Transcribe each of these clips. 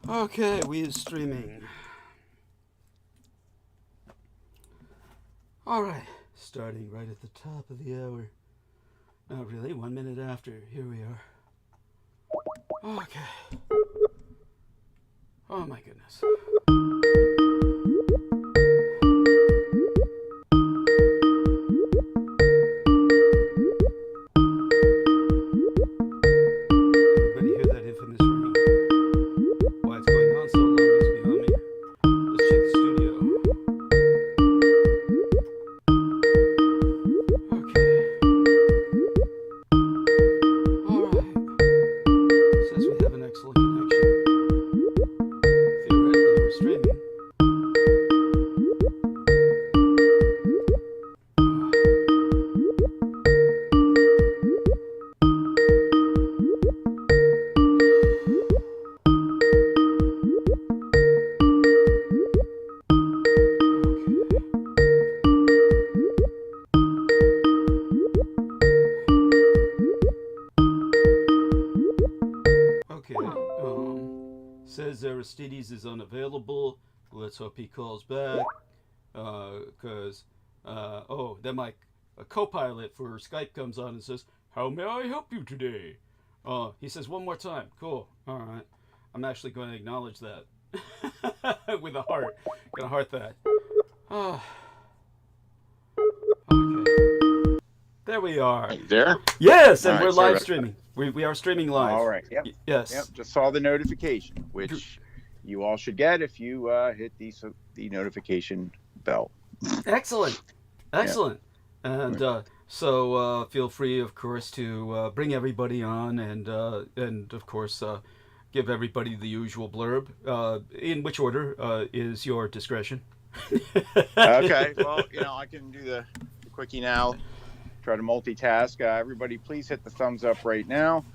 Okay, we is streaming. Alright, starting right at the top of the hour. Not really, 1 minute after. Here we are. Okay. Oh my goodness. Everybody hear that infamous ring? Why it's going on so long is beyond me. Let's check the studio. Okay. Alright. Says we have an excellent connection. Theoretically, we're streaming. Okay, says Aristides is unavailable. Let's hope he calls back. Because, then my co-pilot for Skype comes on and says, "How may I help you today?" He says one more time. Cool. All right. I'm actually going to acknowledge that with a heart. Gonna heart that. Okay. There we are. You there? Yes, and All right, we're sorry live about streaming. We are streaming live. All right. Yep. Yes. Yep. Just saw the notification, which you all should get if you hit the notification bell. Excellent. Excellent. And so feel free, of course, to bring everybody on and of course, give everybody the usual blurb. In which order is your discretion? Okay. Well, I can do the quickie now. Try to multitask. Everybody, please hit the thumbs up right now,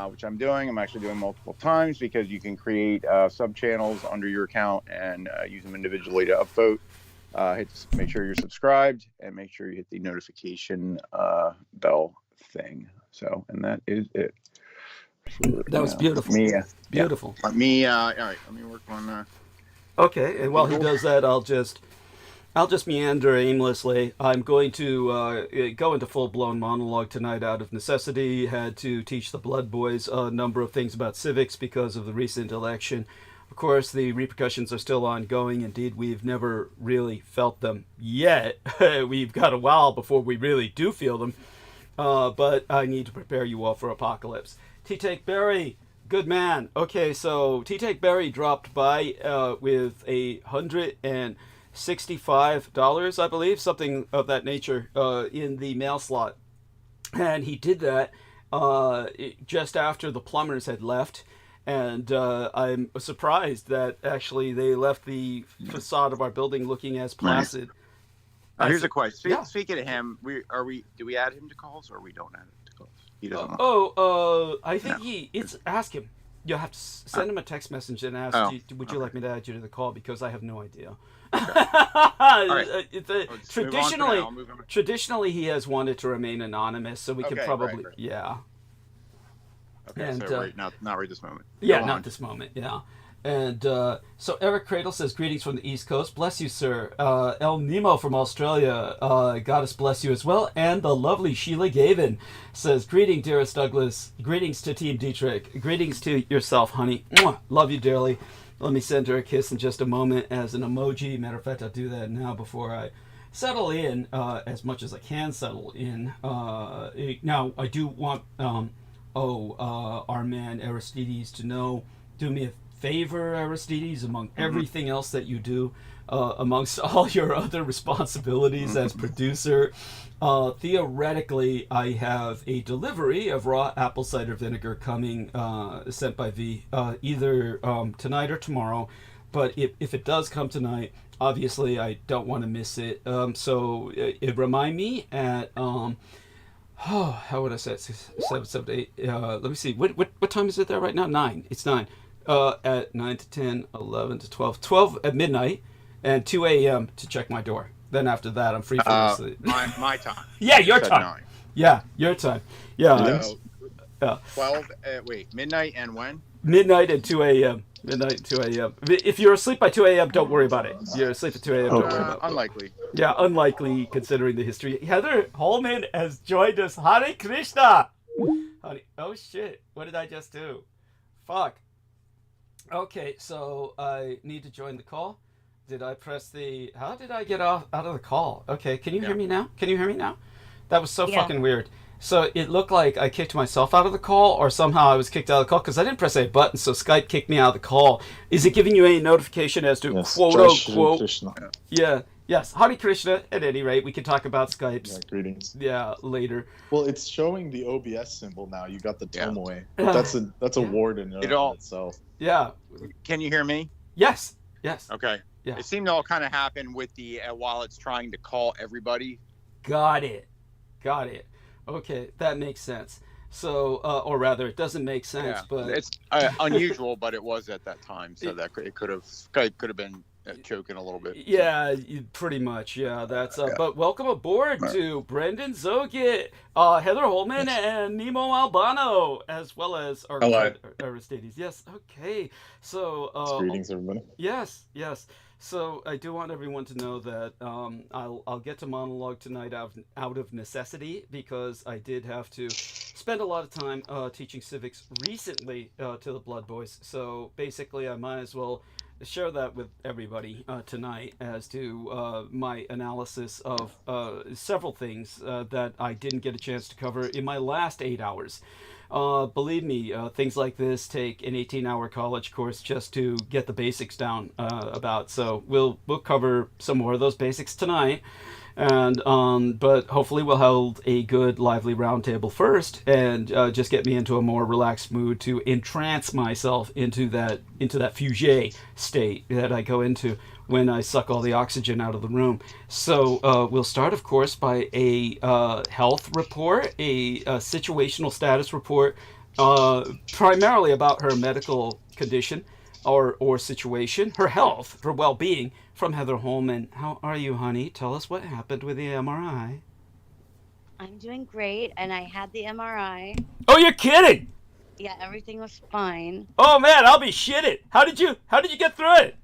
which I'm doing. I'm actually doing multiple times because you can create sub-channels under your account and use them individually to upvote. Make sure you're subscribed and make sure you hit the notification bell thing. So, and that is it. That was beautiful. Beautiful. Yeah. All right. Let me work on. Okay, and while he does that, I'll just meander aimlessly. I'm going to go into full-blown monologue tonight out of necessity. Had to teach the Blood Boys a number of things about civics because of the recent election. Of course, the repercussions are still ongoing. Indeed, we've never really felt them yet. We've got a while before we really do feel them. But I need to prepare you all for apocalypse. T-Take Berry, good man. Okay, so T-Take Berry dropped by with $165, I believe, something of that nature, in the mail slot. And he did that just after the plumbers had left. And I'm surprised that actually they left the facade of our building looking as placid. Here's a question. Yeah. Speaking of him, do we add him to calls or we don't add him to calls? He doesn't want. I think ask him. You'll have to send him a text message and ask, would you like me to add you to the call? Because I have no idea. Okay. All right. Traditionally, he has wanted to remain anonymous, so we can probably, right. yeah. Okay, And, so not right this moment. Yeah, not this moment, yeah. And so Eric Cradle says, greetings from the East Coast. Bless you, sir. El Nemo from Australia, goddess bless you as well. And the lovely Sheila Gavin says, greeting, dearest Douglas. Greetings to Team Dietrich. Greetings to yourself, honey. Mwah! Love you dearly. Let me send her a kiss in just a moment as an emoji. Matter of fact, I'll do that now before I settle in, as much as I can settle in. Now, I do want our man Aristides to know, do me a favor, Aristides, among everything else that you do, amongst all your other responsibilities as producer. Theoretically, I have a delivery of raw apple cider vinegar coming, sent by V, either tonight or tomorrow. But if it does come tonight, obviously I don't want to miss it. So remind me at how would I say it? 7, 7, 8. Let me see. What time is it there right now? 9. It's 9. At 9 to 10, 11 to 12. 12 at midnight and 2 a.m. to check my door. Then after that, I'm free for the sleep. My time. Yeah, your time. 9. Yeah, your time. Yeah. So, 12, midnight and when? Midnight and 2 a.m. Midnight, 2 a.m. If you're asleep by 2 a.m., don't worry about it. If you're asleep at 2 a.m., don't worry about it. Unlikely. Yeah, unlikely considering the history. Heather Holman has joined us. Hare Krishna! Oh shit, what did I just do? Fuck. Okay, so I need to join the call. Did I press the... How did I get out of the call? Okay, can you hear me now? Can you hear me now? That was so fucking weird. So it looked like I kicked myself out of the call, or somehow I was kicked out of the call, because I didn't press a button, so Skype kicked me out of the call. Is it giving you any notification as to quote-unquote... Yeah, yes, Hare Krishna. At any rate, we can talk about Skypes. Yeah, greetings. Yeah, later. Well, it's showing the OBS symbol now. You got the tomoe. But that's a word in itself. Yeah. Can you hear me? Yes. Yes. Okay. Yeah. It seemed to all kind of happen with the while it's trying to call everybody. Got it. Okay, that makes sense. So, or rather, it doesn't make sense, but it's unusual, but it was at that time, so that Skype could have been choking a little bit. Yeah, pretty much. Yeah, that's. But welcome aboard to Brendan Zogit, Heather Holman, and Nemo Albano, as well as Aristides. Yes. Okay. So. Greetings, everybody. Yes. So I do want everyone to know that I'll get to monologue tonight out of necessity, because I did have to spend a lot of time teaching civics recently to the Blood Boys. So basically, I might as well share that with everybody tonight as to my analysis of several things that I didn't get a chance to cover in my last 8 hours. Believe me, things like this take an 18-hour college course just to get the basics down about. So we'll cover some more of those basics tonight, and but hopefully we'll hold a good, lively roundtable first, and just get me into a more relaxed mood to entrance myself into that fugé state that I go into when I suck all the oxygen out of the room. So we'll start, of course, by a health report, a situational status report, primarily about her medical condition or situation, her health, her well-being, from Heather Holman. How are you, honey? Tell us what happened with the MRI. I'm doing great, and I had the MRI. Oh, you're kidding! Yeah, everything was fine. Oh man, I'll be shitted. How did you get through it?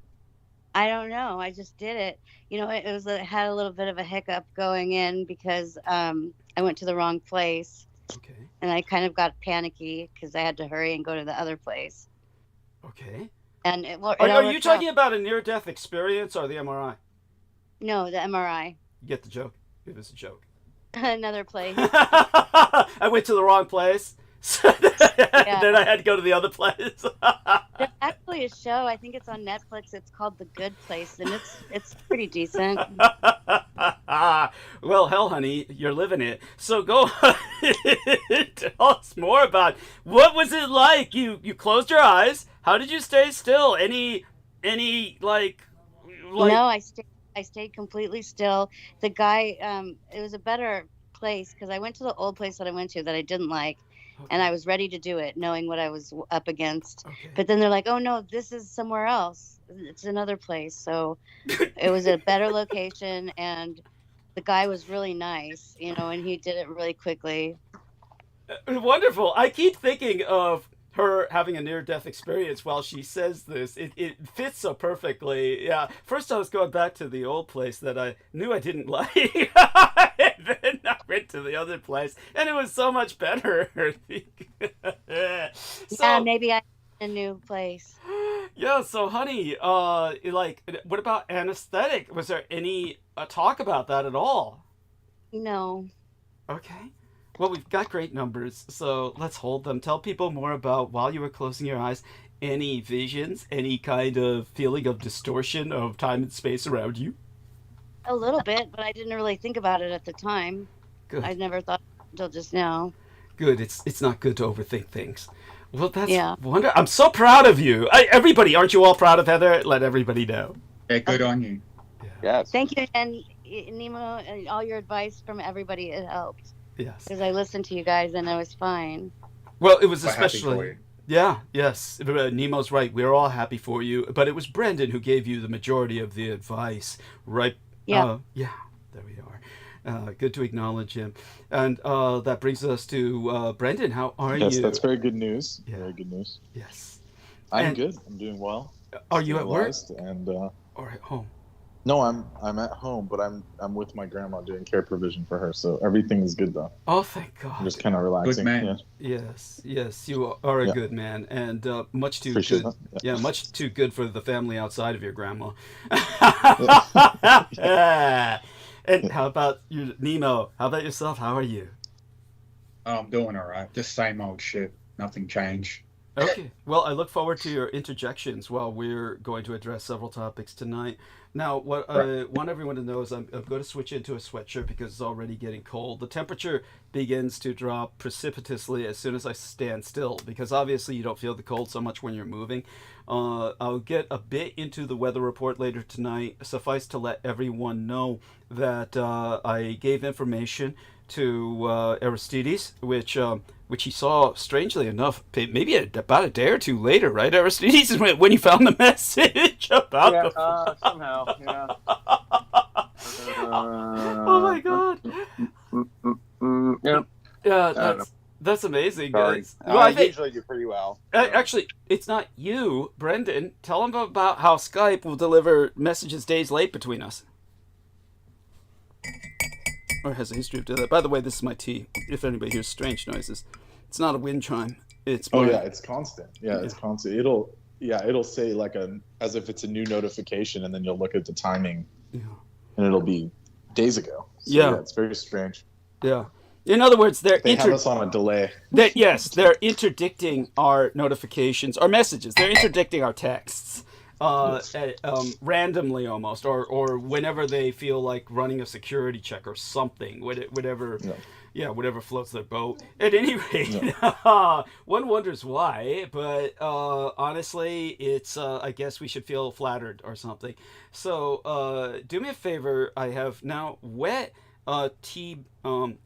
I don't know. I just did it. You know, it had a little bit of a hiccup going in because I went to the wrong place. Okay. And I kind of got panicky because I had to hurry and go to the other place. Okay. And are you talking about a near-death experience or the MRI? No, the MRI. You get the joke? It was a joke. Another place. I went to the wrong place. Then I had to go to the other place. There's actually a show, I think it's on Netflix, it's called The Good Place, and it's pretty decent. Well, hell, honey, you're living it. So go tell us more about what was it like? You closed your eyes. How did you stay still? Any like No, I stayed completely still. The guy, it was a better place because I went to the old place that I went to that I didn't like. Okay. And I was ready to do it, knowing what I was up against. Okay. But then they're like, oh, no, this is somewhere else. It's another place. So it was a better location, and the guy was really nice, and he did it really quickly. Wonderful. I keep thinking of her having a near-death experience while she says this. It fits so perfectly. Yeah. First, I was going back to the old place that I knew I didn't like. And then I went to the other place, and it was so much better. Yeah, maybe I a new place. Yeah, so honey, what about anesthetic? Was there any talk about that at all? No. Okay. Well, we've got great numbers, so let's hold them. Tell people more about, while you were closing your eyes, any visions, any kind of feeling of distortion of time and space around you? A little bit, but I didn't really think about it at the time. Good. I never thought until just now. Good. It's not good to overthink things. Well, that's wonderful. I'm so proud of you. Everybody, aren't you all proud of Heather? Let everybody know. Yeah, good on you. Yeah. Yes. Thank you, and Nemo, and all your advice from everybody, it helped. Yes. Because I listened to you guys, and I was fine. Well, it was especially... Yeah, yes. Nemo's right. We're all happy for you. But it was Brendan who gave you the majority of the advice, right? Yeah. There we are. Good to acknowledge him. And that brings us to Brendan. How are you? Yes, that's very good news. Yeah. Very good news. Yes. I'm And good. I'm doing well. are you at work Stabilized, and or at home? no, I'm at home, but I'm with my grandma doing care provision for her, so everything is good though. Oh, thank I'm God. just kind of Good relaxing. man. Yeah, Yes, you are a yeah. good man, and much too Appreciate good. that. Yeah, much too good for the family outside of your grandma. Yeah. And Yeah. how about you, Nemo? How about yourself? How are you? Oh, I'm doing all right. Just same old shit. Nothing changed. Okay. Well, I look forward to your interjections while we're going to address several topics tonight. Now, what Right. I want everyone to know is I'm going to switch into a sweatshirt because it's already getting cold. The temperature begins to drop precipitously as soon as I stand still because obviously you don't feel the cold so much when you're moving. I'll get a bit into the weather report later tonight. Suffice to let everyone know that I gave information to Aristides, which he saw, strangely enough, maybe about a day or two later, right, Aristides, when he found the message about Yeah, the... somehow, yeah. Oh my God! Yeah. Yeah, don't know. that's amazing, Sorry. guys. Well, I think usually do pretty well. actually it's not you, Brendan. Tell him about how Skype will deliver messages days late between us. Or has a history of doing that. By the way, this is my tea. If anybody hears strange noises, it's not a wind chime. It's Oh my... yeah, it's constant. Yeah, it's constant. It'll say like as if it's a new notification, and then you'll look at the timing, Yeah. and it'll be days ago. So, Yeah. it's very strange. Yeah. In other words, They have us on a delay. yes, they're interdicting our notifications, our messages. They're interdicting our texts. Randomly almost, or whenever they feel like running a security check or something, whatever, whatever floats their boat. At any rate, one wonders why, but honestly, it's I guess we should feel flattered or something. So do me a favor. I have now wet tea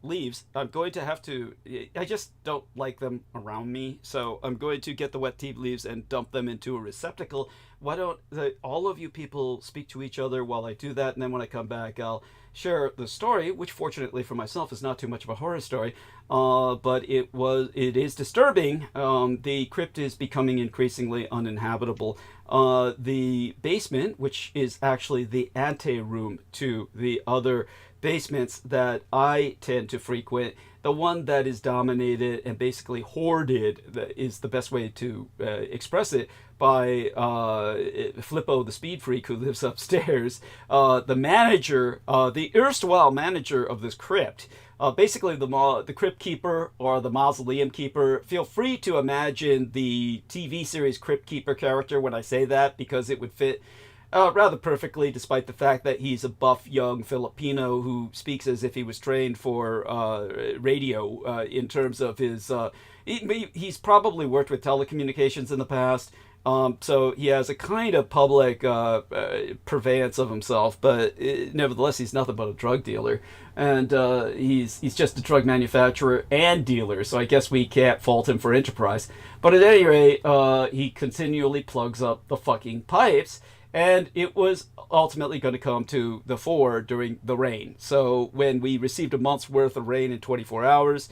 leaves. I'm going to have to, I just don't like them around me, so I'm going to get the wet tea leaves and dump them into a receptacle. Why don't all of you people speak to each other while I do that, and then when I come back I'll share the story, which fortunately for myself is not too much of a horror story, but it is disturbing. The crypt is becoming increasingly uninhabitable. The basement, which is actually the ante-room to the other basements that I tend to frequent, the one that is dominated and basically hoarded, is the best way to express it, by Flippo the speed freak who lives upstairs. The manager, the erstwhile manager of this crypt, basically the crypt keeper or the mausoleum keeper. Feel free to imagine the TV series Crypt Keeper character when I say that, because it would fit rather perfectly, despite the fact that he's a buff young Filipino who speaks as if he was trained for radio in terms of his... he's probably worked with telecommunications in the past, so he has a kind of public purveyance of himself, but nevertheless he's nothing but a drug dealer, and he's just a drug manufacturer and dealer, so I guess we can't fault him for enterprise. But at any rate, he continually plugs up the fucking pipes, and it was ultimately going to come to the fore during the rain. So when we received a month's worth of rain in 24 hours,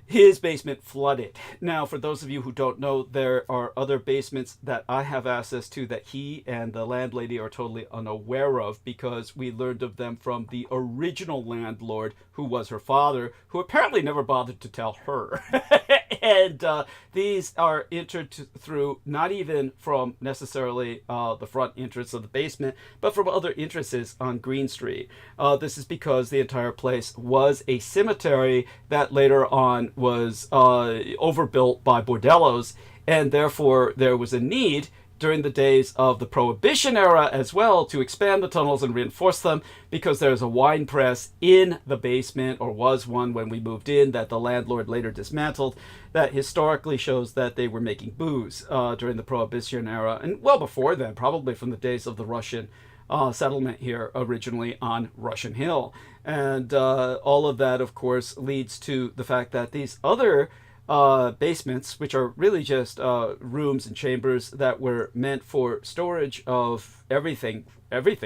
his basement flooded. Now, for those of you who don't know, there are other basements that I have access to that he and the landlady are totally unaware of, because we learned of them from the original landlord, who was her father, who apparently never bothered to tell her. And these are entered through not even from necessarily the front entrance of the basement, but from other entrances on Green Street. This is because the entire place was a cemetery that later on was overbuilt by bordellos, and therefore there was a need during the days of the Prohibition era as well to expand the tunnels and reinforce them, because there's a wine press in the basement, or was one when we moved in, that the landlord later dismantled, that historically shows that they were making booze during the Prohibition era, and well before then, probably from the days of the Russian settlement here originally on Russian Hill. And all of that, of course, leads to the fact that these other basements, which are really just rooms and chambers that were meant for storage of everything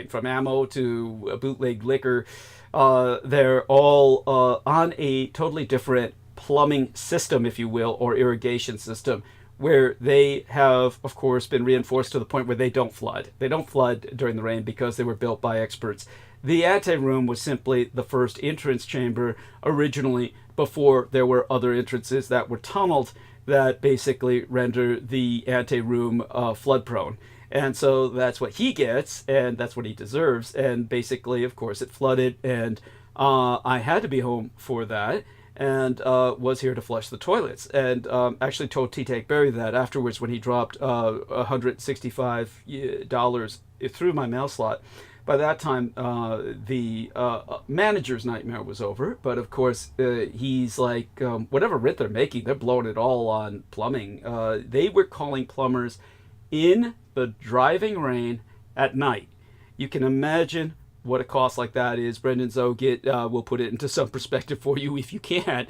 from ammo to bootleg liquor, they're all on a totally different plumbing system, if you will, or irrigation system, where they have, of course, been reinforced to the point where they don't flood. They don't flood during the rain because they were built by experts. The anteroom was simply the first entrance chamber originally, before there were other entrances that were tunneled that basically render the anteroom flood prone. And so that's what he gets, and that's what he deserves. And basically, of course, it flooded, and I had to be home for that, and was here to flush the toilets. And actually told TAIPEI that afterwards when he dropped $165 through my mail slot. By that time, the manager's nightmare was over. But of course, he's like, whatever rent they're making, they're blowing it all on plumbing. They were calling plumbers in the driving rain at night. You can imagine what a cost like that is. Brendan Zogit will put it into some perspective for you if you can.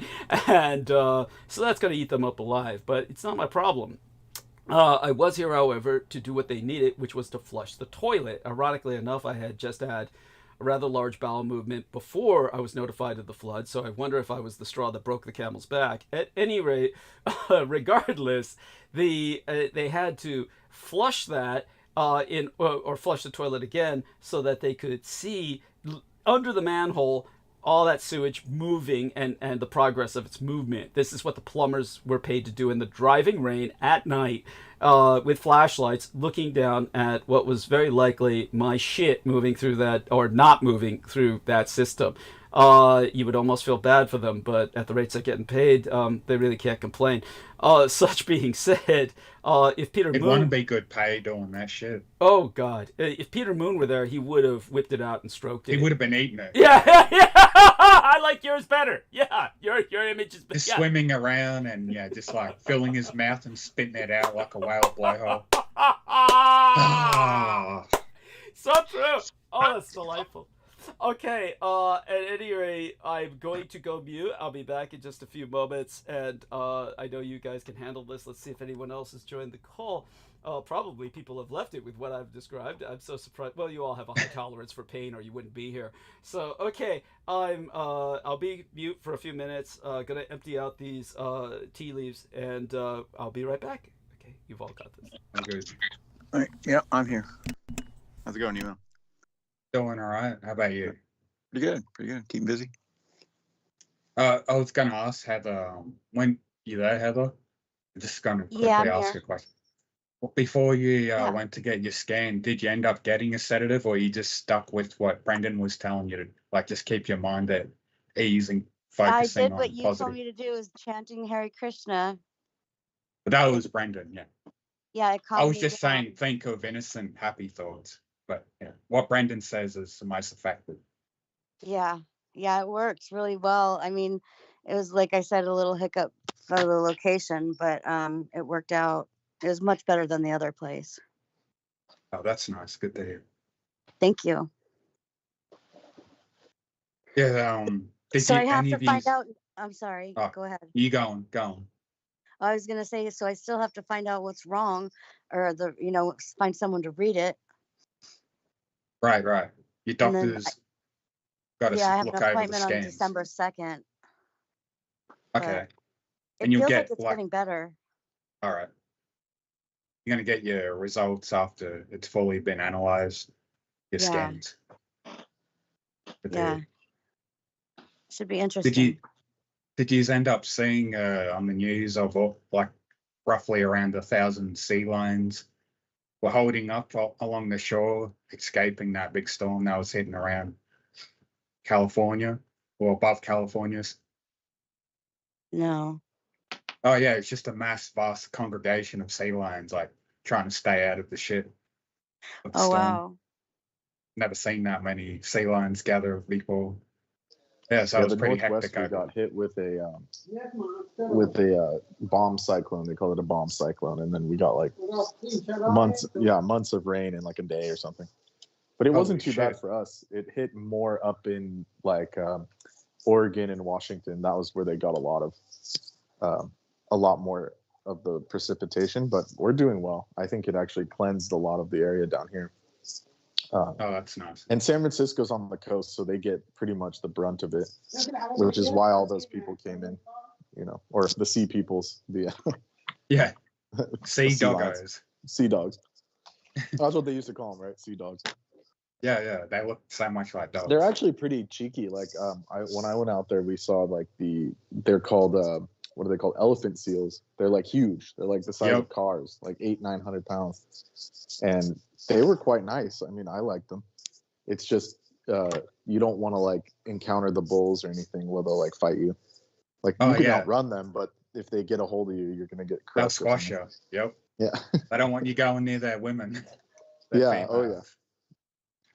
And so that's going to eat them up alive. But it's not my problem. I was here, however, to do what they needed, which was to flush the toilet. Ironically enough, I had just had a rather large bowel movement before I was notified of the flood, so I wonder if I was the straw that broke the camel's back. At any rate, regardless, they had to flush that or flush the toilet again so that they could see under the manhole all that sewage moving and the progress of its movement. This is what the plumbers were paid to do in the driving rain at night with flashlights, looking down at what was very likely my shit moving through that, or not moving through that system. You would almost feel bad for them, but at the rates they're getting paid, they really can't complain. Such being said, if Peter Moon... It'd want to be good pay doing that shit. Oh, God. If Peter Moon were there, he would have whipped it out and stroked it. He would have been eating it. Yeah, yeah. I like yours better. Yeah, your image is better. Just swimming around and, just like filling his mouth and spitting it out like a whale blowhole. So true. Oh, that's delightful. Okay, at any rate, I'm going to go mute. I'll be back in just a few moments, and I know you guys can handle this. Let's see if anyone else has joined the call. Probably people have left it with what I've described. I'm so surprised. Well, you all have a high tolerance for pain, or you wouldn't be here. So, okay, I'll be mute for a few minutes. Gonna empty out these tea leaves, and I'll be right back. Okay, you've all got this. I'm good. All right, yeah, I'm here. How's it going, Nemo? Doing all right. How about you? Pretty good. Pretty good. Keeping busy. I was going to ask Heather, when you there, Heather? I'm just going to quickly ask a question. Well, before you went to get your scan, did you end up getting a sedative, or you just stuck with what Brendan was telling you to, like, just keep your mind at ease and focusing on I did what you positive? told me to do, is chanting Hare Krishna. But that was Brendan, yeah. Yeah, it I was calmed me just down. saying, think of innocent, happy thoughts. But yeah, what Brendan says is the most effective. Yeah, it works really well. I mean, it was, like I said, a little hiccup for the location, but it worked out. It was much better than the other place. Oh, that's nice. Good to hear. Thank you. Yeah. So I have to find out. I'm sorry. Oh, go ahead. You go on. I was gonna say, so I still have to find out what's wrong, or find someone to read it. Right. Your doctor's got to I have look an over the appointment on scans. December 2nd. Okay. It feels like it's getting better. All right. You're going to get your results after it's fully been analyzed, your scans. Yeah. Should be interesting. Did you end up seeing on the news of like roughly around 1,000 sea lions were holding up along the shore, escaping that big storm that was hitting around California or above California's? No. Oh yeah, it's just a vast congregation of sea lions, like trying to stay out of the shit. Oh wow! Never seen that many sea lions gather before. Yeah, so it was pretty hectic. We got hit with a bomb cyclone. They call it a bomb cyclone, and then we got like months of rain in like a day or something. But it wasn't too bad for us. It hit more up in like Oregon and Washington. That was where they got a lot more of the precipitation. But we're doing well. I think it actually cleansed a lot of the area down here. Oh, that's nice. And San Francisco's on the coast, so they get pretty much the brunt of it, which is why all those people came in, or the sea peoples. Yeah. Sea Sea lions. doggos. Sea dogs. That's what they used to call them, right? Sea dogs. Yeah, they look so much like dogs. They're actually pretty cheeky. Like when I went out there, we saw like they're called what are they called? Elephant seals. They're like huge. They're like the size of cars, like 800-900 pounds, and they were quite nice. I mean, I liked them. It's just you don't want to like encounter the bulls or anything where they'll like fight you. Like you can outrun them, but if they get a hold of you, you're gonna get crushed. They'll squash you. Yep. Yeah. They don't want you going near their women. Yeah. Oh yeah.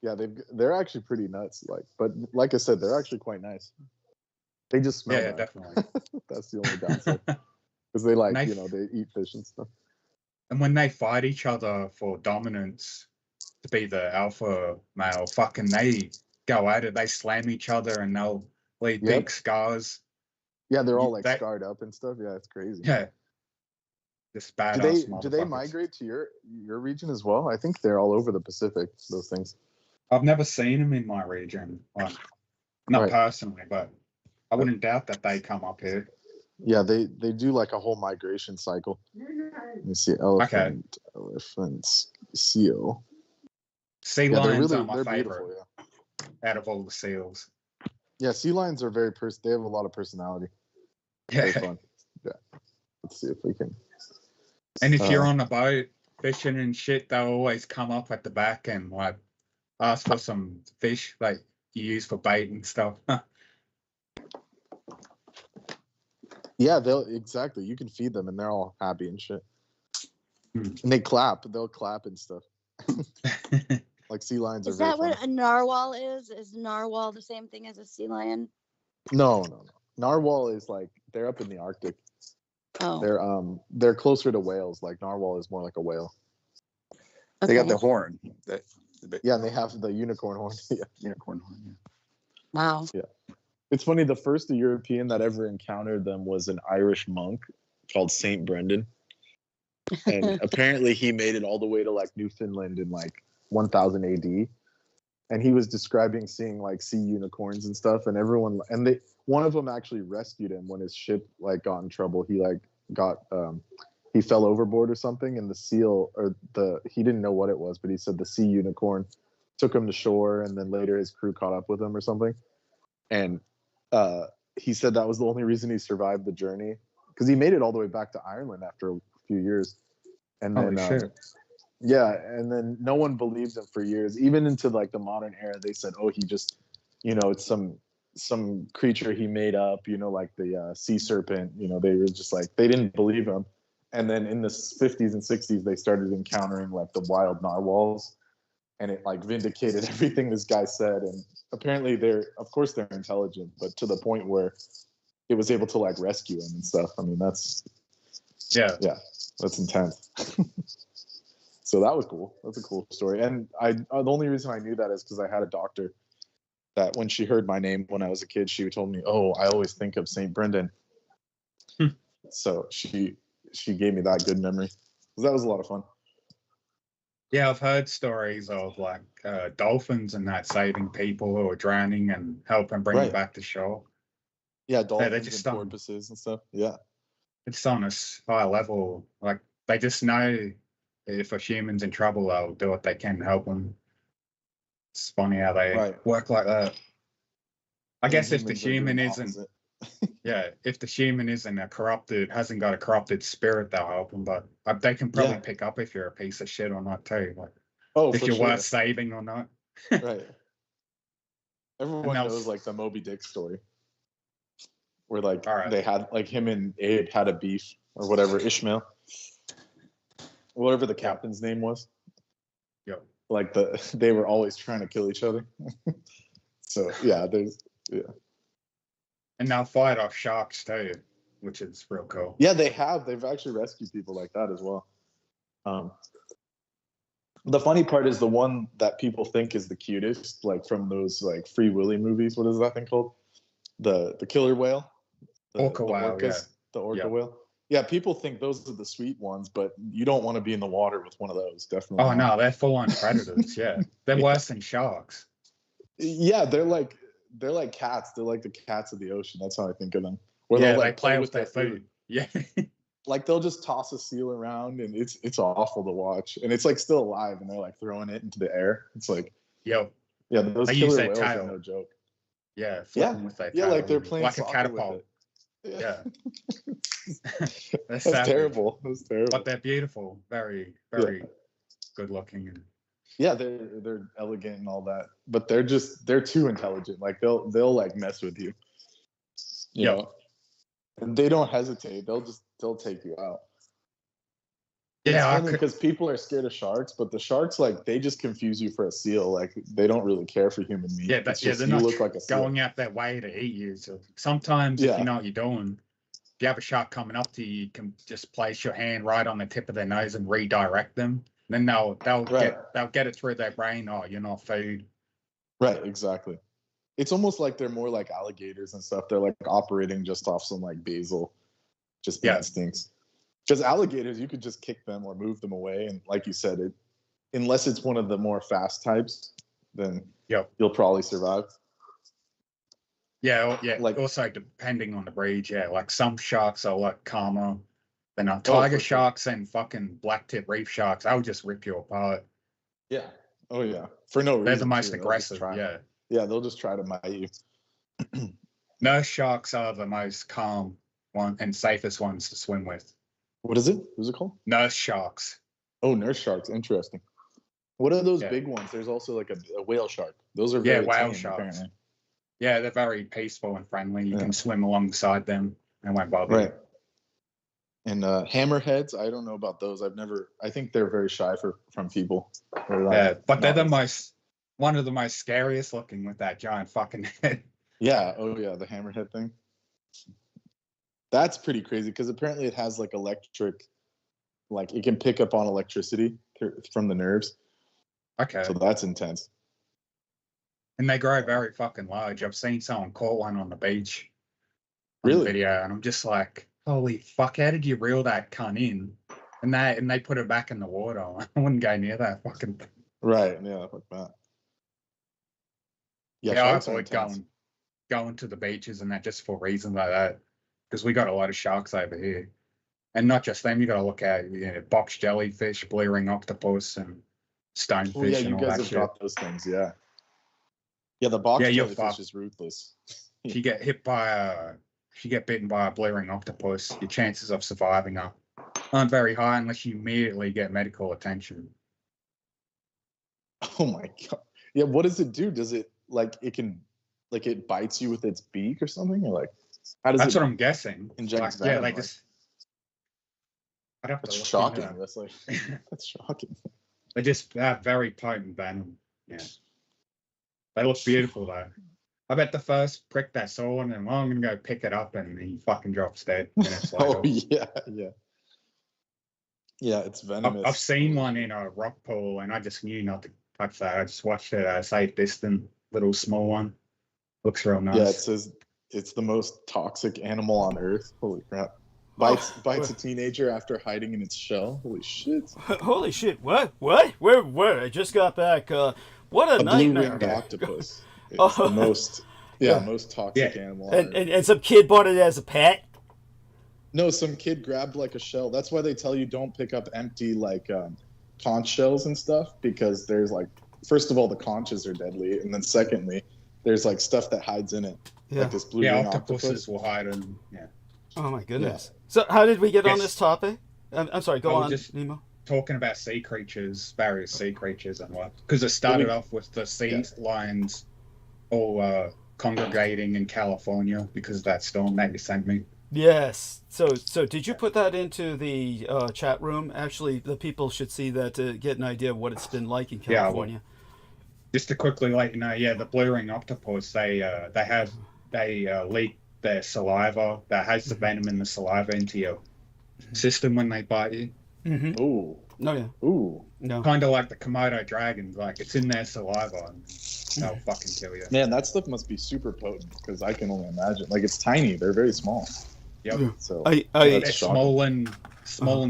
Yeah, they're actually pretty nuts. But like I said, they're actually quite nice. They just smell. Yeah, bad. definitely. That's the only downside. Because they like, they eat fish and stuff. And when they fight each other for dominance to be the alpha male, fucking they go at it. They slam each other and they'll leave big scars. Yeah, they're all like scarred up and stuff. Yeah, it's crazy. Yeah. Just badass. Do they migrate to your region as well? I think they're all over the Pacific, those things. I've never seen them in my region. Like, not personally, but I wouldn't doubt that they come up here. Yeah, they do like a whole migration cycle. Let me see, elephant, seal. Sea lions are my favorite beautiful, out of all the seals. Yeah, sea lions are they have a lot of personality. Yeah. Very fun. Yeah. Let's see if we can. And if you're on a boat fishing and shit, they'll always come up at the back and like ask for some fish like you use for bait and stuff. Yeah, exactly. You can feed them and they're all happy and shit. And they'll clap and stuff. Like sea lions are. Is that what a narwhal is? Is narwhal the same thing as a sea lion? No. Narwhal is like they're up in the Arctic. Oh. They're closer to whales. Like narwhal is more like a whale. They got the horn. Yeah, and they have the unicorn horn. Yeah. Unicorn horn. Yeah. Wow. Yeah. It's funny, the first European that ever encountered them was an Irish monk called Saint Brendan. And apparently he made it all the way to like Newfoundland in like 1000 AD. And he was describing seeing like sea unicorns and stuff, and one of them actually rescued him when his ship like got in trouble. He like he fell overboard or something, and the seal he didn't know what it was, but he said the sea unicorn took him to shore, and then later his crew caught up with him or something. And he said that was the only reason he survived the journey, because he made it all the way back to Ireland after a few years. And then yeah, and then no one believed him for years, even into like the modern era. They said, oh, he just, it's some creature he made up, like the sea serpent. They were just like, they didn't believe him. And then in the 50s and 60s, they started encountering like the wild narwhals, and it like vindicated everything this guy said. And apparently they're intelligent, but to the point where it was able to like rescue him and stuff. I mean, that's intense. So that was cool. That's a cool story. And the only reason I knew that is because I had a doctor that when she heard my name when I was a kid, she told me, oh, I always think of St. Brendan. So she gave me that good memory. That was a lot of fun. Yeah, I've heard stories of like dolphins and that saving people who are drowning and helping bring them back to shore. Yeah, dolphins and porpoises and stuff. Yeah. It's on a high level. Like they just know if a human's in trouble, they'll do what they can to help them. It's funny how they work like that. I guess if the human isn't, if the human hasn't got a corrupted spirit, they'll help them. But they can probably pick up if you're a piece of shit or not too. Like, if you're worth saving or not. Right. Everyone knows like the Moby Dick story, where like they had like him and Abe had a beef or whatever, Ishmael. Whatever the captain's name was. Yep. Like they were always trying to kill each other. So and they'll fight off sharks too, which is real cool. Yeah, they've actually rescued people like that as well. The funny part is the one that people think is the cutest, like from those like Free Willy movies. What is that thing called? The killer whale? Orca whale, the orca whale. Yeah, people think those are the sweet ones, but you don't want to be in the water with one of those, definitely. Oh, no, they're full-on predators, yeah. They're worse than sharks. Yeah, they're like cats. They're like the cats of the ocean. That's how I think of them. Where they play with their food. Yeah. like they'll just toss a seal around, and it's awful to watch. And it's like still alive, and they're like throwing it into the air. It's like, yeah, those they use killer their whales tail. are no joke. Yeah, flipping with their Yeah, tail, like they're playing like a soccer catapult. with it. Yeah. That's savage. terrible. That's terrible. But they're beautiful, very, very good looking. And yeah, they're elegant and all that, but they're too intelligent. Like they'll like mess with you. You know, and they don't hesitate. They'll take you out. Yeah, it's funny because people are scared of sharks, but the sharks, like, they just confuse you for a seal. Like, they don't really care for human meat. Yeah, it's they're just, not you look like a seal. going out their way to eat you. So sometimes, if you know what you're doing, if you have a shark coming up to you, you can just place your hand right on the tip of their nose and redirect them. Then they'll get it through their brain. Oh, you're not food. Right, exactly. It's almost like they're more like alligators and stuff. They're like operating just off some like basal, just instincts. Because alligators, you could just kick them or move them away, and like you said, unless it's one of the more fast types, then you'll probably survive. Yeah, like also depending on the breed. Yeah, like some sharks are like calmer than tiger sharks and fucking black-tip reef sharks. I would just rip you apart. Yeah. Oh yeah. For no reason. They're the most aggressive. Yeah, they'll just try to bite you. Nurse sharks are the most calm one and safest ones to swim with. What is it? What's it called? Nurse sharks. Oh, nurse sharks. Interesting. What are those big ones? There's also like a whale shark. Those are very whale tame, sharks. Apparently. Yeah, they're very peaceful and friendly. You can swim alongside them and won't bother you. And hammerheads, I don't know about those. I think they're very shy from people. Yeah, but they're one of the most scariest looking with that giant fucking head. Yeah. Oh yeah, the hammerhead thing. That's pretty crazy because apparently it has like electric, like it can pick up on electricity from the nerves. Okay. So that's intense. And they grow very fucking large. I've seen someone caught one on the beach. Really? Video, and I'm just like, holy fuck, how did you reel that cunt in? And they put it back in the water. I wouldn't go near that fucking thing. Right, yeah, like that. Yeah, I avoid going to the beaches and that just for reasons like that. Because we got a lot of sharks over here. And not just them, you got to look at box jellyfish, blue ring octopus, and stonefish and all that shit. Yeah, you guys have got those things, yeah. Yeah, the box jellyfish is ruthless. If you get bitten by a blue ring octopus, your chances of surviving aren't very high unless you immediately get medical attention. Oh my god. Yeah, what does it do? Does it it bites you with its beak or something? Or like how does That's what I'm guessing. Inject venom, they just. I'd have to that's shocking. That's like that's shocking. They just have very potent venom. Yeah. They look beautiful though. I bet the first prick that saw one, and I'm gonna go pick it up, and he fucking drops dead. Oh yeah. Yeah, it's venomous. I've seen one in a rock pool, and I just knew not to touch that. I just watched it at a safe distance, little small one. Looks real nice. Yeah, it says it's the most toxic animal on Earth. Holy crap! Bites a teenager after hiding in its shell. Holy shit! Holy shit! What? Where? I just got back. What a nightmare! Blue-ringed octopus. It's the most toxic animal on Earth. And some kid bought it as a pet. No, some kid grabbed like a shell. That's why they tell you don't pick up empty like conch shells and stuff, because there's like, first of all, the conches are deadly, and then secondly, there's like stuff that hides in it. Yeah. Like this blue ring octopuses will hide in. Yeah. Oh my goodness. Yeah. So how did we get on this topic? I'm sorry. Go on, Nemo. Talking about sea creatures, various sea creatures, and what? Because it started off with the sea lions all congregating in California because of that storm that you sent me. Yes. So did you put that into the chat room? Actually, the people should see that to get an idea of what it's been like in California. Yeah, just to quickly let you know, the blue ring octopus, they leak their saliva that has the venom in the saliva into your system when they bite you. Mm-hmm. Ooh. No, yeah. Ooh. No. Kind of like the Komodo dragons, like it's in their saliva and they'll fucking kill you. Man, that stuff must be super potent because I can only imagine. Like it's tiny. They're very small. Yep. So they're small and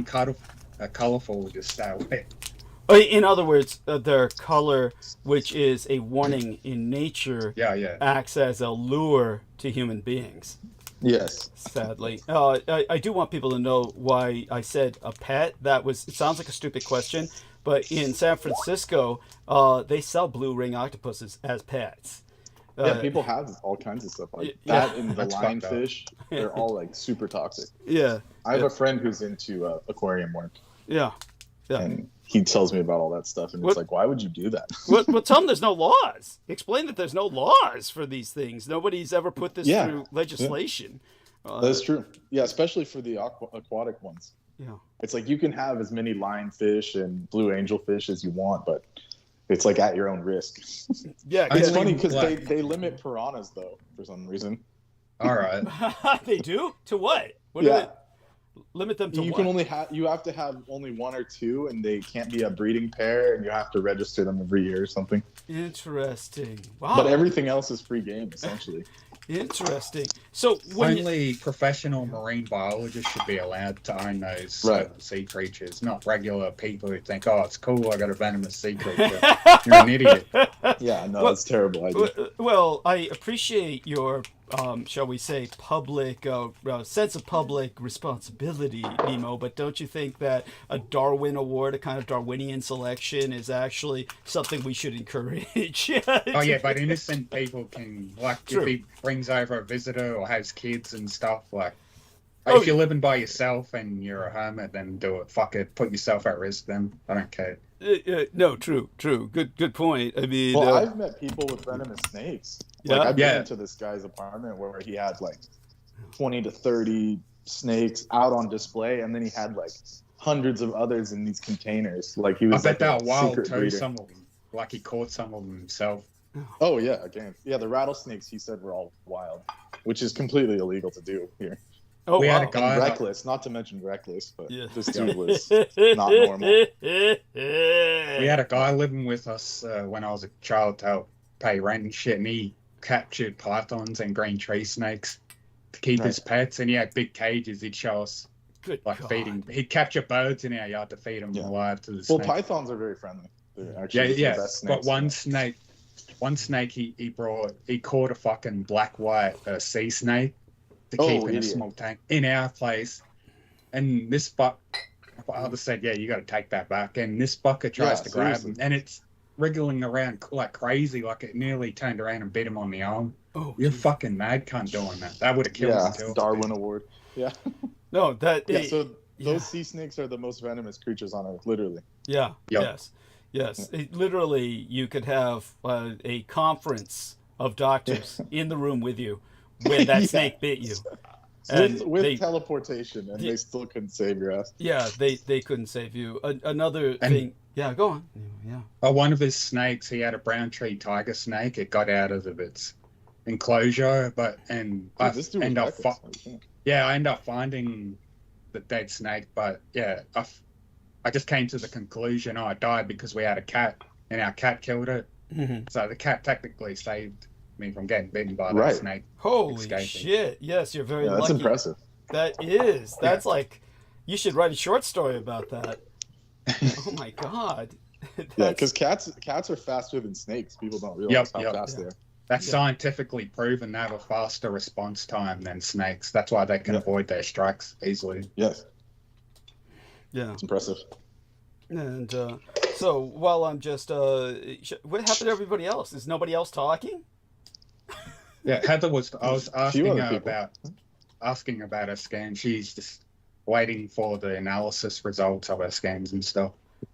colorful. Just stay away. In other words, their color, which is a warning in nature, acts as a lure to human beings. Yes. Sadly. I do want people to know why I said a pet. It sounds like a stupid question, but in San Francisco, they sell blue ring octopuses as pets. Yeah, people have all kinds of stuff like that, and the lionfish. They're all like super toxic. Yeah. I have a friend who's into aquarium work. Yeah. Yeah. And he tells me about all that stuff, and it's like, why would you do that? Well, tell them there's no laws. Explain that there's no laws for these things. Nobody's ever put this through legislation. Yeah. That's true. Yeah, especially for the aquatic ones. Yeah. It's like you can have as many lionfish and blue angelfish as you want, but it's like at your own risk. Yeah. It's funny because they limit piranhas, though, for some reason. All right. They do? To what? What yeah. do they limit them to? You have to have only one or two, and they can't be a breeding pair, and you have to register them every year or something. Interesting. Wow. But everything else is free game, essentially. Interesting. So only professional marine biologists should be allowed to own those sea creatures, not regular people who think, oh, it's cool, I got a venomous sea creature. You're an idiot. Yeah, no, it's terrible idea. Well, I appreciate your, shall we say, public sense of public responsibility, Nemo, but don't you think that a Darwin Award, a kind of Darwinian selection, is actually something we should encourage? Oh, yeah, but innocent people can, like, if he brings over a visitor or has kids and stuff, like, if you're living by yourself and you're a hermit, then do it. Fuck it. Put yourself at risk then. I don't care. No, true. Good point. I mean... Well, I've met people with venomous snakes. Like, I've been into this guy's apartment where he had, like, 20 to 30 snakes out on display, and then he had, like, hundreds of others in these containers. Like, he was I bet they were wild, too, breeder. some of them. Like, he caught some of them himself. Oh, yeah, again. Yeah, the rattlesnakes, he said, were all wild, which is completely illegal to do here. Oh, we had a And guy reckless, not to mention reckless, but this dude was not normal. We had a guy living with us when I was a child to help pay rent and shit, and he captured pythons and green tree snakes to keep his pets, and he had big cages. He'd show us, feeding. He'd capture birds in our yard to feed them alive to the snakes. Well, pythons are very friendly. They're actually the best snakes. But one snake he caught a fucking black white sea snake to keep in a small tank in our place, and this father said, "Yeah, you got to take that back." And this bucket tries to grab him, and it's wriggling around like crazy, like it nearly turned around and bit him on the arm. Oh, you're fucking mad cunt doing that. That would have killed him too. Darwin Award. Yeah. No, that. So those sea snakes are the most venomous creatures on Earth, literally. Yeah. Yep. Yes. Literally, you could have a conference of doctors in the room with you when that snake bit you. And with teleportation, and they still couldn't save your ass. Yeah, they couldn't save you. Another thing. Yeah, go on. Yeah. One of his snakes, he had a brown tree tiger snake. It got out of its enclosure, I end up finding the dead snake. But yeah, I just came to the conclusion, it died because we had a cat, and our cat killed it. Mm-hmm. So the cat technically saved me from getting bitten by that snake. Holy shit! Yes, you're very lucky. That's impressive. That is. That's like, you should write a short story about that. Oh my god. Yeah, because cats are faster than snakes. People don't realize how fast they are. That's scientifically proven. They have a faster response time than snakes. That's why they can avoid their strikes easily. Yes. Yeah. It's impressive. And so while I'm just, what happened to everybody else? Is nobody else talking? Yeah, Heather I was asking about her scan. She's just waiting for the analysis results of her scans and stuff.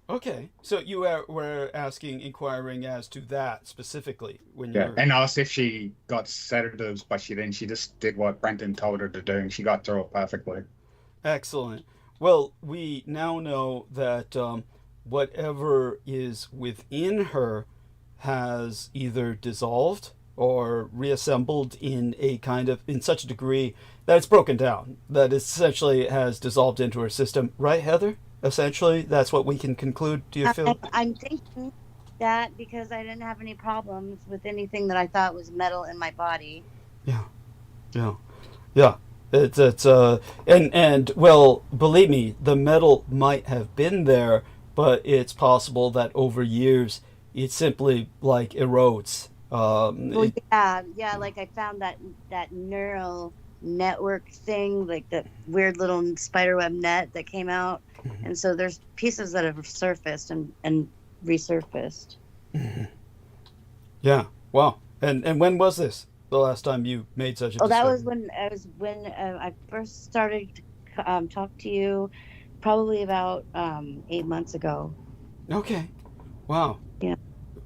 Okay, so you were inquiring as to that specifically when you were... and asked if she got sedatives, but she just did what Brenton told her to do, and she got through it perfectly. Excellent. Well, we now know that whatever is within her has either dissolved or reassembled in such a degree that it's broken down, that it essentially has dissolved into her system. Right, Heather? Essentially, that's what we can conclude. Do you feel? I'm thinking that because I didn't have any problems with anything that I thought was metal in my body. Yeah. It's and well, believe me, the metal might have been there, but it's possible that over years it simply like erodes. Like I found that neural network thing, like the weird little spiderweb net that came out. And so there's pieces that have surfaced and resurfaced. Yeah. Wow. And when was this? The last time you made such a discovery? That was when I first started to talk to you, probably about 8 months ago. Okay. Wow. Yeah.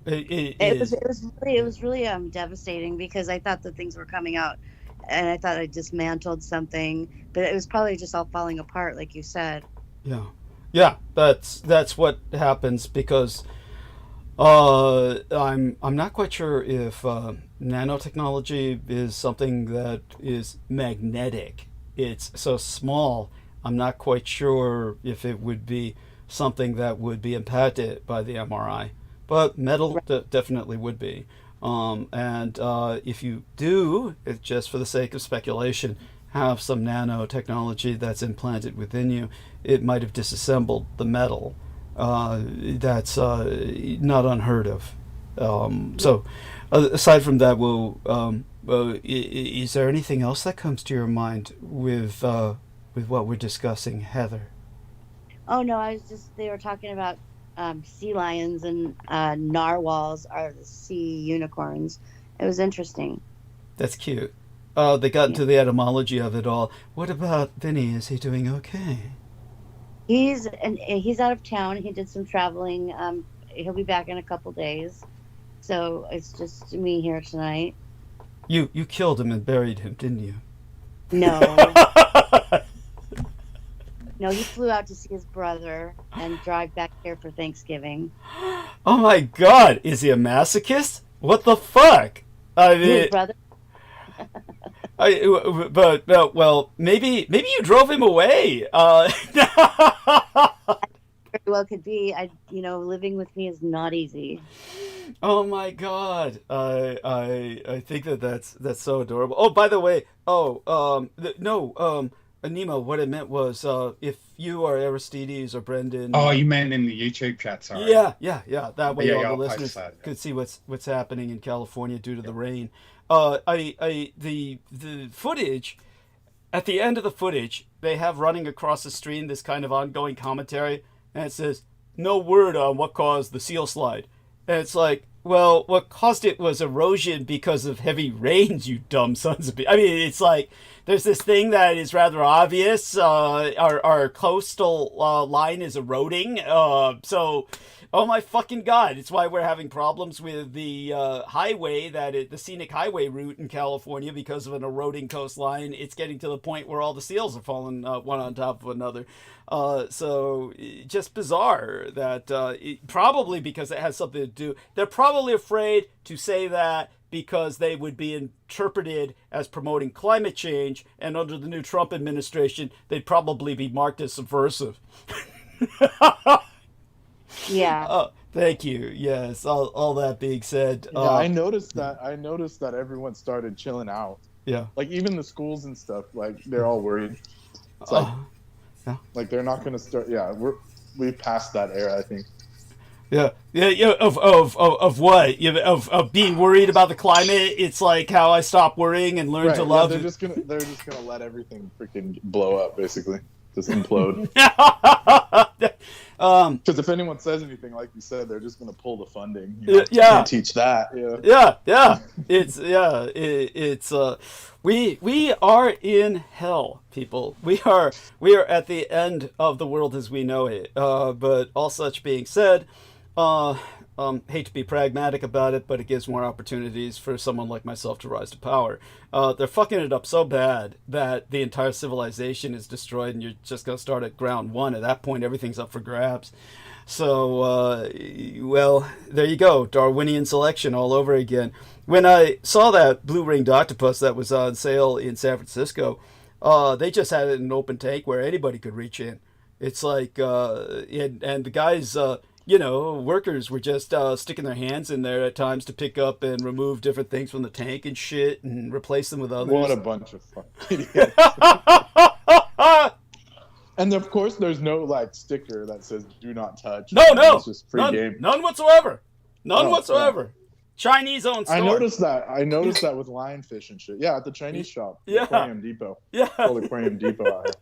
It was really devastating, because I thought that things were coming out, and I thought I dismantled something, but it was probably just all falling apart, like you said. Yeah. Yeah. That's what happens, because I'm not quite sure if nanotechnology is something that is magnetic. It's so small. I'm not quite sure if it would be something that would be impacted by the MRI, but metal definitely would be. And if you do, just for the sake of speculation, have some nanotechnology that's implanted within you, it might have disassembled the metal. That's not unheard of. So aside from that, is there anything else that comes to your mind with what we're discussing, Heather? Oh no, they were talking about sea lions and narwhals are the sea unicorns. It was interesting. That's cute. They got into the etymology of it all. What about Vinny? Is he doing okay? He's out of town. He did some traveling. He'll be back in a couple days. So it's just me here tonight. You killed him and buried him, didn't you? No. No, he flew out to see his brother and drive back here for Thanksgiving. Oh my God! Is he a masochist? What the fuck? I mean, his brother. Well, maybe you drove him away. Very well could be. Living with me is not easy. Oh my God! I think that's so adorable. Oh, by the way, Nemo, what I meant was, if you or Aristides or Brendan... Oh, you meant in the YouTube chat, sorry. Yeah. That way all the I'll listeners could see what's happening in California due to the rain. The footage, at the end of the footage, they have running across the stream this kind of ongoing commentary, and it says, no word on what caused the seal slide. And it's like, well, what caused it was erosion because of heavy rains, you dumb sons of... I mean, it's like... There's this thing that is rather obvious. Our coastal line is eroding. So, oh my fucking God. It's why we're having problems with the highway, the scenic highway route in California, because of an eroding coastline. It's getting to the point where all the seals are falling one on top of another. So, just bizarre that probably because it has something to do. They're probably afraid to say that, because they would be interpreted as promoting climate change, and under the new Trump administration, they'd probably be marked as subversive. Yeah. Thank you. Yes. All that being said, yeah, I noticed that everyone started chilling out. Yeah. Like even the schools and stuff, like they're all worried. It's like, like they're not going to start. Yeah, we passed that era, I think. Yeah. Of what? Of being worried about the climate. It's like how I stopped worrying and learned to love. They're just gonna let everything freaking blow up, basically, just implode. Because if anyone says anything, like you said, they're just gonna pull the funding. You can't teach that. Yeah. It's we are in hell, people. We are at the end of the world as we know it. But all such being said. Hate to be pragmatic about it, but it gives more opportunities for someone like myself to rise to power. They're fucking it up so bad that the entire civilization is destroyed, and you're just going to start at ground one. At that point, everything's up for grabs. So, well, there you go. Darwinian selection all over again. When I saw that blue-ringed octopus that was on sale in San Francisco, they just had it in an open tank where anybody could reach in. It's like, and the guys... workers were just sticking their hands in there at times to pick up and remove different things from the tank and shit and replace them with others. What a bunch of fucking idiots. And of course, there's no sticker that says "Do not touch." No, it's just free game. None whatsoever. None whatsoever. Chinese-owned store. I noticed that with lionfish and shit. Yeah, at the Chinese shop. Yeah. Aquarium Depot. Yeah. It's called Aquarium Depot out here.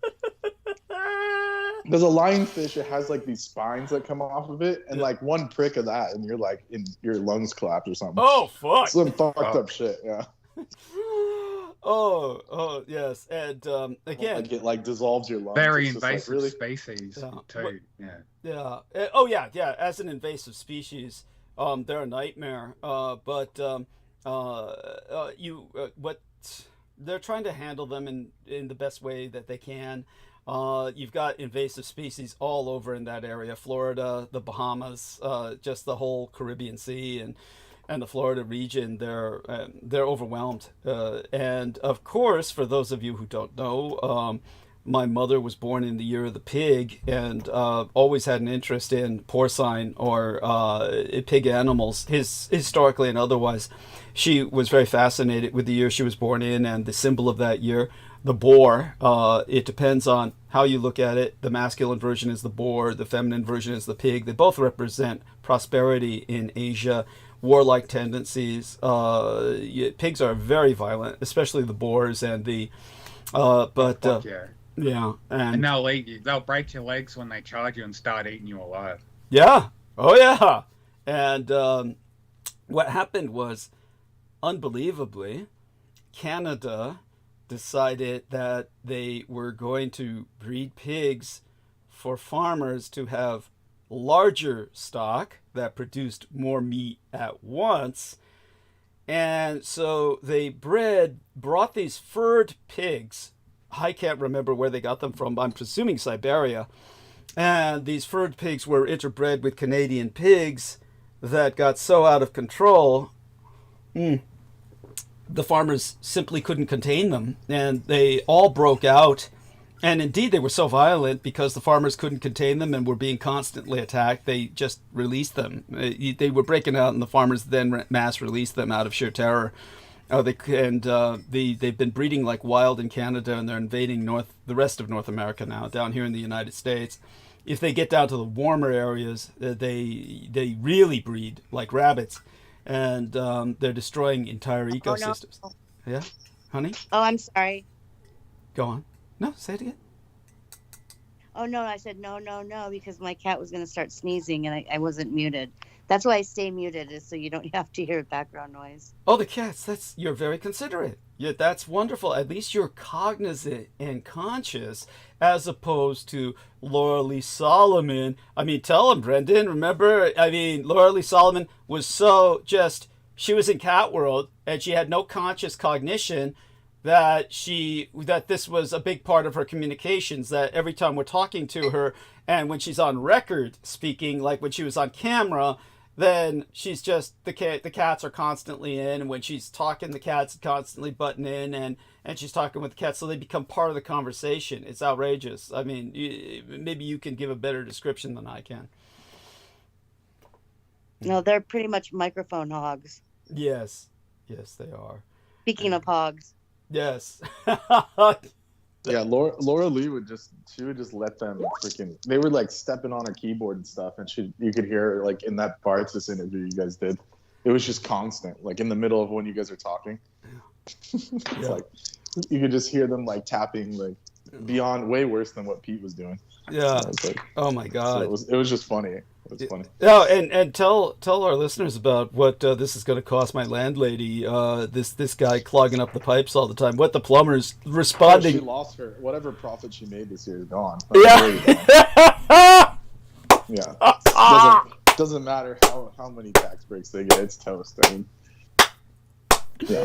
There's a lionfish. It has like these spines that come off of it, and like one prick of that, and you're like in your lungs collapse or something. Oh fuck! Some fucked up shit. Yeah. Oh yes, and again, like it like dissolves your lungs. Very It's just, like, invasive really... species too. Yeah. Oh yeah. As an invasive species, they're a nightmare. But what they're trying to handle them in the best way that they can. You've got invasive species all over in that area: Florida, the Bahamas, just the whole Caribbean Sea, and the Florida region. They're overwhelmed. And of course, for those of you who don't know, my mother was born in the year of the pig, and always had an interest in porcine or pig animals, historically and otherwise. She was very fascinated with the year she was born in and the symbol of that year, the boar. It depends on how you look at it. The masculine version is the boar, the feminine version is the pig. They both represent prosperity in Asia, warlike tendencies. Pigs are very violent, especially the boars and the yeah, and they'll eat you. They'll break your legs when they charge you and start eating you alive. Yeah. Oh yeah. And what happened was, unbelievably, Canada decided that they were going to breed pigs for farmers to have larger stock that produced more meat at once. And so they brought these furred pigs. I can't remember where they got them from. I'm presuming Siberia. And these furred pigs were interbred with Canadian pigs that got so out of control, the farmers simply couldn't contain them. And they all broke out. And indeed, they were so violent because the farmers couldn't contain them and were being constantly attacked. They just released them. They were breaking out, and the farmers then mass released them out of sheer terror. They've been breeding like wild in Canada, and they're invading the rest of North America now, down here in the United States. If they get down to the warmer areas, they really breed like rabbits, and they're destroying entire ecosystems. Oh, no. Yeah, honey? Oh, I'm sorry. Go on. No, say it again. Oh, no, I said no, because my cat was going to start sneezing, and I wasn't muted. That's why I stay muted, is so you don't have to hear background noise. Oh, the cats. You're very considerate. Yeah, that's wonderful. At least you're cognizant and conscious, as opposed to Laura Lee Solomon. I mean, tell him, Brendan. Remember, Laura Lee Solomon was she was in cat world, and she had no conscious cognition that this was a big part of her communications, that every time we're talking to her, and when she's on record speaking, like when she was on camera, then she's just, the cats are constantly in, and when she's talking, the cats constantly butting in, and she's talking with the cats, so they become part of the conversation. It's outrageous. I mean, maybe you can give a better description than I can. No, they're pretty much microphone hogs. Yes, they are. Speaking of hogs. Yes. Yeah, Laura Lee would just let them freaking. They were like stepping on her keyboard and stuff, and you could hear her, like in that Bart's interview you guys did. It was just constant, like in the middle of when you guys are talking. It's like you could just hear them like tapping, like beyond, way worse than what Pete was doing. Yeah. Like, oh my God. So it was just funny. It was funny. Yeah, and tell our listeners about what this is going to cost my landlady. This guy clogging up the pipes all the time. What the plumbers responding. She lost whatever profit she made this year is gone. Yeah. Yeah. Doesn't matter how many tax breaks they get. It's toast. I mean. Yeah.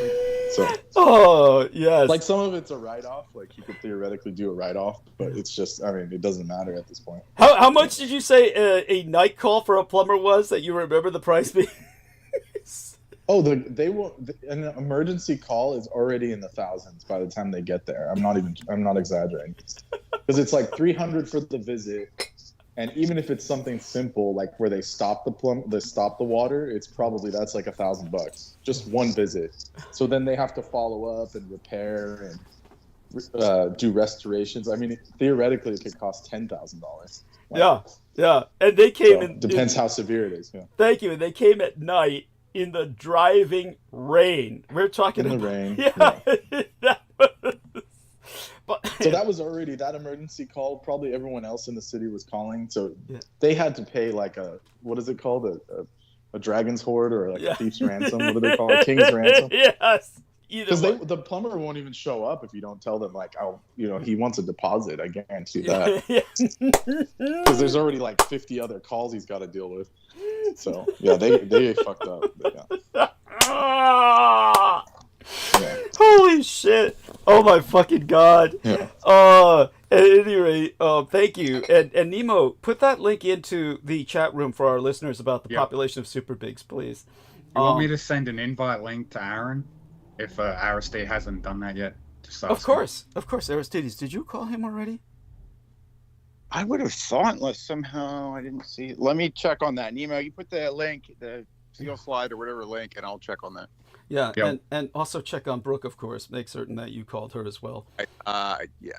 So. Oh yes. Like some of it's a write-off. Like you could theoretically do a write-off, but it's just. I mean, it doesnn matter at this point. How much did you say a night call for a plumber was that you remember the price being? Oh, an emergency call is already in the thousands by the time they get there. I'm not exaggerating, because it's like $300 for the visit. And even if it's something simple, like where they stop the water, it's probably, that's like $1,000, just one visit. So then they have to follow up and repair and do restorations. I mean, theoretically, it could cost $10,000. Yeah. And they came in. Depends how severe it is. Yeah. Thank you. And they came at night, in the driving rain. We're talking In the rain. Yeah. But So that was already that emergency call. Probably everyone else in the city was calling. So Yeah. they had to pay like what is it called? A dragon's hoard or like a thief's ransom? What do they call it? King's ransom? Yes. Either Because way. the plumber won't even show up if you don't tell them like, he wants a deposit. I guarantee that. Because there's already like 50 other calls he's got to deal with. So yeah, they fucked up. But, yeah. Ah! Yeah. Holy shit! Oh my fucking god! Yeah. At any rate, thank you. And Nemo, put that link into the chat room for our listeners about the population of super bigs, please. You want me to send an invite link to Aaron if Aristide hasn't done that yet? Just Of course, Aristides. Did you call him already? I would have thought, unless somehow I didn't see it. Let me check on that. Nemo, you put the link, the seal slide or whatever link, and I'll check on that. Yeah, Yep. and also check on Brooke, of course. Make certain that you called her as well. Yeah, I did.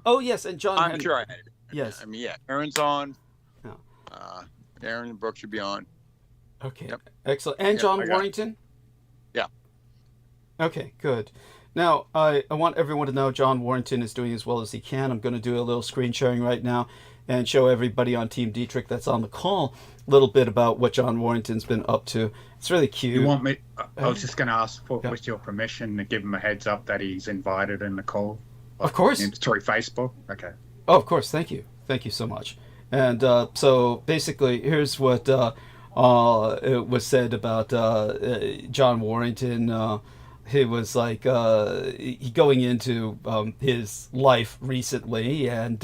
Oh yes, and John. I'm sure I had it. Yes. I mean, yeah, Aaron's on. Yeah. Aaron and Brooke should be on. Okay. Yep. Excellent. And Yeah, John I got it. Warrington? Yeah. Okay, good. Now, I want everyone to know John Warrington is doing as well as he can. I'm going to do a little screen sharing right now and show everybody on Team Dietrich that's on the call a little bit about what John Warrington's been up to. It's really cute. You want me? I was just going to ask Yeah. with your permission to give him a heads up that he's invited in the call. Of course. Through Facebook. Okay. Oh, of course. Thank you. Thank you so much. And so basically, here's what it was said about John Warrington. He was like he going into his life recently, and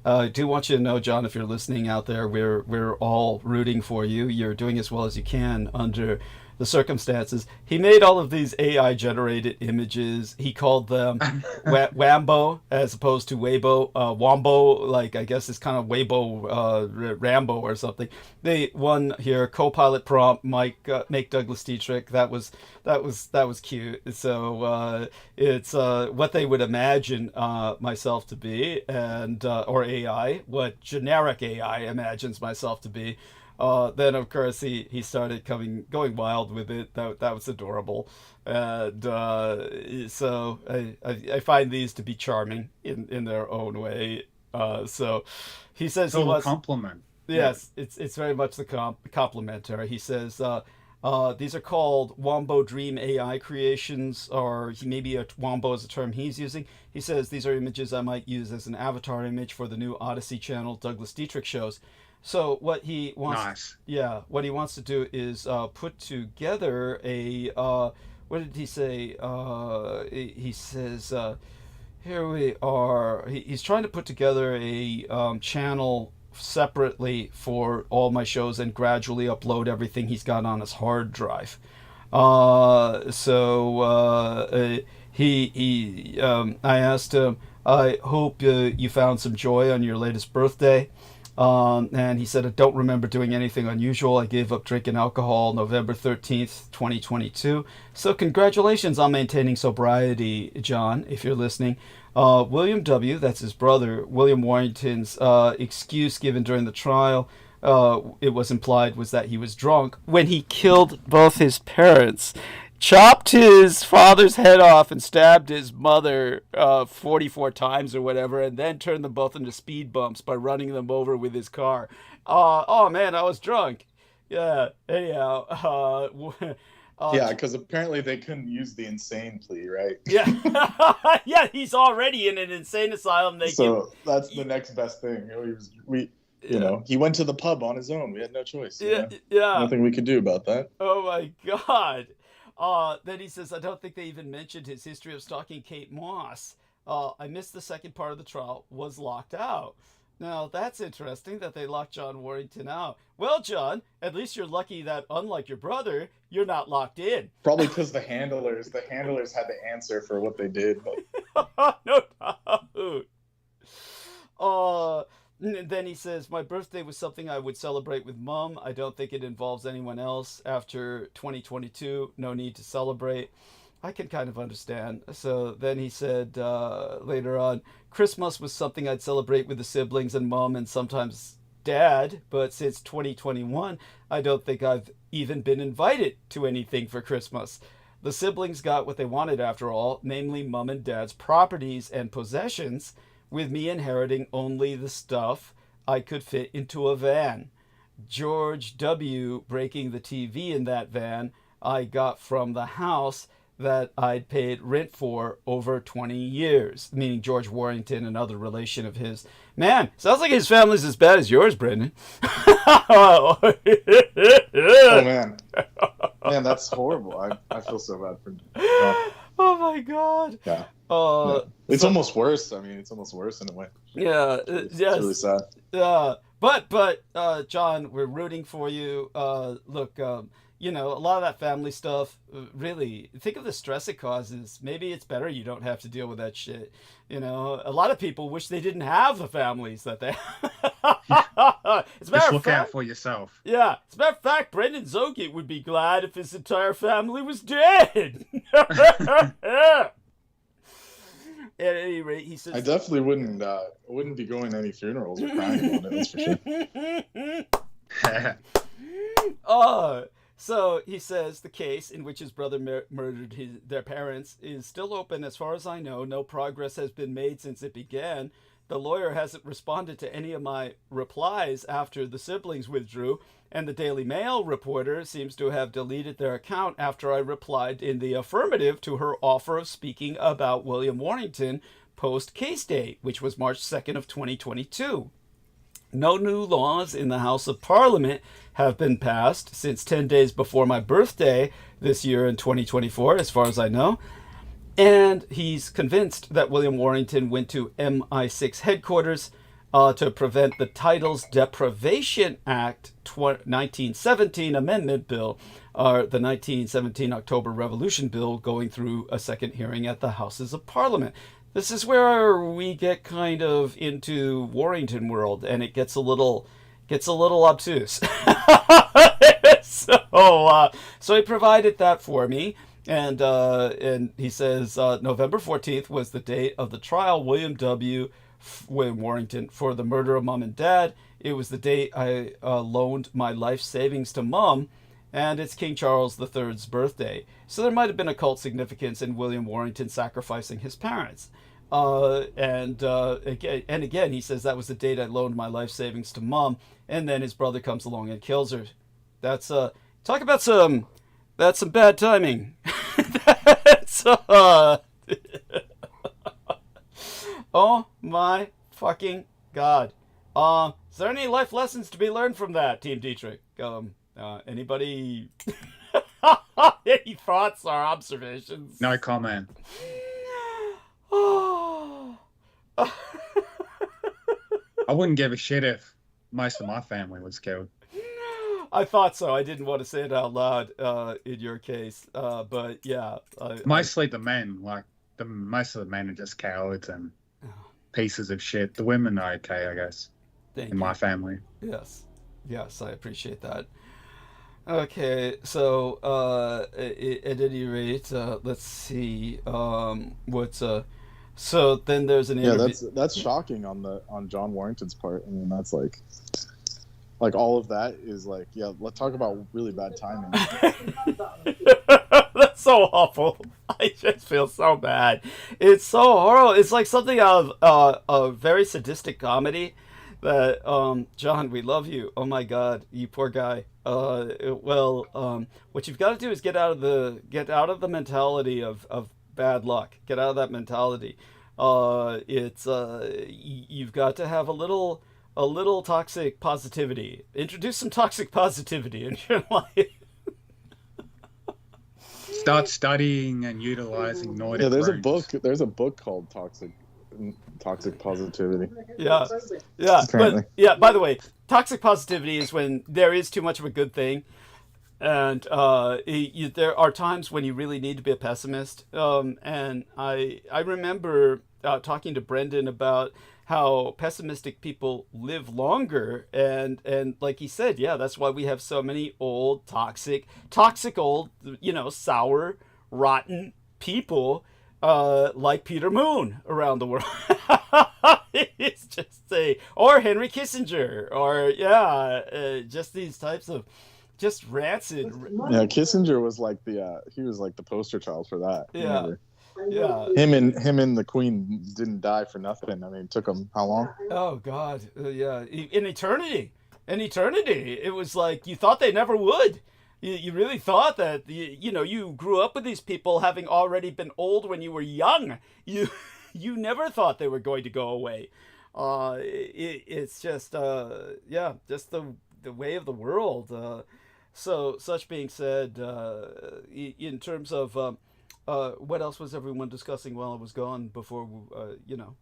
I do want you to know, John, if you're listening out there, we're all rooting for you. You're doing as well as you can under the circumstances. He made all of these AI generated images. He called them Wambo as opposed to Weibo. Wombo, like I guess it's kind of Weibo Rambo or something. They won here co-pilot prompt make Douglas Dietrich. That was cute. So it's what they would imagine myself to be, and or AI, what generic AI imagines myself to be. Then of course he started going wild with it. That was adorable, and so I find these to be charming in their own way. So he says It's he all a was compliment. yes, it's very much the complimentary. He says these are called Wombo Dream AI creations, or maybe a Wombo is a term he's using. He says these are images I might use as an avatar image for the new Odyssey channel Douglas Dietrich shows. So what he wants, what he wants to do is put together a what did he say? He says here we are. He's trying to put together a channel separately for all my shows and gradually upload everything he's got on his hard drive. I asked him, I hope you found some joy on your latest birthday. And he said, I don't remember doing anything unusual. I gave up drinking alcohol November 13th, 2022. So congratulations on maintaining sobriety, John, if you're listening. William W., that's his brother, William Warrington's excuse given during the trial, it was implied, was that he was drunk when he killed both his parents, chopped his father's head off and stabbed his mother 44 times or whatever, and then turned them both into speed bumps by running them over with his car. Oh man, I was drunk. Yeah, anyhow. Yeah, because apparently they couldn't use the insane plea, right? Yeah. Yeah, he's already in an insane asylum. That's the next best thing. He went to the pub on his own. We had no choice. Yeah. Nothing we could do about that. Oh my God. Then he says, I don't think they even mentioned his history of stalking Kate Moss. I missed the second part of the trial, was locked out. Now, that's interesting that they locked John Warrington out. Well, John, at least you're lucky that, unlike your brother, you're not locked in. Probably because the handlers had to answer for what they did. No doubt. Then he says, my birthday was something I would celebrate with Mom. I don't think it involves anyone else. After 2022, no need to celebrate. I can kind of understand. So then he said later on, Christmas was something I'd celebrate with the siblings and Mom and sometimes dad, but since 2021, I don't think I've even been invited to anything for Christmas. The siblings got what they wanted after all, namely mom and dad's properties and possessions, with me inheriting only the stuff I could fit into a van. George W. breaking the TV in that van I got from the house that I'd paid rent for over 20 years, meaning George Warrington, another relation of his. Man, sounds like his family's as bad as yours, Brendan. Oh, man. Man, that's horrible. I feel so bad for Oh, my God. Yeah. It's almost worse. I mean, it's almost worse in a way. Yeah. It's yes. really sad. But John, we're rooting for you. Look, you know, a lot of that family stuff, really, think of the stress it causes. Maybe it's better you don't have to deal with that shit. You know, a lot of people wish they didn't have the families that they have. Just look out for yourself. Yeah. As a matter of fact, Brendan Zoget would be glad if his entire family was dead. At any rate, he says... I definitely wouldn't be going to any funerals or crying about it, that's for sure. So he says the case in which his brother murdered their parents is still open as far as I know. No progress has been made since it began. The lawyer hasn't responded to any of my replies after the siblings withdrew, and the Daily Mail reporter seems to have deleted their account after I replied in the affirmative to her offer of speaking about William Warrington post-case date, which was March 2nd of 2022. No new laws in the House of Parliament have been passed since 10 days before my birthday this year in 2024, as far as I know. And he's convinced that William Warrington went to MI6 headquarters to prevent the Titles Deprivation Act 1917 Amendment Bill, or the 1917 October Revolution Bill, going through a second hearing at the Houses of Parliament. This is where we get kind of into Warrington world, and it gets a little obtuse. So he provided that for me, and he says November 14th was the date of the trial. William Warrington for the murder of mom and dad. It was the date I loaned my life savings to mom, and it's King Charles III's birthday. So there might have been occult significance in William Warrington sacrificing his parents. Again, he says that was the date I loaned my life savings to mom, and then his brother comes along and kills her. That's talk about that's some bad timing. That's oh my fucking God. Is there any life lessons to be learned from that, Team Dietrich? Anybody? Any thoughts or observations? No comment. I wouldn't give a shit if most of my family was killed. I thought so. I didn't want to say it out loud in your case, but yeah. Mostly the men, most of the men are just cowards and pieces of shit. The women are okay, I guess, in my family. Yes, I appreciate that. Okay, so at any rate, let's see what's so then there's an interview. That's shocking on John Warrington's part. I mean, that's like all of that is like, yeah, let's talk about really bad timing. That's so awful. I just feel so bad. It's so horrible. It's like something out of a very sadistic comedy. That John, we love you. Oh my God, you poor guy. What you've got to do is get out of the mentality of bad luck. Get out of that mentality. You've got to have a little toxic positivity. Introduce some toxic positivity in your life. Start studying and utilizing Nordic. Yeah, there's a book called Toxic Positivity. Yeah. Apparently. But yeah, by the way, toxic positivity is when there is too much of a good thing, and there are times when you really need to be a pessimist. And I remember talking to Brendan about how pessimistic people live longer, and like he said, yeah, that's why we have so many old toxic old, sour, rotten people like Peter Moon around the world. It's just or Henry Kissinger, or just these types of just rancid. Yeah, Kissinger was like he was like the poster child for that. Yeah. Yeah. Him and the Queen didn't die for nothing. I mean, it took them how long? Oh God, yeah, in eternity. In eternity, it was like you thought they never would. You really thought that you grew up with these people having already been old when you were young. You never thought they were going to go away. It's just just the way of the world. So such being said, in terms of what else was everyone discussing while I was gone before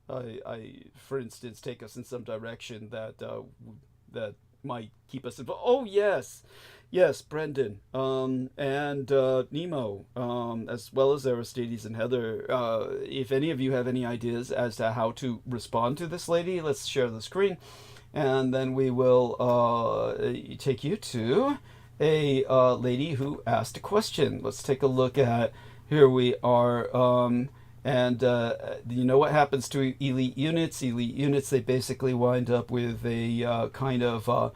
I for instance take us in some direction that might keep us involved. Oh yes, Brendan, and Nemo, as well as Aristides and Heather. If any of you have any ideas as to how to respond to this lady, let's share the screen, and then we will take you to a lady who asked a question. Let's take a look at, here we are, and you know what happens to elite units? Elite units, they basically wind up with a kind of a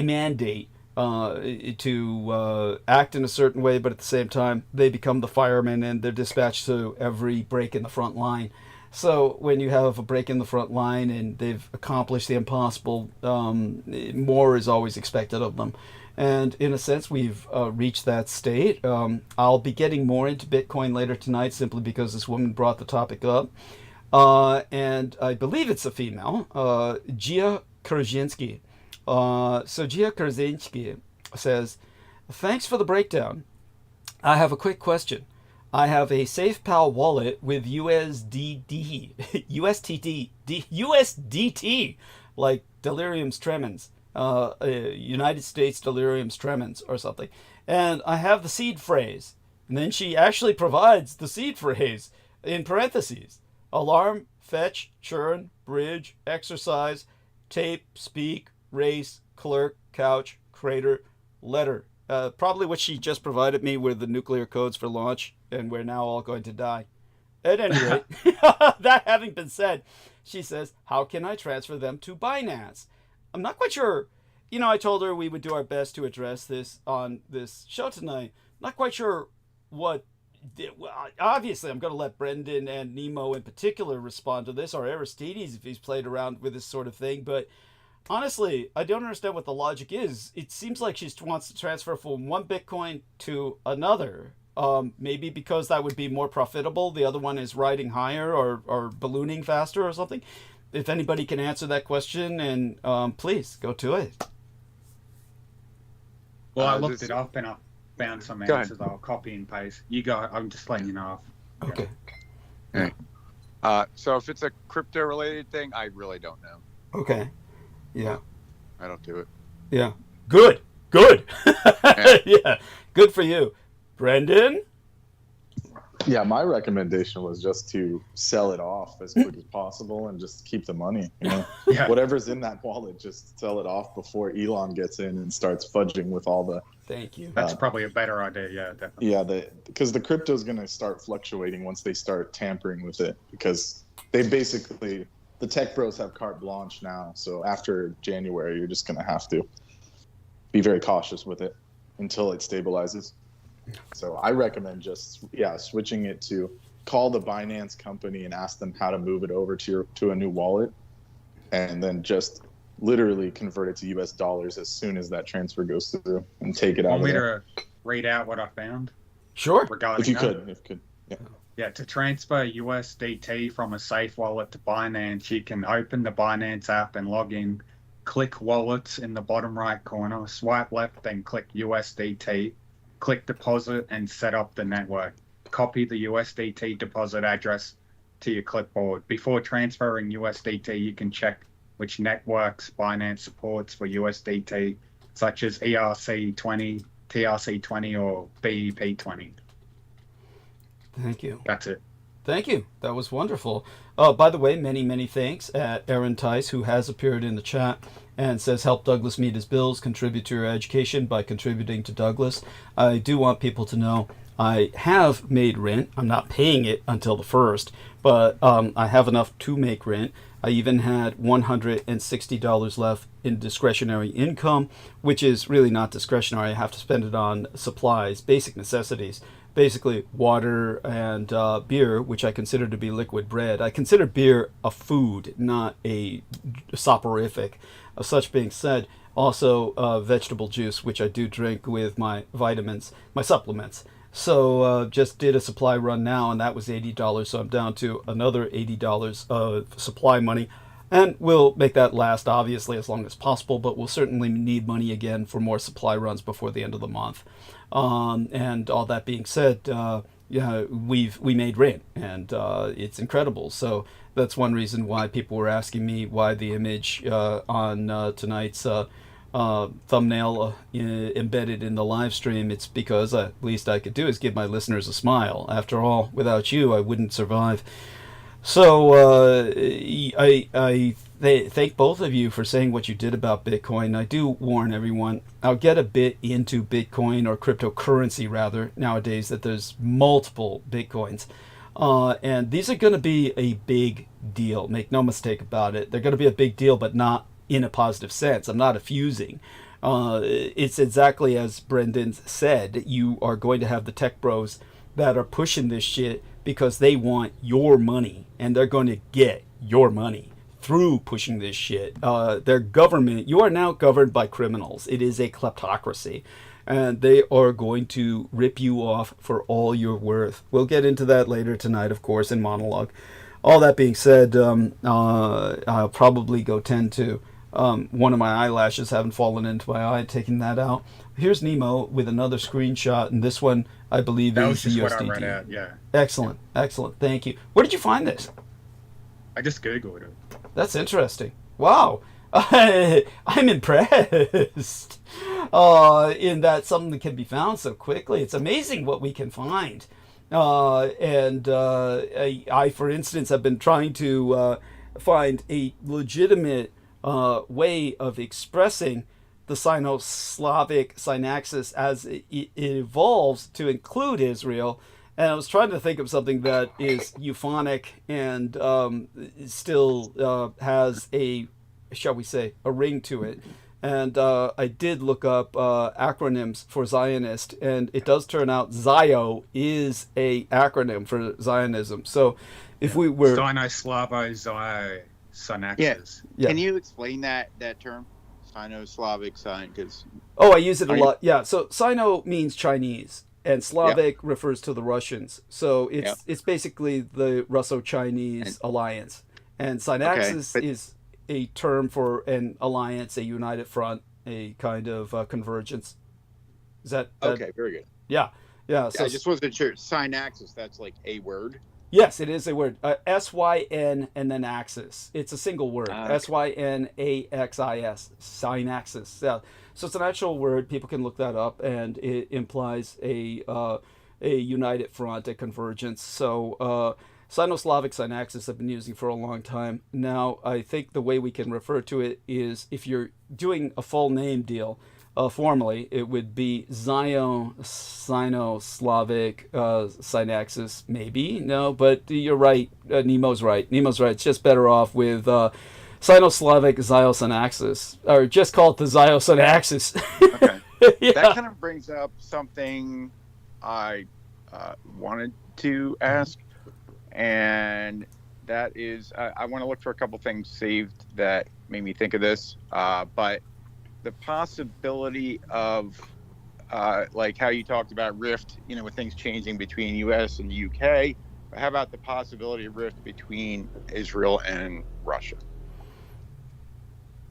mandate to act in a certain way, but at the same time, they become the firemen and they're dispatched to every break in the front line. So when you have a break in the front line and they've accomplished the impossible, more is always expected of them. And in a sense, we've reached that state. I'll be getting more into Bitcoin later tonight simply because this woman brought the topic up. And I believe it's a female, Gia Krzyzewski. So Gia Krzyzewski says, thanks for the breakdown. I have a quick question. I have a SafePal wallet with USDT, like deliriums tremens, United States deliriums tremens or something. And I have the seed phrase. And then she actually provides the seed phrase in parentheses. Alarm, fetch, churn, bridge, exercise, tape, speak, race, clerk, couch, crater, letter. Probably what she just provided me were the nuclear codes for launch, and we're now all going to die. At any rate, that having been said, she says, how can I transfer them to Binance? I'm not quite sure. I told her we would do our best to address this on this show tonight. Not quite sure what. Well, obviously, I'm going to let Brendan and Nemo in particular respond to this, or Aristides if he's played around with this sort of thing, but honestly, I don't understand what the logic is. It seems like she wants to transfer from one Bitcoin to another. Maybe because that would be more profitable. The other one is riding higher or ballooning faster or something. If anybody can answer that question, and please go to it. Well, I looked it up and I found some answers. I'll copy and paste. You go. I'm just letting you know. Okay. Okay. So if it's a crypto-related thing, I really don't know. Okay. Yeah. I don't do it. Yeah. Good. Yeah. Yeah. Good for you. Brendan? Yeah, my recommendation was just to sell it off as quick as possible and just keep the money. Yeah. Whatever's in that wallet, just sell it off before Elon gets in and starts fudging with all the. Thank you. That's probably a better idea. Yeah, definitely. Yeah, because the crypto is going to start fluctuating once they start tampering with it, because they basically, the tech bros have carte blanche now. So after January, you're just going to have to be very cautious with it until it stabilizes. So I recommend just switching it to call the Binance company and ask them how to move it over to a new wallet, and then just literally convert it to US dollars as soon as that transfer goes through and take it out. Want me to read out what I found? Sure. Regarding if you that? could. Yeah. Yeah, to transfer USDT from a safe wallet to Binance, you can open the Binance app and log in, click wallets in the bottom right corner, swipe left, then click USDT. Click deposit and set up the network. Copy the USDT deposit address to your clipboard. Before transferring USDT, you can check which networks Binance supports for USDT, such as ERC20, TRC20, or BEP20. Thank you. That's it. Thank you. That was wonderful. By the way, many thanks at Aaron Tice, who has appeared in the chat and says, help Douglas meet his bills, contribute to your education by contributing to Douglas. I do want people to know I have made rent. I'm not paying it until the 1st, but I have enough to make rent. I even had $160 left in discretionary income, which is really not discretionary. I have to spend it on supplies, basic necessities, basically water and beer, which I consider to be liquid bread. I consider beer a food, not a soporific. Such being said, also vegetable juice, which I do drink with my vitamins, my supplements. So just did a supply run now, and that was $80. So I'm down to another $80 of supply money. And we'll make that last, obviously, as long as possible, but we'll certainly need money again for more supply runs before the end of the month. And all that being said, yeah, we made rent, and it's incredible. So that's one reason why people were asking me why the image on tonight's thumbnail embedded in the live stream. It's because least I could do is give my listeners a smile. After all, without you, I wouldn't survive. So I thank both of you for saying what you did about Bitcoin. I do warn everyone, I'll get a bit into Bitcoin, or cryptocurrency rather, nowadays, that there's multiple Bitcoins. And these are going to be a big deal. Make no mistake about it. They're going to be a big deal, but not in a positive sense. I'm not effusing. It's exactly as Brendan said. You are going to have the tech bros that are pushing this shit because they want your money, and they're going to get your money through pushing this shit. Their government, you are now governed by criminals. It is a kleptocracy, and they are going to rip you off for all you're worth. We'll get into that later tonight, of course, in monologue. All that being said, I'll probably go tend to one of my eyelashes haven't fallen into my eye, taking that out. Here's Nemo with another screenshot, and this one, I believe, that is was just USDT. what I read out, yeah. Excellent, excellent. Thank you. Where did you find this? I just Googled it. That's interesting. Wow. I'm impressed in that something can be found so quickly. It's amazing what we can find. I, for instance, have been trying to find a legitimate way of expressing the Sino-Slavic synaxis as it evolves to include Israel. And I was trying to think of something that is euphonic and still has a, shall we say, a ring to it. And I did look up acronyms for Zionist, and it does turn out ZIO is a acronym for Zionism. So if we were... Sino-Slavo-Zio synaxis. Yeah. Can you explain that term? Sino-Slavic sign, because... Oh, I use it a lot. Yeah, so Sino means Chinese, and Slavic refers to the Russians. So it's basically the Russo-Chinese alliance. And synaxis is a term for an alliance, a united front, a kind of convergence. Is that... Okay, very good. Yeah. So, I just wasn't sure. Synaxis, that's like a word? Yes, it is a word. S-Y-N and then axis. It's a single word. S-Y-N-A-X-I-S. Synaxis. Yeah. So it's an actual word. People can look that up, and it implies a united front, a convergence. So Sino-Slavic synaxis I've been using for a long time. Now, I think the way we can refer to it is if you're doing a full name deal, formally, it would be Sino-Slavic synaxis, maybe. No, but you're right. Nemo's right. It's just better off with Sino-Slavic Zio-synaxis, or just call it the Zio-synaxis. Okay. That kind of brings up something I wanted to ask, and that is, I want to look for a couple things saved that made me think of this, but the possibility of like how you talked about rift, with things changing between US and UK. How about the possibility of rift between Israel and Russia?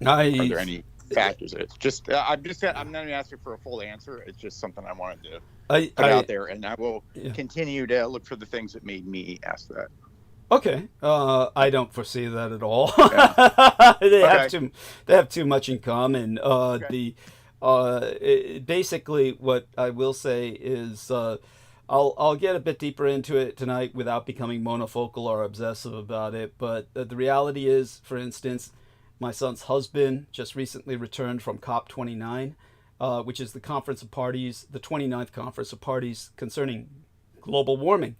Are there any factors? It's just I'm not even asking for a full answer. It's just something I wanted to put out there, and I will continue to look for the things that made me ask that. Okay, I don't foresee that at all. Yeah. They have too much in common. Basically, what I will say is, I'll get a bit deeper into it tonight without becoming monofocal or obsessive about it. But the reality is, for instance, my son's husband just recently returned from COP29, which is the Conference of Parties, the 29th Conference of Parties concerning global warming.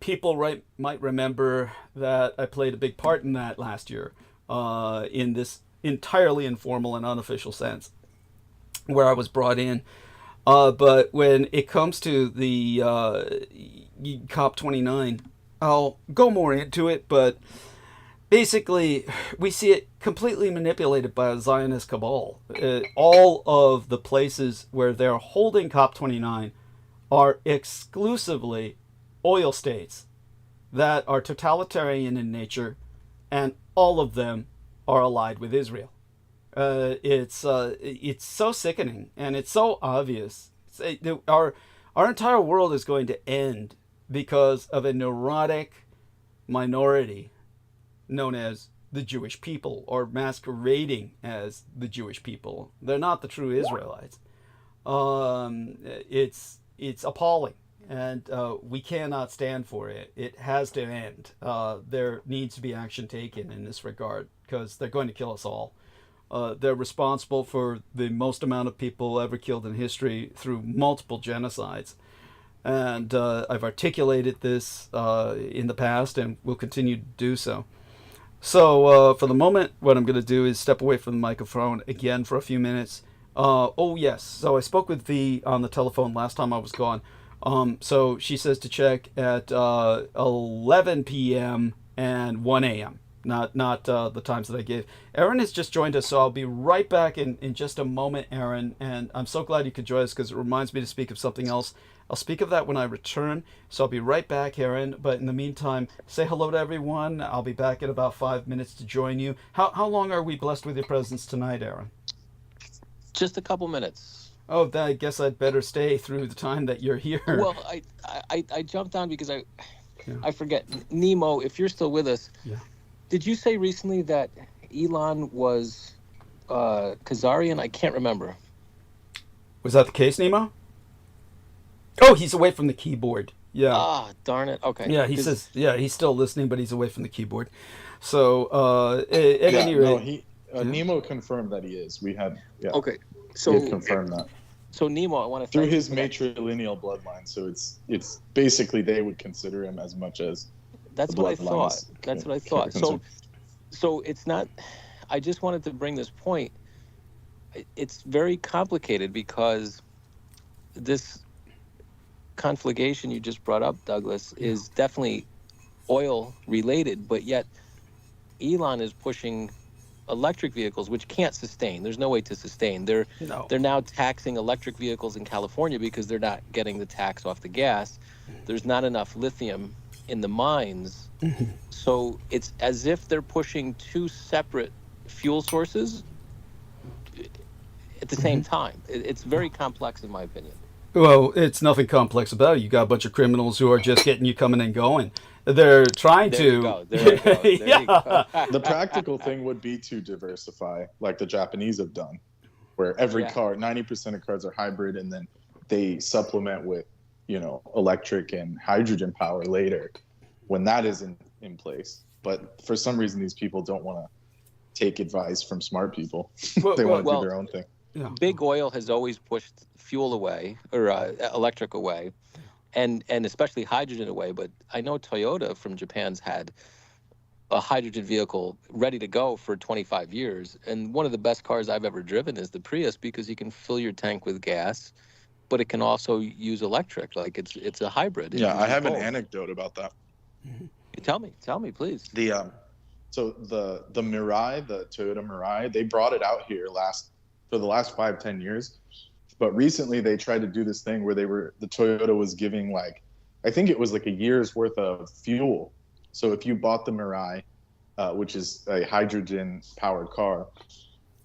People might remember that I played a big part in that last year in this entirely informal and unofficial sense, where I was brought in. But when it comes to the COP29, I'll go more into it, but basically we see it completely manipulated by a Zionist cabal. All of the places where they're holding COP29 are exclusively oil states that are totalitarian in nature, and all of them are allied with Israel. It's so sickening, and it's so obvious. Our entire world is going to end because of a neurotic minority known as the Jewish people, or masquerading as the Jewish people. They're not the true Israelites. It's appalling, and we cannot stand for it. It has to end. There needs to be action taken in this regard, because they're going to kill us all. They're responsible for the most amount of people ever killed in history through multiple genocides. And I've articulated this in the past and will continue to do so. So for the moment, what I'm going to do is step away from the microphone again for a few minutes. Oh, yes. So I spoke with V on the telephone last time I was gone. So she says to check at 11 p.m. and 1 a.m. Not the times that I gave. Aaron has just joined us, so I'll be right back in just a moment, Aaron. And I'm so glad you could join us, because it reminds me to speak of something else. I'll speak of that when I return, so I'll be right back, Aaron. But in the meantime, say hello to everyone. I'll be back in about 5 minutes to join you. How long are we blessed with your presence tonight, Aaron? Just a couple minutes. Oh, then I guess I'd better stay through the time that you're here. Well, I jumped on because I forget. Nemo, if you're still with us, yeah. Did you say recently that Elon was Khazarian? I can't remember. Was that the case, Nemo? Oh, he's away from the keyboard. Yeah. Ah, darn it. Okay. Yeah, he says, yeah, he's still listening, but he's away from the keyboard. So, at any rate. Nemo confirmed that he is. We had, Okay. So he had confirmed that. So Nemo, I want to through his matrilineal bloodline. So it's basically they would consider him as much as. That's what I thought. That's what I thought. So it's not. I just wanted to bring this point. It's very complicated because this conflagration you just brought up, Douglas, is definitely oil related, but yet Elon is pushing electric vehicles, which can't sustain. There's no way to sustain. They're now taxing electric vehicles in California because they're not getting the tax off the gas. There's not enough lithium in the mines. So it's as if they're pushing two separate fuel sources at the same time. It's very complex in my opinion. Well, it's nothing complex about it. You got a bunch of criminals who are just getting you coming and going. They're trying There you go. There you go. The practical thing would be to diversify, like the Japanese have done, where every car, 90% of cars are hybrid, and then they supplement with, electric and hydrogen power later when that is in place. But for some reason, these people don't want to take advice from smart people. They want to do their own thing. Yeah. Big oil has always pushed fuel away, or electric away, and especially hydrogen away. But I know Toyota from Japan's had a hydrogen vehicle ready to go for 25 years. And one of the best cars I've ever driven is the Prius, because you can fill your tank with gas, but it can also use electric. Like it's a hybrid. Yeah, I have an anecdote about that. Tell me, please. So the Mirai, the Toyota Mirai, they brought it out here for the last 5-10 years. But recently they tried to do this thing where the Toyota was giving I think it was like a year's worth of fuel. So if you bought the Mirai, which is a hydrogen powered car,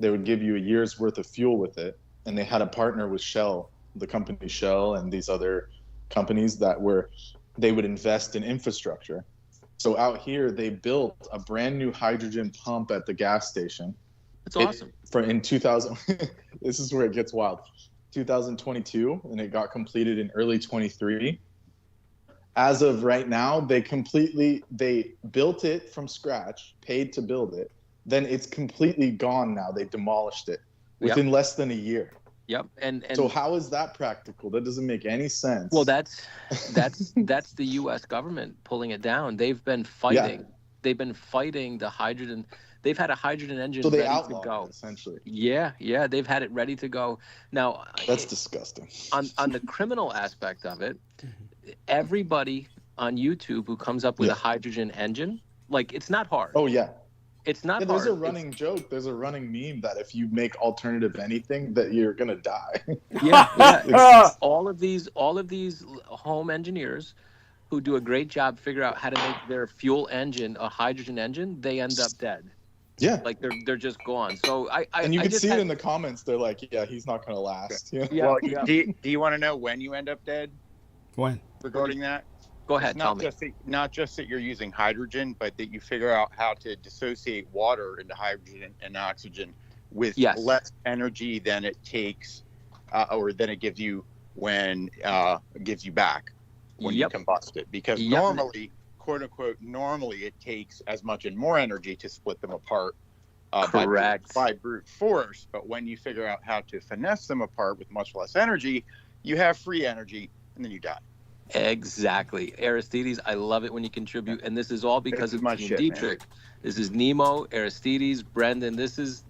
they would give you a year's worth of fuel with it. And they had a partner with Shell, the company Shell, and these other companies they would invest in infrastructure. So out here, they built a brand new hydrogen pump at the gas station. That's awesome. In 2000, this is where it gets wild. 2022, and it got completed in early 23. As of right now, they built it from scratch, paid to build it. Then it's completely gone now. They demolished it within less than a year. Yep. And so how is that practical? That doesn't make any sense. Well, that's the U.S. government pulling it down. They've been fighting. Yeah. They've been fighting the hydrogen. They've had a hydrogen engine so they ready outlawed to go. It, essentially. Yeah. They've had it ready to go. Now that's disgusting. On the criminal aspect of it, everybody on YouTube who comes up with a hydrogen engine, like, it's not hard. Oh yeah. It's not hard. There's a running joke. There's a running meme that if you make alternative anything, that you're gonna die. Yeah. all of these home engineers who do a great job figure out how to make their fuel engine a hydrogen engine, they end up dead. Yeah. Like they're just gone. So and you can see it in the comments. They're like, yeah, he's not gonna last. Yeah. Well, do you want to know when you end up dead? When? Regarding that? Go ahead, tell me. Not just that you're using hydrogen, but that you figure out how to dissociate water into hydrogen and oxygen with less energy than it takes, or than it gives you when it gives you back when you combust it. Because normally, quote unquote, normally it takes as much and more energy to split them apart. Correct. By brute force. But when you figure out how to finesse them apart with much less energy, you have free energy, and then you die. Exactly. Aristides, I love it when you contribute, and this is all because of Team Dietrich. Man. This is Nemo, Aristides, Brendan. This is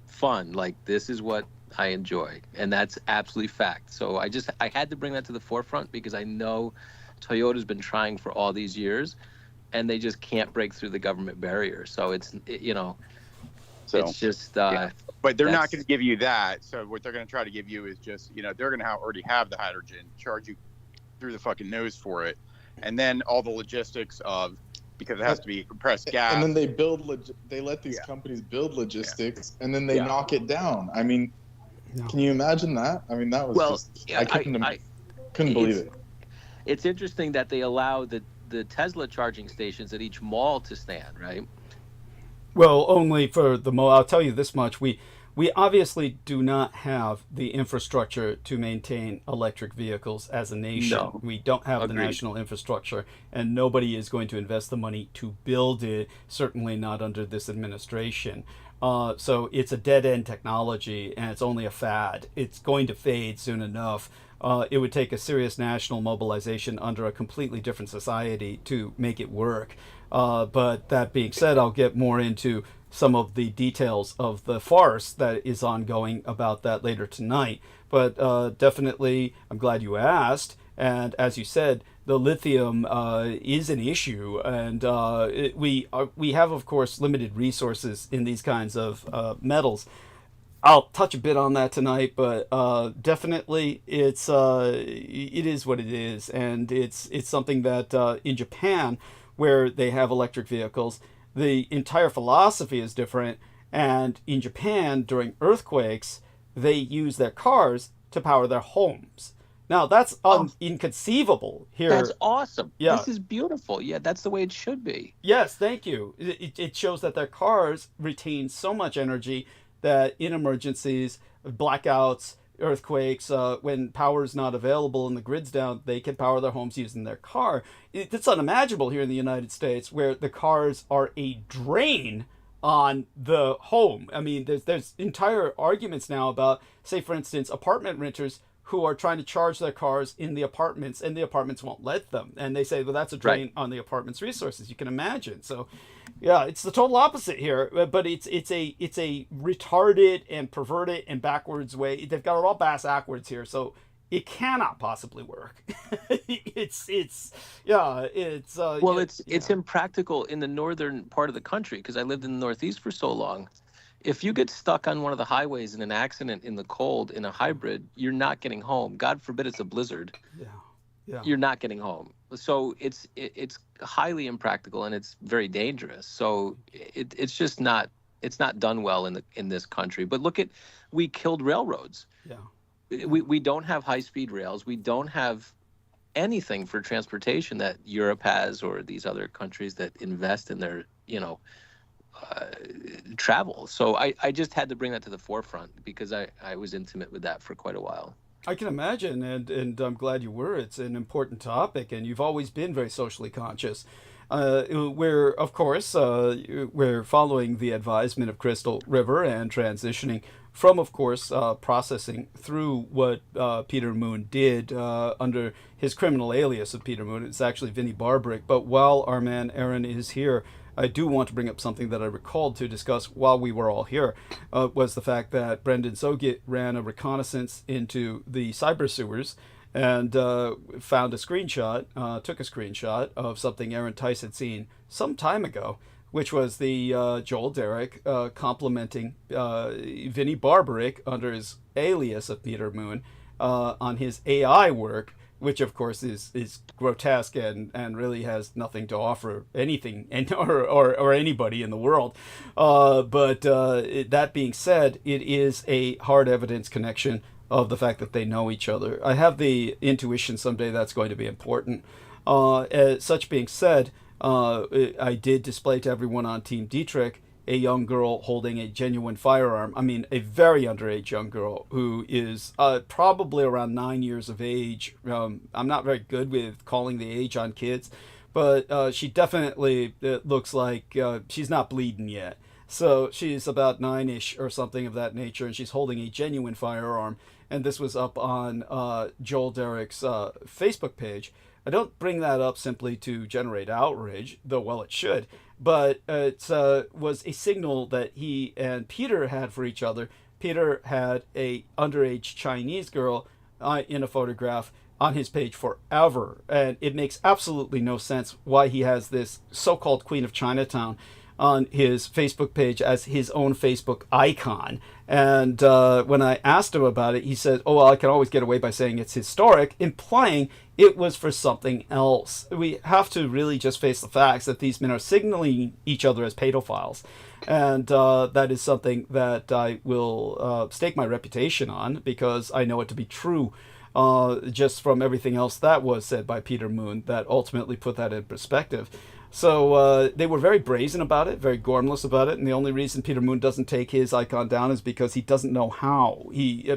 fun. Like, this is what I enjoy, and that's absolutely fact. So I had to bring that to the forefront because I know Toyota's been trying for all these years, and they just can't break through the government barrier. So it's it's just. But they're not going to give you that. So what they're going to try to give you is just, they're going to already have the hydrogen, charge you through the fucking nose for it, and then all the logistics of, because it has to be compressed gas, and then they let these companies build logistics, and then they knock it down. I mean, can you imagine that? I mean, that was I couldn't believe it. It's interesting that they allow the Tesla charging stations at each mall to stand, right? Well, only for the mall. I'll tell you this much: we obviously do not have the infrastructure to maintain electric vehicles as a nation. No. We don't have the national infrastructure, and nobody is going to invest the money to build it, certainly not under this administration. So it's a dead-end technology, and it's only a fad. It's going to fade soon enough. It would take a serious national mobilization under a completely different society to make it work. But that being said, I'll get more into some of the details of the farce that is ongoing about that later tonight. But definitely, I'm glad you asked. And as you said, the lithium is an issue, and we have, of course, limited resources in these kinds of metals. I'll touch a bit on that tonight, but definitely it is what it is, and it's something that in Japan, where they have electric vehicles, the entire philosophy is different. And in Japan, during earthquakes, they use their cars to power their homes. Now, that's inconceivable here. That's awesome. Yeah. This is beautiful. Yeah, that's the way it should be. Yes, thank you. It shows that their cars retain so much energy that in emergencies, blackouts, earthquakes, when power is not available and the grid's down, they can power their homes using their car. It's unimaginable here in the United States, where the cars are a drain on the home. I mean, there's entire arguments now about, say, for instance, apartment renters who are trying to charge their cars in the apartments, and the apartments won't let them. And they say, well, that's a drain on the apartment's resources. You can imagine. So, yeah, it's the total opposite here. But it's a retarded and perverted and backwards way. They've got it all bass-ackwards here. So it cannot possibly work. It's impractical in the northern part of the country, because I lived in the Northeast for so long. If you get stuck on one of the highways in an accident in the cold in a hybrid, you're not getting home. God forbid it's a blizzard. Yeah. You're not getting home. So it's highly impractical, and it's very dangerous. So it's just not done well in this country. But look at, we killed railroads. Yeah. We don't have high-speed rails. We don't have anything for transportation that Europe has, or these other countries that invest in their travel. So I just had to bring that to the forefront, because I was intimate with that for quite a while. I can imagine, and I'm glad you were. It's an important topic, and you've always been very socially conscious. We're, of course, we're following the advisement of Crystal River and transitioning from, of course, processing through what Peter Moon did under his criminal alias of Peter Moon. It's actually Vinnie Barbaric. But while our man Aaron is here, I do want to bring up something that I recalled to discuss while we were all here, was the fact that Brendan Zogit ran a reconnaissance into the cyber sewers and found a screenshot, took a screenshot of something Aaron Tice had seen some time ago, which was the Joel Derrick complimenting Vinnie Barbaric under his alias of Peter Moon on his AI work, which of course is grotesque and really has nothing to offer anything or anybody in the world. But that being said, it is a hard evidence connection of the fact that they know each other. I have the intuition someday that's going to be important. Such being said, I did display to everyone on Team Dietrich a young girl holding a genuine firearm. I mean, a very underage young girl who is probably around 9 years of age. I'm not very good with calling the age on kids, but she definitely looks like she's not bleeding yet. So she's about 9-ish or something of that nature, and she's holding a genuine firearm. And this was up on Joel Derrick's Facebook page. I don't bring that up simply to generate outrage, though well it should, but it was a signal that he and Peter had for each other. Peter had a underage Chinese girl in a photograph on his page forever, and it makes absolutely no sense why he has this so-called Queen of Chinatown on his Facebook page as his own Facebook icon. And when I asked him about it, he said, oh, well, I can always get away by saying it's historic, implying it was for something else. We have to really just face the facts that these men are signaling each other as pedophiles. And that is something that I will stake my reputation on, because I know it to be true, just from everything else that was said by Peter Moon that ultimately put that in perspective. So they were very brazen about it, very gormless about it, and the only reason Peter Moon doesn't take his icon down is because he doesn't know how.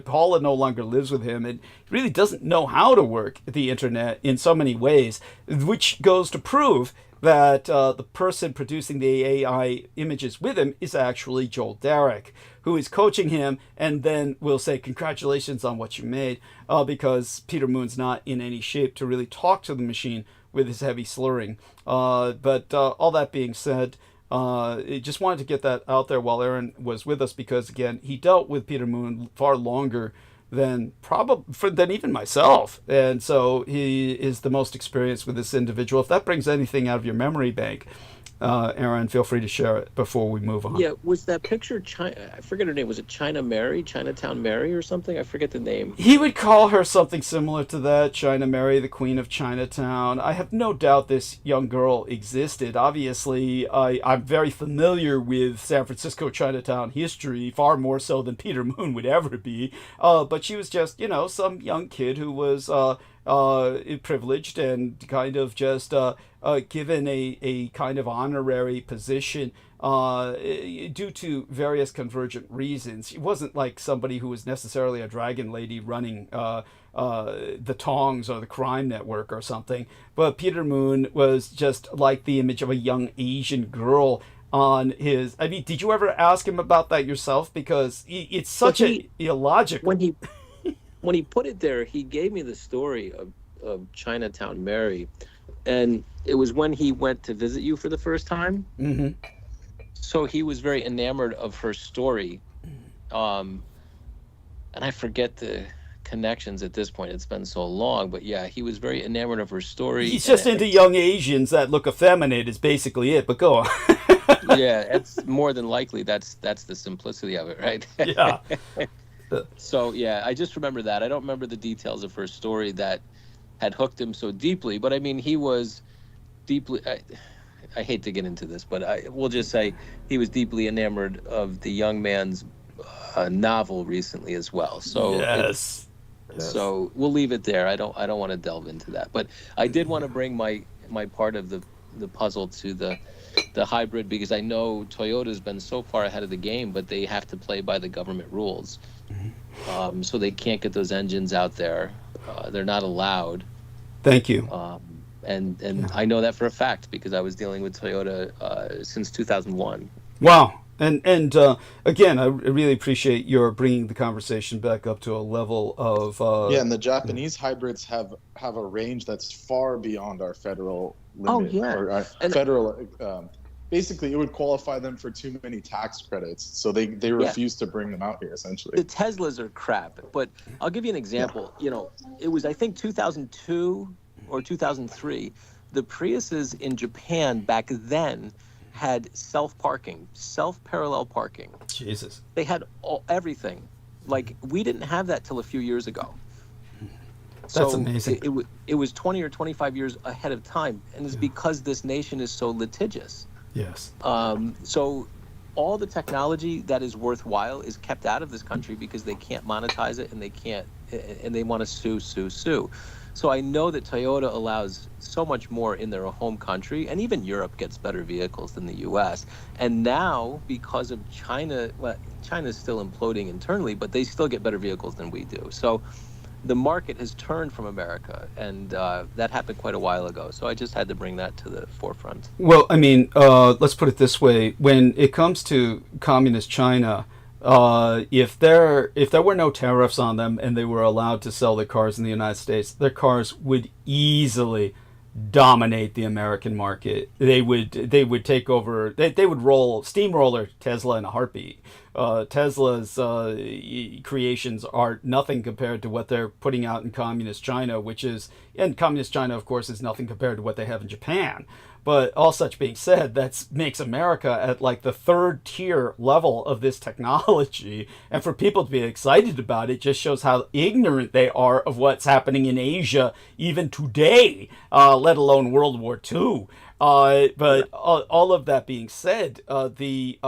Paula no longer lives with him, and he really doesn't know how to work the internet in so many ways, which goes to prove that the person producing the AI images with him is actually Joel Derrick, who is coaching him and then will say, congratulations on what you made, because Peter Moon's not in any shape to really talk to the machine with his heavy slurring. But all that being said, I just wanted to get that out there while Aaron was with us, because, again, he dealt with Peter Moon far longer than even myself. And so he is the most experienced with this individual. If that brings anything out of your memory bank, Aaron, feel free to share it before we move on. Yeah, was that picture China? I forget her name. Was it China Mary, Chinatown Mary, or something? I forget the name. He would call her something similar to that, China Mary, the Queen of Chinatown. I have no doubt this young girl existed. Obviously, I'm very familiar with San Francisco Chinatown history, far more so than Peter Moon would ever be. But she was just, some young kid who was privileged and kind of just given a kind of honorary position due to various convergent reasons. She wasn't like somebody who was necessarily a dragon lady running the Tongs or the Crime Network or something. But Peter Moon was just like the image of a young Asian girl on his... I mean, did you ever ask him about that yourself? Because it's such illogical. When he put it there, he gave me the story of Chinatown Mary, and it was when he went to visit you for the first time. Mm-hmm. So he was very enamored of her story, and I forget the connections at this point. It's been so long, but yeah, he was very enamored of her story. He's just into young Asians that look effeminate is basically it, but go on. Yeah, it's more than likely that's the simplicity of it, right? Yeah. So yeah, I just remember that. I don't remember the details of her story that had hooked him so deeply, but I mean, he was deeply, I hate to get into this, but we'll just say he was deeply enamored of the young man's novel recently as well. So yes. So we'll leave it there. I don't want to delve into that, but I did want to bring my part of the puzzle to the hybrid, because I know Toyota's been so far ahead of the game, but they have to play by the government rules. So they can't get those engines out there. They're not allowed. Thank you. And I know that for a fact, because I was dealing with Toyota since 2001. Wow. And again, I really appreciate your bringing the conversation back up to a level of and the Japanese hybrids have a range that's far beyond our federal limit. Or our federal. Basically, it would qualify them for too many tax credits, so they refuse to bring them out here. Essentially, the Teslas are crap. But I'll give you an example. You know, it was I think 2002 or 2003. The Priuses in Japan back then had self-parallel parking. Jesus. They had everything. Like, we didn't have that till a few years ago. That's amazing. It was 20 or 25 years ahead of time, and it's because this nation is so litigious. Yes. So all the technology that is worthwhile is kept out of this country because they can't monetize it, and they want to sue. So I know that Toyota allows so much more in their home country, and even Europe gets better vehicles than the U.S. And now, because of China, well, China's still imploding internally, but they still get better vehicles than we do. So the market has turned from America, and that happened quite a while ago. So I just had to bring that to the forefront. Well, I mean, let's put it this way. When it comes to communist China, if there were no tariffs on them and they were allowed to sell their cars in the United States, their cars would easily dominate the American market. They would take over. They would steamroller Tesla in a heartbeat. Tesla's creations are nothing compared to what they're putting out in communist China, and communist China, of course, is nothing compared to what they have in Japan. But all such being said, that makes America at like the third tier level of this technology. And for people to be excited about it just shows how ignorant they are of what's happening in Asia even today, let alone World War II. But all of that being said, the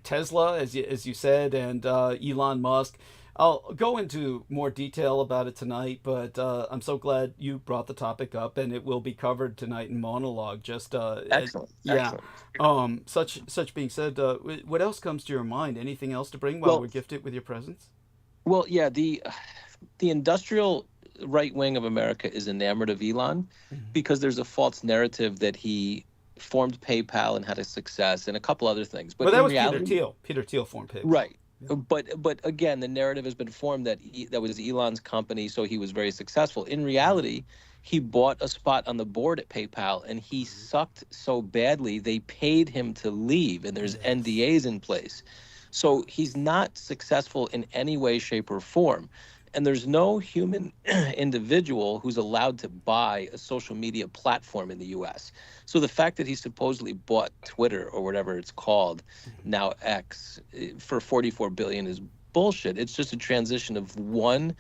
Tesla, as you said, and Elon Musk, I'll go into more detail about it tonight, but I'm so glad you brought the topic up, and it will be covered tonight in monologue. Excellent. Excellent. Such being said, what else comes to your mind? Anything else to bring while we're gifted with your presence? Well, yeah, the industrial right wing of America is enamored of Elon because there's a false narrative that he formed PayPal and had a success and a couple other things. But that was reality, Peter Thiel. Peter Thiel formed PayPal. Right. But again, the narrative has been formed that that was Elon's company, so he was very successful. In reality, he bought a spot on the board at PayPal, and he sucked so badly they paid him to leave, and there's NDAs in place. So he's not successful in any way, shape, or form. And there's no human individual who's allowed to buy a social media platform in the U.S. So the fact that he supposedly bought Twitter, or whatever it's called, now X, for $44 billion is bullshit. It's just a transition of one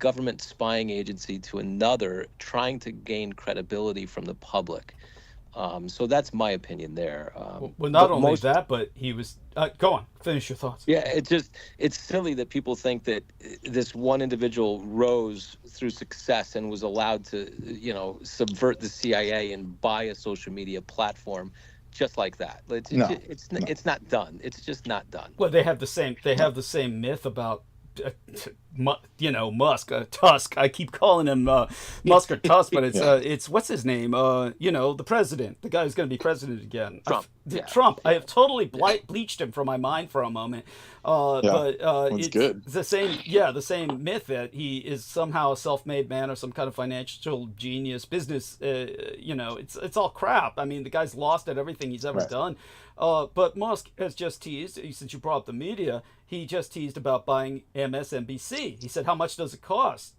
government spying agency to another, trying to gain credibility from the public. So that's my opinion there. Well, not only that, but he was... go on, finish your thoughts. Yeah, it's silly that people think that this one individual rose through success and was allowed to, subvert the CIA and buy a social media platform just like that. It's not done. It's just not done. Well, they have the same myth about Musk, Tusk. I keep calling him Musk or Tusk, but it's what's his name? The president, the guy who's going to be president again. Trump. Trump. I have totally bleached him from my mind for a moment. But it's good. The same myth that he is somehow a self-made man or some kind of financial genius, business. It's all crap. I mean, the guy's lost at everything he's ever done. But Musk has just teased, since you brought up the media, he just teased about buying MSNBC. He said, how much does it cost?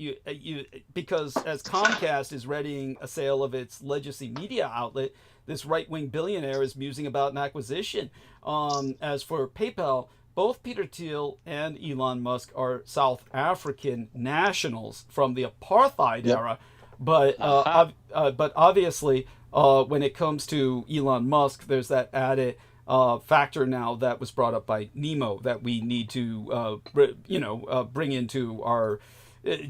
Because as Comcast is readying a sale of its legacy media outlet, this right-wing billionaire is musing about an acquisition. As for PayPal, both Peter Thiel and Elon Musk are South African nationals from the apartheid era. But obviously, when it comes to Elon Musk, there's that added factor now that was brought up by Nemo that we need to bring into our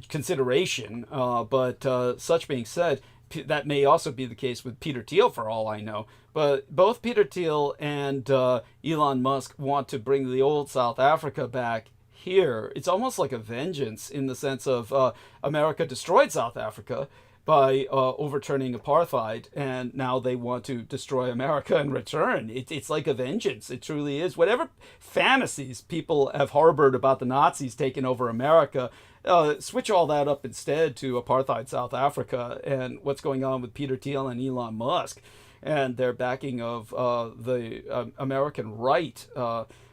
consideration. But such being said, that may also be the case with Peter Thiel, for all I know. But both Peter Thiel and Elon Musk want to bring the old South Africa back here. It's almost like a vengeance in the sense of America destroyed South Africa, by overturning apartheid, and now they want to destroy America in return. It's like a vengeance. It truly is. Whatever fantasies people have harbored about the Nazis taking over America, switch all that up instead to apartheid South Africa and what's going on with Peter Thiel and Elon Musk and their backing of the American right.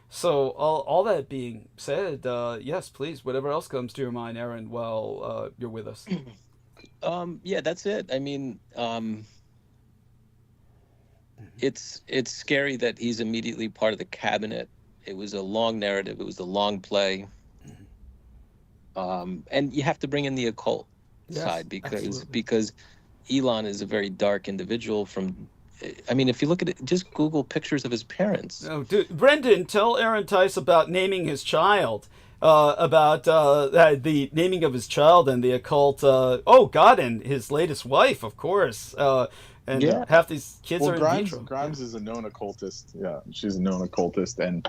So all that being said, yes, please, whatever else comes to your mind, Aaron, while you're with us. Yeah, that's it. I mean, it's scary that he's immediately part of the cabinet. It was a long narrative. It was a long play. And you have to bring in the occult side because Elon is a very dark individual from, I mean, if you look at it, just Google pictures of his parents. Oh, dude, Brendan, tell Aaron Tice about naming his child. About the naming of his child and the occult. And his latest wife, of course. And half these kids are in vitro. Grimes is a known occultist. Yeah, she's a known occultist and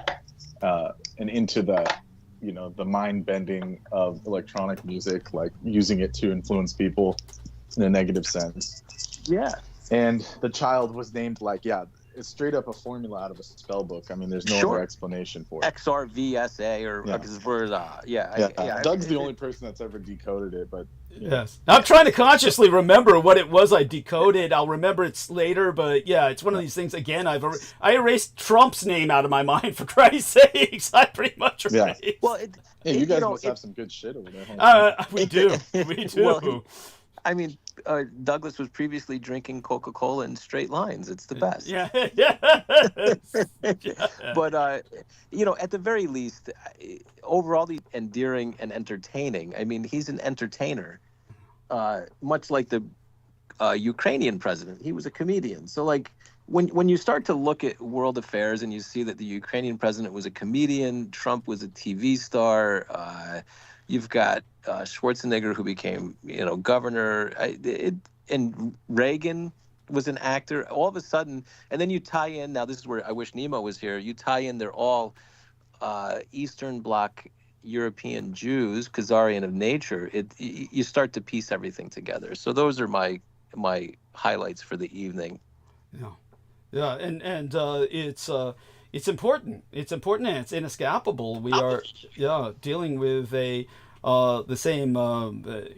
into the, you know, the mind bending of electronic music, like using it to influence people in a negative sense. Yeah. And the child was named it's straight up a formula out of a spell book. I mean, there's no other explanation for it. XRVSA or Doug's the only person that's ever decoded it, but yes, I'm trying to consciously remember what it was I decoded. I'll remember it later, but yeah, it's one of these things. Again, I erased Trump's name out of my mind, for Christ's sakes. I pretty much erased. Yeah. Well, you guys must have some good shit over there. We do. Well, I mean, Douglas was previously drinking Coca-Cola in straight lines. It's the best. Yeah. But, you know, at the very least, overall endearing and entertaining. I mean, he's an entertainer, much like the Ukrainian president. He was a comedian. So, like, when you start to look at world affairs and you see that the Ukrainian president was a comedian, Trump was a TV star, you've got Schwarzenegger, who became, you know, governor, and Reagan was an actor. All of a sudden, and then you tie in. Now, this is where I wish Nemo was here. You tie in. They're all Eastern Bloc European Jews, Khazarian of nature. You start to piece everything together. So those are my highlights for the evening. Yeah, and it's important. It's important and it's inescapable. We are dealing with the same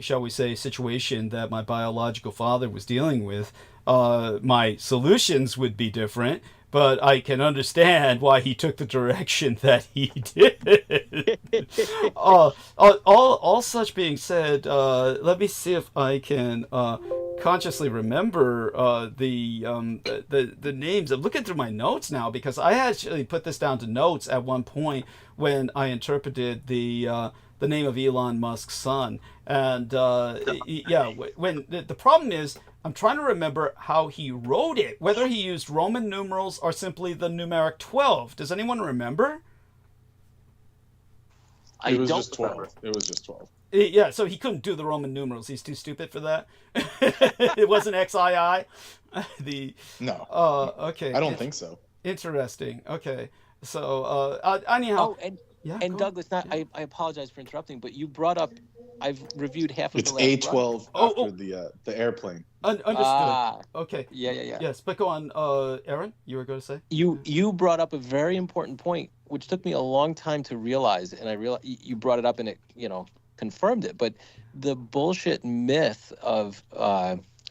shall we say situation that my biological father was dealing with. My solutions would be different, but I can understand why he took the direction that he did. All such being said, let me see if I can consciously remember the names. I'm looking through my notes now because I actually put this down to notes at one point when I interpreted the name of Elon Musk's son. And when the problem is, I'm trying to remember how he wrote it, whether he used Roman numerals or simply the numeric 12. Does anyone remember? It was just 12. It was just 12. Yeah, so he couldn't do the Roman numerals. He's too stupid for that. It wasn't XII. No. Okay. I don't think so. Interesting. Okay. So anyhow. And Douglas, I apologize for interrupting, but you brought up, I've reviewed half of it's the last A12 after the airplane. Understood. Okay. Yeah. Yes, but go on, Aaron, you were going to say? You brought up a very important point, which took me a long time to realize, and I realized you brought it up and it, you know, confirmed it, but the bullshit myth of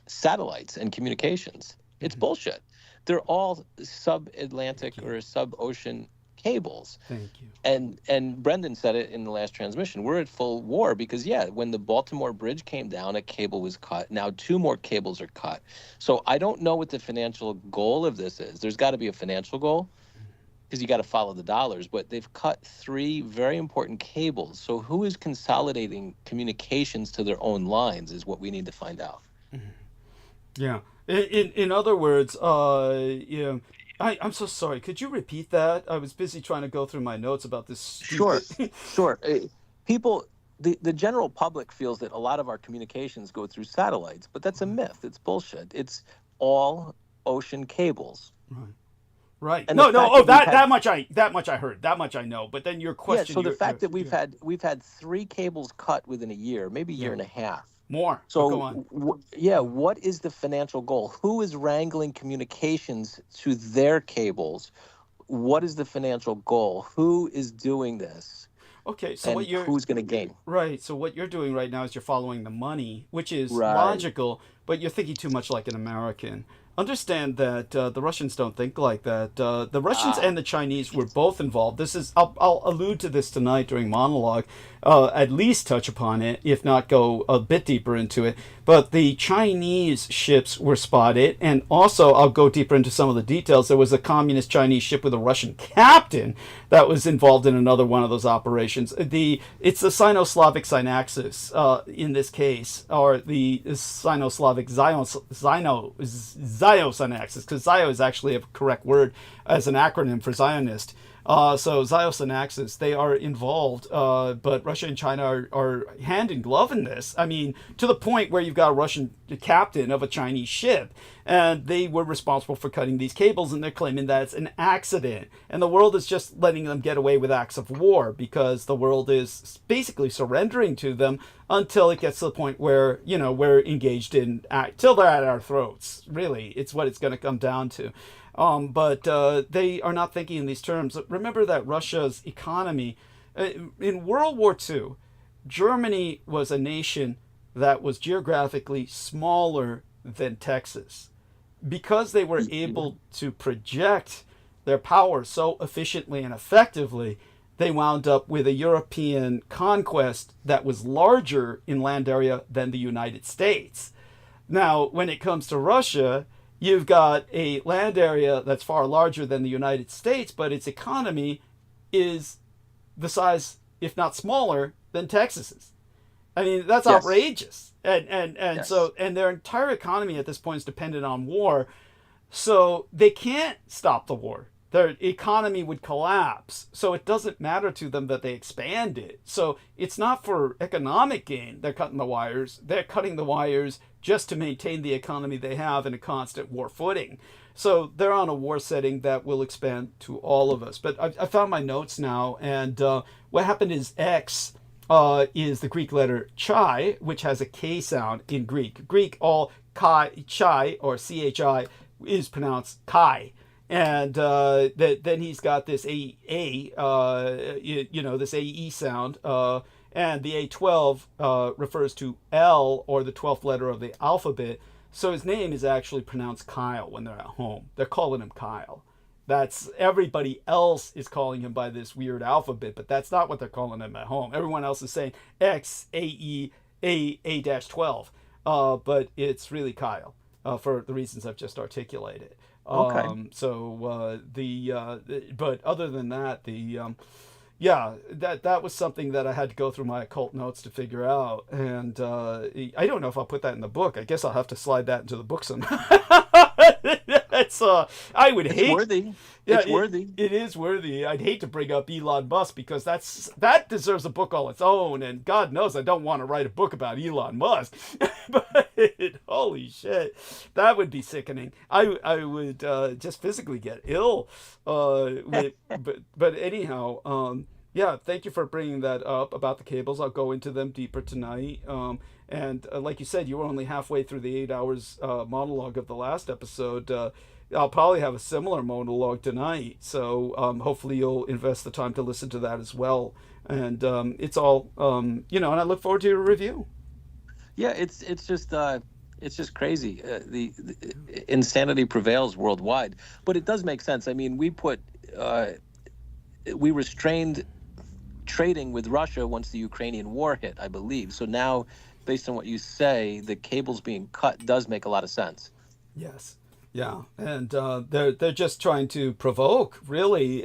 satellites and communications, it's bullshit. They're all sub-Atlantic or sub-ocean cables. Thank you. And Brendan said it in the last transmission. We're at full war because, when the Baltimore Bridge came down, a cable was cut. Now 2 more cables are cut. So I don't know what the financial goal of this is. There's got to be a financial goal because you got to follow the dollars. But they've cut 3 very important cables. So who is consolidating communications to their own lines is what we need to find out. Yeah. In other words, I'm so sorry. Could you repeat that? I was busy trying to go through my notes about this. Sure. People, the general public feels that a lot of our communications go through satellites, but that's a myth. It's bullshit. It's all ocean cables. Right. Right. And No, the no. fact Oh, that we've that had, much I heard. That much I know. But then your yeah. question. So the fact that Yeah. we've had 3 cables cut within a year, maybe a year and a half. More. But go So on. yeah, what is the financial goal? Who is wrangling communications to their cables? What is the financial goal? Who is doing this? Okay. So And who's going to gain? right. So what you're doing right now is you're following the money, which is Right. logical, but you're thinking too much like an American. Understand that the Russians don't think like that. The Russians and the Chinese were both involved. This is I'll allude to this tonight during monologue, at least touch upon it, if not go a bit deeper into it. But the Chinese ships were spotted, and also I'll go deeper into some of the details. There was a communist Chinese ship with a Russian captain that was involved in another one of those operations. It's the Sino-Slavic synaxis in this case, or the Sino-Slavic Zio-synaxis, because Zio is actually a correct word as an acronym for Zionist. So Zio-synaxis, they are involved, but Russia and China are hand in glove in this. I mean, to the point where you've got a Russian captain of a Chinese ship, and they were responsible for cutting these cables, and they're claiming that it's an accident. And the world is just letting them get away with acts of war because the world is basically surrendering to them until it gets to the point where, we're engaged in till they're at our throats. Really, it's what it's going to come down to. But they are not thinking in these terms. Remember that Russia's economy, in World War II, Germany was a nation that was geographically smaller than Texas. Because they were able to project their power so efficiently and effectively, they wound up with a European conquest that was larger in land area than the United States. Now, when it comes to Russia, you've got a land area that's far larger than the United States, but its economy is the size, if not smaller, than Texas's. I mean, that's Yes. outrageous. And Yes. so their entire economy at this point is dependent on war. So they can't stop the war. Their economy would collapse. So it doesn't matter to them that they expand it. So it's not for economic gain they're cutting the wires. They're cutting the wires just to maintain the economy they have in a constant war footing. So they're on a war setting that will expand to all of us. But I found my notes now, and what happened is X is the Greek letter chi, which has a K sound in Greek. Greek, all chi, or chi, is pronounced kai. And then he's got this this AE sound, and the A12 refers to L, or the 12th letter of the alphabet. So his name is actually pronounced Kyle when they're at home. They're calling him Kyle. That's everybody else is calling him by this weird alphabet, but that's not what they're calling him at home. Everyone else is saying X, A-E, A-12, but it's really Kyle for the reasons I've just articulated. Okay. But other than that, that was something that I had to go through my occult notes to figure out, and I don't know if I'll put that in the book. I guess I'll have to slide that into the book somehow. It's I would hate. Worthy. Yeah, It's worthy. It is worthy. I'd hate to bring up Elon Musk because that deserves a book all its own, and God knows I don't want to write a book about Elon Musk. But holy shit, that would be sickening. I would just physically get ill. But anyhow, yeah, thank you for bringing that up about the cables. I'll go into them deeper tonight. And like you said, you were only halfway through the 8 hours monologue of the last episode. I'll probably have a similar monologue tonight, so hopefully you'll invest the time to listen to that as well. And it's all, and I look forward to your review. Yeah, it's just crazy. The insanity prevails worldwide, but it does make sense. I mean, we restrained trading with Russia once the Ukrainian war hit, I believe. So now, based on what you say, the cables being cut does make a lot of sense. Yes. Yeah, and they're just trying to provoke. Really,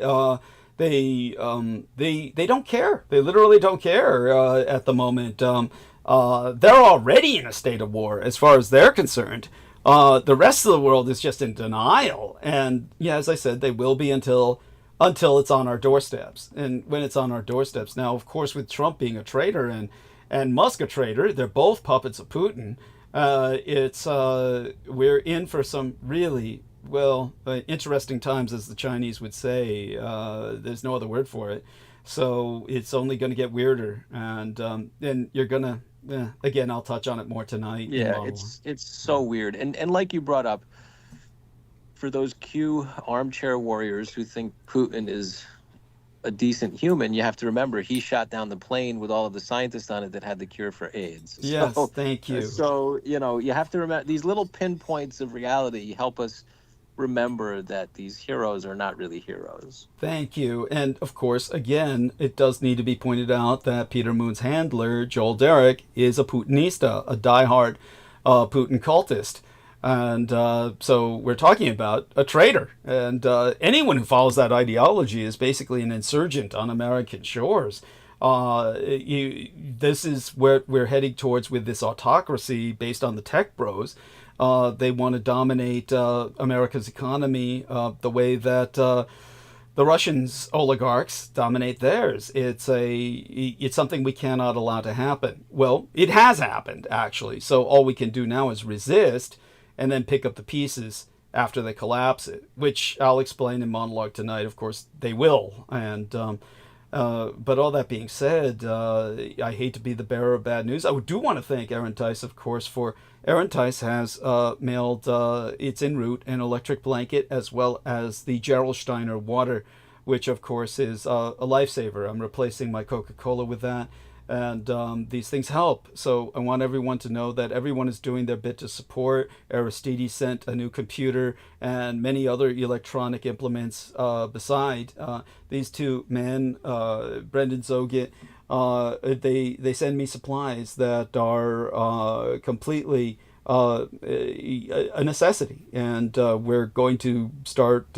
they don't care. They literally don't care at the moment. They're already in a state of war as far as they're concerned. The rest of the world is just in denial, and yeah, as I said, they will be until it's on our doorsteps. And when it's on our doorsteps, now of course, with Trump being a traitor and Musk a traitor, they're both puppets of Putin. We're in for some really, well, interesting times, as the Chinese would say. There's no other word for it. So it's only going to get weirder, and then you're gonna. Again, I'll touch on it more tonight. Yeah, it's so weird, and like you brought up, for those Q armchair warriors who think Putin is a decent human, you have to remember he shot down the plane with all of the scientists on it that had the cure for AIDS. Yes, thank you. So, you have to remember these little pinpoints of reality help us remember that these heroes are not really heroes. Thank you. And of course, again, it does need to be pointed out that Peter Moon's handler, Joel Derrick, is a Putinista, a diehard Putin cultist. And so we're talking about a traitor. And anyone who follows that ideology is basically an insurgent on American shores. This is where we're heading towards with this autocracy based on the tech bros. They want to dominate America's economy the way that the Russians oligarchs dominate theirs. It's something we cannot allow to happen. Well, it has happened, actually. So all we can do now is resist and then pick up the pieces after they collapse it, which I'll explain in monologue tonight. Of course, they will. And but all that being said, I hate to be the bearer of bad news. I do want to thank Aaron Tice, of course, for Aaron Tice has mailed, it's en route, an electric blanket as well as the Gerolsteiner water, which of course is a lifesaver. I'm replacing my Coca-Cola with that, and these things help. So I want everyone to know that everyone is doing their bit to support. Aristide sent a new computer and many other electronic implements beside. These two men, Brendan Zogit, they send me supplies that are completely a necessity, and we're going to start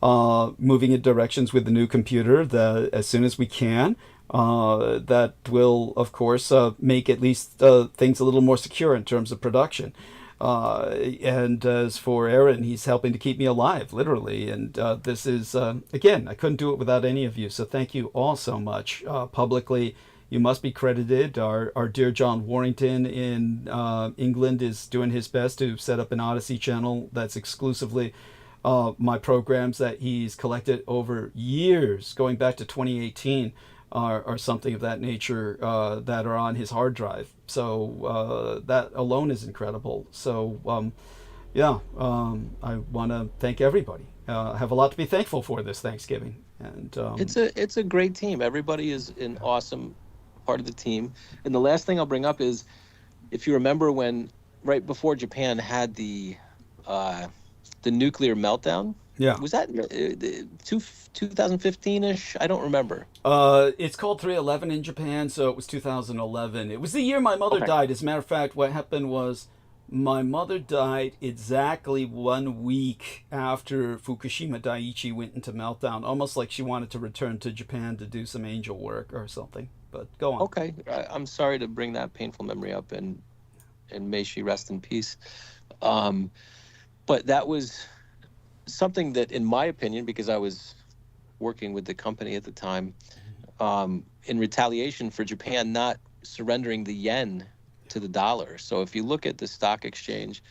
moving in directions with the new computer as soon as we can. That will, of course, make at least things a little more secure in terms of production. And as for Aaron, he's helping to keep me alive, literally. And this is, again, I couldn't do it without any of you. So thank you all so much. Publicly, you must be credited. Our dear John Warrington in England is doing his best to set up an Odyssey channel that's exclusively my programs that he's collected over years, going back to 2018. Or something of that nature that are on his hard drive. So that alone is incredible. So I want to thank everybody. I have a lot to be thankful for this Thanksgiving. And it's a great team. Everybody is an awesome part of the team. And the last thing I'll bring up is, if you remember when right before Japan had the nuclear meltdown. Yeah. Was that 2015-ish? I don't remember. It's called 3/11 in Japan, so it was 2011. It was the year my mother died. As a matter of fact, what happened was my mother died exactly 1 week after Fukushima Daiichi went into meltdown, almost like she wanted to return to Japan to do some angel work or something. But go on. Okay. I'm sorry to bring that painful memory up, and may she rest in peace. But that was something that, in my opinion, because I was working with the company at the time, in retaliation for Japan not surrendering the yen to the dollar. So if you look at the stock exchange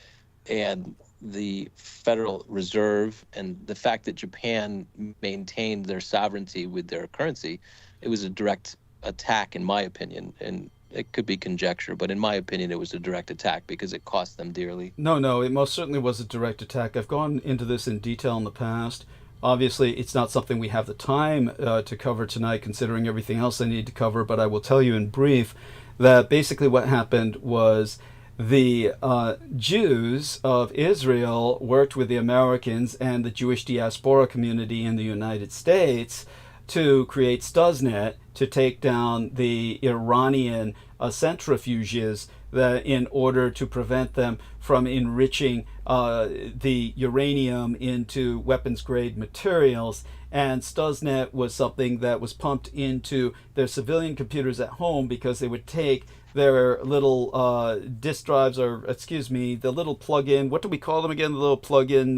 and the Federal Reserve and the fact that Japan maintained their sovereignty with their currency, it was a direct attack, in my opinion. And it could be conjecture, but in my opinion, it was a direct attack because it cost them dearly. No, it most certainly was a direct attack. I've gone into this in detail in the past. Obviously, it's not something we have the time to cover tonight, considering everything else I need to cover, but I will tell you in brief that basically what happened was the Jews of Israel worked with the Americans and the Jewish diaspora community in the United States to create Stuxnet to take down the Iranian centrifuges that in order to prevent them from enriching the uranium into weapons-grade materials. And Stuxnet was something that was pumped into their civilian computers at home because they would take their little disk drives, or excuse me, the little plug-in, what do we call them again? The little plug-in,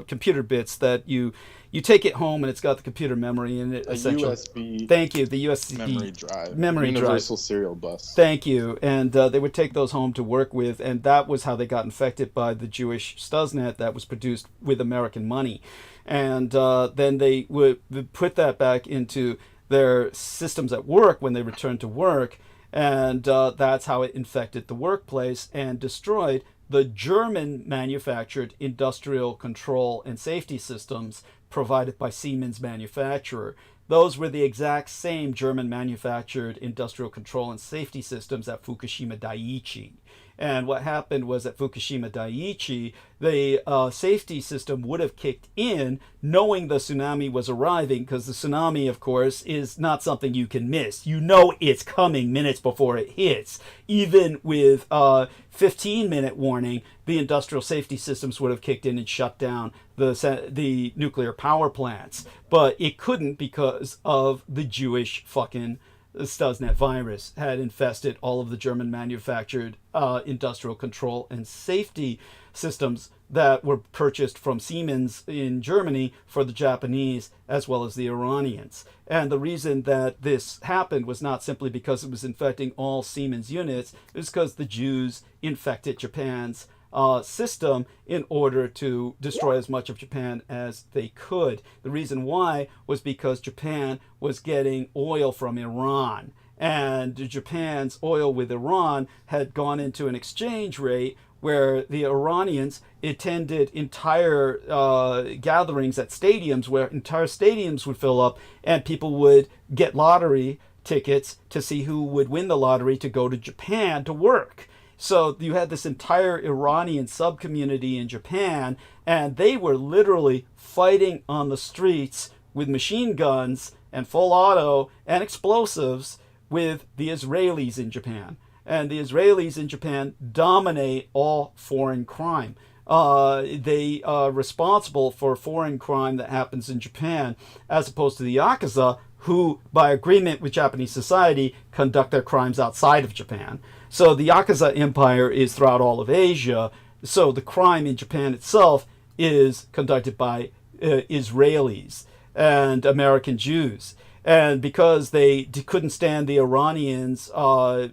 computer bits that you you take it home and it's got the computer memory in it. A USB. Thank you. The USB memory drive. Universal serial bus. Thank you. And they would take those home to work with, and that was how they got infected by the Jewish Stuxnet that was produced with American money. And then they would put that back into their systems at work when they returned to work, and that's how it infected the workplace and destroyed the German manufactured industrial control and safety systems provided by Siemens manufacturer. Those were the exact same German manufactured industrial control and safety systems at Fukushima Daiichi. And what happened was at Fukushima Daiichi, the safety system would have kicked in knowing the tsunami was arriving, because the tsunami, of course, is not something you can miss. You know it's coming minutes before it hits. Even with 15-minute warning, the industrial safety systems would have kicked in and shut down the nuclear power plants. But it couldn't because of the Jewish fucking Stuxnet virus had infested all of the German manufactured industrial control and safety systems that were purchased from Siemens in Germany for the Japanese as well as the Iranians. And the reason that this happened was not simply because it was infecting all Siemens units, it was because the Jews infected Japan's system in order to destroy as much of Japan as they could. The reason why was because Japan was getting oil from Iran, and Japan's oil with Iran had gone into an exchange rate where the Iranians attended entire gatherings at stadiums where entire stadiums would fill up and people would get lottery tickets to see who would win the lottery to go to Japan to work. So you had this entire Iranian sub-community in Japan, and they were literally fighting on the streets with machine guns and full auto and explosives with the Israelis in Japan. And the Israelis in Japan dominate all foreign crime. They are responsible for foreign crime that happens in Japan, as opposed to the Yakuza, who, by agreement with Japanese society, conduct their crimes outside of Japan. So the Yakuza empire is throughout all of Asia. So the crime in Japan itself is conducted by Israelis and American Jews. And because they couldn't stand the Iranians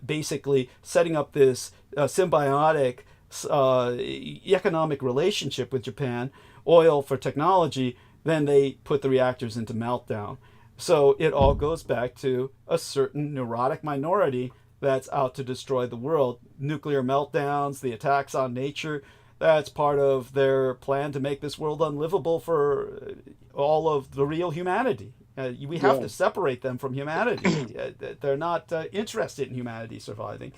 basically setting up this symbiotic economic relationship with Japan, oil for technology, then they put the reactors into meltdown. So it all goes back to a certain neurotic minority that's out to destroy the world. Nuclear meltdowns, the attacks on nature, that's part of their plan to make this world unlivable for all of the real humanity. We have to separate them from humanity. They're not interested in humanity surviving.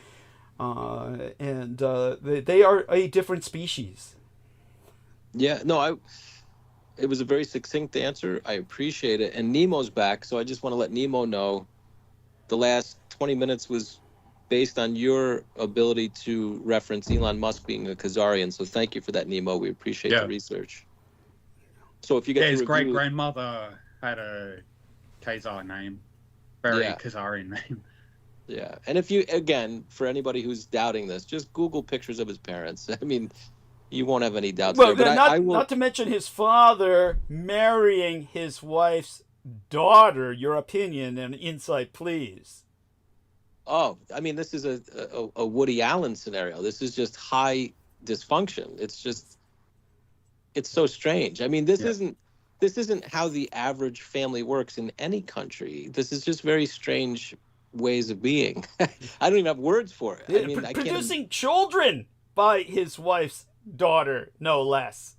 And they are a different species. Yeah, no, it was a very succinct answer. I appreciate it. And Nemo's back, so I just want to let Nemo know the last 20 minutes was based on your ability to reference Elon Musk being a Khazarian. So thank you for that, Nemo. We appreciate the research. So if you get his great-grandmother had a Khazar name, very Khazarian name. Yeah, and if you, again, for anybody who's doubting this, just Google pictures of his parents. I mean, you won't have any doubts there. But not to mention his father marrying his wife's daughter. Your opinion and insight, please. Oh, I mean, this is a Woody Allen scenario. This is just high dysfunction. It's so strange. I mean, this isn't how the average family works in any country. This is just very strange ways of being. I don't even have words for it. I mean, producing children by his wife's daughter, no less.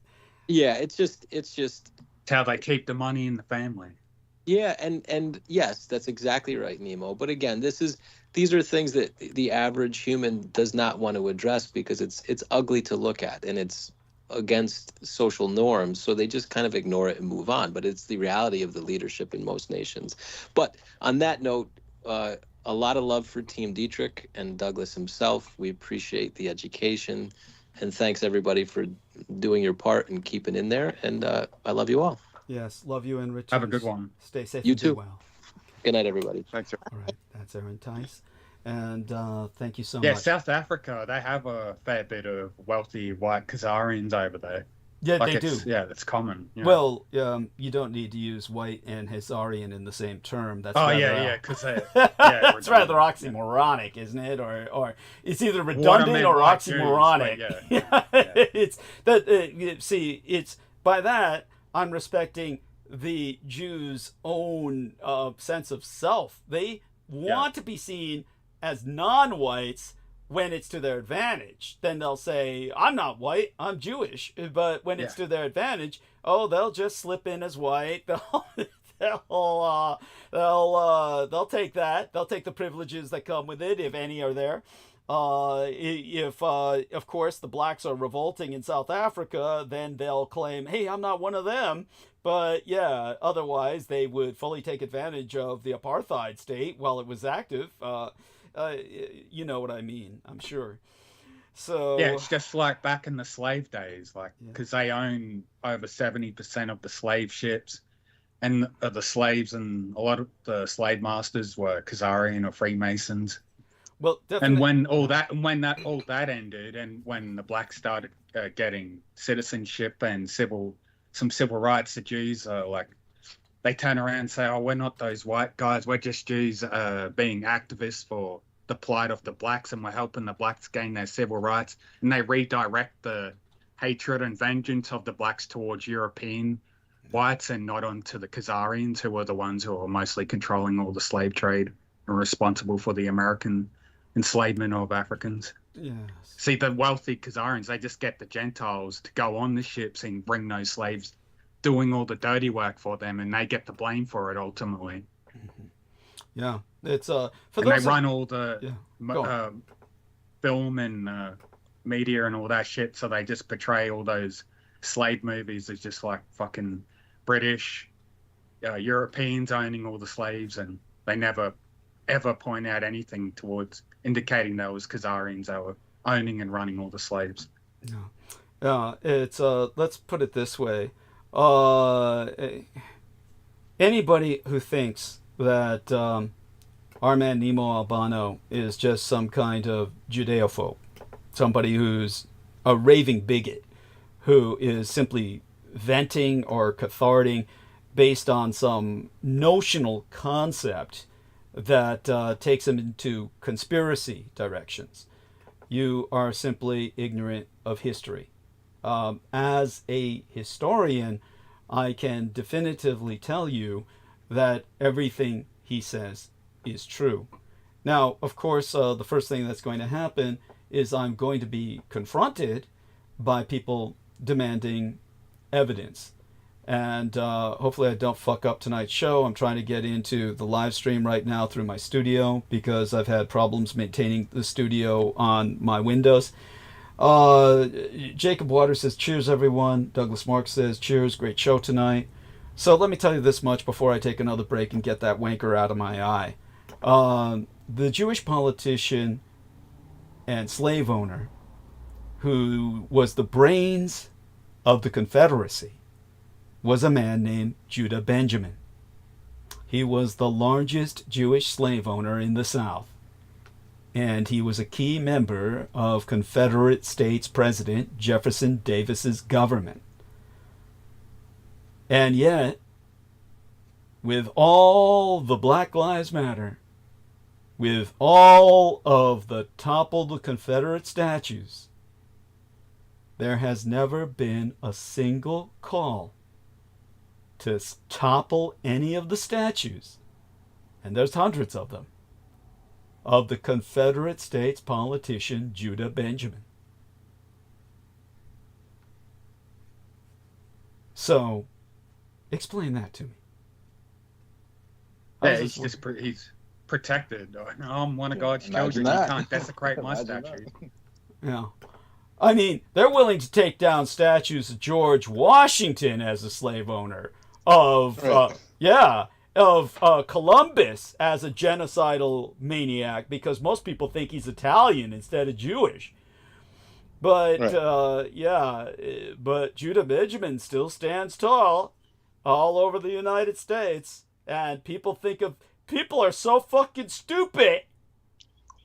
Yeah, it's just how they keep the money in the family. Yeah, and yes, that's exactly right, Nemo. But again, these are things that the average human does not want to address because it's ugly to look at and it's against social norms, so they just kind of ignore it and move on. But it's the reality of the leadership in most nations. But on that note, a lot of love for Team Dietrich and Douglas himself. We appreciate the education, and thanks everybody for doing your part and keeping in there. And I love you all. Yes, love you and Richard. Have a good one. Stay safe. You and too. Do well. Good night, everybody. Thanks, sir. All right, that's Aaron Tice. And thank you so much. Yeah, South Africa, they have a fair bit of wealthy white Khazarians over there. Yeah, like they do. Yeah, that's common. Yeah. Well, you don't need to use white and Hezarian in the same term. That's because that's rather oxymoronic, isn't it? Or it's either redundant or oxymoronic. Jews, It's that. See, it's by that I'm respecting the Jews' own sense of self. They want to be seen as non-whites when it's to their advantage. Then they'll say, I'm not white, I'm Jewish. But when it's to their advantage, they'll just slip in as white. They'll take that. They'll take the privileges that come with it, if any are there. If of course the blacks are revolting in South Africa, then they'll claim, hey, I'm not one of them. But yeah, otherwise they would fully take advantage of the apartheid state while it was active. You know what I mean, I'm sure. So yeah, it's just like back in the slave days, like because they own over 70% of the slave ships, and the slaves, and a lot of the slave masters were Khazarian or Freemasons. Well, definitely. And when all that ended, and when the blacks started getting citizenship and some civil rights, the Jews are like, they turn around and say, we're not those white guys, we're just Jews being activists for the plight of the blacks, and we're helping the blacks gain their civil rights. And they redirect the hatred and vengeance of the blacks towards European whites and not onto the Khazarians, who were the ones who were mostly controlling all the slave trade and responsible for the American enslavement of Africans. Yes. See, the wealthy Khazarians, they just get the Gentiles to go on the ships and bring those slaves doing all the dirty work for them, and they get the blame for it ultimately. Mm-hmm. Yeah, it's they run all the film and media and all that shit, so they just portray all those slave movies as just like fucking British Europeans owning all the slaves, and they never ever point out anything towards indicating those Khazarians that were owning and running all the slaves. Yeah, it's let's put it this way. Anybody who thinks that our man Nemo Albano is just some kind of Judeophobe, somebody who's a raving bigot, who is simply venting or catharting based on some notional concept that takes him into conspiracy directions, you are simply ignorant of history. As a historian, I can definitively tell you that everything he says is true. Now, of course, the first thing that's going to happen is I'm going to be confronted by people demanding evidence. And hopefully I don't fuck up tonight's show. I'm trying to get into the live stream right now through my studio because I've had problems maintaining the studio on my Windows. Jacob Waters says, cheers, everyone. Douglas Marks says, cheers, great show tonight. So let me tell you this much before I take another break and get that wanker out of my eye. The Jewish politician and slave owner who was the brains of the Confederacy was a man named Judah Benjamin. He was the largest Jewish slave owner in the South, and he was a key member of Confederate States President Jefferson Davis's government. And yet, with all the Black Lives Matter, with all of the toppled Confederate statues, there has never been a single call to topple any of the statues, and there's hundreds of them, of the Confederate States politician Judah Benjamin. So, explain that to me. Yeah, he's protected. I'm one of God's children. You can't desecrate my statues. Yeah. I mean, they're willing to take down statues of George Washington as a slave owner, of Columbus as a genocidal maniac, because most people think he's Italian instead of Jewish. But but Judah Benjamin still stands tall all over the United States, and people are so fucking stupid.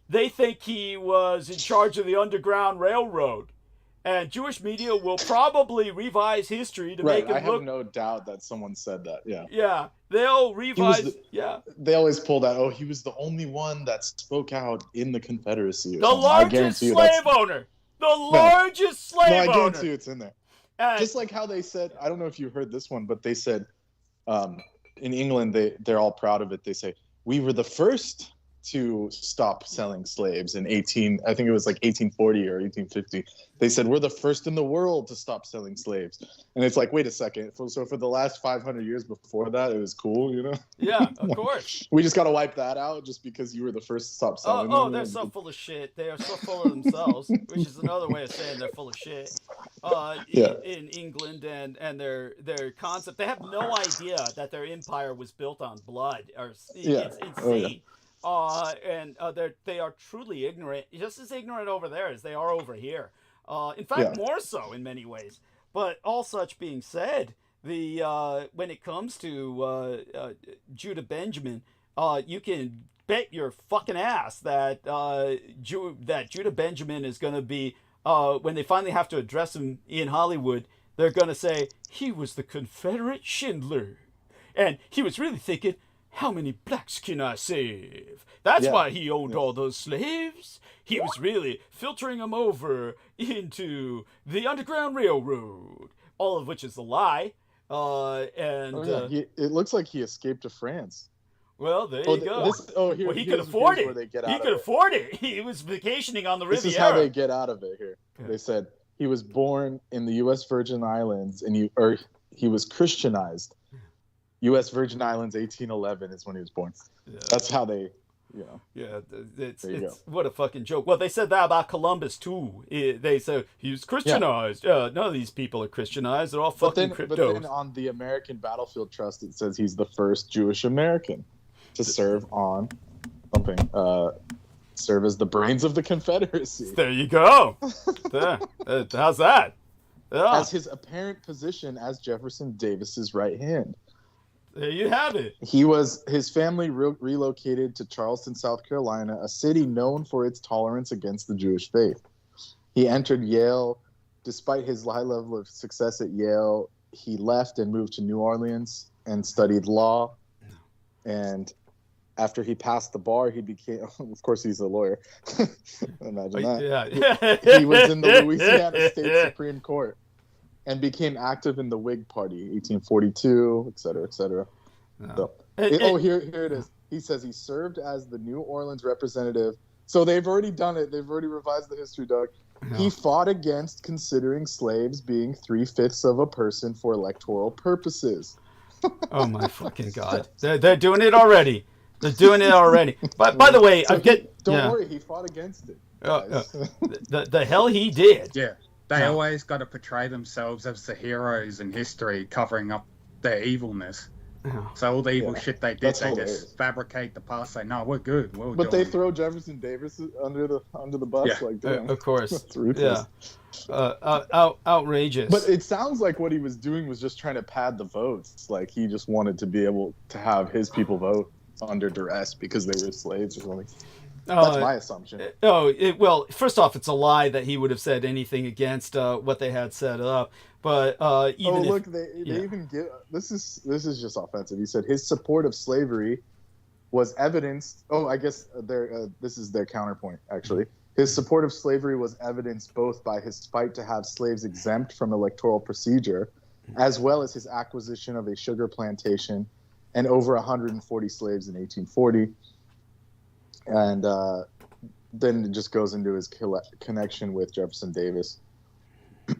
They think he was in charge of the Underground Railroad, And Jewish media will probably revise history to make it look... I have no doubt that someone said that, yeah. Yeah, they'll revise... They always pull that, he was the only one that spoke out in the Confederacy. The largest slave owner! The largest slave owner! No, I guarantee you it's in there. Just like how they said, I don't know if you heard this one, but they said in England, they're all proud of it. They say, we were the first to stop selling slaves in I think it was like 1840 or 1850. They said, we're the first in the world to stop selling slaves. And it's like, wait a second. So for the last 500 years before that, it was cool, you know? Yeah, of course. We just got to wipe that out just because you were the first to stop selling them. They're so full of shit. They are so full of themselves, which is another way of saying they're full of shit. In England and their concept, they have no idea that their empire was built on blood. It's insane. They are truly ignorant, just as ignorant over there as they are over here. In fact, more so in many ways. But all such being said, when it comes to Judah Benjamin, you can bet your fucking ass that Judah Benjamin is going to be, when they finally have to address him in Hollywood, they're going to say, he was the Confederate Schindler. And he was really thinking, how many blacks can I save? That's why he owned all those slaves. He was really filtering them over into the Underground Railroad, all of which is a lie. It looks like he escaped to France. Well, there you go. He could afford it. He could afford it. He was vacationing on the Riviera. This is how they get out of it here. Yeah. They said he was born in the U.S. Virgin Islands, and he was Christianized. U.S. Virgin Islands, 1811 is when he was born. Yeah. That's how they, Yeah, it's what a fucking joke. Well, they said that about Columbus too. They said he was Christianized. None of these people are Christianized. They're all fucking cryptos. But then on the American Battlefield Trust, it says he's the first Jewish American to serve on something. Serve as the brains of the Confederacy. There you go. How's that? Yeah. As his apparent position as Jefferson Davis's right hand. There you have it. His family relocated to Charleston, South Carolina, a city known for its tolerance against the Jewish faith. He entered Yale. Despite his high level of success at Yale, he left and moved to New Orleans and studied law. And after he passed the bar, he became, of course, he's a lawyer. Imagine that. Yeah. He was in the Louisiana State Supreme Court and became active in the Whig Party, 1842, et cetera, et cetera. No. So, here it is. He says he served as the New Orleans representative. So they've already done it. They've already revised the history, Doug. No. He fought against considering slaves being 3/5 of a person for electoral purposes. Oh, my fucking God. They're doing it already. They're doing it already. But by the way, don't worry, he fought against it. The hell he did. Yeah. They always got to portray themselves as the heroes in history, covering up their evilness. So all the evil shit they did, they just fabricate the past. Say, no, we're good. But they throw Jefferson Davis under the bus, of course. That's ruthless. Outrageous. But it sounds like what he was doing was just trying to pad the votes. Like he just wanted to be able to have his people vote under duress because they were slaves or something. That's my assumption. Well, first off, it's a lie that he would have said anything against what they had set up. But they even give this is just offensive. He said his support of slavery was evidenced. I guess this is their counterpoint. Actually, his support of slavery was evidenced both by his fight to have slaves exempt from electoral procedure, as well as his acquisition of a sugar plantation and over 140 slaves in 1840. And then it just goes into his connection with Jefferson Davis.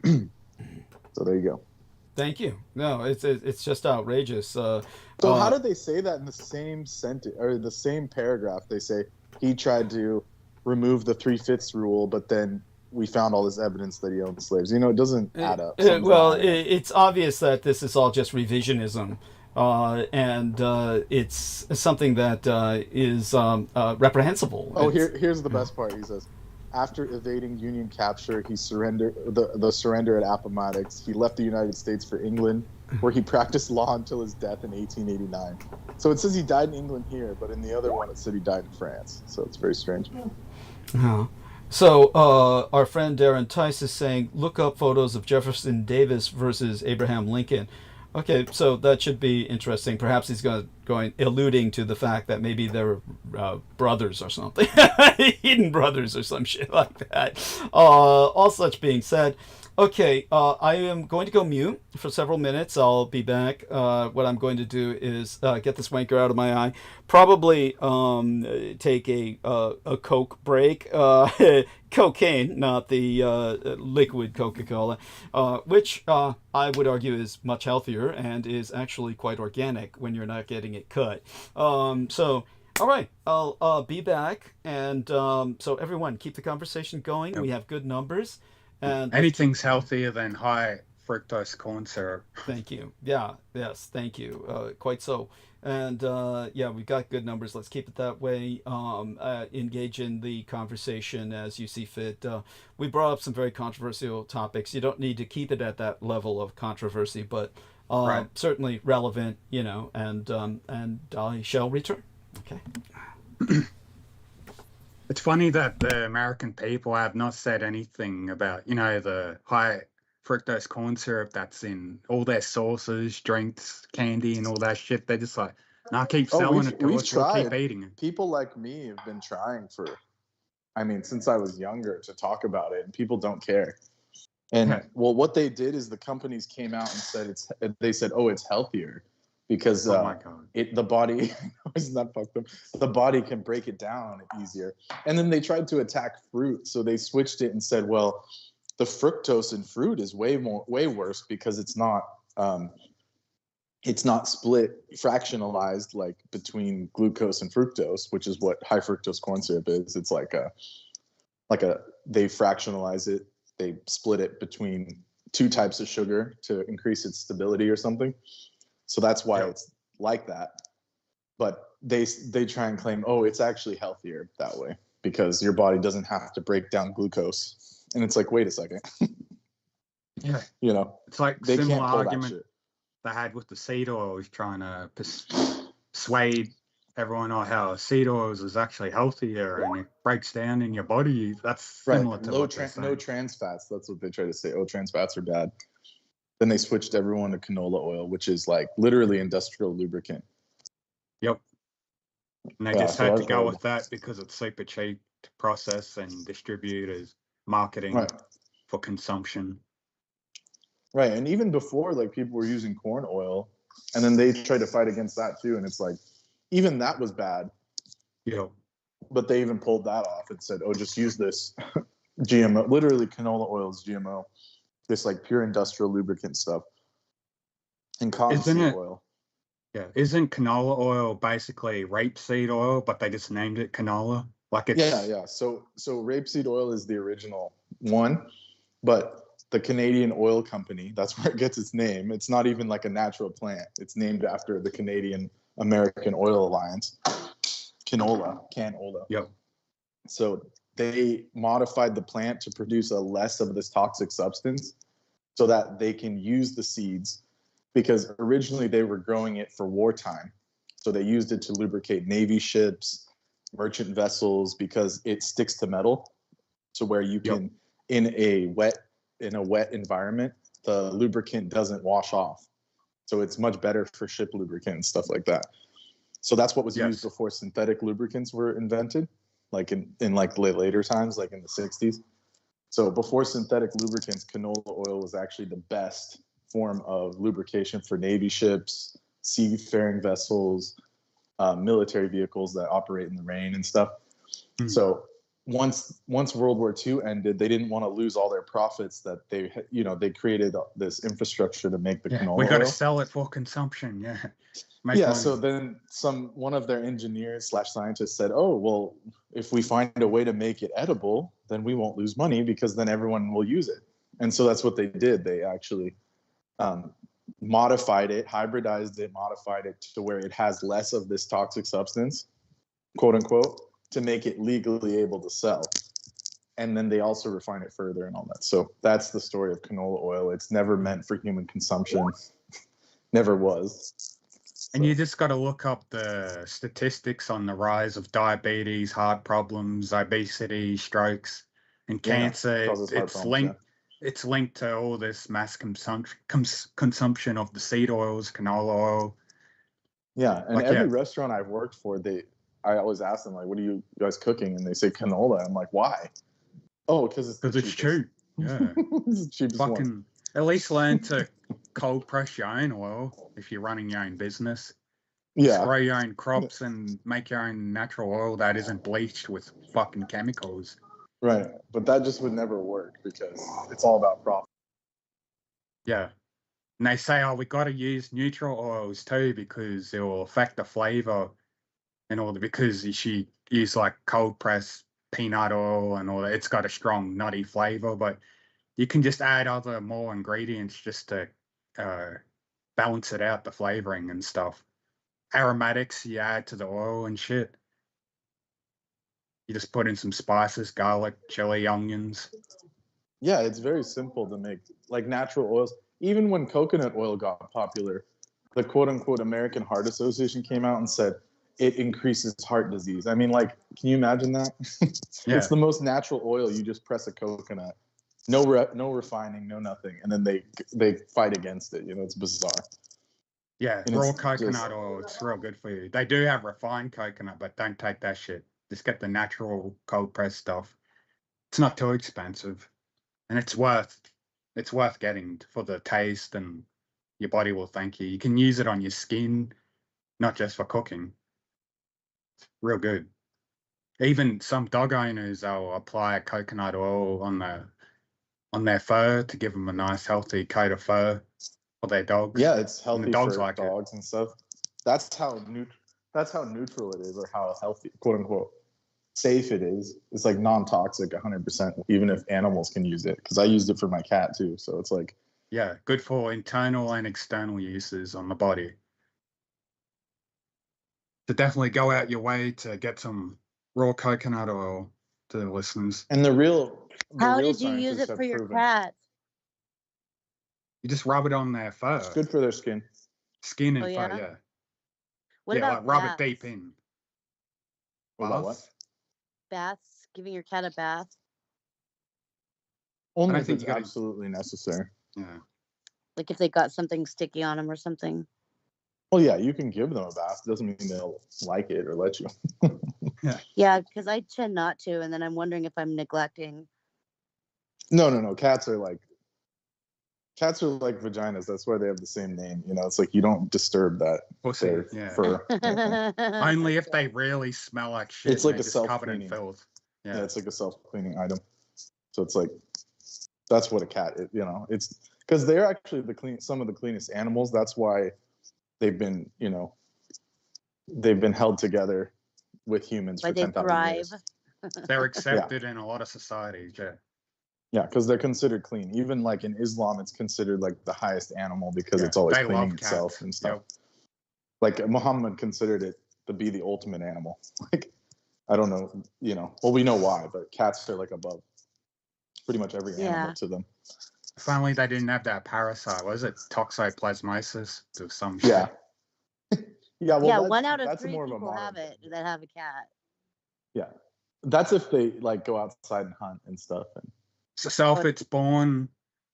So there you go. Thank you. No, it's just outrageous. So how did they say that in the same sentence or the same paragraph? They say he tried to remove the 3/5 rule, but then we found all this evidence that he owned slaves. It doesn't add up. It's obvious that this is all just revisionism. And it's something that is reprehensible. Here's the best part. He says, after evading Union capture, he surrendered the surrender at Appomattox. He left the United States for England, where he practiced law until his death in 1889. So it says he died in England here, but in the other one it said he died in France. So it's very strange. So our friend Darren Tice is saying, look up photos of Jefferson Davis versus Abraham Lincoln. Okay, so that should be interesting. Perhaps he's going alluding to the fact that maybe they're brothers or something, hidden brothers or some shit like that. All such being said, okay, I am going to go mute for several minutes. I'll be back. What I'm going to do is get this wanker out of my eye. Probably take a Coke break. Cocaine, not the liquid Coca-Cola, which I would argue is much healthier and is actually quite organic when you're not getting it cut. So, all right, I'll be back. And so everyone, keep the conversation going. Yep. We have good numbers. And anything's healthier than high fructose corn syrup. Thank you. Yeah. Yes. Thank you. Quite so. And yeah, we've got good numbers. Let's keep it that way. Engage in the conversation as you see fit. We brought up some very controversial topics. You don't need to keep it at that level of controversy, but right. Certainly relevant. You know, and I shall return. Okay. It's funny that the American people have not said anything about, you know, the high fructose corn syrup that's in all their sauces, drinks, candy, and all that shit. They're just like, nah, keep selling it to us, we'll keep eating it. People like me have been trying since I was younger to talk about it, and people don't care. And well, what they did is the companies came out and said they said, oh, it's healthier. Because the body isn't that fucked up? The body can break it down easier. And then they tried to attack fruit, so they switched it and said, well, the fructose in fruit is way worse because it's not split fractionalized like between glucose and fructose, which is what high fructose corn syrup is. It's like they fractionalize it, they split it between two types of sugar to increase its stability or something. So that's why it's like that. But they try and claim, oh, it's actually healthier that way because your body doesn't have to break down glucose. And it's like, wait a second. Yeah. You know, it's like they similar can't pull argument that shit. They had with the seed oils, trying to persuade everyone on how seed oils is actually healthier and it breaks down in your body. That's similar to no trans fats. That's what they try to say. Oh, trans fats are bad. Then they switched everyone to canola oil, which is like literally industrial lubricant. Yep. And they just had to go with that because it's super cheap to process and distribute as marketing for consumption. Right. And even before, like, people were using corn oil, and then they tried to fight against that too. And it's like, even that was bad. Yeah. But they even pulled that off and said, oh, just use this GMO. Literally, canola oil is GMO. This like pure industrial lubricant stuff. And cottonseed oil. Yeah, isn't canola oil basically rapeseed oil, but they just named it canola? Like it's yeah. So rapeseed oil is the original one, but the Canadian Oil Company, that's where it gets its name. It's not even like a natural plant. It's named after the Canadian American Oil Alliance. Canola. Yep. So they modified the plant to produce a less of this toxic substance so that they can use the seeds, because originally they were growing it for wartime. So they used it to lubricate Navy ships, merchant vessels, because it sticks to metal. So where you can, in a wet environment, the lubricant doesn't wash off. So it's much better for ship lubricant and stuff like that. So that's what was used before synthetic lubricants were invented. Like in like later times, like in the 60s. So before synthetic lubricants, canola oil was actually the best form of lubrication for Navy ships, seafaring vessels, military vehicles that operate in the rain and stuff. So once World War II ended, they didn't want to lose all their profits that they created this infrastructure to make the canola oil. We got to sell it for consumption. Money. So then one of their engineers / scientists said, oh, well, if we find a way to make it edible, then we won't lose money because then everyone will use it. And so that's what they did. They actually modified it, hybridized it, modified it to where it has less of this toxic substance, quote unquote, to make it legally able to sell. And then they also refine it further and all that. So that's the story of canola oil. It's never meant for human consumption. Never was. And you just got to look up the statistics on the rise of diabetes, heart problems, obesity, strokes. And cancer, causes heart it's problems, linked. It's linked to all this mass consumption of the seed oils, canola oil. Yeah, and Like, every yeah. restaurant I've worked for, I always ask them like, "What are you guys cooking?" And they say canola. I'm like, "Why?" Oh, because it's Because it's cheap. Yeah. It's the cheapest one. Fucking, at least learn to cold press your own oil if you're running your own business. Yeah, Grow your own crops and make your own natural oil that isn't bleached with fucking chemicals. right. But that just would never work because it's all about profit. Yeah. And they say, oh, we got to use neutral oils too because it will affect the flavor and all that. Because she used like cold pressed peanut oil and all that. It's got a strong nutty flavor, but you can just add other more ingredients just to balance it out, the flavoring and stuff. Aromatics you add to the oil and shit. You just put in some spices, garlic, chili, onions. Yeah, it's very simple to make, like natural oils. Even when coconut oil got popular, the quote-unquote American Heart Association came out and said it increases heart disease. I mean, like, can you imagine that? Yeah. It's the most natural oil. You just press a coconut, no refining, no nothing, and then they fight against it. You know, it's bizarre. Yeah, And raw it's coconut oil, it's real good for you. They do have refined coconut, but don't take that shit. Just get the natural cold pressed stuff. It's not too expensive, and it's worth getting for the taste, and your body will thank you. You can use it on your skin, not just for cooking. It's real good. Even some dog owners will apply coconut oil on their fur to give them a nice healthy coat of fur for their dogs. Yeah, it's And the healthy dogs for like it. dogs and stuff. That's how neutral it is, or how healthy, quote unquote, safe it is. It's like non-toxic 100%, even if animals can use it. Because I used it for my cat too, so it's like, yeah, good for internal and external uses on the body. So definitely go out your way to get some raw coconut oil to the listeners. and the real How did you use scientists it have for your proven cat? You just rub it on their fur. it's good for their skin. Skin and Oh, fur, yeah? yeah. What Yeah, about like rub baths? it deep in. What about what? Baths? Baths? Giving your cat a bath? Only don't if think it's you gotta- absolutely necessary. Yeah. Like if they got something sticky on them or something? Well, yeah, you can give them a bath. Doesn't mean they'll like it or let you. Yeah, because I tend not to, and then I'm wondering if I'm neglecting. No. Cats are like vaginas. That's why they have the same name. You know, it's like you don't disturb that Pussy, their yeah. fur. Only if they really smell like shit. It's like and a they're just covered in self-cleaning. filth. Yeah, it's like a self-cleaning item. So it's like, that's what a cat is, you know. It's because they're actually some of the cleanest animals. That's why they've been, you know, they've been held together with humans Why for they 10,000 thrive. years. They're accepted in a lot of societies, yeah. Yeah, because they're considered clean. Even like in Islam, it's considered like the highest animal because Yeah, it's always they cleaning love itself cats. and stuff. Yep. Like Muhammad considered it to be the ultimate animal. Like, I don't know, you know, well, we know why, but cats are like above pretty much every animal to them. If only they didn't have that parasite. Was it toxoplasmosis to some shit? Yeah. Yeah, well, Yeah, 1 out of that's 3 more of a people modern have it thing. that have a cat. Yeah, that's if they like go outside and hunt and stuff. And So if it's born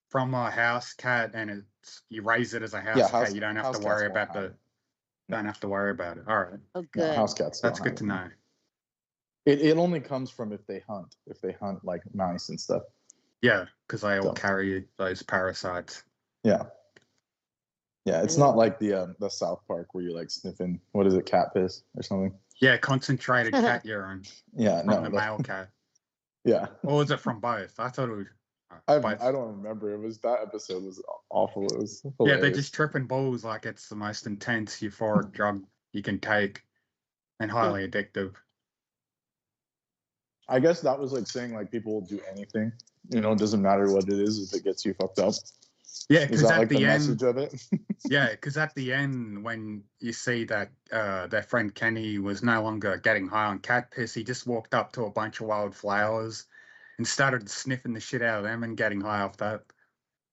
from a house cat and you raise it as a house cat, you don't have to worry about don't have to worry about it. All right. Oh, good. No, house cats. That's good to know. It only comes from if they hunt like mice and stuff. Yeah, because they all carry those parasites. Yeah. Yeah, it's not like the South Park where you're like sniffing, what is it, cat piss or something? Yeah, concentrated cat urine. Yeah, from the male cat. Yeah. Or was it from both? I thought it was. I don't remember. It was that episode was awful. It was hilarious. Yeah, they're just tripping balls like it's the most intense euphoric drug you can take, and highly addictive. I guess that was like saying like people will do anything. You know, it doesn't matter what it is if it gets you fucked up. Yeah, because at like the end, message of it. yeah, because at the end, when you see that their friend Kenny was no longer getting high on cat piss, he just walked up to a bunch of wild flowers and started sniffing the shit out of them and getting high off that.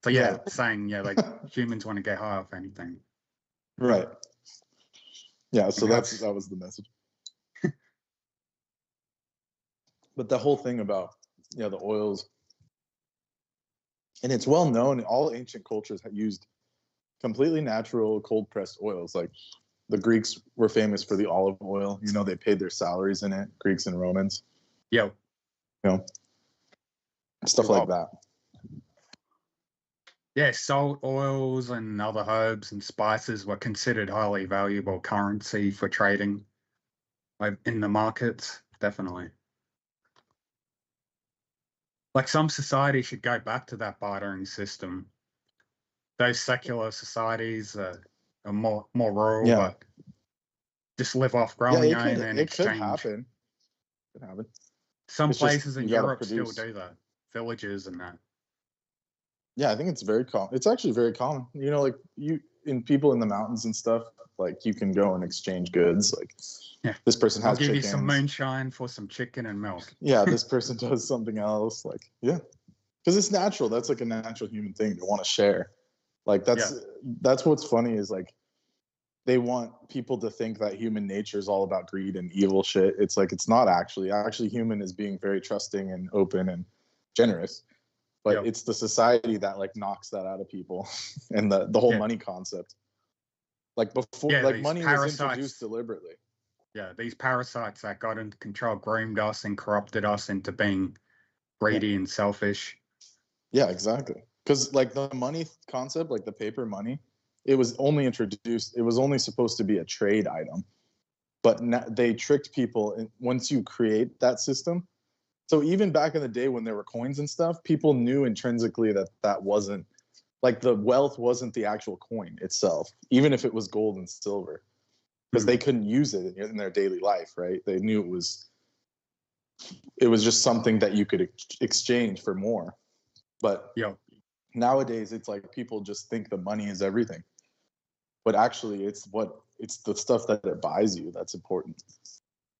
So yeah, saying like humans want to get high off anything. Right. Yeah, so that was the message. But the whole thing about Yeah, the oils. And it's well known, all ancient cultures have used completely natural cold pressed oils. Like the Greeks were famous for the olive oil. You know, they paid their salaries in it, Greeks and Romans. Yeah. You know, stuff like that. Yeah, salt, oils, and other herbs and spices were considered highly valuable currency for trading, like in the markets, definitely. Like some societies should go back to that bartering system. Those secular societies are more rural, but just live off growing own and exchange. It could happen. It could happen. Some places in Europe still do that, villages and that. Yeah, I think it's very common. It's actually very common. You know, like people in the mountains and stuff, like you can go and exchange goods. Like, yeah, this person has chickens. I'll give you some moonshine for some chicken and milk. Yeah, this person does something else. Like, yeah, because it's natural. That's like a natural human thing to want to share. Like that's what's funny is like they want people to think that human nature is all about greed and evil shit. It's like it's not actually. Actually, human is being very trusting and open and generous. But it's the society that like knocks that out of people, and the whole money concept. Like before, like money was introduced deliberately. Yeah, these parasites that got into control groomed us and corrupted us into being greedy and selfish. Yeah, exactly. Because like the money concept, like the paper money, it was only introduced. It was only supposed to be a trade item, but they tricked people. And once you create that system. So even back in the day when there were coins and stuff, people knew intrinsically that wasn't, like the wealth wasn't the actual coin itself, even if it was gold and silver, because they couldn't use it in their daily life, right? They knew it was just something that you could exchange for more. But nowadays, it's like people just think the money is everything. But actually, it's the stuff that it buys you that's important.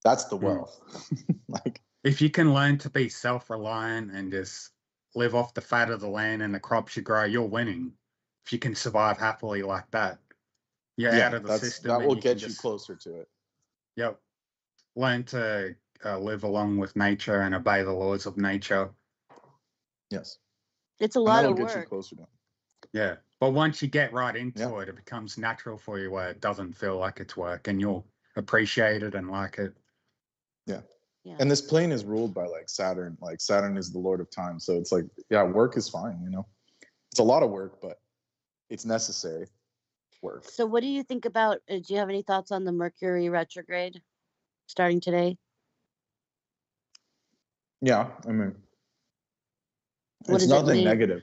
That's the wealth. Like, if you can learn to be self-reliant and just live off the fat of the land and the crops you grow, you're winning. If you can survive happily like that, you're out of the system. That will get you closer to it. Yep. Learn to live along with nature and obey the laws of nature. Yes. It's a lot of work. Get you closer to it. Yeah. But once you get right into it, it becomes natural for you where it doesn't feel like it's work and you'll appreciate it and like it. Yeah. Yeah. And this plane is ruled by like Saturn. Like Saturn is the Lord of Time. So it's like, yeah, work is fine, you know. It's a lot of work, but it's necessary work. So what do you think about, do you have any thoughts on the Mercury retrograde starting today? Yeah, I mean, it's nothing negative.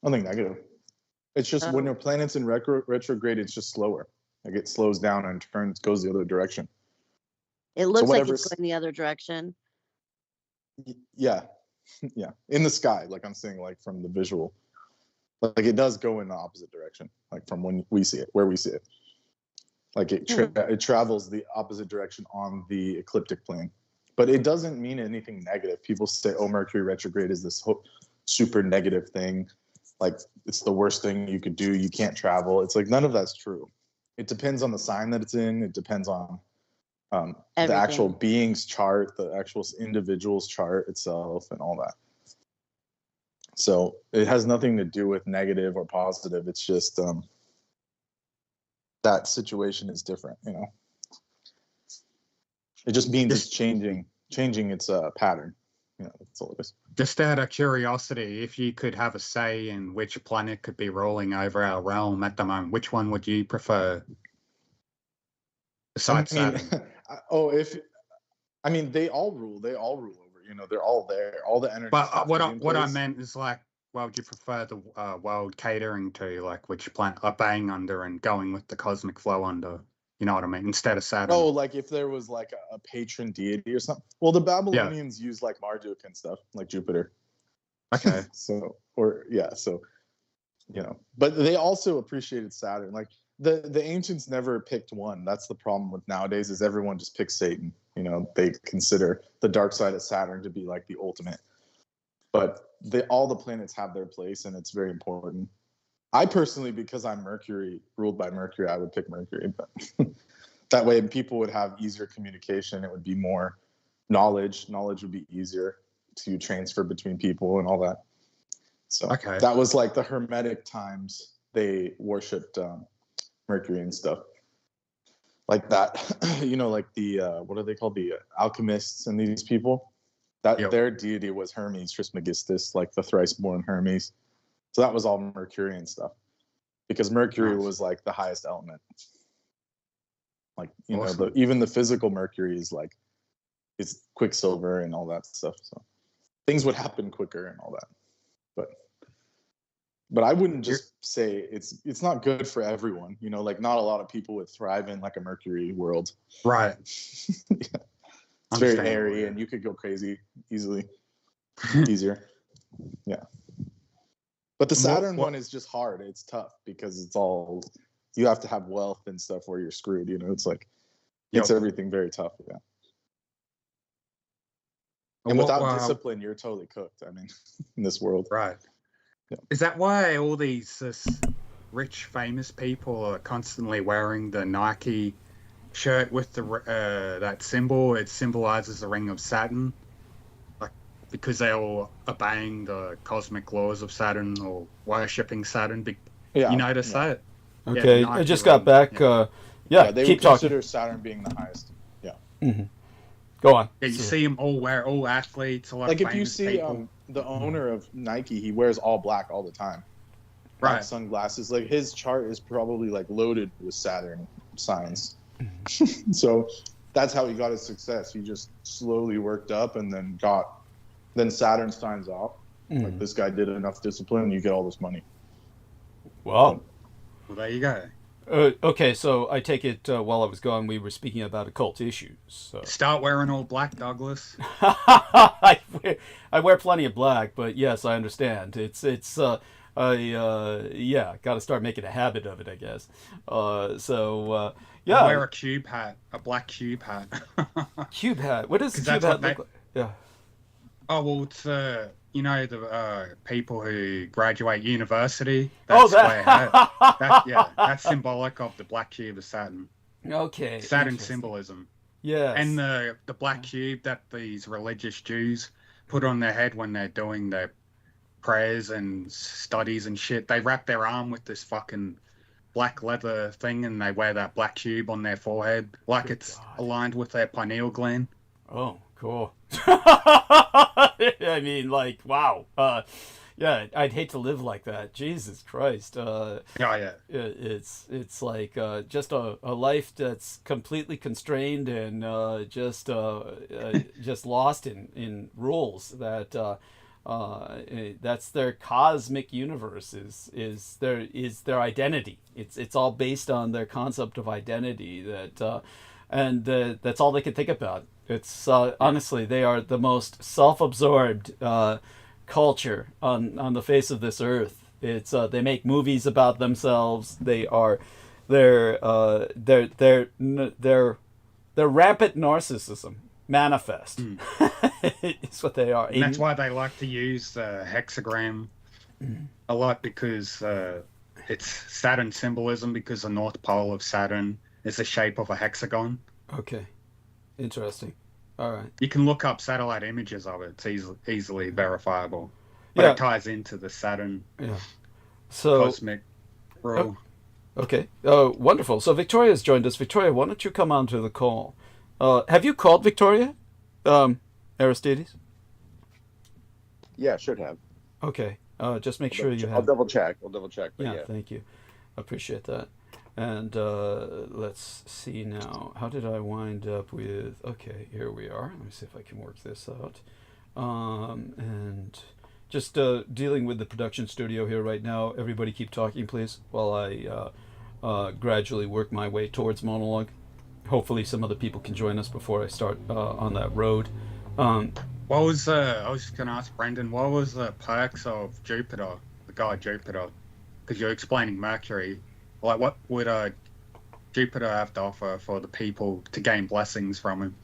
Nothing negative. It's just when your planet's in retrograde, it's just slower. Like it slows down and goes the other direction. It looks like it's going the other direction. Yeah. Yeah. In the sky, like I'm saying, like from the visual. Like it does go in the opposite direction, like from when we see it, where we see it. Like it travels the opposite direction on the ecliptic plane. But it doesn't mean anything negative. People say, oh, Mercury retrograde is this super negative thing. Like it's the worst thing you could do. You can't travel. It's like none of that's true. It depends on the sign that it's in. It depends on the actual being's chart, the actual individual's chart itself, and all that. So it has nothing to do with negative or positive. It's just that situation is different, you know. It just means it's changing its pattern. You know, that's all it is. Just out of curiosity, if you could have a say in which planet could be ruling over our realm at the moment, which one would you prefer? Besides Saturn. They all rule over, you know, they're all there, all the energy. But what I meant is like, well, would you prefer the world catering to, like, which planet obeying under and going with the cosmic flow under? You know what I mean? Instead of Saturn. Oh, like if there was like a patron deity or something. Well, the Babylonians use like Marduk and stuff, like Jupiter. Okay. So you know, but they also appreciated Saturn. Like the ancients never picked one. That's the problem with nowadays is everyone just picks Satan. You know, they consider the dark side of Saturn to be like the ultimate. But all the planets have their place, and it's very important. I personally, because I'm ruled by Mercury, I would pick Mercury. But that way people would have easier communication. It would be more knowledge. Knowledge would be easier. to transfer between people and all that. So Okay. that was like the Hermetic times. They worshipped Mercury and stuff like that. You know, like the what are they called? The alchemists and these people. That their deity was Hermes Trismegistus, like the thrice-born Hermes. So that was all Mercurian stuff, because Mercury was like the highest element. Like, you know, even the physical Mercury is like, it's Quicksilver and all that stuff. So things would happen quicker and all that. But I wouldn't just say it's not good for everyone. You know, like not a lot of people would thrive in like a Mercury world. Right. Yeah. It's very airy, and you could go crazy easily. Easier. Yeah. But the Saturn one is just hard. It's tough because it's all, you have to have wealth and stuff or you're screwed. You know, it's like, it's everything very tough. Yeah. And without discipline, you're totally cooked. I mean, in this world. Right. Yeah. Is that why all these rich, famous people are constantly wearing the Nike shirt with the that symbol? It symbolizes the ring of Saturn, like because they're all obeying the cosmic laws of Saturn or worshipping Saturn. You notice that? Okay, yeah, I just got back. They keep would talking. consider Saturn being the highest. Yeah. Mm-hmm. Go on. Yeah, you see them all athletes, a lot like of if you famous see people. The owner of Nike, he wears all black all the time. Black Right. sunglasses. Like his chart is probably like loaded with Saturn signs. So that's how he got his success. He just slowly worked up and then Saturn signs off. Like this guy did enough discipline, you get all this money. Wow. Well, there you go. Okay, so I take it while I was gone, we were speaking about occult issues. So. Start wearing all black, Douglas. I wear plenty of black, but yes, I understand. Got to start making a habit of it, I guess. Yeah. Wear a cube hat, a black cube hat. Cube hat. What does the cube hat look like? Yeah. Oh well, it's you know the people who graduate university. That. Square hat. That's symbolic of the black cube of Saturn. Okay. Saturn symbolism. Yeah. And the black cube that these religious Jews put on their head when they're doing their prayers and studies and shit. They wrap their arm with this fucking black leather thing, and they wear that black cube on their forehead, like it's aligned with their pineal gland. Oh, cool. I mean, like, wow. Yeah, I'd hate to live like that. Jesus Christ. It's like just a life that's completely constrained and just lost in rules that that's their cosmic universe is their identity. It's all based on their concept of identity and that's all they can think about. It's honestly, they are the most self-absorbed culture on the face of this earth. It's they make movies about themselves. They're rampant narcissism manifest. It's what they are. And that's why they like to use the hexagram a lot, because it's Saturn symbolism, because the North Pole of Saturn is the shape of a hexagon. Okay. Interesting. All right. You can look up satellite images of it. It's easily verifiable. But it ties into the Saturn cosmic rule. Okay. Wonderful. So Victoria's joined us. Victoria, why don't you come on to the call? Have you called Victoria, Aristides? Yeah, should have. Okay. Just make sure you have. I'll double check. Yeah, thank you. I appreciate that. And let's see now. How did I wind up with... Okay, here we are. Let me see if I can work this out. And just dealing with the production studio here right now. Everybody keep talking, please, while I gradually work my way towards monologue. Hopefully some other people can join us before I start on that road. I was going to ask Brendan, what was the perks of Jupiter, the god Jupiter? Because you're explaining Mercury. Like, what would Jupiter have to offer for the people to gain blessings from him?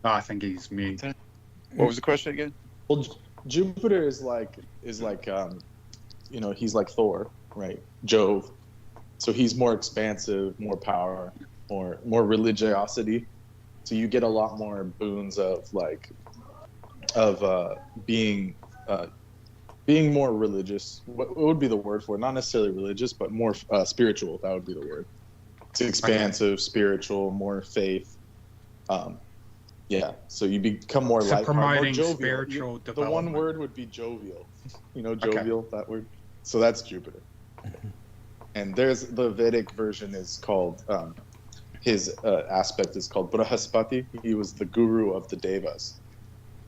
Oh, I think he's mute. What was the question again? Well, Jupiter is like he's like Thor, right? Jove. So he's more expansive, more power, more religiosity. So you get a lot more boons of like being more religious. What would be the word for it? Not necessarily religious, but more spiritual. That would be the word. It's expansive, spiritual, more faith. Yeah, so you become more So like promoting more jovial. spiritual The development. one word would be jovial. You know, jovial, that word. So that's Jupiter. And there's the Vedic version is called, his aspect is called Brihaspati. He was the guru of the Devas.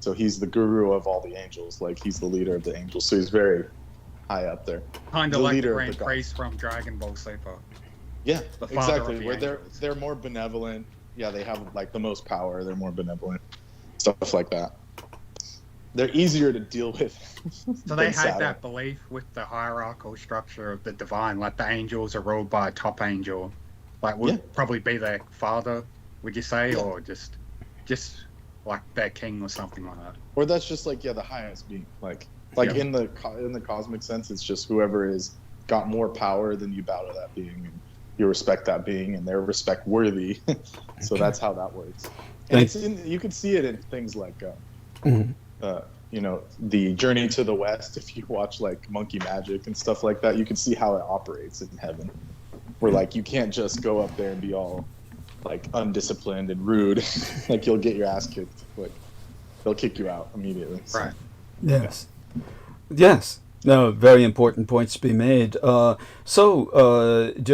So he's the guru of all the angels. Like he's the leader of the angels. So he's very high up there. Kind of The like the leader of Grand the Priest from Dragon Ball Super. Yeah, The father exactly. of the Where angels. they're more benevolent. Yeah, they have like the most power. They're more benevolent. Stuff like that. They're easier to deal with. So they than had Saturn. that belief with the hierarchical structure of the divine, like the angels are ruled by a top angel, like would probably be their father, would you say, or just like their king or something like that? Or that's just like the highest being. Like in the cosmic sense, it's just whoever is got more power than you bow to that being, and you respect that being, and they're respect worthy. So that's how that works. And you can see it in things like. You know, the Journey to the West. If you watch like Monkey Magic and stuff like that, you can see how it operates in heaven. Where like you can't just go up there and be all like undisciplined and rude. Like you'll get your ass kicked. Like they'll kick you out immediately. So. Right. Yes. Yes. No, very important points to be made. Dear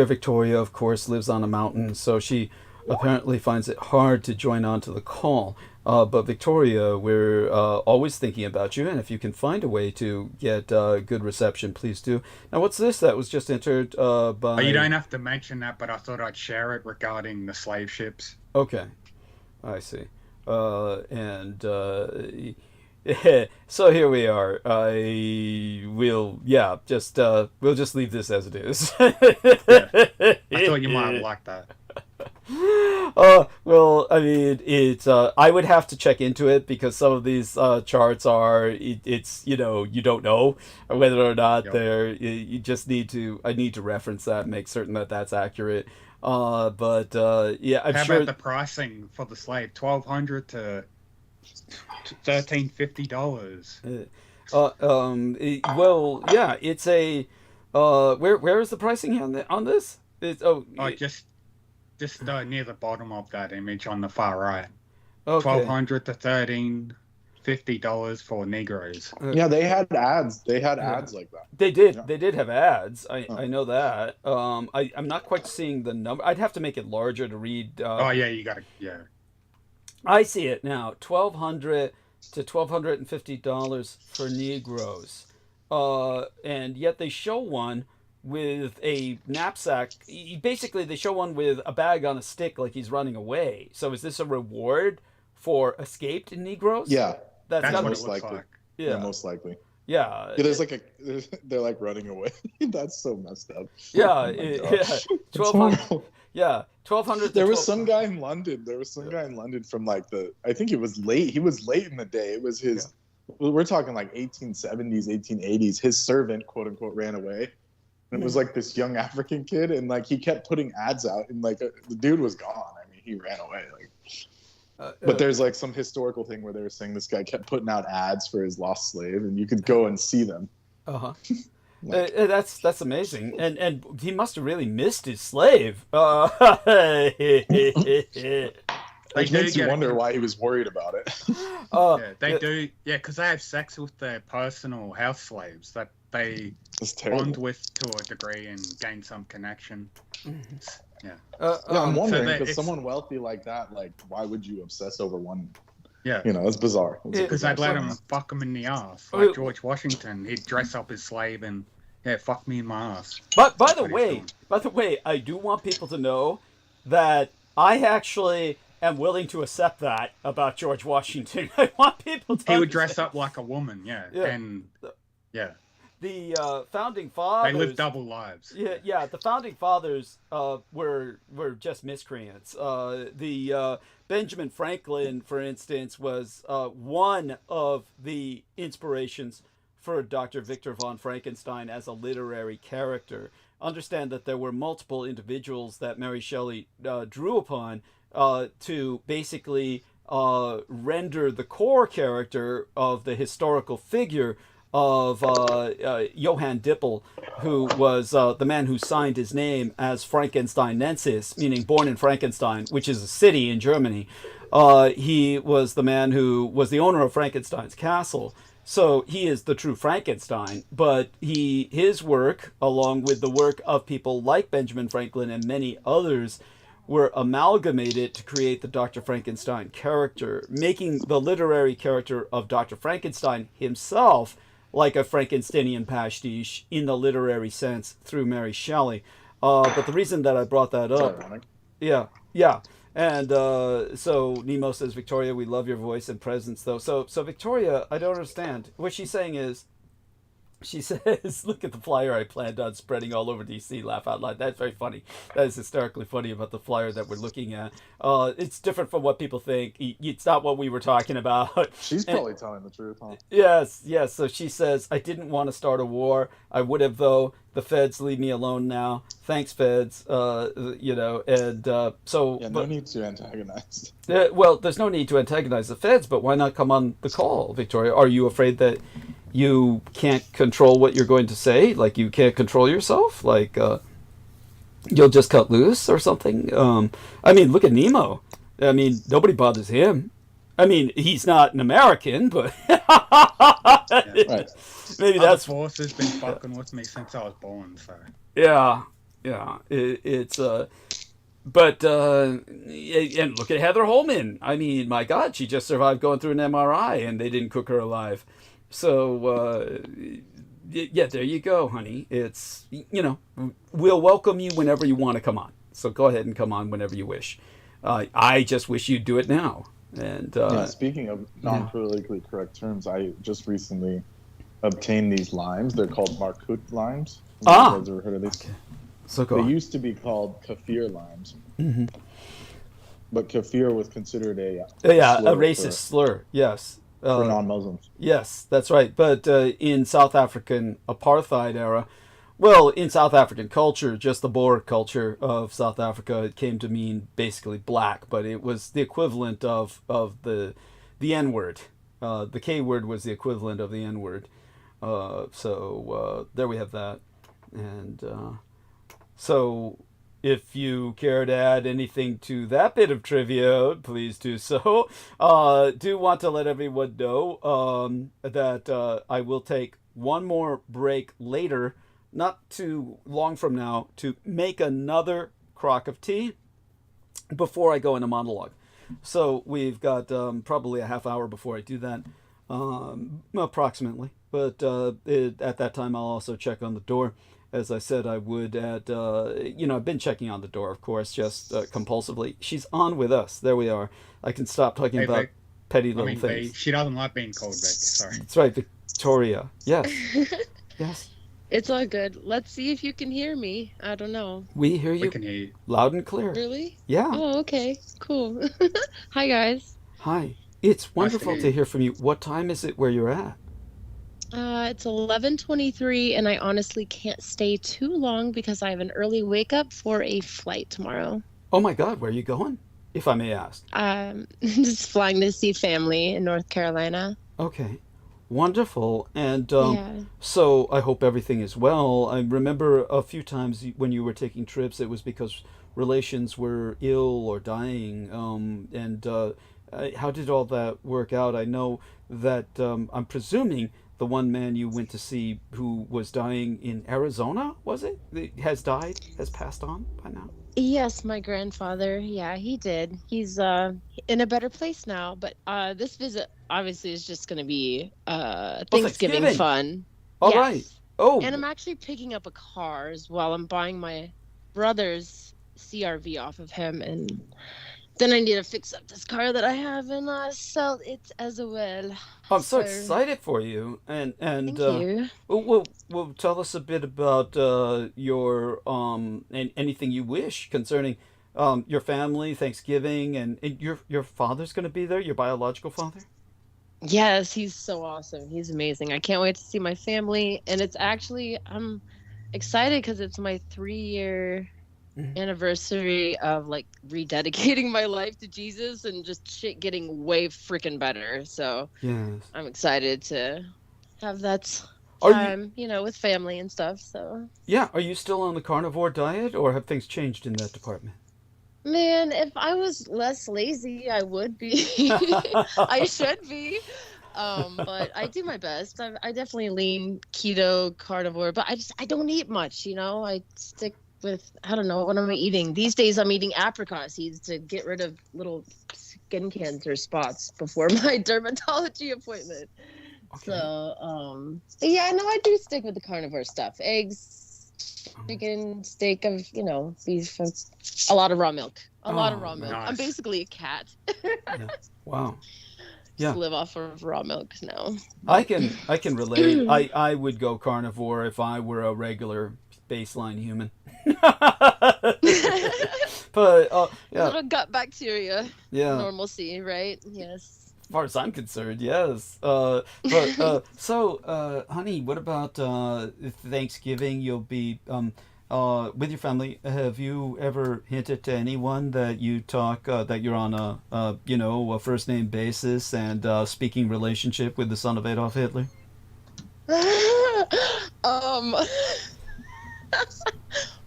Victoria, of course, lives on a mountain, so she apparently finds it hard to join on to the call. But Victoria, we're always thinking about you, and if you can find a way to get good reception, please do. Now, what's this that was just entered by... You don't have to mention that, but I thought I'd share it regarding the slave ships. Okay, I see. So here we are. We'll just leave this as it is. I thought you might like that. Well, I mean, it's I would have to check into it because some of these charts are it's you don't know whether or not they're you just need to I need to reference that and make certain that that's accurate. I'm How sure about the pricing for the slave? $1,200 to $1,350. Well, yeah, it's a where is the pricing on this? It's just near the bottom of that image on the far right. Okay. $1,200 to $1,350 for Negroes. Yeah, they had ads. They had ads like that. They did. Yeah. They did have ads. I know that. I'm not quite seeing the number. I'd have to make it larger to read. You got to. Yeah. I see it now. $1,200 to $1,250 for Negroes, and yet they show one with a knapsack. Basically, they show one with a bag on a stick like he's running away. So is this a reward for escaped Negroes? Yeah. That's what most it looks likely. like. Yeah, most likely. Yeah. There's like they're like running away. That's so messed up. Yeah. 1,200. Yeah. 1,200. There was some guy in London. From like I think it was late. He was late in the day. It was his, we're talking like 1870s, 1880s. His servant, quote unquote, ran away. And it was like this young African kid, and like he kept putting ads out, and like the dude was gone. I mean, he ran away. Like, but there's like some historical thing where they were saying this guy kept putting out ads for his lost slave, and you could go and see them. That's amazing, and he must have really missed his slave. Which makes you wonder why he was worried about it. They do. Yeah, because they have sex with their personal house slaves that they bond with to a degree and gain some connection. Yeah. I'm wondering, because someone wealthy like that, like, why would you obsess over one? Yeah. It's bizarre. Because they'd let him fuck him in the ass. Like George Washington, he'd dress up his slave and, fuck me in my ass. But by the way, I do want people to know that I actually am willing to accept that about George Washington. I want people to He would dress up like a woman, and the founding fathers. They lived double lives. Yeah. The founding fathers were just miscreants. The Benjamin Franklin, for instance, was one of the inspirations for Dr. Victor von Frankenstein as a literary character. Understand that there were multiple individuals that Mary Shelley drew upon, to basically render the core character of the historical figure of Johann Dippel, who was the man who signed his name as Frankensteinensis, meaning born in Frankenstein, which is a city in Germany. He was the man who was the owner of Frankenstein's castle. So he is the true Frankenstein, but his work, along with the work of people like Benjamin Franklin and many others, were amalgamated to create the Dr. Frankenstein character, making the literary character of Dr. Frankenstein himself like a Frankensteinian pastiche in the literary sense through Mary Shelley. But the reason that I brought that up... Yeah. And so Nemo says, Victoria, we love your voice and presence, though. So Victoria, I don't understand. What she's saying is, she says, look at the flyer I planned on spreading all over DC, laugh out loud. That's very funny. That is hysterically funny about the flyer that we're looking at. It's different from what people think. It's not what we were talking about. She's probably telling the truth, huh? Yes. So she says, I didn't want to start a war. I would have, though. The feds leave me alone now. Thanks, feds. So... Yeah, no need to antagonize. Well, there's no need to antagonize the feds, but why not come on the call, Victoria? Are you afraid that you can't control what you're going to say? Like, you can't control yourself? Like, you'll just cut loose or something? I mean, look at Nemo. I mean, nobody bothers him. I mean, he's not an American, but... Right. Maybe that's... The force has been fucking with me since I was born, so... Yeah. But and look at Heather Holman. I mean, my God, she just survived going through an MRI, and they didn't cook her alive. So, yeah, there you go, honey. It's, we'll welcome you whenever you want to come on. So go ahead and come on whenever you wish. I just wish you'd do it now. And speaking of non-politically correct terms, I just recently obtained these limes. They're called Marcout limes. You guys ever heard of these? Okay. So go they on. used to be called kaffir limes. Mm-hmm. But kaffir was considered a racist slur. Yes. For non-Muslims. Yes, that's right. But in South African apartheid era, well, in South African culture, just the Boer culture of South Africa, it came to mean basically black, but it was the equivalent of the N-word. The K-word was the equivalent of the N-word. So there we have that. And so if you care to add anything to that bit of trivia, please do so. Do want to let everyone know that I will take one more break later, not too long from now, to make another crock of tea before I go into monologue. So we've got probably a half hour before I do that, approximately. But at that time, I'll also check on the door. As I said, I would at, I've been checking on the door, of course, just compulsively. She's on with us. There we are. I can stop talking about Vic, petty little things. She doesn't like being called Vic, sorry. That's right, Victoria. Yes. Yes. It's all good. Let's see if you can hear me. I don't know. We hear you. We can hear you. Loud and clear. Really? Yeah. Oh, okay. Cool. Hi, guys. Hi. It's wonderful to hear from you. What time is it where you're at? It's 11:23, and I honestly can't stay too long because I have an early wake up for a flight tomorrow. Oh my God, where are you going, if I may ask? Just flying to see family in North Carolina. Okay, wonderful. And so I hope everything is well. I remember a few times when you were taking trips, it was because relations were ill or dying. How did all that work out? I know that I'm presuming the one man you went to see who was dying in Arizona, was it? Has passed on by now? Yes, my grandfather. Yeah, he did. He's in a better place now. But this visit obviously is just going to be Thanksgiving fun. All right. Oh. And I'm actually picking up a car as well. I'm buying my brother's CRV off of him, and then I need to fix up this car that I have and sell it as well. I'm so excited for you. And thank you. Well, tell us a bit about your and anything you wish concerning your family, Thanksgiving, and your father's going to be there, your biological father? Yes, he's so awesome. He's amazing. I can't wait to see my family, and it's actually I'm excited because it's my 3-year anniversary of like rededicating my life to Jesus and just shit getting way freaking better. So I'm excited to have that time, you know, with family and stuff. So yeah, are you still on the carnivore diet, or have things changed in that department? Man, if I was less lazy, I would be. I should be. But I do my best. I definitely lean keto, carnivore, but I don't eat much, you know. I stick with, I don't know, what am I eating? These days I'm eating apricot seeds to get rid of little skin cancer spots before my dermatology appointment. Okay. So, yeah, no, I do stick with the carnivore stuff. Eggs, chicken, steak of, you know, beef, a lot of raw milk. A lot of raw milk. Nice. I'm basically a cat. Yeah. Wow. Just live off of raw milk now. I can relate. I would go carnivore if I were a regular baseline human. But yeah. Little gut bacteria. Yeah. Normalcy, right? Yes. As far as I'm concerned, yes. So, honey, what about Thanksgiving? You'll be with your family. Have you ever hinted to anyone that you talk that you're on a first name basis and speaking relationship with the son of Adolf Hitler?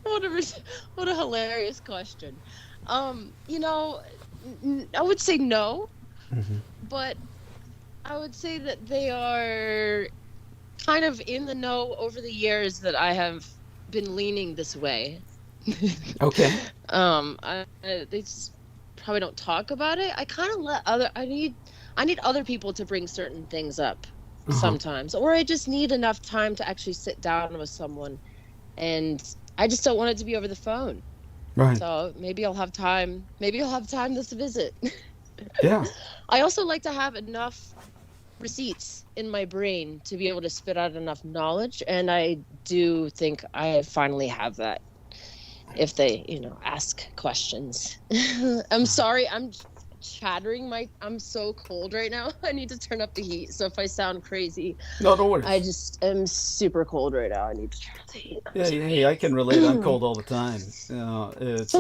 What a hilarious question. You know, I would say no, but I would say that they are kind of in the know over the years that I have been leaning this way. Okay. They just probably don't talk about it. I kind of let I need other people to bring certain things up sometimes, or I just need enough time to actually sit down with someone, and I just don't want it to be over the phone. Right. So maybe I'll have time. Maybe I'll have time this visit. Yeah. I also like to have enough receipts in my brain to be able to spit out enough knowledge, and I do think I finally have that if they, you know, ask questions. I'm sorry, I'm chattering. I'm so cold right now. I need to turn up the heat, so if I sound crazy, no, don't worry. I just am super cold right now. I need to turn up the heat. Yeah, I can relate. I'm cold all the time. It's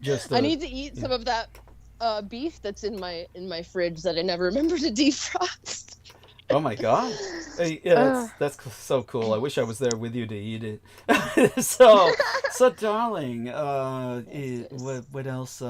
just I need to eat some of that beef that's in my fridge that I never remember to defrost. Oh my god! Yeah, that's so cool. I wish I was there with you to eat it. So darling, what else?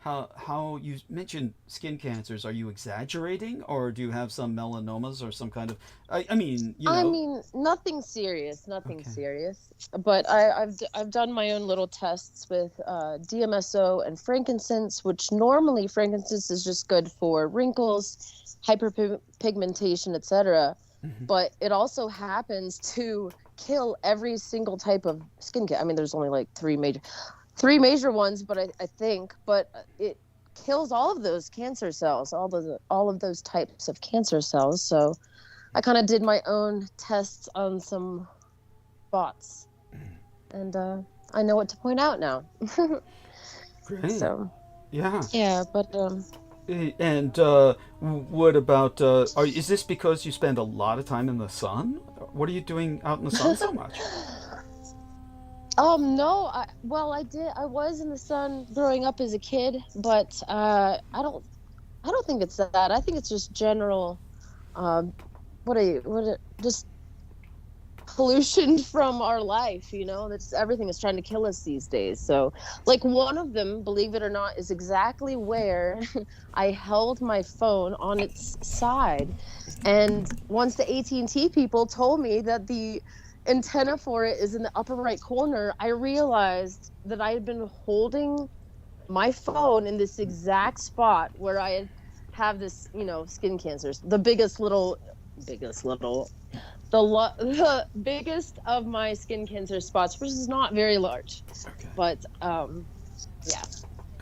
How you mentioned skin cancers? Are you exaggerating, or do you have some melanomas or some kind of? I mean, you know. I mean, nothing serious, serious. But I've done my own little tests with DMSO and frankincense, which normally frankincense is just good for wrinkles, hyperpigmentation, etc. But it also happens to kill every single type of skin cancer. I mean, there's only like three major ones, but I think, but it kills all of those cancer cells, all of those types of cancer cells. So I kind of did my own tests on some bots, and I know what to point out now. Great. So yeah, but and what about is this because you spend a lot of time in the sun? What are you doing out in the sun so much? No, I was in the sun growing up as a kid, but I don't think it's that. I think it's just general, just pollution from our life, you know, that's everything is trying to kill us these days. So like one of them, believe it or not, is exactly where I held my phone on its side. And once the AT&T people told me that the antenna for it is in the upper right corner, I realized that I had been holding my phone in this exact spot where I have this, you know, skin cancers. The biggest of my skin cancer spots, which is not very large. Okay. But yeah.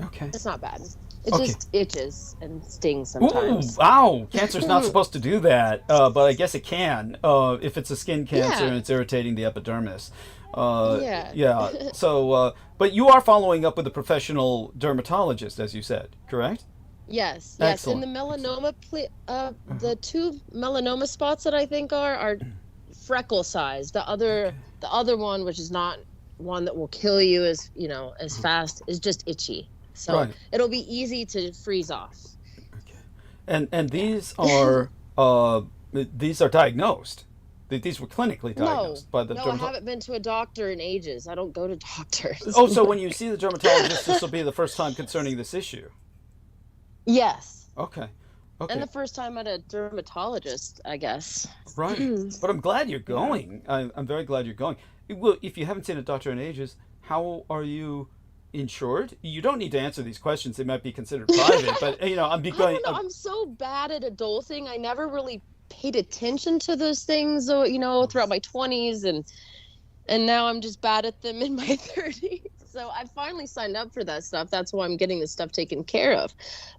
Okay. It's not bad. It just itches and stings sometimes. Ooh, wow, cancer's not supposed to do that, but I guess it can if it's a skin cancer and it's irritating the epidermis. Yeah. So, but you are following up with a professional dermatologist, as you said, correct? Yes. Excellent. And the melanoma, the two melanoma spots that I think are freckle size. The other one, which is not one that will kill you as as fast. It's just itchy, so it'll be easy to freeze off. Okay. And these are diagnosed. These were clinically diagnosed by the dermatologist. I haven't been to a doctor in ages. I don't go to doctors. Oh, so when you see the dermatologist, this will be the first time concerning this issue? Yes. Okay. And the first time at a dermatologist, I guess. Right. But I'm glad you're going. I'm very glad you're going. Well, if you haven't seen a doctor in ages, how are you insured? You don't need to answer these questions. They might be considered private, but I'm so bad at adulting. I never really paid attention to those things, throughout my 20s, and now I'm just bad at them in my 30s. So I finally signed up for that stuff. That's why I'm getting this stuff taken care of.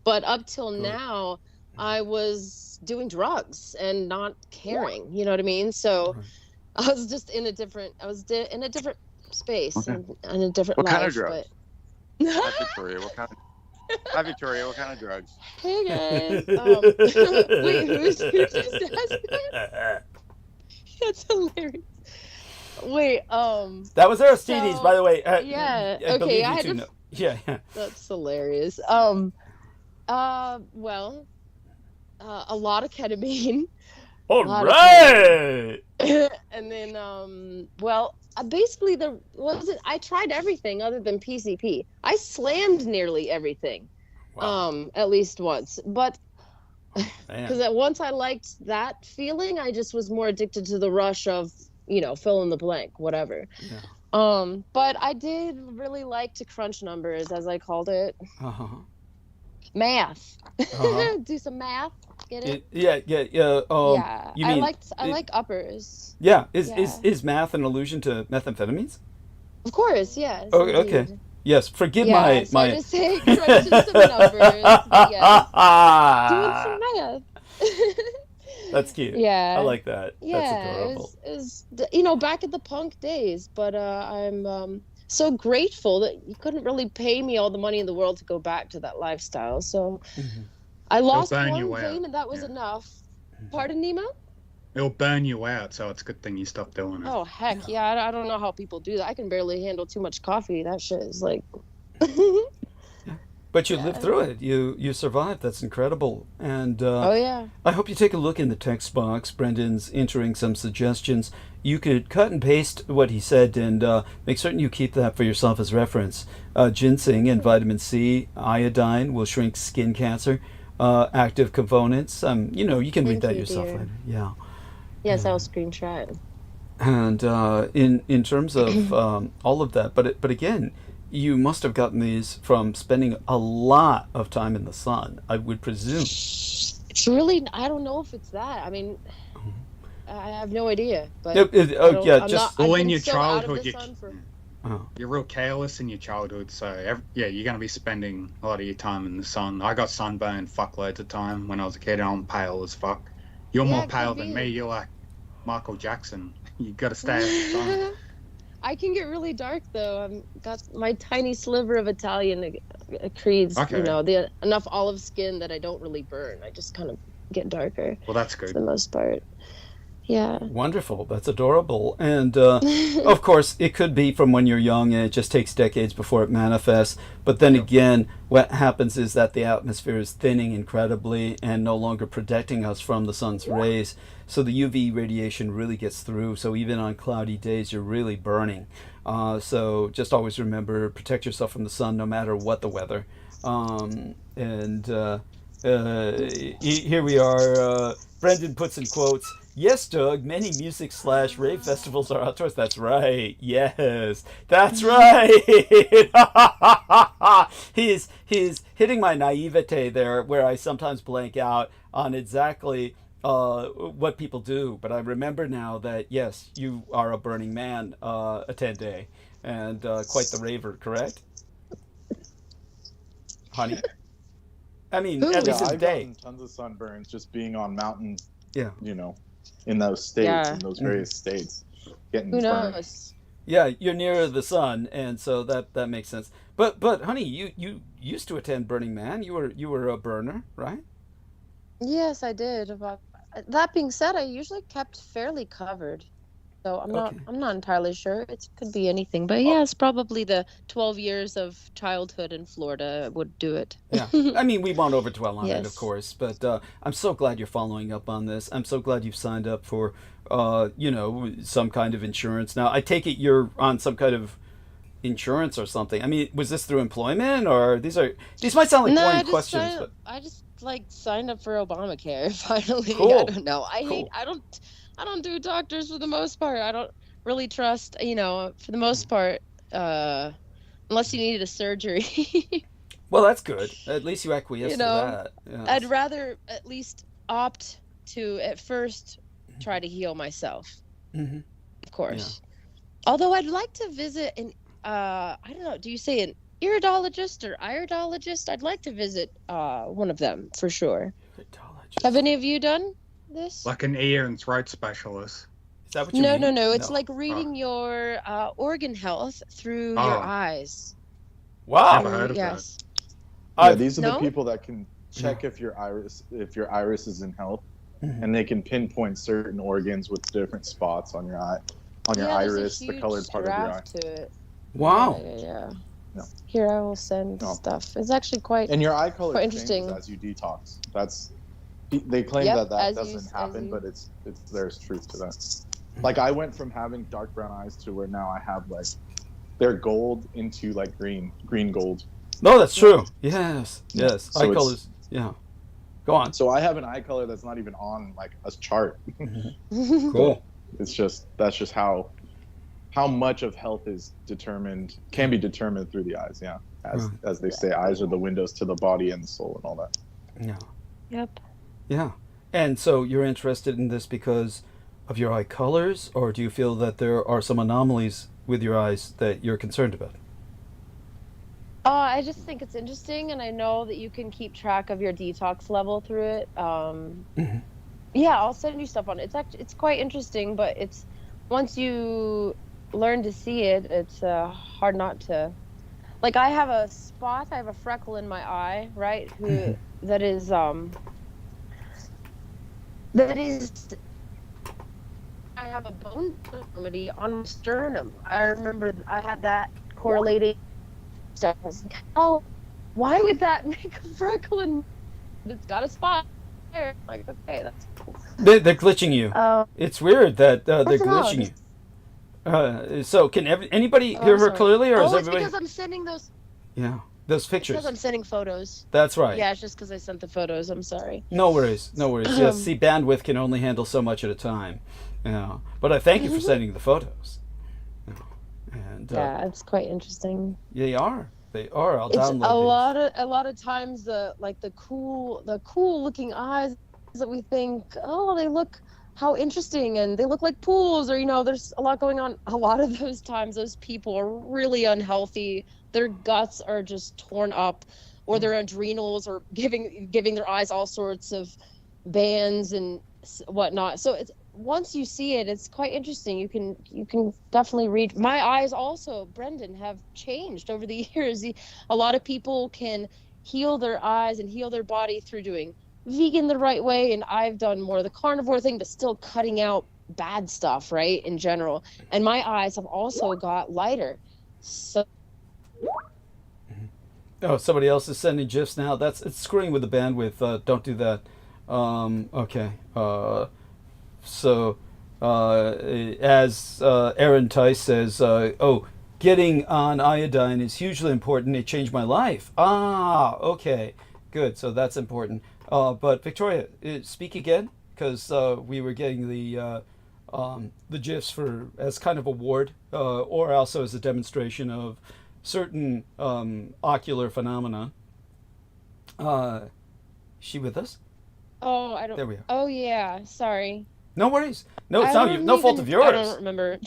But up till now, I was doing drugs and not caring. You know what I mean? So I was just in a different space and in a different life. What kind of drugs? But... Hi, Victoria. Hi, Victoria. What kind of drugs? Hey, guys. Wait, who just asked that? That's hilarious. Wait, that was Aristides, by the way. Yeah. Okay. I had to... Yeah. That's hilarious. Well, a lot of ketamine. All right. And then, basically I tried everything other than PCP. I slammed nearly everything, at least once. But because once I liked that feeling, I just was more addicted to the rush of, fill in the blank, whatever. Yeah. But I did really like to crunch numbers, as I called it. Math. Do some math. Get it? Yeah. I like uppers. Yeah. Is math an allusion to methamphetamines? Of course, yes. Oh, okay. Yes. Forgive my. I just say crunching some numbers. Yes. Doing some math. That's cute. Yeah. I like that. Yeah. That's adorable. It was, back at the punk days, but I'm so grateful that you couldn't really pay me all the money in the world to go back to that lifestyle. So I lost one vein, and that was enough. Pardon, Nemo? It'll burn you out, so it's a good thing you stopped doing it. Oh, heck, yeah. I don't know how people do that. I can barely handle too much coffee. That shit is like... But you lived through it. You survived. That's incredible. And I hope you take a look in the text box. Brendan's entering some suggestions. You could cut and paste what he said and make certain you keep that for yourself as reference. Ginseng and vitamin C, iodine will shrink skin cancer. Active components. You can read that yourself later. Yeah. Yes, I'll screenshot. And in terms of all of that, but again, you must have gotten these from spending a lot of time in the sun, I would presume. It's really, I don't know if it's that. I mean, I have no idea. But in your childhood, you're real careless in your childhood, so you're going to be spending a lot of your time in the sun. I got sunburned fuckloads of time when I was a kid, and I'm pale as fuck. You're more pale than me. You're like Michael Jackson. You got to stay out of the sun. I can get really dark though. I've got my tiny sliver of Italian creeds, enough olive skin that I don't really burn. I just kind of get darker. Well, that's good. For the most part. Yeah. Wonderful. That's adorable. And of course, it could be from when you're young and it just takes decades before it manifests. But then again, what happens is that the atmosphere is thinning incredibly and no longer protecting us from the sun's rays. So the UV radiation really gets through. So even on cloudy days, you're really burning. So just always remember, protect yourself from the sun no matter what the weather. Here we are. Brendan puts in quotes, "Yes, Doug, many music/rave festivals are outdoors." That's right. Yes, that's right. He's hitting my naivete there, where I sometimes blank out on exactly what people do. But I remember now that, yes, you are a Burning Man attendee and quite the raver, correct? Honey? I mean, at least in the day. I've gotten tons of sunburns just being on mountains. Yeah. In those states, in those various states, getting Who knows? burned. Yeah, you're nearer the sun, and so that makes sense. But honey, you used to attend Burning Man. You were a burner, right? Yes, I did. That being said, I usually kept fairly covered. So Okay. I'm not entirely sure. It could be anything, but yeah, it's probably the 12 years of childhood in Florida would do it. Yeah, I mean, we won't overdwell on it, of Yes. course, but I'm so glad you're following up on this. I'm so glad you've signed up for, you know, some kind of insurance. Now, I take it you're on some kind of insurance or something. I mean, was this through employment, or these might sound like No, boring questions, but I just like signed up for Obamacare finally. I cool, don't know. cool. I don't do doctors for the most part. I don't really trust, you know, for the most part, unless you needed a surgery. Well, that's good. At least you acquiesce You to know, that. Yes. I'd rather at least opt to at first try to heal myself, Mm-hmm. of course. Although I'd like to visit an I don't know, do you say an iridologist or iridologist? I'd like to visit one of them for sure. Iridologist. Have any of you done this? Like an ear and throat specialist. Is that what you No, mean? no. It's No. like reading your organ health through your Oh. eyes. Wow. Never heard of that. Yes. Yeah, these are the No? people that can check if your iris is in health, Mhm. and they can pinpoint certain organs with different spots on your eye, on your Yeah, there's a iris, the huge colored part of your eye. graph to it. Wow. Yeah. No. Here, I will send No. stuff. It's actually quite. And your eye color Quite changes interesting. as you detox. They claim Yep, that as you- doesn't as happen, you- but there's truth to that. Like I went from having dark brown eyes to where now I have like they're gold into like green gold. No, that's true. Yes. Yes. So Eye it's- colors. Yeah. Go on. So I have an eye color that's not even on like a chart. Cool. It's just that's just how much of health is can be determined through the eyes. Yeah, as they say, eyes are the windows to the body and the soul and all that. Yeah. Yep. Yeah. And so you're interested in this because of your eye colors, or do you feel that there are some anomalies with your eyes that you're concerned about? I just think it's interesting, and I know that you can keep track of your detox level through it. Mhm. Yeah, I'll send you stuff on it. It's quite interesting, but it's once you learn to see it, it's hard not to. Like I have a freckle in my eye, right? That is I have a bone deformity on my sternum. I remember I had that correlated stuff. I was like, oh, why would that make a freckle? And it's got a spot there. Like, okay, that's cool. They're glitching you. It's weird that they're What's wrong? glitching you. So can anybody hear her sorry. clearly, or is it's everybody? because I'm sending those. Yeah, those It's pictures. because I'm sending photos. That's right. Yeah, it's just because I sent the photos. I'm sorry. No worries. No worries. Yes. See, bandwidth can only handle so much at a time. Yeah. But I thank you for sending the photos. Yeah. And Yeah, it's quite interesting. they are. They are. I'll It's download a lot of times the cool looking eyes that we think, oh, they look how interesting, and they look like pools, or there's a lot going on. A lot of those times those people are really unhealthy. Their guts are just torn up, or their adrenals are giving their eyes all sorts of bands and whatnot. So it's once you see it, it's quite interesting. You can definitely read. My eyes also, Brendan, have changed over the years. A lot of people can heal their eyes and heal their body through doing vegan the right way, and I've done more of the carnivore thing, but still cutting out bad stuff, right, in general. And my eyes have also got lighter. So Oh, somebody else is sending GIFs now. It's screwing with the bandwidth. Don't do that. Okay. So, as Aaron Tice says, getting on iodine is hugely important. It changed my life. Ah, okay. Good. So that's important. But Victoria, speak again, because we were getting the GIFs as kind of a ward, or also as a demonstration of certain ocular phenomena. She with us? Oh, I don't. There we are. Oh yeah, sorry. No worries. No, it's I not don't no fault even- of yours. I don't remember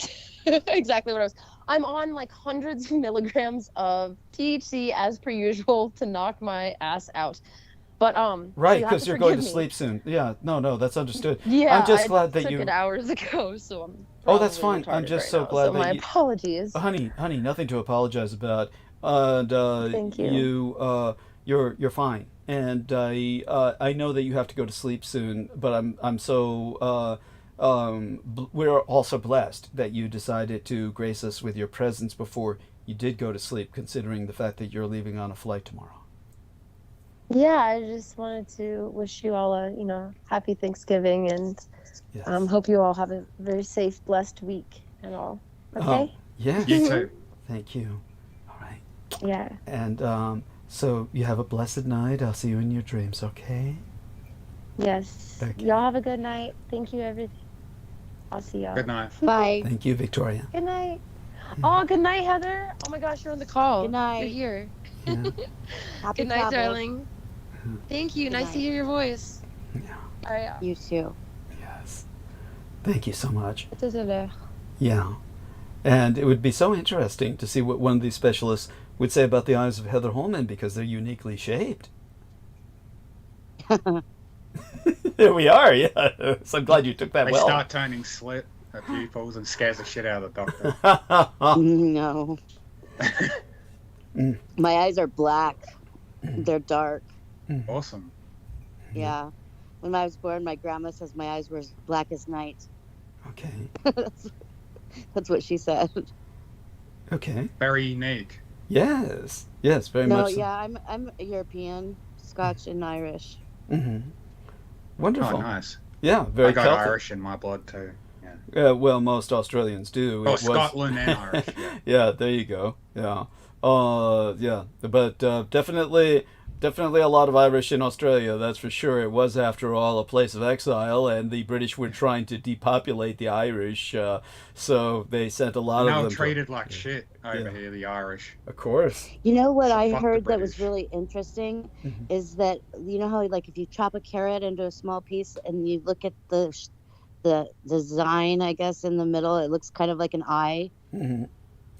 exactly what I was. I'm on like hundreds of milligrams of THC as per usual to knock my ass out. But Right, you have because to you're going to forgive me. sleep soon. Yeah, no, that's understood. Yeah, I'm just I glad that took you. it hours ago, so I'm. Oh, that's probably fine. I'm retarded just right so now, glad so that my you. apologies. Honey, nothing to apologize about. And Thank you. you're fine. And I know that you have to go to sleep soon, but I'm so we're also blessed that you decided to grace us with your presence before you did go to sleep, considering the fact that you're leaving on a flight tomorrow. Yeah, I just wanted to wish you all a happy Thanksgiving, and Yes. hope you all have a very safe, blessed week and all. Okay? Yeah. You too. Thank you. All right. Yeah. And so you have a blessed night. I'll see you in your dreams, okay? Yes. Okay. Y'all have a good night. Thank you, everything. I'll see y'all. Good night. Bye. Thank you, Victoria. Good night. Oh, good night, Heather. Oh my gosh, you're on the call. Good night. You're here. Yeah. Happy Good night, travels. darling. Thank you. Good Nice night. to hear your voice. Yeah. You too. Yes. Thank you so much. Yeah. Yeah. And it would be so interesting to see what one of these specialists would say about the eyes of Heather Holman, because they're uniquely shaped. There we are, yeah. So I'm glad you took that They well. start turning slit at pupils and scares the shit out of the doctor. No. My eyes are black. They're dark. Awesome. Yeah. When I was born, my grandma says my eyes were as black as night. Okay. That's what she said. Okay. Very unique. Yes. Yes, very No, much so. yeah, I'm European, Scotch, and Irish. Mm-hmm. Wonderful. Oh, nice. Yeah, very I got Celtic. Irish in my blood too. Yeah. Well, most Australians do. Oh, It was- Scotland and Irish. Yeah. Yeah, there you go. Yeah. Yeah. But definitely a lot of Irish in Australia, that's for sure. It was, after all, a place of exile, and the British were trying to depopulate the Irish, so they sent a lot Now of them. treated like shit over Yeah. here, the Irish. Of course. You know what So I fuck the heard that was British. really interesting Mhm. is that, you know how like if you chop a carrot into a small piece and you look at the design, I guess, in the middle, it looks kind of like an eye, Mhm.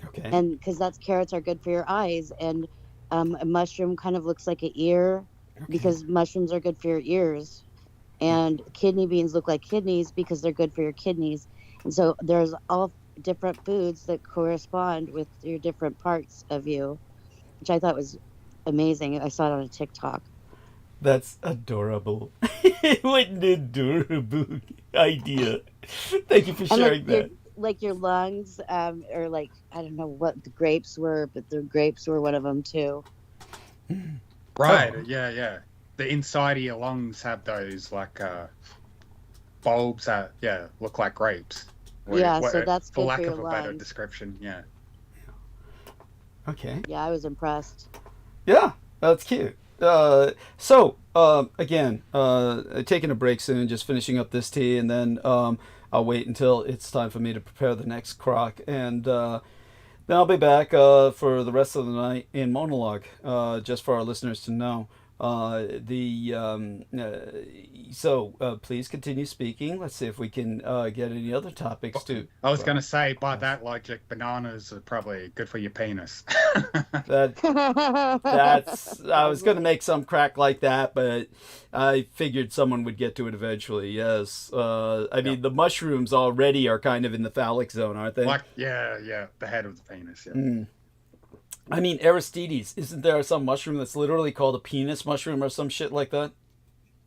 Okay. and because that's carrots are good for your eyes, and a mushroom kind of looks like an ear because mushrooms are good for your ears, and kidney beans look like kidneys because they're good for your kidneys, and so there's all different foods that correspond with your different parts of you, which I thought was amazing. I saw it on a TikTok. That's adorable. What an adorable idea. Thank you for And sharing that. like your lungs, or like I don't know what the grapes were, but the grapes were one of them too. Right. Oh. Yeah. The inside of your lungs have those like bulbs that look like grapes. Yeah, so that's for good lack for of your a better lungs. description. Yeah. Okay. Yeah, I was impressed. Yeah, that's cute. Again, taking a break soon, just finishing up this tea, and then I'll wait until it's time for me to prepare the next crock, and then I'll be back for the rest of the night in monologue, just for our listeners to know. Please continue speaking. Let's see if we can get any other topics too. I was going to say, by that logic, bananas are probably good for your penis. That's I was going to make some crack like that, but I figured someone would get to it eventually. Yes. I mean, the mushrooms already are kind of in the phallic zone, aren't they? Like, yeah, the head of the penis. Yeah. Mm. I mean, Aristides, isn't there some mushroom that's literally called a penis mushroom or some shit like that?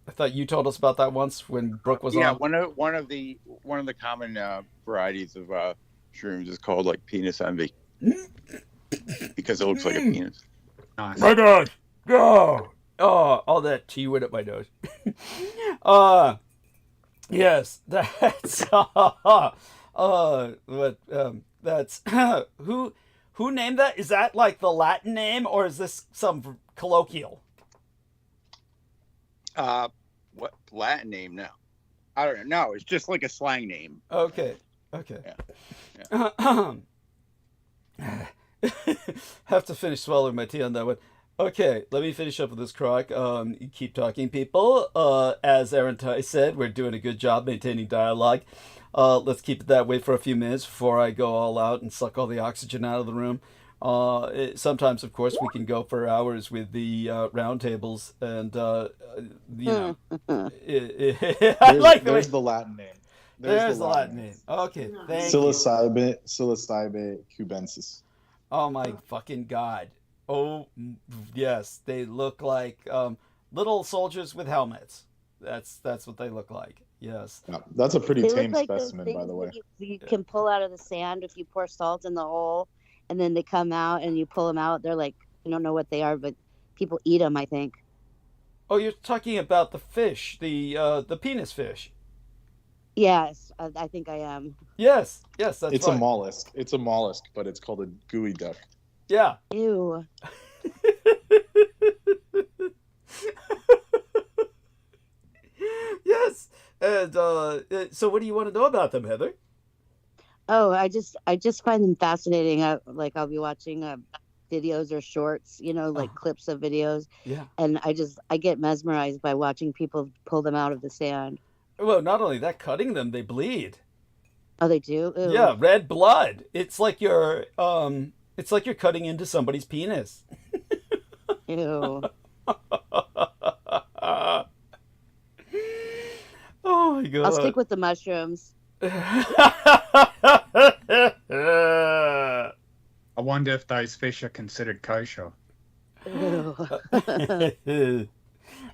I thought you told us about that once when Brooke was on. one of the common varieties of shrooms is called like penis envy because it looks like a penis. Nice. My God! Oh, all that tea went up my nose. Yes, that's that's who named that? Is that like the Latin name, or is this some colloquial? What Latin name now? I don't know. No, it's just like a slang name. Okay. Yeah. Have to finish swallowing my tea on that one. Okay, let me finish up with this crock. Keep talking, people. As Aaron Ty said, we're doing a good job maintaining dialogue. Let's keep it that way for a few minutes before I go all out and suck all the oxygen out of the room. Sometimes, of course, we can go for hours with the round tables, and you know, I like the way. There's the Latin name. There's the Latin name. Okay, thank you. Psilocybe cubensis. Oh my fucking God. Oh yes, they look like little soldiers with helmets. That's what they look like. Yes. Yeah, that's a pretty They tame look like those specimen, things by the way. that you can pull out of the sand if you pour salt in the hole, and then they come out and you pull them out. They're like, I don't know what they are, but people eat them, I think. Oh, you're talking about the fish, the penis fish. Yes, I think I am. Yes, that's It's right. a mollusk. It's a mollusk, but it's called a gooey duck. Yeah. Ew. Yes. And so what do you want to know about them, Heather? Oh, I just find them fascinating. I'll be watching videos or shorts, like clips of videos. Yeah. And I get mesmerized by watching people pull them out of the sand. Well, not only that, cutting them, they bleed. Oh, they do? Ew. Yeah, red blood. It's like you're cutting into somebody's penis. Ew. Oh my god. I'll stick with the mushrooms. I wonder if those fish are considered kosher. Ew.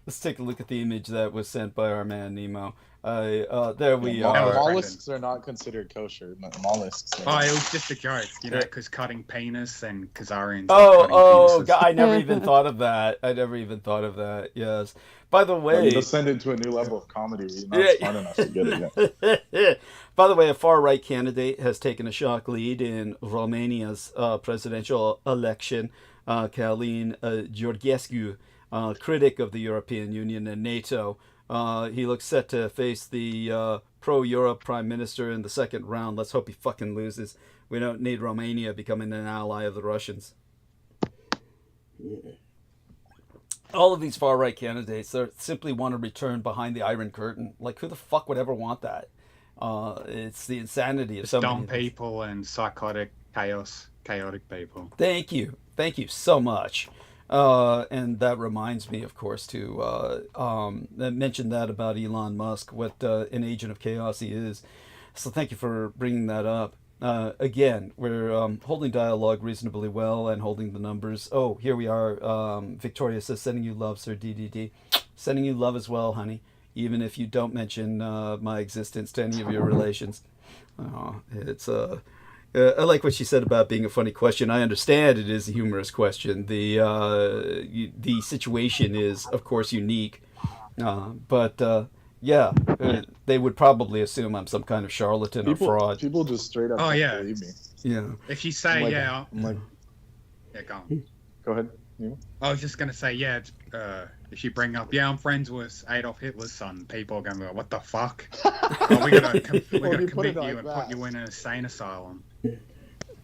Let's take a look at the image that was sent by our man Nemo. There we Yeah, are. mollusks are not considered kosher. Mollusks. Oh, it was just a joke, because cutting penis and Khazarians. Oh, God, I never even thought of that. Yes. By the way, you've ascended to a new level of comedy. You're not smart enough to get it yet. By the way, a far-right candidate has taken a shock lead in Romania's presidential election. Călin Georgescu, critic of the European Union and NATO. He looks set to face the pro-Europe prime minister in the second round. Let's hope he fucking loses. We don't need Romania becoming an ally of the Russians. All of these far-right candidates, they simply want to return behind the Iron Curtain. Like, who the fuck would ever want that? It's the insanity of some dumb people and chaotic people. Thank you so much. And that reminds me, of course, to mention that about Elon Musk, what an agent of chaos he is. So thank you for bringing that up. Again, we're holding dialogue reasonably well and holding the numbers. Oh, here we are. Victoria says, sending you love, Sir DDD. Sending you love as well, honey, even if you don't mention my existence to any of your relations. It's I like what she said about being a funny question. I understand it is a humorous question. The situation is, of course, unique. But yeah, they would probably assume I'm some kind of charlatan or fraud. People just straight up believe me. Yeah. If you say, I'm like, yeah, go on. Go ahead. I was just going to say, if you bring up, I'm friends with Adolf Hitler's son, people are going to be like, what the fuck? We're going to commit you and put you in an insane asylum.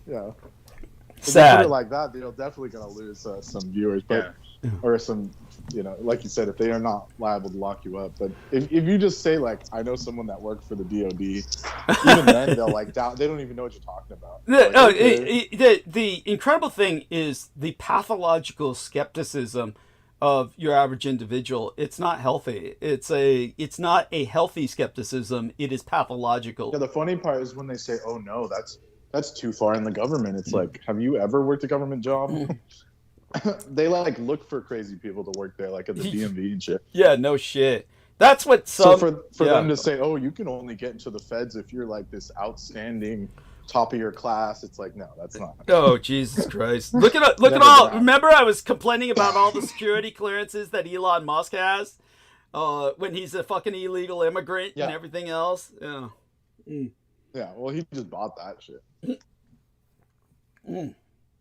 Yeah. If Sad. you put it like that, they're definitely going to lose some viewers. But or some, like you said, if they are not liable to lock you up. But if you just say, like, I know someone that worked for the DOD, even then they'll doubt. They don't even know what you're talking about. The incredible thing is the pathological skepticism of your average individual. It's not healthy. It's not a healthy skepticism. It is pathological. Yeah, the funny part is when they say, "Oh no, that's too far in the government." It's like, have you ever worked a government job? They look for crazy people to work there, like at the DMV and shit. Yeah, no shit. That's what So for them to say, "Oh, you can only get into the feds if you're like this outstanding top of your class," it's like, no, that's not. Oh, Jesus Christ! Look at all. Remember, I was complaining about all the security clearances that Elon Musk has, when he's a fucking illegal immigrant and everything else. Yeah. Yeah. Well, he just bought that shit.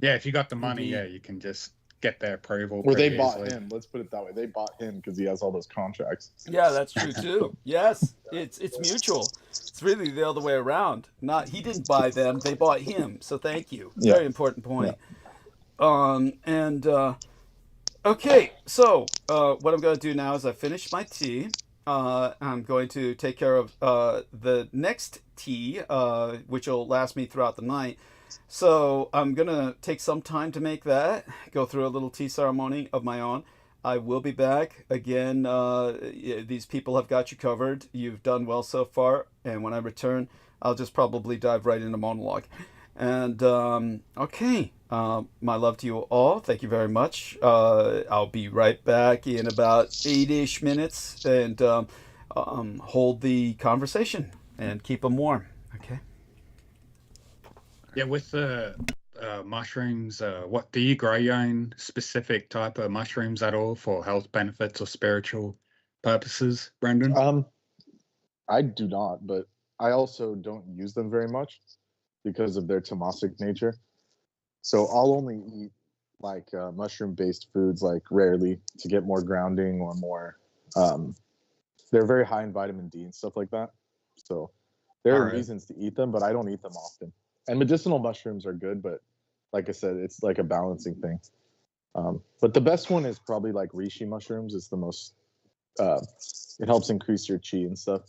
Yeah, if you got the money, you can just get their approval. Or they bought him. Let's put it that way. They bought him because he has all those contracts. Yeah, that's true too. Yes, it's mutual. It's really the other way around. He didn't buy them; they bought him. So thank you. Very important point. Yeah. Okay. So what I'm going to do now is I finished my tea. I'm going to take care of the next tea, which will last me throughout the night. So I'm going to take some time to make that, go through a little tea ceremony of my own. I will be back. Again, these people have got you covered. You've done well so far. And when I return, I'll just probably dive right into monologue. And okay, my love to you all. Thank you very much. I'll be right back in about 8-ish minutes, and hold the conversation and keep them warm. Okay. Yeah, with the mushrooms, what do you grow your own specific type of mushrooms at all for health benefits or spiritual purposes, Brendan? I do not, but I also don't use them very much because of their tamasic nature. So I'll only eat like mushroom-based foods like rarely to get more grounding or more. They're very high in vitamin D and stuff like that. So there are reasons to eat them, but I don't eat them often. And medicinal mushrooms are good, but like I said, it's like a balancing thing. But the best one is probably like reishi mushrooms. It's the most, it helps increase your chi and stuff.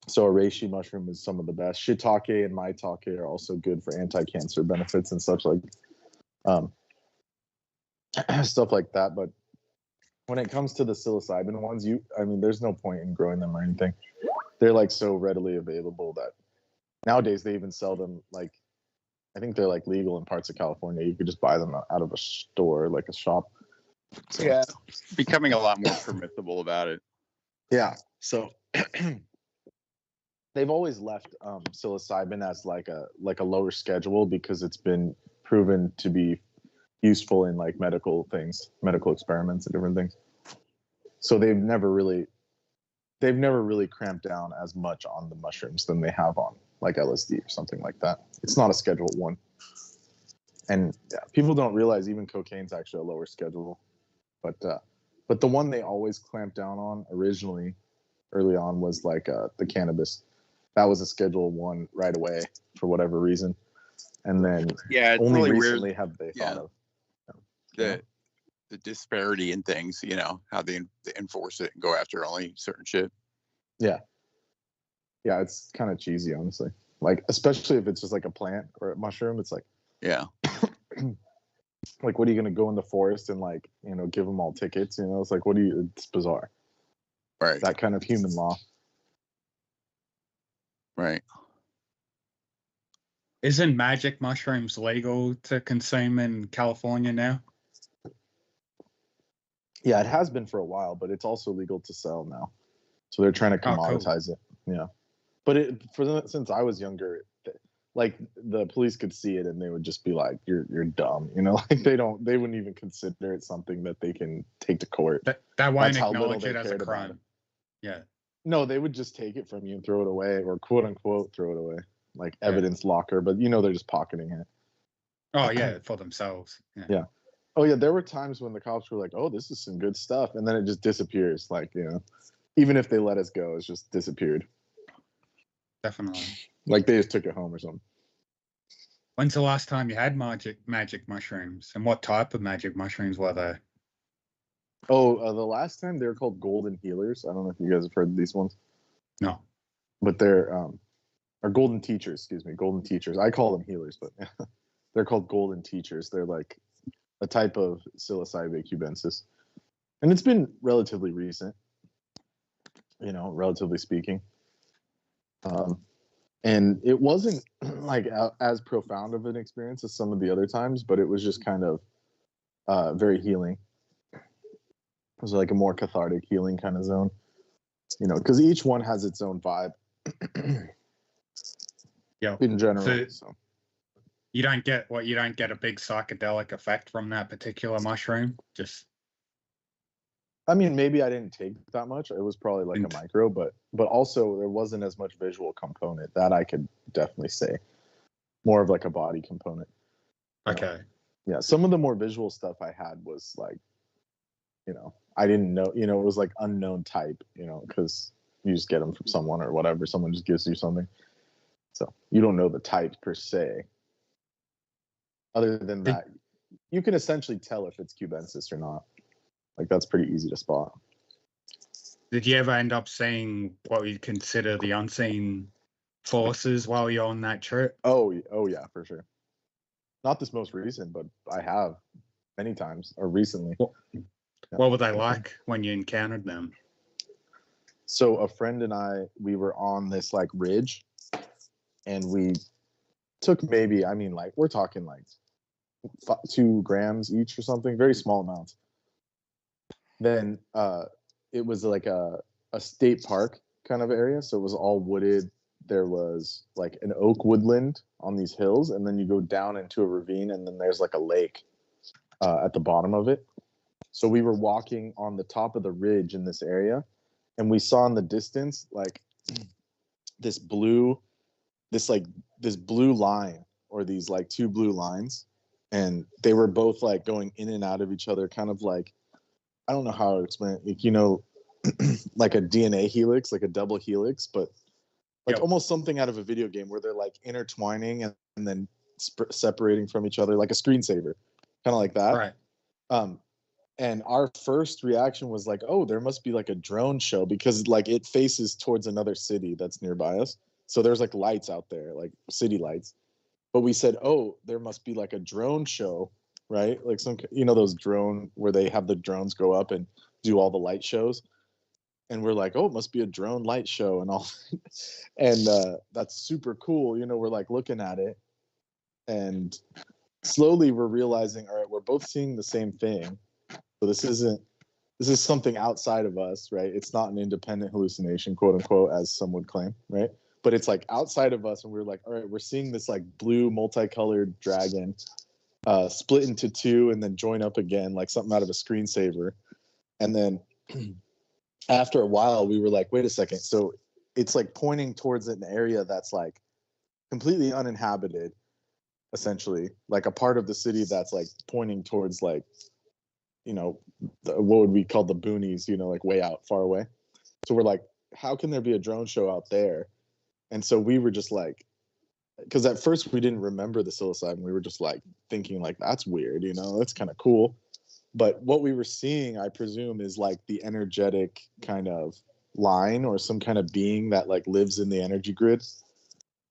So a reishi mushroom is some of the best. Shiitake and maitake are also good for anti-cancer benefits and such, like stuff like that. But when it comes to the psilocybin ones, there's no point in growing them or anything. They're like so readily available that nowadays they even sell them, like I think they're like legal in parts of California. You could just buy them out of a store, like a shop. So, yeah, becoming a lot more permissible about it. Yeah. So they've always left psilocybin as like a lower schedule because it's been proven to be useful in like medical things, medical experiments and different things. So they've never really cramped down as much on the mushrooms than they have on like LSD or something like that. It's not a Schedule 1. And yeah, people don't realize even cocaine's actually a lower schedule. But the one they always clamped down on early on was like the cannabis. That was a Schedule 1 right away for whatever reason. And then it's only really recently weird. have they thought of the disparity in things, how they enforce it and go after only certain shit. Yeah, it's kind of cheesy, honestly. Like, especially if it's just like a plant or a mushroom, it's like, yeah, like, what are you gonna go in the forest and like, give them all tickets? It's like, it's bizarre, right? That kind of human law, right? Isn't magic mushrooms legal to consume in California now? Yeah, it has been for a while, but it's also legal to sell now. So they're trying to commoditize it. Yeah. But since I was younger, like the police could see it and they would just be like, you're dumb. Like they wouldn't even consider it something that they can take to court. That won't acknowledge it as a crime. Yeah. No, they would just take it from you and throw it away, or quote unquote throw it away, like evidence locker, but they're just pocketing it. Oh yeah, for themselves. Yeah. Oh yeah, there were times when the cops were like, "Oh, this is some good stuff," and then it just disappears. Like, even if they let us go, it's just disappeared. Definitely. Like they just took it home or something. When's the last time you had magic mushrooms, and what type of magic mushrooms were they? Oh, the last time they were called golden healers. I don't know if you guys have heard of these ones. No. But they're or golden teachers. Excuse me, golden teachers. I call them healers, but they're called golden teachers. They're like a type of psilocybe cubensis, and it's been relatively recent, relatively speaking. And it wasn't like as profound of an experience as some of the other times, but it was just kind of very healing. It was like a more cathartic healing kind of zone, because each one has its own vibe. Yeah. In general, so. You don't get a big psychedelic effect from that particular mushroom. I mean, maybe I didn't take that much. It was probably like a micro, but also there wasn't as much visual component. That I could definitely say. More of like a body component. Okay. Yeah, some of the more visual stuff I had was like, I didn't know, it was like unknown type, because you just get them from someone or whatever. Someone just gives you something. So you don't know the type per se. Other than that, you can essentially tell if it's cubensis or not. Like, that's pretty easy to spot. Did you ever end up seeing what you'd consider the unseen forces while you're on that trip? Oh yeah, for sure. Not this most recent, but I have many times, or recently. What were they like when you encountered them? So a friend and I, we were on this like ridge, and took maybe, I mean, like, we're talking like 2 grams each or something, very small amounts. Then it was like a state park kind of area, so it was all wooded. There was like an oak woodland on these hills, and then you go down into a ravine, and then there's like a lake at the bottom of it. So we were walking on the top of the ridge in this area, and we saw in the distance like this blue line, or these like 2 blue lines, and they were both like going in and out of each other, kind of like, I don't know how to explain it, like, you know, like a DNA helix, like a double helix, but like almost something out of a video game where they're like intertwining and then separating from each other, like a screensaver, kind of like that. Right. And our first reaction was like, oh, there must be like a drone show, because like it faces towards another city that's nearby us. So there's like lights out there, like city lights. But we said, oh, there must be like a drone show, right? Like some, you know, those drone where they have the drones go up and do all the light shows. And we're like, oh, it must be a drone light show and all. And that's super cool. You know, we're like looking at it, and slowly we're realizing, all right, we're both seeing the same thing. So this is something outside of us, right? It's not an independent hallucination, quote unquote, as some would claim, right? But it's like outside of us, and we're like, all right, we're seeing this like blue multicolored dragon split into 2 and then join up again, like something out of a screensaver. And then after a while, we were like, wait a second. So it's like pointing towards an area that's like completely uninhabited, essentially, like a part of the city that's like pointing towards like, you know, what would we call the boonies, you know, like way out, far away. So we're like, how can there be a drone show out there? And so we were just like, because at first we didn't remember the psilocybin. We were just like thinking like, that's weird, you know, that's kind of cool. But what we were seeing, I presume, is like the energetic kind of line or some kind of being that like lives in the energy grid.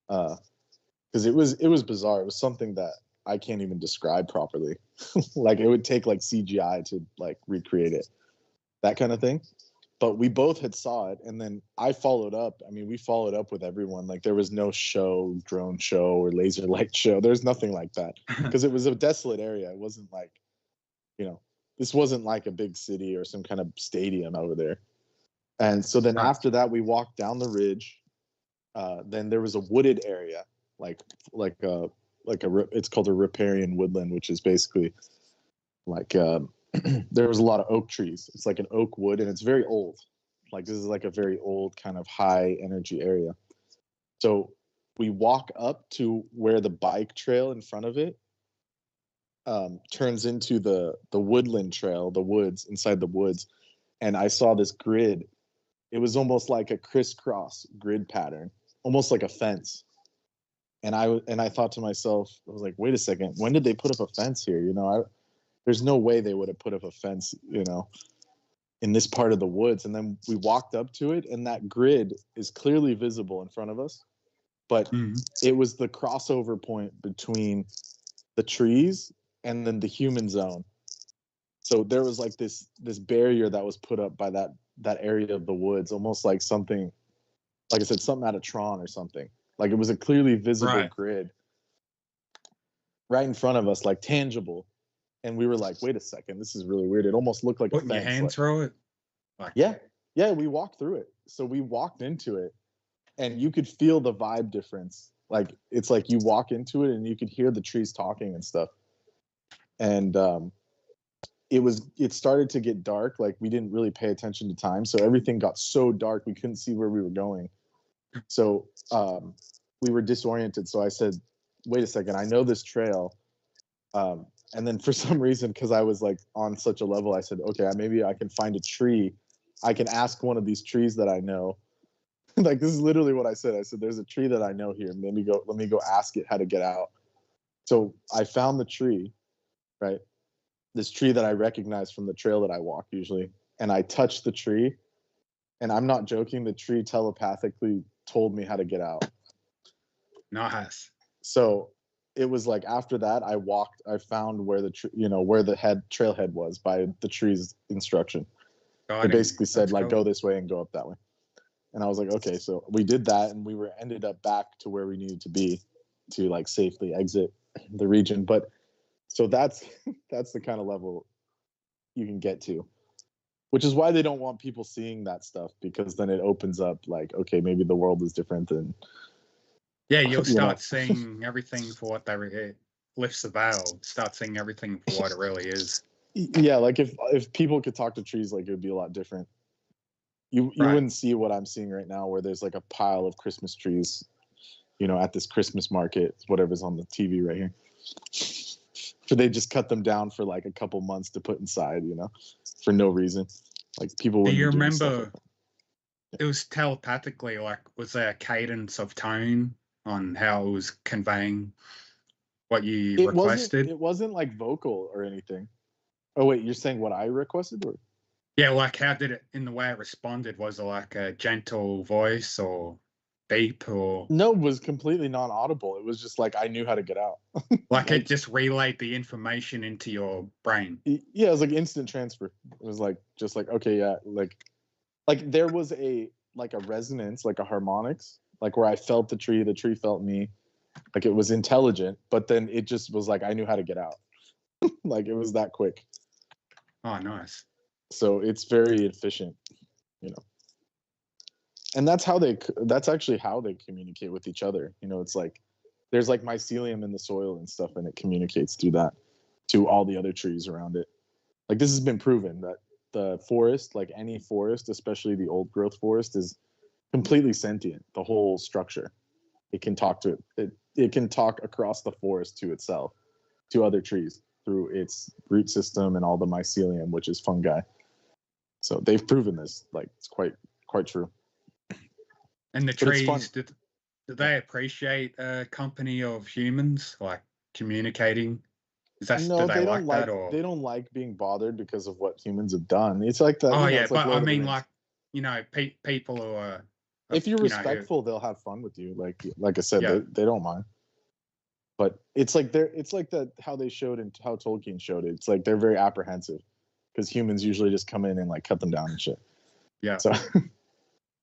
Because it was bizarre. It was something that I can't even describe properly. Like it would take like CGI to like recreate it, that kind of thing. But we both had saw it, and then I followed up. I mean, we followed up with everyone. Like there was no show, drone show or laser light show. There's nothing like that, because it was a desolate area. It wasn't like, you know, this wasn't like a big city or some kind of stadium over there. And so then after that, we walked down the ridge. Then there was a wooded area, it's called a riparian woodland, which is basically like there was a lot of oak trees. It's like an oak wood, and it's very old. Like this is like a very old kind of high energy area. So we walk up to where the bike trail in front of it turns into the woodland trail, the woods, inside the woods. And I saw this grid. It was almost like a crisscross grid pattern, almost like a fence. And I thought to myself, I was like, wait a second, when did they put up a fence here? You know, there's no way they would have put up a fence, you know, in this part of the woods. And then we walked up to it, and that grid is clearly visible in front of us. But it was the crossover point between the trees and then the human zone. So there was like this barrier that was put up by that area of the woods, almost like something, like I said, something out of Tron or something. Like it was a clearly visible grid right in front of us, like tangible. And we were like, wait a second, this is really weird. It almost looked like putting a fence. Your hand through it? Like, yeah, we walked through it. So we walked into it, and you could feel the vibe difference. Like it's like you walk into it and you could hear the trees talking and stuff. And it started to get dark. Like we didn't really pay attention to time, so everything got so dark we couldn't see where we were going. So we were disoriented. So I said, wait a second, I know this trail. And then for some reason, because I was like on such a level, I said, okay, maybe I can find a tree. I can ask one of these trees that I know. Like this is literally what I said. I said, there's a tree that I know here. Let me go ask it how to get out. So I found the tree, right? This tree that I recognize from the trail that I walk usually. And I touched the tree, and I'm not joking, the tree telepathically told me how to get out. Nice. So it was like after that, I found where the trailhead was by the tree's instruction. It basically said like, go this way and go up that way. And I was like, okay, so we did that, and we ended up back to where we needed to be. to like safely exit the region. But so that's the kind of level you can get to, which is why they don't want people seeing that stuff, because then it opens up like, okay, maybe the world is different than. Yeah, you'll start seeing everything for what it lifts the veil. Start seeing everything for what it really is. Yeah, like if people could talk to trees, like it would be a lot different. You wouldn't see what I'm seeing right now, where there's like a pile of Christmas trees, at this Christmas market, whatever's on the TV right here. So they just cut them down for like a couple months to put inside, for no reason. Like people. Do you remember? It was telepathically, like, was there a cadence of tone on how it was conveying what you requested? It wasn't like vocal or anything. Oh wait, you're saying what I requested, or? Yeah, like how did it, in the way it responded, was it like a gentle voice or beep or? No, it was completely non-audible. It was just like I knew how to get out. Like it just relayed the information into your brain. Yeah, it was like instant transfer. It was like just like, okay, yeah, like there was a resonance, like a harmonics, like where I felt the tree felt me, like it was intelligent, but then it just was like I knew how to get out. Like it was that quick. Oh, nice. So it's very efficient, and that's actually how they communicate with each other. It's like there's like mycelium in the soil and stuff, and it communicates through that to all the other trees around it. Like this has been proven that the forest, like any forest, especially the old growth forest, is completely sentient. The whole structure, it can talk to it. It can talk across the forest to itself, to other trees, through its root system and all the mycelium, which is fungi. So they've proven this, like it's quite true. And the trees, do they appreciate a company of humans, like communicating? No, they don't like that, or they don't like being bothered because of what humans have done. It's like that. Oh yeah, but I mean, like people who are. If you're respectful, they'll have fun with you. Like I said, they don't mind. But it's like how they showed and how Tolkien showed it. It's like they're very apprehensive because humans usually just come in and like cut them down and shit. Yeah. So,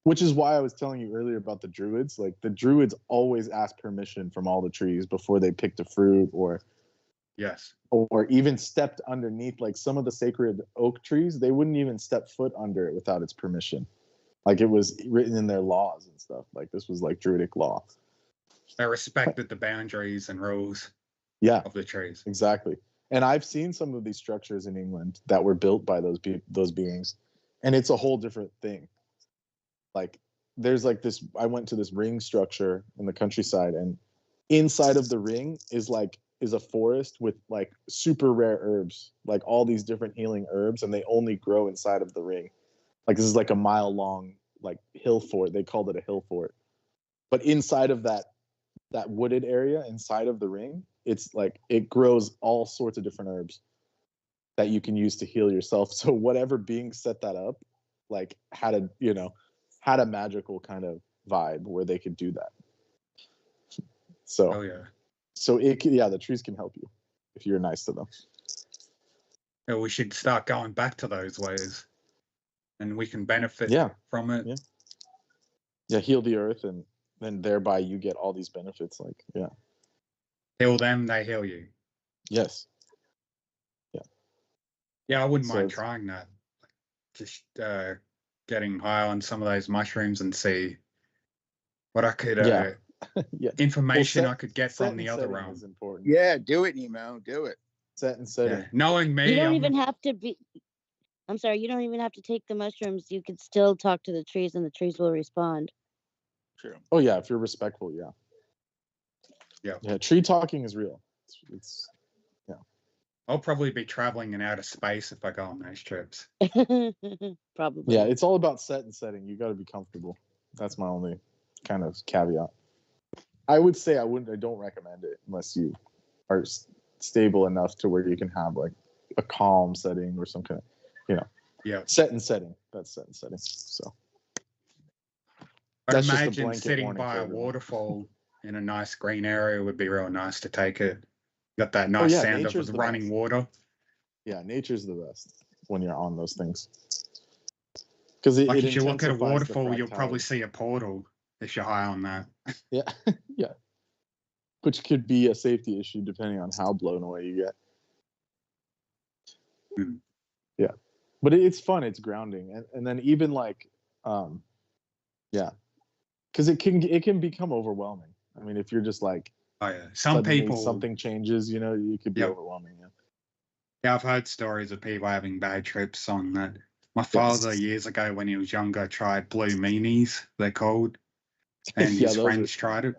which is why I was telling you earlier about the druids. Like the druids always ask permission from all the trees before they picked a fruit or. Yes. Or even stepped underneath, like some of the sacred oak trees, they wouldn't even step foot under it without its permission. Like it was written in their laws and stuff. Like this was like druidic law. They respected the boundaries and rules of the trees. Exactly. And I've seen some of these structures in England that were built by those beings. And it's a whole different thing. Like there's like this, I went to this ring structure in the countryside, and inside of the ring is a forest with like super rare herbs, like all these different healing herbs, and they only grow inside of the ring. Like this is like a mile long, like hill fort. They called it a hill fort. But inside of that wooded area inside of the ring, it's like it grows all sorts of different herbs that you can use to heal yourself. So whatever being set that up, like had a magical kind of vibe where they could do that. So oh yeah. So the trees can help you if you're nice to them. Yeah, we should start going back to those ways, and we can benefit from it. Yeah, heal the earth, and then thereby you get all these benefits. Like, heal them, they heal you. Yes. Yeah, I wouldn't mind trying that. Just getting high on some of those mushrooms and see what I could. Information I could get from the other realm. Is important. Yeah, do it, Nemo. Do it. Set and setting. Yeah. Knowing me, you don't even have to be. I'm sorry. You don't even have to take the mushrooms. You could still talk to the trees, and the trees will respond. True. Oh yeah, if you're respectful, yeah. Tree talking is real. It's I'll probably be traveling in outer space if I go on those trips. Probably. Yeah, it's all about set and setting. You got to be comfortable. That's my only kind of caveat. I would say I don't recommend it unless you are stable enough to where you can have like a calm setting or some kind of, set and setting. That's set and setting. So I'd imagine sitting by a waterfall in a nice green area would be real nice to take it. Got that nice sound of the running water. Yeah, nature's the best when you're on those things. Because if you look at a waterfall, you'll probably see a portal if you're high on that. Yeah. which could be a safety issue depending on how blown away you get. Yeah, but it's fun. It's grounding, and then even like, yeah, because it can become overwhelming. I mean, if you're just like, oh yeah, some people something changes, you know, you could be overwhelming. Yeah. Yeah, I've heard stories of people having bad trips on that. My father, years ago when he was younger, tried blue meanies, they're called, and his friends tried it.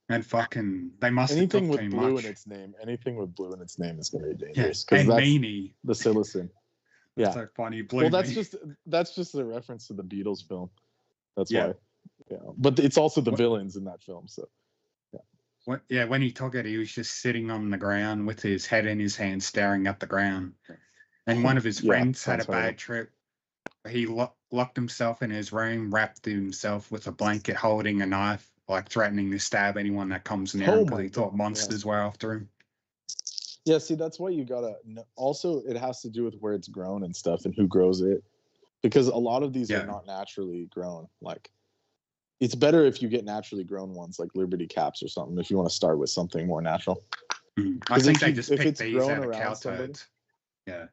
And fucking, they must have took too much. Anything with blue in its name, anything with blue in its name is going to be dangerous. Yeah, and that's meanie. The psilocin. Yeah. So funny. Blue well, that's just a reference to the Beatles film. That's why. Yeah. But it's also the villains in that film, so. Yeah, when he took it, he was just sitting on the ground with his head in his hand, staring at the ground. And one of his friends had a bad trip. He locked himself in his room, wrapped himself with a blanket, holding a knife, like threatening to stab anyone that comes near him because he thought monsters were after him. Yeah, see, that's why you gotta. Also, it has to do with where it's grown and stuff, and who grows it, because a lot of these are not naturally grown. Like, it's better if you get naturally grown ones, like Liberty Caps or something, if you want to start with something more natural. I think they just picked these out of cow turds. Yeah.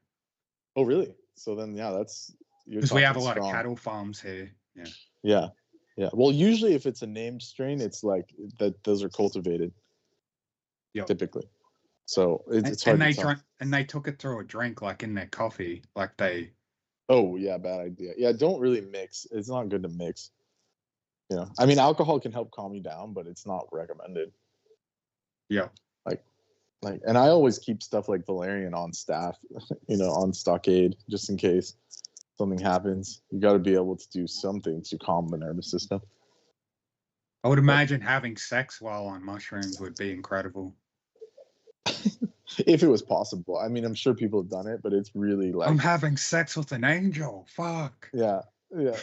Oh, really? So then, yeah, that's because we have a lot of cattle farms here. Yeah. Well, usually if it's a named strain, it's like that. Those are cultivated. Typically. So it's hard to tell. And they took it through a drink, like in their coffee, like they. Oh yeah, bad idea. Yeah, don't really mix. It's not good to mix. You know, I mean, alcohol can help calm you down, but it's not recommended. Yeah. Like, and I always keep stuff like valerian on staff, you know, on stockade, just in case something happens. You got to be able to do something to calm the nervous system. I would imagine having sex while on mushrooms would be incredible. If it was possible. I mean, I'm sure people have done it, but it's really like, I'm having sex with an angel. Fuck. Yeah. Yeah.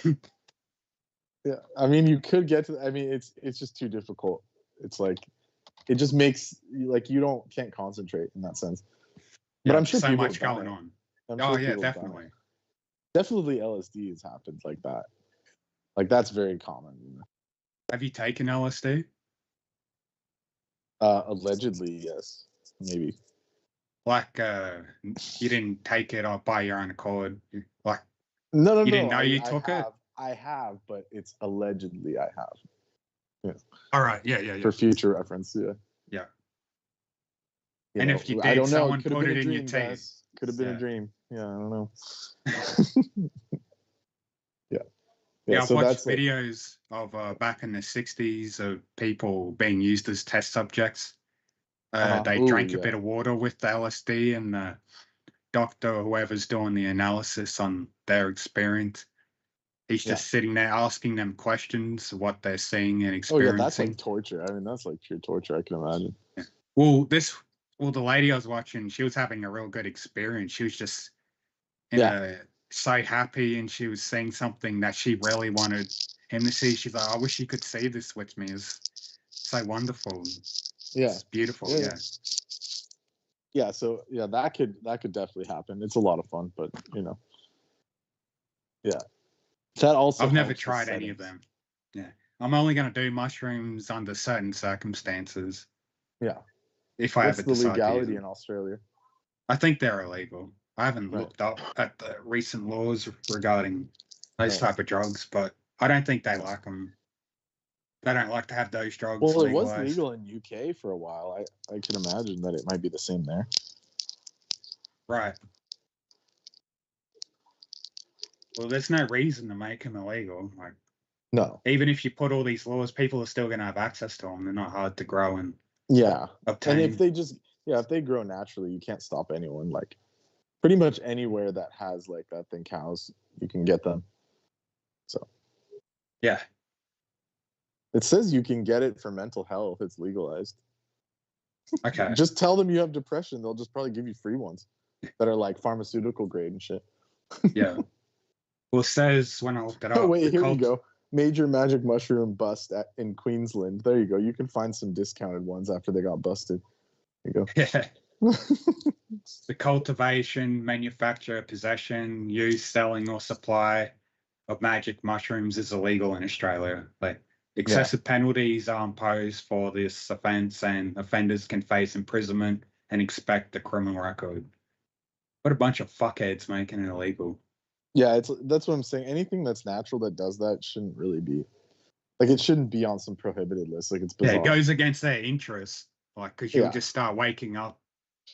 I mean, you could get to. I mean, it's just too difficult. It's like, it just makes like you can't concentrate in that sense. But I'm sure so people much going on. Sure yeah, definitely. Definitely, LSD has happened like that. Like that's very common. Have you taken LSD? Allegedly, yes, maybe. Like, you didn't take it by your own accord. Like, no. You didn't know you took it. I have, but it's allegedly I have. Yeah. All right. Yeah. For future reference. Yeah. Yeah. And if you did, someone put it in your tea. Could have been a dream. Yeah, I don't know. Yeah, I've watched videos of back in the 60s of people being used as test subjects. They drank a bit of water with the LSD, and the doctor or whoever's doing the analysis on their experience, he's just sitting there asking them questions, what they're seeing and experiencing. Oh yeah, that's like torture. I mean, that's like pure torture, I can imagine. Yeah. Well, the lady I was watching, she was having a real good experience. She was just so happy, and she was saying something that she really wanted him to see. She's like, I wish you could see this with me. It's so wonderful. Yeah. It's beautiful. Yeah. So yeah, that could definitely happen. It's a lot of fun, but you know. Yeah. That also I've never tried any of them. Yeah. I'm only gonna do mushrooms under certain circumstances. Yeah. If I ever decide to use them. What's the legality in Australia? I think they're illegal. I haven't looked up at the recent laws regarding those type of drugs, but I don't think they like them. They don't like to have those drugs legalized. Well, it was legal in UK for a while. I can imagine that it might be the same there. Right. Well, there's no reason to make them illegal. Like, no. Even if you put all these laws, people are still going to have access to them. They're not hard to grow and obtain. And if they if they grow naturally, you can't stop anyone. Like, pretty much anywhere that has like that thing cows, you can get them. So. Yeah. It says you can get it for mental health. It's legalized. Okay. Just tell them you have depression. They'll just probably give you free ones that are like pharmaceutical grade and shit. Yeah. Well, it says when I looked it up. Oh, wait, here you go. Major magic mushroom bust in Queensland. There you go. You can find some discounted ones after they got busted. There you go. Yeah. The cultivation, manufacture, possession, use, selling, or supply of magic mushrooms is illegal in Australia. Like, Excessive penalties are imposed for this offence, and offenders can face imprisonment and expect a criminal record. What a bunch of fuckheads making it illegal. Yeah, that's what I'm saying. Anything that's natural that does that shouldn't really be. Like, it shouldn't be on some prohibited list. Like, it's bizarre. Yeah, it goes against their interests. Like, because you'll just start waking up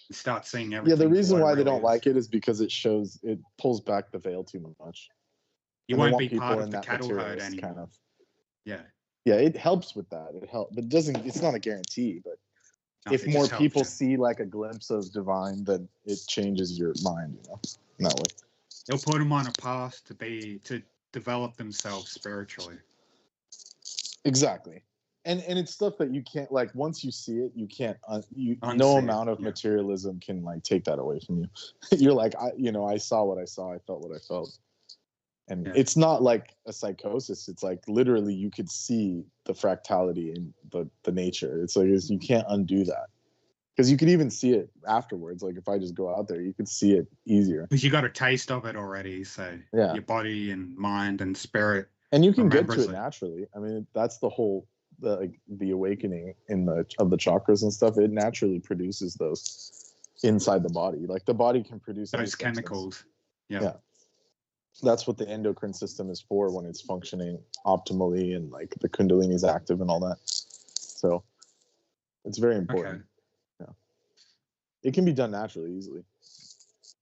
and start seeing everything. Yeah, the reason why they really don't like it is because it pulls back the veil too much. You And they won't want be part people of in the that cattle herd materialist anymore. kind of. Yeah. Yeah, it helps with that. It helps, but it doesn't. It's not a guarantee. But No, if it more just helps people you. see like a glimpse of divine, then it changes your mind. You know, in that way. It'll put them on a path to develop themselves spiritually. Exactly. And it's stuff that you can't, like, once you see it, you can't Unsee no it, amount of yeah. materialism can like take that away from you. You're like, I saw what I saw, I felt what I felt. And it's not like a psychosis. It's like literally you could see the fractality in the nature. It's like you can't undo that. Because you could even see it afterwards. Like, if I just go out there, you could see it easier. Because you got a taste of it already, so Yeah. your body and mind and spirit. And you can get to remembers it it. naturally. I mean, that's the whole the awakening of the chakras and stuff. It naturally produces those inside the body. Like, the body can produce Those any substance. chemicals. Yeah. That's what the endocrine system is for when it's functioning optimally and like the kundalini is active and all that. So it's very important. Okay. Yeah. It can be done naturally, easily.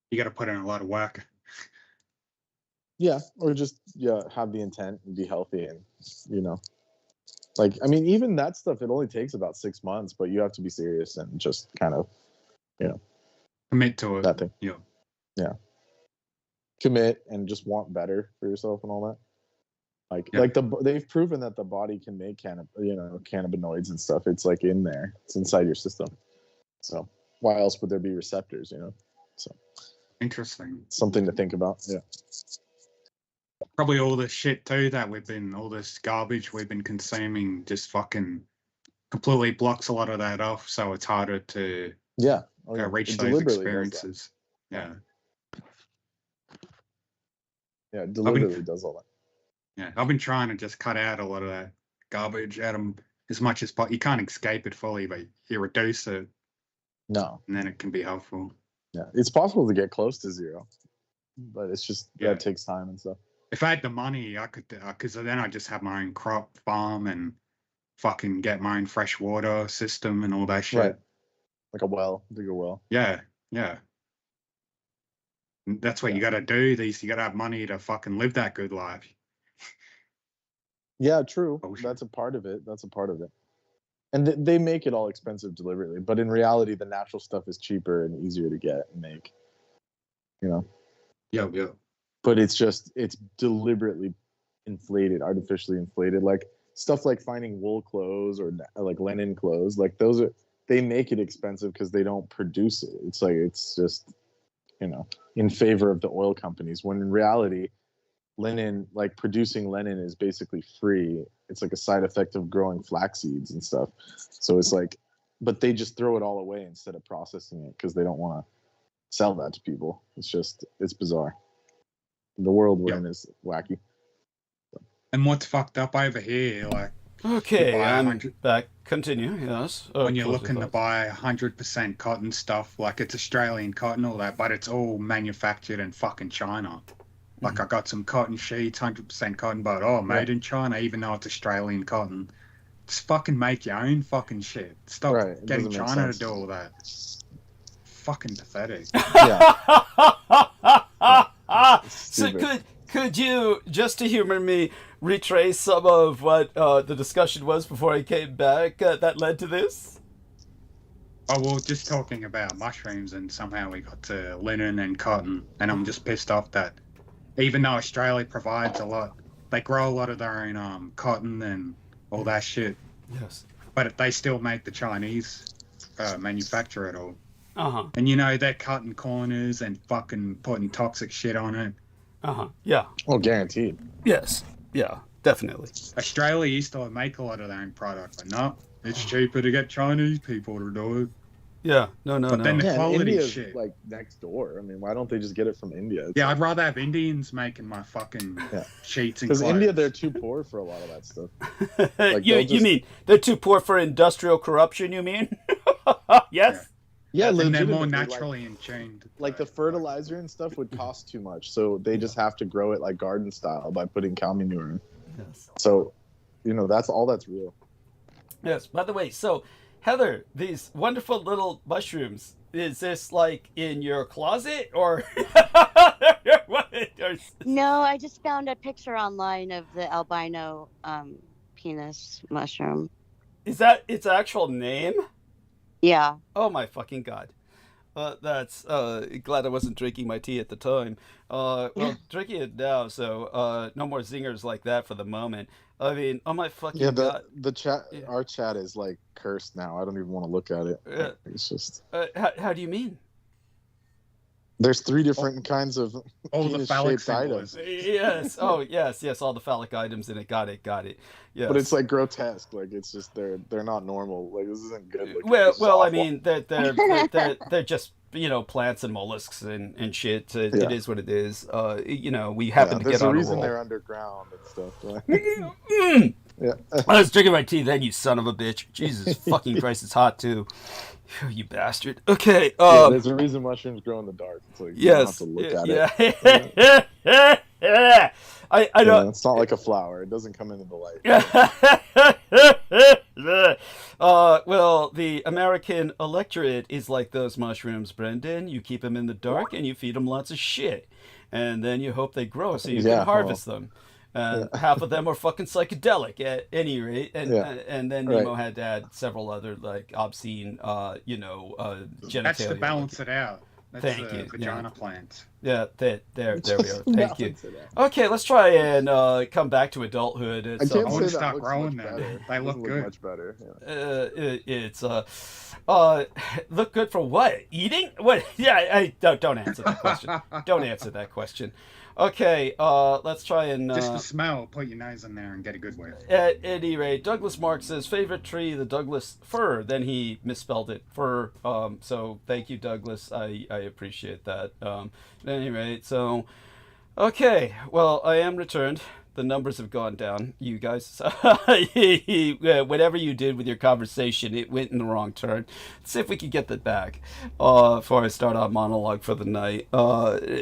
You got to put in a lot of work. Yeah, or just have the intent and be healthy, and like, I mean, even that stuff, it only takes about 6 months, but you have to be serious and just kind of Commit to it. that thing. Yeah. Commit and just want better for yourself and all that. Like they've proven that the body can make cannabinoids and stuff. It's like in there. It's inside your system. So why else would there be receptors? So Interesting. something to think about. Yeah. Probably all this shit too all this garbage we've been consuming just fucking completely blocks a lot of that off. So it's harder to reach It those deliberately does that. experiences. Yeah. Yeah, it deliberately does all that. Yeah, I've been trying to just cut out a lot of that garbage out of as much as possible. You can't escape it fully, but you reduce it. No. And then it can be helpful. Yeah, it's possible to get close to zero, but it's just that takes time and stuff. If I had the money, I could, because then I just have my own crop farm and fucking get my own fresh water system and all that shit. Right. Like a well, dig a well. Yeah. And that's what you got to do. You got to have money to fucking live that good life. Yeah, true. Bullshit. That's a part of it. And they make it all expensive deliberately, but in reality, the natural stuff is cheaper and easier to get and make. Yeah. But it's deliberately inflated, artificially inflated. Like stuff like finding wool clothes or like linen clothes, like they make it expensive because they don't produce it. It's like, it's just, in favor of the oil companies, when in reality, linen, like producing linen is basically free. It's like a side effect of growing flax seeds and stuff. So it's like, but they just throw it all away instead of processing it because they don't want to sell that to people. It's bizarre. The world we're in is wacky. And what's fucked up over here, like, okay, I'm back. Continue, yes. When you're looking to buy 100% cotton stuff, like it's Australian cotton, all that, but it's all manufactured in fucking China. Like, I got some cotton sheets, 100% cotton, but made in China, even though it's Australian cotton. Just fucking make your own fucking shit. Stop getting China to do all that. Fucking pathetic. So could you, just to humor me, retrace some of what the discussion was before I came back that led to this? Oh, well, just talking about mushrooms, and somehow we got to linen and cotton, and I'm just pissed off that even though Australia provides a lot, they grow a lot of their own cotton and all that shit. Yes. But they still make the Chinese manufacture it all. Uh-huh. And they're cutting corners and fucking putting toxic shit on it. Uh-huh. Yeah. Oh, guaranteed. Yes. Yeah, definitely. Australia used to make a lot of their own product, but no, it's cheaper to get Chinese people to do it. Yeah, no. But then the quality India's shit. like next door. I mean, why don't they just get it from India? Yeah, I'd rather have Indians making my fucking sheets and because clothes. India, they're too poor for a lot of that stuff. Like, you mean they're too poor for industrial corruption? You mean? Yes. Yeah, and they're more legitimately, naturally enchained. like the fertilizer and stuff would cost too much, so they just have to grow it like garden style by putting cow manure in. Yes. So, that's all that's real. Yes. By the way, so Heather, these wonderful little mushrooms, is this like in your closet or? No, I just found a picture online of the albino penis mushroom. Is that its actual name? Yeah. Oh my fucking god. That's glad I wasn't drinking my tea at the time. Well, drinking it now, so no more zingers like that for the moment. I mean, oh my fucking god. The chat, our chat is like cursed now. I don't even want to look at it. It's just. How do you mean? There's 3 different kinds of the phallic penis-shaped items. Yes. Oh, yes. All the phallic items in it. Got it. Yes. But it's like grotesque. Like it's just they're not normal. Like this isn't good. Looking. Well, I mean they're just plants and mollusks and shit. It is what it is. We happen to get on a roll. There's a reason they're underground and stuff. Yeah. I was drinking my tea then, you son of a bitch. Jesus fucking Christ, it's hot too. You bastard. Okay. There's a reason mushrooms grow in the dark. It's like you don't have to look at it. I know. It's not like a flower. It doesn't come into the light. Well, the American electorate is like those mushrooms, Brendan. You keep them in the dark and you feed them lots of shit. And then you hope they grow so you can harvest them. Half of them are fucking psychedelic at any rate. And then Nemo had to add several other like obscene, genitalia. That's to balance it out. That's Thank you. Vagina plants. Yeah, there we are. Thank you. Okay, let's try and come back to adulthood. I can't want to say start that growing looks much them. better. They look good. Much better. It's look good for what? Eating? What? Yeah, I don't answer that question. Don't answer that question. Okay, let's try and just the smell. Put your nose in there and get a good whiff. At any rate, Douglas Mark says favorite tree, the Douglas fir. Then he misspelled it fir. So thank you, Douglas. I appreciate that. At any rate, so okay. Well, I am returned. The numbers have gone down. You guys, whatever you did with your conversation, it went in the wrong turn. Let's see if we can get that back before I start our monologue for the night.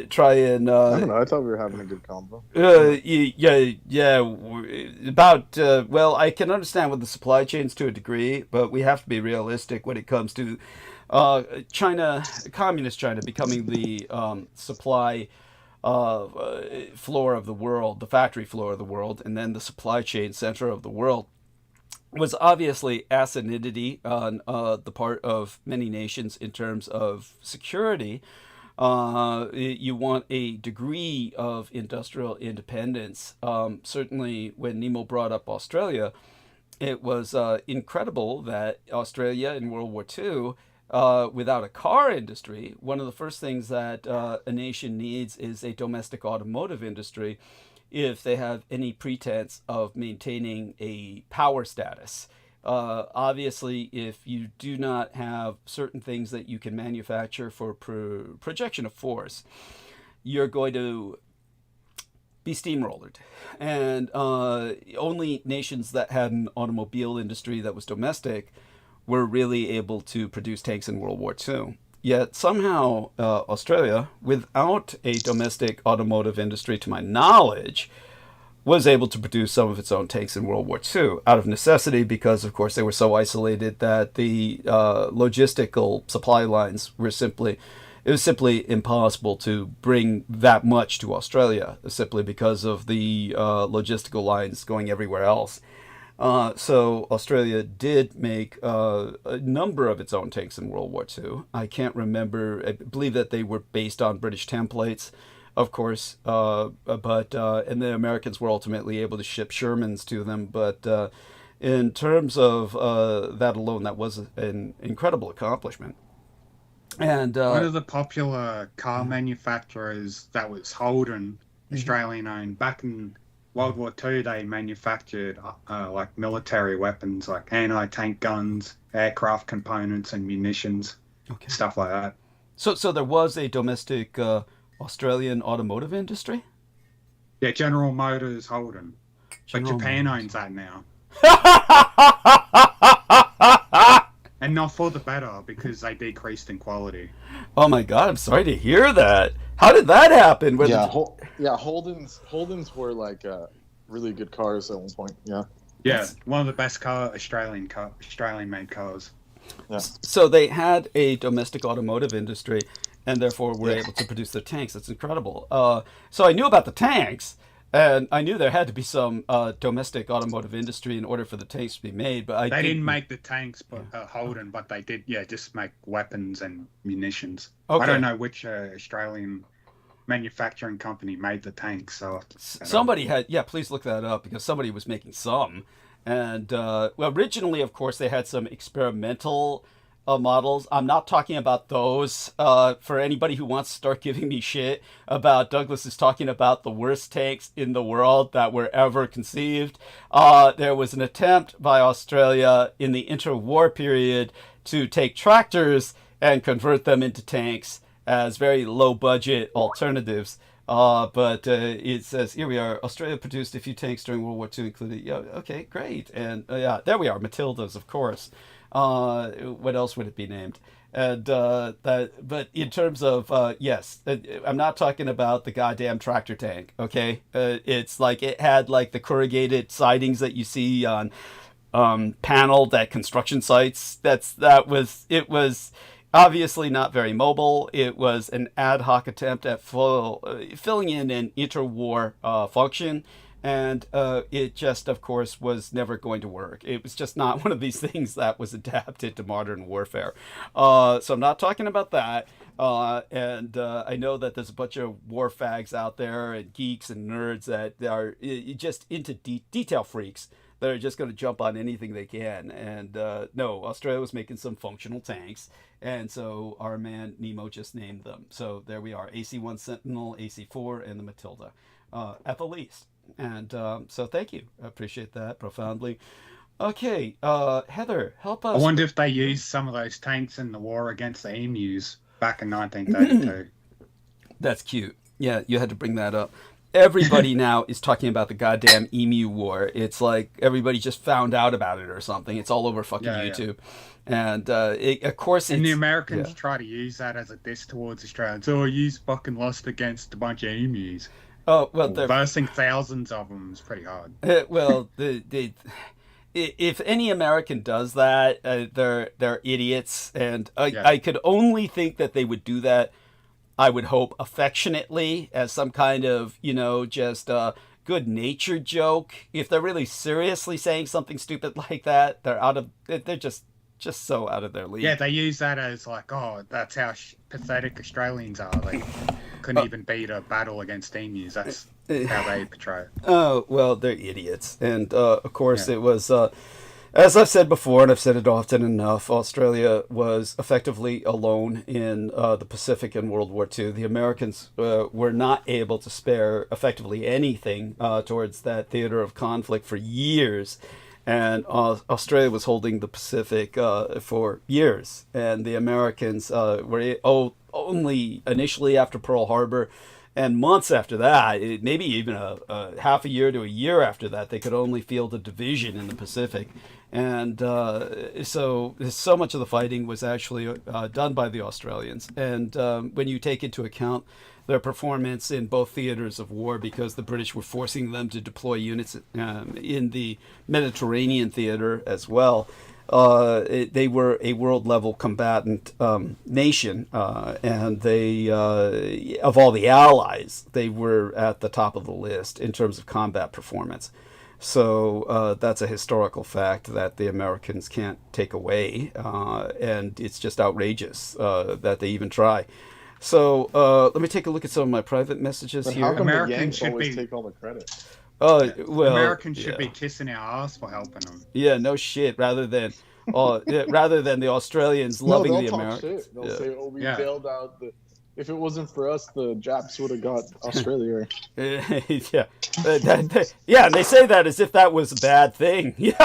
Try and... I don't know. I thought we were having a good convo. About... well, I can understand with the supply chains to a degree, but we have to be realistic when it comes to China, communist China, becoming the supply... floor of the world, the factory floor of the world, and then the supply chain center of the world, was obviously acidity on the part of many nations in terms of security. You want a degree of industrial independence. Certainly when Nemo brought up Australia, it was incredible that Australia in World War II, without a car industry, one of the first things that a nation needs is a domestic automotive industry if they have any pretense of maintaining a power status. Obviously, if you do not have certain things that you can manufacture for projection of force, you're going to be steamrollered. And only nations that had an automobile industry that was domestic were really able to produce tanks in World War II. Yet somehow Australia, without a domestic automotive industry to my knowledge, was able to produce some of its own tanks in World War II out of necessity because, of course, they were so isolated that the logistical supply lines were simply impossible to bring that much to Australia, simply because of the logistical lines going everywhere else. So Australia did make a number of its own tanks in World War II. I can't remember. I believe that they were based on British templates, of course. And the Americans were ultimately able to ship Shermans to them. But in terms of that alone, that was an incredible accomplishment. And one of the popular car manufacturers that was Holden, Australian owned, back in World War II, they manufactured like military weapons, like anti-tank guns, aircraft components, and munitions. stuff like that. So there was a domestic Australian automotive industry? Yeah, General Motors, Holden. But Japan owns that now. And not for the better, because they decreased in quality. Oh my God, I'm sorry to hear that. How did that happen? Holdens were like really good cars at one point. Yeah, one of the best Australian-made cars. Yeah. So they had a domestic automotive industry, and therefore were able to produce their tanks. That's incredible. So I knew about the tanks, and I knew there had to be some domestic automotive industry in order for the tanks to be made. But they didn't make the tanks, but Holden, but they did, just make weapons and munitions. Okay. I don't know which Australian manufacturing company made the tanks. So somebody had, please look that up, because somebody was making some. And originally, of course, they had some experimental models. I'm not talking about those. For anybody who wants to start giving me shit about Douglas is talking about the worst tanks in the world that were ever conceived. There was an attempt by Australia in the interwar period to take tractors and convert them into tanks as very low budget alternatives. But it says, here we are, Australia produced a few tanks during World War II, including, okay, great. And there we are, Matildas, of course. What else would it be named? And but in terms of, yes, I'm not talking about the goddamn tractor tank, okay? It's like, it had like the corrugated sidings that you see on paneled at construction sites. It was obviously not very mobile. It was an ad hoc attempt at filling in an interwar function, and it just, of course, was never going to work. It was just not one of these things that was adapted to modern warfare. So I'm not talking about that. And I know that there's a bunch of war fags out there and geeks and nerds that are just into detail freaks that are just going to jump on anything they can. And no, Australia was making some functional tanks. And so our man Nemo just named them. So there we are, AC-1 Sentinel, AC-4, and the Matilda, at the least. And so thank you. I appreciate that profoundly. Okay, Heather, help us. I wonder if they used some of those tanks in the war against the emus back in 1932. That's cute. Yeah, you had to bring that up. Everybody now is talking about the goddamn emu war. It's like everybody just found out about it or something. It's all over fucking YouTube. And of course, and the Americans try to use that as a diss towards Australians. Oh, you fucking lost against a bunch of emus. Oh well, versing thousands of them is pretty hard. Well, if any American does that, they're idiots, and I could only think that they would do that. I would hope affectionately, as some kind of, just good-natured joke. If they're really seriously saying something stupid like that, they're just so out of their league. Yeah, they use that as like, oh, that's how pathetic Australians are. They couldn't even beat a battle against emus. That's how they portray it. Oh, well, they're idiots. And, of course, it was... as I've said before, and I've said it often enough, Australia was effectively alone in the Pacific in World War II. The Americans were not able to spare effectively anything towards that theater of conflict for years. And Australia was holding the Pacific for years. And the Americans were only initially after Pearl Harbor, and months after that, maybe even a half a year to a year after that, they could only field a division in the Pacific. And so much of the fighting was actually done by the Australians. And when you take into account their performance in both theaters of war, because the British were forcing them to deploy units in the Mediterranean theater as well, they were a world-level combatant nation, and they, of all the allies, they were at the top of the list in terms of combat performance. So that's a historical fact that the Americans can't take away, and it's just outrageous that they even try. So let me take a look at some of my private messages here. How come Americans always take all the credit? Well, Americans should be kissing our ass for helping them. Yeah, no shit. Rather than the Australians loving the Americans. They'll say, "Oh, we bailed out the." If it wasn't for us, the Japs would have got Australia. Yeah, and they say that as if that was a bad thing. Yeah.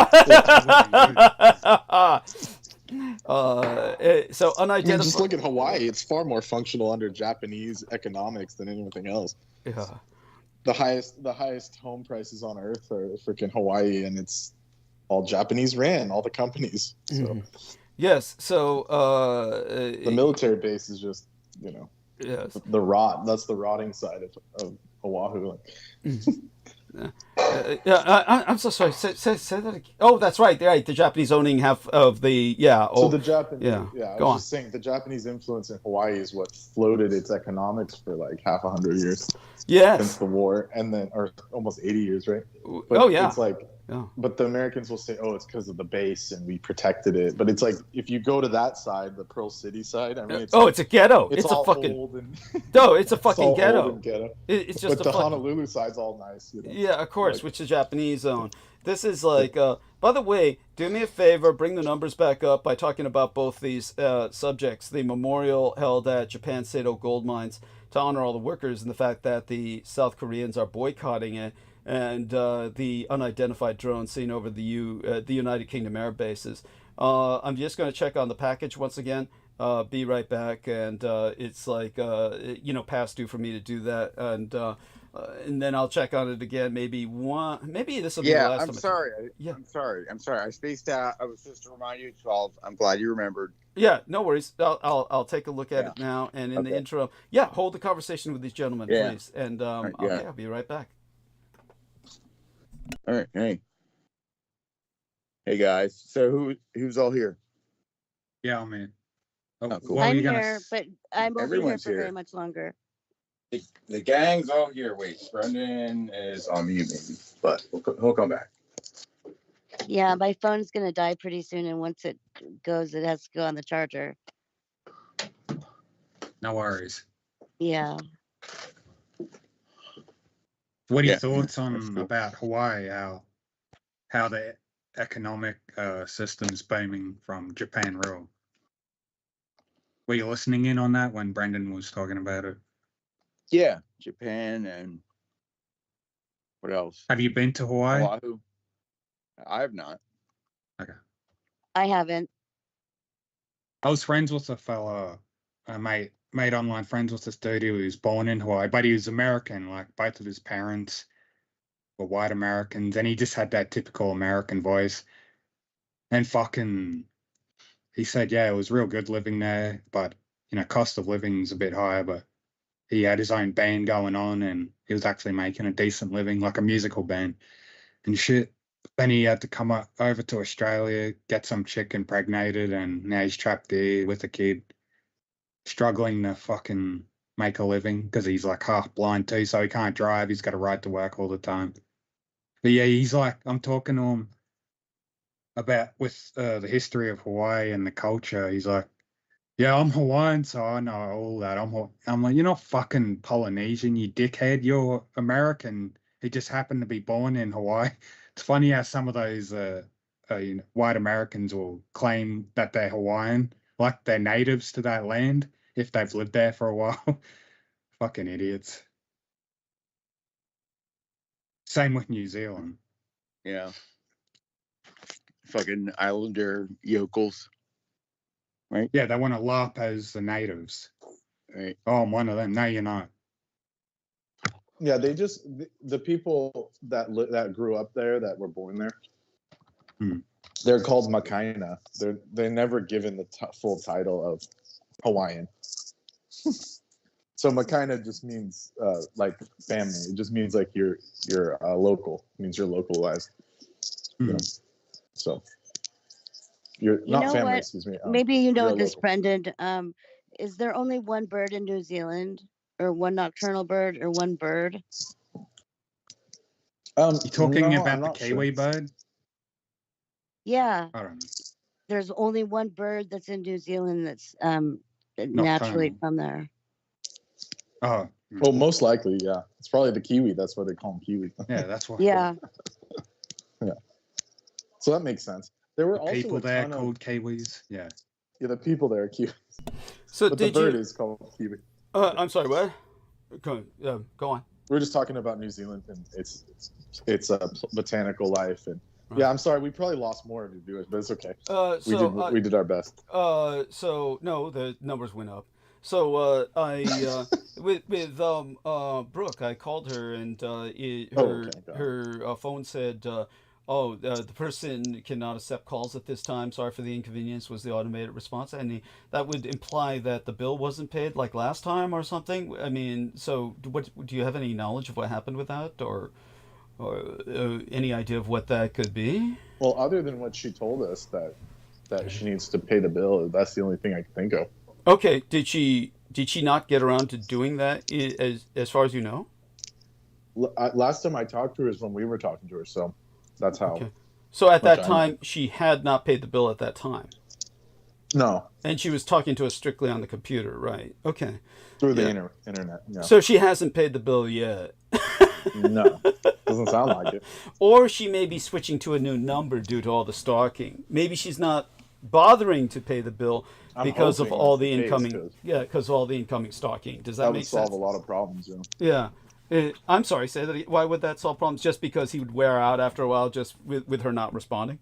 So unidentified. Just look at Hawaii. It's far more functional under Japanese economics than anything else. Yeah. The highest home prices on earth are freaking Hawaii, and it's all Japanese ran, all the companies. So. Yes. So the military base is just, yes, the rot. That's the rotting side of Oahu. I'm so sorry. Say that again. Oh, that's right. Right. The Japanese owning half of the So the Japanese. I Go was on. just saying the Japanese influence in Hawaii is what floated its economics for like half 100 years. Yes. Since the war, and then or almost 80 years, right? But it's like. Yeah. But the Americans will say, "Oh, it's because of the base, and we protected it." But it's like if you go to that side, the Pearl City side, I mean, it's it's a ghetto. It's a fucking old and, no. It's a fucking all ghetto. Old and ghetto. It's just but a the Honolulu side's all nice. Yeah, of course, which the Japanese own. This is like. By the way, do me a favor, bring the numbers back up by talking about both these subjects. The memorial held at Japan Sado Gold Mines to honor all the workers, and the fact that the South Koreans are boycotting it. And the unidentified drones seen over the United Kingdom air bases. I'm just going to check on the package once again. Be right back. And it's like past due for me to do that. And then I'll check on it again. Maybe this will be the last time. I'm sorry. I'm sorry. I spaced out. I was just to remind you 12. I'm glad you remembered. Yeah, no worries. I'll take a look at it now. And in the intro, hold the conversation with these gentlemen, please. And I'll be right back. All right, hey guys. So who's all here? Yeah, I'm in. Oh, cool. I'm here, but I won't be here for very much longer. The gang's all here. Wait, Brendan is on mute, maybe, but he'll come back. Yeah, my phone's gonna die pretty soon, and once it goes, it has to go on the charger. No worries. Yeah. What are your thoughts on about Hawaii? How the economic system's booming from Japan rule? Were you listening in on that when Brendan was talking about it? Yeah, Japan and what else? Have you been to Hawaii? Oahu. I have not. Okay. I haven't. I was friends with a fella, made online friends with this dude who was born in Hawaii, but he was American. Like both of his parents were white Americans, and he just had that typical American voice. And he said, yeah, it was real good living there, but cost of living's a bit higher. But he had his own band going on, and he was actually making a decent living, like a musical band and shit. Then he had to come over to Australia, get some chick impregnated, and now he's trapped there with a kid, struggling to fucking make a living because he's like half blind too, so he can't drive. He's got to ride to work all the time. But yeah, he's like, I'm talking to him about with the history of Hawaii and the culture. He's like, yeah, I'm Hawaiian, so I know all that. I'm like, you're not fucking Polynesian, you dickhead. You're American. He just happened to be born in Hawaii. It's funny how some of those white Americans will claim that they're Hawaiian, like they're natives to that land if they've lived there for a while. Fucking idiots. Same with New Zealand. Yeah. Fucking islander yokels. Right? Yeah, they want to lap as the natives. Right. Oh, I'm one of them. No, you're not. Yeah, they just the people that grew up there, that were born there, they're called Makaina. They're never given the full title of Hawaiian. So Makaina just means like family. It just means like you're local. It means you're localized. So you're not family. What? Excuse me. Maybe you know this, local. Brendan. Is there only one bird in New Zealand, or one nocturnal bird, or one bird? You talking about the kiwi bird? Yeah. I don't know. There's only one bird that's in New Zealand that's naturally from there. Oh. Well, most likely, yeah. It's probably the kiwi. That's why they call them kiwi. Yeah, that's why. Yeah. Yeah. So that makes sense. There were also people there called kiwis. Yeah. Yeah, the people there are kiwis. So but the bird is called kiwi. I'm sorry, what? Go on. We're just talking about New Zealand and its botanical life and Right. Yeah, I'm sorry. We probably lost more of the viewers, but it's okay. We did our best. So no, the numbers went up. So with Brooke, I called her and her phone said, the person cannot accept calls at this time. Sorry for the inconvenience, was the automated response. And that would imply that the bill wasn't paid like last time or something. I mean, so do you have any knowledge of what happened with that, or any idea of what that could be? Well, other than what she told us that she needs to pay the bill, that's the only thing I can think of. Okay, did she not get around to doing that as far as you know? Last time I talked to her is when we were talking to her, so that's how. Okay. So at that time, she had not paid the bill at that time? No. And she was talking to us strictly on the computer, right? Okay. Through the internet, yeah. So she hasn't paid the bill yet? No. Doesn't sound like it. Or she may be switching to a new number due to all the stalking. Maybe she's not bothering to pay the bill because of all the incoming, because of all the incoming stalking. Does that make sense? That would solve a lot of problems, yeah. Yeah. I'm sorry, say that. Why would that solve problems? Just because he would wear out after a while, just with her not responding?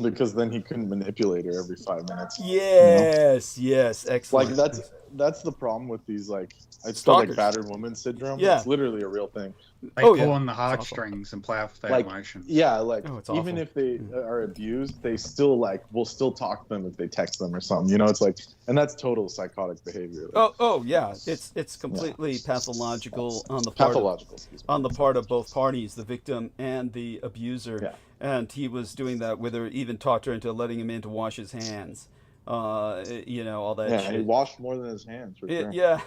Because then he couldn't manipulate her every 5 minutes. Yes, you know? Yes, excellent. Like that's the problem with these, like, it's called like battered woman syndrome. Yeah. It's literally a real thing. They pull on the heartstrings and play off their emotions. Yeah, like even if they are abused, they still will still talk to them if they text them or something. You know, it's like, and that's total psychotic behavior. Like, yeah, it's completely pathological on the part of both parties, the victim and the abuser. Yeah. And he was doing that with her, even talked her into letting him in to wash his hands. You know, all that shit. He washed more than his hands, for sure. Yeah.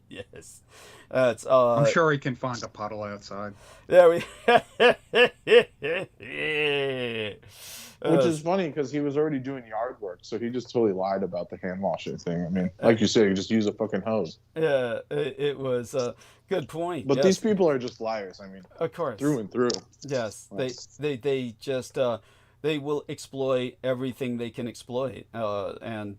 Yes. That's I'm sure he can find a puddle outside. Yeah, which is funny because he was already doing yard work, so he just totally lied about the hand washing thing. I mean, like you said, you just use a fucking hose. Yeah, it was a good point. But these people are just liars. I mean, of course, through and through. Yes, they just they will exploit everything they can exploit, and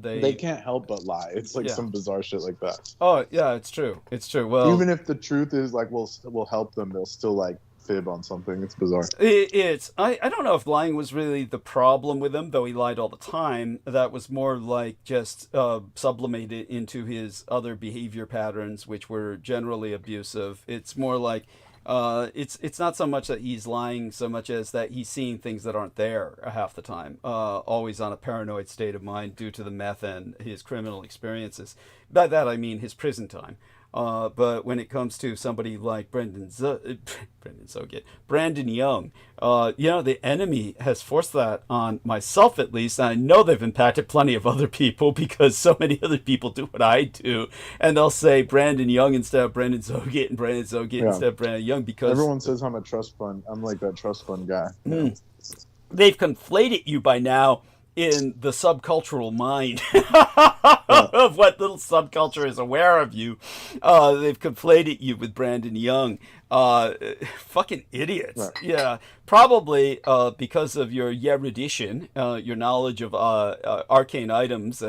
they can't help but lie. It's like some bizarre shit like that. Oh yeah, it's true. It's true. Well, even if the truth is like we'll help them, they'll still like fib on something. It's bizarre. I don't know if lying was really the problem with him, though he lied all the time. That was more like just sublimated into his other behavior patterns, which were generally abusive. It's more like it's not so much that he's lying so much as that he's seeing things that aren't there half the time, always on a paranoid state of mind due to the meth and his criminal experiences. By that I mean his prison time. But when it comes to somebody like Brandon Young, you know, the enemy has forced that on myself, at least. And I know they've impacted plenty of other people because so many other people do what I do. And they'll say Brandon Young instead of Brandon Zogit and Brandon Zogit instead of Brandon Young because... Everyone says I'm a trust fund. I'm like that trust fund guy. They've conflated you by now in the subcultural mind of what little subculture is aware of you. They've conflated you with Brandon Young. Fucking idiots. Right. Yeah, probably because of your erudition, your knowledge of arcane items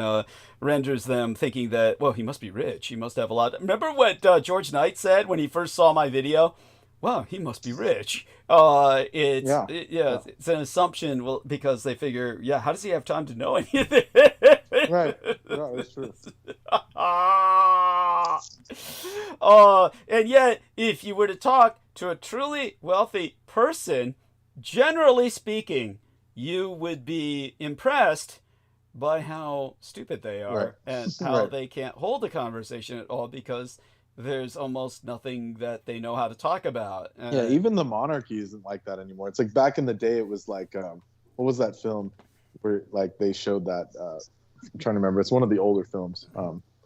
renders them thinking that, well, he must be rich. He must have a lot. Remember what George Knight said when he first saw my video? Wow, he must be rich. It's an assumption. Well, because they figure, how does he have time to know anything? Right. No, that's true. And yet, if you were to talk to a truly wealthy person, generally speaking, you would be impressed by how stupid they are and how they can't hold a conversation at all because there's almost nothing that they know how to talk about. Even the monarchy isn't like that anymore. It's like back in the day, it was like, what was that film where like they showed that? I'm trying to remember. It's one of the older films.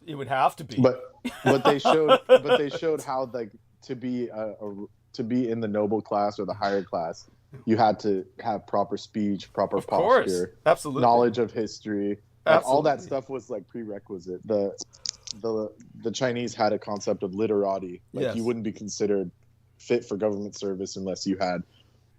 It would have to be. But they showed how like to be in the noble class or the higher class, you had to have proper speech, proper posture, absolutely, knowledge of history, all that stuff was like prerequisite. The Chinese had a concept of literati. Like you wouldn't be considered fit for government service unless you had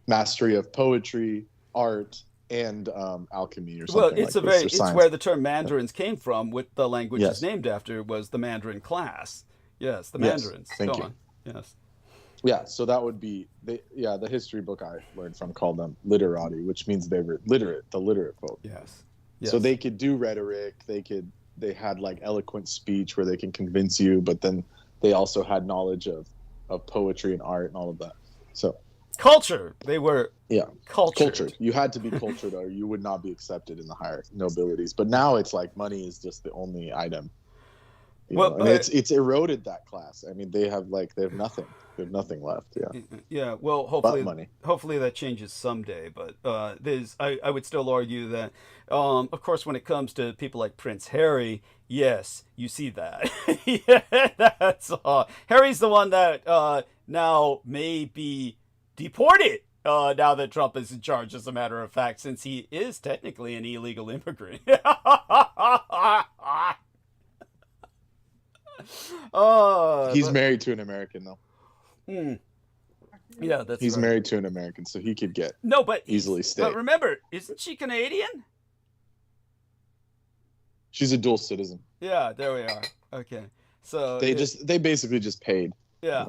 mastery of poetry, art, and alchemy or something. Well, it's where the term Mandarins came from. What the language is named after was the Mandarin class. Yes, the Mandarins. Thank you. Yes. Yeah, so that would be the history book I learned from called them literati, which means they were literate, the literate folk. Yes. So they could do rhetoric, they had like eloquent speech where they can convince you, but then they also had knowledge of poetry and art and all of that. So culture. They were cultured. You had to be cultured or you would not be accepted in the higher nobilities. But now it's like money is just the only item. Well, and it's eroded that class. I mean, they have nothing. They have nothing left. Yeah. Yeah. Well, hopefully that changes someday. But I would still argue that, of course, when it comes to people like Prince Harry, yes, you see that. Yeah, that's Harry's the one that now may be deported. Now that Trump is in charge, as a matter of fact, since he is technically an illegal immigrant. He's married to an American, though. Yeah, he's married to an American, so he could get easily stay. But remember, isn't she Canadian? She's a dual citizen. Yeah, there we are. Okay, so they basically just paid. Yeah,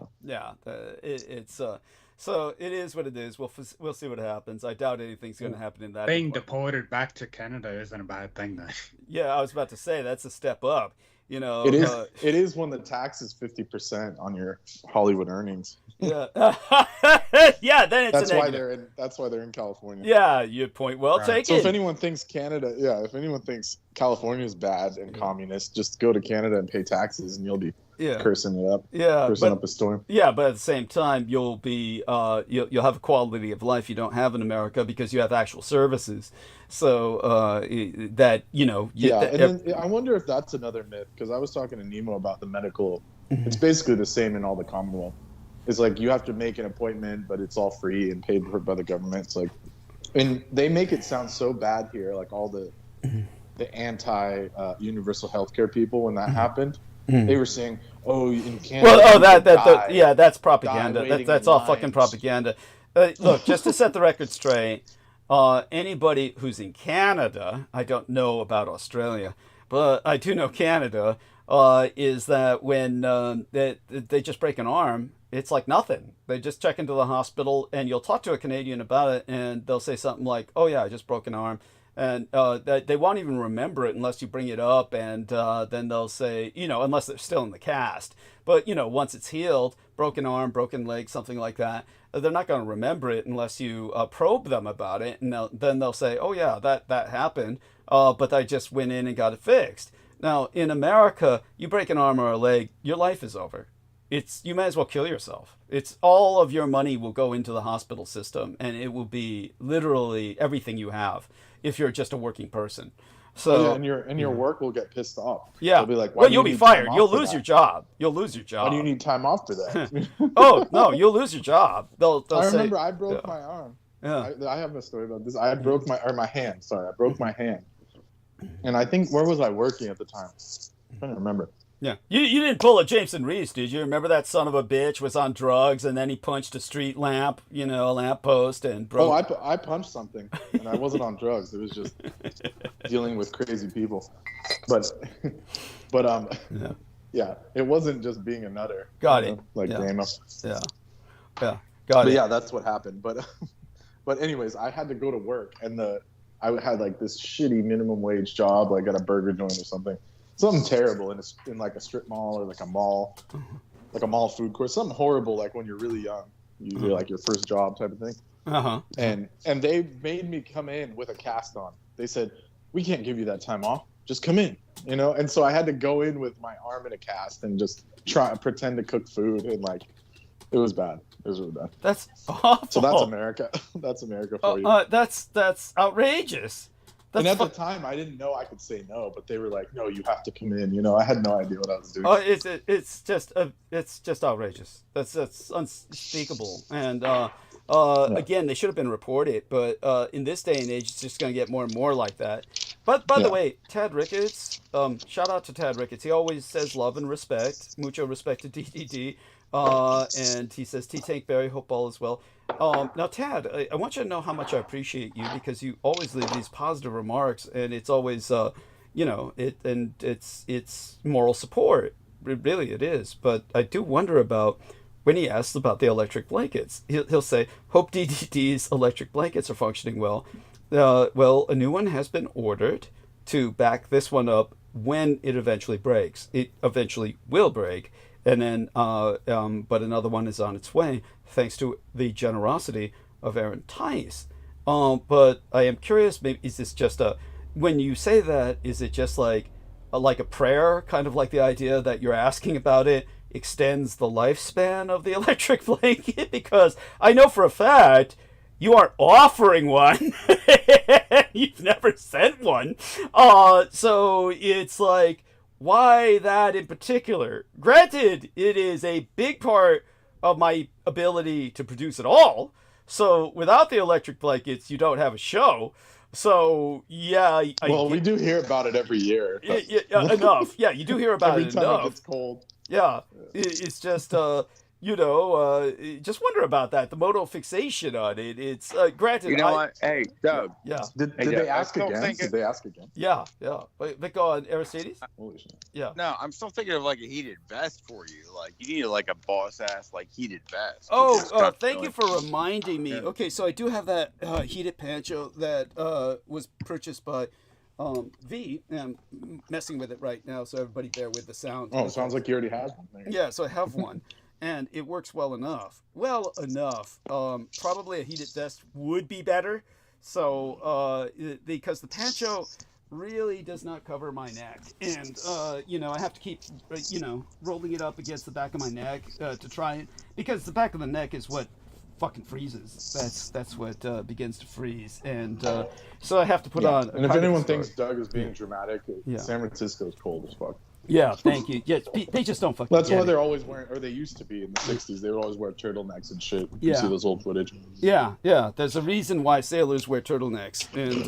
so it is what it is. We'll see what happens. I doubt anything's going to happen in that. Being deported back to Canada isn't a bad thing, though. Yeah, I was about to say that's a step up. You know, it is when the tax is 50% on your Hollywood earnings. Yeah, yeah. Then it's that's why they're in California. Yeah, your point well taken. So if anyone thinks if anyone thinks California is bad and communist, just go to Canada and pay taxes, and you'll be cursing it up. Yeah, cursing up a storm. Yeah, but at the same time, you'll be you'll have a quality of life you don't have in America because you have actual services. So that and then I wonder if that's another myth, because I was talking to Nemo about the medical. It's basically the same in all the Commonwealth. It's like you have to make an appointment, but it's all free and paid for by the government. It's like, and they make it sound so bad here, like all the anti universal healthcare people when that happened. They were saying, "Oh, in Canada, that's propaganda. That's all fucking propaganda." Look, just to set the record straight, anybody who's in Canada, I don't know about Australia, but I do know Canada, is that when they just break an arm, it's like nothing. They just check into the hospital, and you'll talk to a Canadian about it, and they'll say something like, "Oh yeah, I just broke an arm." And they won't even remember it unless you bring it up, and then they'll say, unless they're still in the cast. But, once it's healed, broken arm, broken leg, something like that, they're not going to remember it unless you probe them about it. And then they'll say, "Oh, yeah, that happened, but I just went in and got it fixed." Now, in America, you break an arm or a leg, your life is over. You might as well kill yourself. It's all of your money will go into the hospital system, and it will be literally everything you have if you're just a working person. So and your work will get pissed off. Yeah, they'll be like, you'll be fired. You'll lose your job. You'll lose your job. Why do you need time off for that? Oh no, you'll lose your job. They'll I say, remember I broke my arm. Yeah, I have a story about this. I broke my hand. Sorry, I broke my hand. And I think, where was I working at the time? I'm trying to remember. Yeah, you didn't pull a Jameson Reese, did you? Remember that son of a bitch was on drugs, and then he punched a street lamp, a lamp post, and broke. Oh, I punched something, and I wasn't on drugs. It was just dealing with crazy people. But yeah, it wasn't just being a nutter. Got it. Like Damo. Yeah, got it. Yeah, that's what happened. But anyways, I had to go to work, and I had like this shitty minimum wage job, like at a burger joint or something. Something terrible in like a strip mall or like a mall food court. Something horrible, like when you're really young, usually like your first job type of thing. And they made me come in with a cast on. They said, "We can't give you that time off. Just come in," And so I had to go in with my arm in a cast and just pretend to cook food, and like it was bad. It was really bad. That's awful. So that's America. That's America for you. That's outrageous. And at the time, I didn't know I could say no, but they were like, "No, you have to come in." I had no idea what I was doing. Oh, it's just outrageous. That's unspeakable. And again, they should have been reported, but in this day and age, it's just going to get more and more like that. But by the way, Tad Ricketts, shout out to Tad Ricketts. He always says love and respect, mucho respect to DDD. And he says, T-Tank Barry, hope all is well. Now, Tad, I want you to know how much I appreciate you, because you always leave these positive remarks, and it's always, it's moral support. Really, it is. But I do wonder about when he asks about the electric blankets, he'll say, "Hope DDD's electric blankets are functioning well." Well, a new one has been ordered to back this one up when it eventually breaks. It eventually will break, and then but another one is on its way, thanks to the generosity of Aaron Tice. But I am curious, maybe is this just when you say that, is it just like a prayer, kind of like the idea that you're asking about it extends the lifespan of the electric blanket? Because I know for a fact you aren't offering one. You've never sent one. So it's like, why that in particular? Granted, it is a big part of my ability to produce it all. So without the electric blankets, you don't have a show. So yeah. We do hear about it every year. Yeah, enough. Yeah, you do hear about every it time enough. It's cold. Yeah, it's just just wonder about that. The modal fixation on it. It's granted. You know what? Hey, Doug. Yeah. Did they ask again? Did they ask again? Yeah. But go on, Aristides. Yeah. No, I'm still thinking of like a heated vest for you. Like you need like a boss ass like heated vest. Thank you for reminding me. Okay, so I do have that heated poncho that was purchased by V, and I'm messing with it right now, so everybody bear with the sound. Oh, it sounds like you already have one. Yeah, so I have one, and it works well enough. Probably a heated vest would be better. So because the poncho really does not cover my neck, and I have to keep rolling it up against the back of my neck to try it, because the back of the neck is what fucking freezes. That's what begins to freeze, and so I have to put on. And if anyone thinks Doug is being dramatic, San Francisco is cold as fuck. Yeah, thank you. Yeah, they just don't fucking. That's why they're always wearing, or they used to be in the '60s. They would always wear turtlenecks and shit. You see those old footage. Yeah. There's a reason why sailors wear turtlenecks, and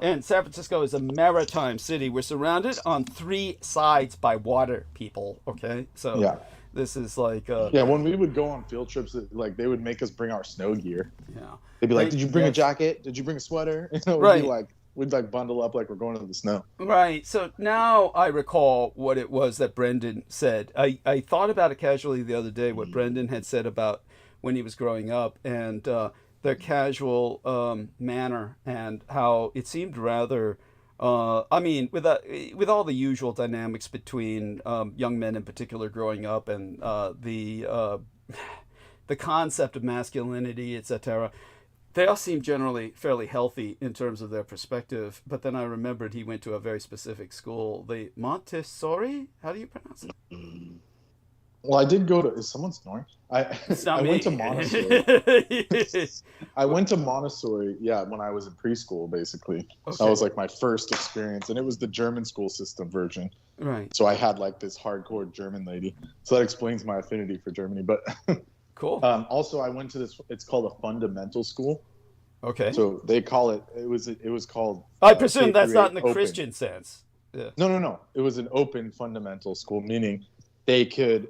and San Francisco is a maritime city. We're surrounded on 3 sides by water, people. Okay, so yeah. This is like when we would go on field trips, like they would make us bring our snow gear. Yeah, they'd be like, "Did you bring a jacket? Did you bring a sweater?" Right. We'd bundle up like we're going into the snow. Right. So now I recall what it was that Brendan said. I thought about it casually the other day, what Brendan had said about when he was growing up, and their casual manner, and how it seemed rather. With all the usual dynamics between young men in particular growing up, and the concept of masculinity, etc., they all seem generally fairly healthy in terms of their perspective. But then I remembered he went to a very specific school, the Montessori. How do you pronounce it? Well, I did go to. Is someone snoring? It's not me. Went to Montessori. I went to Montessori, when I was in preschool, basically. Okay. That was like my first experience, and it was the German school system version. Right. So I had like this hardcore German lady. So that explains my affinity for Germany. But cool. Also, I went to this. It's called a fundamental school. Okay. So they call it. It was called. I presume that's not in the open. Christian sense. Yeah. No. It was an open fundamental school, meaning they could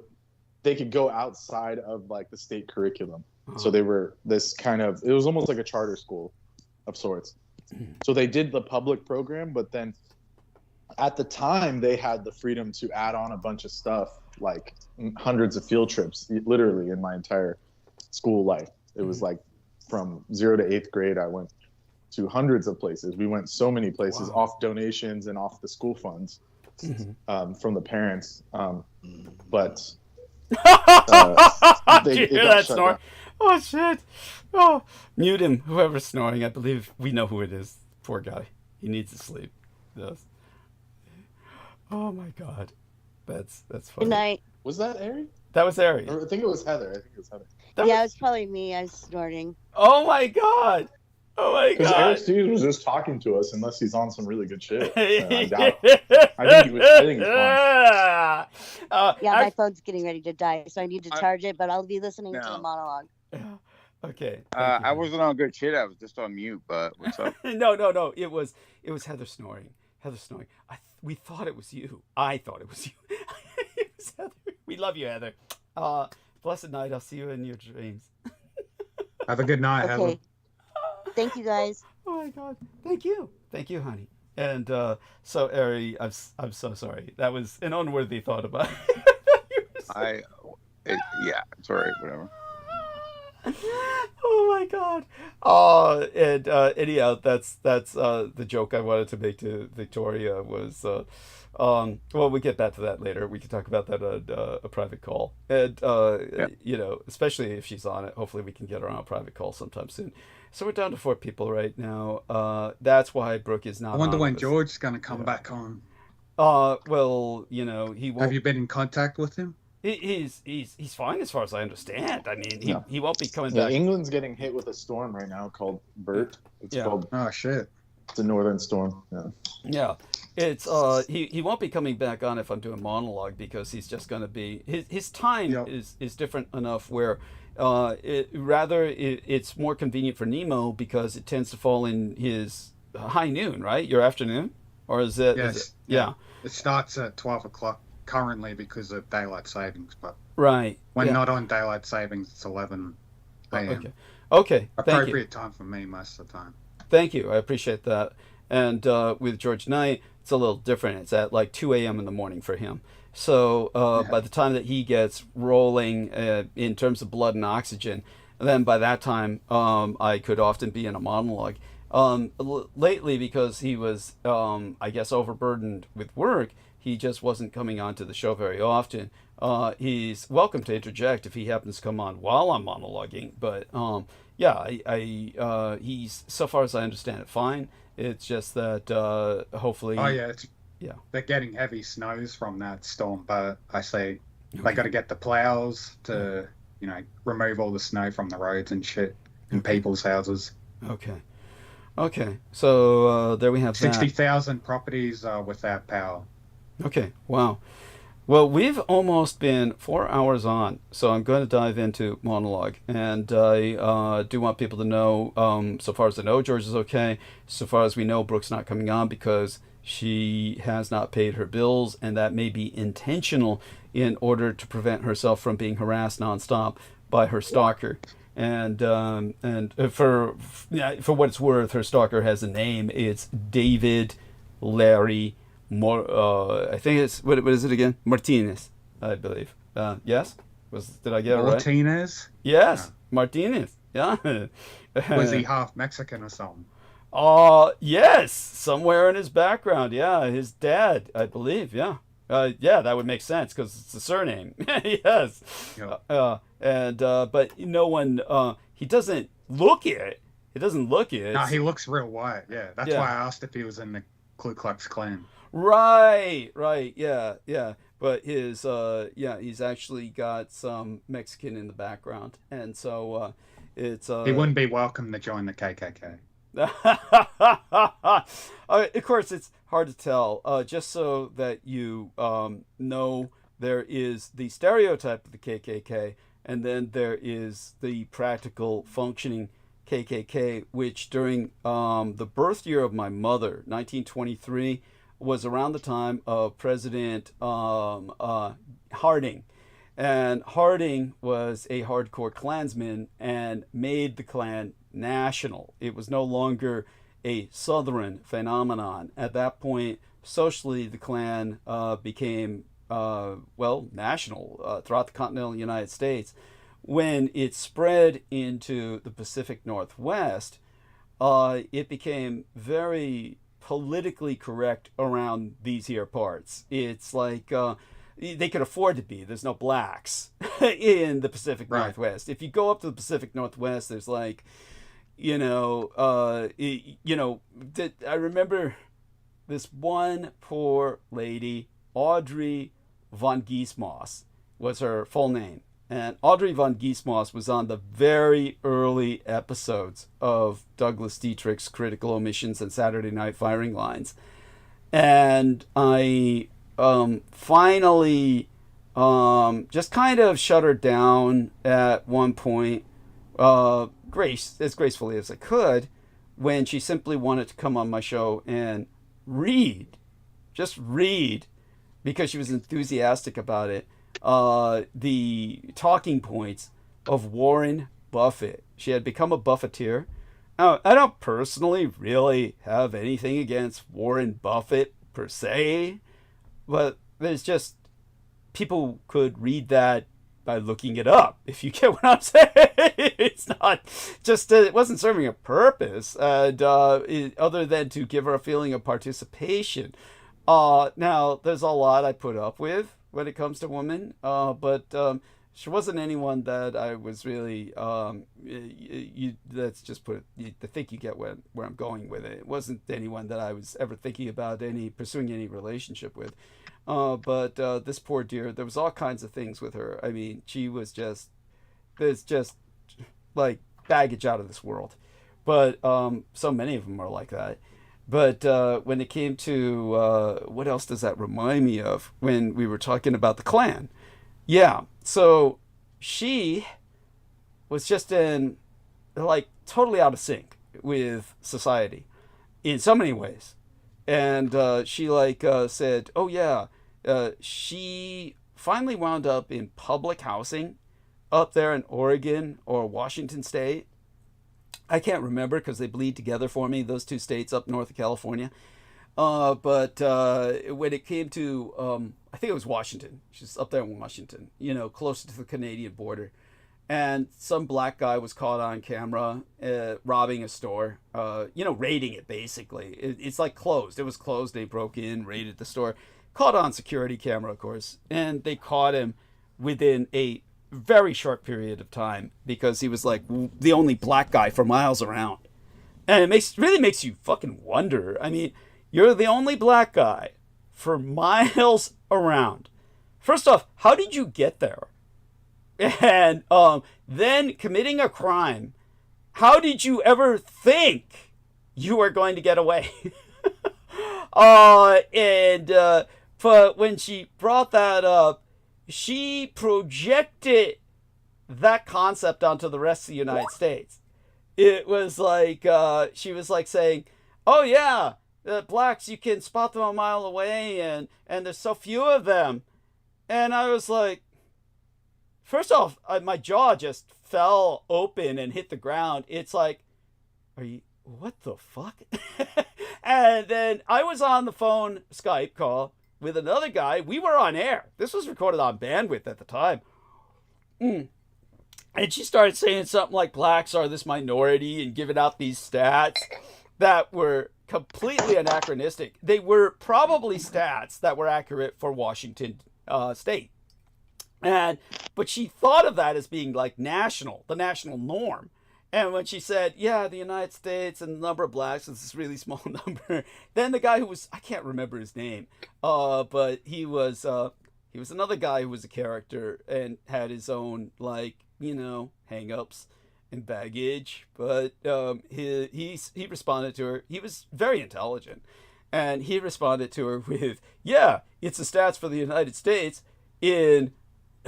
go outside of like the state curriculum. Uh-huh. So they were this kind of, it was almost like a charter school of sorts. So they did the public program, but then at the time they had the freedom to add on a bunch of stuff, like hundreds of field trips, literally in my entire school life. It was like from 0 to 8th grade, I went to hundreds of places. We went so many places off donations and off the school funds from the parents. But do you hear that snore? Oh shit! Oh, mute him. Whoever's snoring, I believe we know who it is. Poor guy. He needs to sleep. Yes. Oh my god, that's funny. Good night. Was that Ari? That was Ari. I think it was Heather. It was probably me. I was snorting. Oh my god. Oh my god! Because Aristides was just talking to us, unless he's on some really good shit. I doubt it. I think he's fine. My phone's getting ready to die, so I need to charge it. But I'll be listening to the monologue. Okay. I wasn't on good shit. I was just on mute. But what's up? No. It was Heather snoring. We thought it was you. I thought it was you. It was Heather. We love you, Heather. Blessed night. I'll see you in your dreams. Have a good night, Heather. Thank you, guys. Oh my god. Thank you, honey. And so, Ari, I'm so sorry. That was an unworthy thought about it. Yeah, it's all right, whatever. Oh my god. And anyhow, that's the joke I wanted to make to Victoria was well, we get back to that later. We can talk about that on a private call. And you know, especially if she's on it, hopefully we can get her on a private call sometime soon. So we're down to 4 people right now. That's why Brooke is not I wonder on when with us. George's going to come back on. Well, you know, he won't. Have you been in contact with him? He's fine as far as I understand. I mean, he won't be coming Yeah, back. England's getting hit with a storm right now called Bert. It's called. Oh shit! It's a northern storm. Yeah, it's he won't be coming back on if I'm doing monologue because he's just going to be his time is different enough where it's more convenient for Nemo because it tends to fall in his high noon, right? Your afternoon, or is it? Yes. Is it, yeah. It starts at 12 o'clock currently because of daylight savings, but right when not on daylight savings, it's 11 a.m. Okay. Appropriate time for me most of the time. Thank you. I appreciate that. And with George Knight, it's a little different. It's at like 2 a.m. in the morning for him. So by the time that he gets rolling in terms of blood and oxygen, then by that time I could often be in a monologue. Lately, because he was, I guess, overburdened with work, he just wasn't coming onto the show very often. He's welcome to interject if he happens to come on while I'm monologuing. But yeah, he's, so far as I understand it, fine. It's just that hopefully. Oh yeah, they're getting heavy snows from that storm, but I say they got to get the plows to remove all the snow from the roads and shit in people's houses. Okay, so there we have 60,000 properties without power. Okay, wow. Well, we've almost been 4 hours on, so I'm going to dive into monologue. And I do want people to know, so far as I know, George is okay. So far as we know, Brooke's not coming on because she has not paid her bills, and that may be intentional in order to prevent herself from being harassed nonstop by her stalker. And for what it's worth, her stalker has a name. It's David Larry I think it's what is it again? Martinez, I believe. Yes, did I get it right? Martinez? Yes, Martinez. Yeah. Was he half Mexican or something? Yes, somewhere in his background. Yeah, his dad, I believe. Yeah. Yeah, that would make sense because it's a surname. Yes. Yeah. But no one. He doesn't look it. He doesn't look it. No, he looks real white. Yeah, that's why I asked if he was in the Ku Klux Klan. Right, yeah. But his, he's actually got some Mexican in the background, and so it's. He wouldn't be welcome to join the KKK. Of course, it's hard to tell. Just so that you know, there is the stereotype of the KKK, and then there is the practical functioning KKK, which during the birth year of my mother, 1923, was around the time of President Harding. And Harding was a hardcore Klansman and made the Klan national. It was no longer a Southern phenomenon. At that point, socially, the Klan became, national throughout the continental United States. When it spread into the Pacific Northwest, it became very politically correct around these here parts. It's like they could afford to be. There's no blacks in the Pacific Northwest. If you go up to the Pacific Northwest, there's like, I remember this one poor lady, Audrey von Giesmoss was her full name. And Audrey von Giesmoss was on the very early episodes of Douglas Dietrich's Critical Omissions and Saturday Night Firing Lines. And I finally just kind of shut her down at one point, as gracefully as I could, when she simply wanted to come on my show and just read, because she was enthusiastic about it. The talking points of Warren Buffett. She had become a Buffetteer. Now, I don't personally really have anything against Warren Buffett per se, but there's just, people could read that by looking it up, if you get what I'm saying. It's not just, it wasn't serving a purpose, and other than to give her a feeling of participation. Now, there's a lot I put up with when it comes to women, but she wasn't anyone that I was really, let's just put it, I think you get where I'm going with it. It wasn't anyone that I was ever thinking about pursuing any relationship with. But this poor dear, there was all kinds of things with her. I mean, she was there's just like baggage out of this world. But so many of them are like that. But when it came to, what else does that remind me of when we were talking about the Klan? Yeah, so she was just totally out of sync with society in so many ways. And she said, oh yeah, she finally wound up in public housing up there in Oregon or Washington State. I can't remember because they bleed together for me, those two states up north of California. But when it came to, I think it was Washington. She's up there in Washington, closer to the Canadian border. And some black guy was caught on camera robbing a store, raiding it, basically. It's like closed. It was closed. They broke in, raided the store. Caught on security camera, of course. And they caught him within a very short period of time because he was like the only black guy for miles around. And it really makes you fucking wonder. I mean, you're the only black guy for miles around. First off, how did you get there? And then committing a crime, how did you ever think you were going to get away? But when she brought that up, she projected that concept onto the rest of the United States. It was like, she was like saying, oh yeah, the blacks, you can spot them a mile away, and there's so few of them. And I was like, first off, my jaw just fell open and hit the ground. It's like, what the fuck? And then I was on the phone Skype call with another guy. We were on air. This was recorded on bandwidth at the time. And she started saying something like blacks are this minority and giving out these stats that were completely anachronistic. They were probably stats that were accurate for Washington State. But she thought of that as being like the national norm. And when she said, yeah, the United States and the number of blacks is this really small number, then the guy who was, I can't remember his name, but he was another guy who was a character and had his own, hang-ups and baggage. But he responded to her. He was very intelligent. And he responded to her with, yeah, it's the stats for the United States in,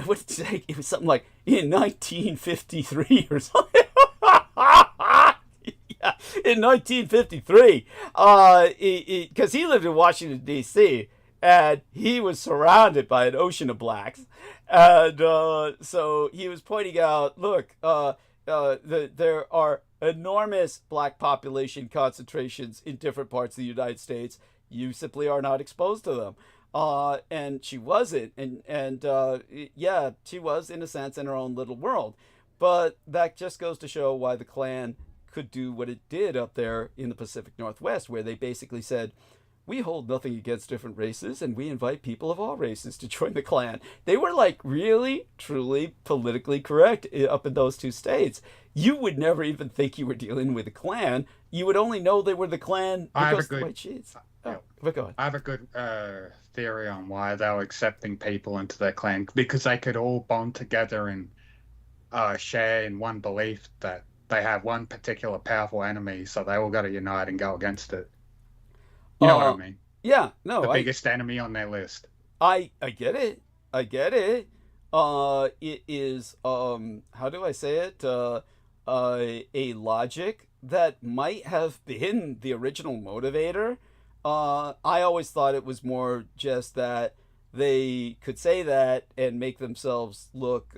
what did he say? It was something like in 1953 or something. Yeah, in 1953, because he lived in Washington, D.C., and he was surrounded by an ocean of blacks. And so he was pointing out, look, there are enormous black population concentrations in different parts of the United States. You simply are not exposed to them. And she wasn't. And yeah, she was, in a sense, in her own little world. But that just goes to show why the Klan could do what it did up there in the Pacific Northwest, where they basically said, we hold nothing against different races, and we invite people of all races to join the Klan. They were really, truly politically correct up in those two states. You would never even think you were dealing with the Klan. You would only know they were the Klan because of the white sheets. But go ahead. I have a good theory on why they were accepting people into their Klan, because they could all bond together and share in one belief that they have one particular powerful enemy, so they all got to unite and go against it. You know what I mean? Yeah, no. The biggest enemy on their list. I get it. I get it. It is, how do I say it? A logic that might have been the original motivator. I always thought it was more just that they could say that and make themselves look,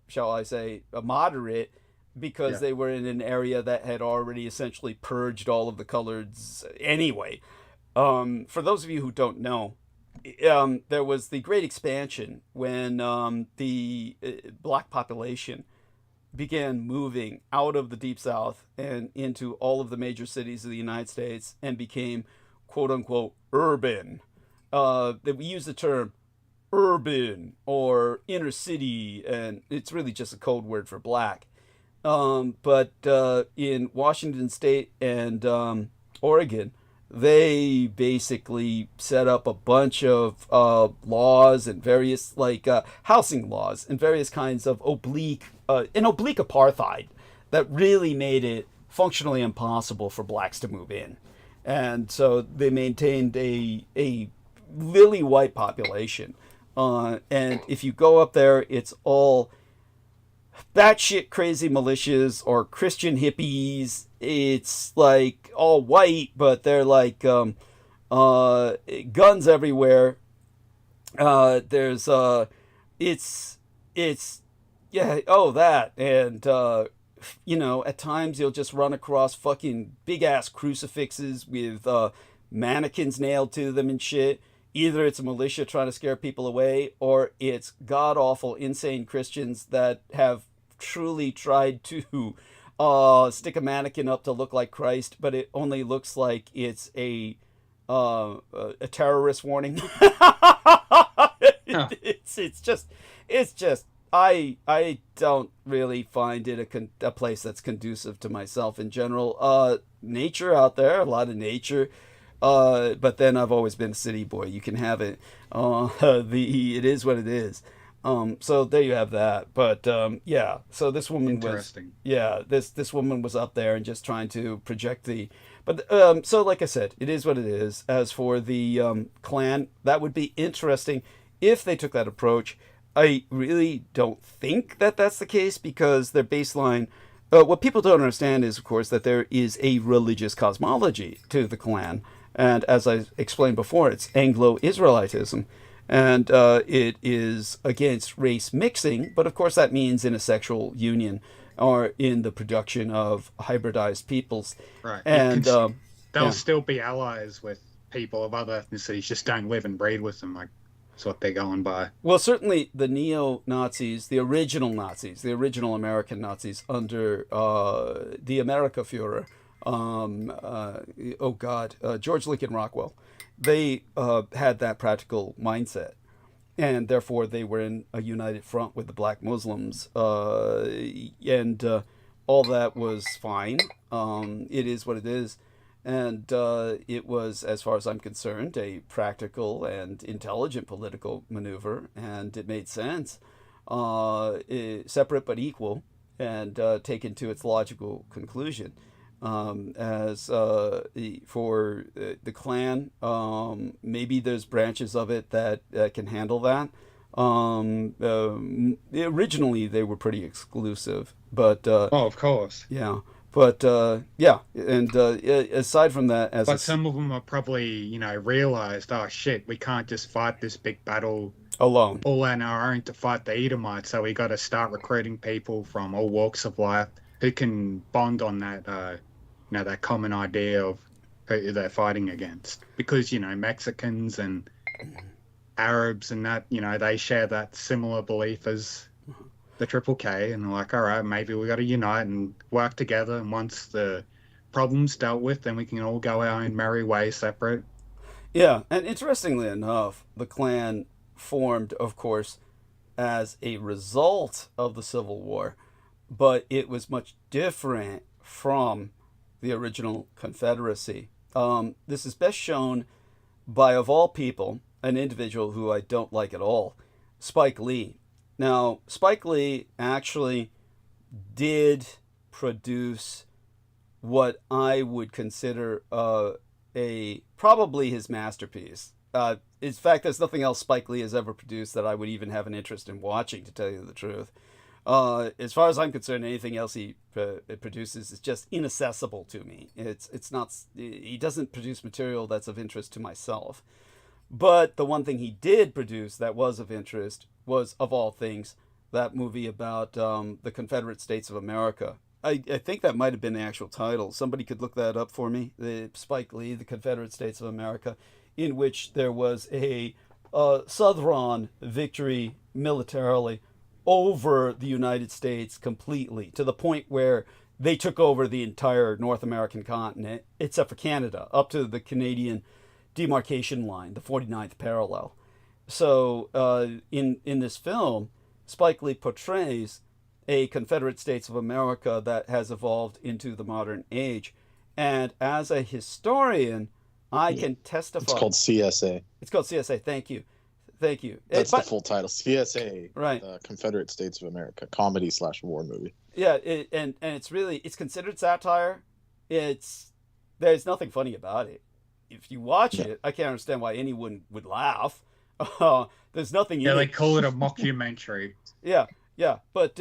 shall I say, moderate, because they were in an area that had already essentially purged all of the coloreds anyway. For those of you who don't know, there was the Great Expansion when the black population began moving out of the Deep South and into all of the major cities of the United States and became quote unquote urban. That we use the term urban or inner city, and it's really just a code word for black. But in Washington State and Oregon, they basically set up a bunch of laws and various housing laws and various kinds of oblique apartheid that really made it functionally impossible for blacks to move in. And so they maintained a lily white population. And if you go up there, it's all batshit crazy militias or Christian hippies. It's like all white, but they're like guns everywhere. There's it's yeah, oh that, and at times you'll just run across fucking big ass crucifixes with mannequins nailed to them and shit. Either it's a militia trying to scare people away, or it's god awful insane Christians that have truly tried to stick a mannequin up to look like Christ, but it only looks like it's a terrorist warning. It's just I don't really find it a place that's conducive to myself in general. Nature out there, a lot of nature. But then I've always been a city boy. You can have it. It is what it is. So there you have that. But yeah. So this woman this woman was up there and just trying to project the. But so like I said, it is what it is. As for the Klan, that would be interesting if they took that approach. I really don't think that that's the case because their baseline. What people don't understand is, of course, that there is a religious cosmology to the Klan. And as I explained before, it's Anglo-Israelitism. And it is against race mixing, but of course that means in a sexual union or in the production of hybridized peoples. Right. And they'll still be allies with people of other ethnicities, just don't live and breed with them. Like, that's what they're going by. Well, certainly the neo-Nazis, the original Nazis, the original American Nazis under the America Führer, George Lincoln Rockwell, they had that practical mindset, and therefore they were in a united front with the black Muslims, and all that was fine. It is what it is, and it was, as far as I'm concerned, a practical and intelligent political maneuver, and it made sense, separate but equal, and taken to its logical conclusion. As for the Klan, maybe there's branches of it that can handle that. Originally they were pretty exclusive, but of course, yeah. But yeah, and aside from that, some of them are probably realized, oh shit, we can't just fight this big battle alone, all on our own to fight the Edomites. So we got to start recruiting people from all walks of life who can bond on that, that common idea of who they're fighting against. Because, Mexicans and Arabs and that, they share that similar belief as the CRYPT, and they're like, all right, maybe we got to unite and work together. And once the problem's dealt with, then we can all go our own merry way separate. Yeah, and interestingly enough, the Klan formed, of course, as a result of the Civil War, but it was much different from the original Confederacy. This is best shown by, of all people, an individual who I don't like at all, Spike Lee. Now, Spike Lee actually did produce what I would consider probably his masterpiece. In fact, there's nothing else Spike Lee has ever produced that I would even have an interest in watching, to tell you the truth. As far as I'm concerned, anything else he produces is just inaccessible to me. It's not. He doesn't produce material that's of interest to myself. But the one thing he did produce that was of interest was, of all things, that movie about the Confederate States of America. I think that might have been the actual title. Somebody could look that up for me. The Spike Lee, The Confederate States of America, in which there was a Southern victory militarily over the United States completely, to the point where they took over the entire North American continent, except for Canada, up to the Canadian demarcation line, the 49th parallel. So in this film, Spike Lee portrays a Confederate States of America that has evolved into the modern age. And as a historian, I can testify. It's called CSA. It's called CSA. Thank you. Thank you. That's the full title. CSA. Right. Confederate States of America, comedy/war movie. Yeah, and it's really, it's considered satire. There's nothing funny about it. If you watch it, I can't understand why anyone would laugh. There's nothing. Yeah, they call it a mockumentary. Yeah. But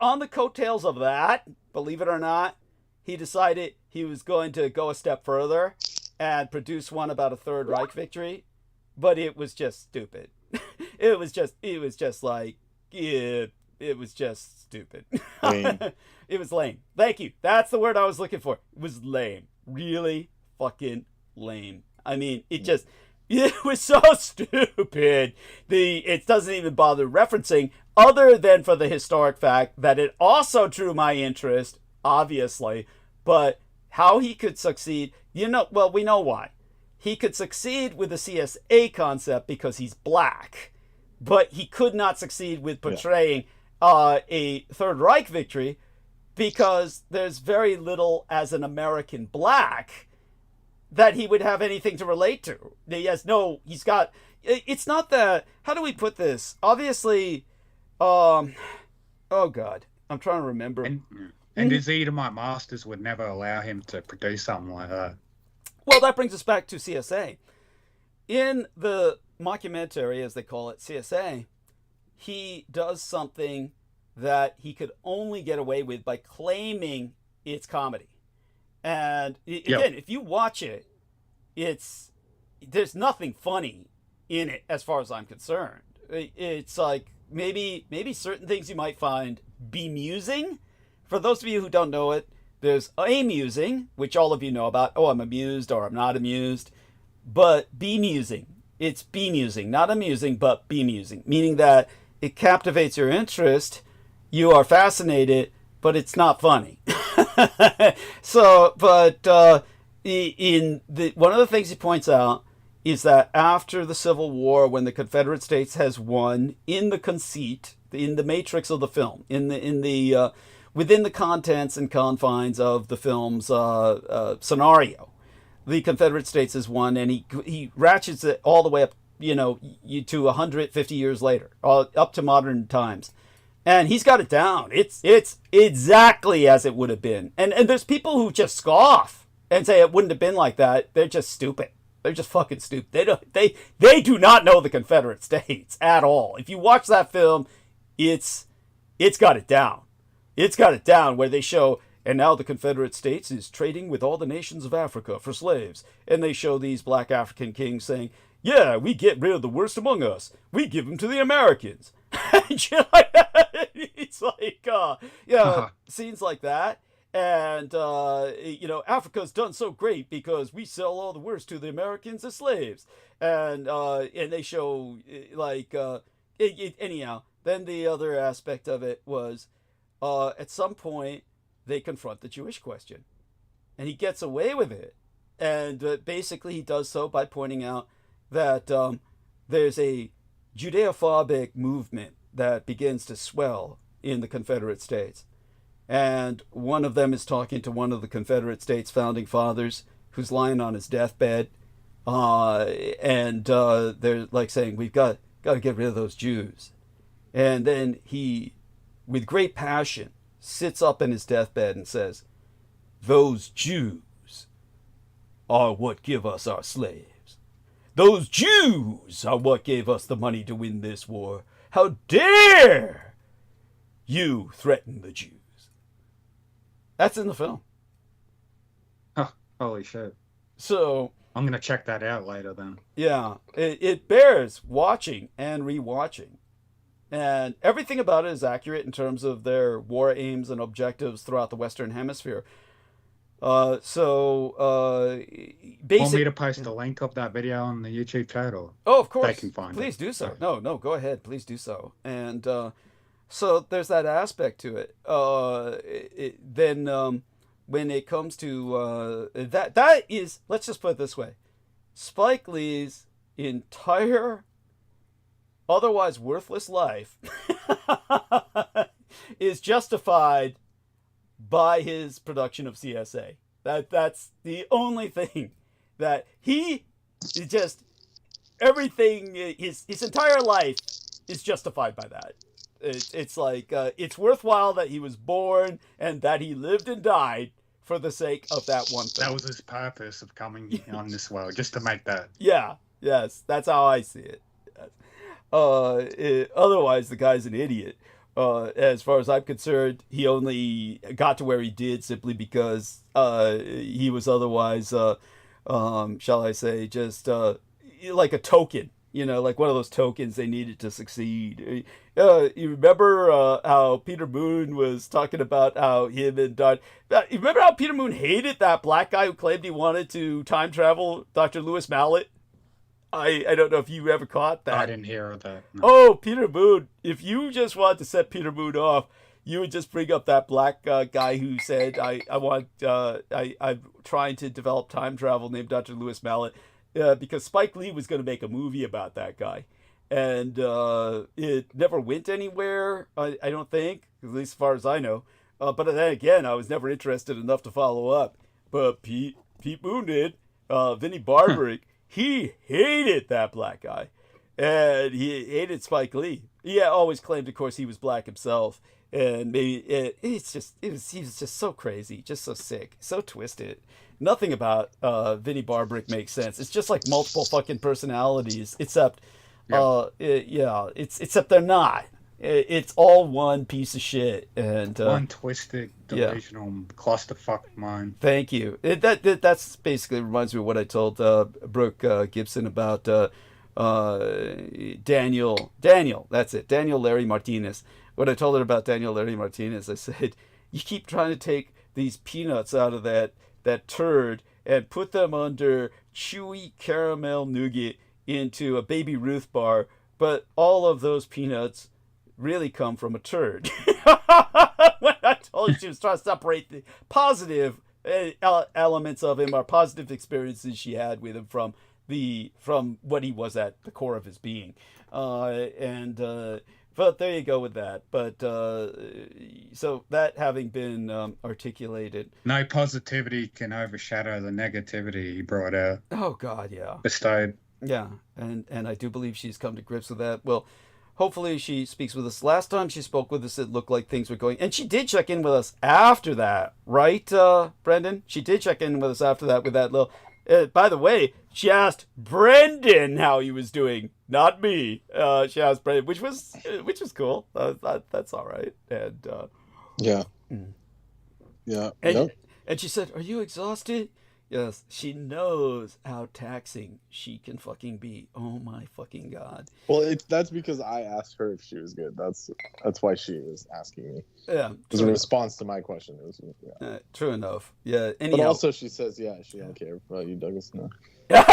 on the coattails of that, believe it or not, he decided he was going to go a step further and produce one about a Third Reich victory, but it was just stupid. It was just stupid. Lame. It was lame. Thank you. That's the word I was looking for. It was lame. Really fucking lame. I mean, it was so stupid. It doesn't even bother referencing, other than for the historic fact that it also drew my interest, obviously, but how he could succeed, we know why. He could succeed with the CSA concept because he's black, but he could not succeed with portraying a Third Reich victory because there's very little as an American black that he would have anything to relate to. It's not that, how do we put this? Obviously, oh God, I'm trying to remember. And his Edomite masters would never allow him to produce something like that. Well, that brings us back to CSA. In the mockumentary, as they call it, CSA, he does something that he could only get away with by claiming it's comedy. And again, if you watch it, there's nothing funny in it as far as I'm concerned. It's like maybe certain things you might find bemusing. For those of you who don't know it, there's amusing, which all of you know about. Oh, I'm amused or I'm not amused. But bemusing. It's bemusing, not amusing, but bemusing, meaning that it captivates your interest. You are fascinated, but it's not funny. So, but one of the things he points out is that after the Civil War, when the Confederate States has won, in the conceit, in the matrix of the film, within the contents and confines of the film's scenario, the Confederate States has won, and he ratchets it all the way up, to 150 years later, up to modern times. And he's got it down. It's exactly as it would have been. And there's people who just scoff and say it wouldn't have been like that. They're just stupid. They're just fucking stupid. They do not know the Confederate States at all. If you watch that film, it's got it down. It's got it down where they show, and now the Confederate States is trading with all the nations of Africa for slaves. And they show these black African kings saying, yeah, we get rid of the worst among us. We give them to the Americans. It's like, scenes like that. And, Africa's done so great because we sell all the worst to the Americans as slaves. And they show, anyhow, then the other aspect of it was, at some point, they confront the Jewish question. And he gets away with it. And basically he does so by pointing out that there's a Judeophobic movement that begins to swell in the Confederate States. And one of them is talking to one of the Confederate States founding fathers who's lying on his deathbed. And they're like saying, we've got to get rid of those Jews. And then he, with great passion, sits up in his deathbed and says, those Jews are what give us our slaves. Those Jews are what gave us the money to win this war. How dare you threaten the Jews? That's in the film. Huh, holy shit. So I'm going to check that out later then. Yeah, it bears watching and rewatching. And everything about it is accurate in terms of their war aims and objectives throughout the Western Hemisphere. Basically, Want me to post the link of that video on the YouTube channel? Oh, of course. They can find Please it. do so. No, go ahead. Please do so. And so there's that aspect to it. Then when it comes to that is, let's just put it this way, Spike Lee's entire otherwise worthless life is justified by his production of CSA. That's the only thing that he is just, everything, his entire life is justified by that. It's like, it's worthwhile that he was born and that he lived and died for the sake of that one thing. That was his purpose of coming on this world, just to make that. Yeah, yes, that's how I see it. Yes. Otherwise, the guy's an idiot. As far as I'm concerned, he only got to where he did simply because he was otherwise, shall I say, just like a token. Like one of those tokens they needed to succeed. You remember how Peter Moon was talking about how him and you remember how Peter Moon hated that black guy who claimed he wanted to time travel, Dr. Lewis Mallet? I don't know if you ever caught that. I didn't hear that. No. Oh, Peter Moon. If you just wanted to set Peter Moon off, you would just bring up that black guy who said, I'm trying to develop time travel, named Dr. Lewis Mallet. Because Spike Lee was going to make a movie about that guy. And it never went anywhere, I don't think, at least as far as I know. But then again, I was never interested enough to follow up. But Pete Moon did. Vinnie Barbaric, he hated that black guy. And he hated Spike Lee. He always claimed, of course, he was black himself. And maybe he was just so crazy, just so sick, so twisted. Nothing about Vinnie Barbaric makes sense. It's just like multiple fucking personalities, except except they're not. It's all one piece of shit, and one twisted, delusional clusterfuck mind. Thank you. That's basically reminds me of what I told Brooke Gibson about Daniel. That's it. Daniel Larry Martinez. When I told her about Daniel Larry Martinez, I said, you keep trying to take these peanuts out of that turd and put them under chewy caramel nougat into a Baby Ruth bar, but all of those peanuts really come from a turd. When I told her she was trying to separate the positive elements of him, or positive experiences she had with him, from what he was at the core of his being. But there you go with that. But so that having been articulated, no positivity can overshadow the negativity he brought out. Oh God, yeah. Bestowed. Yeah, and I do believe she's come to grips with that. Well, hopefully she speaks with us. Last time she spoke with us, it looked like things were going, and she did check in with us after that, right, Brendan? She did check in with us after that with that little. By the way, she asked Brendan how he was doing, not me. She asked Brendan, which was cool. That's all right. And yeah. And she said, "Are you exhausted?" Yes, she knows how taxing she can fucking be. Oh my fucking God. Well, that's because I asked her if she was good. That's why she was asking me. Yeah. As a response to my question. It was, true enough. Yeah. But also she says, she don't care about you, Douglas. No. What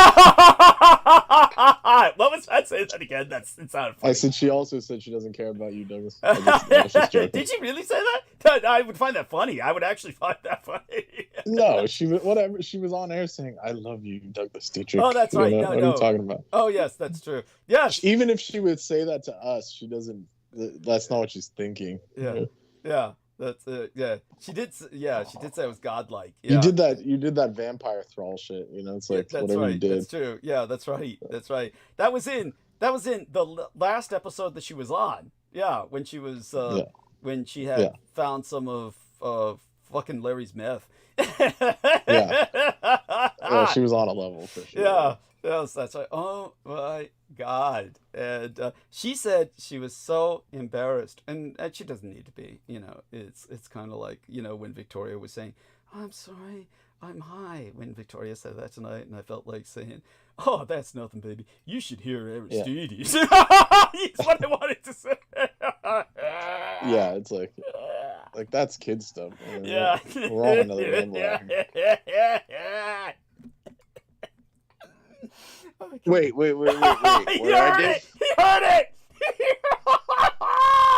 was that? Say that again. It sounded funny. I said she also said she doesn't care about you, Douglas. Did she really say that? I would find that funny. I would actually find that funny. No, she was on air saying, "I love you, Douglas Dietrich." Oh, that's right. What are you talking about? Oh, yes, that's true. Yes. Even if she would say that to us, she doesn't. That's not what she's thinking. Yeah. That's yeah. She did say it was godlike. Yeah. You did that vampire thrall shit. It's like that's whatever right. you did. That's true. Yeah, that's right. That's right. That was in the last episode that she was on. Yeah, when she was when she had found some of fucking Larry's meth. Yeah, she was on a level for sure. Yeah. Yes, that's right. Oh my God. And she said she was so embarrassed, and she doesn't need to be. It's kind of like, when Victoria was saying, "I'm sorry, I'm high," when Victoria said that tonight, and I felt like saying, "Oh, that's nothing, baby. You should hear Aristides." That's what I wanted to say. Yeah, it's like Like that's kid stuff. I mean, Yeah. we're on another level. Wait. What He did I heard do? it. He heard it.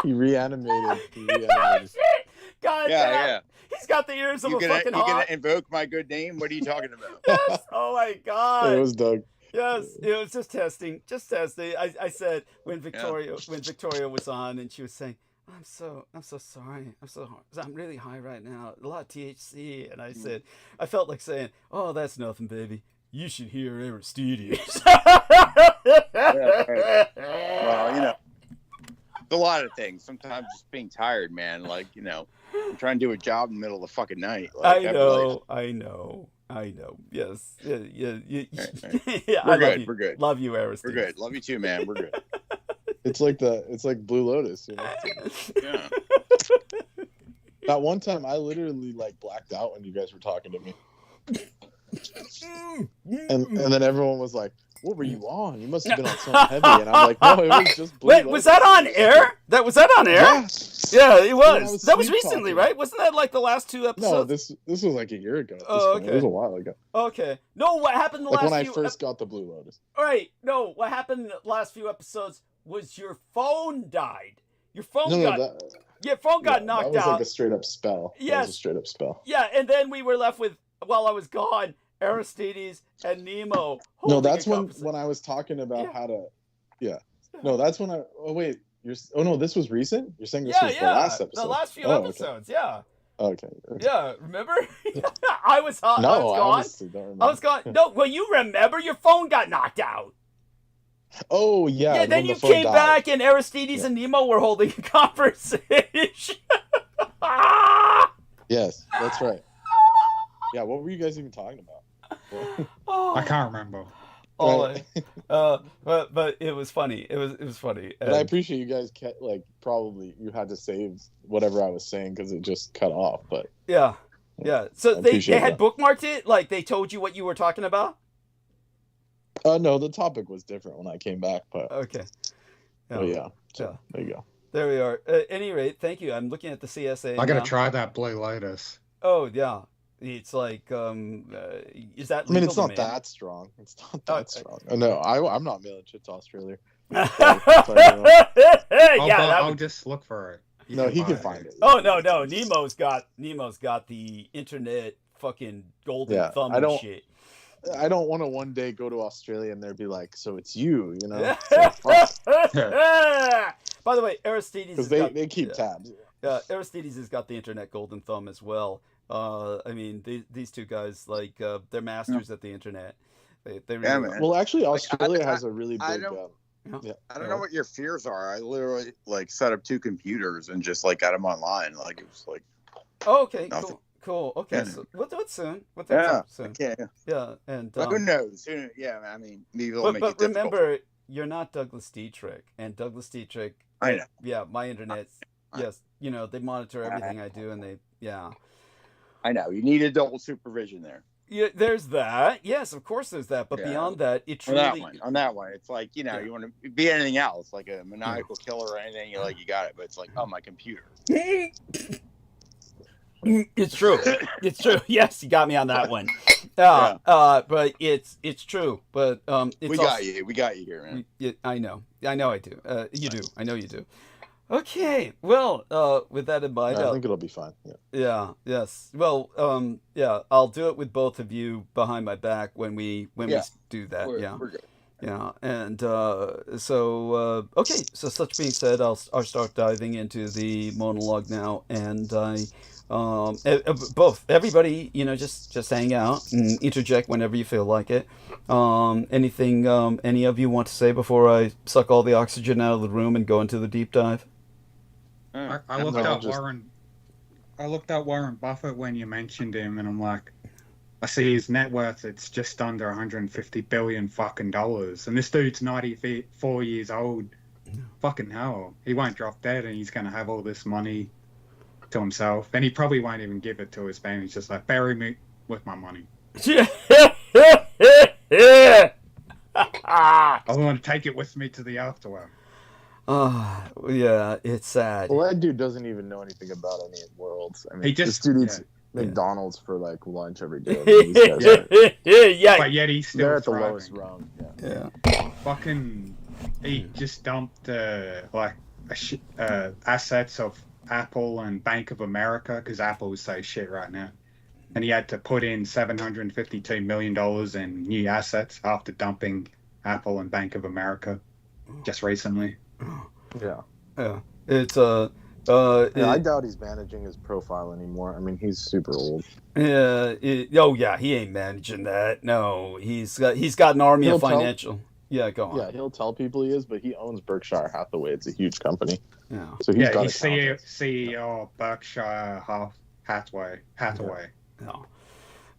He reanimated. Oh, shit. God damn. Yeah. He's got the ears of You a gonna fucking hawk. invoke my good name? What are you talking about? Yes. Oh my God. It was Doug. Yes, it was just testing. I said when Victoria was on and she was saying, I'm so sorry. I'm really high right now. A lot of THC. And I said, I felt like saying, oh, that's nothing, baby. You should hear Aristides. Well, it's a lot of things. Sometimes just being tired, man. Like, I'm trying to do a job in the middle of the fucking night. Like, I know. Yes. Yeah. We're good. Love you, Aristides. We're good. Love you too, man. We're good. It's like Blue Lotus, Yeah. That one time I literally like blacked out when you guys were talking to me. And then everyone was like, what were you on? You must have been on something heavy. And I'm like, no, it was just Blue Wait, Lotus. was that on air? Was that on air? Yeah, it was. That was sleep recently, talking. right? Wasn't that like the last 2 episodes? No, this was like a year ago. Okay. It was a while ago. Okay. No, what happened the Like last when I few first got the Blue Lotus. All right. No, what happened the last few episodes was your phone died. Your phone got knocked That was out. like a straight up spell. Yes. That was a straight up spell. Yeah, and then we were left with, while I was gone, Aristides and Nemo. No, that's when I was talking about how to. Yeah. No, that's when wait. Oh no, this was recent. You're saying this was the last episode. The last few episodes. Yeah. Okay. Yeah. Remember? I was gone. No, I honestly don't remember. I was gone. No, well, you remember your phone got knocked out. Oh yeah. Yeah. Then you came back, and Aristides and Nemo were holding a conversation. Yes, that's right. Yeah. What were you guys even talking about? Oh. I can't remember. But it was funny. It was funny. But I appreciate you guys probably you had to save whatever I was saying because it just cut off. But yeah. So they had that. bookmarked it. Like they told you what you were talking about. No, the topic was different when I came back. But okay. Yeah. So there you go. There we are. At any rate, thank you. I'm looking at the CSA. I gotta try that Blue Lotus. Oh yeah. It's like, is that legal? I mean, it's not that strong. It's not that strong. Oh, no, I'm not mailing shit to Australia. I'll just look for it. He can find it. Oh no, Nemo's got the internet fucking golden thumb and shit. I don't want to one day go to Australia and they'll be like, so it's you, By the way, Aristides, because they keep tabs. Aristides has got the internet golden thumb as well. I mean, these two guys, like, they're masters at the internet. They really man. Well, actually, Australia has a really big. I don't know what your fears are. I literally set up 2 computers and just got them online. Like it was like. Oh, okay. Nothing. Cool. Okay. So we'll do it soon. Soon. Yeah. And who knows? Yeah. I mean, maybe it'll make it difficult. Remember, you're not Douglas Dietrich, and Douglas Dietrich. I know. Yeah, my internet. Yes, they monitor everything I do, and they. Yeah. I know. You need adult supervision there. Yeah, there's that. Yes, of course there's that. But beyond that, it truly... On that one, it's like, you want to be anything else, like a maniacal killer or anything, you got it. But it's like, oh, my computer. It's true. It's true. Yes, you got me on that one. But it's true. But we got you here, man. I know I do. You do. I know you do. Okay, well, with that in mind, I think it'll be fine. Yes. Well, I'll do it with both of you behind my back when we do that. We're good. Yeah, and so okay. So such being said, I'll start diving into the monologue now, and both everybody, just hang out and interject whenever you feel like it. Anything any of you want to say before I suck all the oxygen out of the room and go into the deep dive? I looked up Warren. I looked up Warren Buffett when you mentioned him, and I'm like, I see his net worth. It's just under 150 billion fucking dollars, and this dude's 94 years old. Fucking hell, he won't drop dead, and he's gonna have all this money to himself, and he probably won't even give it to his family. He's just like, bury me with my money. I want to take it with me to the afterworld. Yeah, it's sad. Well, that dude doesn't even know anything about any worlds. I mean, this dude eats McDonald's for like lunch every day. I mean, yeah, but yet he's still they're at the thriving. lowest rung. Yeah. Fucking, he just dumped assets of Apple and Bank of America, because Apple is so shit right now, and he had to put in $752 million in new assets after dumping Apple and Bank of America just recently. Yeah. It's I doubt he's managing his profile anymore. I mean, he's super old. Yeah. He ain't managing that. No, he's got an army of financial. Yeah, go on. Yeah, he'll tell people he is, but he owns Berkshire Hathaway. It's a huge company. Yeah. So he's CEO of Berkshire Hathaway. No.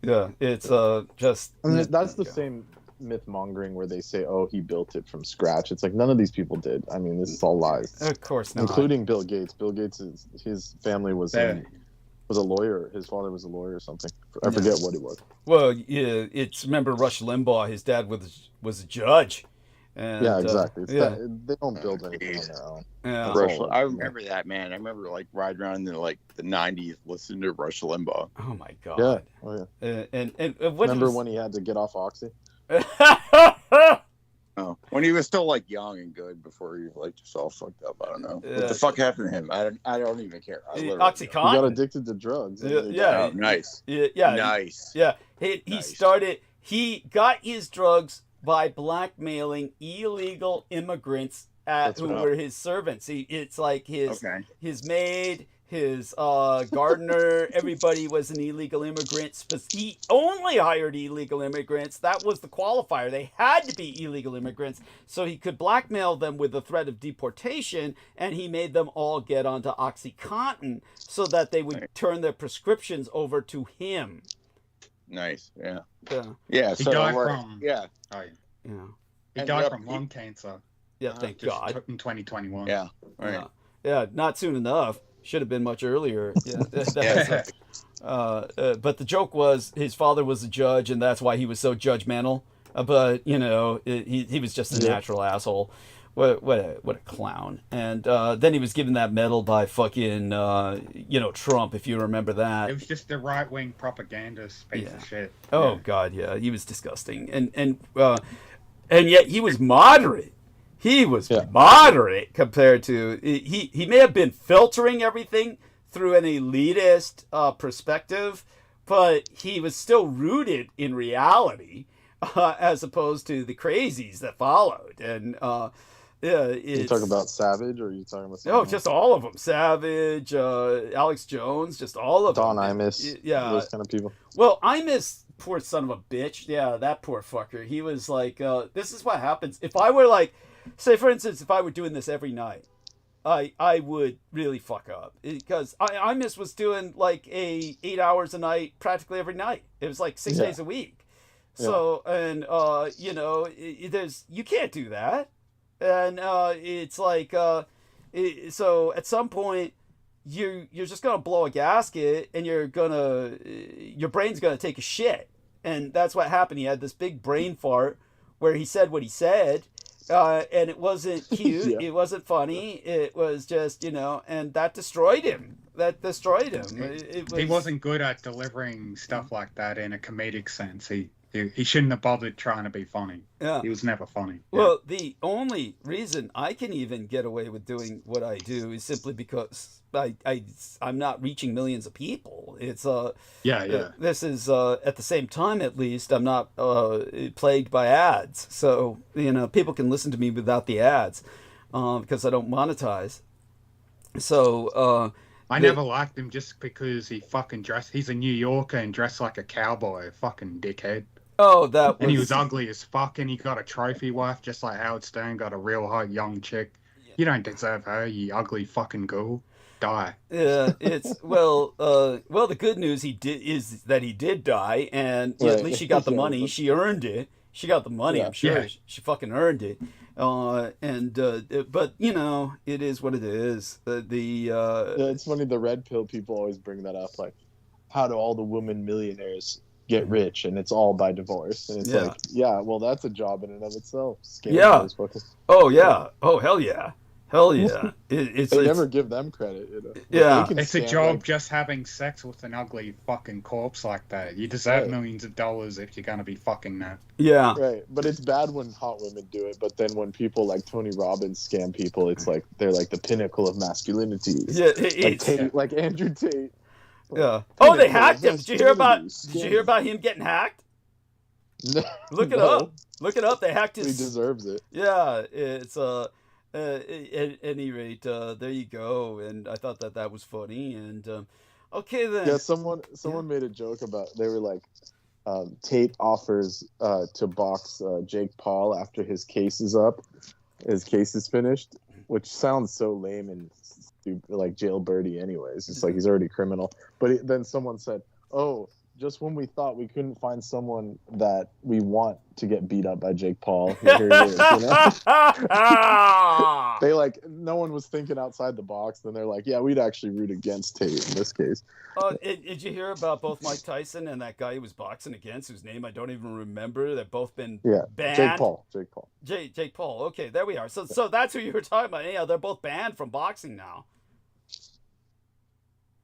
Yeah, it's just. I mean, that's the same myth mongering where they say, "Oh, he built it from scratch." It's like none of these people did. I mean, this is all lies. Of course not. Including Bill Gates. Bill Gates, his family was a lawyer. His father was a lawyer or something. I forget what it was. Well, yeah, remember Rush Limbaugh. His dad was a judge. And, yeah, exactly. They don't build anything on their own. Yeah. I remember that, man. I remember like riding around in like the '90s, listening to Rush Limbaugh. Oh my god. Yeah. Oh yeah. And remember when he had to get off Oxy? Oh, when he was still like young and good before he like just all fucked up. I don't know what the fuck happened to him. I don't even care. OxyContin. He got addicted to drugs. Yeah. Oh, nice. Yeah. Nice. Yeah. He got his drugs by blackmailing illegal immigrants who were his servants. It's like his maid, his gardener, everybody was an illegal immigrant. He only hired illegal immigrants. That was the qualifier. They had to be illegal immigrants so he could blackmail them with the threat of deportation, and he made them all get onto OxyContin so that they would turn their prescriptions over to him. Nice. Yeah. He so died from He died from lung cancer. Yeah, thank God. In 2021. Yeah. Right. Yeah, not soon enough. Should have been much earlier. Yeah. But the joke was his father was a judge, and that's why he was so judgmental. But he was just a natural asshole. What a clown. And then he was given that medal by fucking Trump, if you remember that. It was just a right-wing propagandist piece of shit. Oh God, yeah, he was disgusting. And yet he was moderate. He was moderate compared to he may have been filtering everything through an elitist perspective, but he was still rooted in reality, as opposed to the crazies that followed. And you talk about Savage, or are you talking about? Something just all of them. Savage, Alex Jones, just all of Don them. Imus, those kind of people. Well, Imus, poor son of a bitch. Yeah, that poor fucker. He was like, this is what happens if I were like. Say, for instance, if I were doing this every night, I would really fuck up, because Imus was doing like 8 hours a night practically every night. It was like 6 days a week. So, and you can't do that. And it's like, so at some point you're just going to blow a gasket, and your brain's going to take a shit. And that's what happened. He had this big brain fart where he said what he said. And it wasn't cute. It wasn't funny. It was just, and that destroyed him. He wasn't good at delivering stuff like that in a comedic sense. He shouldn't have bothered trying to be funny. Yeah. He was never funny. Well, the only reason I can even get away with doing what I do is simply because I'm not reaching millions of people. It's this is at the same time, at least, I'm not plagued by ads. So people can listen to me without the ads because I don't monetize. So I never liked him just because he fucking dressed. He's a New Yorker and dressed like a cowboy, fucking dickhead. Oh, and he was ugly as fuck, and he got a trophy wife just like Howard Stern got a real hot young chick. You don't deserve her, you ugly fucking ghoul. Die. Yeah, it's the good news is that he did die, and at least she got the money. She earned it. She got the money. I'm sure she fucking earned it. But it is what it is. It's funny, the red pill people always bring that up, like, how do all the women millionaires get rich, and it's all by divorce, and it's like, well, that's a job in and of itself. Oh yeah, oh hell yeah. Hell yeah. It's they never give them credit. You know? Yeah. It's a job just having sex with an ugly fucking corpse like that. You deserve millions of dollars if you're going to be fucking that. Yeah. Right. But it's bad when hot women do it. But then when people like Tony Robbins scam people, it's like they're like the pinnacle of masculinity. Yeah. Like Andrew Tate. Yeah. Oh, they hacked him. Did you hear about him getting hacked? No. Look it up. Look it up. They hacked his. He deserves it. Yeah. It's at any rate, there you go. And I thought that was funny. And okay then. Yeah, someone made a joke about, they were like, Tate offers to box Jake Paul after his case is up, his case is finished, which sounds so lame and stupid, like jailbirdy anyways. It's like he's already criminal. But then someone said, "Oh, just when we thought we couldn't find someone that we want to get beat up by Jake Paul, here he is." You know? They like, no one was thinking outside the box. Then they're like, "Yeah, we'd actually root against Tate in this case." Did you hear about both Mike Tyson and that guy he was boxing against, whose name I don't even remember? They've both been banned. Jake Paul. Jake Paul. Okay, there we are. So that's who you were talking about. Yeah, they're both banned from boxing now.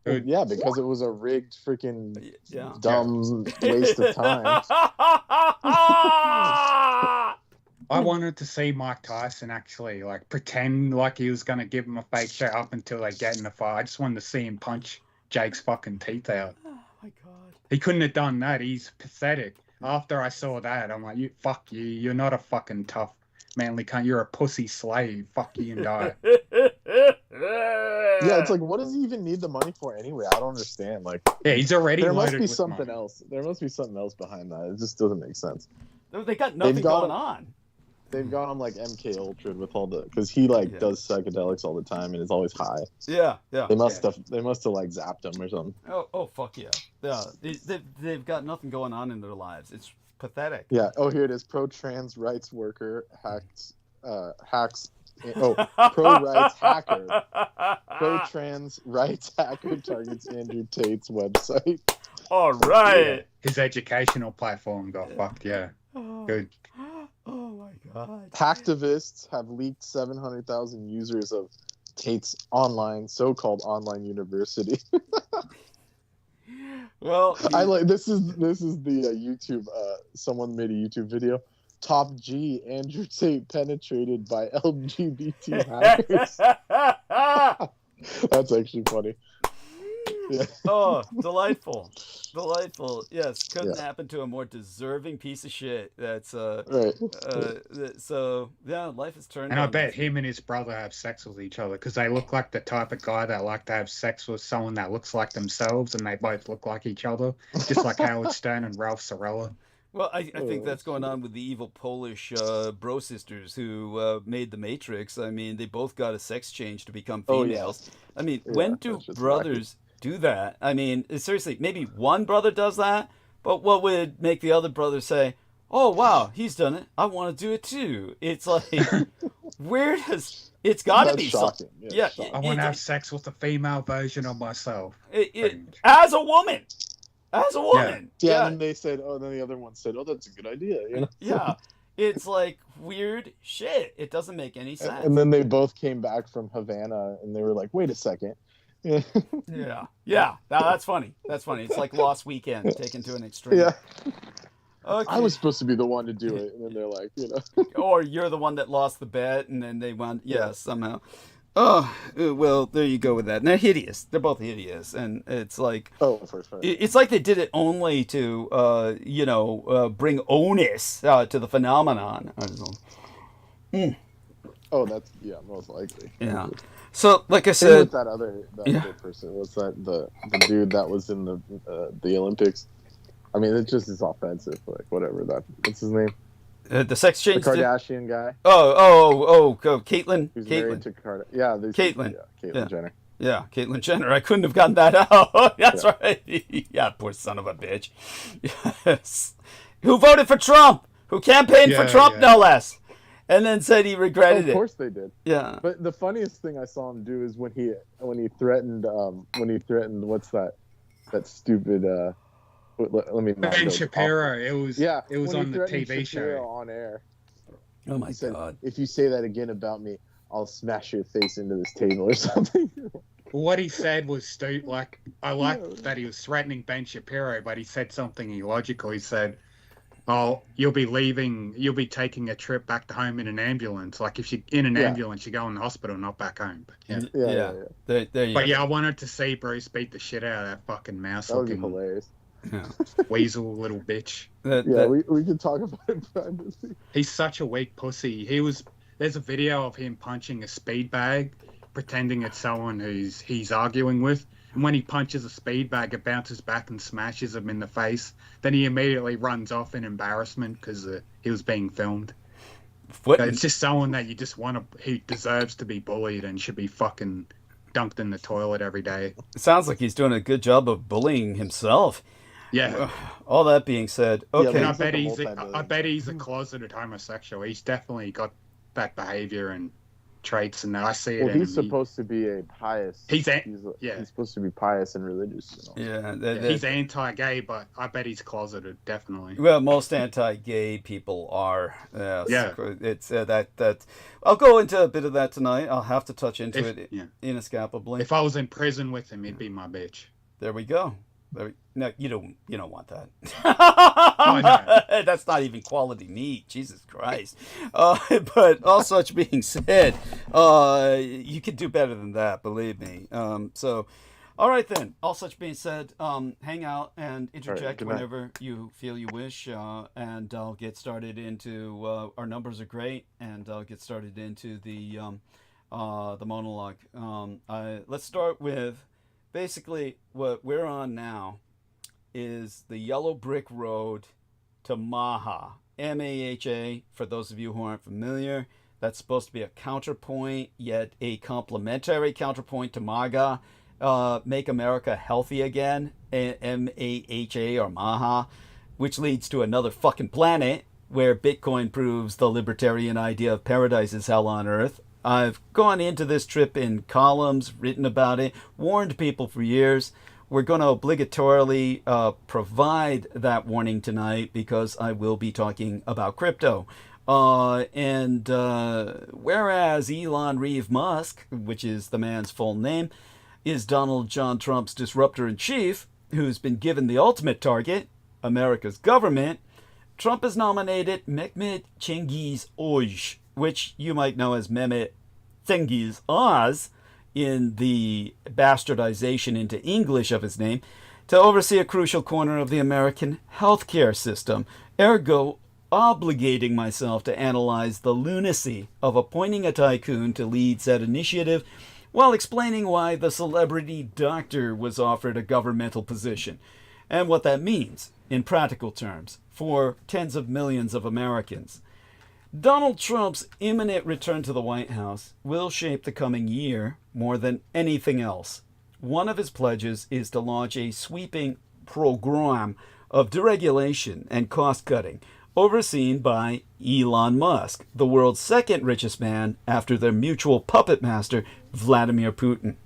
Yeah, because it was a rigged freaking dumb waste of time. I wanted to see Mike Tyson actually like pretend like he was gonna give him a fake show up until they get in the fight. I just wanted to see him punch Jake's fucking teeth out. Oh my god. He couldn't have done that. He's pathetic. After I saw that, I'm like, fuck you. You're not a fucking tough manly cunt. You're a pussy slave. Fuck you and die. Yeah, it's like, what does he even need the money for anyway? I don't understand. Like, yeah, he's already. There must be something else. There must be something else behind that. It just doesn't make sense. They got nothing going on. They've got him like MK Ultra with all the, because he like does psychedelics all the time and is always high. Yeah. They must have like zapped him or something. Oh fuck yeah. Yeah. They've got nothing going on in their lives. It's pathetic. Yeah. Oh, here it is. Pro-trans rights worker hacks. Pro rights hacker. Pro-trans rights hacker targets Andrew Tate's website. All right. His educational platform got fucked. Yeah. Good. Oh my god. Hacktivists have leaked 700,000 users of Tate's so-called online university. Well, I like this is the YouTube. Someone made a YouTube video. Top G, Andrew Tate penetrated by LGBT hackers. That's actually funny. Yeah. Oh, delightful. Yes, couldn't happen to a more deserving piece of shit. That's right. So yeah, life is turned. And I bet him and his brother have sex with each other because they look like the type of guy that like to have sex with someone that looks like themselves, and they both look like each other, just like Howard Stern and Ralph Sorella. Well, I think that's going on with the evil Polish bro sisters who made the Matrix. I mean, they both got a sex change to become females. I mean, when do brothers do that? I mean, seriously, maybe one brother does that, but what would make the other brother say, "Oh wow, he's done it. I want to do it too"? It's like, where does it's got to be shocking. Yeah, I want to have sex with a female version of myself. As a woman. As a woman. Yeah, and they said, then the other one said, "Oh, that's a good idea." You know? Yeah. It's like weird shit. It doesn't make any sense. And then they both came back from Havana and they were like, "Wait a second." Yeah. That's funny. It's like Lost Weekend taken to an extreme. Yeah. Okay. I was supposed to be the one to do it, and then they're like, Or you're the one that lost the bet, and then they won. Yeah, somehow. Oh, well, there you go with that. And they're hideous. They're both hideous. And it's like... Oh, for sure. It's like they did it only to, bring onus to the phenomenon. Oh, that's, most likely. Yeah. So, like I said... With that other person, was that the dude that was in the Olympics? I mean, it just is offensive. Like, whatever. What's his name? The sex change? The Kardashian guy. Caitlyn. Who's married to Caitlyn. Caitlyn Jenner. Yeah, Caitlyn Jenner. I couldn't have gotten that out. That's right. Yeah, poor son of a bitch. Yes. Who voted for Trump? Who campaigned for Trump, no less. And then said he regretted it. Of course they did. Yeah. But the funniest thing I saw him do is when he threatened what's that stupid let me not Ben go Shapiro. It was on the TV Shapiro show on air. Oh my God. If you say that again about me, I'll smash your face into this table or something. What he said was stupid. Like, I liked that he was threatening Ben Shapiro, but he said something illogical. He said, "Oh, you'll be taking a trip back to home in an ambulance. Like, if you're in an ambulance, you go in the hospital, not back home." But, yeah. There you go. I wanted to see Bruce beat the shit out of that fucking mouse. That would be hilarious. Yeah. Weasel little bitch. We can talk about it privately. He's such a weak pussy. There's a video of him punching a speed bag, pretending it's someone he's arguing with. And when he punches a speed bag, it bounces back and smashes him in the face. Then he immediately runs off in embarrassment because he was being filmed. It's just someone that you just he deserves to be bullied and should be fucking dunked in the toilet every day. It sounds like he's doing a good job of bullying himself. Yeah. All that being said, okay. And I bet he's a closeted homosexual. He's definitely got that behavior and traits, and I see it. Well, he's supposed to be a pious. He's supposed to be pious and religious. He's anti-gay, but I bet he's closeted, definitely. Well, most anti-gay people are. It's that. I'll go into a bit of that tonight. I'll have to touch into it inescapably. If I was in prison with him, he'd be my bitch. There we go. No, you don't want that. Oh, no. That's not even quality meat. Jesus Christ. But all such being said, you can do better than that, believe me. So, all right then. All such being said, hang out and interject whenever you feel you wish, and I'll get started into our numbers are great, and I'll get started into the monologue. Let's start with. Basically, what we're on now is the yellow brick road to Maha. M-A-H-A, for those of you who aren't familiar, that's supposed to be a counterpoint, yet a complementary counterpoint to MAGA, Make America Healthy Again, M-A-H-A or Maha, which leads to another fucking planet where Bitcoin proves the libertarian idea of paradise is hell on earth. I've gone into this trip in columns, written about it, warned people for years. We're going to obligatorily provide that warning tonight because I will be talking about crypto. Whereas Elon Reeve Musk, which is the man's full name, is Donald John Trump's disruptor-in-chief, who's been given the ultimate target, America's government, Trump has nominated Mehmet Cengiz Oj, which you might know as Mehmet Cengiz Oz in the bastardization into English of his name, to oversee a crucial corner of the American healthcare system, ergo obligating myself to analyze the lunacy of appointing a tycoon to lead said initiative while explaining why the celebrity doctor was offered a governmental position and what that means in practical terms for tens of millions of Americans. Donald Trump's imminent return to the White House will shape the coming year more than anything else. One of his pledges is to launch a sweeping program of deregulation and cost-cutting, overseen by Elon Musk, the world's second richest man after their mutual puppet master, Vladimir Putin.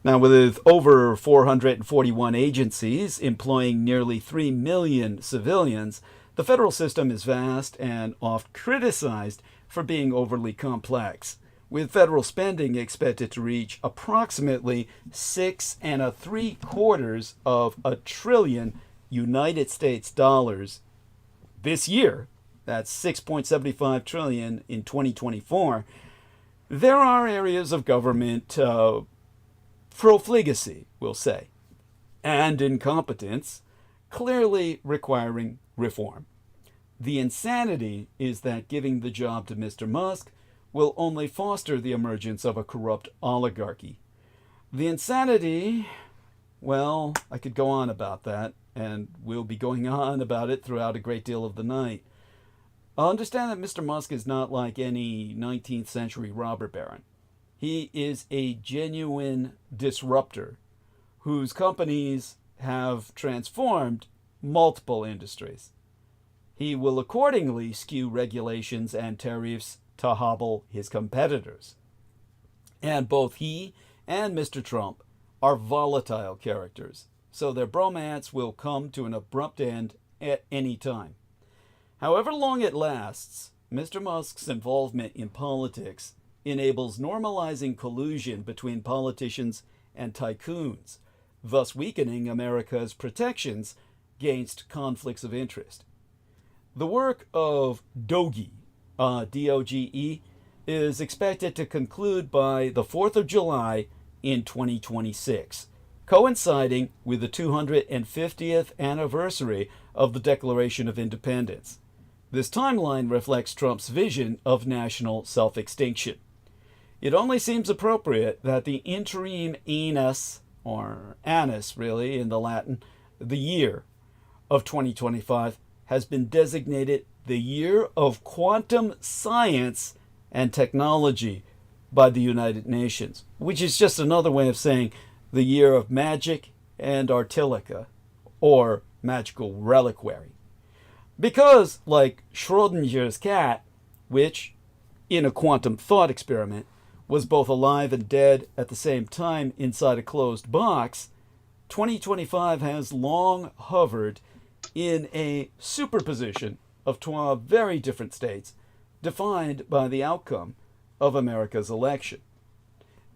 Now, with over 441 agencies employing nearly 3 million civilians, the federal system is vast and oft criticized for being overly complex, with federal spending expected to reach approximately $6.75 trillion United States dollars this year. That's 6.75 trillion in 2024. There are areas of government profligacy, we'll say, and incompetence, clearly requiring reform. The insanity is that giving the job to Mr. Musk will only foster the emergence of a corrupt oligarchy. The insanity, well, I could go on about that, and we'll be going on about it throughout a great deal of the night. Understand that Mr. Musk is not like any 19th century robber baron. He is a genuine disruptor whose companies have transformed multiple industries. He will accordingly skew regulations and tariffs to hobble his competitors. And both he and Mr. Trump are volatile characters, so their bromance will come to an abrupt end at any time. However long it lasts, Mr. Musk's involvement in politics enables normalizing collusion between politicians and tycoons, thus weakening America's protections against conflicts of interest. The work of DOGE, D-O-G-E, is expected to conclude by the 4th of July in 2026, coinciding with the 250th anniversary of the Declaration of Independence. This timeline reflects Trump's vision of national self-extinction. It only seems appropriate that the interim annus, or annus really in the Latin, the year of 2025 has been designated the Year of Quantum Science and Technology by the United Nations, which is just another way of saying the Year of Magic and Artilica, or Magical Reliquary. Because, like Schrodinger's cat, which, in a quantum thought experiment, was both alive and dead at the same time inside a closed box, 2025 has long hovered in a superposition of 12 very different states defined by the outcome of America's election.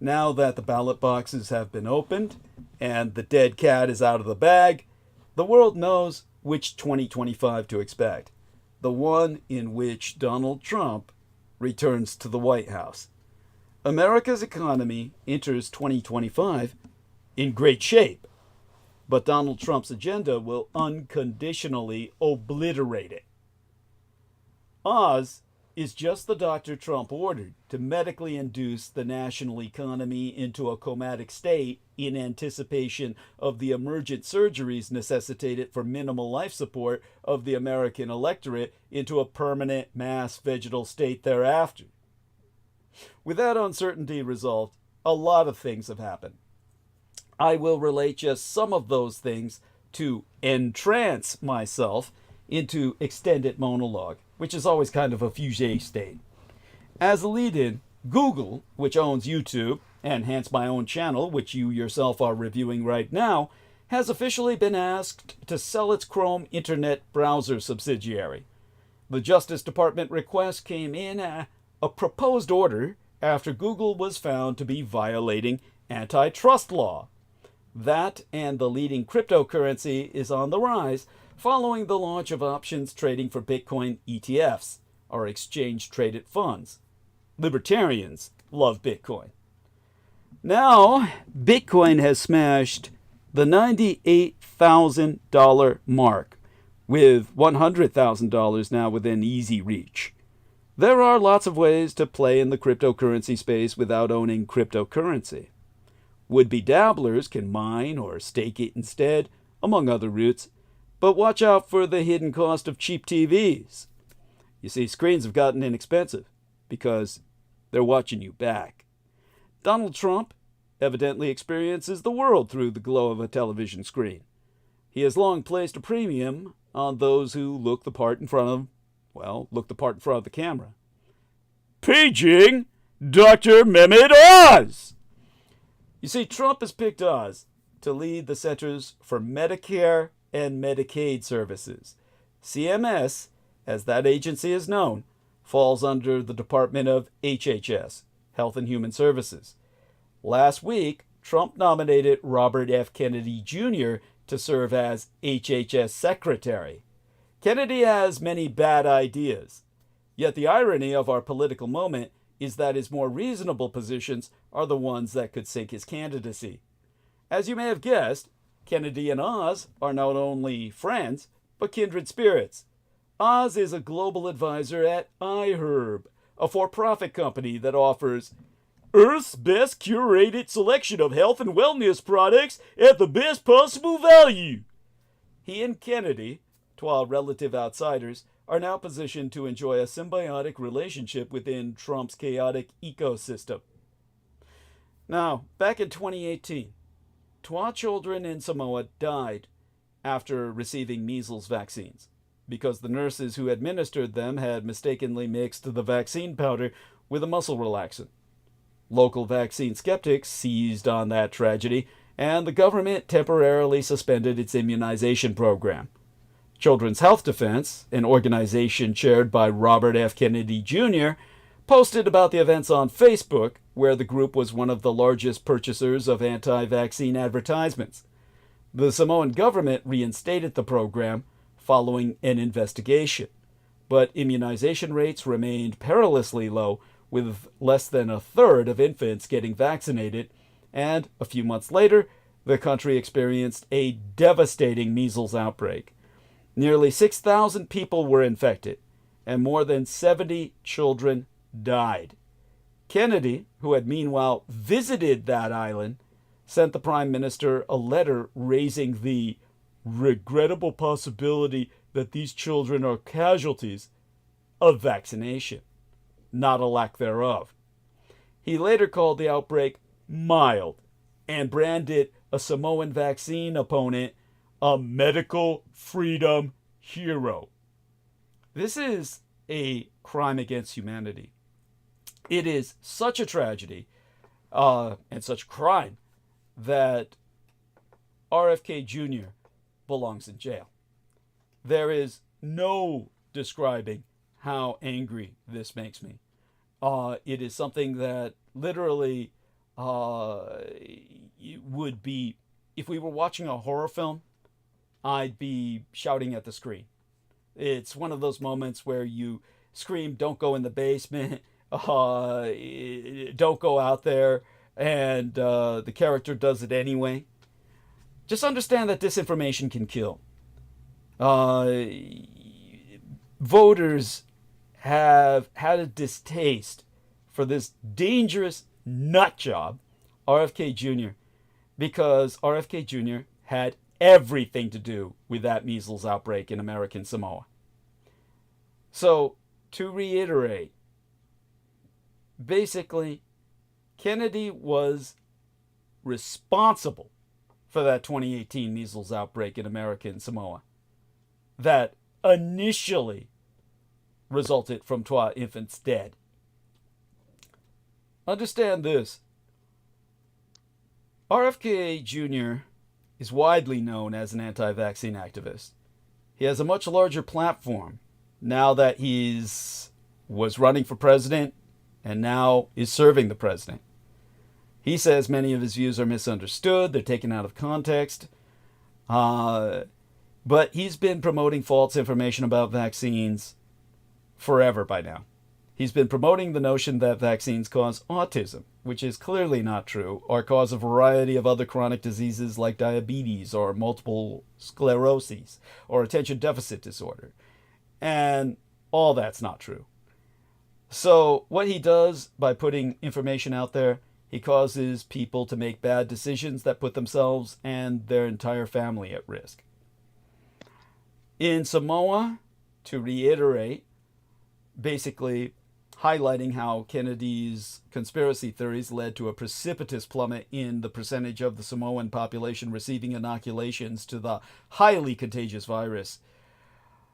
Now that the ballot boxes have been opened and the dead cat is out of the bag, the world knows which 2025 to expect, the one in which Donald Trump returns to the White House. America's economy enters 2025 in great shape, but Donald Trump's agenda will unconditionally obliterate it. Oz is just the doctor Trump ordered to medically induce the national economy into a comatic state in anticipation of the emergent surgeries necessitated for minimal life support of the American electorate into a permanent mass vegetal state thereafter. With that uncertainty resolved, a lot of things have happened. I will relate just some of those things to entrance myself into extended monologue, which is always kind of a fugé state. As a lead-in, Google, which owns YouTube, and hence my own channel, which you yourself are reviewing right now, has officially been asked to sell its Chrome Internet browser subsidiary. The Justice Department request came in a proposed order after Google was found to be violating antitrust law. That and the leading cryptocurrency is on the rise following the launch of options trading for Bitcoin ETFs, or exchange-traded funds. Libertarians love Bitcoin. Now, Bitcoin has smashed the $98,000 mark, with $100,000 now within easy reach. There are lots of ways to play in the cryptocurrency space without owning cryptocurrency. Would-be dabblers can mine or stake it instead, among other routes, but watch out for the hidden cost of cheap TVs. You see, screens have gotten inexpensive because they're watching you back. Donald Trump evidently experiences the world through the glow of a television screen. He has long placed a premium on those who look the part in front of the camera. Paging Dr. Mehmet Oz! You see, Trump has picked Oz to lead the Centers for Medicare and Medicaid Services. CMS, as that agency is known, falls under the Department of HHS, Health and Human Services. Last week, Trump nominated Robert F. Kennedy Jr. to serve as HHS Secretary. Kennedy has many bad ideas, yet the irony of our political moment is that his more reasonable positions are the ones that could sink his candidacy. As you may have guessed, Kennedy and Oz are not only friends, but kindred spirits. Oz is a global advisor at iHerb, a for-profit company that offers Earth's best curated selection of health and wellness products at the best possible value. He and Kennedy, while relative outsiders, are now positioned to enjoy a symbiotic relationship within Trump's chaotic ecosystem. Now, back in 2018, 12 children in Samoa died after receiving measles vaccines because the nurses who administered them had mistakenly mixed the vaccine powder with a muscle relaxant. Local vaccine skeptics seized on that tragedy, and the government temporarily suspended its immunization program. Children's Health Defense, an organization chaired by Robert F. Kennedy Jr., posted about the events on Facebook, where the group was one of the largest purchasers of anti-vaccine advertisements. The Samoan government reinstated the program following an investigation, but immunization rates remained perilously low, with less than a third of infants getting vaccinated, and a few months later, the country experienced a devastating measles outbreak. Nearly 6,000 people were infected, and more than 70 children died. Kennedy, who had meanwhile visited that island, sent the Prime Minister a letter raising the regrettable possibility that these children are casualties of vaccination, not a lack thereof. He later called the outbreak mild and branded a Samoan vaccine opponent a medical freedom hero. This is a crime against humanity. It is such a tragedy and such a crime that RFK Jr. belongs in jail. There is no describing how angry this makes me. It is something that literally would be, if we were watching a horror film, I'd be shouting at the screen. It's one of those moments where you scream, "Don't go in the basement," "Don't go out there," and the character does it anyway. Just understand that disinformation can kill. Voters have had a distaste for this dangerous nut job, RFK Jr., because RFK Jr. had everything to do with that measles outbreak in American Samoa. So, to reiterate, basically, Kennedy was responsible for that 2018 measles outbreak in American Samoa that initially resulted from 12 infants dead. Understand this. RFK Jr. is widely known as an anti-vaccine activist. He has a much larger platform now that was running for president and now is serving the president. He says many of his views are misunderstood, they're taken out of context, but he's been promoting false information about vaccines forever by now. He's been promoting the notion that vaccines cause autism, which is clearly not true, or cause a variety of other chronic diseases like diabetes or multiple sclerosis or attention deficit disorder. And all that's not true. So what he does by putting information out there, he causes people to make bad decisions that put themselves and their entire family at risk. In Samoa, to reiterate, basically highlighting how Kennedy's conspiracy theories led to a precipitous plummet in the percentage of the Samoan population receiving inoculations to the highly contagious virus.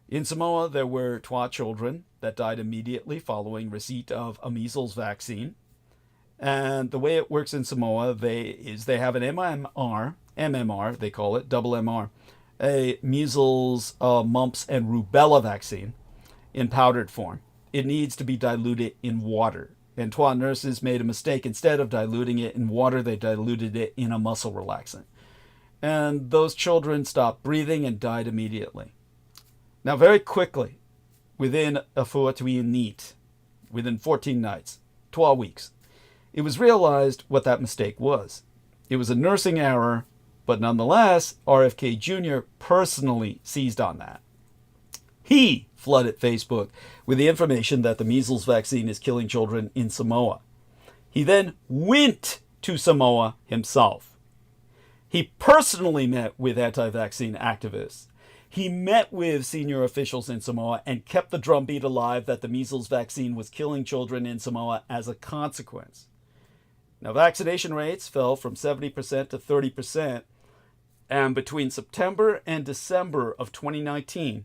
In Samoa, there were 12 children that died immediately following receipt of a measles vaccine. And the way it works in Samoa, they have an MMR, they call it, double MR, a measles, mumps, and rubella vaccine in powdered form. It needs to be diluted in water. And 12 nurses made a mistake. Instead of diluting it in water, they diluted it in a muscle relaxant. And those children stopped breathing and died immediately. Now, very quickly, within a fortnight, within 14 nights, 12 weeks, it was realized what that mistake was. It was a nursing error, but nonetheless, RFK Jr. personally seized on that. He flooded Facebook with the information that the measles vaccine is killing children in Samoa. He then went to Samoa himself. He personally met with anti-vaccine activists. He met with senior officials in Samoa and kept the drumbeat alive that the measles vaccine was killing children in Samoa as a consequence. Now, vaccination rates fell from 70% to 30%, and between September and December of 2019,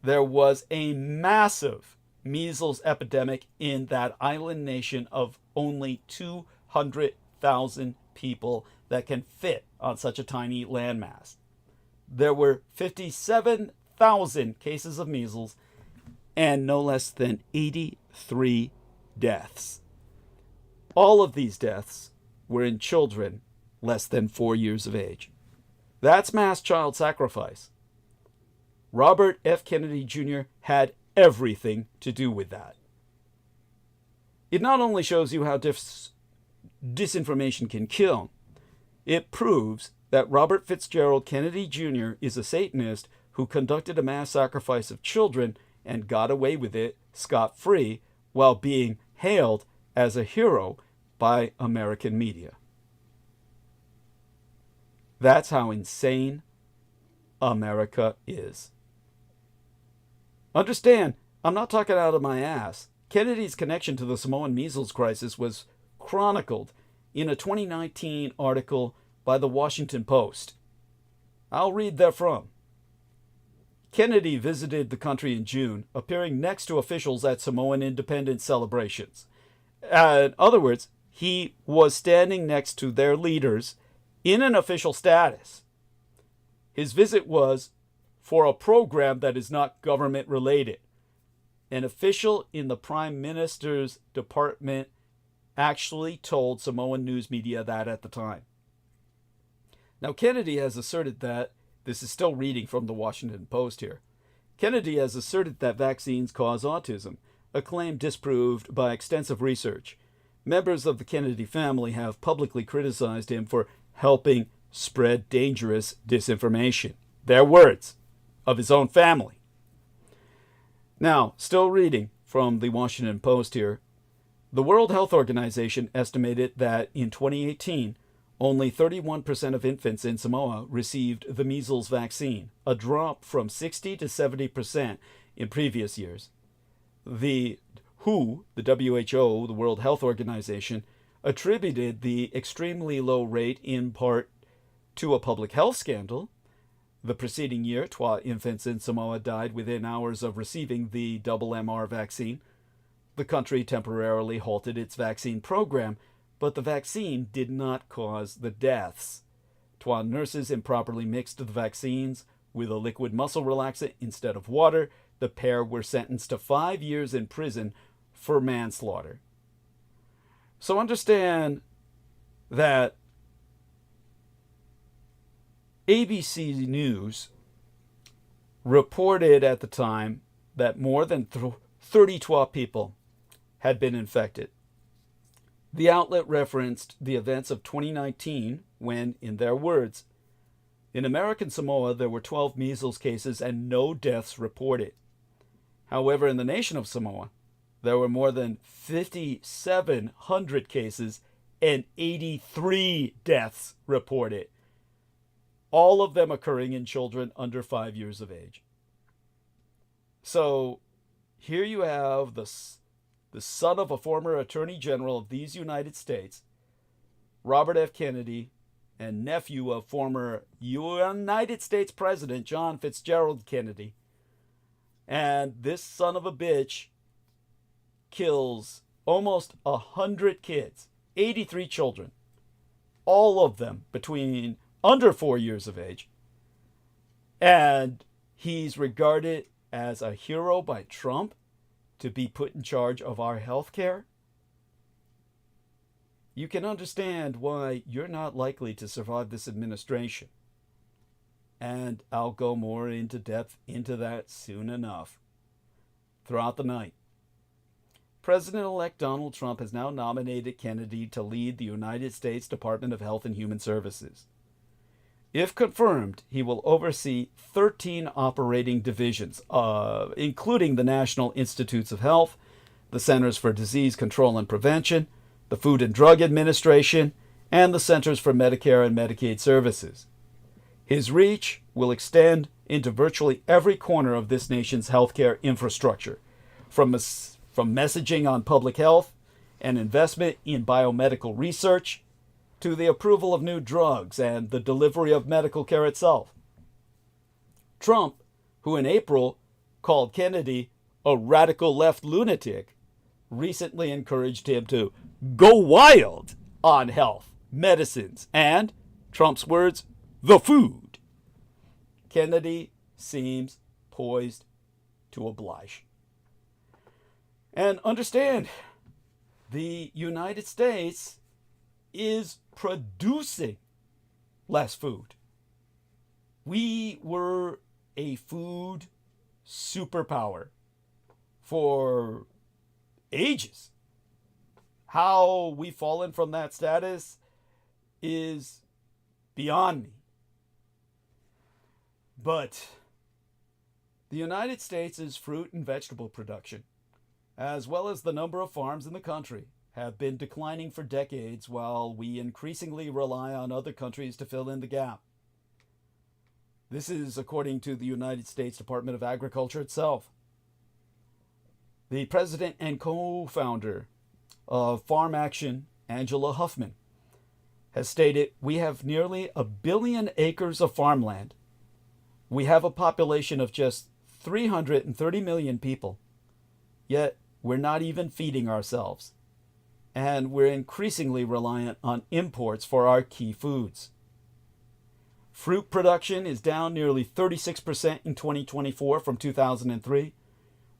there was a massive measles epidemic in that island nation of only 200,000 people that can fit on such a tiny landmass. There were 57,000 cases of measles and no less than 83 deaths. All of these deaths were in children less than 4 years of age. That's mass child sacrifice. Robert F. Kennedy Jr. had everything to do with that. It not only shows you how disinformation can kill, it proves that Robert Fitzgerald Kennedy Jr. is a Satanist who conducted a mass sacrifice of children and got away with it scot-free while being hailed as a hero by American media. That's how insane America is. Understand, I'm not talking out of my ass. Kennedy's connection to the Samoan measles crisis was chronicled in a 2019 article by the Washington Post. I'll read therefrom. Kennedy visited the country in June, appearing next to officials at Samoan independence celebrations. In other words, he was standing next to their leaders in an official status. His visit was for a program that is not government related. An official in the Prime Minister's department actually told Samoan news media that at the time. Now, Kennedy has asserted that, this is still reading from the Washington Post here, Kennedy has asserted that vaccines cause autism, a claim disproved by extensive research. Members of the Kennedy family have publicly criticized him for helping spread dangerous disinformation. Their words, of his own family. Now, still reading from the Washington Post here, the World Health Organization estimated that in 2018, only 31% of infants in Samoa received the measles vaccine, a drop from 60 to 70% in previous years. The WHO, the WHO, the World Health Organization, attributed the extremely low rate in part to a public health scandal. The preceding year, 12 infants in Samoa died within hours of receiving the MMR vaccine. The country temporarily halted its vaccine program, but the vaccine did not cause the deaths. 12 nurses improperly mixed the vaccines with a liquid muscle relaxant instead of water. The pair were sentenced to 5 years in prison for manslaughter. So understand that ABC News reported at the time that more than 12 people had been infected. The outlet referenced the events of 2019 when, in their words, in American Samoa there were 12 measles cases and no deaths reported. However, in the nation of Samoa, there were more than 5,700 cases and 83 deaths reported, all of them occurring in children under 5 years of age. So here you have the son of a former Attorney General of these United States, Robert F. Kennedy, and nephew of former United States President John Fitzgerald Kennedy. And this son of a bitch kills almost 100 kids, 83 children, all of them between under 4 years of age. And he's regarded as a hero by Trump to be put in charge of our health care. You can understand why you're not likely to survive this administration. And I'll go more into depth into that soon enough. Throughout the night, President-elect Donald Trump has now nominated Kennedy to lead the United States Department of Health and Human Services. If confirmed, he will oversee 13 operating divisions, including the National Institutes of Health, the Centers for Disease Control and Prevention, the Food and Drug Administration, and the Centers for Medicare and Medicaid Services. His reach will extend into virtually every corner of this nation's healthcare infrastructure, from messaging on public health and investment in biomedical research to the approval of new drugs and the delivery of medical care itself. Trump, who in April called Kennedy a radical left lunatic, recently encouraged him to go wild on health, medicines, and, Trump's words, the food. Kennedy seems poised to oblige. And understand, the United States is producing less food. We were a food superpower for ages. How we've fallen from that status is beyond me. But the United States' fruit and vegetable production, as well as the number of farms in the country, have been declining for decades while we increasingly rely on other countries to fill in the gap. This is according to the United States Department of Agriculture itself. The president and co-founder of Farm Action, Angela Huffman, has stated, "We have nearly 1 billion acres of farmland. We have a population of just 330 million people, yet we're not even feeding ourselves, and we're increasingly reliant on imports for our key foods." Fruit production is down nearly 36% in 2024 from 2003,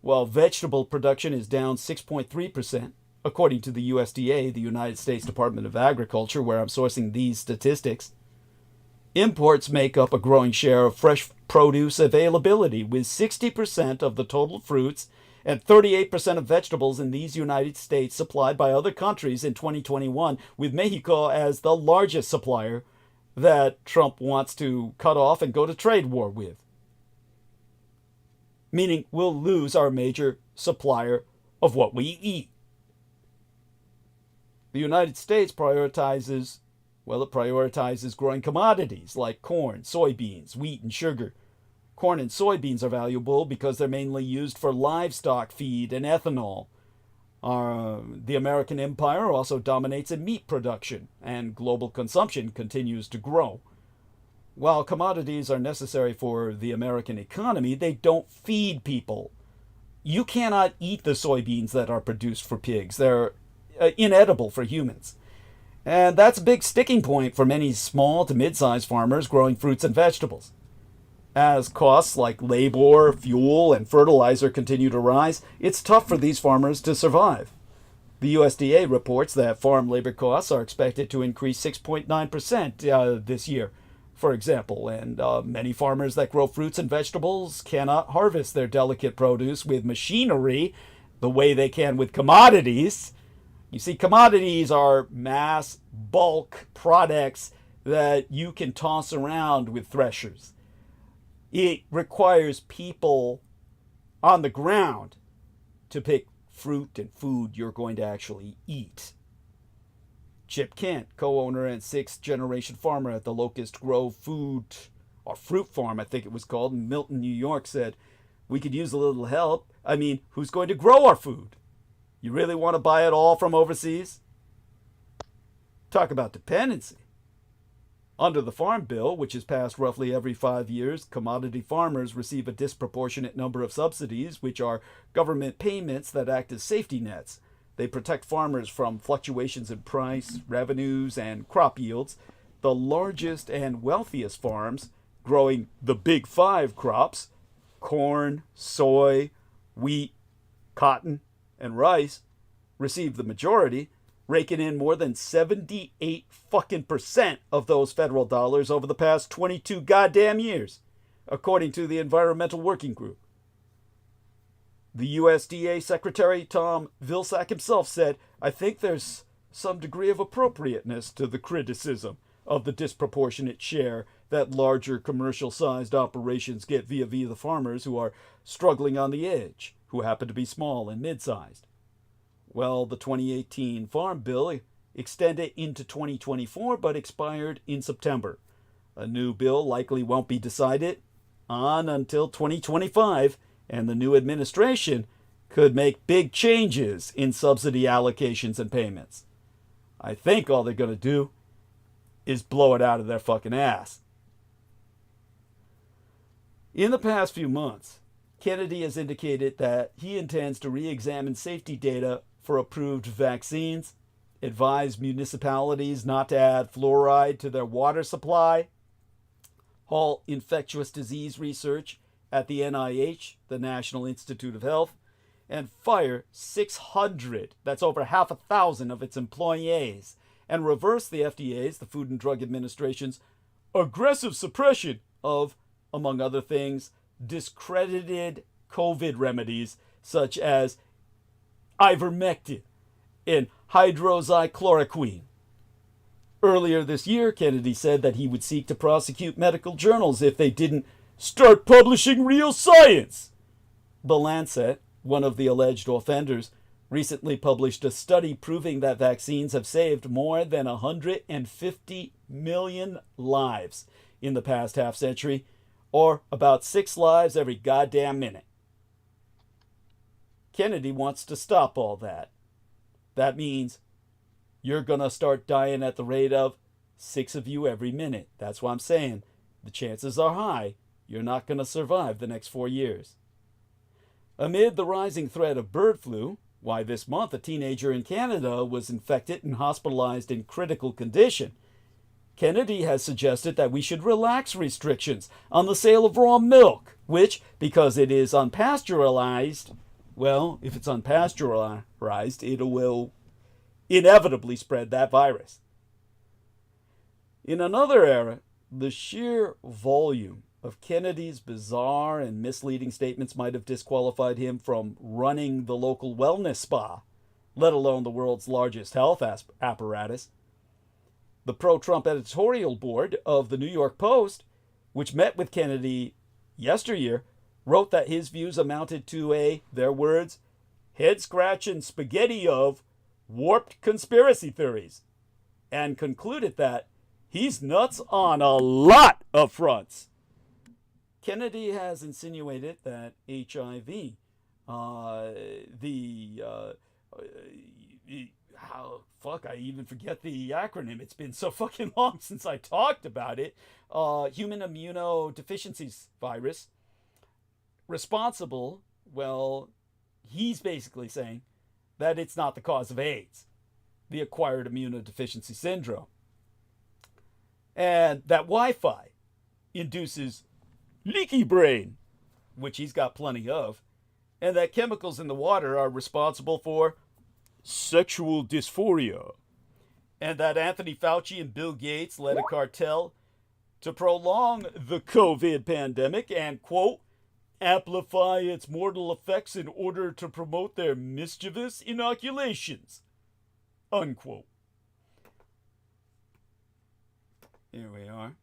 while vegetable production is down 6.3%, according to the USDA, the United States Department of Agriculture, where I'm sourcing these statistics. Imports make up a growing share of fresh produce availability, with 60% of the total fruits and 38% of vegetables in these United States supplied by other countries in 2021, with Mexico as the largest supplier that Trump wants to cut off and go to trade war with. Meaning we'll lose our major supplier of what we eat. The United States prioritizes growing commodities like corn, soybeans, wheat, and sugar. Corn and soybeans are valuable because they're mainly used for livestock feed and ethanol. The American empire also dominates in meat production, and global consumption continues to grow. While commodities are necessary for the American economy, they don't feed people. You cannot eat the soybeans that are produced for pigs. They're inedible for humans. And that's a big sticking point for many small to mid-sized farmers growing fruits and vegetables. As costs like labor, fuel, and fertilizer continue to rise, it's tough for these farmers to survive. The USDA reports that farm labor costs are expected to increase 6.9% this year, for example, and many farmers that grow fruits and vegetables cannot harvest their delicate produce with machinery the way they can with commodities. You see, commodities are mass bulk products that you can toss around with threshers. It requires people on the ground to pick fruit and food you're going to actually eat. Chip Kent, co-owner and sixth-generation farmer at the Locust Grove fruit farm, I think it was called, in Milton, New York, said, "We could use a little help. I mean, who's going to grow our food? You really want to buy it all from overseas?" Talk about dependency. Under the Farm Bill, which is passed roughly every 5 years, commodity farmers receive a disproportionate number of subsidies, which are government payments that act as safety nets. They protect farmers from fluctuations in price, revenues, and crop yields. The largest and wealthiest farms, growing the big five crops, corn, soy, wheat, cotton, and rice, receive the majority, raking in more than 78% of those federal dollars over the past 22 goddamn years, according to the Environmental Working Group. The USDA Secretary Tom Vilsack himself said, "I think there's some degree of appropriateness to the criticism of the disproportionate share that larger commercial-sized operations get via the farmers who are struggling on the edge, who happen to be small and mid-sized." Well, the 2018 Farm Bill extended into 2024 but expired in September. A new bill likely won't be decided on until 2025, and the new administration could make big changes in subsidy allocations and payments. I think all they're going to do is blow it out of their fucking ass. In the past few months, Kennedy has indicated that he intends to re-examine safety data for approved vaccines, advise municipalities not to add fluoride to their water supply, halt infectious disease research at the NIH, the National Institute of Health, and fire 600, that's over half a thousand of its employees, and reverse the FDA's, the Food and Drug Administration's, aggressive suppression of, among other things, discredited COVID remedies such as ivermectin and hydroxychloroquine. Earlier this year, Kennedy said that he would seek to prosecute medical journals if they didn't start publishing real science. The Lancet, one of the alleged offenders, recently published a study proving that vaccines have saved more than 150 million lives in the past half century, or about 6 lives every goddamn minute. Kennedy wants to stop all that. That means you're going to start dying at the rate of 6 of you every minute. That's what I'm saying. The chances are high you're not going to survive the next 4 years. Amid the rising threat of bird flu, why this month a teenager in Canada was infected and hospitalized in critical condition, Kennedy has suggested that we should relax restrictions on the sale of raw milk, which, because it is unpasteurized, well, if it's unpasteurized, it will inevitably spread that virus. In another era, the sheer volume of Kennedy's bizarre and misleading statements might have disqualified him from running the local wellness spa, let alone the world's largest health apparatus. The pro-Trump editorial board of the New York Post, which met with Kennedy yesteryear, wrote that his views amounted to a, their words, head-scratching spaghetti of warped conspiracy theories, and concluded that he's nuts on a lot of fronts. Kennedy has insinuated that HIV, I even forget the acronym. It's been so fucking long since I talked about it. Human immunodeficiencies virus, responsible, well, he's basically saying that it's not the cause of AIDS, the acquired immunodeficiency syndrome. And that Wi-Fi induces leaky brain, which he's got plenty of, and that chemicals in the water are responsible for sexual dysphoria, and that Anthony Fauci and Bill Gates led a cartel to prolong the COVID pandemic and, quote, amplify its mortal effects in order to promote their mischievous inoculations, unquote. Here we are.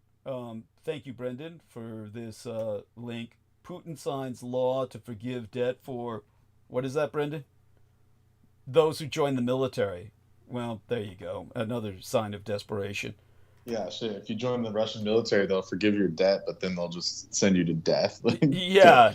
Thank you, Brendan, for this link. Putin signs law to forgive debt for, what is that, Brendan? Those who join the military. Well, there you go. Another sign of desperation. Yeah, shit. If you join the Russian military, they'll forgive your debt, but then they'll just send you to death. Yeah,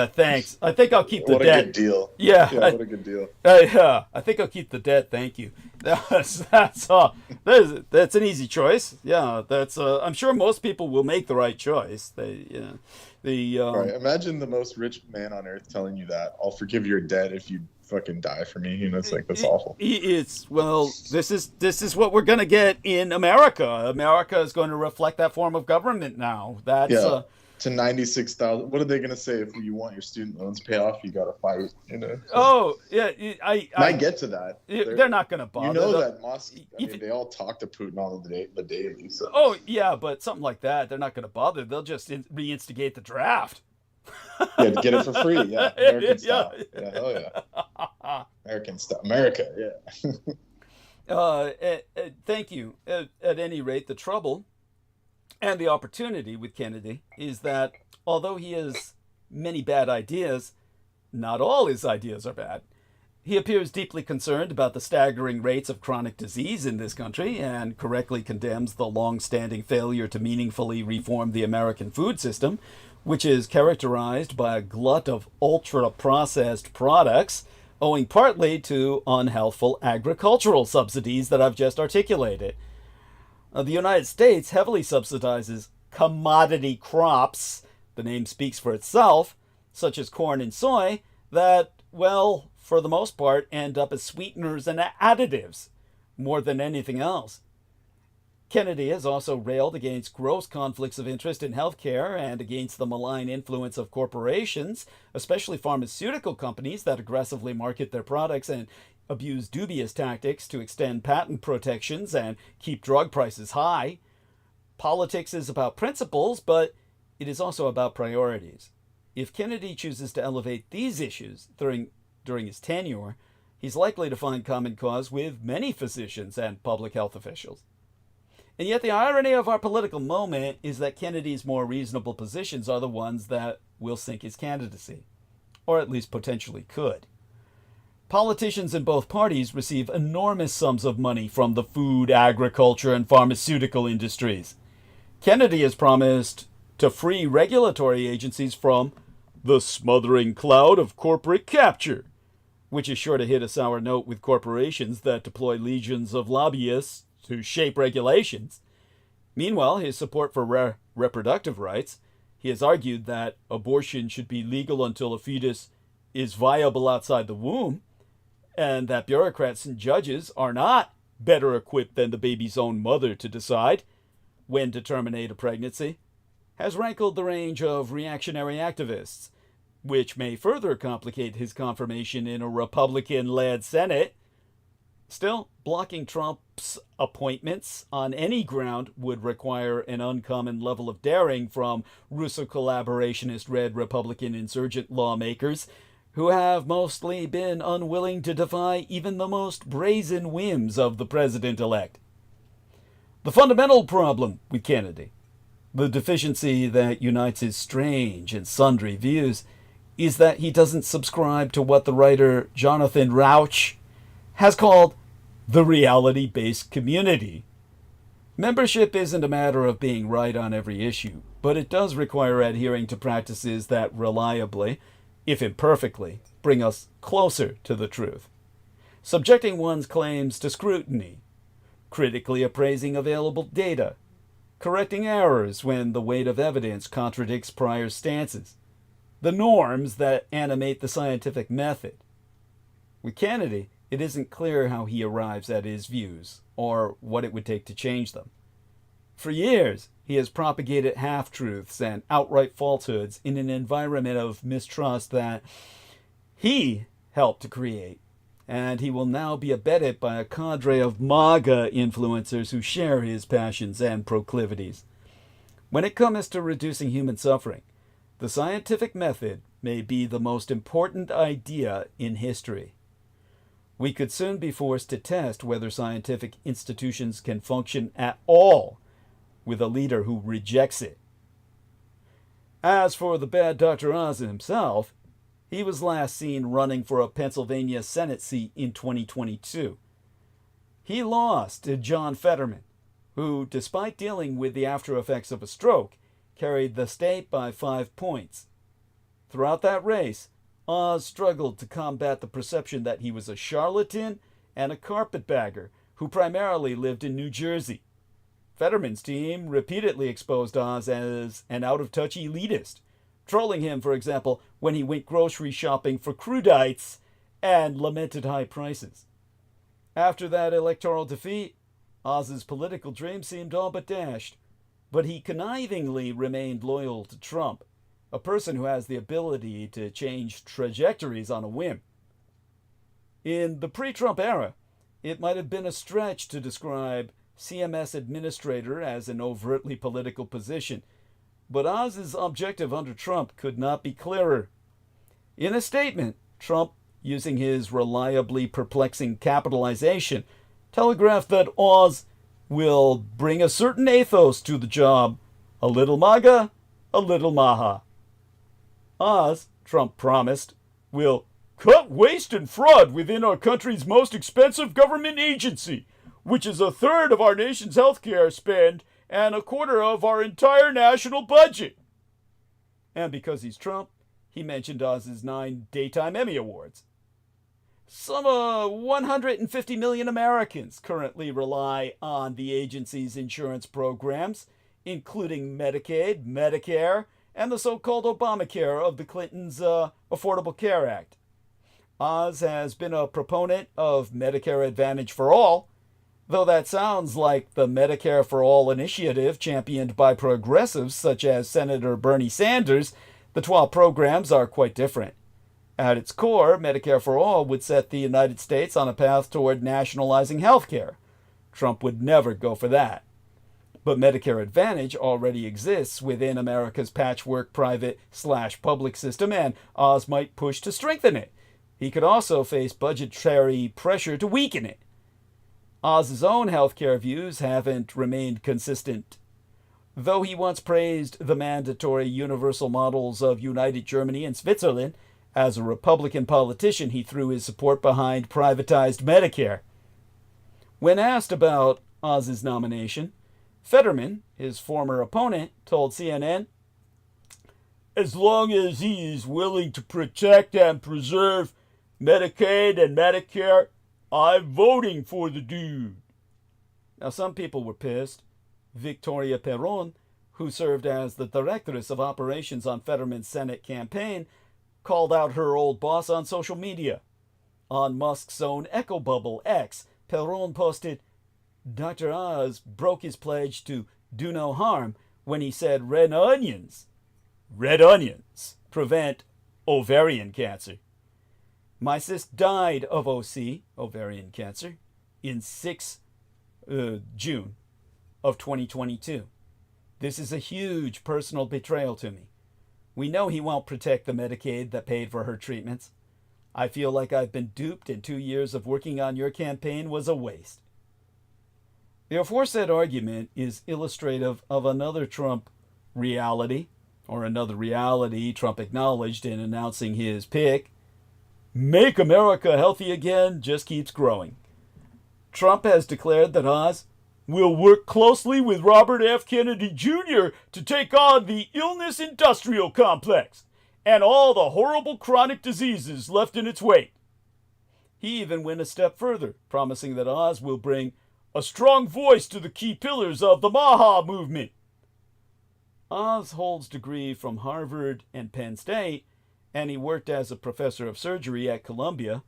thanks. I think I'll keep the debt. What a good deal. Yeah, what a good deal. Yeah, I think I'll keep the debt. Thank you. That's an easy choice. Yeah, that's. I'm sure most people will make the right choice. Right. Imagine the most rich man on earth telling you that I'll forgive your debt if you fucking die for me. It's like, that's awful. This is what we're gonna get in America. America is going to reflect that form of government now. That's to 96,000. What are they gonna say if you want your student loans paid off? You gotta fight. Oh yeah, I get to that. They're not gonna bother. That Moscow. They all talk to Putin all the daily. So. Oh yeah, but something like that, they're not gonna bother. They'll just reinstigate the draft. Yeah, to get it for free. Yeah, American style. Yeah, hell yeah. American style. America. Yeah. Thank you. At any rate, the trouble and the opportunity with Kennedy is that although he has many bad ideas, not all his ideas are bad. He appears deeply concerned about the staggering rates of chronic disease in this country and correctly condemns the long-standing failure to meaningfully reform the American food system, which is characterized by a glut of ultra-processed products, owing partly to unhealthful agricultural subsidies that I've just articulated. The United States heavily subsidizes commodity crops, the name speaks for itself, such as corn and soy, that, well, for the most part, end up as sweeteners and additives, more than anything else. Kennedy has also railed against gross conflicts of interest in healthcare and against the malign influence of corporations, especially pharmaceutical companies that aggressively market their products and abuse dubious tactics to extend patent protections and keep drug prices high. Politics is about principles, but it is also about priorities. If Kennedy chooses to elevate these issues during his tenure, he's likely to find common cause with many physicians and public health officials. And yet the irony of our political moment is that Kennedy's more reasonable positions are the ones that will sink his candidacy, or at least potentially could. Politicians in both parties receive enormous sums of money from the food, agriculture, and pharmaceutical industries. Kennedy has promised to free regulatory agencies from the smothering cloud of corporate capture, which is sure to hit a sour note with corporations that deploy legions of lobbyists to shape regulations. Meanwhile, his support for reproductive rights, he has argued that abortion should be legal until a fetus is viable outside the womb, and that bureaucrats and judges are not better equipped than the baby's own mother to decide when to terminate a pregnancy, has rankled the range of reactionary activists, which may further complicate his confirmation in a Republican-led Senate. Still, blocking Trump's appointments on any ground would require an uncommon level of daring from Russo-collaborationist red Republican insurgent lawmakers who have mostly been unwilling to defy even the most brazen whims of the president-elect. The fundamental problem with Kennedy, the deficiency that unites his strange and sundry views, is that he doesn't subscribe to what the writer Jonathan Rauch has called the reality-based community. Membership isn't a matter of being right on every issue, but it does require adhering to practices that reliably, if imperfectly, bring us closer to the truth. Subjecting one's claims to scrutiny, critically appraising available data, correcting errors when the weight of evidence contradicts prior stances, the norms that animate the scientific method. With Kennedy, it isn't clear how he arrives at his views or what it would take to change them. For years, he has propagated half-truths and outright falsehoods in an environment of mistrust that he helped to create, and he will now be abetted by a cadre of MAGA influencers who share his passions and proclivities. When it comes to reducing human suffering, the scientific method may be the most important idea in history. We could soon be forced to test whether scientific institutions can function at all with a leader who rejects it. As for the bad Dr. Oz himself, he was last seen running for a Pennsylvania Senate seat in 2022. He lost to John Fetterman, who, despite dealing with the after effects of a stroke, carried the state by 5 points. Throughout that race, Oz struggled to combat the perception that he was a charlatan and a carpetbagger who primarily lived in New Jersey. Fetterman's team repeatedly exposed Oz as an out-of-touch elitist, trolling him, for example, when he went grocery shopping for crudites and lamented high prices. After that electoral defeat, Oz's political dreams seemed all but dashed, but he connivingly remained loyal to Trump, a person who has the ability to change trajectories on a whim. In the pre-Trump era, it might have been a stretch to describe CMS administrator as an overtly political position, but Oz's objective under Trump could not be clearer. In a statement, Trump, using his reliably perplexing capitalization, telegraphed that Oz will bring a certain ethos to the job, a little MAGA, a little MAHA. Oz, Trump promised, will cut waste and fraud within our country's most expensive government agency, which is 1/3 of our nation's healthcare spend and 1/4 of our entire national budget. And because he's Trump, he mentioned Oz's 9 Daytime Emmy Awards. Some 150 million Americans currently rely on the agency's insurance programs, including Medicaid, Medicare, and the so-called Obamacare of the Clintons' Affordable Care Act. Oz has been a proponent of Medicare Advantage for all, Though that sounds like the Medicare for All initiative championed by progressives such as Senator Bernie Sanders, the 12 programs are quite different. At its core, Medicare for All would set the United States on a path toward nationalizing health care. Trump would never go for that. But Medicare Advantage already exists within America's patchwork private/public system, and Oz might push to strengthen it. He could also face budgetary pressure to weaken it. Oz's own healthcare views haven't remained consistent. Though he once praised the mandatory universal models of United Germany and Switzerland, as a Republican politician he threw his support behind privatized Medicare. When asked about Oz's nomination, Fetterman, his former opponent, told CNN, "As long as he is willing to protect and preserve Medicaid and Medicare, I'm voting for the dude." Now, some people were pissed. Victoria Perón, who served as the directress of operations on Fetterman's Senate campaign, called out her old boss on social media. On Musk's own echo bubble, X, Perón posted, "Dr. Oz broke his pledge to do no harm when he said red onions prevent ovarian cancer. My sis died of OC, ovarian cancer, in June of 2022. This is a huge personal betrayal to me. We know he won't protect the Medicaid that paid for her treatments. I feel like I've been duped and 2 years of working on your campaign was a waste." The aforesaid argument is illustrative of another Trump reality, or another reality Trump acknowledged in announcing his pick. Make America Healthy Again just keeps growing. Trump has declared that Oz will work closely with Robert F. Kennedy Jr. to take on the illness industrial complex and all the horrible chronic diseases left in its wake. He even went a step further, promising that Oz will bring a strong voice to the key pillars of the MAHA movement. Oz holds degrees from Harvard and Penn State, and he worked as a professor of surgery at Columbia.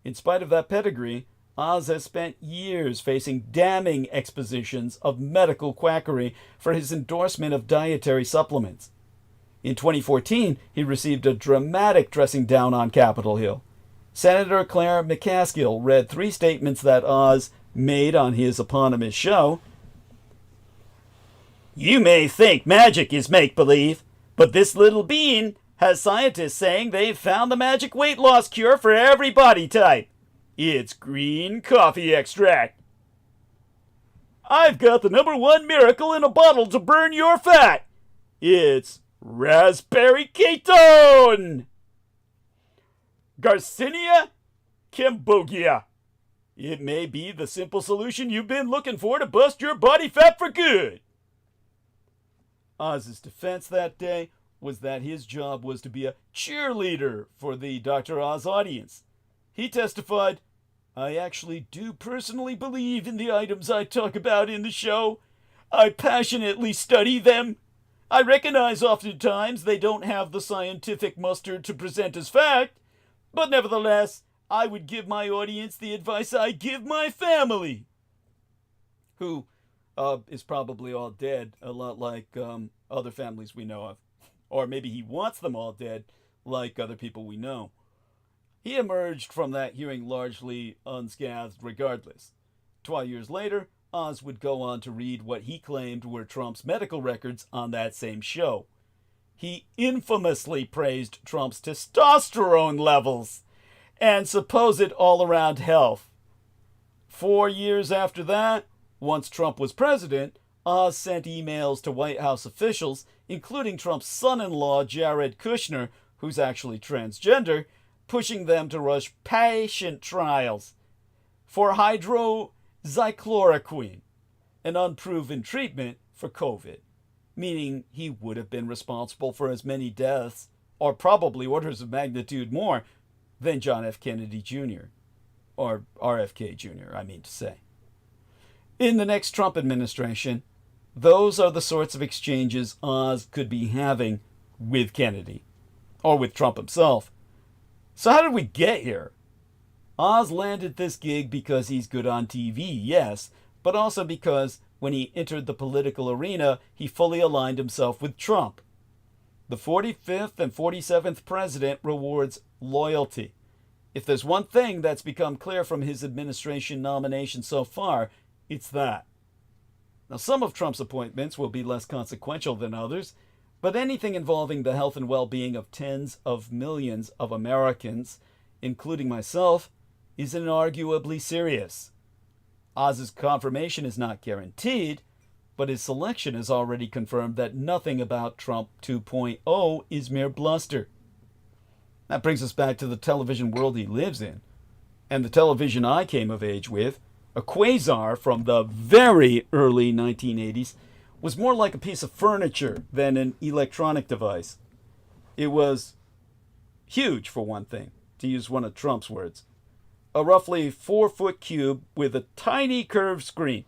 In spite of that pedigree, Oz has spent years facing damning expositions of medical quackery for his endorsement of dietary supplements. In 2014, he received a dramatic dressing down on Capitol Hill. Senator Claire McCaskill read 3 statements that Oz made on his eponymous show. "You may think magic is make-believe, but this little bean has scientists saying they've found the magic weight loss cure for every body type. It's green coffee extract. I've got the #1 miracle in a bottle to burn your fat. It's raspberry ketone. Garcinia cambogia. It may be the simple solution you've been looking for to bust your body fat for good." Oz's defense that day was that his job was to be a cheerleader for the Dr. Oz audience. He testified, "I actually do personally believe in the items I talk about in the show. I passionately study them. I recognize oftentimes they don't have the scientific muster to present as fact, but nevertheless, I would give my audience the advice I give my family," who is probably all dead, a lot like other families we know of. Or maybe he wants them all dead, like other people we know. He emerged from that hearing largely unscathed regardless. 12 years later, Oz would go on to read what he claimed were Trump's medical records on that same show. He infamously praised Trump's testosterone levels and supposed all-around health. 4 years after that, once Trump was president, Oz sent emails to White House officials, including Trump's son-in-law, Jared Kushner, who's actually transgender, pushing them to rush patient trials for hydroxychloroquine, an unproven treatment for COVID, meaning he would have been responsible for as many deaths, or probably orders of magnitude more, than John F. Kennedy Jr., or RFK Jr., I mean to say. In the next Trump administration, those are the sorts of exchanges Oz could be having with Kennedy, or with Trump himself. So how did we get here? Oz landed this gig because he's good on TV, yes, but also because when he entered the political arena, he fully aligned himself with Trump. The 45th and 47th president rewards loyalty. If there's one thing that's become clear from his administration nomination so far, it's that. Now, some of Trump's appointments will be less consequential than others, but anything involving the health and well-being of tens of millions of Americans, including myself, is inarguably serious. Oz's confirmation is not guaranteed, but his selection has already confirmed that nothing about Trump 2.0 is mere bluster. That brings us back to the television world he lives in, and the television I came of age with, a quasar from the very early 1980s, was more like a piece of furniture than an electronic device. It was huge, for one thing, to use one of Trump's words. A roughly 4-foot cube with a tiny curved screen.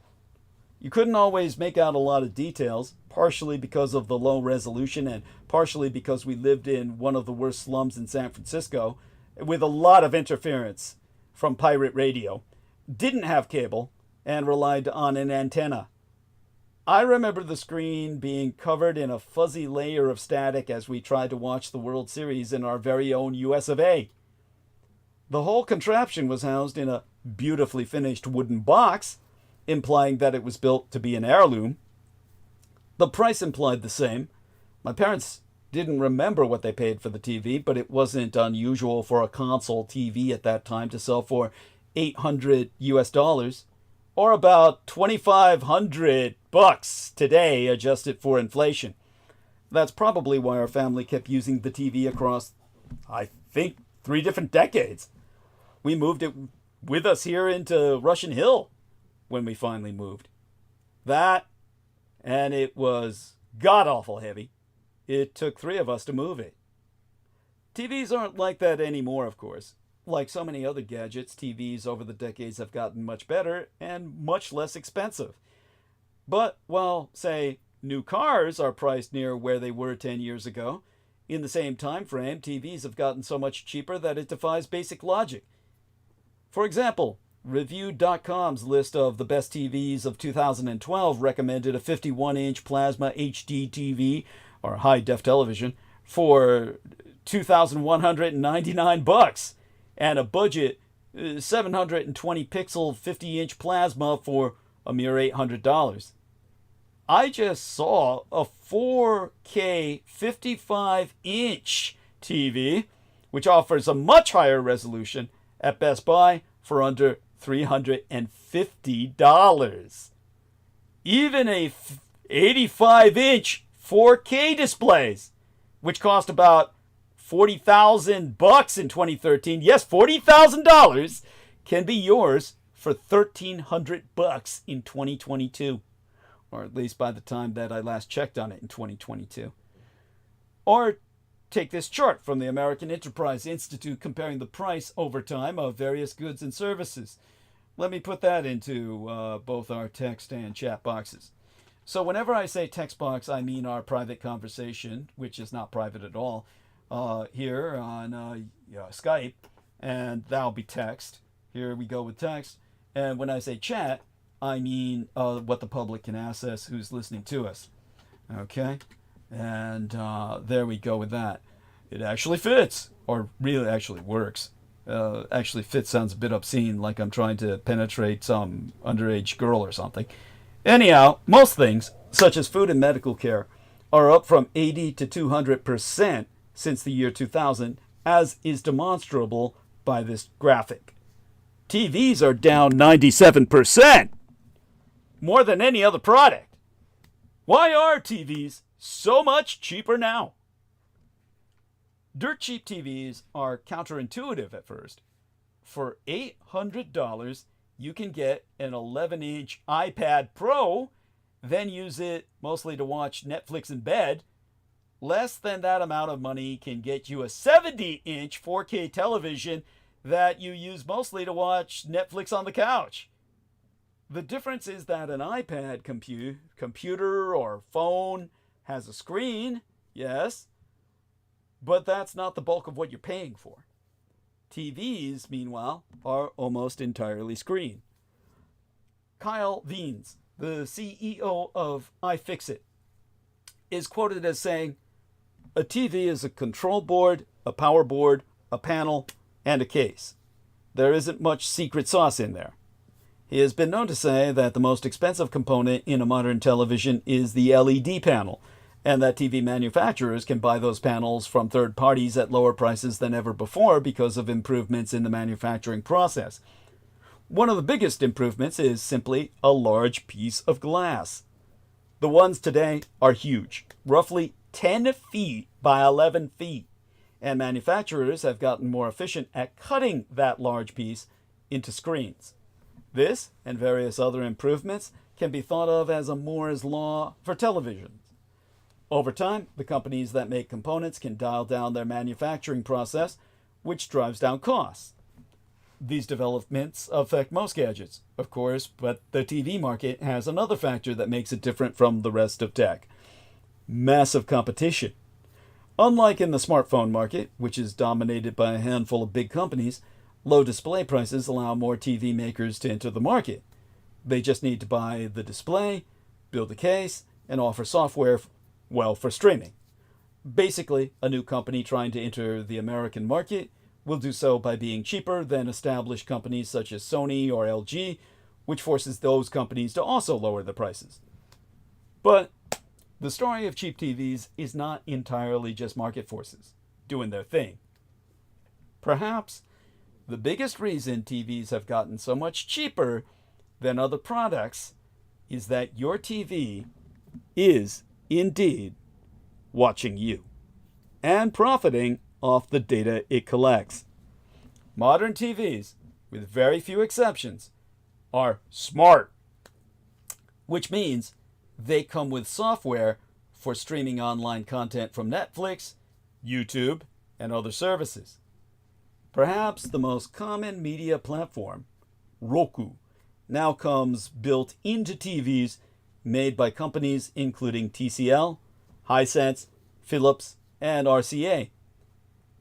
You couldn't always make out a lot of details, partially because of the low resolution and partially because we lived in one of the worst slums in San Francisco, with a lot of interference from pirate radio, didn't have cable, and relied on an antenna. I remember the screen being covered in a fuzzy layer of static as we tried to watch the World Series in our very own US of A. The whole contraption was housed in a beautifully finished wooden box, implying that it was built to be an heirloom. The price implied the same. My parents didn't remember what they paid for the TV, but it wasn't unusual for a console TV at that time to sell for $800 US, or about $2,500 today, adjusted for inflation. That's probably why our family kept using the TV across, I think, 3 different decades. We moved it with us here into Russian Hill when we finally moved. That, and it was god-awful heavy. It took 3 of us to move it. TVs aren't like that anymore, of course. Like so many other gadgets, TVs over the decades have gotten much better and much less expensive. But while, say, new cars are priced near where they were 10 years ago, in the same time frame, TVs have gotten so much cheaper that it defies basic logic. For example, Review.com's list of the best TVs of 2012 recommended a 51-inch plasma HD TV, or high-def television, for $2,199, and a budget 720-pixel 50-inch plasma for a mere $800. I just saw a 4K 55-inch TV, which offers a much higher resolution, at Best Buy for under $350. Even a 85-inch 4K displays, which cost about $40,000 in 2013, yes, $40,000, can be yours for $1,300 in 2022, or at least by the time that I last checked on it in 2022. Or take this chart from the American Enterprise Institute comparing the price over time of various goods and services. Let me put that into both our text and chat boxes. So whenever I say text box, I mean our private conversation, which is not private at all, here on Skype, and that'll be text. Here we go with text. And when I say chat, I mean what the public can access who's listening to us. Okay? And there we go with that. It actually fits, or really actually works. Actually fits sounds a bit obscene, like I'm trying to penetrate some underage girl or something. Anyhow, most things, such as food and medical care, are up from 80 to 200% since the year 2000, as is demonstrable by this graphic. TVs are down 97%, more than any other product. Why are TVs so much cheaper now? Dirt cheap TVs are counterintuitive at first. For $800, you can get an 11-inch iPad Pro, then use it mostly to watch Netflix in bed. Less than that amount of money can get you a 70-inch 4K television that you use mostly to watch Netflix on the couch. The difference is that an iPad computer or phone has a screen, yes, but that's not the bulk of what you're paying for. TVs, meanwhile, are almost entirely screen. Kyle Wiens, the CEO of iFixit, is quoted as saying, "A TV is a control board, a power board, a panel, and a case. There isn't much secret sauce in there." He has been known to say that the most expensive component in a modern television is the LED panel, and that TV manufacturers can buy those panels from third parties at lower prices than ever before because of improvements in the manufacturing process. One of the biggest improvements is simply a large piece of glass. The ones today are huge, roughly 10 feet by 11 feet, and manufacturers have gotten more efficient at cutting that large piece into screens. This and various other improvements can be thought of as a Moore's law for televisions. Over time, the companies that make components can dial down their manufacturing process, which drives down costs. These developments affect most gadgets, of course, but the TV market has another factor that makes it different from the rest of tech: massive competition. Unlike in the smartphone market, which is dominated by a handful of big companies, low display prices allow more TV makers to enter the market. They just need to buy the display, build a case, and offer software, for streaming. Basically, a new company trying to enter the American market will do so by being cheaper than established companies such as Sony or LG, which forces those companies to also lower the prices. But the story of cheap TVs is not entirely just market forces doing their thing. Perhaps the biggest reason TVs have gotten so much cheaper than other products is that your TV is indeed watching you and profiting off the data it collects. Modern TVs, with very few exceptions, are smart, which means they come with software for streaming online content from Netflix, YouTube, and other services. Perhaps the most common media platform, Roku, now comes built into TVs made by companies including TCL, Hisense, Philips, and RCA.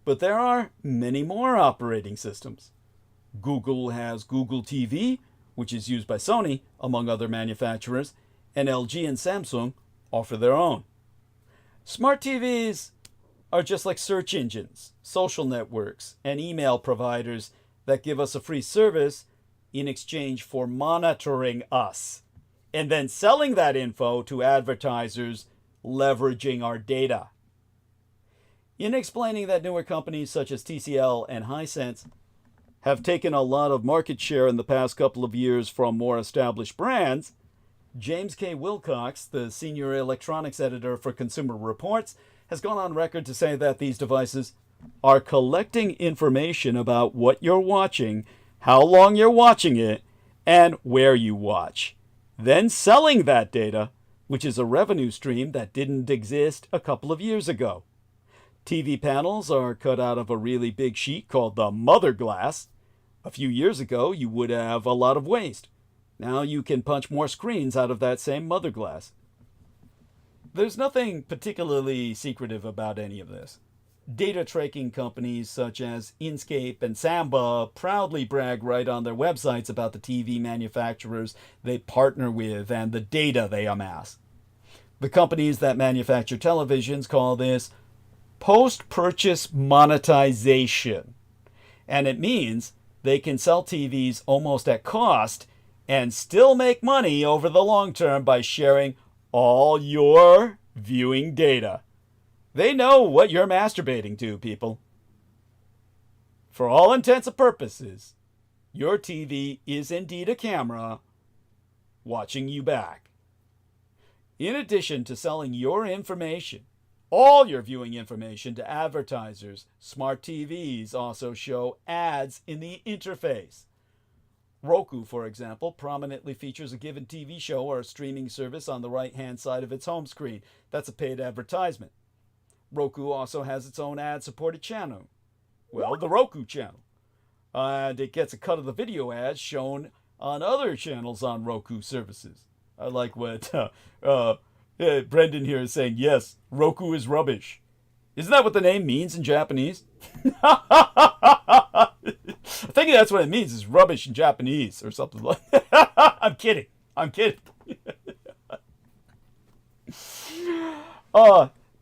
But there are many more operating systems. Google has Google TV, which is used by Sony, among other manufacturers, and LG and Samsung offer their own. Smart TVs are just like search engines, social networks, and email providers that give us a free service in exchange for monitoring us and then selling that info to advertisers leveraging our data. In explaining that newer companies such as TCL and Hisense have taken a lot of market share in the past couple of years from more established brands, James K. Wilcox, the senior electronics editor for Consumer Reports, has gone on record to say that these devices are collecting information about what you're watching, how long you're watching it, and where you watch, then selling that data, which is a revenue stream that didn't exist a couple of years ago. TV panels are cut out of a really big sheet called the mother glass. A few years ago, you would have a lot of waste. Now you can punch more screens out of that same mother glass. There's nothing particularly secretive about any of this. Data tracking companies such as Inkscape and Samba proudly brag right on their websites about the TV manufacturers they partner with and the data they amass. The companies that manufacture televisions call this post-purchase monetization, and it means they can sell TVs almost at cost and still make money over the long term by sharing all your viewing data. They know what you're masturbating to, people. For all intents and purposes, your TV is indeed a camera watching you back. In addition to selling your information, all your viewing information to advertisers, smart TVs also show ads in the interface. Roku, for example, prominently features a given TV show or a streaming service on the right-hand side of its home screen. That's a paid advertisement. Roku also has its own ad-supported channel. Well, the Roku channel. And it gets a cut of the video ads shown on other channels on Roku services. I like what Brendan here is saying. Yes, Roku is rubbish. Isn't that what the name means in Japanese? think that's what it means is rubbish in Japanese or something like that. I'm kidding.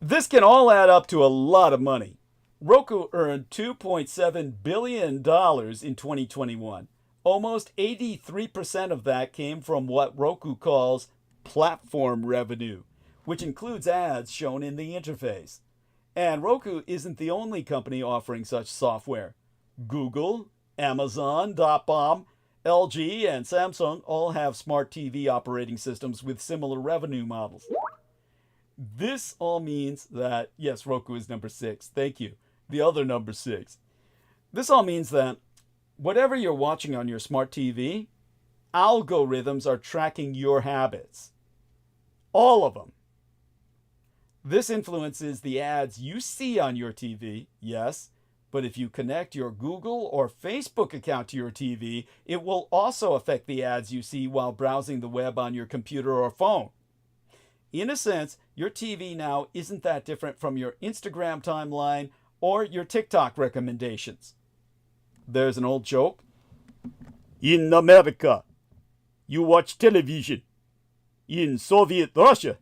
This can all add up to a lot of money. Roku earned $2.7 billion in 2021. Almost 83% of that came from what Roku calls platform revenue, which includes ads shown in the interface. And Roku isn't the only company offering such software. Google, Amazon, Dotcom, LG, and Samsung all have smart TV operating systems with similar revenue models. This all means that, yes, Roku is number 6. Thank you. The other number 6. This all means that whatever you're watching on your smart TV, algorithms are tracking your habits. All of them. This influences the ads you see on your TV, yes, but if you connect your Google or Facebook account to your TV, it will also affect the ads you see while browsing the web on your computer or phone. In a sense, your TV now isn't that different from your Instagram timeline or your TikTok recommendations. There's an old joke. In America, you watch television. In Soviet Russia,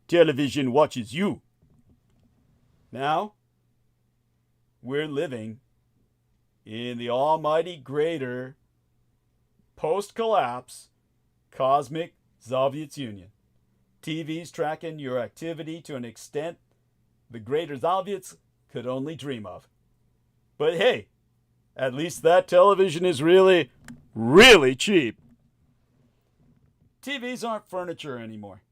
television watches you. Now, we're living in the almighty greater post-collapse cosmic Soviet Union. TV's tracking your activity to an extent the greater Soviets could only dream of. But hey, at least that television is really, really cheap. TVs aren't furniture anymore.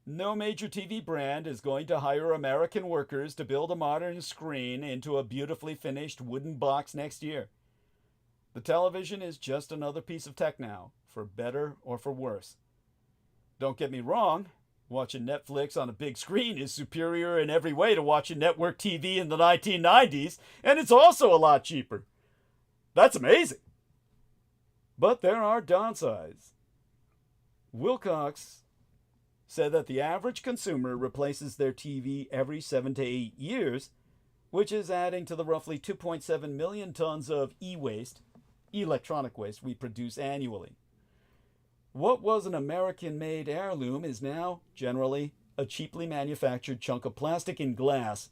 No major TV brand is going to hire American workers to build a modern screen into a beautifully finished wooden box next year. The television is just another piece of tech now, for better or for worse. Don't get me wrong, watching Netflix on a big screen is superior in every way to watching network TV in the 1990s, and it's also a lot cheaper. That's amazing. But there are downsides. Wilcox said that the average consumer replaces their TV every 7 to 8 years, which is adding to the roughly 2.7 million tons of e-waste, electronic waste, we produce annually. What was an American-made heirloom is now, generally, a cheaply manufactured chunk of plastic and glass,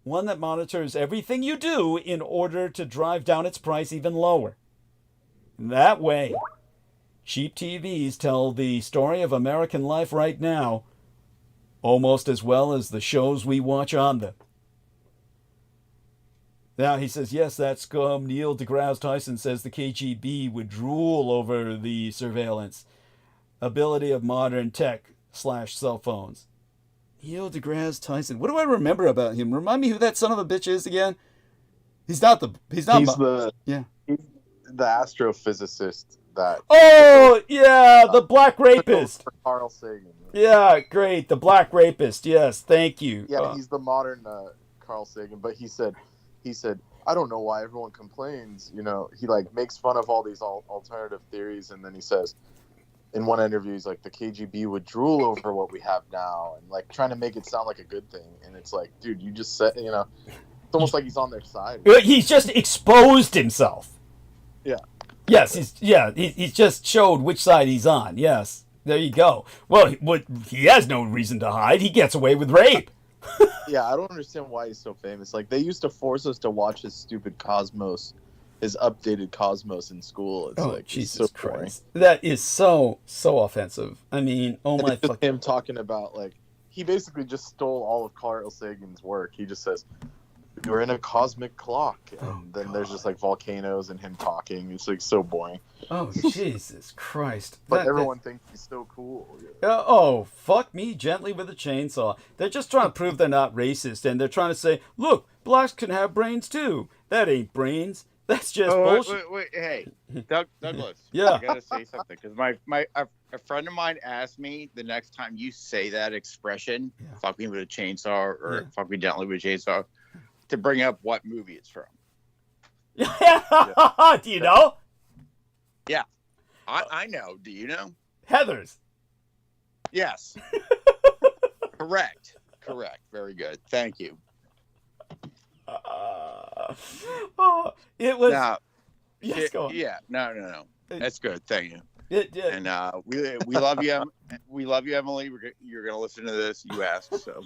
one that monitors everything you do in order to drive down its price even lower. That way, cheap TVs tell the story of American life right now almost as well as the shows we watch on them. Now, he says, yes, that's scum. Neil deGrasse Tyson says the KGB would drool over the surveillance ability of modern tech / cell phones. Neil deGrasse Tyson. What do I remember about him? Remind me who that son of a bitch is again. He's the astrophysicist that. Oh yeah, the black rapist. For Carl Sagan. Yeah, great. The black rapist. Yes, thank you. Yeah, he's the modern Carl Sagan. But he said, I don't know why everyone complains. You know, he like makes fun of all these alternative theories, and then he says, in one interview, he's like, the KGB would drool over what we have now, and like trying to make it sound like a good thing. And it's like, dude, you just said, you know, it's almost like he's on their side. He's just exposed himself. Yeah. Yes, he's just showed which side he's on. Yes, there you go. Well, he has no reason to hide. He gets away with rape. Yeah, I don't understand why he's so famous. Like, they used to force us to watch his stupid Cosmos, his updated Cosmos in school. It's like, Jesus so Christ. That is so offensive. I mean, my fuck. Him talking about, like, he basically just stole all of Carl Sagan's work. He just says, you're in a cosmic clock, and then there's just like volcanoes and him talking. It's like so boring. Oh Jesus Christ! But everyone thinks he's so cool. Oh, fuck me gently with a chainsaw. They're just trying to prove they're not racist, and they're trying to say, look, blacks can have brains too. That ain't brains. That's just bullshit. Wait, hey, Douglas. Yeah, I gotta say something because a friend of mine asked me the next time you say that expression, "fuck me with a chainsaw" or "fuck me gently with a chainsaw," to bring up what movie it's from. Do you know? Yeah, I know. Do you know? Heathers. Yes. Correct. Very good. Thank you. It was. Yes, go on. Yeah, no. That's good. Thank you. Yeah. And we love you. We love you, Emily. You're gonna listen to this. You asked, so.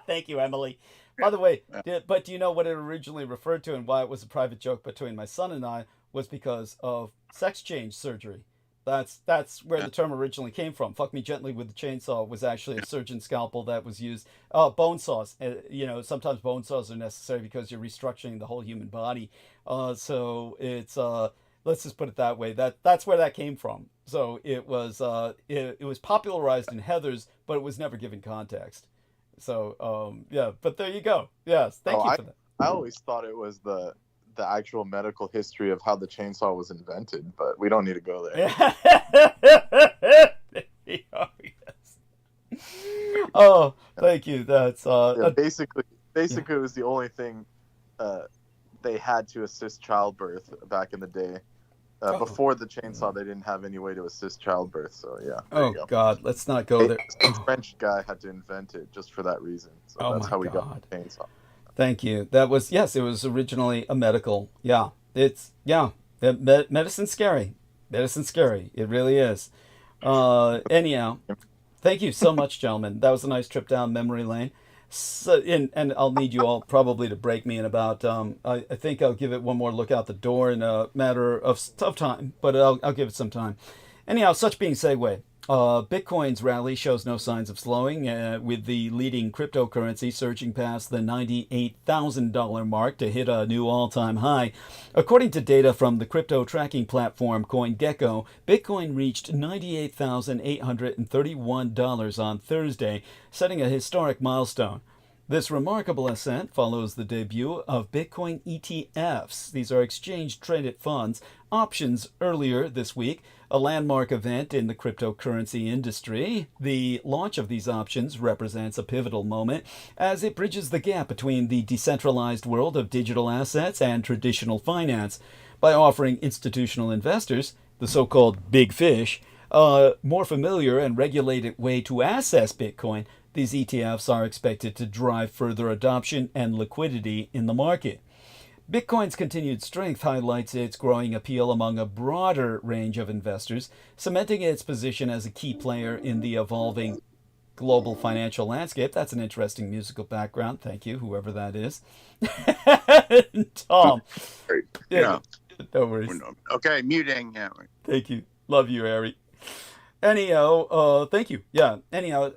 Thank you, Emily. By the way, but do you know what it originally referred to and why it was a private joke between my son and I was because of sex change surgery. That's where the term originally came from. Fuck me gently with the chainsaw was actually a surgeon's scalpel that was used. Bone saws. Sometimes bone saws are necessary because you're restructuring the whole human body. So it's let's just put it that way. That's where that came from. So it was popularized in Heather's, but it was never given context. So yeah, but there you go. Yes, thank you for that. I always thought it was the actual medical history of how the chainsaw was invented, but we don't need to go there. Oh, thank you. That's basically it was the only thing they had to assist childbirth back in the day. Before the chainsaw, they didn't have any way to assist childbirth. So yeah. Oh God, let's not go there. A French guy had to invent it just for that reason. So that's how we got the chainsaw. Thank you. That was, yes, it was originally a medical. Yeah, medicine's scary. Medicine's scary. It really is. Anyhow, thank you so much, gentlemen. That was a nice trip down memory lane. So, and I'll need you all probably to break me in about, I think I'll give it one more look out the door in a matter of time, but I'll give it some time. Anyhow, such being segue. Bitcoin's rally shows no signs of slowing, with the leading cryptocurrency surging past the $98,000 mark to hit a new all-time high. According to data from the crypto tracking platform CoinGecko, Bitcoin reached $98,831 on Thursday, setting a historic milestone. This remarkable ascent follows the debut of Bitcoin ETFs. These are exchange-traded funds, options earlier this week, a landmark event in the cryptocurrency industry. The launch of these options represents a pivotal moment as it bridges the gap between the decentralized world of digital assets and traditional finance by offering institutional investors, the so-called big fish, a more familiar and regulated way to access Bitcoin. These ETFs are expected to drive further adoption and liquidity in the market. Bitcoin's continued strength highlights its growing appeal among a broader range of investors, cementing its position as a key player in the evolving global financial landscape. That's an interesting musical background. Thank you, whoever that is. Tom. Yeah. No worries. Okay, muting. Yeah. Thank you. Love you, Ari. Anyhow, thank you. Yeah. Anyhow,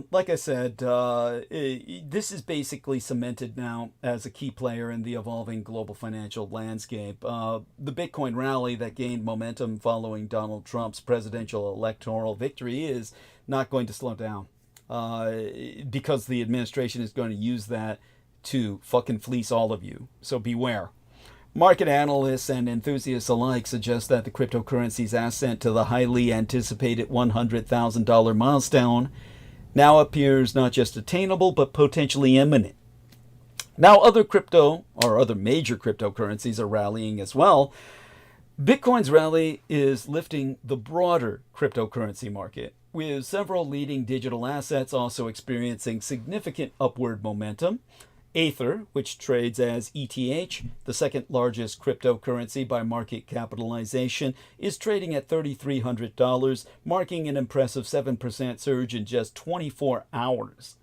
like I said, this is basically cemented now as a key player in the evolving global financial landscape. The Bitcoin rally that gained momentum following Donald Trump's presidential electoral victory is not going to slow down, because the administration is going to use that to fucking fleece all of you. So beware. Market analysts and enthusiasts alike suggest that the cryptocurrency's ascent to the highly anticipated $100,000 milestone now appears not just attainable, but potentially imminent. Now, other major cryptocurrencies are rallying as well. Bitcoin's rally is lifting the broader cryptocurrency market, with several leading digital assets also experiencing significant upward momentum. Aether, which trades as ETH, the second largest cryptocurrency by market capitalization, is trading at $3,300, marking an impressive 7% surge in just 24 hours.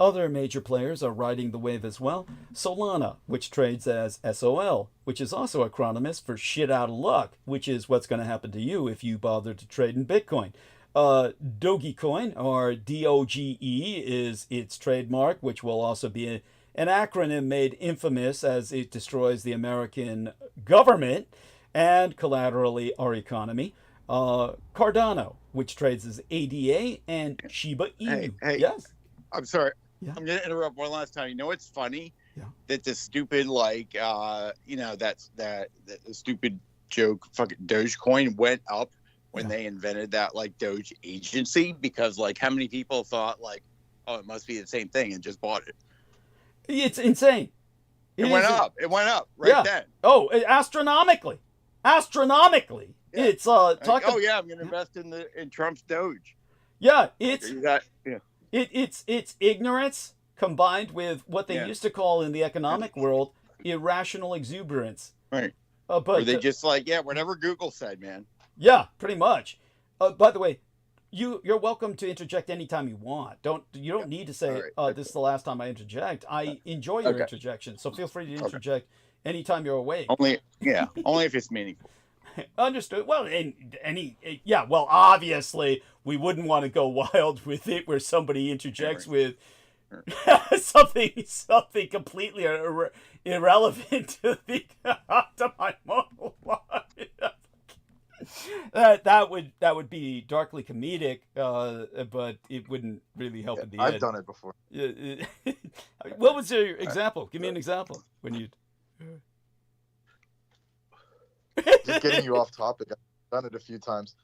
Other major players are riding the wave as well. Solana, which trades as SOL, which is also acronymous for shit out of luck, which is what's going to happen to you if you bother to trade in Bitcoin. Dogecoin, or DOGE, is its trademark, which will also be an acronym made infamous as it destroys the American government and collaterally our economy. Cardano, which trades as ADA, and Shiba Inu. Hey, yes. I'm sorry. Yeah. I'm going to interrupt one last time. You know what's funny? Yeah. That the stupid, that stupid joke, fucking Dogecoin went up when they invented that, Doge agency, because, how many people thought, oh, it must be the same thing and just bought it? It's insane. It went up. It went up then. Oh, astronomically. Astronomically. Yeah. It's talking. Oh yeah, I'm going to invest in Trump's Doge. Yeah, it's ignorance combined with what they used to call in the economic world irrational exuberance. Right. But Or they just like, yeah, whatever Google said, man. Yeah, pretty much. By the way, you're welcome to interject anytime you want. You don't need to say, right. this is the last time I interject. I enjoy your interjection, so feel free to interject anytime you're awake. Only if it's meaningful. Understood. Well, well, obviously, we wouldn't want to go wild with it where somebody interjects with something completely irrelevant to my monologue. That would be darkly comedic, but it wouldn't really help in the end. I've done it before. What was your example? Give me an example when you. Just getting you off topic. I've done it a few times.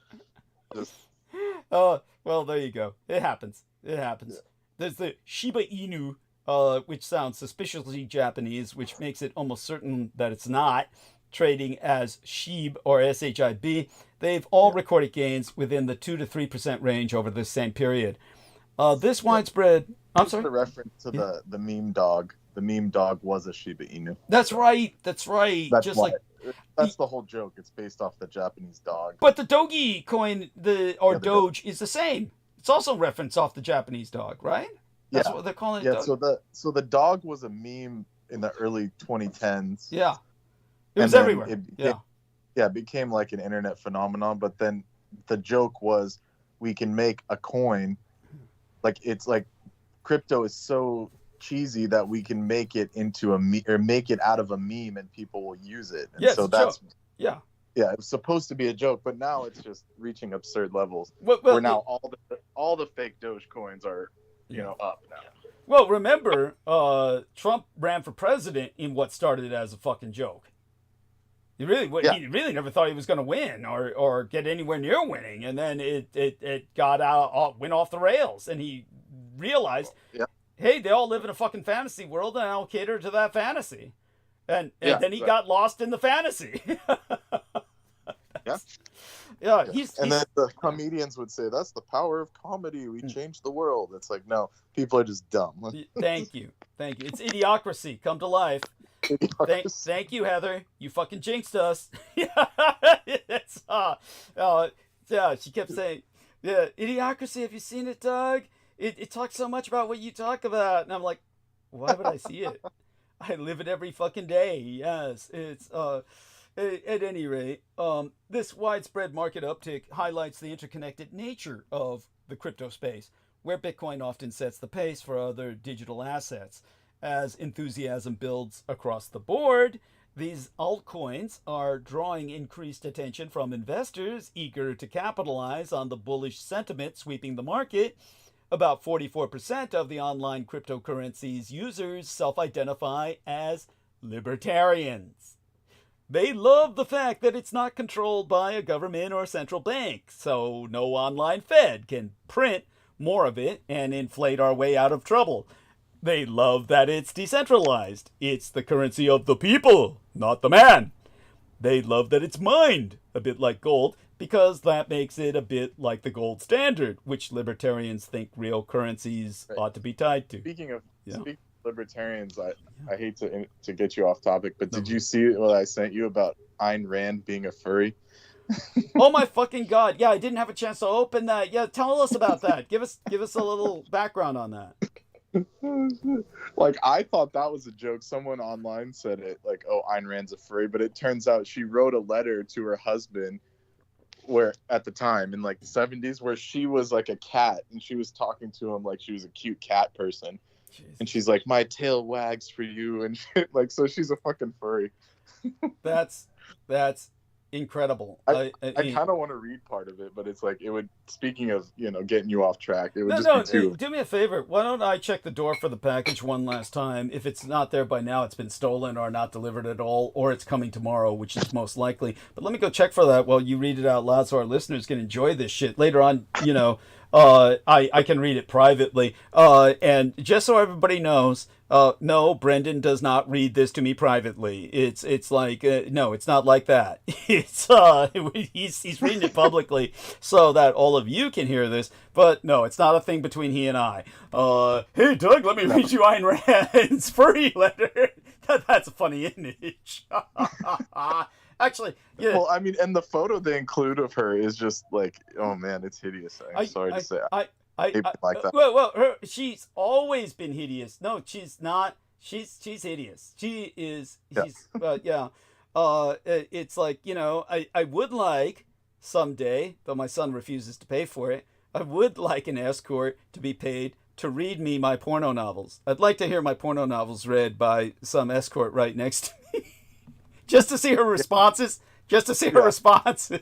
Oh, well, there you go. It happens. Yeah. There's the Shiba Inu, which sounds suspiciously Japanese, which makes it almost certain that it's not, trading as SHIB or SHIB. They've all recorded gains within the 2 to 3% range over the same period. This widespread. I'm sorry. The reference to the meme dog. The meme dog was a Shiba Inu. That's right. That's the whole joke. It's based off the Japanese dog. But the Doge coin, Doge, is the same. It's also referenced off the Japanase dog, right? That's what they're calling it. Yeah. So the dog was a meme in the early 2010s. Yeah. It was everywhere. It became like an internet phenomenon. But then the joke was, we can make a coin. Like, it's like crypto is so cheesy that we can make it into make it out of a meme and people will use it. And so that's joke. Yeah, it was supposed to be a joke, but now it's just reaching absurd levels. Where now all the fake Doge coins are up now. Well, remember, Trump ran for president in what started as a fucking joke. He really never thought he was going to win or get anywhere near winning, and then it went off the rails, and he realized, hey, they all live in a fucking fantasy world, and I'll cater to that fantasy, and then he got lost in the fantasy. Then the comedians would say, that's the power of comedy. We changed the world. It's like, no, people are just dumb. Thank you. It's idiocracy come to life. Thank you, Heather. You fucking jinxed us. She kept saying, idiocracy, have you seen it, Doug? It talks so much about what you talk about. And I'm like, why would I see it? I live it every fucking day. Yes, it's at any rate, this widespread market uptick highlights the interconnected nature of the crypto space, where Bitcoin often sets the pace for other digital assets. As enthusiasm builds across the board, these altcoins are drawing increased attention from investors eager to capitalize on the bullish sentiment sweeping the market. About 44% of the online cryptocurrencies users self-identify as libertarians. They love the fact that it's not controlled by a government or central bank, so no online Fed can print more of it and inflate our way out of trouble. They love that it's decentralized. It's the currency of the people, not the man. They love that it's mined, a bit like gold, because that makes it a bit like the gold standard, which libertarians think real currencies ought to be tied to. Speaking of libertarians, I hate to get you off topic, but did you see what I sent you about Ayn Rand being a furry? Oh my fucking god! Yeah, I didn't have a chance to open that. Yeah, tell us about that. Give us a little background on that. Like, I thought that was a joke. Someone online said it, like, oh, Ayn Rand's a furry, but it turns out she wrote a letter to her husband, where at the time in like the 70s, where she was like a cat and she was talking to him like she was a cute cat person. Jesus. And she's like, my tail wags for you and shit. Like, so she's a fucking furry. That's incredible. I kind of want to read part of it, but it's like, it would, speaking of, getting you off track, it would be too. Do me a favor. Why don't I check the door for the package one last time? If it's not there by now, it's been stolen or not delivered at all, or it's coming tomorrow, which is most likely. But let me go check for that while you read it out loud so our listeners can enjoy this shit. Later on, I can read it privately. And just so everybody knows, no, Brendan does not read this to me privately. It's like, no, it's not like that. It's, he's reading it publicly so that all of you can hear this, but no, it's not a thing between he and I. Hey Doug, let me read you Ayn Rand's furry letter. That's a funny image. Actually, yeah. Well, I mean, and the photo they include of her is just like, oh man, it's hideous. I'm sorry to say. I like that. Well, she's always been hideous. No, she's not. She's hideous. She is. She's. Yeah. It's like, you know, I would like someday, though my son refuses to pay for it, I would like an escort to be paid to read me my porno novels. I'd like to hear my porno novels read by some escort right next to me. Just to see her responses. Just to see her responses.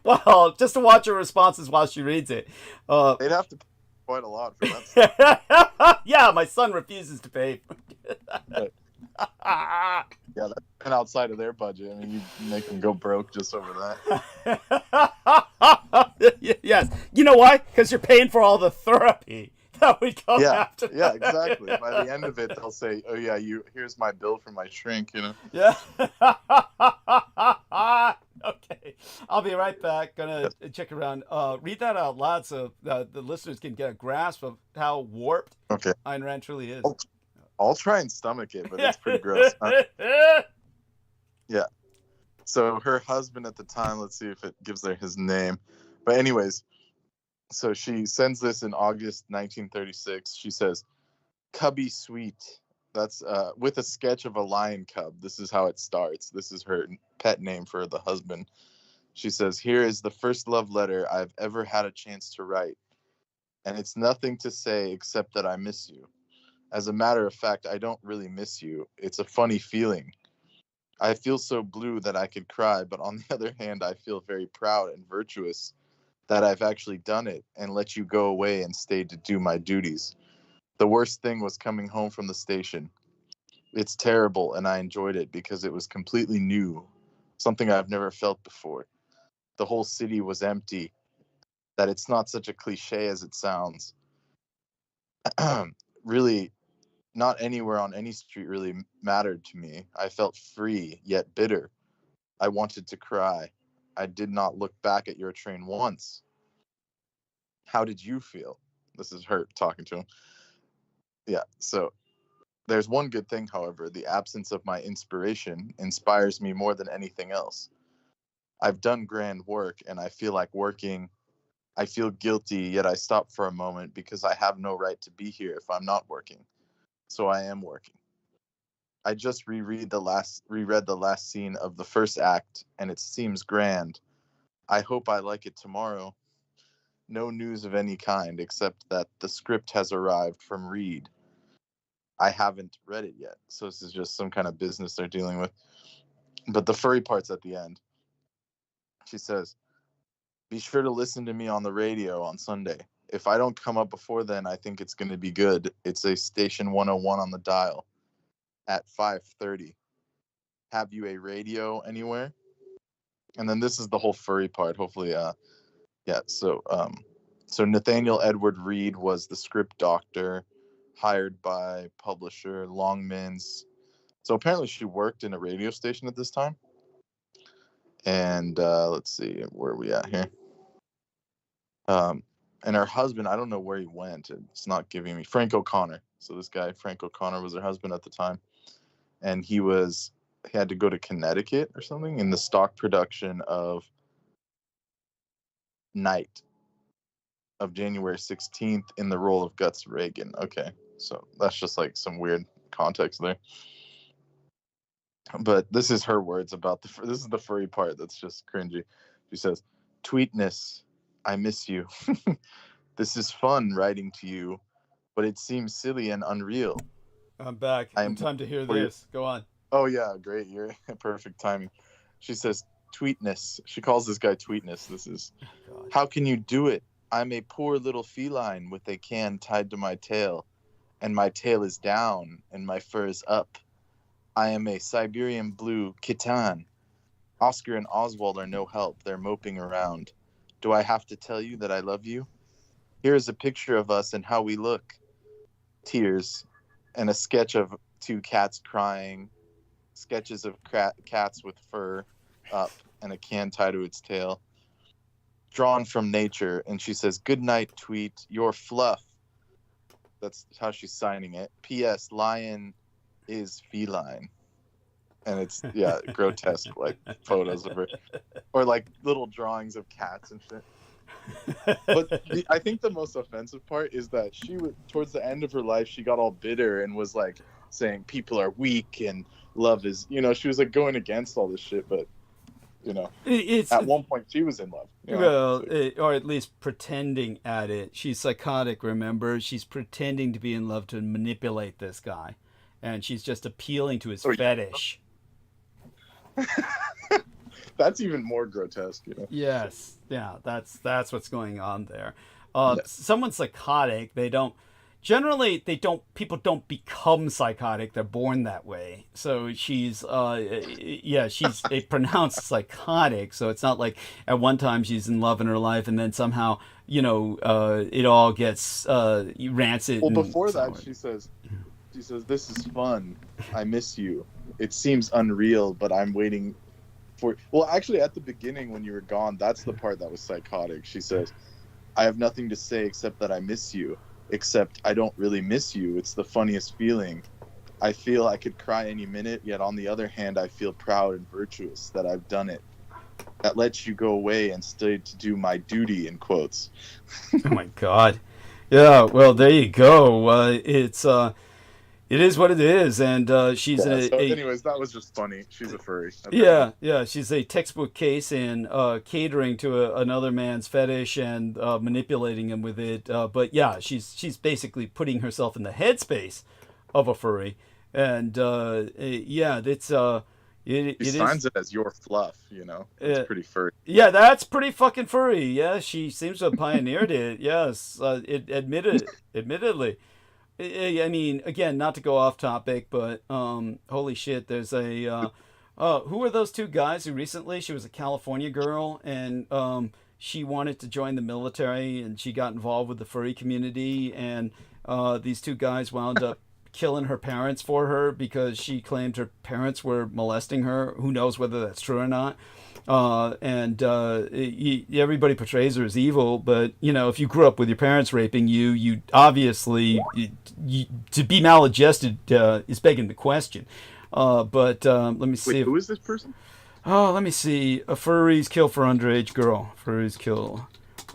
Well, just to watch her responses while she reads it. They'd have to pay quite a lot for that. Yeah, my son refuses to pay. Yeah, that's been outside of their budget. I mean, you make them go broke just over that. Yes. You know why? Because you're paying for all the therapy that we go after. Yeah, exactly. By the end of it, they'll say, "Oh yeah, here's my bill for my shrink." You know. Yeah. Okay. I'll be right back. Gonna check around. Read that out loud so the listeners can get a grasp of how warped Ayn Rand truly is. I'll try and stomach it, but it's pretty gross. Yeah. So her husband at the time, let's see if it gives her his name. But anyways, so she sends this in August 1936. She says, "Cubby sweet." That's with a sketch of a lion cub. This is how it starts. This is her pet name for the husband. She says, "Here is the first love letter I've ever had a chance to write. And it's nothing to say except that I miss you. As a matter of fact, I don't really miss you. It's a funny feeling. I feel so blue that I could cry, but on the other hand, I feel very proud and virtuous that I've actually done it and let you go away and stay to do my duties. The worst thing was coming home from the station. It's terrible, and I enjoyed it because it was completely new, something I've never felt before. The whole city was empty, that it's not such a cliche as it sounds. Really, not anywhere on any street really mattered to me. I felt free, yet bitter. I wanted to cry. I did not look back at your train once. How did you feel?" This is her talking to him. Yeah, so there's one good thing, however. The absence of my inspiration inspires me more than anything else. I've done grand work, and I feel like working. I feel guilty, yet I stop for a moment because I have no right to be here if I'm not working. So I am working. I just reread the last scene of the first act, and it seems grand. I hope I like it tomorrow. No news of any kind, except that the script has arrived from Reed. I haven't read it yet, so this is just some kind of business they're dealing with. But the furry part's at the end. She says, "Be sure to listen to me on the radio on Sunday. If I don't come up before then, I think it's going to be good. It's a station 101 on the dial at 5:30. Have you a radio anywhere?" And then this is the whole furry part. Hopefully, so Nathaniel Edward Reed was the script doctor hired by publisher Longmans. So apparently she worked in a radio station at this time. And let's see, where are we at here? And her husband, I don't know where he went. It's not giving me. Frank O'Connor. So this guy, Frank O'Connor, was her husband at the time. And he had to go to Connecticut or something in the stock production of Night of January 16th in the role of Guts Reagan. Okay, so that's just like some weird context there. But this is her words about this is the furry part that's just cringy. She says, "Tweetness, I miss you. This is fun writing to you, but it seems silly and unreal." I'm back. Time to hear this. Go on. Oh yeah, great. You're perfect timing. She says, "Tweetness." She calls this guy Tweetness. This is, "How can you do it? I'm a poor little feline with a can tied to my tail, and my tail is down and my fur is up. I am a Siberian blue Khitan. Oscar and Oswald are no help. They're moping around. Do I have to tell you that I love you? Here is a picture of us and how we look. Tears, and a sketch of two cats crying, sketches of cats with fur up and a can tied to its tail. Drawn from nature." And she says, "Good night, Tweet. Your fluff." That's how she's signing it. P.S. Lion is feline. and it's grotesque like photos of her, or like little drawings of cats and shit. But I think the most offensive part is that she would, towards the end of her life, she got all bitter and was like saying people are weak and love is, she was like going against all this shit. But at one point she was in love. Or at least pretending at it. She's psychotic, remember? She's pretending to be in love to manipulate this guy, and she's just appealing to his fetish. That's even more grotesque, Yes, yeah, that's what's going on there. Someone psychotic, people don't become psychotic, they're born that way. So she's she's a pronounced psychotic, so it's not like at one time she's in love in her life and then somehow it all gets rancid. Well, before that she says this is fun, I miss you, it seems unreal, but I'm waiting for. Well, actually at the beginning when you were gone, that's the part that was psychotic. She says, I have nothing to say except that I miss you, except I don't really miss you. It's the funniest feeling. I feel I could cry any minute, yet on the other hand, I feel proud and virtuous that I've done it. That lets you go away and stay to do my duty, in quotes. Oh my God. Yeah, well, there you go. It is what it is, and she's anyways, that was just funny. She's a furry. She's a textbook case in catering to another man's fetish and manipulating him with it. But yeah, she's basically putting herself in the headspace of a furry, and She signs it as your fluff, It's pretty furry. Yeah, that's pretty fucking furry. Yeah, she seems to have pioneered it. Yes, admittedly. I mean, again, not to go off topic, but holy shit, there's a who are those two guys who recently, she was a California girl, and she wanted to join the military, and she got involved with the furry community, and these two guys wound up killing her parents for her because she claimed her parents were molesting her. Who knows whether that's true or not. Everybody portrays her as evil, but if you grew up with your parents raping you, you obviously to be maladjusted is begging the question. But let me see. Wait, who is this person? Oh, let me see. Furries kill for underage girl. Furries kill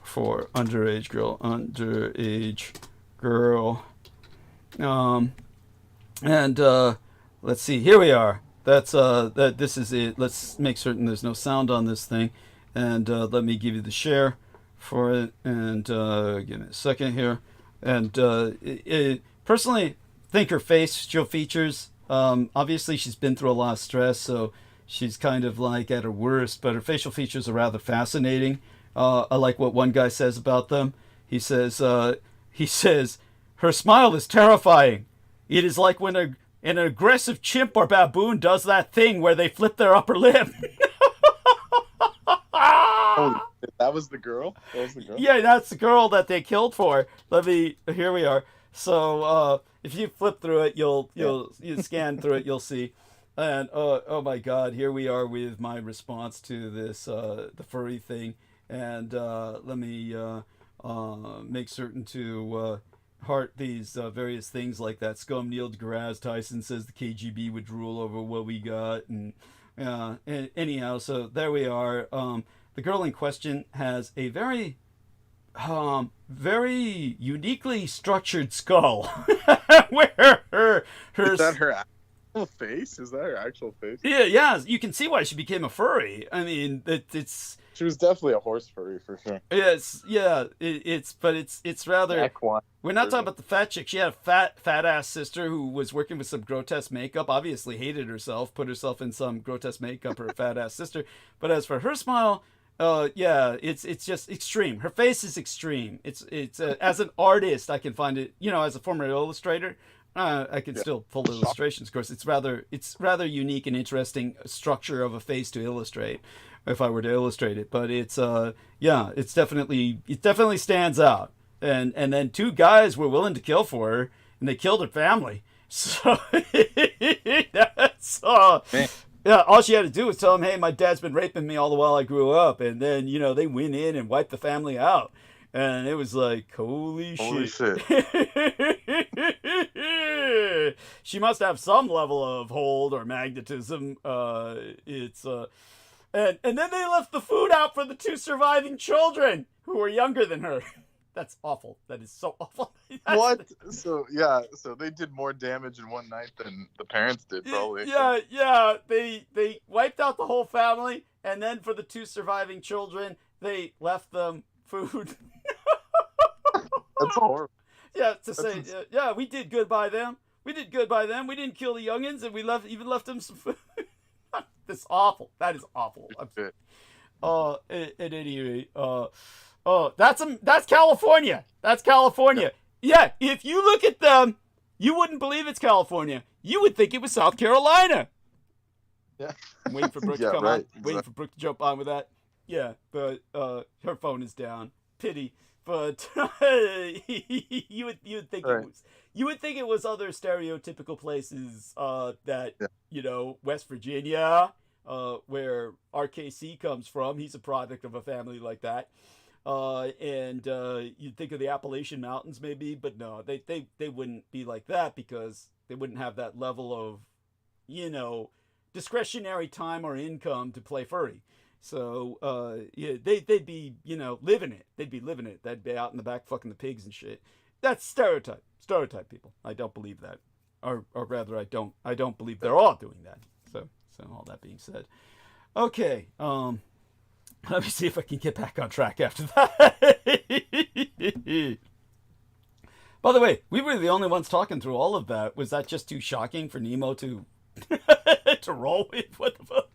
for underage girl. Underage girl. Let's see. Here we are. That's this is it. Let's make certain there's no sound on this thing, and let me give you the share for it, and give me a second here. And personally, think her facial features. Obviously, she's been through a lot of stress, so she's kind of like at her worst. But her facial features are rather fascinating. I like what one guy says about them. He says her smile is terrifying. It is like when an aggressive chimp or baboon does that thing where they flip their upper lip. Oh, that was the girl? Yeah, that's the girl that they killed for. Here we are. So if you flip through it, you scan through it, you'll see. And oh my God, here we are with my response to this, the furry thing. And let me make certain to heart these various things like that. Scum Neil deGrasse Tyson says the KGB would rule over what we got, and anyhow, so there we are. The girl in question has a very uniquely structured skull. Where her is that her actual face? Is that her actual face? Yeah, you can see why she became a furry. I mean, it's. She was definitely a horse furry for sure. Yes, yeah, it's rather. We're not talking about the fat chick. She had a fat ass sister who was working with some grotesque makeup. Obviously, hated herself, put herself in some grotesque makeup. Her fat ass sister. But as for her smile, it's just extreme. Her face is extreme. It's as an artist, I can find it. As a former illustrator, I can still pull illustrations. Of course, it's rather unique and interesting structure of a face to illustrate. If I were to illustrate it, but it definitely stands out. And then two guys were willing to kill for her, and they killed her family. So that's all she had to do was tell them, hey, my dad's been raping me all the while I grew up, and then they went in and wiped the family out. And it was like, holy shit. She must have some level of hold or magnetism. And then they left the food out for the 2 surviving children who were younger than her. That's awful. That is so awful. What? So they did more damage in one night than the parents did, probably. Yeah. They wiped out the whole family, and then for the 2 surviving children, they left them food. That's horrible. Yeah, yeah, we did good by them. We didn't kill the youngins, and we even left them some food. That's awful. That is awful. At any rate, that's California. That's California. Yeah, if you look at them, you wouldn't believe it's California. You would think it was South Carolina. Yeah. I'm waiting for Brooke to come on. Waiting for Brooke to jump on with that. Yeah, but her phone is down. Pity. But you would think it was other stereotypical places West Virginia, where RKC comes from. He's a product of a family like that. And you'd think of the Appalachian Mountains maybe, but no, they wouldn't be like that because they wouldn't have that level of, discretionary time or income to play furry. So, they'd be, living it. They'd be living it. They'd be out in the back fucking the pigs and shit. That's stereotype. Stereotype people. I don't believe that. Or rather, I don't believe they're all doing that. So all that being said. Okay, let me see if I can get back on track after that. By the way, we were the only ones talking through all of that. Was that just too shocking for Nemo to to roll with? What the fuck?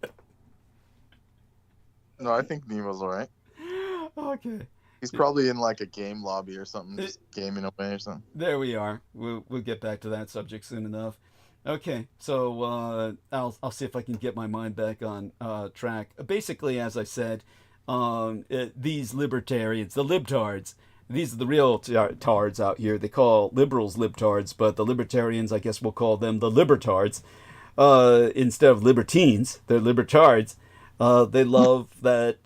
No, I think Nemo's all right. Okay. He's probably in like a game lobby or something, just gaming away or something. There we are. We'll get back to that subject soon enough. Okay, so I'll see if I can get my mind back on track. Basically, as I said, these libertarians, the libtards, these are the real tards out here. They call liberals libtards, but the libertarians, I guess we'll call them the libertards. Instead of libertines, they're libertards. They love that,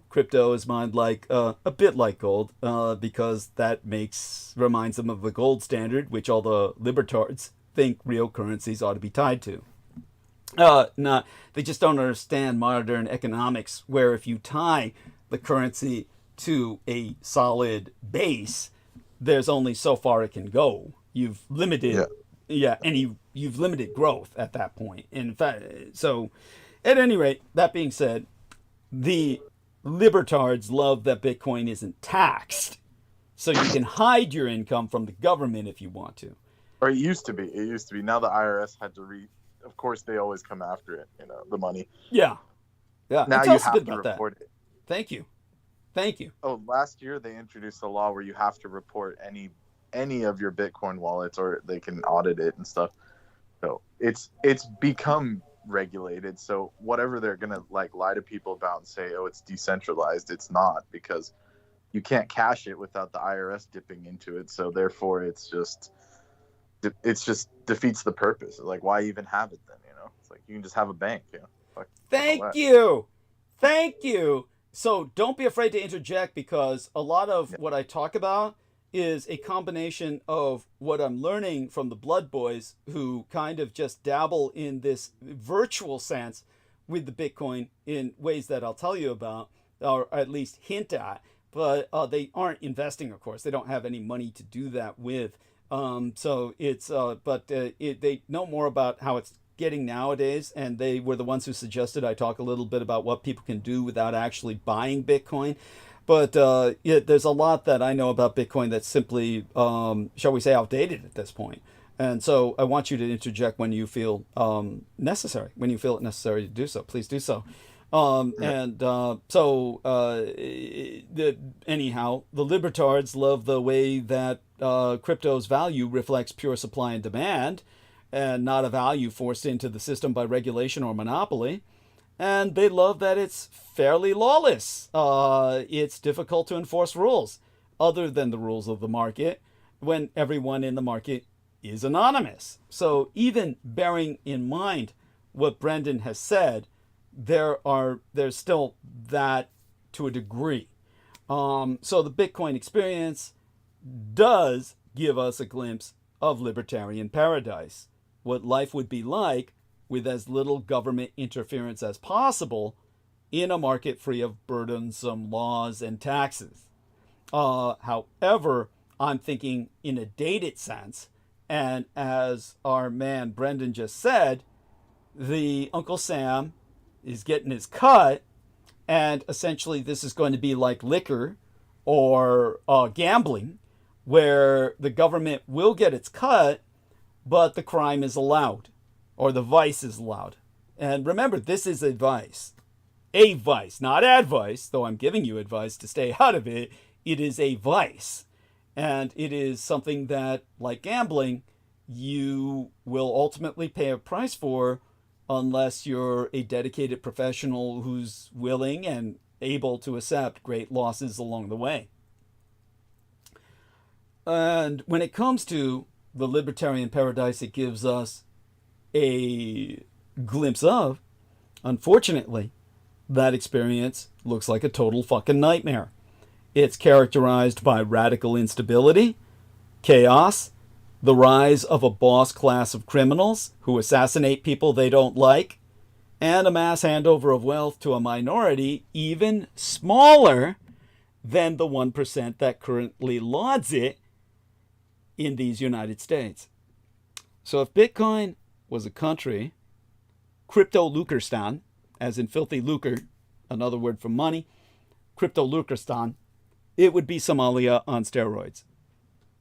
crypto is mined like a bit like gold, because that reminds them of the gold standard, which all the libertards think real currencies ought to be tied to. They just don't understand modern economics, where if you tie the currency to a solid base, there's only so far it can go. You've limited, and you've limited growth at that point. In fact, so. At any rate, that being said, the libertards love that Bitcoin isn't taxed. So you can hide your income from the government if you want to. Or it used to be. Now the IRS had to of course, they always come after it, the money. Yeah. Now you have to report it. Thank you. Oh, last year they introduced a law where you have to report any of your Bitcoin wallets, or they can audit it and stuff. So it's become regulated, so whatever they're gonna lie to people about and say, oh, it's decentralized, it's not, because you can't cash it without the IRS dipping into it. So therefore it's just defeats the purpose. Like, why even have it then? It's like you can just have a bank. Thank you. So don't be afraid to interject, because a lot of what I talk about is a combination of what I'm learning from the Blood Boys, who kind of just dabble in this virtual sense with the Bitcoin in ways that I'll tell you about, or at least hint at, but they aren't investing, of course. They don't have any money to do that with. So it's, they know more about how it's getting nowadays, and they were the ones who suggested I talk a little bit about what people can do without actually buying Bitcoin. But there's a lot that I know about Bitcoin that's simply, shall we say, outdated at this point. And so I want you to interject when you feel necessary. When you feel it necessary to do so, please do so. Anyhow, the libertards love the way that crypto's value reflects pure supply and demand, and not a value forced into the system by regulation or monopoly. And they love that it's fairly lawless. It's difficult to enforce rules other than the rules of the market when everyone in the market is anonymous. So even bearing in mind what Brendan has said, there's still that to a degree. So the Bitcoin experience does give us a glimpse of libertarian paradise, what life would be like with as little government interference as possible in a market free of burdensome laws and taxes. However, I'm thinking in a dated sense, and as our man Brendan just said, the Uncle Sam is getting his cut, and essentially this is going to be like liquor or gambling, where the government will get its cut, but the crime is allowed, or the vice is allowed. And remember, this is advice. A vice, not advice, though I'm giving you advice to stay out of it. It is a vice. And it is something that, like gambling, you will ultimately pay a price for unless you're a dedicated professional who's willing and able to accept great losses along the way. And when it comes to the libertarian paradise it gives us a glimpse of, unfortunately, that experience looks like a total fucking nightmare. It's characterized by radical instability, chaos, the rise of a boss class of criminals who assassinate people they don't like, and a mass handover of wealth to a minority even smaller than the 1% that currently lauds it in these United States. So if Bitcoin was a country, crypto-lucrestan, as in filthy lucre, another word for money, crypto-lucrestan, it would be Somalia on steroids.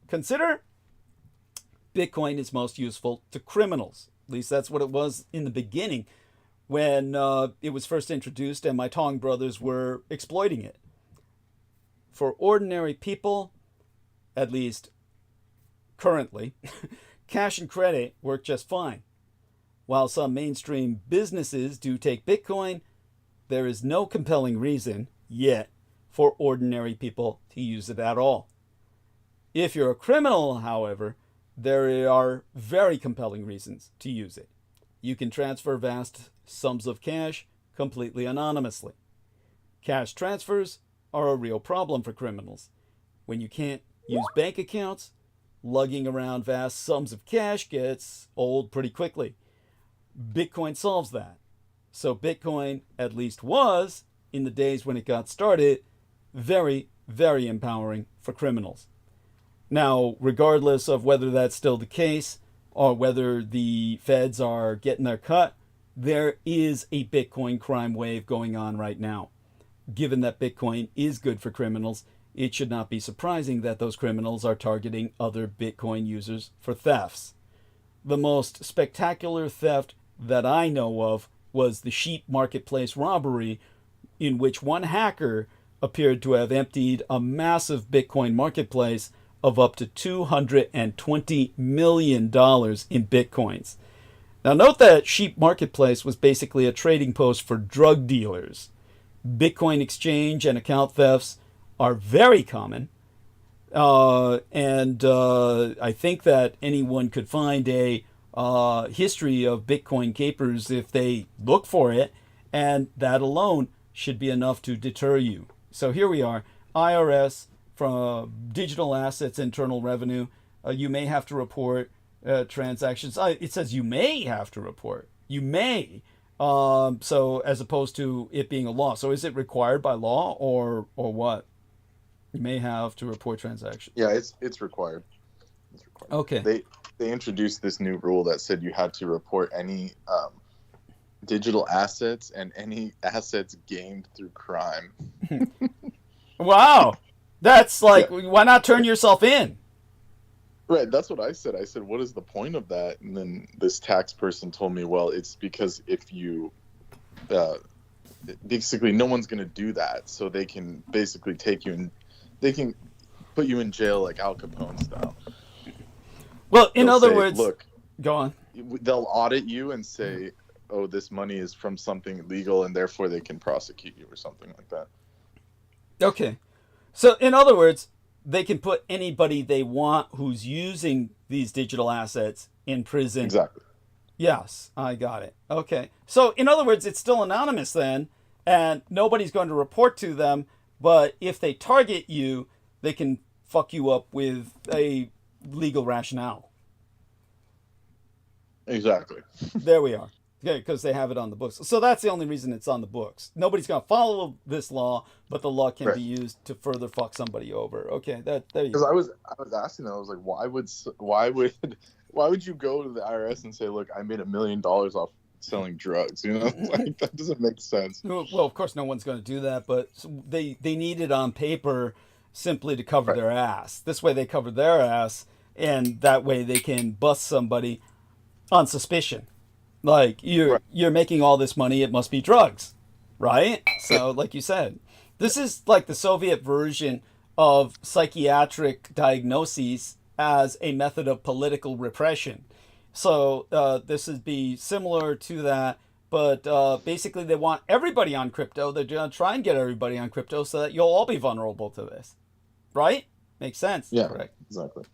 Consider Bitcoin is most useful to criminals. At least that's what it was in the beginning when it was first introduced and my Tong brothers were exploiting it. For ordinary people, at least currently, cash and credit work just fine. While some mainstream businesses do take Bitcoin, there is no compelling reason yet for ordinary people to use it at all. If you're a criminal, however, there are very compelling reasons to use it. You can transfer vast sums of cash completely anonymously. Cash transfers are a real problem for criminals. When you can't use bank accounts, lugging around vast sums of cash gets old pretty quickly. Bitcoin solves that. So Bitcoin, at least was, in the days when it got started, very, very empowering for criminals. Now, regardless of whether that's still the case or whether the feds are getting their cut, there is a Bitcoin crime wave going on right now. Given that Bitcoin is good for criminals, it should not be surprising that those criminals are targeting other Bitcoin users for thefts. The most spectacular theft that I know of was the sheep marketplace robbery, in which one hacker appeared to have emptied a massive Bitcoin marketplace of up to $220 million in Bitcoins. Now note that sheep marketplace was basically a trading post for drug dealers. Bitcoin exchange and account thefts are very common. And I think that anyone could find a history of Bitcoin capers if they look for it, and that alone should be enough to deter you. So here we are, IRS, from digital assets, internal revenue. You may have to report transactions. It says you may have to report. You may. So as opposed to it being a law. So is it required by law or what? You may have to report transactions. Yeah, it's required. It's required. Okay. They introduced this new rule that said you had to report any digital assets and any assets gained through crime. Wow. That's like, why not turn yourself in? Right, that's what I said. I said, what is the point of that? And then this tax person told me, well, it's because if you, basically no one's going to do that. So they can basically take you and they can put you in jail like Al Capone style. Well, in They'll other say, words, look, go on. They'll audit you and say, oh, this money is from something illegal and therefore they can prosecute you or something like that. Okay. So in other words, they can put anybody they want who's using these digital assets in prison. Exactly. Yes, I got it. Okay. So in other words, it's still anonymous then, and nobody's going to report to them, But if they target you, they can fuck you up with a legal rationale. Exactly. There we are. Okay, because they have it on the books. So that's the only reason it's on the books. Nobody's going to follow this law, but the law can be used to further fuck somebody over. Okay, there you go. Because I was asking them, I was like, why would you go to the IRS and say, look, I made $1 million off selling drugs? You know, like that doesn't make sense. Well, of course, no one's going to do that, but they need it on paper simply to cover their ass. This way, they cover their ass, and that way they can bust somebody on suspicion. Like, you're making all this money, it must be drugs, right? So, like you said, this is like the Soviet version of psychiatric diagnoses as a method of political repression. So this would be similar to that, but basically they want everybody on crypto. They're going to try and get everybody on crypto so that you'll all be vulnerable to this, right? Makes sense. Yeah, correct. Exactly.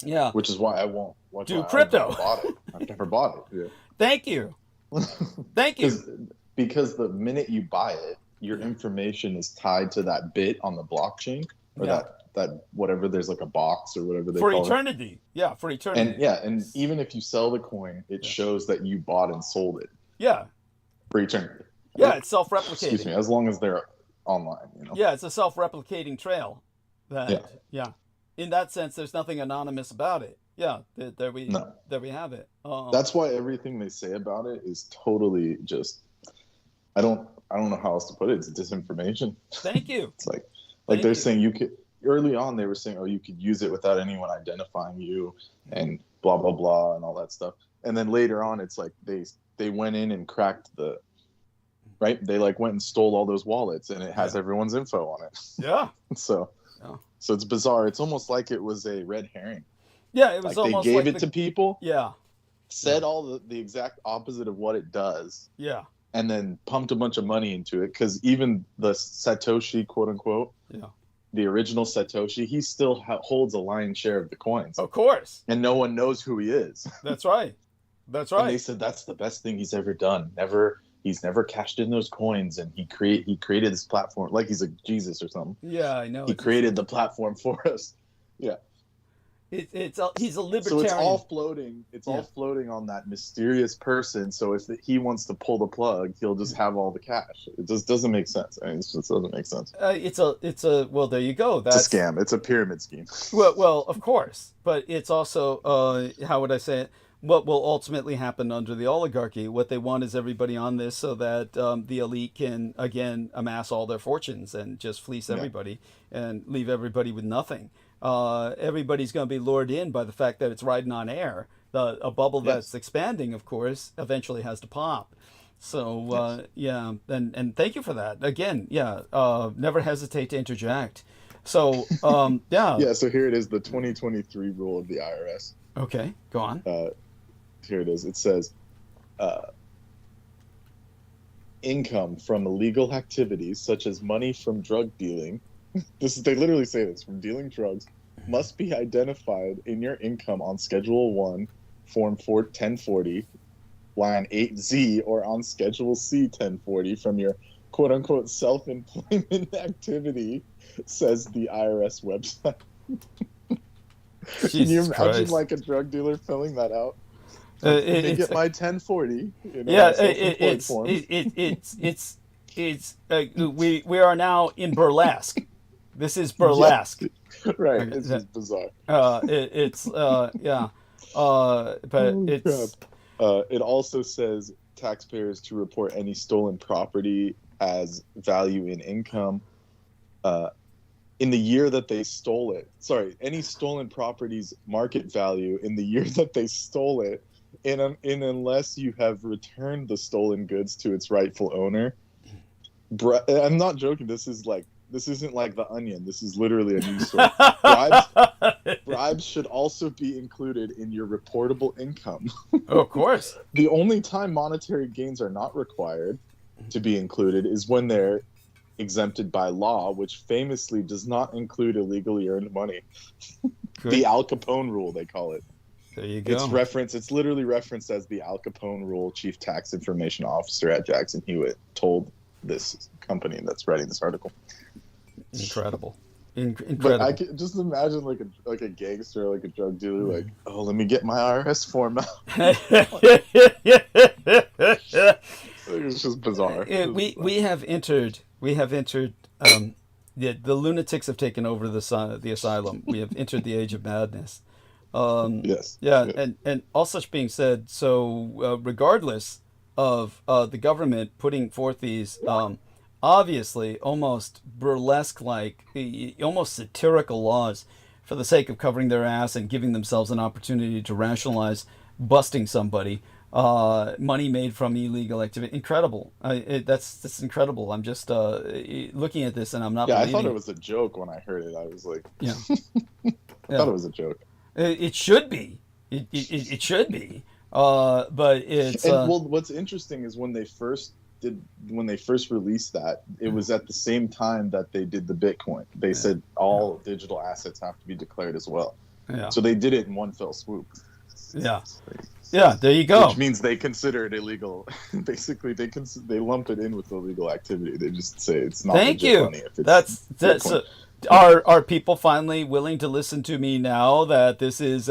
Yeah. Which is why I won't do crypto. I've never bought it. Yeah. Thank you. Thank you. Because the minute you buy it, your information is tied to that bit on the blockchain, or that whatever, there's like a box or whatever they call it. For eternity. Yeah, for eternity. And even if you sell the coin, it shows that you bought and sold it. Yeah. For eternity. Yeah, it's self-replicating. Excuse me, as long as they're online, you know. Yeah, it's a self-replicating trail. Yeah. In that sense, there's nothing anonymous about it. Yeah, there we have it. That's why everything they say about it is totally just, I don't know how else to put it. It's disinformation. Thank you. It's like they're saying you could, early on they were saying, oh, you could use it without anyone identifying you and blah blah blah and all that stuff. And then later on, it's like they went in and cracked they like went and stole all those wallets, and it has everyone's info on it. Yeah. So it's bizarre. It's almost like it was a red herring. Yeah, it was like almost they gave like it to people. Yeah. Said all the exact opposite of what it does. Yeah. And then pumped a bunch of money into it, because even the Satoshi, quote unquote, the original Satoshi, he still holds a lion's share of the coins. Of course. And no one knows who he is. That's right. That's right. And they said that's the best thing he's ever done. He's never cashed in those coins, and he created this platform like he's a Jesus or something. Yeah, I know. He created the platform for us. Yeah. He's a libertarian. So it's all floating. It's all floating on that mysterious person. So if he wants to pull the plug, he'll just have all the cash. It just doesn't make sense. I mean, it just doesn't make sense. It's a well, there you go. It's a scam. It's a pyramid scheme. Well, of course, but it's also how would I say it? What will ultimately happen under the oligarchy? What they want is everybody on this so that the elite can again amass all their fortunes and just fleece everybody and leave everybody with nothing. Everybody's going to be lured in by the fact that it's riding on air. A bubble that's expanding, of course, eventually has to pop. So, and thank you for that. Again, never hesitate to interject. So, Yeah, so here it is, the 2023 rule of the IRS. Okay, go on. Here it is. It says, income from illegal activities, such as money from drug dealing, they literally say this, from dealing drugs, must be identified in your income on Schedule 1, Form 1040, line 8Z, or on Schedule C 1040 from your quote-unquote self-employment activity, says the IRS website. Can you imagine like a drug dealer filling that out? Let me get my 1040. We are now in burlesque. This is burlesque. Right. This is bizarre. But it's. It also says taxpayers to report any stolen property as value in income. In the year that they stole it. Sorry, any stolen property's market value in the year that they stole it, in unless you have returned the stolen goods to its rightful owner. I'm not joking. This isn't like The Onion. This is literally a news story. Bribes should also be included in your reportable income. Oh, of course. The only time monetary gains are not required to be included is when they're exempted by law, which famously does not include illegally earned money. The Al Capone rule, they call it. There you go. It's literally referenced as the Al Capone rule. Chief Tax Information Officer at Jackson Hewitt told this company that's writing this article. Incredible. But Incredible. I can just imagine like a gangster, like a drug dealer, like, oh, let me get my IRS form out. It's just bizarre. We have entered. The lunatics have taken over the asylum. We have entered the age of madness. Yes. Yeah, Yes. and all such being said, so regardless of the government putting forth these obviously almost burlesque, like almost satirical laws for the sake of covering their ass and giving themselves an opportunity to rationalize busting somebody, money made from illegal activity. Incredible. That's incredible. I'm just looking at this and I'm not believing I thought it was a joke when I heard it. I was like, yeah. I thought it was a joke. It should be. It should be. But it's well, what's interesting is when they first released that, it was at the same time that they did the Bitcoin. They said all digital assets have to be declared as well. Yeah. So they did it in one fell swoop. Yeah. Yeah, there you go. Which means they consider it illegal. Basically, they lump it in with illegal activity. They just say it's not legit money if it's that's are people finally willing to listen to me now that this is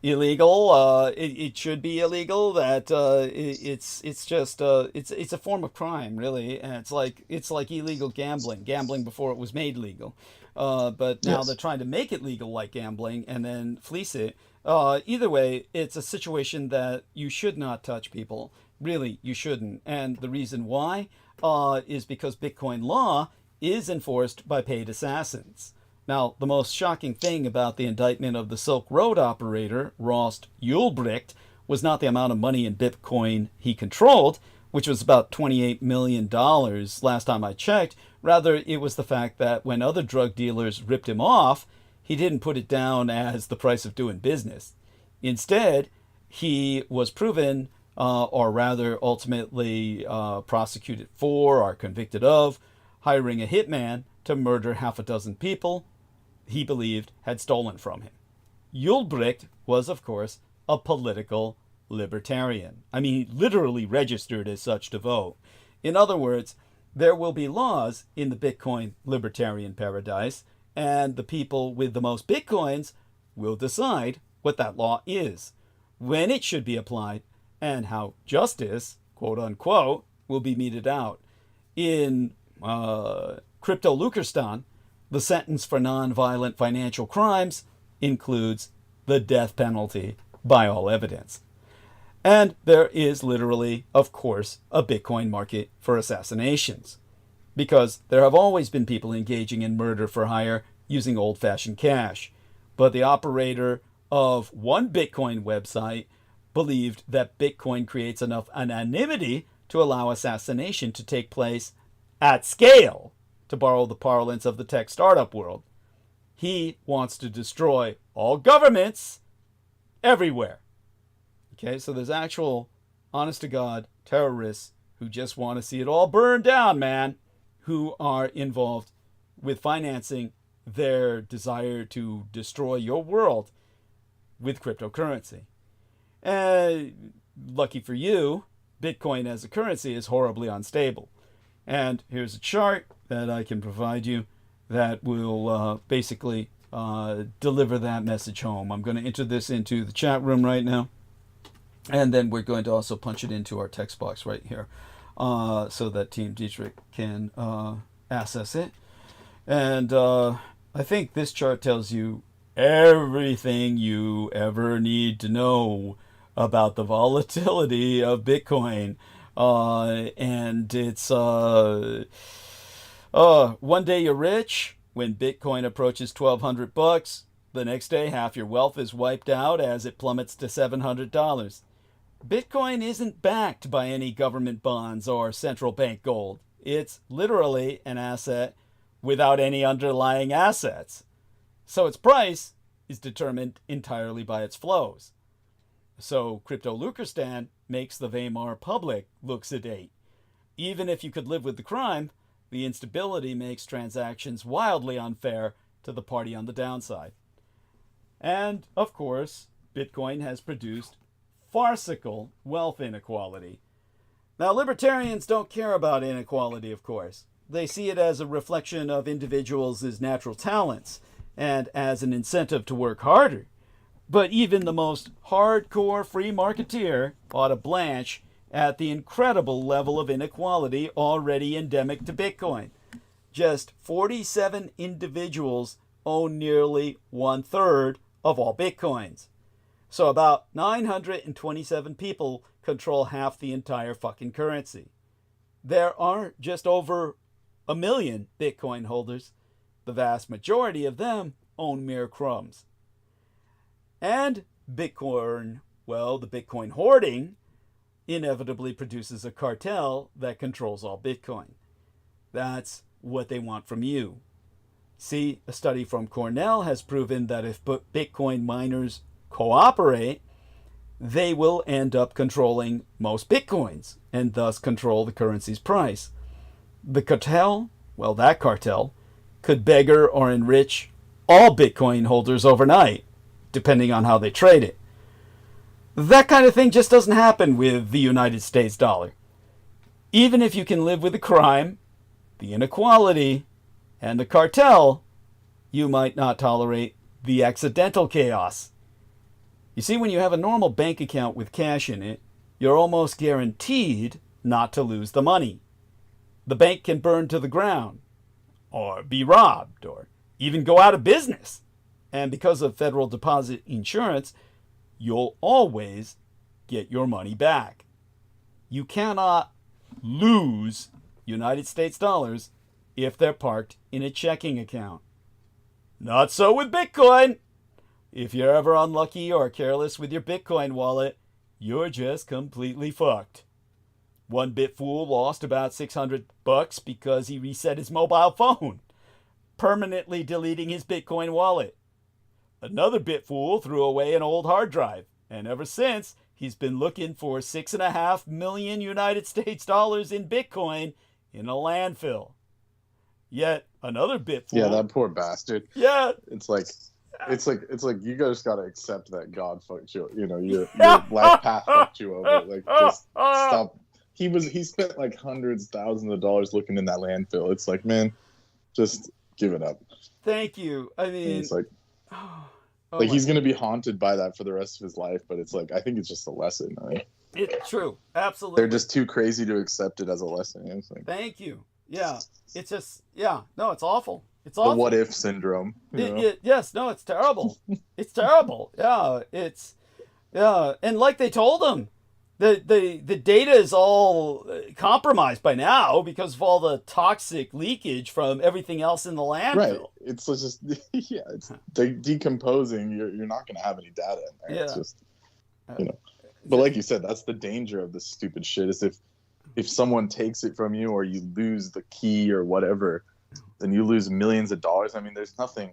illegal? It should be illegal. That it's just it's a form of crime, really, and it's like illegal gambling before it was made legal. But now they're trying to make it legal like gambling and then fleece it. Either way, it's a situation that you should not touch, people. Really, you shouldn't. And the reason why is because Bitcoin law is enforced by paid assassins. Now, the most shocking thing about the indictment of the Silk Road operator, Rost Ulbricht, was not the amount of money in Bitcoin he controlled, which was about $28 million last time I checked. Rather, it was the fact that when other drug dealers ripped him off, he didn't put it down as the price of doing business. Instead, he was proven, or rather ultimately prosecuted for or convicted of, hiring a hitman to murder half a dozen people he believed had stolen from him. Ulbricht was, of course, a political libertarian. I mean, he literally registered as such to vote. In other words, there will be laws in the Bitcoin libertarian paradise, and the people with the most Bitcoins will decide what that law is, when it should be applied, and how justice, quote unquote, will be meted out. In Cryptolukistan, the sentence for non-violent financial crimes includes the death penalty by all evidence. And there is literally, of course, a Bitcoin market for assassinations, because there have always been people engaging in murder for hire using old-fashioned cash. But the operator of one Bitcoin website believed that Bitcoin creates enough anonymity to allow assassination to take place at scale, to borrow the parlance of the tech startup world. He wants to destroy all governments everywhere. Okay, so there's actual, honest-to-God terrorists who just want to see it all burn down, man, who are involved with financing their desire to destroy your world with cryptocurrency. Lucky for you, Bitcoin as a currency is horribly unstable. And here's a chart that I can provide you that will basically deliver that message home. I'm going to enter this into the chat room right now. And then we're going to also punch it into our text box right here so that Team Dietrich can access it. And I think this chart tells you everything you ever need to know about the volatility of Bitcoin. And it's one day you're rich when Bitcoin approaches $1,200. The next day, half your wealth is wiped out as it plummets to $700. Bitcoin isn't backed by any government bonds or central bank gold. It's literally an asset without any underlying assets. So its price is determined entirely by its flows. So Cryptolukistan makes the Weimar public look sedate. Even if you could live with the crime, the instability makes transactions wildly unfair to the party on the downside. And, of course, Bitcoin has produced farcical wealth inequality. Now, libertarians don't care about inequality, of course. they see it as a reflection of individuals' natural talents and as an incentive to work harder. But even the most hardcore free marketeer ought to blanch at the incredible level of inequality already endemic to Bitcoin. Just 47 individuals own nearly 1/3 of all Bitcoins. So about 927 people control half the entire fucking currency. There are just over 1 million Bitcoin holders. The vast majority of them own mere crumbs. And Bitcoin, well, the Bitcoin hoarding inevitably produces a cartel that controls all Bitcoin. That's what they want from you. See, a study from Cornell has proven that if Bitcoin miners cooperate, they will end up controlling most Bitcoins and thus control the currency's price. The cartel, well, that cartel, could beggar or enrich all Bitcoin holders overnight, depending on how they trade it. That kind of thing just doesn't happen with the United States dollar. Even if you can live with the crime, the inequality, and the cartel, you might not tolerate the accidental chaos. You see, when you have a normal bank account with cash in it, you're almost guaranteed not to lose the money. The bank can burn to the ground, or be robbed, or even go out of business. And because of federal deposit insurance, you'll always get your money back. You cannot lose United States dollars if they're parked in a checking account. Not so with Bitcoin. If you're ever unlucky or careless with your Bitcoin wallet, you're just completely fucked. One Bitfool lost about $600 because he reset his mobile phone, permanently deleting his Bitcoin wallet. Another Bitfool threw away an old hard drive, and ever since, he's been looking for 6.5 million United States dollars in Bitcoin in a landfill. Yet another Bitfool. Yeah, that poor bastard. Yeah. It's like you just gotta accept that God fucked you. You know, your life path fucked you over. Like, just stop. He spent like hundreds, thousands of dollars looking in that landfill. It's like, man, just give it up. Thank you. I mean, and it's like, oh he's gonna be haunted by that for the rest of his life. But it's like, I think it's just a lesson. Right? It's true. Absolutely. They're just too crazy to accept it as a lesson. You know, it's like, thank you. Yeah, it's just, yeah, no, it's awful. It's awful. The what if syndrome. Yes, no, it's terrible. It's terrible. Yeah, and like they told him, the data is all compromised by now because of all the toxic leakage from everything else in the landfill. Right. It's just it's decomposing. You're not going to have any data in there. Yeah. It's just, you know. But like you said, that's the danger of this stupid shit. Is if someone takes it from you or you lose the key or whatever, then you lose millions of dollars. I mean, there's nothing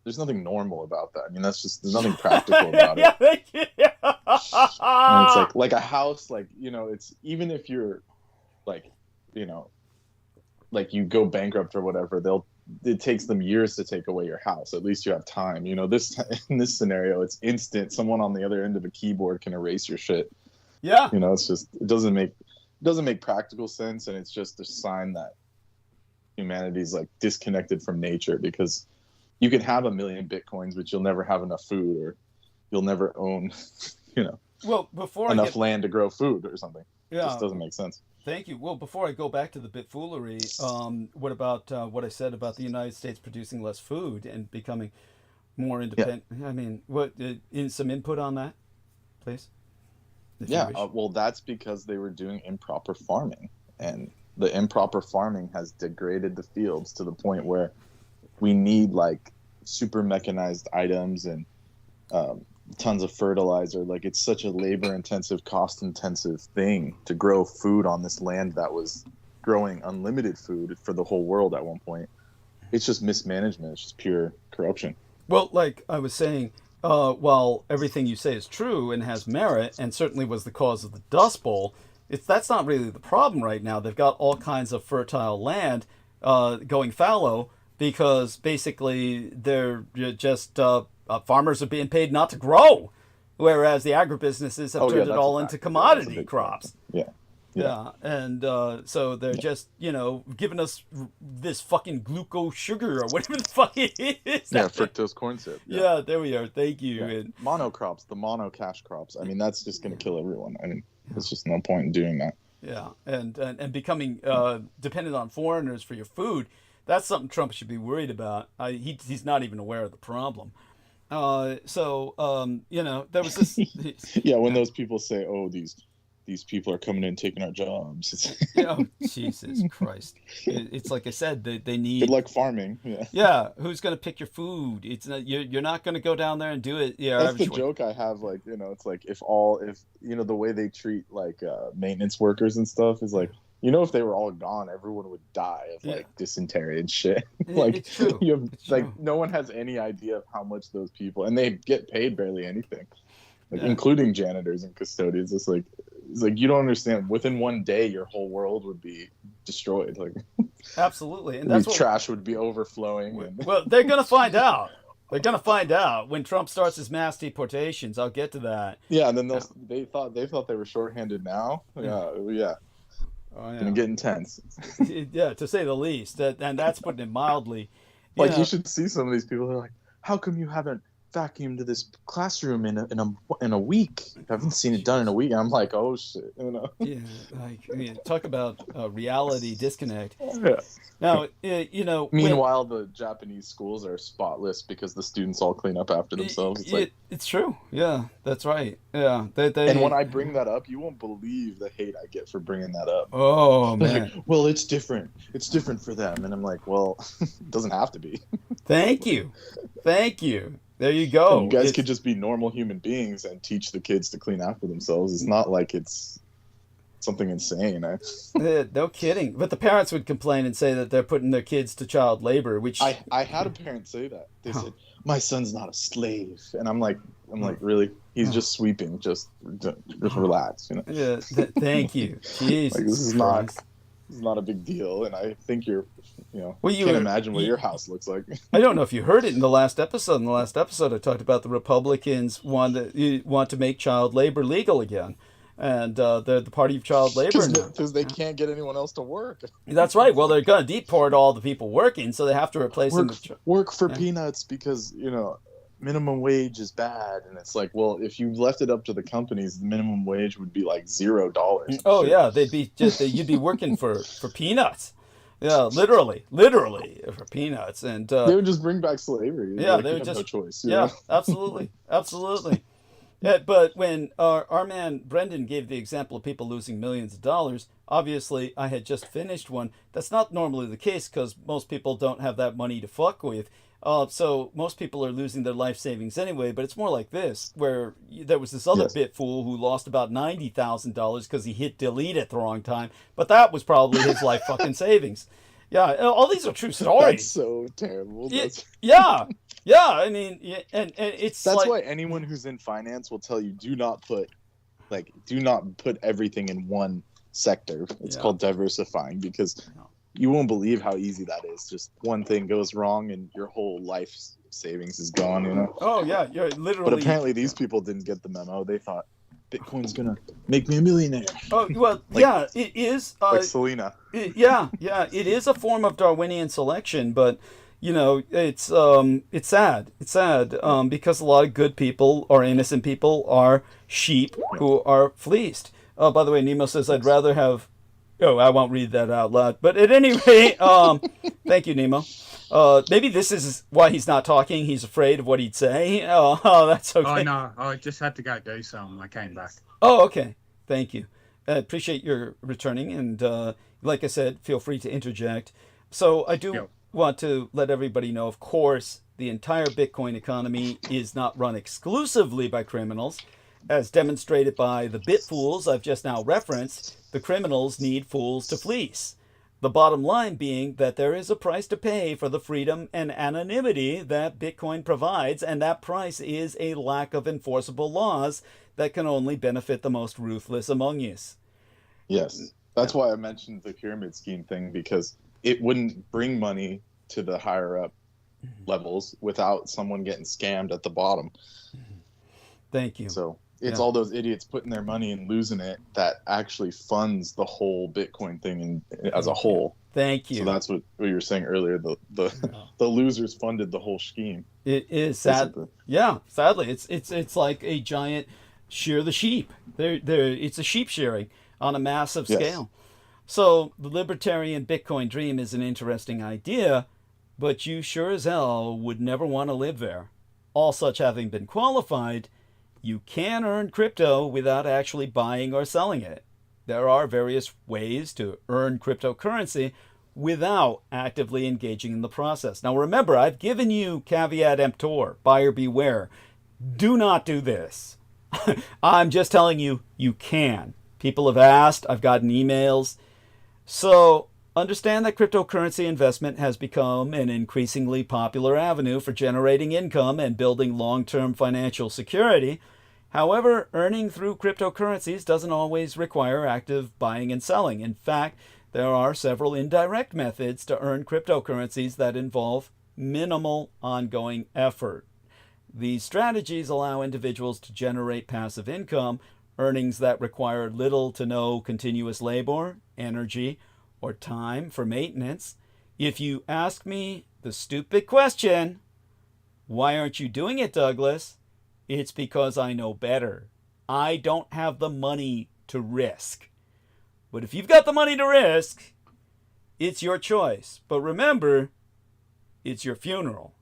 normal about that. I mean, there's nothing practical about it. And it's like a house, like, you know, it's even if you're like, you know, like you go bankrupt or whatever, it takes them years to take away your house. At least you have time. You know, in this scenario, it's instant. Someone on the other end of a keyboard can erase your shit. Yeah. You know, it's just, it doesn't make practical sense, and it's just a sign that humanity's like disconnected from nature, because you can have 1 million Bitcoins, but you'll never have enough food, or you'll never own, you know, enough land to grow food or something. Yeah. It just doesn't make sense. Thank you. Well, before I go back to the Bitfoolery, what about what I said about the United States producing less food and becoming more independent? Yeah. I mean, what in some input on that, please? Yeah, well, that's because they were doing improper farming, and the improper farming has degraded the fields to the point where we need like super mechanized items and tons of fertilizer. Like, it's such a labor-intensive, cost-intensive thing to grow food on this land that was growing unlimited food for the whole world at one point. It's just mismanagement. It's just pure corruption. Well, like I was saying, while everything you say is true and has merit, and certainly was the cause of the Dust Bowl, that's not really the problem right now. They've got all kinds of fertile land going fallow because basically they're just farmers are being paid not to grow, whereas the agribusinesses have turned it all into commodity crops. Yeah. Yeah, and so they're just, giving us this fucking glucose sugar or whatever the fuck it is. Yeah, fructose corn syrup. Yeah, there we are. Thank you. Yeah. And Monocrops, the mono cash crops. I mean, that's just going to kill everyone. I mean, there's just no point in doing that. yeah, and becoming dependent on foreigners for your food. That's something Trump should be worried about. He's not even aware of the problem. There was this. Yeah, when those people say, "Oh, these people are coming in and taking our jobs," it's Oh, Jesus Christ! It's like I said, they need. good luck farming. Yeah, Yeah, who's gonna pick your food? It's not you're not gonna go down there and do it. Yeah, that's the joke I have. Like, it's like if the way they treat like maintenance workers and stuff is like, if they were all gone, everyone would die of like dysentery and shit. Like, it's true. It's like true. no one has any idea of how much those people, and they get paid barely anything, like Yeah. including janitors and custodians. It's like you don't understand. Within one day, your whole world would be destroyed. Like, Absolutely, and that's what. trash would be overflowing. And Well, they're gonna find out. They're gonna find out when Trump starts his mass deportations. I'll get to that. yeah, and then they thought they were shorthanded now. Yeah. Oh, Gonna get intense. Yeah, to say the least. And that's putting it mildly. Like, you should see some of these people. They're like, "How come you haven't vacuumed this classroom in a week? I haven't seen it done in a week." And I'm like, "Oh shit," Yeah, talk about reality disconnect. Yeah. Now, Meanwhile, the Japanese schools are spotless because the students all clean up after themselves. It's like, it's true. Yeah, that's right. Yeah, they. and when I bring that up, you won't believe the hate I get for bringing that up. Oh man. Like, well, it's different. It's different for them, and I'm like, well, it doesn't have to be. Thank you. There you go. You guys could just be normal human beings and teach the kids to clean after themselves. It's not like it's something insane. No kidding. But the parents would complain and say that they're putting their kids to child labor, which I had a parent say that. They said, "My son's not a slave," and I'm like, really? He's just sweeping. Just relax. Yeah. Thank you. Jesus. Like, this is not a big deal, and I think you're. Well, can't imagine what your house looks like. I don't know if you heard it in the last episode. In the last episode, I talked about the Republicans want to make child labor legal again, and they're the party of child labor because they can't get anyone else to work. That's right. Well, they're going to deport all the people working, so they have to replace them. Work for peanuts because minimum wage is bad, and it's like, well, if you left it up to the companies, the minimum wage would be like $0. Oh yeah, you'd be working for peanuts. Yeah, literally for peanuts, and they would just bring back slavery. Yeah, they would just no choice. Yeah, absolutely. Yeah, but when our man Brendan gave the example of people losing millions of dollars, obviously I had just finished one. That's not normally the case because most people don't have that money to fuck with. So most people are losing their life savings anyway, but it's more like this, where there was this other bit fool who lost about $90,000 because he hit delete at the wrong time, but that was probably his life fucking savings. Yeah, all these are true stories. That's so terrible. Yeah, I mean, and it's that's why anyone who's in finance will tell you do not put everything in one sector. It's called diversifying, because you won't believe how easy that is. Just one thing goes wrong and your whole life savings is gone, Oh yeah, you're literally. But apparently these people didn't get the memo. They thought Bitcoin's gonna make me a millionaire. Oh well, yeah, it is. Like Selena. It is a form of Darwinian selection, but it's sad. It's sad because a lot of good people or innocent people are sheep who are fleeced. Oh, by the way, Nemo says I'd rather have. Oh, I won't read that out loud. But at any rate, thank you, Nemo. Maybe this is why he's not talking. He's afraid of what he'd say. Oh, that's okay. Oh, no. I just had to go do something. I came back. Oh, okay. Thank you. I appreciate your returning. And like I said, feel free to interject. So I do want to let everybody know, of course, the entire Bitcoin economy is not run exclusively by criminals. As demonstrated by the Bitfools I've just now referenced, the criminals need fools to fleece. The bottom line being that there is a price to pay for the freedom and anonymity that Bitcoin provides, and that price is a lack of enforceable laws that can only benefit the most ruthless among us. Yes, that's why I mentioned the pyramid scheme thing, because it wouldn't bring money to the higher up levels without someone getting scammed at the bottom. Thank you. So It's all those idiots putting their money and losing it that actually funds the whole Bitcoin thing as a whole. Thank you. So that's what you were saying earlier. The losers funded the whole scheme. It is sad. Yeah, sadly, it's like a giant shear the sheep. It's a sheep shearing on a massive scale. So the libertarian Bitcoin dream is an interesting idea, but you sure as hell would never want to live there. All such having been qualified, you can earn crypto without actually buying or selling it. There are various ways to earn cryptocurrency without actively engaging in the process. Now remember, I've given you caveat emptor, buyer beware. Do not do this. I'm just telling you, you can. People have asked, I've gotten emails. So understand that cryptocurrency investment has become an increasingly popular avenue for generating income and building long-term financial security. However, earning through cryptocurrencies doesn't always require active buying and selling. In fact, there are several indirect methods to earn cryptocurrencies that involve minimal ongoing effort. These strategies allow individuals to generate passive income, earnings that require little to no continuous labor, energy, or time for maintenance. If you ask me the stupid question, why aren't you doing it, Douglas? It's because I know better. I don't have the money to risk. But if you've got the money to risk, it's your choice. But remember, it's your funeral.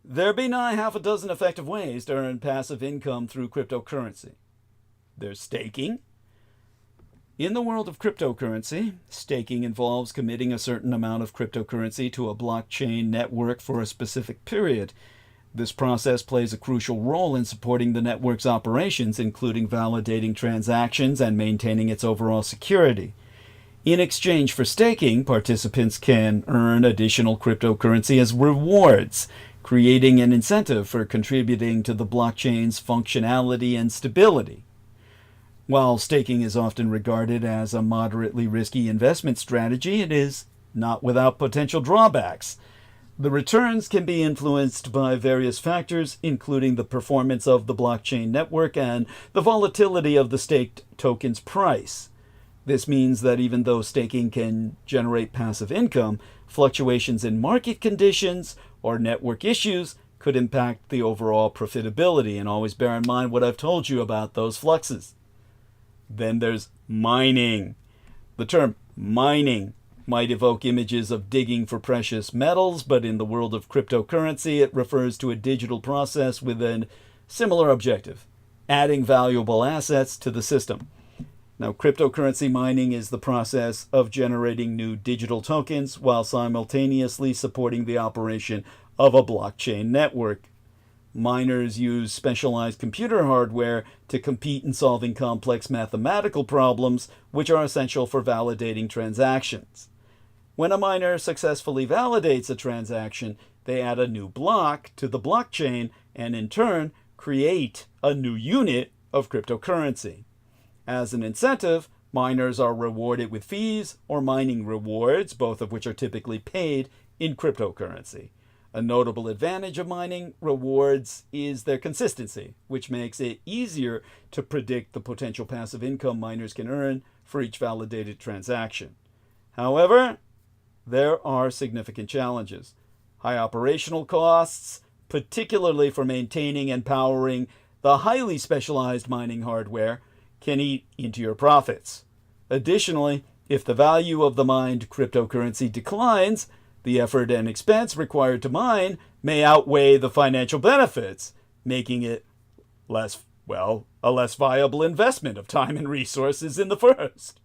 There be nigh half a dozen effective ways to earn passive income through cryptocurrency. There's staking. In the world of cryptocurrency, staking involves committing a certain amount of cryptocurrency to a blockchain network for a specific period. This process plays a crucial role in supporting the network's operations, including validating transactions and maintaining its overall security. In exchange for staking, participants can earn additional cryptocurrency as rewards, creating an incentive for contributing to the blockchain's functionality and stability. While staking is often regarded as a moderately risky investment strategy, it is not without potential drawbacks. The returns can be influenced by various factors, including the performance of the blockchain network and the volatility of the staked token's price. This means that even though staking can generate passive income, fluctuations in market conditions or network issues could impact the overall profitability. And always bear in mind what I've told you about those fluxes. Then there's mining. The term mining might evoke images of digging for precious metals, but in the world of cryptocurrency, it refers to a digital process with a similar objective, adding valuable assets to the system. Now, cryptocurrency mining is the process of generating new digital tokens while simultaneously supporting the operation of a blockchain network. Miners use specialized computer hardware to compete in solving complex mathematical problems, which are essential for validating transactions. When a miner successfully validates a transaction, they add a new block to the blockchain and in turn create a new unit of cryptocurrency. As an incentive, miners are rewarded with fees or mining rewards, both of which are typically paid in cryptocurrency. A notable advantage of mining rewards is their consistency, which makes it easier to predict the potential passive income miners can earn for each validated transaction. However, there are significant challenges. High operational costs, particularly for maintaining and powering the highly specialized mining hardware, can eat into your profits. Additionally, if the value of the mined cryptocurrency declines, the effort and expense required to mine may outweigh the financial benefits, making it a less viable investment of time and resources in the first.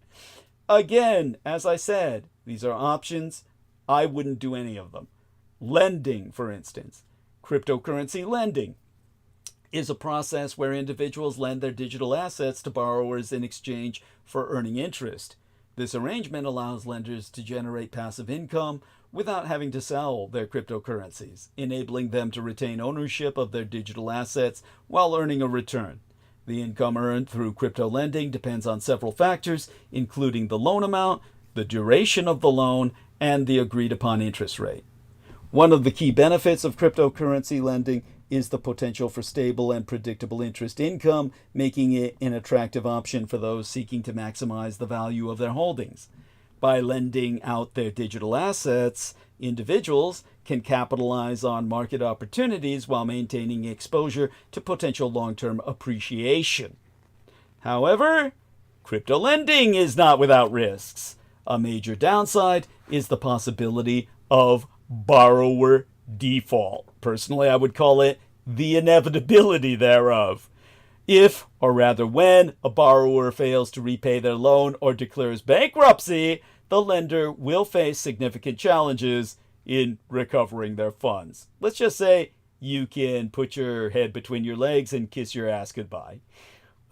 Again, as I said, these are options. I wouldn't do any of them. Lending, for instance. Cryptocurrency lending is a process where individuals lend their digital assets to borrowers in exchange for earning interest. This arrangement allows lenders to generate passive income without having to sell their cryptocurrencies, enabling them to retain ownership of their digital assets while earning a return. The income earned through crypto lending depends on several factors, including the loan amount, the duration of the loan, and the agreed upon interest rate. One of the key benefits of cryptocurrency lending is the potential for stable and predictable interest income, making it an attractive option for those seeking to maximize the value of their holdings. By lending out their digital assets, individuals can capitalize on market opportunities while maintaining exposure to potential long-term appreciation. However, crypto lending is not without risks. A major downside is the possibility of borrower default. Personally, I would call it the inevitability thereof. If, or rather when, a borrower fails to repay their loan or declares bankruptcy, the lender will face significant challenges in recovering their funds. Let's just say you can put your head between your legs and kiss your ass goodbye.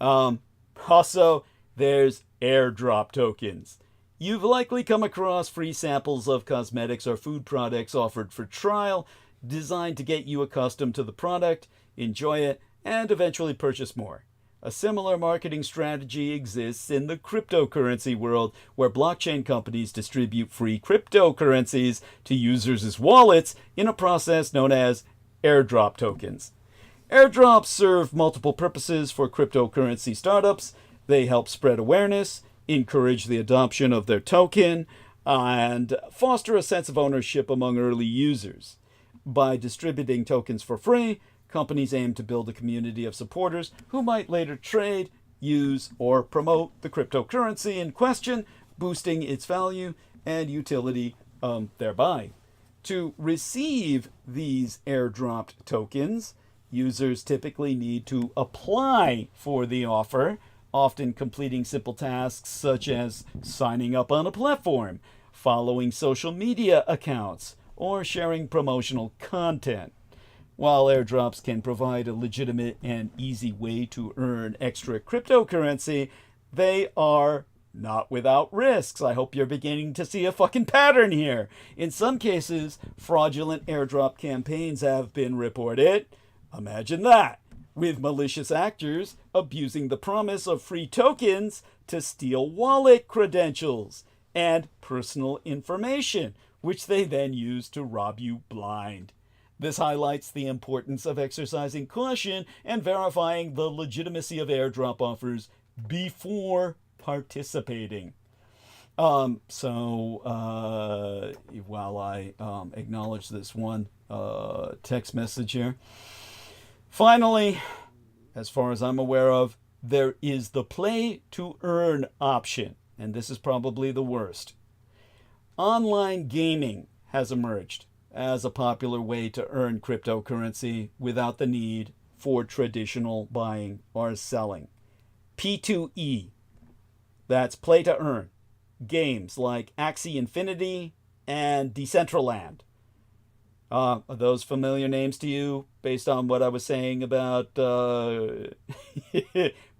Also, there's airdrop tokens. You've likely come across free samples of cosmetics or food products offered for trial, designed to get you accustomed to the product, enjoy it, and eventually purchase more. A similar marketing strategy exists in the cryptocurrency world, where blockchain companies distribute free cryptocurrencies to users' wallets in a process known as airdrop tokens. Airdrops serve multiple purposes for cryptocurrency startups. They help spread awareness, encourage the adoption of their token, and foster a sense of ownership among early users. By distributing tokens for free, companies aim to build a community of supporters who might later trade, use, or promote the cryptocurrency in question, boosting its value and utility thereby. To receive these airdropped tokens, users typically need to apply for the offer, often completing simple tasks such as signing up on a platform, following social media accounts, or sharing promotional content. While airdrops can provide a legitimate and easy way to earn extra cryptocurrency, they are not without risks. I hope you're beginning to see a fucking pattern here. In some cases, fraudulent airdrop campaigns have been reported. Imagine that, with malicious actors abusing the promise of free tokens to steal wallet credentials and personal information, which they then use to rob you blind. This highlights the importance of exercising caution and verifying the legitimacy of airdrop offers before participating. While I acknowledge this one text message here, finally, as far as I'm aware of, there is the play to earn option, and this is probably the worst. Online gaming has emerged as a popular way to earn cryptocurrency without the need for traditional buying or selling. P2E, that's play to earn. Games like Axie Infinity and Decentraland. Are those familiar names to you based on what I was saying about crypto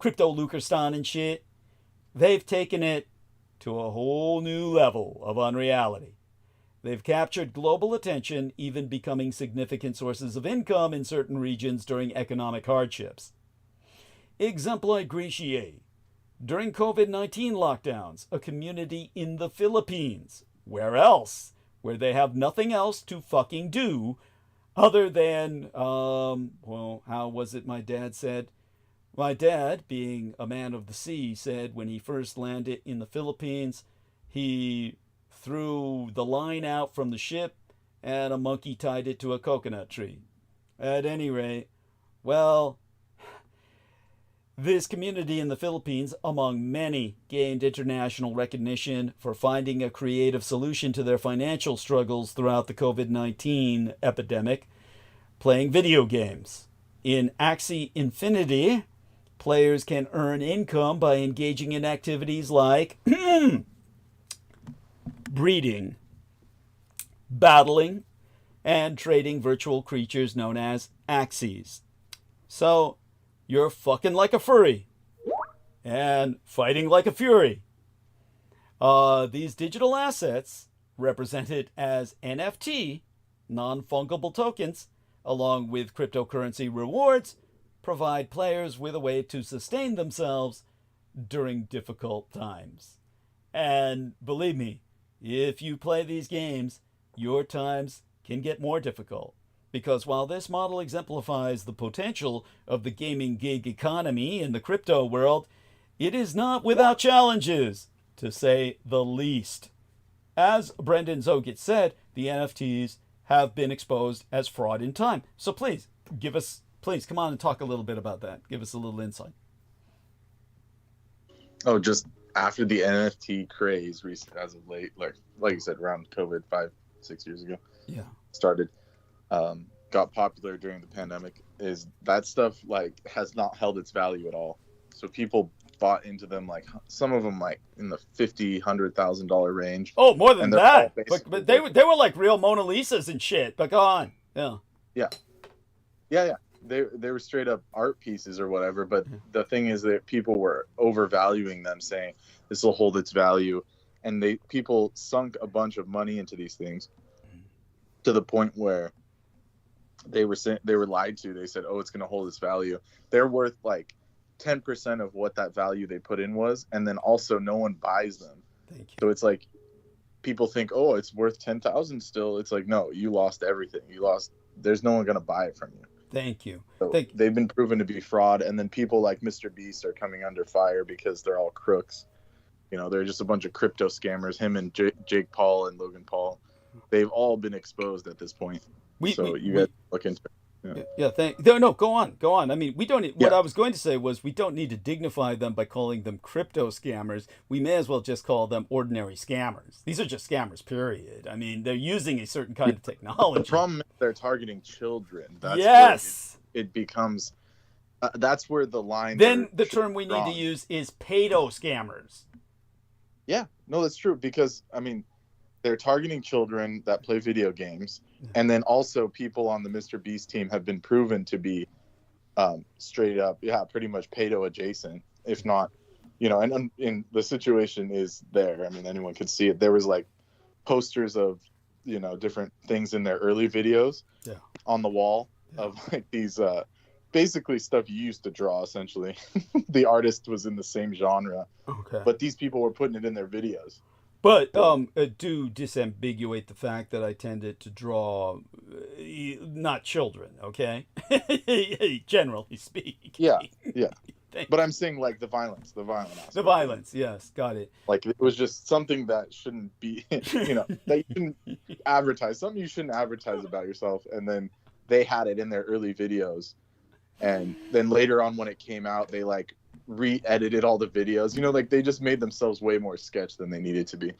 Lucastan and shit? They've taken it to a whole new level of unreality. They've captured global attention, even becoming significant sources of income in certain regions during economic hardships. Exempli Greciae. During COVID-19 lockdowns, a community in the Philippines, where else? Where they have nothing else to fucking do other than, how was it my dad said? My dad, being a man of the sea, said when he first landed in the Philippines, he threw the line out from the ship and a monkey tied it to a coconut tree. At any rate, well, this community in the Philippines, among many, gained international recognition for finding a creative solution to their financial struggles throughout the COVID-19 epidemic, playing video games. In Axie Infinity, players can earn income by engaging in activities like breeding, battling, and trading virtual creatures known as Axies. So, you're fucking like a furry and fighting like a fury. These digital assets, represented as NFT, non-fungible tokens, along with cryptocurrency rewards, provide players with a way to sustain themselves during difficult times. And believe me, if you play these games, your times can get more difficult. Because while this model exemplifies the potential of the gaming gig economy in the crypto world, it is not without challenges, to say the least. As Brendan Zogit said, the NFTs have been exposed as fraud in time. So please, come on and talk a little bit about that. Give us a little insight. Oh, just after the NFT craze recent as of late, like you said, around COVID 5-6 years ago, started, got popular during the pandemic, is that stuff like has not held its value at all. So people bought into them, like some of them like in the $50,000-$100,000 range. Oh, more than that. But they were like real Mona Lisas and shit. But go on. Yeah. They were straight up art pieces or whatever. But the thing is that people were overvaluing them, saying this will hold its value, and people sunk a bunch of money into these things to the point where they were lied to. They said, oh, it's going to hold its value. They're worth like 10% of what that value they put in was, and then also no one buys them. Thank you. So it's like people think, oh, it's worth 10,000 still. It's like, no, you lost everything. There's no one going to buy it from you. Thank you. So they've been proven to be fraud, and then people like Mr. Beast are coming under fire because they're all crooks. You know, they're just a bunch of crypto scammers. Him and Jake Paul and Logan Paul, they've all been exposed at this point. You guys look into it. No, go on. I mean, we don't need, what I was going to say was we don't need to dignify them by calling them crypto scammers. We may as well just call them ordinary scammers. These are just scammers, period. I mean, they're using a certain kind of technology. The problem is they're targeting children. That's where it becomes, that's where the line. Then the term we need to use is pedo scammers. Yeah, no, that's true, because I mean, they're targeting children that play video games. And then also people on the Mr. Beast team have been proven to be straight up, pretty much pedo adjacent, if not, and in the situation is there. I mean, anyone could see it. There was like posters of, different things in their early videos on the wall of like these, basically stuff you used to draw, essentially. The artist was in the same genre, but these people were putting it in their videos. But do disambiguate the fact that I tended to draw not children, okay? Generally speaking. Yeah. But I'm saying like the violence aspect. The violence, yes, got it. Like it was just something that shouldn't be, that you shouldn't advertise. Something you shouldn't advertise about yourself. And then they had it in their early videos. And then later on when it came out, they like re-edited all the videos, like they just made themselves way more sketch than they needed to be.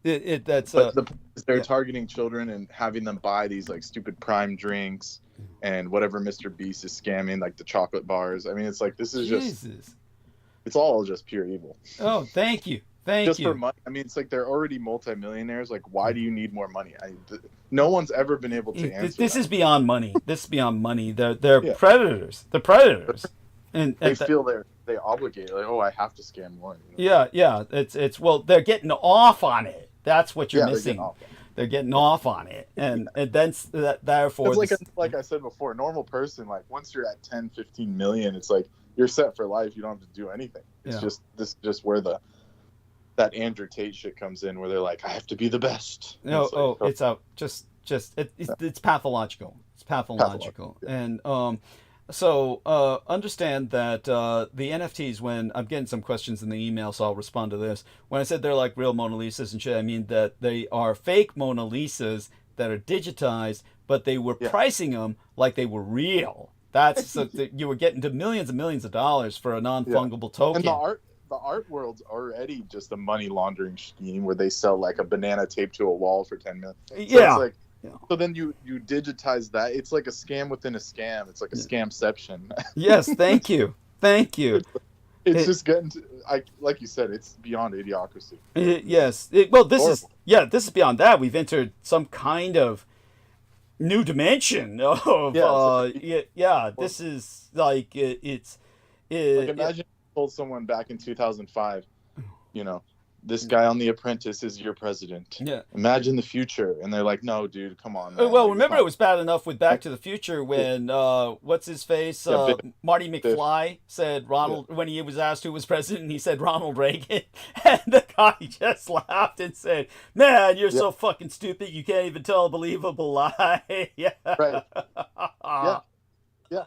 They're targeting children and having them buy these like stupid Prime drinks and whatever Mr. Beast is scamming, like the chocolate bars. I mean, it's like, this is just, it's all just pure evil. Oh, thank you. Just for money. I mean, it's like they're already multimillionaires. Like, why do you need more money? No one's ever been able to answer this. Is beyond money. This is beyond money. They're predators. They're predators. And they feel they obligate, like, oh, I have to scam more. Yeah. It's well, they're getting off on it. That's what you're missing. They're getting off on it, and then therefore, like I said before, a normal person, like once you're at 10, 15 million, it's like you're set for life. You don't have to do anything. It's just where that Andrew Tate shit comes in, where they're like, I have to be the best. It's pathological. It's pathological. And so understand that the NFTs, when I'm getting some questions in the email, so I'll respond to this. When I said they're like real Mona Lisas and shit, I mean that they are fake Mona Lisas that are digitized, but they were pricing them like they were real. That's so you were getting to millions and millions of dollars for a non-fungible token. And the art world's already just a money laundering scheme where they sell like a banana taped to a wall for 10 million. So it's like, so then you digitize that. It's like a scam within a scam. It's like a scamception. Yes, thank you. It's just getting to, like you said, it's beyond idiocracy. This is beyond that. We've entered some kind of new dimension of this is like it's like imagine you told someone back in 2005, this guy on The Apprentice is your president. Yeah. Imagine the future. And they're like, no, dude, come on, man. Well, remember, it was bad enough with Back to the Future when, what's his face? Marty McFly said Ronald, when he was asked who was president, he said Ronald Reagan. And the guy just laughed and said, man, you're so fucking stupid. You can't even tell a believable lie. Yeah. Right. Yeah.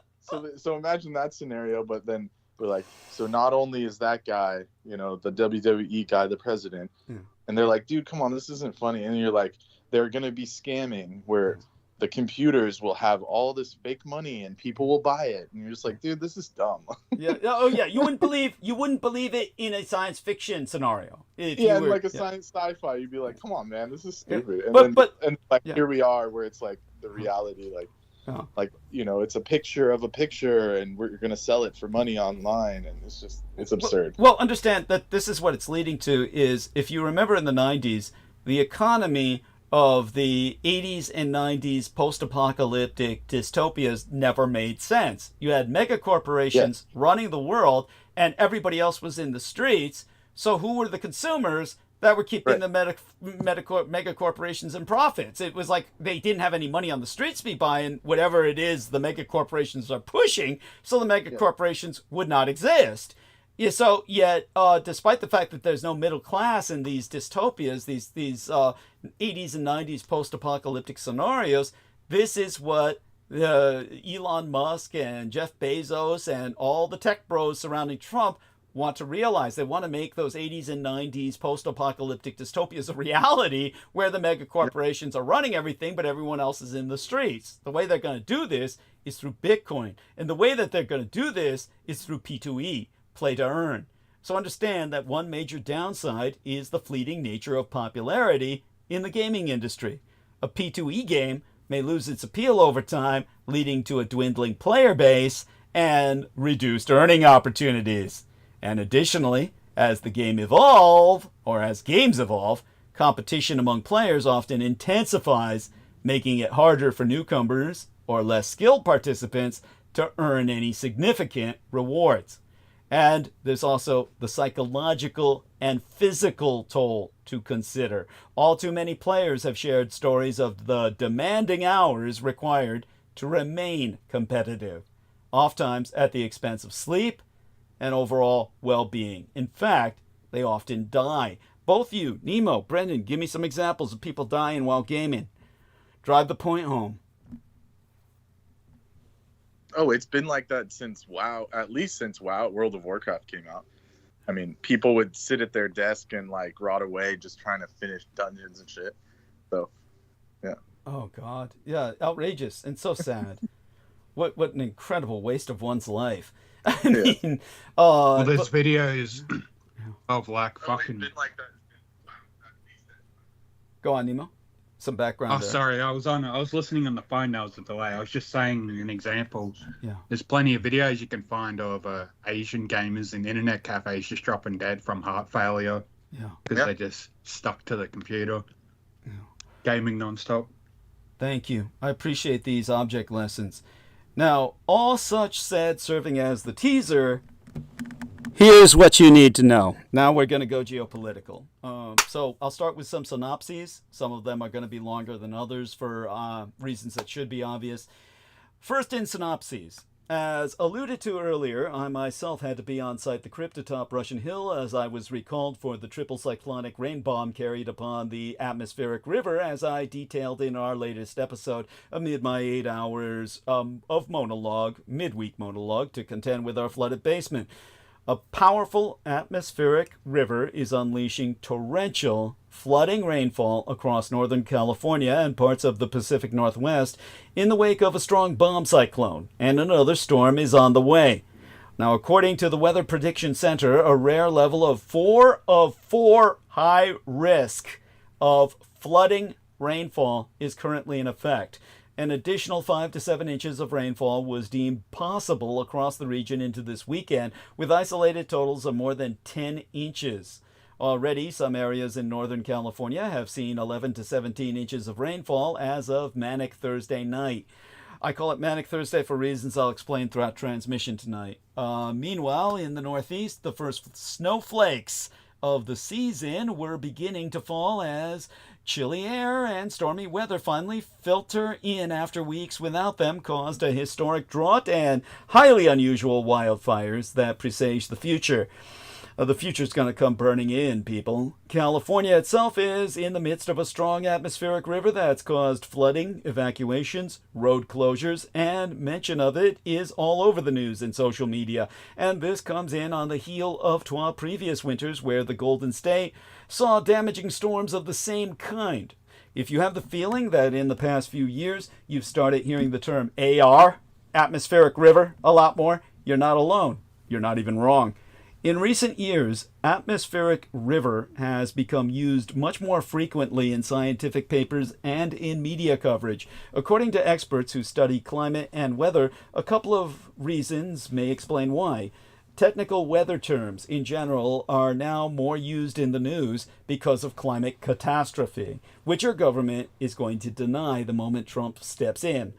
So imagine that scenario, but then we're like, so not only is that guy, you know, the WWE guy, the president, and they're like, dude, come on, this isn't funny. And you're like, they're going to be scamming where the computers will have all this fake money and people will buy it. And you're just like, dude, this is dumb. Yeah. Oh, yeah. You wouldn't believe it in a science fiction scenario. Yeah, like a science sci-fi, you'd be like, come on, man, this is stupid. And here we are where it's like the reality, like, you know, it's a picture of a picture and we're going to sell it for money online. And it's absurd. Well, understand that this is what it's leading to is, if you remember in the 90s, the economy of the 80s and 90s post-apocalyptic dystopias never made sense. You had mega corporations running the world and everybody else was in the streets. So who were the consumers that were keeping the mega corporations in profits? It was like they didn't have any money on the streets to be buying whatever it is the mega corporations are pushing, so the mega corporations would not exist. Yeah, so yet, despite the fact that there's no middle class in these dystopias, these 80s and 90s post-apocalyptic scenarios, this is what Elon Musk and Jeff Bezos and all the tech bros surrounding Trump want to realize. They want to make those 80s and 90s post-apocalyptic dystopias a reality where the mega corporations are running everything, but everyone else is in the streets. The way they're going to do this is through Bitcoin. And the way that they're going to do this is through P2E, play to earn. So understand that one major downside is the fleeting nature of popularity in the gaming industry. A P2E game may lose its appeal over time, leading to a dwindling player base and reduced earning opportunities. And additionally, as the game evolve, or as games evolve, competition among players often intensifies, making it harder for newcomers or less skilled participants to earn any significant rewards. And there's also the psychological and physical toll to consider. All too many players have shared stories of the demanding hours required to remain competitive, oftentimes at the expense of sleep and overall well-being. In fact, they often die. Both you, Nemo, Brendan, give me some examples of people dying while gaming. Drive the point home. Oh, it's been like that since WoW, at least since WoW, World of Warcraft came out. I mean, people would sit at their desk and like rot away just trying to finish dungeons and shit. So, yeah. Oh God, yeah, outrageous and so sad. What an incredible waste of one's life. I mean, well, there's videos of like fucking. Go on, Nemo. Some background. Oh, sorry, I was listening on the phone. That was the delay. I was just saying an example. Yeah. There's plenty of videos you can find of Asian gamers in internet cafes just dropping dead from heart failure. Yeah. Because they just stuck to the computer. Yeah. Gaming nonstop. Thank you. I appreciate these object lessons. Now, all such said, serving as the teaser, here's what you need to know. Now we're going to go geopolitical. So I'll start with some synopses. Some of them are going to be longer than others for reasons that should be obvious. First in synopses. As alluded to earlier, I myself had to be on site the crypt atop Russian Hill as I was recalled for the triple cyclonic rain bomb carried upon the atmospheric river, as I detailed in our latest episode amid my 8 hours of monologue, midweek monologue, to contend with our flooded basement. A powerful atmospheric river is unleashing torrential, flooding rainfall across Northern California and parts of the Pacific Northwest in the wake of a strong bomb cyclone, and another storm is on the way. Now, according to the Weather Prediction Center, a rare level of 4 of 4 high risk of flooding rainfall is currently in effect. An additional 5 to 7 inches of rainfall was deemed possible across the region into this weekend, with isolated totals of more than 10 inches. Already, some areas in Northern California have seen 11 to 17 inches of rainfall as of Manic Thursday night. I call it Manic Thursday for reasons I'll explain throughout transmission tonight. Meanwhile, in the Northeast, the first snowflakes of the season were beginning to fall as chilly air and stormy weather finally filter in after weeks without them caused a historic drought and highly unusual wildfires that presage the future. The future's going to come burning in, people. California itself is in the midst of a strong atmospheric river that's caused flooding, evacuations, road closures, and mention of it is all over the news and social media. And this comes in on the heel of 12 previous winters where the Golden State saw damaging storms of the same kind. If you have the feeling that in the past few years you've started hearing the term AR, atmospheric river, a lot more, you're not alone. You're not even wrong. In recent years, atmospheric river has become used much more frequently in scientific papers and in media coverage. According to experts who study climate and weather, a couple of reasons may explain why. Technical weather terms in general are now more used in the news because of climate catastrophe, which our government is going to deny the moment Trump steps in.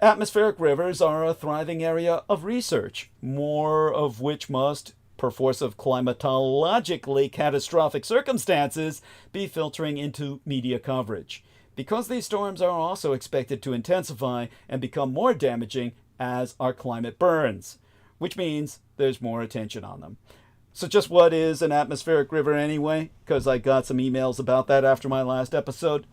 Atmospheric rivers are a thriving area of research, more of which must, per force of climatologically catastrophic circumstances, be filtering into media coverage. Because these storms are also expected to intensify and become more damaging as our climate burns, which means there's more attention on them. So just what is an atmospheric river anyway? Because I got some emails about that after my last episode.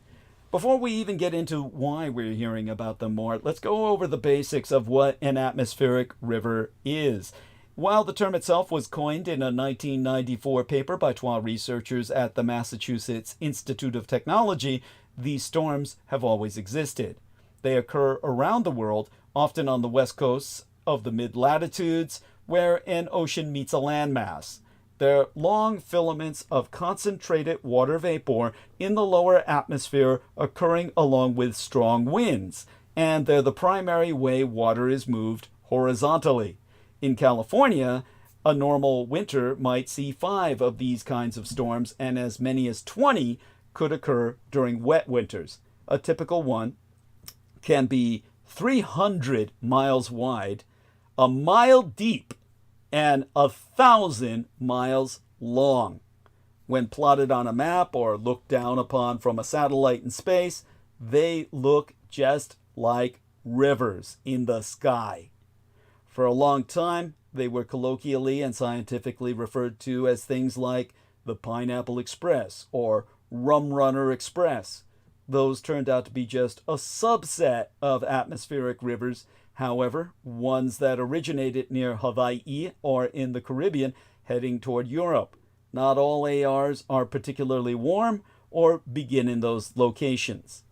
Before we even get into why we're hearing about them more, let's go over the basics of what an atmospheric river is. While the term itself was coined in a 1994 paper by 12 researchers at the Massachusetts Institute of Technology, these storms have always existed. They occur around the world, often on the west coasts of the mid-latitudes, where an ocean meets a landmass. They're long filaments of concentrated water vapor in the lower atmosphere occurring along with strong winds, and they're the primary way water is moved horizontally. In California, a normal winter might see 5 of these kinds of storms, and as many as 20 could occur during wet winters. A typical one can be 300 miles wide, a mile deep, and 1,000 miles long. When plotted on a map or looked down upon from a satellite in space, they look just like rivers in the sky. For a long time, they were colloquially and scientifically referred to as things like the Pineapple Express or Rum Runner Express. Those turned out to be just a subset of atmospheric rivers. However, ones that originated near Hawaii or in the Caribbean heading toward Europe. Not all ARs are particularly warm or begin in those locations.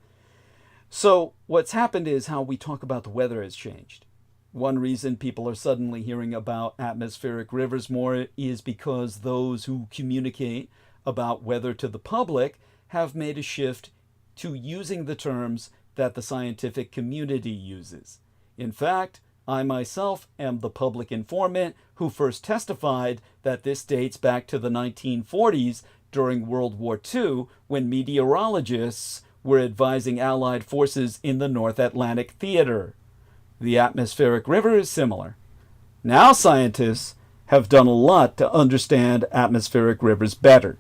So what's happened is how we talk about the weather has changed. One reason people are suddenly hearing about atmospheric rivers more is because those who communicate about weather to the public have made a shift to using the terms that the scientific community uses. In fact, I myself am the public informant who first testified that this dates back to the 1940s during World War II, when meteorologists were advising Allied forces in the North Atlantic Theater. The atmospheric river is similar. Now scientists have done a lot to understand atmospheric rivers better.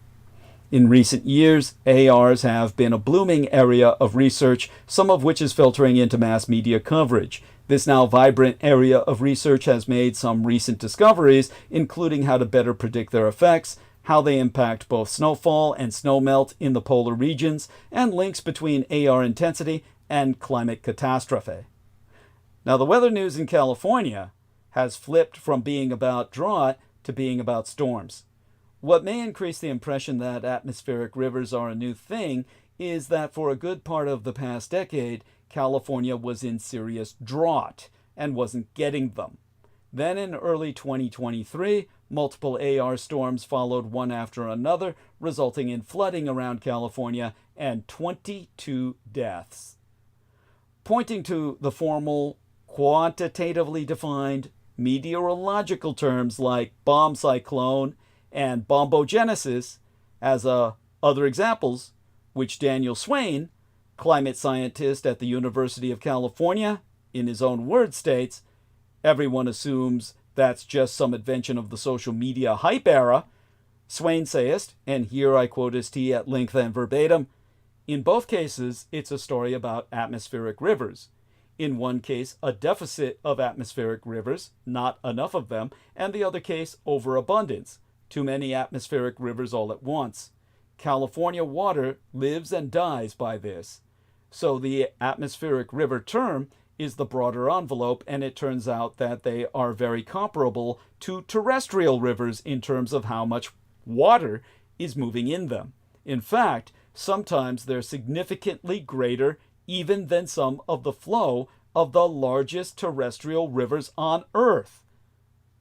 In recent years, ARs have been a blooming area of research, some of which is filtering into mass media coverage. This now vibrant area of research has made some recent discoveries, including how to better predict their effects, how they impact both snowfall and snowmelt in the polar regions, and links between AR intensity and climate catastrophe. Now, the weather news in California has flipped from being about drought to being about storms. What may increase the impression that atmospheric rivers are a new thing is that for a good part of the past decade, California was in serious drought and wasn't getting them. Then in early 2023, multiple AR storms followed one after another, resulting in flooding around California and 22 deaths. Pointing to the formal, quantitatively defined meteorological terms like bomb cyclone and bombogenesis as other examples, which Daniel Swain, climate scientist at the University of California, in his own words states, everyone assumes that's just some invention of the social media hype era. Swain saith, and here I quote his tea at length and verbatim, in both cases, it's a story about atmospheric rivers. In one case, a deficit of atmospheric rivers, not enough of them, and the other case, overabundance, too many atmospheric rivers all at once. California water lives and dies by this. So the atmospheric river term is the broader envelope, and it turns out that they are very comparable to terrestrial rivers in terms of how much water is moving in them. In fact, sometimes they're significantly greater even than some of the flow of the largest terrestrial rivers on Earth.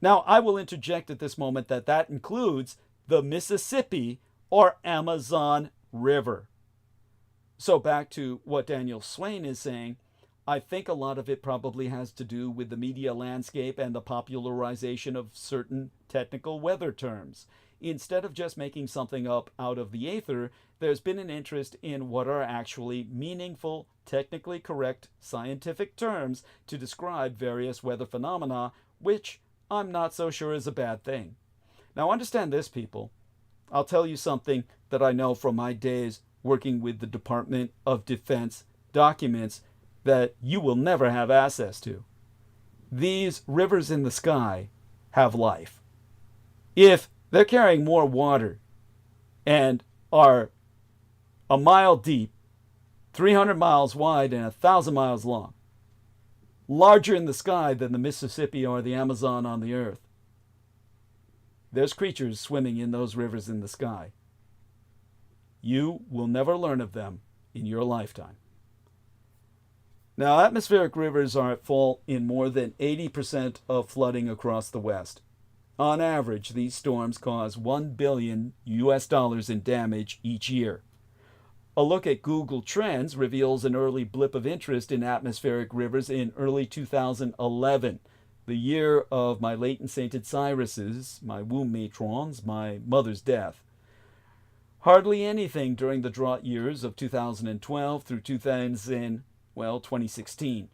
Now, I will interject at this moment that that includes the Mississippi or Amazon River. So back to what Daniel Swain is saying, I think a lot of it probably has to do with the media landscape and the popularization of certain technical weather terms. Instead of just making something up out of the aether, there's been an interest in what are actually meaningful, technically correct scientific terms to describe various weather phenomena, which I'm not so sure is a bad thing. Now understand this, people. I'll tell you something that I know from my days working with the Department of Defense documents that you will never have access to. These rivers in the sky have life. If they're carrying more water and are a mile deep, 300 miles wide, and 1,000 miles long, larger in the sky than the Mississippi or the Amazon on the earth, there's creatures swimming in those rivers in the sky. You will never learn of them in your lifetime. Now, atmospheric rivers are at fault in more than 80% of flooding across the West. On average, these storms cause $1 billion in damage each year. A look at Google Trends reveals an early blip of interest in atmospheric rivers in early 2011, the year of my late and sainted Cyrus's, my womb matrons, my mother's death. Hardly anything during the drought years of 2012 through 2016.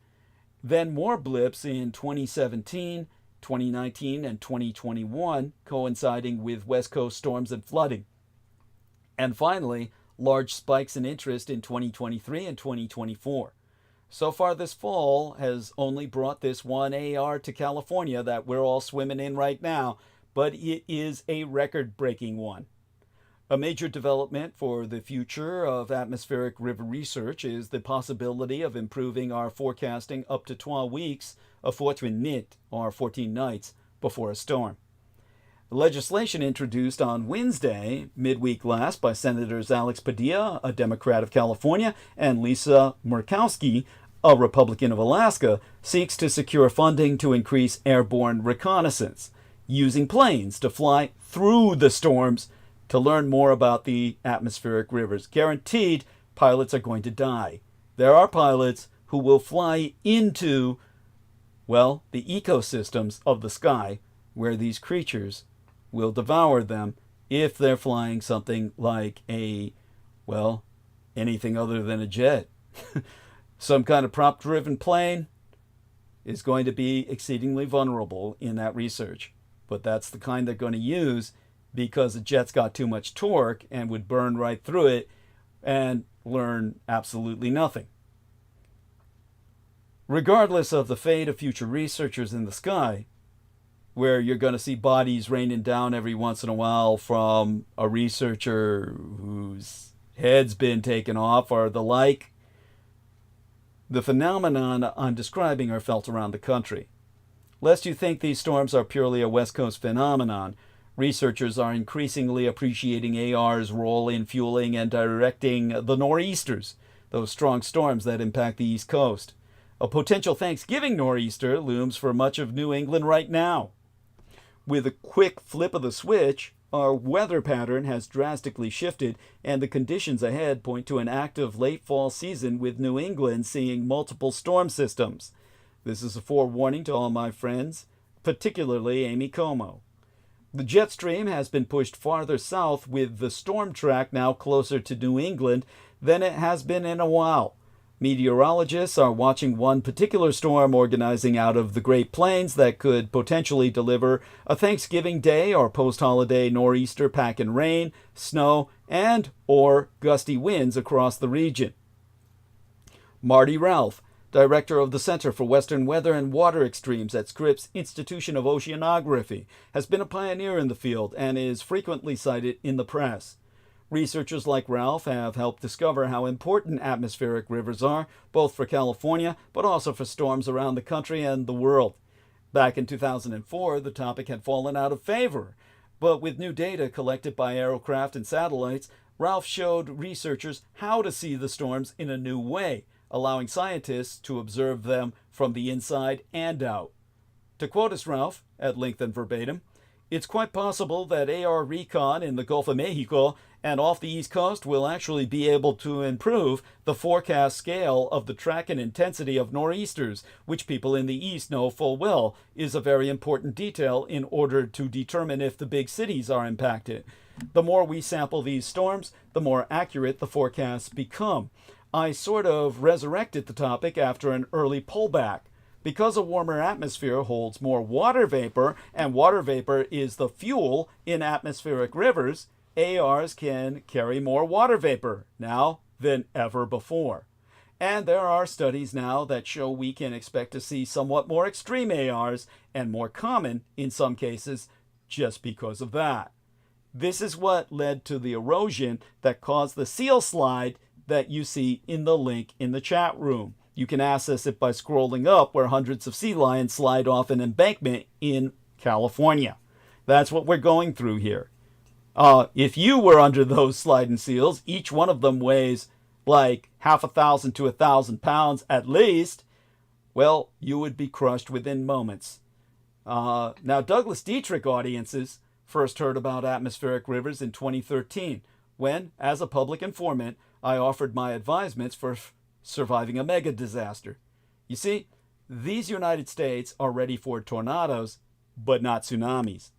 Then more blips in 2017, 2019, and 2021, coinciding with West Coast storms and flooding. And finally, large spikes in interest in 2023 and 2024. So far this fall has only brought this one AR to California that we're all swimming in right now, but it is a record-breaking one. A major development for the future of atmospheric river research is the possibility of improving our forecasting up to 12 weeks of 14 nit, or 14 nights, before a storm. The legislation introduced on Wednesday, midweek last, by Senators Alex Padilla, a Democrat of California, and Lisa Murkowski, a Republican of Alaska, seeks to secure funding to increase airborne reconnaissance, using planes to fly through the storms to learn more about the atmospheric rivers. Guaranteed, pilots are going to die. There are pilots who will fly into, well, the ecosystems of the sky where these creatures will devour them if they're flying something like a, well, anything other than a jet. Some kind of prop-driven plane is going to be exceedingly vulnerable in that research. But that's the kind they're going to use because the jet's got too much torque and would burn right through it and learn absolutely nothing. Regardless of the fate of future researchers in the sky, where you're going to see bodies raining down every once in a while from a researcher whose head's been taken off or the like, the phenomenon I'm describing are felt around the country. Lest you think these storms are purely a West Coast phenomenon, researchers are increasingly appreciating AR's role in fueling and directing the nor'easters, those strong storms that impact the East Coast. A potential Thanksgiving nor'easter looms for much of New England right now. With a quick flip of the switch, our weather pattern has drastically shifted, and the conditions ahead point to an active late fall season with New England seeing multiple storm systems. This is a forewarning to all my friends, particularly Amy Como. The jet stream has been pushed farther south, with the storm track now closer to New England than it has been in a while. Meteorologists are watching one particular storm organizing out of the Great Plains that could potentially deliver a Thanksgiving Day or post-holiday nor'easter pack and rain, snow, and or gusty winds across the region. Marty Ralph, director of the Center for Western Weather and Water Extremes at Scripps Institution of Oceanography, has been a pioneer in the field and is frequently cited in the press. Researchers like Ralph have helped discover how important atmospheric rivers are, both for California, but also for storms around the country and the world. Back in 2004, the topic had fallen out of favor, but with new data collected by aerocraft and satellites, Ralph showed researchers how to see the storms in a new way, allowing scientists to observe them from the inside and out. To quote us, Ralph, at length and verbatim, "It's quite possible that AR recon in the Gulf of Mexico and off the East Coast will actually be able to improve the forecast scale of the track and intensity of nor'easters, which people in the East know full well is a very important detail in order to determine if the big cities are impacted. The more we sample these storms, the more accurate the forecasts become. I sort of resurrected the topic after an early pullback. Because a warmer atmosphere holds more water vapor, and water vapor is the fuel in atmospheric rivers, ARs can carry more water vapor now than ever before. And there are studies now that show we can expect to see somewhat more extreme ARs, and more common in some cases, just because of that. This is what led to the erosion that caused the seal slide that you see in the link in the chat room. You can access it by scrolling up where hundreds of sea lions slide off an embankment in California. That's what we're going through here. If you were under those sliding seals, each one of them weighs like 1,500 to 1,000 pounds at least, well, you would be crushed within moments. Now, Douglas Dietrich audiences first heard about atmospheric rivers in 2013, when, as a public informant, I offered my advisements for surviving a mega disaster. You see, these United States are ready for tornadoes, but not tsunamis.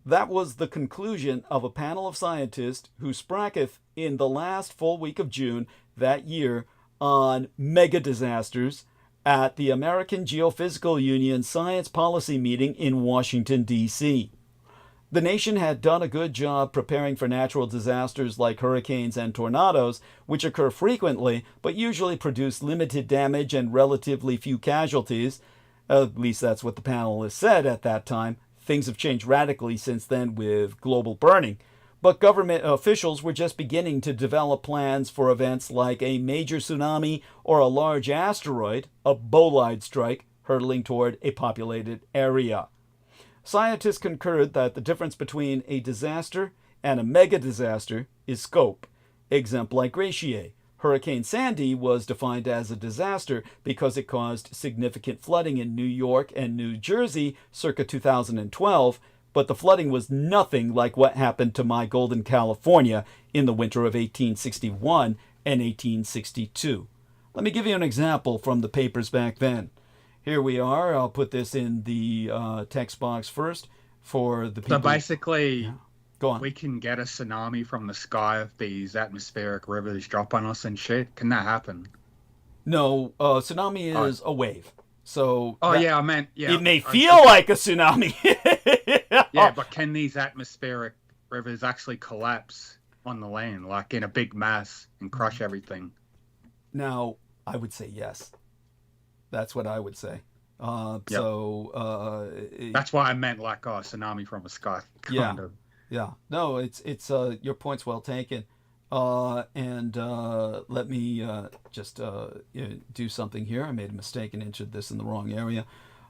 That was the conclusion of a panel of scientists who spraketh in the last full week of June that year on mega disasters at the American Geophysical Union Science Policy Meeting in Washington, D.C. The nation had done a good job preparing for natural disasters like hurricanes and tornadoes, which occur frequently but usually produce limited damage and relatively few casualties. At least that's what the panelists said at that time. Things have changed radically since then with global burning. But government officials were just beginning to develop plans for events like a major tsunami or a large asteroid, a bolide strike, hurtling toward a populated area. Scientists concurred that the difference between a disaster and a mega disaster is scope. Exemplar gratiae. Hurricane Sandy was defined as a disaster because it caused significant flooding in New York and New Jersey circa 2012, but the flooding was nothing like what happened to my golden California in the winter of 1861 and 1862. Let me give you an example from the papers back then. Here we are. I'll put this in the text box first for the people. So basically, yeah. Go on. We can get a tsunami from the sky if these atmospheric rivers drop on us and shit. Can that happen? No, tsunami is a wave. So yeah, I meant, yeah. It may feel like a tsunami. Yeah, but can these atmospheric rivers actually collapse on the land, like in a big mass, and crush everything? Now, I would say yes. That's what I would say. Yep. So that's why I meant like a tsunami from the sky. Kind of. Yeah. No, it's your point's well taken. And let me just do something here. I made a mistake and entered this in the wrong area.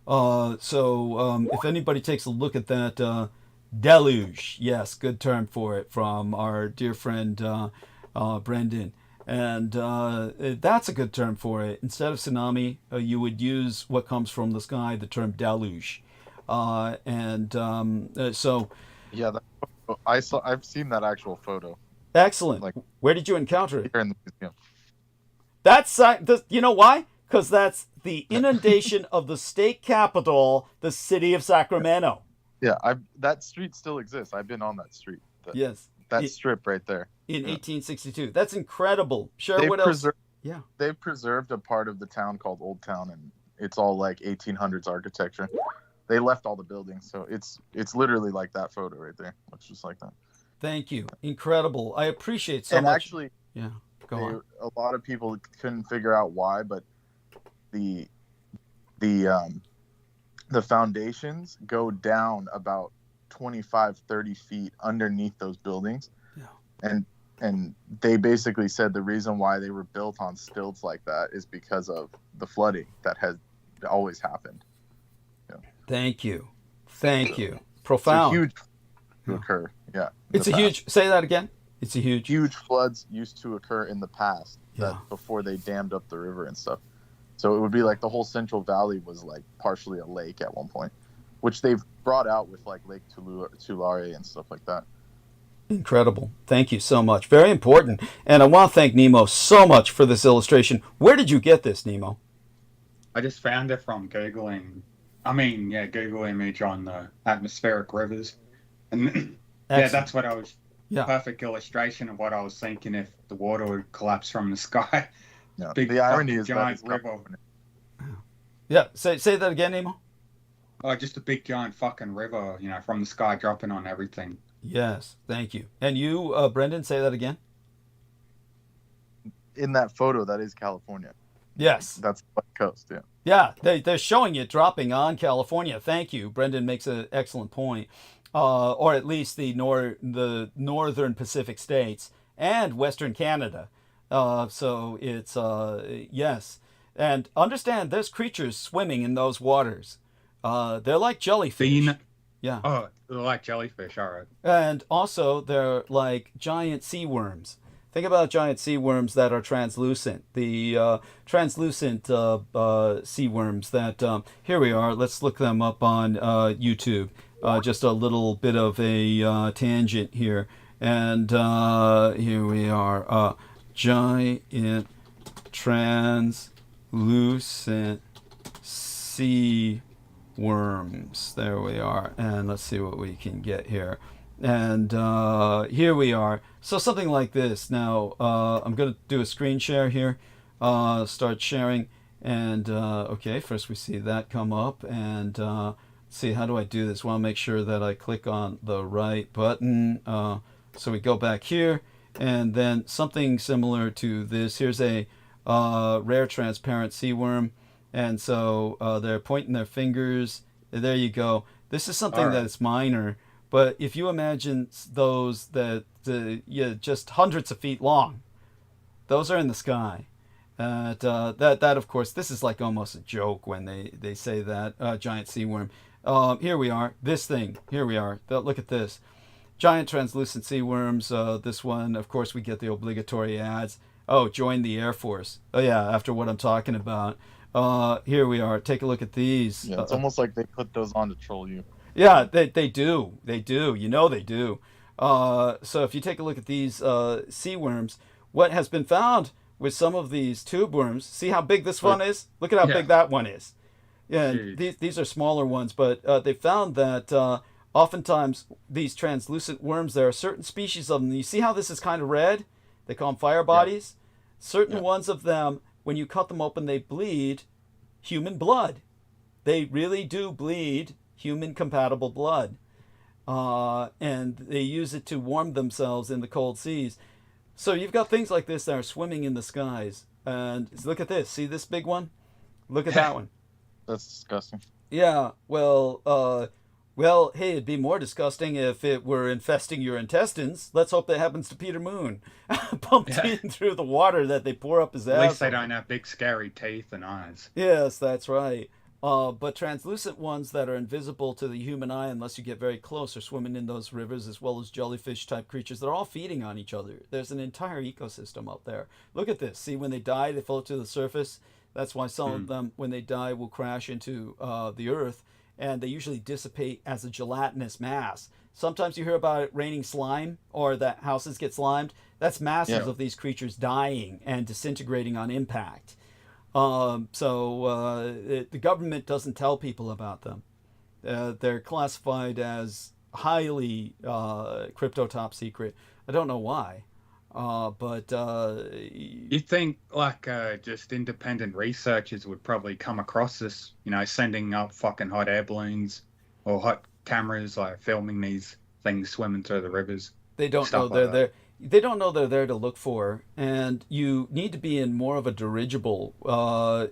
So if anybody takes a look at that deluge, yes, good term for it from our dear friend Brendan. And that's a good term for it. Instead of tsunami, you would use what comes from the sky, the term deluge. So... Yeah, I've seen that actual photo. Excellent. Like, where did you encounter it? Here in the museum. That's you know why? Because that's the inundation of the state capital, the city of Sacramento. Yeah, that street still exists. I've been on that street. Yes. That strip right there. In 1862. That's incredible. Sure, what else? Yeah. They've preserved a part of the town called Old Town, and it's all like 1800s architecture. They left all the buildings, so it's literally like that photo right there. Looks just like that. Thank you. Incredible. I appreciate so much. And actually, yeah, go on. A lot of people couldn't figure out why, but the foundations go down about 25-30 feet underneath those buildings. Yeah. And they basically said the reason why they were built on stilts like that is because of the flooding that has always happened. Yeah. Thank you. Thank you. Profound. It's a huge to occur. Yeah. It's a huge, say that again. It's a huge floods used to occur in the past before they dammed up the river and stuff. So it would be like the whole Central Valley was like partially a lake at one point, which they've brought out with like Lake Tulare and stuff like that. Incredible. Thank you so much. Very important. And I want to thank Nemo so much for this illustration. Where did you get this, Nemo? I just found it from Googling. Google image on the atmospheric rivers. And that's what I was, perfect illustration of what I was thinking if the water would collapse from the sky. Yeah. The irony is giant river. Yeah, say that again, Nemo. Oh, just a big giant fucking river, from the sky dropping on everything. Yes, thank you. And you, Brendan, say that again. In that photo, that is California. Yes. That's the coast, yeah. Yeah, they're showing it dropping on California. Thank you. Brendan makes an excellent point. Or at least the northern Pacific states and Western Canada. So it's, yes. And understand, there's creatures swimming in those waters. They're like jellyfish. Yeah. Oh, they're like jellyfish, all right. And also, they're like giant sea worms. Think about giant sea worms that are translucent. The translucent sea worms that, here we are, let's look them up on YouTube. Just a little bit of a tangent here. And here we are, giant translucent sea worms. There we are. And let's see what we can get here. And here we are. So something like this. Now, I'm going to do a screen share here. Start sharing. And, okay, first we see that come up. And see, how do I do this? I want to make sure that I click on the right button. So we go back here. And then something similar to this. Here's a rare transparent sea worm. And so they're pointing their fingers. There you go. This is something that's minor. But if you imagine those that just hundreds of feet long, those are in the sky. That of course, this is like almost a joke when they say that, giant sea worm. Here we are. This thing. Here we are. Look at this. Giant translucent sea worms. This one, of course, we get the obligatory ads. Oh, join the Air Force. Oh, yeah, after what I'm talking about. Here we are. Take a look at these. Yeah, it's almost like they put those on to troll you. Yeah, they do. They do. They do. So if you take a look at these sea worms, what has been found with some of these tube worms, see how big this one is? Look at how big that one is. Yeah, these are smaller ones, but they found that oftentimes these translucent worms, there are certain species of them. You see how this is kind of red? They call them fire bodies. Yeah. Certain ones of them, when you cut them open, they bleed human blood. They really do bleed human compatible blood, and they use it to warm themselves in the cold seas. So you've got things like this that are swimming in the skies, and look at this. See this big one? Look at that one. That's disgusting. Yeah. Well, hey, it'd be more disgusting if it were infesting your intestines. Let's hope that happens to Peter Moon, pumped in through the water that they pour up his ass. At least they don't have big scary teeth and eyes. Yes, that's right. But translucent ones that are invisible to the human eye unless you get very close are swimming in those rivers, as well as jellyfish-type creatures. They're all feeding on each other. There's an entire ecosystem up there. Look at this. See, when they die, they float to the surface. That's why some of them, when they die, will crash into the earth, and they usually dissipate as a gelatinous mass. Sometimes you hear about it raining slime, or that houses get slimed. That's masses of these creatures dying and disintegrating on impact. The government doesn't tell people about them. They're classified as highly crypto top secret. I don't know why. You think like just independent researchers would probably come across this, you know, sending up fucking hot air balloons or hot cameras, like filming these things swimming through the rivers. They don't know they're there. They don't know they're there to look for, and you need to be in more of a dirigible.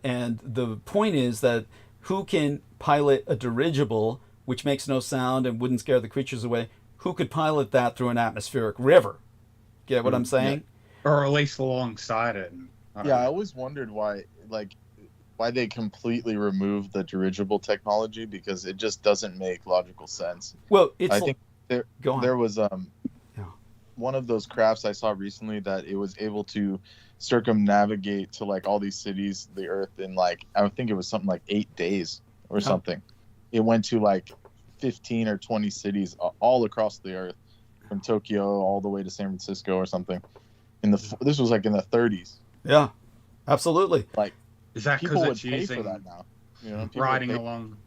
And the point is that who can pilot a dirigible, which makes no sound and wouldn't scare the creatures away? Who could pilot that through an atmospheric river? Get what I'm saying? Yeah. Or at least alongside it. I always wondered why they completely removed the dirigible technology, because it just doesn't make logical sense. Well, I think there was one of those crafts I saw recently that it was able to circumnavigate to like all these cities, the Earth, in like, I think it was something like 8 days or something. It went to like 15 or 20 cities all across the Earth, from Tokyo all the way to San Francisco or something. This was like in the 30s. Yeah, absolutely. Like, is that people would it's pay using for that now? You know, riding along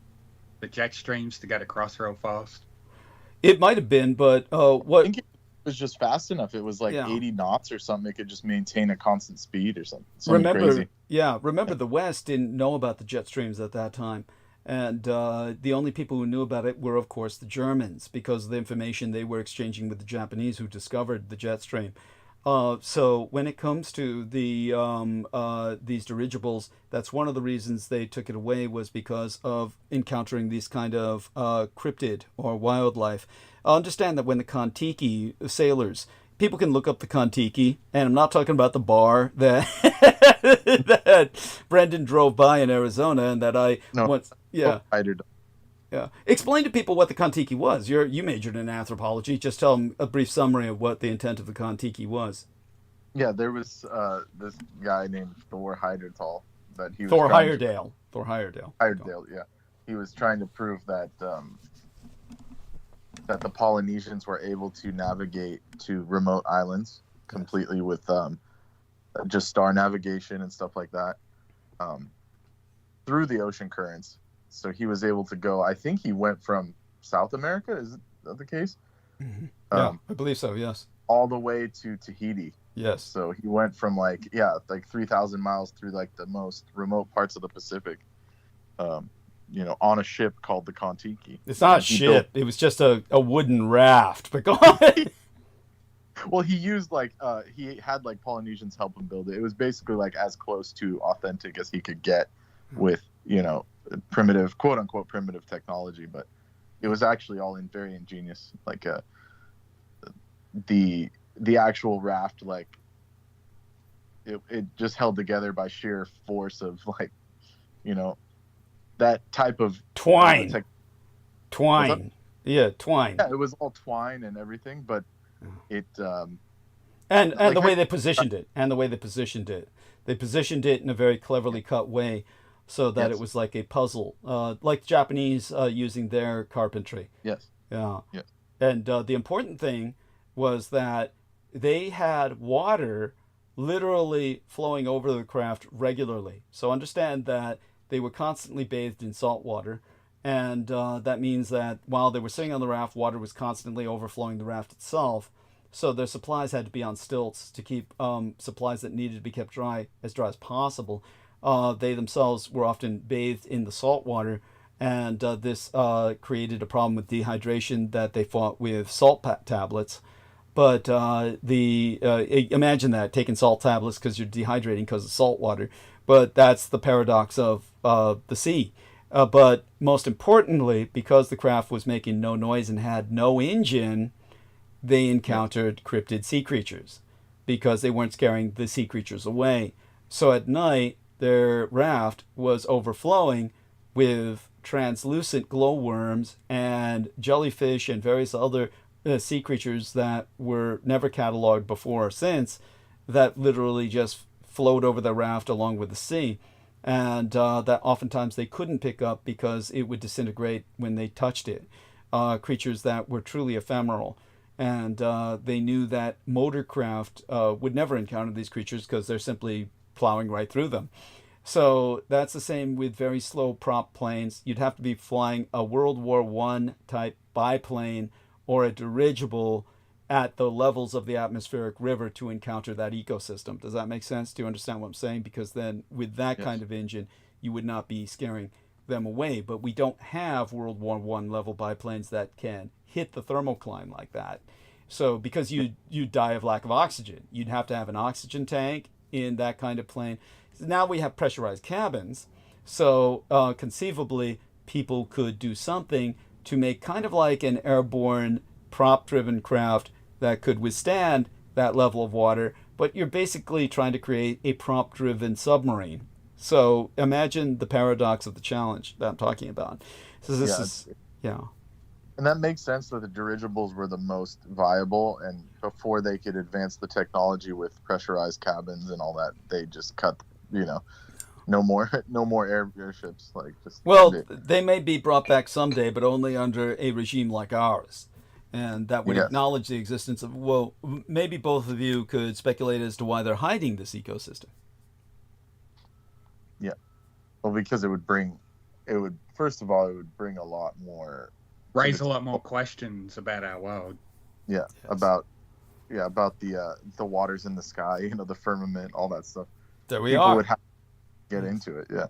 the jet streams to get across real fast? It might have been, but what? I think it was just fast enough. It was like 80 knots or something. It could just maintain a constant speed or something. Crazy. Remember the West didn't know about the jet streams at that time. And the only people who knew about it were, of course, the Germans, because of the information they were exchanging with the Japanese, who discovered the jet stream. So when it comes to the these dirigibles, that's one of the reasons they took it away, was because of encountering these kind of cryptid or wildlife. Understand that when the Kon-Tiki sailors, people can look up the Kon-Tiki, and I'm not talking about the bar that that Brendan drove by in Arizona, and that explain to people what the Kon-Tiki was. You majored in anthropology. Just tell them a brief summary of what the intent of the Kon-Tiki was. Yeah, there was this guy named Thor Heyerdahl that he was Thor Heyerdahl. Yeah. He was trying to prove that that the Polynesians were able to navigate to remote islands completely with just star navigation and stuff like that, through the ocean currents. So he was able to go, I think he went from South America, is that the case? Mm-hmm. Yeah, I believe so, yes. All the way to Tahiti. Yes. So he went from like 3,000 miles through like the most remote parts of the Pacific, on a ship called the Kon-Tiki. It's not a ship. It was just a wooden raft. But go on. Well, he used he had Polynesians help him build it. It was basically like as close to authentic as he could get with, primitive, quote unquote, primitive technology. But it was actually all very ingenious. Like the actual raft, it just held together by sheer force of that type of twine. Twine. Yeah, twine. Yeah, it was all twine and everything, but it and the way they positioned it, they positioned it in a very cleverly cut way, so that it was like a puzzle, like Japanese using their carpentry. Yes. Yeah. Yes. And the important thing was that they had water literally flowing over the craft regularly. So understand that they were constantly bathed in salt water, and that means that while they were sitting on the raft, water was constantly overflowing the raft itself. So their supplies had to be on stilts to keep supplies that needed to be kept dry as possible. They themselves were often bathed in the salt water, and this created a problem with dehydration that they fought with salt tablets. But imagine that, taking salt tablets because you're dehydrating because of salt water. But that's the paradox of the sea. But most importantly, because the craft was making no noise and had no engine, they encountered cryptid sea creatures because they weren't scaring the sea creatures away. So at night, their raft was overflowing with translucent glowworms and jellyfish and various other sea creatures that were never cataloged before or since, that literally just flowed over the raft along with the sea, and that oftentimes they couldn't pick up because it would disintegrate when they touched it. Creatures that were truly ephemeral, and they knew that motorcraft would never encounter these creatures because they're simply plowing right through them. So that's the same with very slow prop planes. You'd have to be flying a World War I type biplane or a dirigible at the levels of the atmospheric river to encounter that ecosystem. Does that make sense? Do you understand what I'm saying? Because then with that kind of engine, you would not be scaring them away. But we don't have World War I level biplanes that can hit the thermocline like that. So because you'd die of lack of oxygen, you'd have to have an oxygen tank in that kind of plane. Now we have pressurized cabins, so conceivably people could do something to make kind of like an airborne prop-driven craft that could withstand that level of water, but you're basically trying to create a prop-driven submarine. So imagine the paradox of the challenge that I'm talking about. So this is, And that makes sense that the dirigibles were the most viable, and before they could advance the technology with pressurized cabins and all that, they just cut, no more airships. Like, just they may be brought back someday, but only under a regime like ours, and that would acknowledge the existence of. Well, maybe both of you could speculate as to why they're hiding this ecosystem. Yeah, well, because it would bring a lot more. Raise a lot more questions about our world. Yeah, about the waters in the sky, the firmament, all that stuff. There we People are. would have to get into it. Yeah,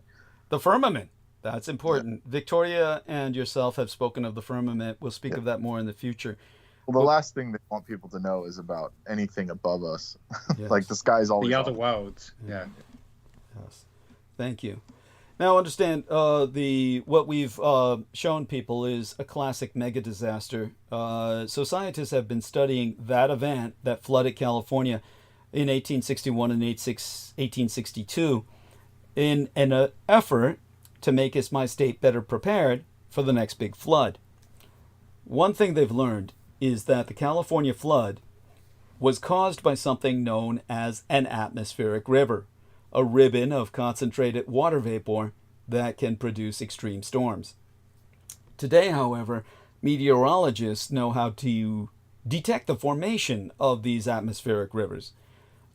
the firmament. That's important. Yeah. Victoria and yourself have spoken of the firmament. We'll speak of that more in the future. Well, the last thing they want people to know is about anything above us. Like the sky is always the other worlds. Yeah. Yes. Thank you. Now understand what we've shown people is a classic mega disaster. So scientists have been studying that event that flooded California in 1861 and 1862 in an effort to make my state better prepared for the next big flood. One thing they've learned is that the California flood was caused by something known as an atmospheric river, a ribbon of concentrated water vapor that can produce extreme storms. Today, however, meteorologists know how to detect the formation of these atmospheric rivers.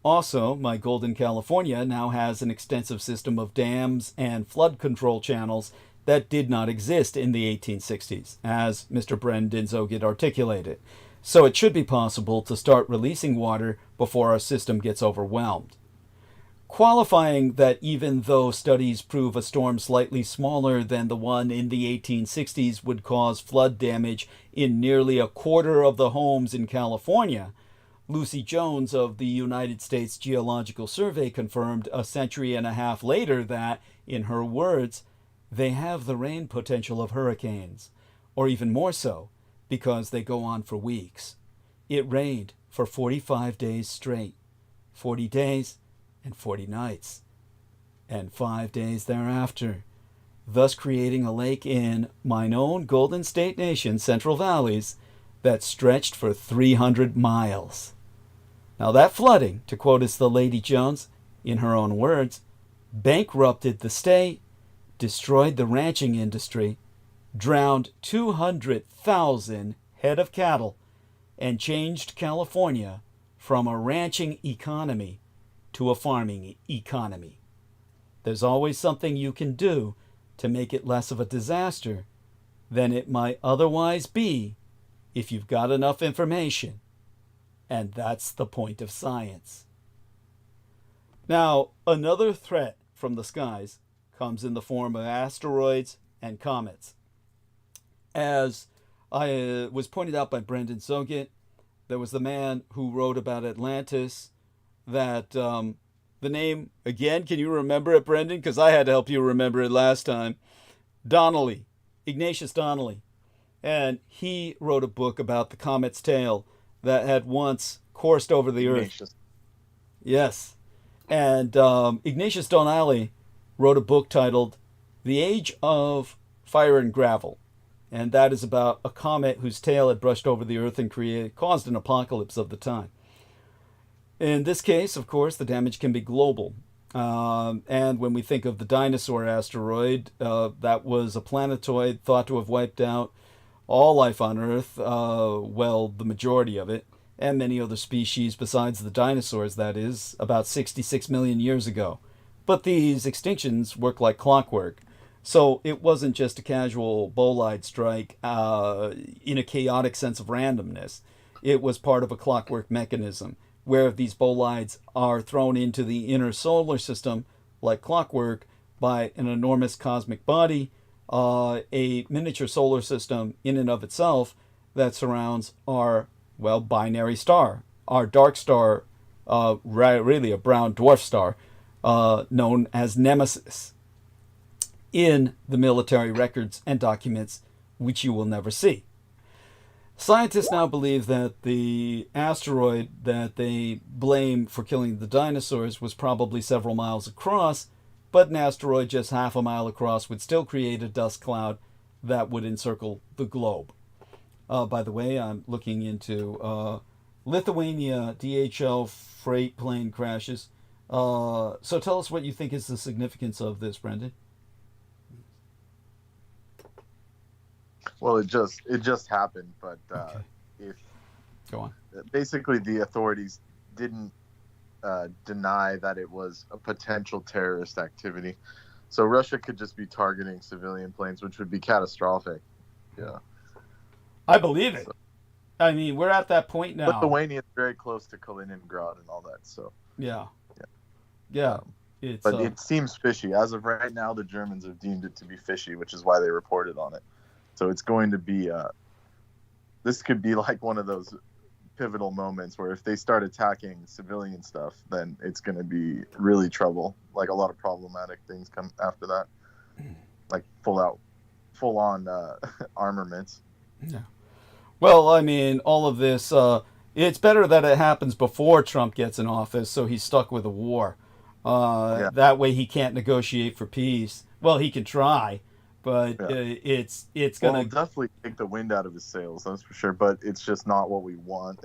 Also, my golden California now has an extensive system of dams and flood control channels that did not exist in the 1860s, as Mr. Brendan Zogid articulated. So it should be possible to start releasing water before our system gets overwhelmed. Qualifying that even though studies prove a storm slightly smaller than the one in the 1860s would cause flood damage in nearly a quarter of the homes in California, Lucy Jones of the United States Geological Survey confirmed a century and a half later that, in her words, they have the rain potential of hurricanes, or even more so, because they go on for weeks. It rained for 45 days straight, 40 days and 40 nights, and 5 days thereafter, thus creating a lake in mine own Golden State Nation, Central Valleys, that stretched for 300 miles. Now that flooding, to quote as the Lady Jones, in her own words, bankrupted the state, destroyed the ranching industry, drowned 200,000 head of cattle, and changed California from a ranching economy to a farming economy. There's always something you can do to make it less of a disaster than it might otherwise be if you've got enough information. And that's the point of science. Now, another threat from the skies comes in the form of asteroids and comets. As was pointed out by Brendan Zogid, there was the man who wrote about Atlantis, that the name, again, can you remember it, Brendan? Because I had to help you remember it last time. Donnelly, Ignatius Donnelly. And he wrote a book about the comet's tail that had once coursed over the Earth. Yes. And Ignatius Donnelly wrote a book titled The Age of Fire and Gravel. And that is about a comet whose tail had brushed over the Earth and caused an apocalypse of the time. In this case, of course, the damage can be global. And when we think of the dinosaur asteroid, that was a planetoid thought to have wiped out all life on Earth, the majority of it, and many other species besides the dinosaurs, that is, about 66 million years ago. But these extinctions work like clockwork. So it wasn't just a casual bolide strike in a chaotic sense of randomness. it was part of a clockwork mechanism where these bolides are thrown into the inner solar system like clockwork by an enormous cosmic body, a miniature solar system in and of itself that surrounds our, well, binary star, our dark star, really a brown dwarf star, known as Nemesis, in the military records and documents which you will never see. Scientists now believe that the asteroid that they blame for killing the dinosaurs was probably several miles across, but an asteroid just half a mile across would still create a dust cloud that would encircle the globe. By the way, I'm looking into Lithuania DHL freight plane crashes. So tell us what you think is the significance of this, Brendan. Well, it just happened, but Okay. if Go on. basically the authorities didn't deny that it was a potential terrorist activity, so Russia could just be targeting civilian planes, which would be catastrophic. Yeah, I believe it. I mean, we're at that point now. Lithuania is very close to Kaliningrad and all that, so Yeah. It's, but it seems fishy. As of right now, the Germans have deemed it to be fishy, which is why they reported on it. So it's going to be, this could be like one of those pivotal moments where if they start attacking civilian stuff, then it's going to be really trouble. Like a lot of problematic things come after that, like full on armaments. Yeah. Well, I mean, all of this, it's better that it happens before Trump gets in office, so he's stuck with a war. That way he can't negotiate for peace. Well, he can try, but it's gonna definitely take the wind out of his sails, that's for sure. But it's just not what we want,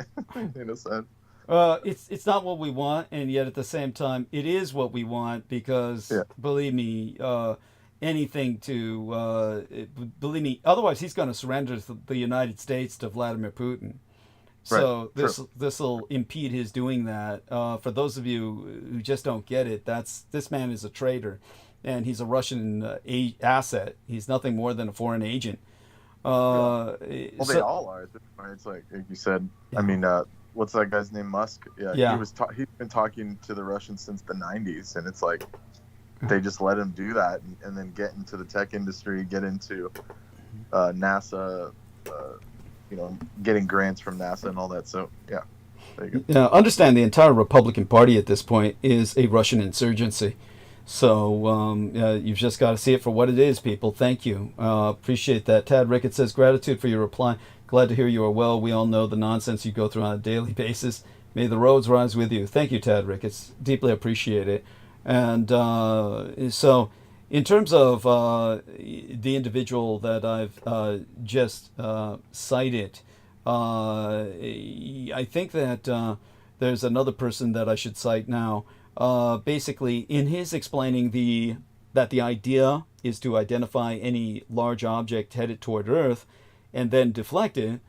in a sense. It's not what we want, and yet at the same time, it is what we want because believe me, anything to believe me. Otherwise, he's going to surrender the United States to Vladimir Putin. So this will impede his doing that. For those of you who just don't get it, this man is a traitor. And he's a Russian asset. He's nothing more than a foreign agent. Well, they all are at this point. It's like you said. Yeah. I mean, what's that guy's name? Musk. Yeah. He's been talking to the Russians since the '90s, and it's like they just let him do that, and then get into the tech industry, get into NASA. Getting grants from NASA and all that. So yeah. There you go. Yeah. Understand the entire Republican Party at this point is a Russian insurgency. So you've just got to see it for what it is, people. Thank you. Appreciate that. Tad Ricketts says, gratitude for your reply. Glad to hear you are well. We all know the nonsense you go through on a daily basis. May the roads rise with you. Thank you, Tad Ricketts. Deeply appreciate it. And so in terms of the individual that I've just cited, I think that there's another person that I should cite now. Basically, in his explaining that the idea is to identify any large object headed toward Earth and then deflect it,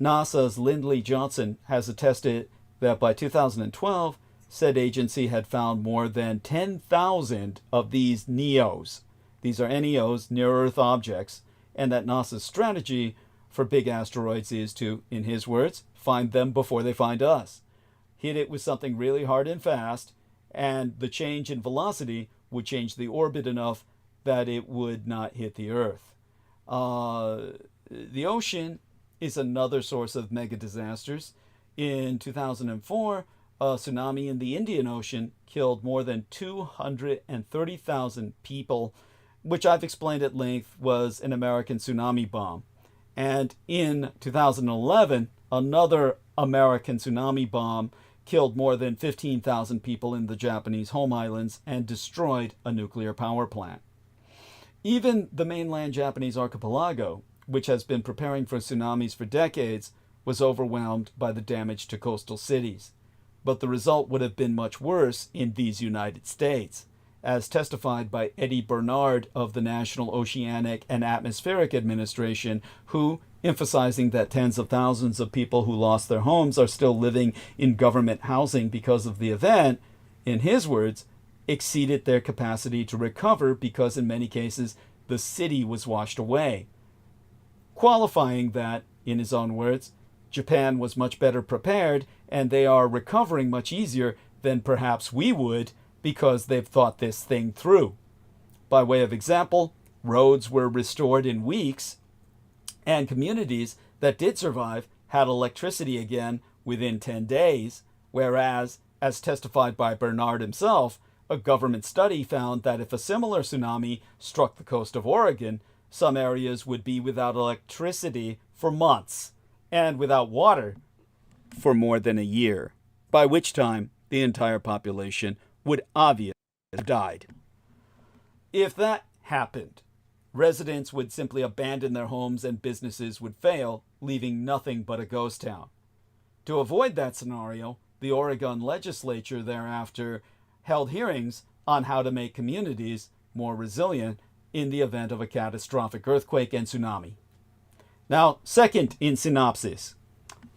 NASA's Lindley Johnson has attested that by 2012, said agency had found more than 10,000 of these NEOs. These are NEOs, near-Earth objects, and that NASA's strategy for big asteroids is to, in his words, find them before they find us. Hit it with something really hard and fast, and the change in velocity would change the orbit enough that it would not hit the Earth. The ocean is another source of mega disasters. In 2004, a tsunami in the Indian Ocean killed more than 230,000 people, which I've explained at length was an American tsunami bomb. And in 2011, another American tsunami bomb killed more than 15,000 people in the Japanese home islands and destroyed a nuclear power plant. Even the mainland Japanese archipelago, which has been preparing for tsunamis for decades, was overwhelmed by the damage to coastal cities. But the result would have been much worse in these United States, as testified by Eddie Bernard of the National Oceanic and Atmospheric Administration, who, emphasizing that tens of thousands of people who lost their homes are still living in government housing because of the event, in his words, exceeded their capacity to recover because in many cases the city was washed away. Qualifying that, in his own words, Japan was much better prepared, and they are recovering much easier than perhaps we would because they've thought this thing through. By way of example, roads were restored in weeks, and communities that did survive had electricity again within 10 days, whereas, as testified by Bernard himself, a government study found that if a similar tsunami struck the coast of Oregon, some areas would be without electricity for months and without water for more than a year, by which time the entire population would obviously have died. If that happened, residents would simply abandon their homes and businesses would fail, leaving nothing but a ghost town. To avoid that scenario, the Oregon legislature thereafter held hearings on how to make communities more resilient in the event of a catastrophic earthquake and tsunami. Now, second in synopsis,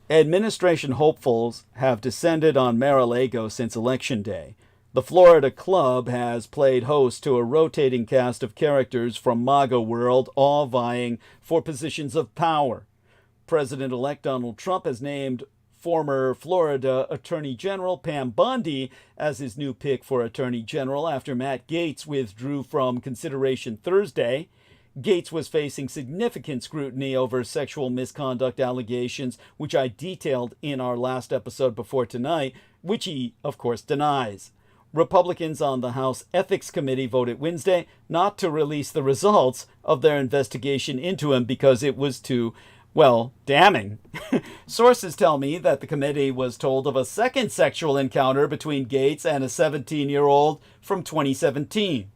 administration hopefuls have descended on Mar-a-Lago since Election Day. The Florida club has played host to a rotating cast of characters from MAGA world, all vying for positions of power. President-elect Donald Trump has named former Florida Attorney General Pam Bondi as his new pick for Attorney General after Matt Gaetz withdrew from consideration Thursday. Gaetz was facing significant scrutiny over sexual misconduct allegations, which I detailed in our last episode before tonight, which he, of course, denies. Republicans on the House Ethics Committee voted Wednesday not to release the results of their investigation into him because it was too, well, damning. Sources tell me that the committee was told of a second sexual encounter between Gaetz and a 17-year-old from 2017.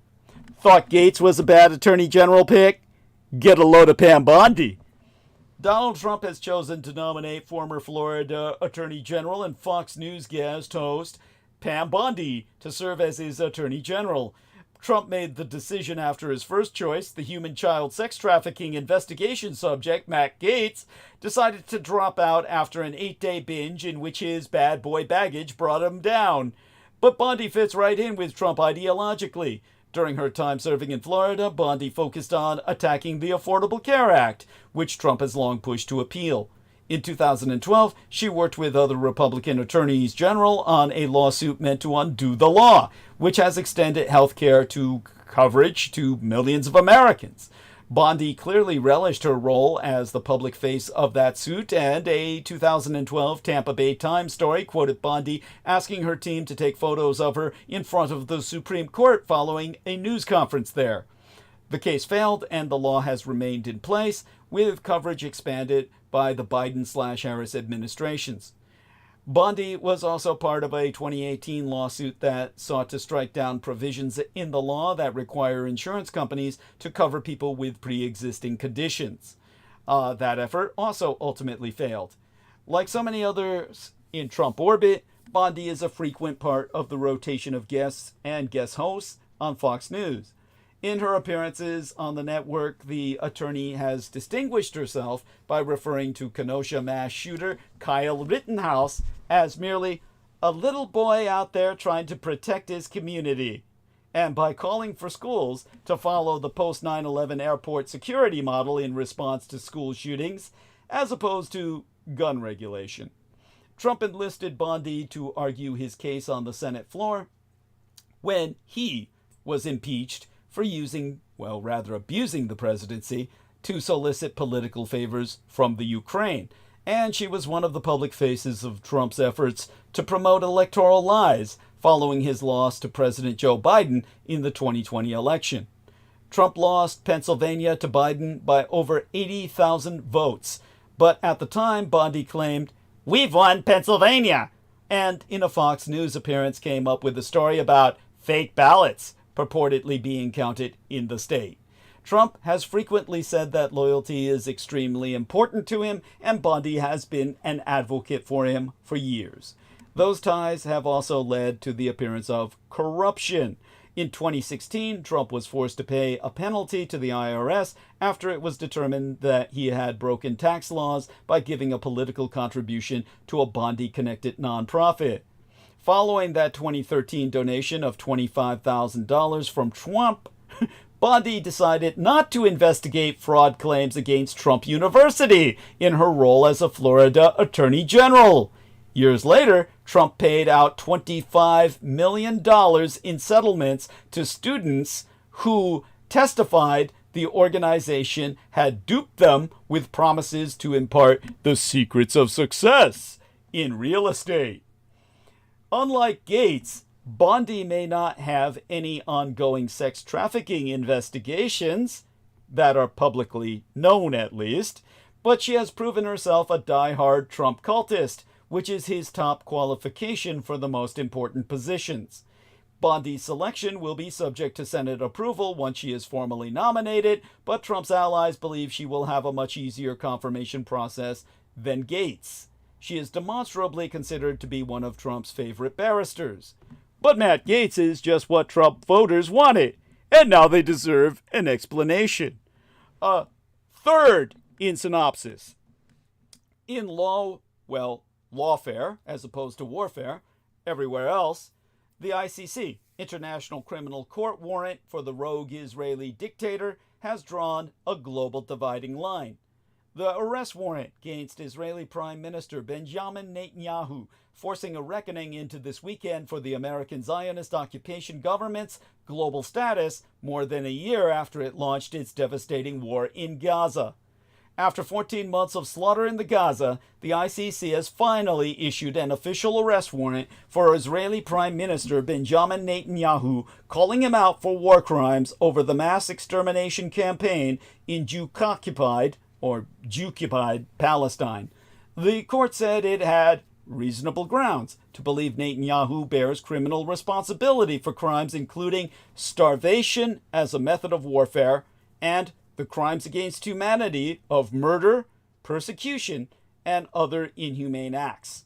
Thought Gaetz was a bad attorney general pick? Get a load of Pam Bondi. Donald Trump has chosen to nominate former Florida Attorney General and Fox News guest host Pam Bondi to serve as his Attorney General. Trump made the decision after his first choice, the human child sex trafficking investigation subject, Matt Gaetz, decided to drop out after an 8-day binge in which his bad boy baggage brought him down. But Bondi fits right in with Trump ideologically. During her time serving in Florida, Bondi focused on attacking the Affordable Care Act, which Trump has long pushed to appeal. In 2012, she worked with other Republican attorneys general on a lawsuit meant to undo the law, which has extended health care to coverage to millions of Americans. Bondi clearly relished her role as the public face of that suit, and a 2012 Tampa Bay Times story quoted Bondi asking her team to take photos of her in front of the Supreme Court following a news conference there. The case failed, and the law has remained in place, with coverage expanded by the Biden/Harris administrations. Bondi was also part of a 2018 lawsuit that sought to strike down provisions in the law that require insurance companies to cover people with pre-existing conditions. That effort also ultimately failed. Like so many others in Trump orbit, Bondi is a frequent part of the rotation of guests and guest hosts on Fox News. In her appearances on the network, the attorney has distinguished herself by referring to Kenosha mass shooter Kyle Rittenhouse as merely a little boy out there trying to protect his community, and by calling for schools to follow the post-9/11 airport security model in response to school shootings, as opposed to gun regulation. Trump enlisted Bondi to argue his case on the Senate floor when he was impeached for abusing the presidency to solicit political favors from the Ukraine. And she was one of the public faces of Trump's efforts to promote electoral lies following his loss to President Joe Biden in the 2020 election. Trump lost Pennsylvania to Biden by over 80,000 votes. But at the time, Bondi claimed, "We've won Pennsylvania," and in a Fox News appearance came up with a story about fake ballots purportedly being counted in the state. Trump has frequently said that loyalty is extremely important to him, and Bondi has been an advocate for him for years. Those ties have also led to the appearance of corruption. In 2016, Trump was forced to pay a penalty to the IRS after it was determined that he had broken tax laws by giving a political contribution to a Bondi-connected nonprofit. Following that 2013 donation of $25,000 from Trump, Bondi decided not to investigate fraud claims against Trump University in her role as a Florida Attorney General. Years later, Trump paid out $25 million in settlements to students who testified the organization had duped them with promises to impart the secrets of success in real estate. Unlike Gates, Bondi may not have any ongoing sex trafficking investigations, that are publicly known at least, but she has proven herself a die-hard Trump cultist, which is his top qualification for the most important positions. Bondi's selection will be subject to Senate approval once she is formally nominated, but Trump's allies believe she will have a much easier confirmation process than Gates. She is demonstrably considered to be one of Trump's favorite barristers. But Matt Gaetz is just what Trump voters wanted, and now they deserve an explanation. Third, in synopsis. In lawfare, as opposed to warfare, everywhere else, the ICC, International Criminal Court warrant for the rogue Israeli dictator, has drawn a global dividing line. The arrest warrant against Israeli Prime Minister Benjamin Netanyahu, forcing a reckoning into this weekend for the American Zionist occupation government's global status more than a year after it launched its devastating war in Gaza. After 14 months of slaughter in the Gaza, the ICC has finally issued an official arrest warrant for Israeli Prime Minister Benjamin Netanyahu, calling him out for war crimes over the mass extermination campaign in Jew-occupied Palestine. The court said it had reasonable grounds to believe Netanyahu bears criminal responsibility for crimes including starvation as a method of warfare and the crimes against humanity of murder, persecution, and other inhumane acts.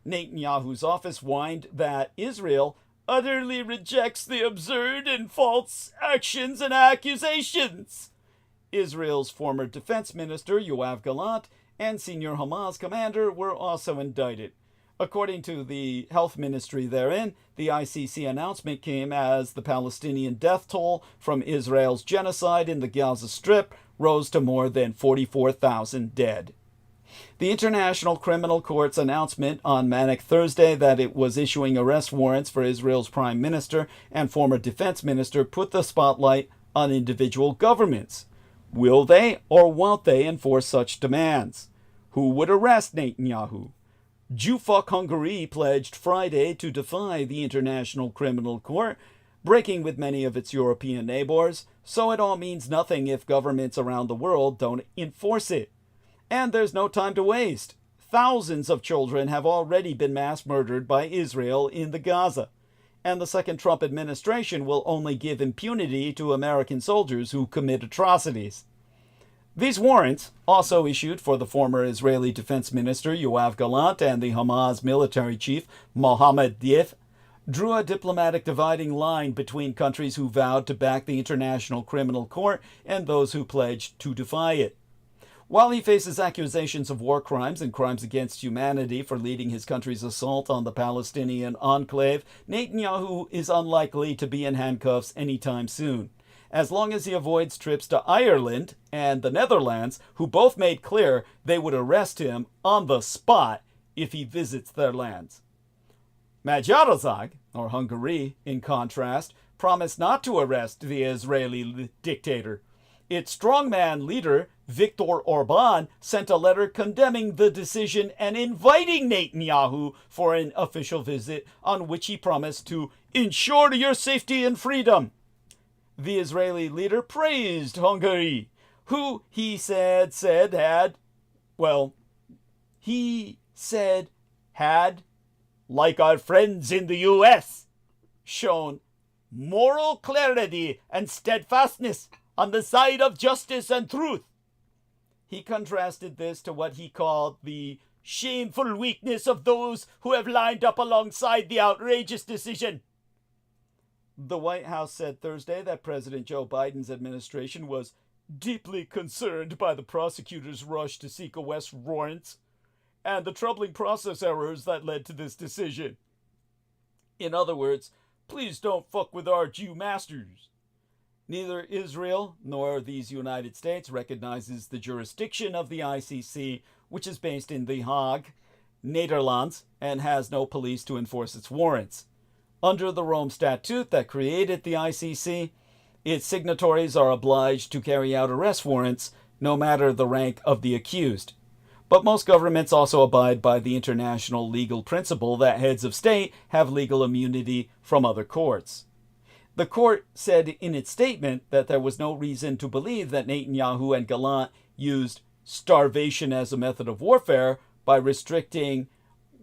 Netanyahu's office whined that Israel utterly rejects the absurd and false actions and accusations. Israel's former defense minister, Yoav Gallant, and senior Hamas commander were also indicted. According to the health ministry therein, the ICC announcement came as the Palestinian death toll from Israel's genocide in the Gaza Strip rose to more than 44,000 dead. The International Criminal Court's announcement on Manic Thursday that it was issuing arrest warrants for Israel's prime minister and former defense minister put the spotlight on individual governments. Will they or won't they enforce such demands? Who would arrest Netanyahu? Jewfuck Hungary pledged Friday to defy the International Criminal Court, breaking with many of its European neighbors, so it all means nothing if governments around the world don't enforce it. And there's no time to waste. Thousands of children have already been mass murdered by Israel in the Gaza, and the second Trump administration will only give impunity to American soldiers who commit atrocities. These warrants, also issued for the former Israeli defense minister Yoav Gallant and the Hamas military chief Mohammed Deif, drew a diplomatic dividing line between countries who vowed to back the International Criminal Court and those who pledged to defy it. While he faces accusations of war crimes and crimes against humanity for leading his country's assault on the Palestinian enclave, Netanyahu is unlikely to be in handcuffs anytime soon, as long as he avoids trips to Ireland and the Netherlands, who both made clear they would arrest him on the spot if he visits their lands. Magyarország, or Hungary, in contrast, promised not to arrest the Israeli dictator. Its strongman leader, Viktor Orbán, sent a letter condemning the decision and inviting Netanyahu for an official visit on which he promised to ensure your safety and freedom. The Israeli leader praised Hungary, who he said had, like our friends in the U.S., shown moral clarity and steadfastness on the side of justice and truth. He contrasted this to what he called the shameful weakness of those who have lined up alongside the outrageous decision. The White House said Thursday that President Joe Biden's administration was deeply concerned by the prosecutor's rush to seek arrest warrants and the troubling process errors that led to this decision. In other words, please don't fuck with our Jew masters. Neither Israel nor these United States recognizes the jurisdiction of the ICC, which is based in The Hague, Netherlands, and has no police to enforce its warrants. Under the Rome Statute that created the ICC, its signatories are obliged to carry out arrest warrants, no matter the rank of the accused. But most governments also abide by the international legal principle that heads of state have legal immunity from other courts. The court said in its statement that there was no reason to believe that Netanyahu and Gallant used starvation as a method of warfare by restricting,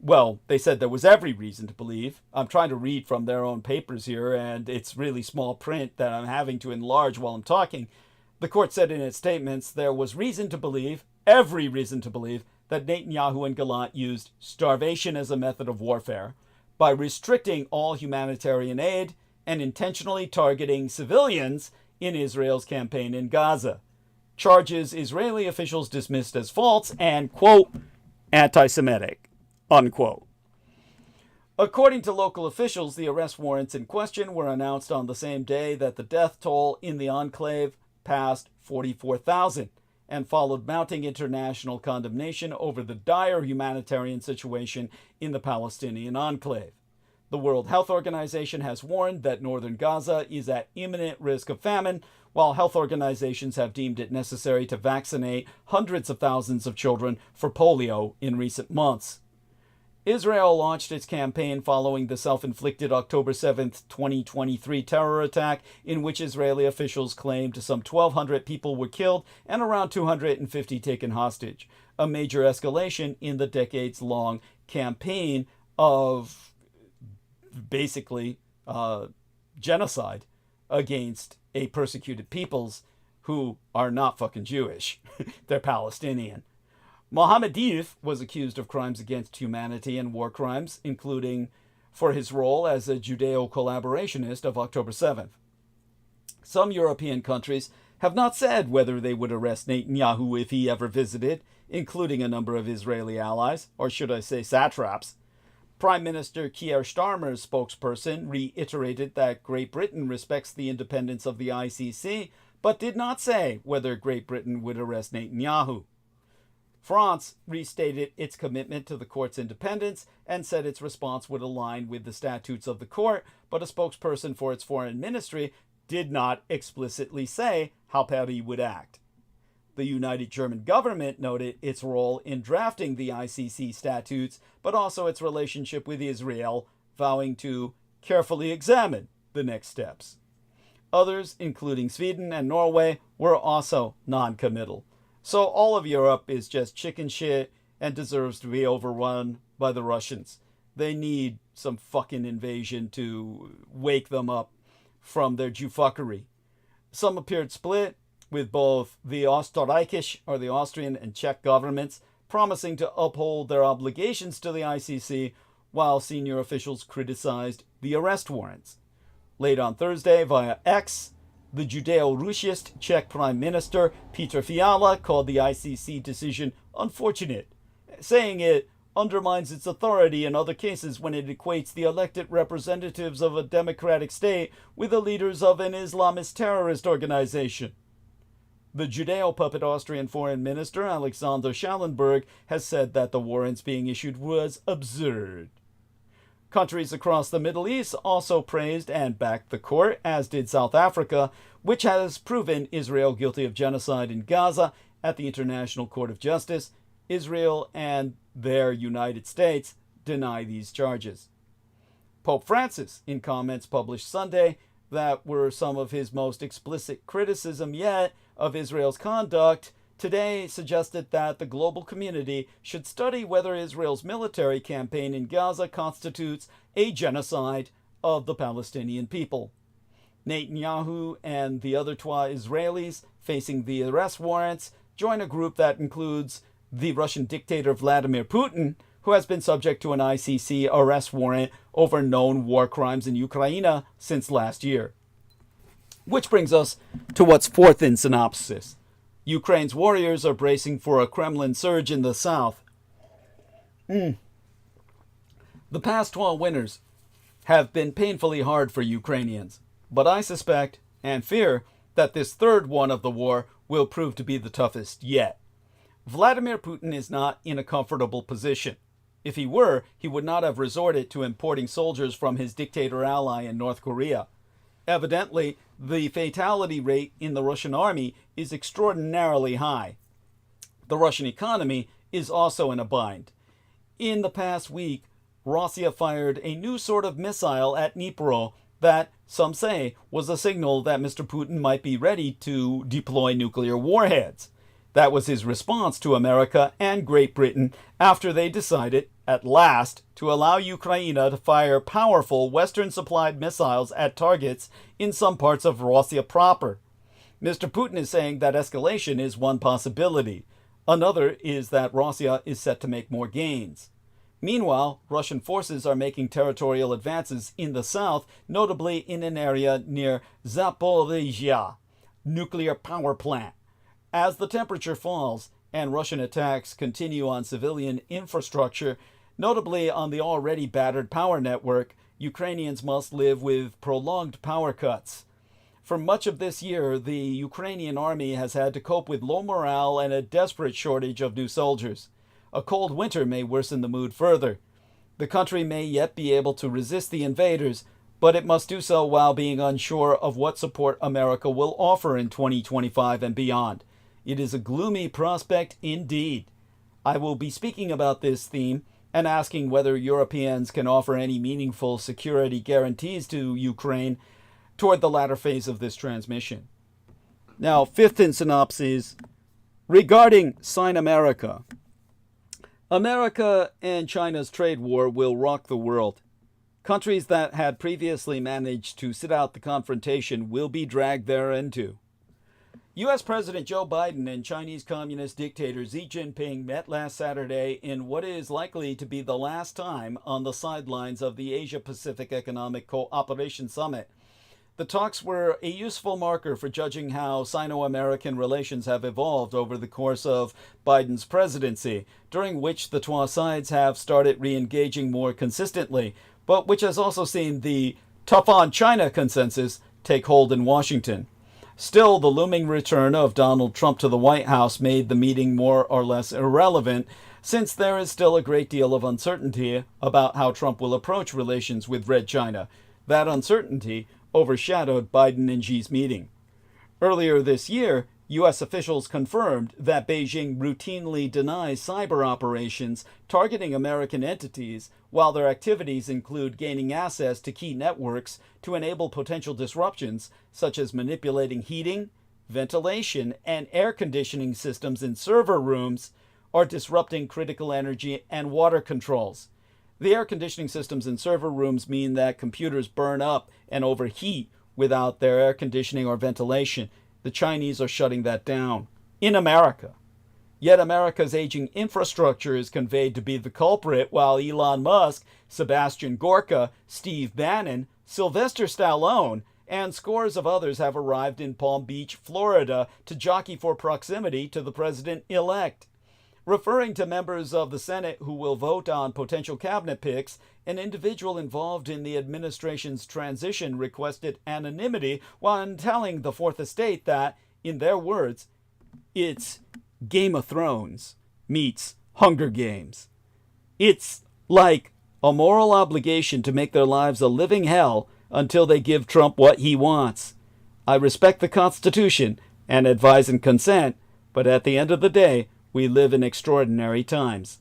well, they said there was every reason to believe. I'm trying to read from their own papers here, and it's really small print that I'm having to enlarge while I'm talking. The court said in its statements there was reason to believe, every reason to believe, that Netanyahu and Gallant used starvation as a method of warfare by restricting all humanitarian aid and intentionally targeting civilians in Israel's campaign in Gaza. Charges Israeli officials dismissed as false and, quote, anti-Semitic, unquote. According to local officials, the arrest warrants in question were announced on the same day that the death toll in the enclave passed 44,000 and followed mounting international condemnation over the dire humanitarian situation in the Palestinian enclave. The World Health Organization has warned that northern Gaza is at imminent risk of famine, while health organizations have deemed it necessary to vaccinate hundreds of thousands of children for polio in recent months. Israel launched its campaign following the self-inflicted October 7, 2023 terror attack in which Israeli officials claimed some 1,200 people were killed and around 250 taken hostage, a major escalation in the decades-long campaign of basically genocide against a persecuted peoples who are not fucking Jewish. They're Palestinian. Mohammed Deif was accused of crimes against humanity and war crimes, including for his role as a Judeo-collaborationist of October 7th. Some European countries have not said whether they would arrest Netanyahu if he ever visited, including a number of Israeli allies, or should I say satraps. Prime Minister Keir Starmer's spokesperson reiterated that Great Britain respects the independence of the ICC, but did not say whether Great Britain would arrest Netanyahu. France restated its commitment to the court's independence and said its response would align with the statutes of the court, but a spokesperson for its foreign ministry did not explicitly say how Paris would act. The United German government noted its role in drafting the ICC statutes, but also its relationship with Israel, vowing to carefully examine the next steps. Others, including Sweden and Norway, were also non-committal. So all of Europe is just chicken shit and deserves to be overrun by the Russians. They need some fucking invasion to wake them up from their Jewfuckery. Some appeared split, with both the Österreichisch, or the Austrian, and Czech governments promising to uphold their obligations to the ICC, while senior officials criticized the arrest warrants. Late on Thursday, via X, the Judeo-Russist Czech Prime Minister Petr Fiala called the ICC decision unfortunate, saying it undermines its authority in other cases when it equates the elected representatives of a democratic state with the leaders of an Islamist terrorist organization. The Judeo-puppet Austrian Foreign Minister Alexander Schallenberg has said that the warrants being issued was absurd. Countries across the Middle East also praised and backed the court, as did South Africa, which has proven Israel guilty of genocide in Gaza at the International Court of Justice. Israel and their United States deny these charges. Pope Francis, in comments published Sunday that were some of his most explicit criticism yet of Israel's conduct, today suggested that the global community should study whether Israel's military campaign in Gaza constitutes a genocide of the Palestinian people. Netanyahu and the other 12 Israelis facing the arrest warrants join a group that includes the Russian dictator Vladimir Putin, who has been subject to an ICC arrest warrant over known war crimes in Ukraine since last year. Which brings us to what's fourth in synopsis. Ukraine's warriors are bracing for a Kremlin surge in the south. The past 12 winters have been painfully hard for Ukrainians, but I suspect and fear that this third one of the war will prove to be the toughest yet. Vladimir Putin is not in a comfortable position. If he were, he would not have resorted to importing soldiers from his dictator ally in North Korea. Evidently, the fatality rate in the Russian army is extraordinarily high. The Russian economy is also in a bind. In the past week, Russia fired a new sort of missile at Dnipro that, some say, was a signal that Mr. Putin might be ready to deploy nuclear warheads. That was his response to America and Great Britain after they decided, at last, to allow Ukraine to fire powerful Western-supplied missiles at targets in some parts of Russia proper. Mr. Putin is saying that escalation is one possibility. Another is that Russia is set to make more gains. Meanwhile, Russian forces are making territorial advances in the south, notably in an area near Zaporizhzhia nuclear power plant. As the temperature falls and Russian attacks continue on civilian infrastructure, notably on the already battered power network, Ukrainians must live with prolonged power cuts. For much of this year, the Ukrainian army has had to cope with low morale and a desperate shortage of new soldiers. A cold winter may worsen the mood further. The country may yet be able to resist the invaders, but it must do so while being unsure of what support America will offer in 2025 and beyond. It is a gloomy prospect indeed. I will be speaking about this theme and asking whether Europeans can offer any meaningful security guarantees to Ukraine toward the latter phase of this transmission. Now, fifth in synopsis, regarding Sign America. America and China's trade war will rock the world. Countries that had previously managed to sit out the confrontation will be dragged thereinto. U.S. President Joe Biden and Chinese Communist dictator Xi Jinping met last Saturday in what is likely to be the last time on the sidelines of the Asia-Pacific Economic Cooperation Summit. The talks were a useful marker for judging how Sino-American relations have evolved over the course of Biden's presidency, during which the two sides have started re-engaging more consistently, but which has also seen the tough-on-China consensus take hold in Washington. Still, the looming return of Donald Trump to the White House made the meeting more or less irrelevant, since there is still a great deal of uncertainty about how Trump will approach relations with Red China. That uncertainty overshadowed Biden and Xi's meeting. Earlier this year, U.S. officials confirmed that Beijing routinely denies cyber operations targeting American entities, while their activities include gaining access to key networks to enable potential disruptions, such as manipulating heating, ventilation, and air conditioning systems in server rooms, or disrupting critical energy and water controls. The air conditioning systems in server rooms mean that computers burn up and overheat without their air conditioning or ventilation. The Chinese are shutting that down in America. Yet America's aging infrastructure is conveyed to be the culprit, while Elon Musk, Sebastian Gorka, Steve Bannon, Sylvester Stallone, and scores of others have arrived in Palm Beach, Florida, to jockey for proximity to the president-elect. Referring to members of the Senate who will vote on potential cabinet picks, an individual involved in the administration's transition requested anonymity while telling the Fourth Estate that, in their words, it's Game of Thrones meets Hunger Games. It's like a moral obligation to make their lives a living hell until they give Trump what he wants. I respect the Constitution and advise and consent, but at the end of the day, we live in extraordinary times.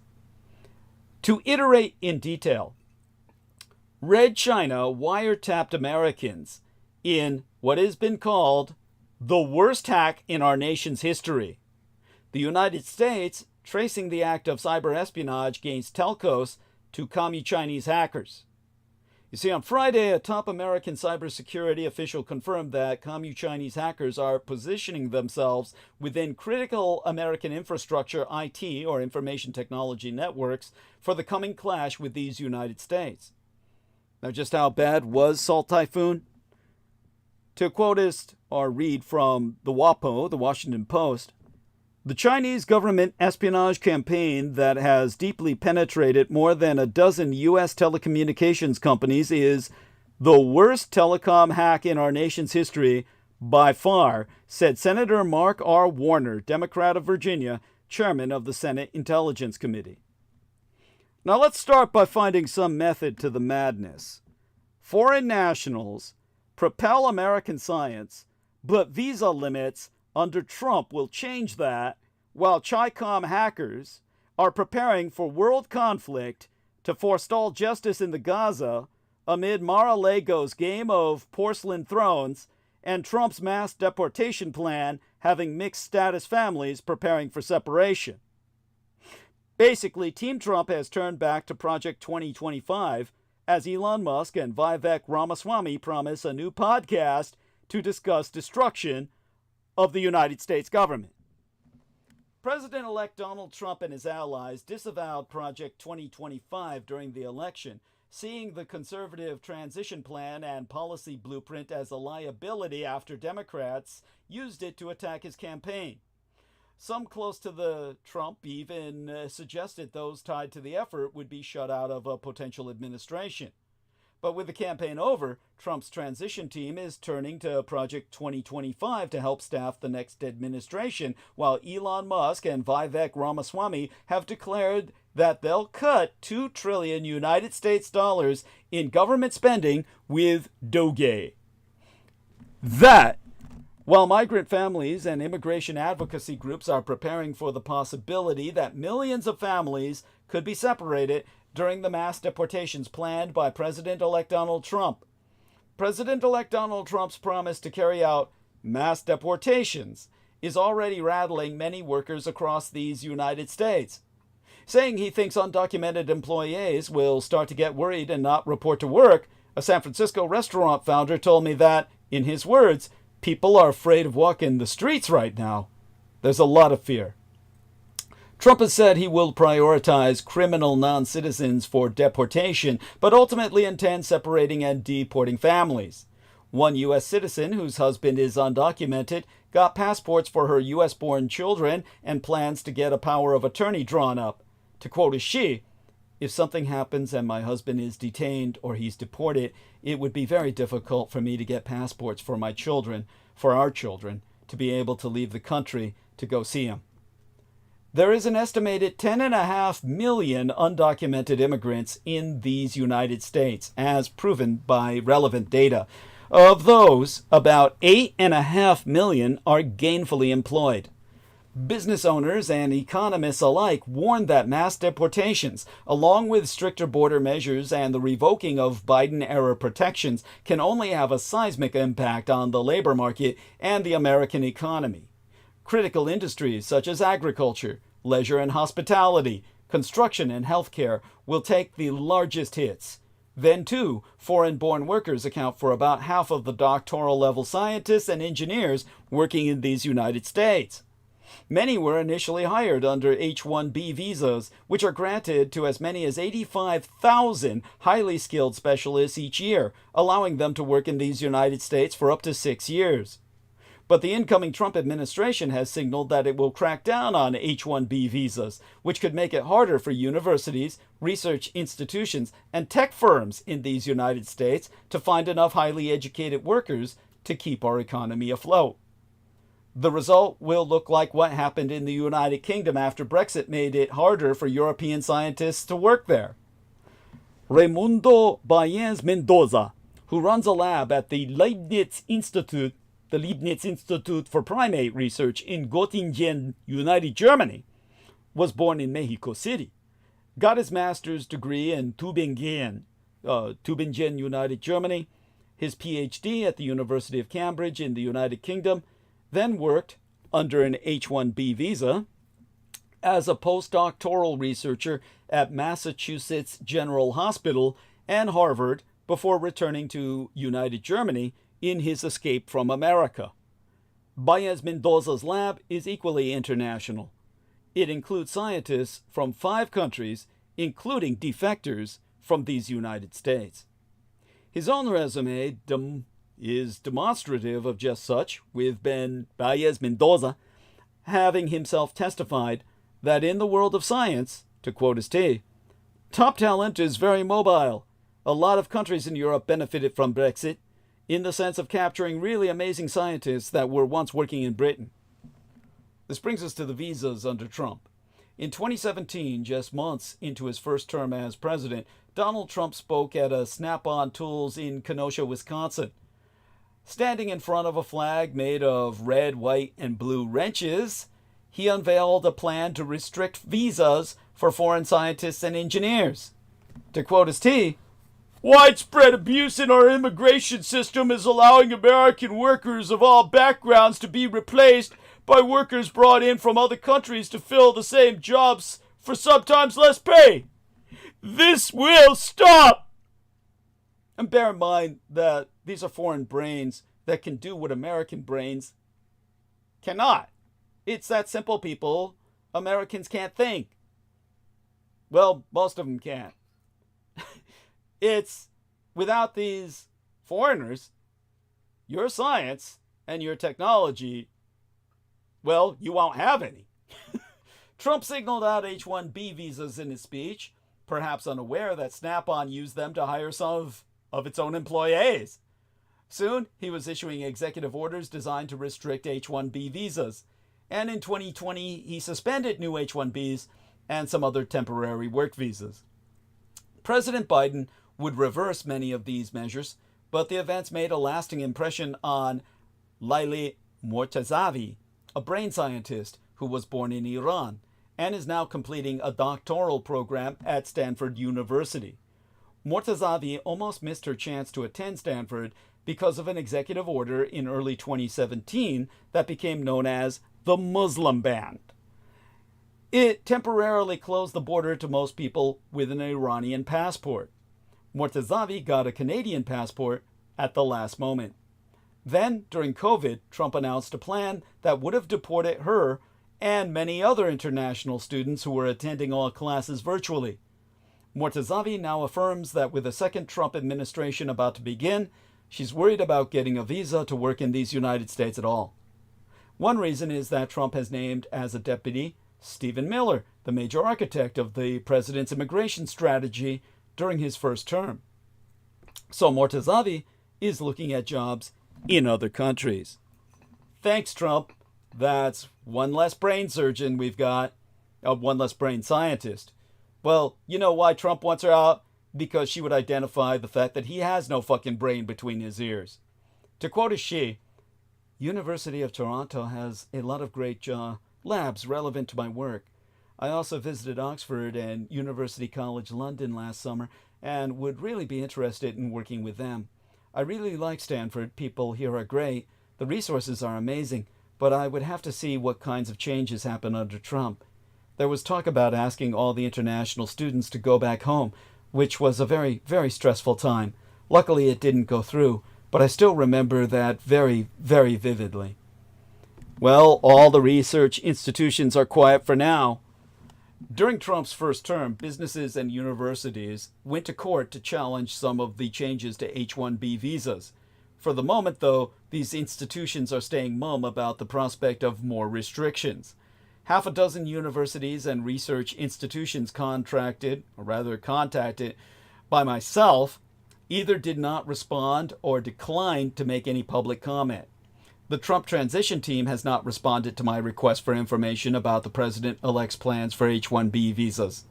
To iterate in detail, Red China wiretapped Americans in what has been called the worst hack in our nation's history. The United States tracing the act of cyber espionage against telcos to Communist Chinese hackers. You see, on Friday, a top American cybersecurity official confirmed that Communist Chinese hackers are positioning themselves within critical American infrastructure, IT, or information technology networks, for the coming clash with these United States. Now, just how bad was Salt Typhoon? To quotist or read from the WAPO, the Washington Post, the Chinese government espionage campaign that has deeply penetrated more than a dozen U.S. telecommunications companies is the worst telecom hack in our nation's history by far, said Senator Mark R. Warner, Democrat of Virginia, chairman of the Senate Intelligence Committee. Now let's start by finding some method to the madness. Foreign nationals propel American science, but visa limits under Trump will change that, while Chi-Com hackers are preparing for world conflict to forestall justice in the Gaza amid Mar-a-Lago's game of porcelain thrones and Trump's mass deportation plan having mixed status families preparing for separation. Basically, Team Trump has turned back to Project 2025 as Elon Musk and Vivek Ramaswamy promise a new podcast to discuss destruction of the United States government. President-elect Donald Trump and his allies disavowed Project 2025 during the election, seeing the conservative transition plan and policy blueprint as a liability after Democrats used it to attack his campaign. Some close to the Trump even suggested those tied to the effort would be shut out of a potential administration. But with the campaign over, Trump's transition team is turning to Project 2025 to help staff the next administration, while Elon Musk and Vivek Ramaswamy have declared that they'll cut $2 trillion United States dollars in government spending with Doge. That, while migrant families and immigration advocacy groups are preparing for the possibility that millions of families could be separated during the mass deportations planned by President-elect Donald Trump. President-elect Donald Trump's promise to carry out mass deportations is already rattling many workers across these United States. Saying he thinks undocumented employees will start to get worried and not report to work, a San Francisco restaurant founder told me that, in his words, people are afraid of walking the streets right now. There's a lot of fear. Trump has said he will prioritize criminal non-citizens for deportation, but ultimately intends separating and deporting families. One U.S. citizen whose husband is undocumented got passports for her U.S.-born children and plans to get a power of attorney drawn up. To quote a she, "If something happens and my husband is detained or he's deported, it would be very difficult for me to get passports for my children, for our children, to be able to leave the country to go see him." There is an estimated 10.5 million undocumented immigrants in these United States, as proven by relevant data. Of those, about 8.5 million are gainfully employed. Business owners and economists alike warn that mass deportations, along with stricter border measures and the revoking of Biden-era protections, can only have a seismic impact on the labor market and the American economy. Critical industries such as agriculture, leisure and hospitality, construction and healthcare will take the largest hits. Then, too, foreign-born workers account for about half of the doctoral-level scientists and engineers working in these United States. Many were initially hired under H-1B visas, which are granted to as many as 85,000 highly skilled specialists each year, allowing them to work in these United States for up to 6 years. But the incoming Trump administration has signaled that it will crack down on H-1B visas, which could make it harder for universities, research institutions, and tech firms in these United States to find enough highly educated workers to keep our economy afloat. The result will look like what happened in the United Kingdom after Brexit made it harder for European scientists to work there. Raimundo Baez Mendoza, who runs a lab at the Leibniz Institute for Primate Research in Göttingen, United Germany, was born in Mexico City, got his master's degree in Tübingen, United Germany, his PhD at the University of Cambridge in the United Kingdom, then worked under an H-1B visa as a postdoctoral researcher at Massachusetts General Hospital and Harvard before returning to United Germany in his escape from America. Baez Mendoza's lab is equally international. It includes scientists from 5 countries, including defectors from these United States. His own resume is demonstrative of just such, with Baez Mendoza having himself testified that in the world of science, to quote his T, "Top talent is very mobile. A lot of countries in Europe benefited from Brexit. in the sense of capturing really amazing scientists that were once working in Britain. This brings us to the visas under Trump. In 2017, just months into his first term as president, Donald Trump spoke at a Snap-on Tools in Kenosha, Wisconsin. Standing in front of a flag made of red, white, and blue wrenches, he unveiled a plan to restrict visas for foreign scientists and engineers. To quote his T, "Widespread abuse in our immigration system is allowing American workers of all backgrounds to be replaced by workers brought in from other countries to fill the same jobs for sometimes less pay. This will stop!" And bear in mind that these are foreign brains that can do what American brains cannot. It's that simple, people. Americans can't think. Well, most of them can't. It's without these foreigners, your science and your technology, well, you won't have any. Trump signaled out H-1B visas in his speech, perhaps unaware that Snap-on used them to hire some of its own employees. Soon, he was issuing executive orders designed to restrict H-1B visas. And in 2020, he suspended new H-1Bs and some other temporary work visas. President Biden would reverse many of these measures, but the events made a lasting impression on Layli Mortazavi, a brain scientist who was born in Iran and is now completing a doctoral program at Stanford University. Mortazavi almost missed her chance to attend Stanford because of an executive order in early 2017 that became known as the Muslim ban. It temporarily closed the border to most people with an Iranian passport. Mortazavi got a Canadian passport at the last moment. Then, during COVID, Trump announced a plan that would have deported her and many other international students who were attending all classes virtually. Mortazavi now affirms that with the second Trump administration about to begin, she's worried about getting a visa to work in these United States at all. One reason is that Trump has named as a deputy Stephen Miller, the major architect of the president's immigration strategy during his first term. So Mortazavi is looking at jobs in other countries. Thanks, Trump. That's one less brain surgeon we've got, one less brain scientist. Well, you know why Trump wants her out? Because she would identify the fact that he has no fucking brain between his ears. To quote a she, University of Toronto has a lot of great labs relevant to my work. I also visited Oxford and University College London last summer and would really be interested in working with them. I really like Stanford. People here are great. The resources are amazing, but I would have to see what kinds of changes happen under Trump. There was talk about asking all the international students to go back home, which was a very, very stressful time. Luckily, it didn't go through, but I still remember that very, very vividly. Well, all the research institutions are quiet for now. During Trump's first term, businesses and universities went to court to challenge some of the changes to H-1B visas. For the moment, though, these institutions are staying mum about the prospect of more restrictions. Half a dozen universities and research institutions contacted by myself either did not respond or declined to make any public comment. The Trump transition team has not responded to my request for information about the president-elect's plans for H-1B visas.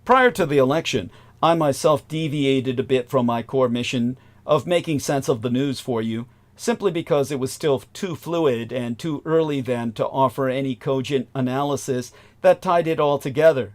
Prior to the election, I myself deviated a bit from my core mission of making sense of the news for you, simply because it was still too fluid and too early then to offer any cogent analysis that tied it all together.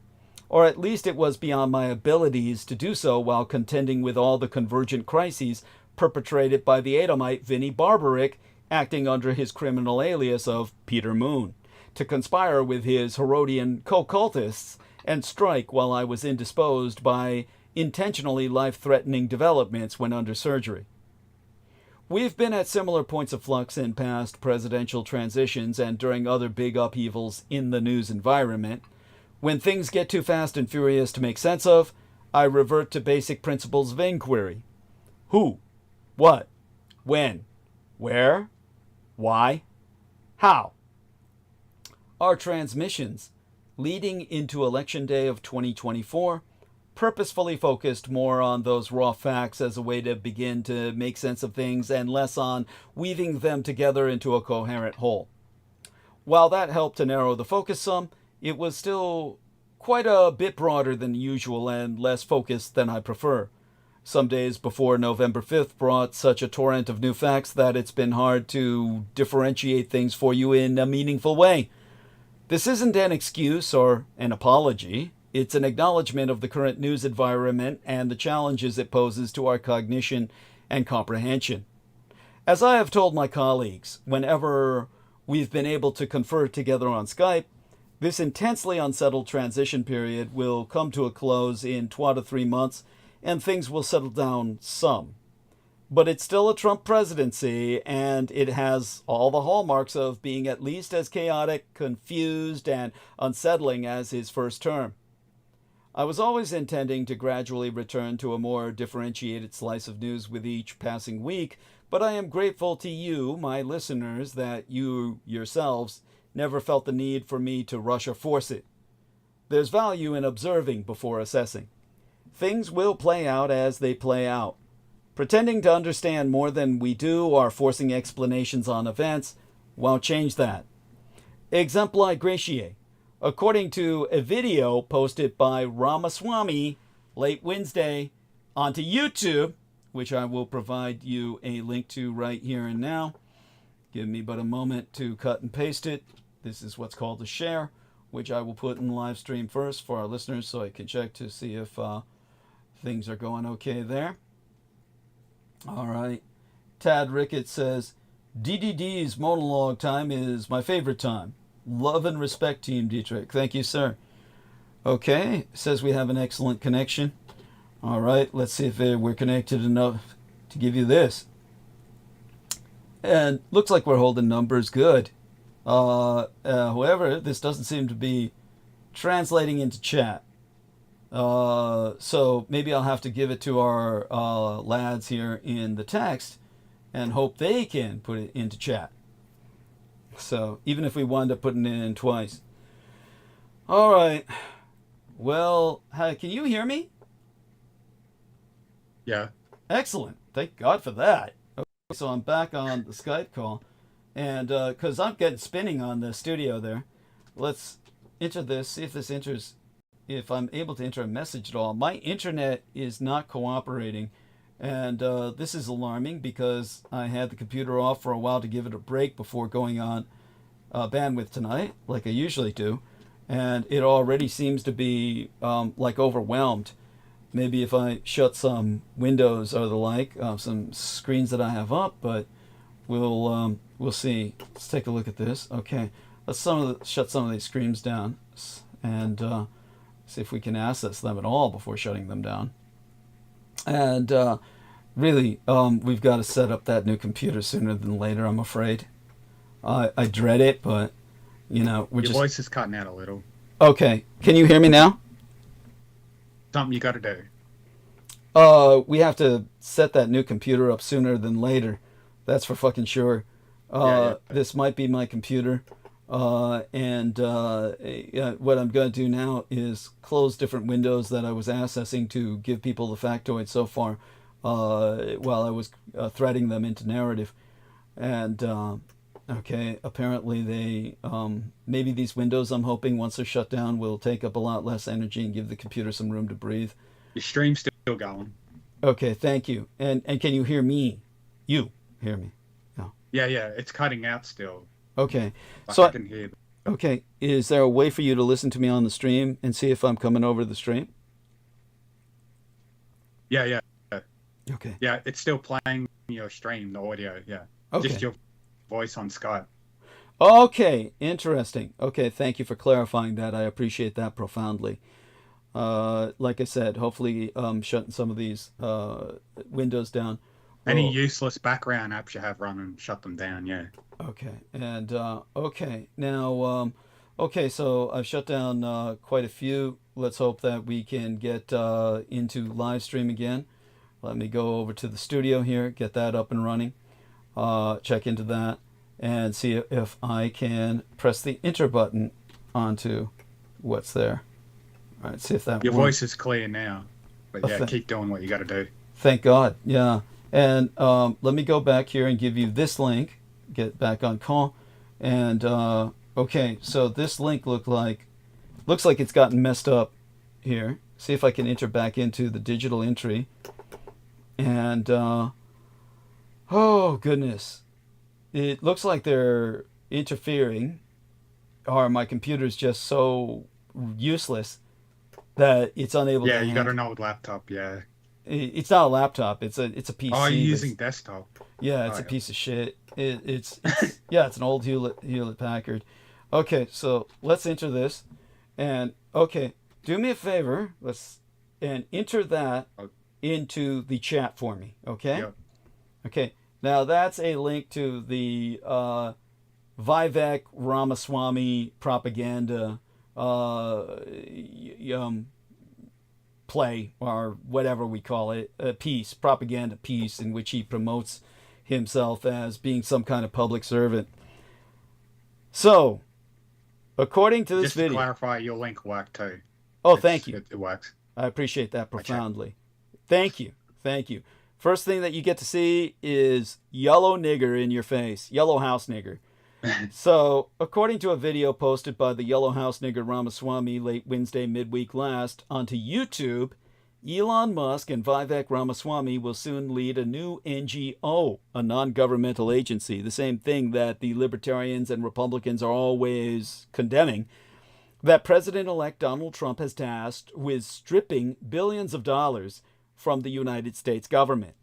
Or at least it was beyond my abilities to do so while contending with all the convergent crises perpetrated by the Edomite Vinnie Barbaric, acting under his criminal alias of Peter Moon, to conspire with his Herodian co-cultists and strike while I was indisposed by intentionally life-threatening developments when under surgery. We've been at similar points of flux in past presidential transitions and during other big upheavals in the news environment. When things get too fast and furious to make sense of, I revert to basic principles of inquiry. Who? What? When? Where? Why? How? Our transmissions leading into Election Day of 2024 purposefully focused more on those raw facts as a way to begin to make sense of things and less on weaving them together into a coherent whole. While that helped to narrow the focus some, it was still quite a bit broader than usual and less focused than I prefer. Some days before November 5th brought such a torrent of new facts that it's been hard to differentiate things for you in a meaningful way. This isn't an excuse or an apology. It's an acknowledgement of the current news environment and the challenges it poses to our cognition and comprehension. As I have told my colleagues, whenever we've been able to confer together on Skype, this intensely unsettled transition period will come to a close in 2 to 3 months, and things will settle down some. But it's still a Trump presidency, and it has all the hallmarks of being at least as chaotic, confused, and unsettling as his first term. I was always intending to gradually return to a more differentiated slice of news with each passing week, but I am grateful to you, my listeners, that you yourselves never felt the need for me to rush or force it. There's value in observing before assessing. Things will play out as they play out. Pretending to understand more than we do or forcing explanations on events won't change that. Exempli gratiae. According to a video posted by Ramaswamy late Wednesday onto YouTube, which I will provide you a link to right here and now. Give me but a moment to cut and paste it. This is what's called a share, which I will put in the live stream first for our listeners so I can check to see if things are going okay there. All right. Tad Ricketts says, DDD's monologue time is my favorite time. Love and respect, Team Dietrich. Thank you, sir. Okay. Says we have an excellent connection. All right. Let's see if we're connected enough to give you this. And looks like we're holding numbers good. However, this doesn't seem to be translating into chat. So maybe I'll have to give it to our lads here in the text and hope they can put it into chat. So even if we wind up putting it in twice. All right. Well, can you hear me? Yeah. Excellent. Thank God for that. Okay, so I'm back on the Skype call. And because I'm getting spinning on the studio there. Let's enter this, see if this enters, if I'm able to enter a message at all. My internet is not cooperating. And this is alarming because I had the computer off for a while to give it a break before going on bandwidth tonight, like I usually do. And it already seems to be like overwhelmed. Maybe if I shut some windows or the like, some screens that I have up, but we'll see. Let's take a look at this. Okay, let's shut some of these screens down and see if we can access them at all before shutting them down. And really, we've got to set up that new computer sooner than later, I'm afraid. I dread it, but, you know, Your voice is cutting out a little. Okay, can you hear me now? Something you got to do. We have to set that new computer up sooner than later. That's for fucking sure. This might be my computer. And what I'm going to do now is close different windows that I was accessing to give people the factoid so far while I was threading them into narrative. And, okay, apparently they, maybe these windows, I'm hoping, once they're shut down, will take up a lot less energy and give the computer some room to breathe. Your stream's still going. Okay, thank you. And can you hear me? You hear me? No. Yeah, it's cutting out still. Okay. So I can hear. Okay. Is there a way for you to listen to me on the stream and see if I'm coming over the stream? Yeah. Okay. Yeah, it's still playing your stream, the audio, yeah. Okay. Just your voice on Skype. Okay, interesting. Okay, thank you for clarifying that. I appreciate that profoundly. Like I said, hopefully shutting some of these windows down. Any useless background apps you have running, shut them down, yeah. Okay, and okay, now, okay, so I've shut down quite a few. Let's hope that we can get into live stream again. Let me go over to the studio here, get that up and running, check into that, and see if I can press the enter button onto what's there. All right, see if that Your works. voice is clear now. But yeah, keep doing what you got to do. Thank God. Yeah. And let me go back here and give you this link. Get back on call. And okay, so this link looks like it's gotten messed up here. See if I can enter back into the digital entry. And oh goodness, it looks like they're interfering, or my computer's just so useless that it's unable to. Yeah, you got an old laptop. Yeah. It's not a laptop. It's a PC. Oh, you're using desktop. Yeah, it's a piece of shit. It's yeah, it's an old Hewlett Packard. Okay, so let's enter this, and okay, do me a favor. And enter that into the chat for me. Okay. Yep. Okay. Now that's a link to the Vivek Ramaswamy propaganda play, or whatever we call it, a piece, propaganda piece, in which he promotes himself as being some kind of public servant. So, according to this video... Just to clarify, your link worked too. Oh, thank you. It works. I appreciate that profoundly. Thank you. Thank you. First thing that you get to see is yellow nigger in your face. Yellow house nigger. So, according to a video posted by the Yellow House nigger Ramaswamy late Wednesday midweek last onto YouTube, Elon Musk and Vivek Ramaswamy will soon lead a new NGO, a non-governmental agency, the same thing that the libertarians and Republicans are always condemning, that President-elect Donald Trump has tasked with stripping billions of dollars from the United States government.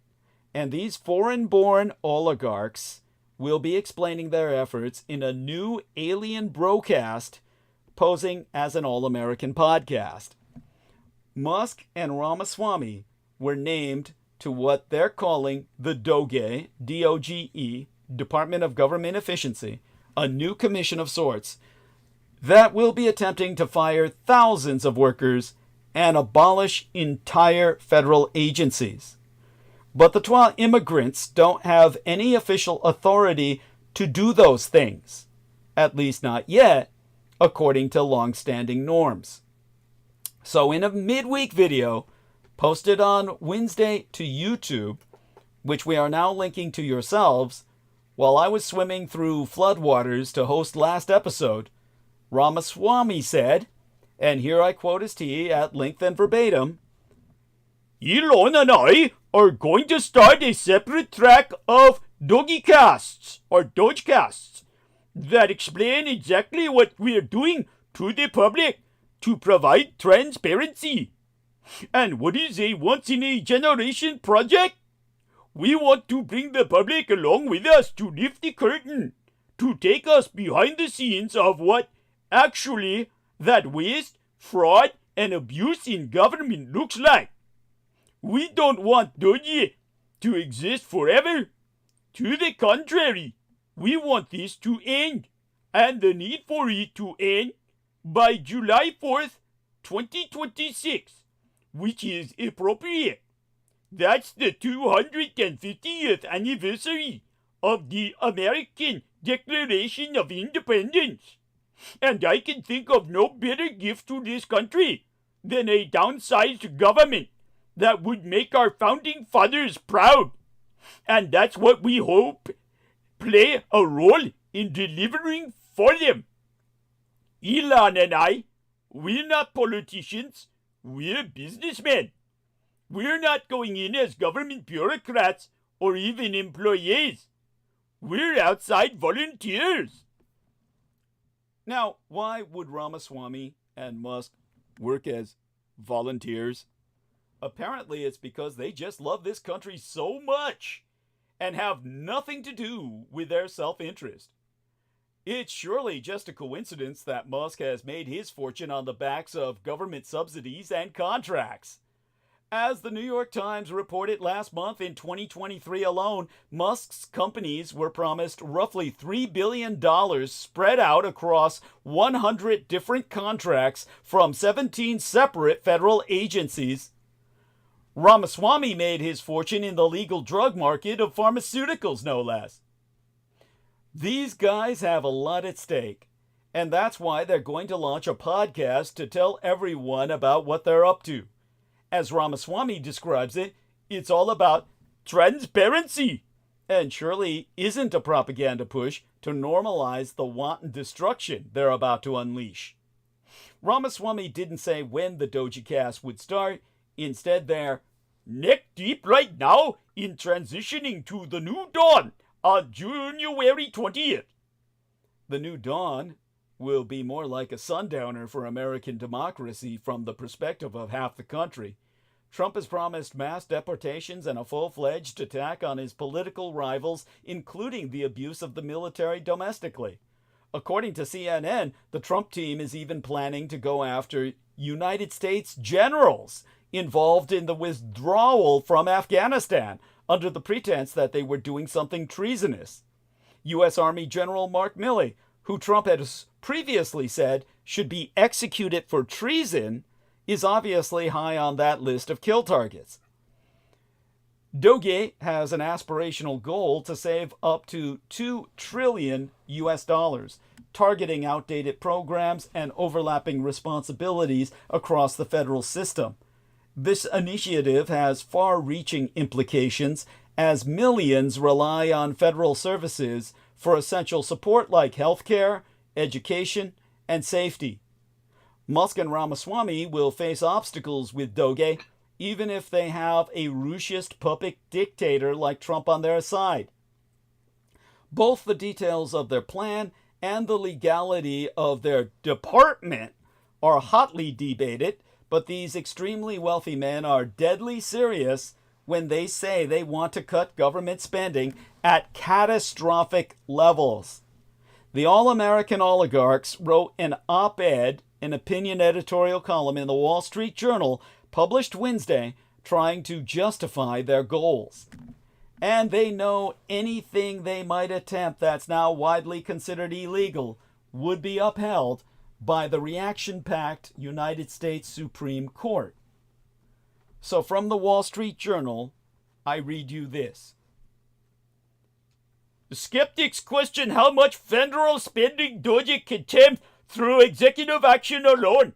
And these foreign-born oligarchs will be explaining their efforts in a new alien broadcast posing as an all-American podcast. Musk and Ramaswamy were named to what they're calling the DOGE, D-O-G-E, Department of Government Efficiency, a new commission of sorts that will be attempting to fire thousands of workers and abolish entire federal agencies. But the 12 immigrants don't have any official authority to do those things, at least not yet, according to long-standing norms. So in a midweek video posted on Wednesday to YouTube, which we are now linking to yourselves, while I was swimming through floodwaters to host last episode, Ramaswamy said, and here I quote his tea at length and verbatim, "Elon and I are going to start a separate track of Dogecasts or Dogecasts that explain exactly what we are doing to the public to provide transparency. And what is a once-in-a-generation project? We want to bring the public along with us to lift the curtain, to take us behind the scenes of what actually that waste, fraud, and abuse in government looks like. We don't want Doge to exist forever. To the contrary, we want this to end, and the need for it to end by July 4th, 2026, which is appropriate. That's the 250th anniversary of the American Declaration of Independence. And I can think of no better gift to this country than a downsized government that would make our founding fathers proud. And that's what we hope play a role in delivering for them. Elon and I, we're not politicians, we're businessmen. We're not going in as government bureaucrats or even employees. We're outside volunteers." Now, why would Ramaswamy and Musk work as volunteers? Apparently, it's because they just love this country so much and have nothing to do with their self-interest. It's surely just a coincidence that Musk has made his fortune on the backs of government subsidies and contracts. As the New York Times reported last month, in 2023 alone, Musk's companies were promised roughly $3 billion spread out across 100 different contracts from 17 separate federal agencies. Ramaswamy made his fortune in the legal drug market of pharmaceuticals, no less. These guys have a lot at stake, And that's why they're going to launch a podcast to tell everyone about what they're up to. As Ramaswamy describes it, it's all about transparency, and surely isn't a propaganda push to normalize the wanton destruction they're about to unleash. Ramaswamy didn't say when the DOJIcast would start. Instead, they're neck deep right now in transitioning to the new dawn on January 20th. The new dawn will be more like a sundowner for American democracy from the perspective of half the country. Trump has promised mass deportations and a full-fledged attack on his political rivals, including the abuse of the military domestically. According to CNN, the Trump team is even planning to go after United States generals involved in the withdrawal from Afghanistan under the pretense that they were doing something treasonous. U.S. Army General Mark Milley, who Trump has previously said should be executed for treason, is obviously high on that list of kill targets. DOGE has an aspirational goal to save up to $2 trillion US, targeting outdated programs and overlapping responsibilities across the federal system. This initiative has far-reaching implications as millions rely on federal services for essential support like healthcare, education, and safety. Musk and Ramaswamy will face obstacles with DOGE, even if they have a racist puppet dictator like Trump on their side. Both the details of their plan and the legality of their department are hotly debated, but these extremely wealthy men are deadly serious when they say they want to cut government spending at catastrophic levels. The All-American Oligarchs wrote an op-ed, an opinion editorial column in the Wall Street Journal, published Wednesday, trying to justify their goals. And they know anything they might attempt that's now widely considered illegal would be upheld by the reaction-packed United States Supreme Court. So from the Wall Street Journal, I read you this. Skeptics question how much federal spending DOGE can tempt through executive action alone.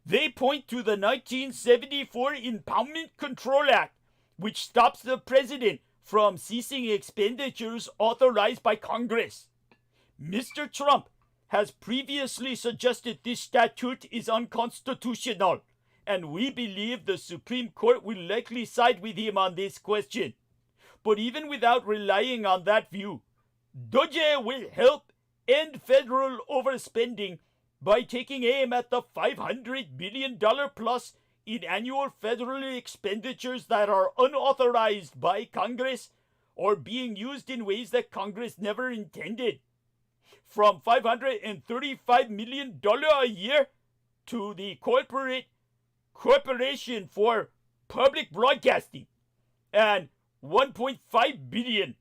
They point to the 1974 Impoundment Control Act, which stops the president from ceasing expenditures authorized by Congress. Mr. Trump has previously suggested this statute is unconstitutional, and we believe the Supreme Court will likely side with him on this question. But even without relying on that view, DOGE will help end federal overspending by taking aim at the $500 billion plus in annual federal expenditures that are unauthorized by Congress or being used in ways that Congress never intended. From $535 million a year to the Corporation for Public Broadcasting and $1.5 billion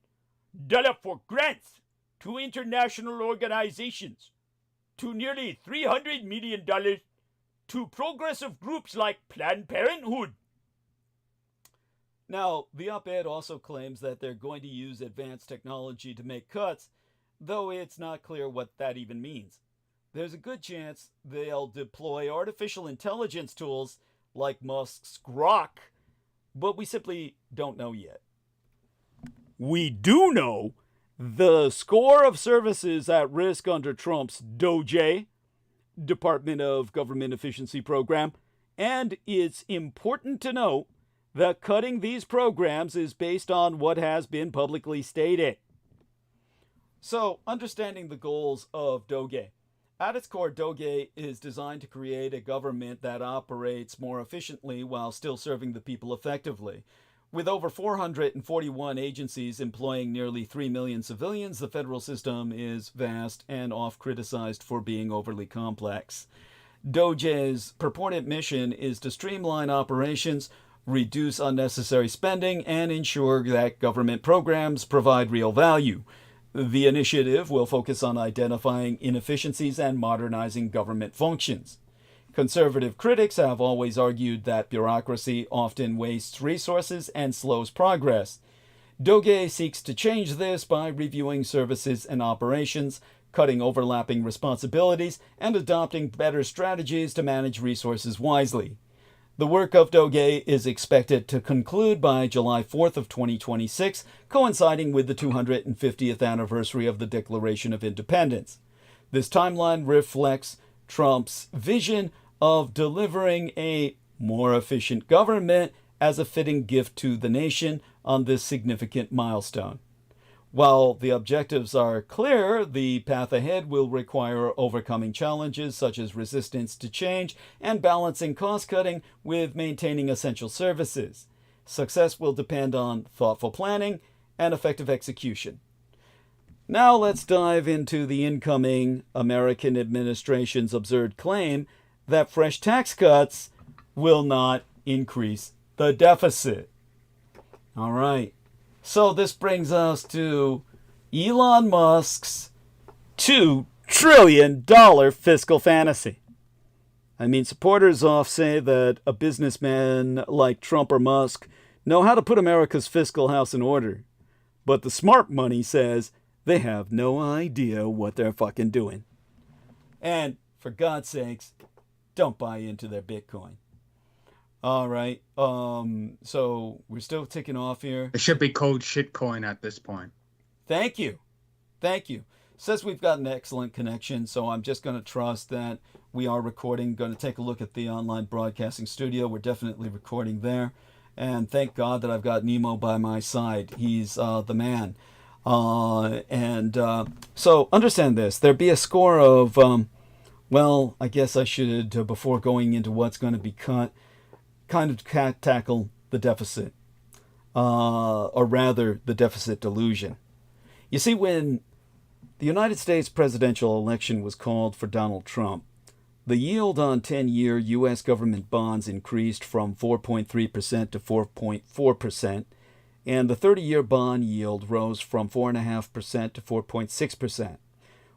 for grants to international organizations, to nearly $300 million to progressive groups like Planned Parenthood. Now, the op-ed also claims that they're going to use advanced technology to make cuts, though it's not clear what that even means. There's a good chance they'll deploy artificial intelligence tools like Musk's Grok, but we simply don't know yet. We do know the score of services at risk under Trump's DOGE, Department of Government Efficiency Program, and it's important to note that cutting these programs is based on what has been publicly stated. So, understanding the goals of DOGE. At its core, DOGE is designed to create a government that operates more efficiently while still serving the people effectively. With over 441 agencies employing nearly 3 million civilians, the federal system is vast and oft-criticized for being overly complex. DOGE's purported mission is to streamline operations, reduce unnecessary spending, and ensure that government programs provide real value. The initiative will focus on identifying inefficiencies and modernizing government functions. Conservative critics have always argued that bureaucracy often wastes resources and slows progress. DOGE seeks to change this by reviewing services and operations, cutting overlapping responsibilities, and adopting better strategies to manage resources wisely. The work of Doge is expected to conclude by July 4th of 2026, coinciding with the 250th anniversary of the Declaration of Independence. This timeline reflects Trump's vision of delivering a more efficient government as a fitting gift to the nation on this significant milestone. While the objectives are clear, the path ahead will require overcoming challenges such as resistance to change and balancing cost-cutting with maintaining essential services. Success will depend on thoughtful planning and effective execution. Now let's dive into the incoming American administration's absurd claim that fresh tax cuts will not increase the deficit. All right. So this brings us to Elon Musk's $2 trillion fiscal fantasy. I mean, supporters often say that a businessman like Trump or Musk know how to put America's fiscal house in order. But the smart money says they have no idea what they're fucking doing. And for God's sakes, don't buy into their Bitcoin. All right. So we're still ticking off here. It should be called shitcoin at this point. Thank you. Thank you. Says we've got an excellent connection, so I'm just going to trust that we are recording. Going to take a look at the online broadcasting studio. We're definitely recording there. And thank God that I've got Nemo by my side. He's the man. So understand this. There'd be a score of, well, I guess I should, before going into what's going to be cut, kind of tackle the deficit, or rather the deficit delusion. You see, when the United States presidential election was called for Donald Trump, the yield on 10-year U.S. government bonds increased from 4.3% to 4.4%, and the 30-year bond yield rose from 4.5% to 4.6%,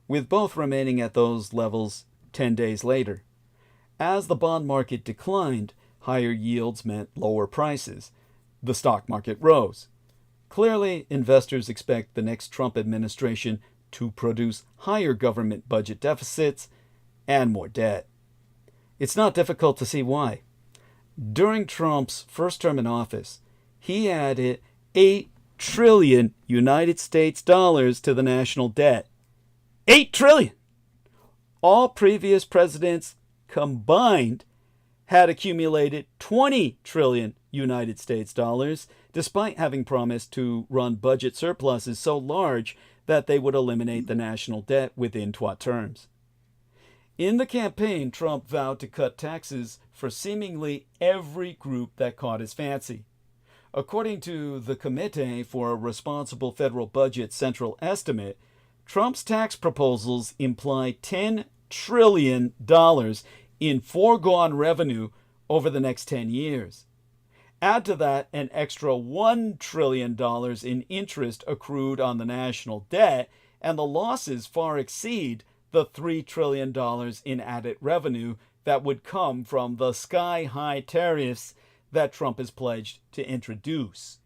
with both remaining at those levels 10 days later. As the bond market declined, higher yields meant lower prices. The stock market rose. Clearly, investors expect the next Trump administration to produce higher government budget deficits and more debt. It's not difficult to see why. During Trump's first term in office, he added $8 trillion United States dollars to the national debt. $8 trillion! All previous presidents combined had accumulated 20 trillion United States dollars, despite having promised to run budget surpluses so large that they would eliminate the national debt within 12 terms. In the campaign, Trump vowed to cut taxes for seemingly every group that caught his fancy. According to the Committee for a Responsible Federal Budget Central Estimate, Trump's tax proposals imply $10 trillion in foregone revenue over the next 10 years. Add to that an extra $1 trillion in interest accrued on the national debt, and the losses far exceed the $3 trillion in added revenue that would come from the sky-high tariffs that Trump has pledged to introduce.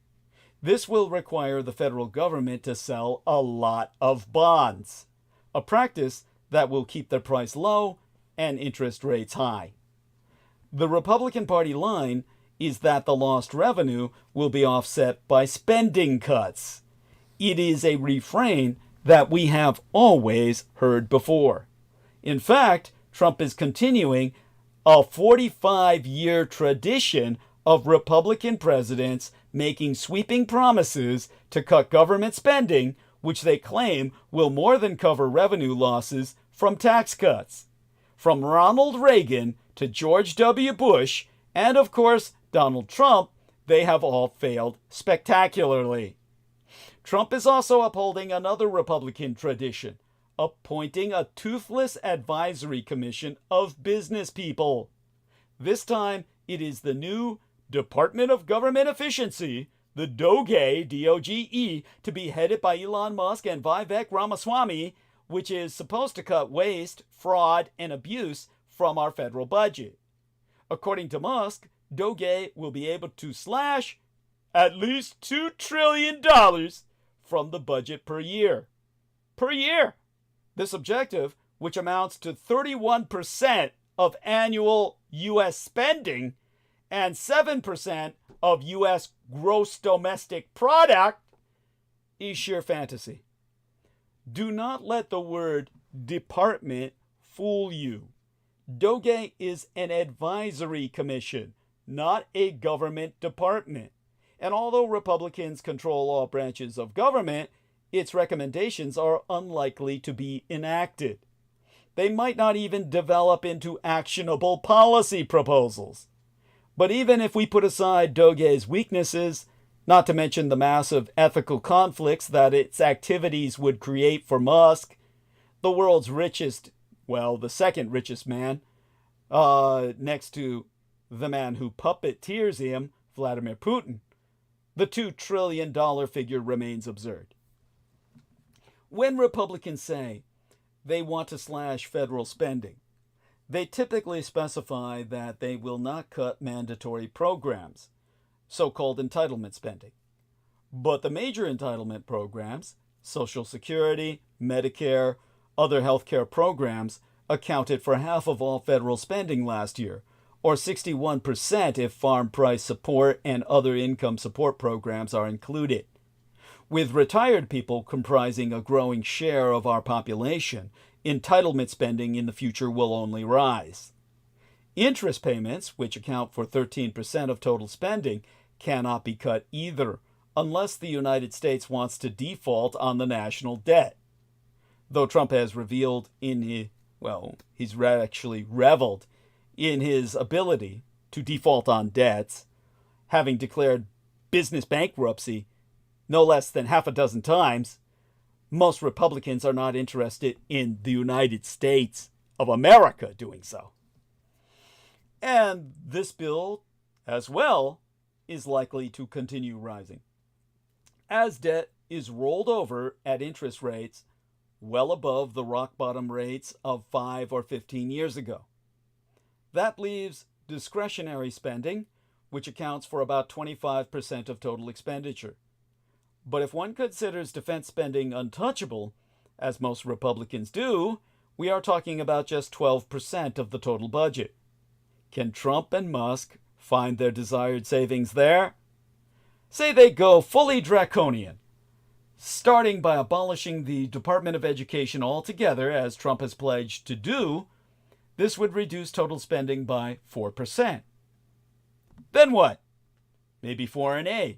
This will require the federal government to sell a lot of bonds, a practice that will keep their price low and interest rates high. The Republican Party line is that the lost revenue will be offset by spending cuts. It is a refrain that we have always heard before. In fact, Trump is continuing a 45-year tradition of Republican presidents making sweeping promises to cut government spending, which they claim will more than cover revenue losses from tax cuts. From Ronald Reagan to George W. Bush, and of course Donald Trump, they have all failed spectacularly. Trump is also upholding another Republican tradition, appointing a toothless advisory commission of business people. This time, it is the new Department of Government Efficiency, the DOGE, D-O-G-E, to be headed by Elon Musk and Vivek Ramaswamy, which is supposed to cut waste, fraud, and abuse from our federal budget. According to Musk, DOGE will be able to slash at least $2 trillion from the budget per year. Per year! This objective, which amounts to 31% of annual U.S. spending and 7% of U.S. gross domestic product, is sheer fantasy. Do not let the word department fool you. DOGE is an advisory commission, not a government department. And although Republicans control all branches of government, its recommendations are unlikely to be enacted. They might not even develop into actionable policy proposals. But even if we put aside DOGE's weaknesses, not to mention the massive ethical conflicts that its activities would create for Musk, the world's richest, well, the second richest man, next to the man who puppeteers him, Vladimir Putin, the $2 trillion figure remains absurd. When Republicans say they want to slash federal spending, they typically specify that they will not cut mandatory programs, so-called entitlement spending. But the major entitlement programs, Social Security, Medicare, other healthcare programs, accounted for half of all federal spending last year, or 61% if farm price support and other income support programs are included. With retired people comprising a growing share of our population, entitlement spending in the future will only rise. Interest payments, which account for 13% of total spending, cannot be cut either, unless the United States wants to default on the national debt. Though Trump has revealed he's actually reveled in his ability to default on debts, having declared business bankruptcy no less than half a dozen times, most Republicans are not interested in the United States of America doing so. And this bill, as well, is likely to continue rising, as debt is rolled over at interest rates well above the rock-bottom rates of 5 or 15 years ago. That leaves discretionary spending, which accounts for about 25% of total expenditure. But if one considers defense spending untouchable, as most Republicans do, we are talking about just 12% of the total budget. Can Trump and Musk find their desired savings there? Say they go fully draconian, starting by abolishing the Department of Education altogether, as Trump has pledged to do. This would reduce total spending by 4%. Then what? Maybe foreign aid.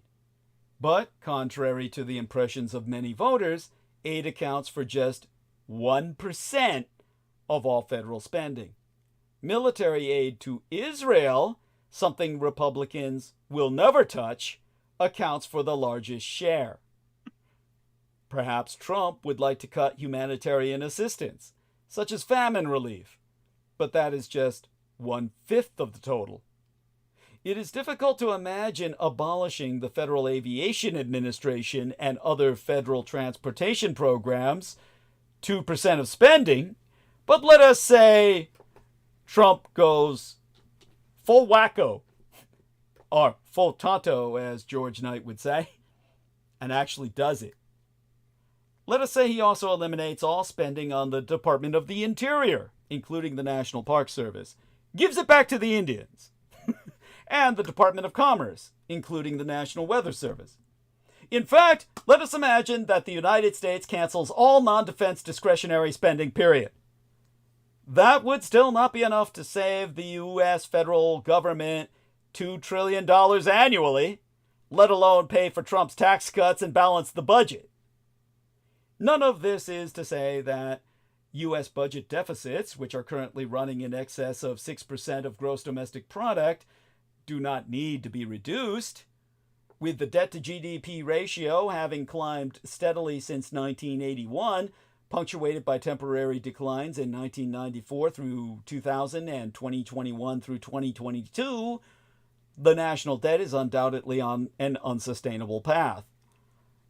But, contrary to the impressions of many voters, aid accounts for just 1% of all federal spending. Military aid to Israel, something Republicans will never touch, accounts for the largest share. Perhaps Trump would like to cut humanitarian assistance, such as famine relief, but that is just 1/5 of the total. It is difficult to imagine abolishing the Federal Aviation Administration and other federal transportation programs, 2% of spending, but let us say Trump goes full wacko, or full tonto, as George Knight would say, and actually does it. Let us say he also eliminates all spending on the Department of the Interior, including the National Park Service, gives it back to the Indians, and the Department of Commerce, including the National Weather Service. In fact, let us imagine that the United States cancels all non-defense discretionary spending, period. That would still not be enough to save the U.S. federal government $2 trillion annually, let alone pay for Trump's tax cuts and balance the budget. None of this is to say that U.S. budget deficits, which are currently running in excess of 6% of gross domestic product, do not need to be reduced. With the debt-to-GDP ratio having climbed steadily since 1981, punctuated by temporary declines in 1994 through 2000 and 2021 through 2022, the national debt is undoubtedly on an unsustainable path.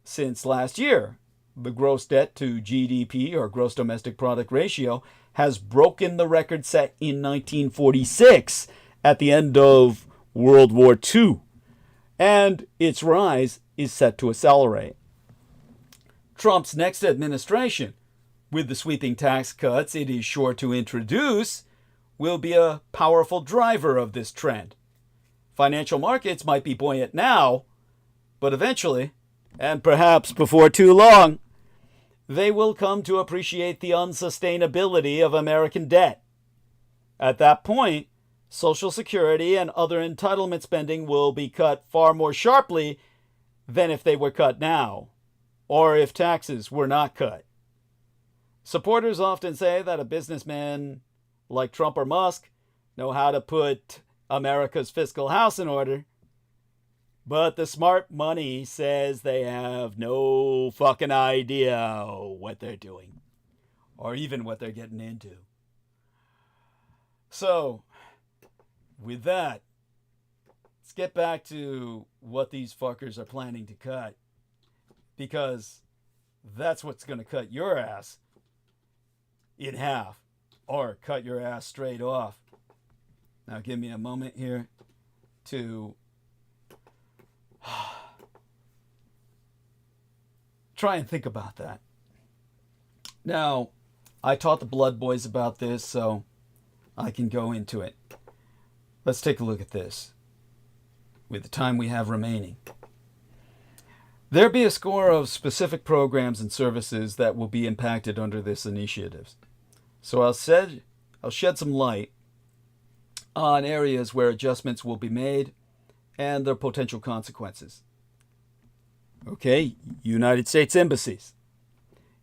Since last year, the gross debt to GDP, or gross domestic product ratio, has broken the record set in 1946 at the end of World War II, and its rise is set to accelerate. Trump's next administration with the sweeping tax cuts it is sure to introduce, will be a powerful driver of this trend. Financial markets might be buoyant now, but eventually, and perhaps before too long, they will come to appreciate the unsustainability of American debt. At that point, Social Security and other entitlement spending will be cut far more sharply than if they were cut now, or if taxes were not cut. Supporters often say that a businessman like Trump or Musk know how to put America's fiscal house in order, but the smart money says they have no fucking idea what they're doing, or even what they're getting into. So, with that, let's get back to what these fuckers are planning to cut, because that's what's going to cut your ass in half, or cut your ass straight off. Now give me a moment here to try and think about that. Now, I taught the Blood Boys about this, so I can go into it. Let's take a look at this with the time we have remaining. There be a score of specific programs and services that will be impacted under this initiative. So I'll shed some light on areas where adjustments will be made and their potential consequences. Okay, United States embassies.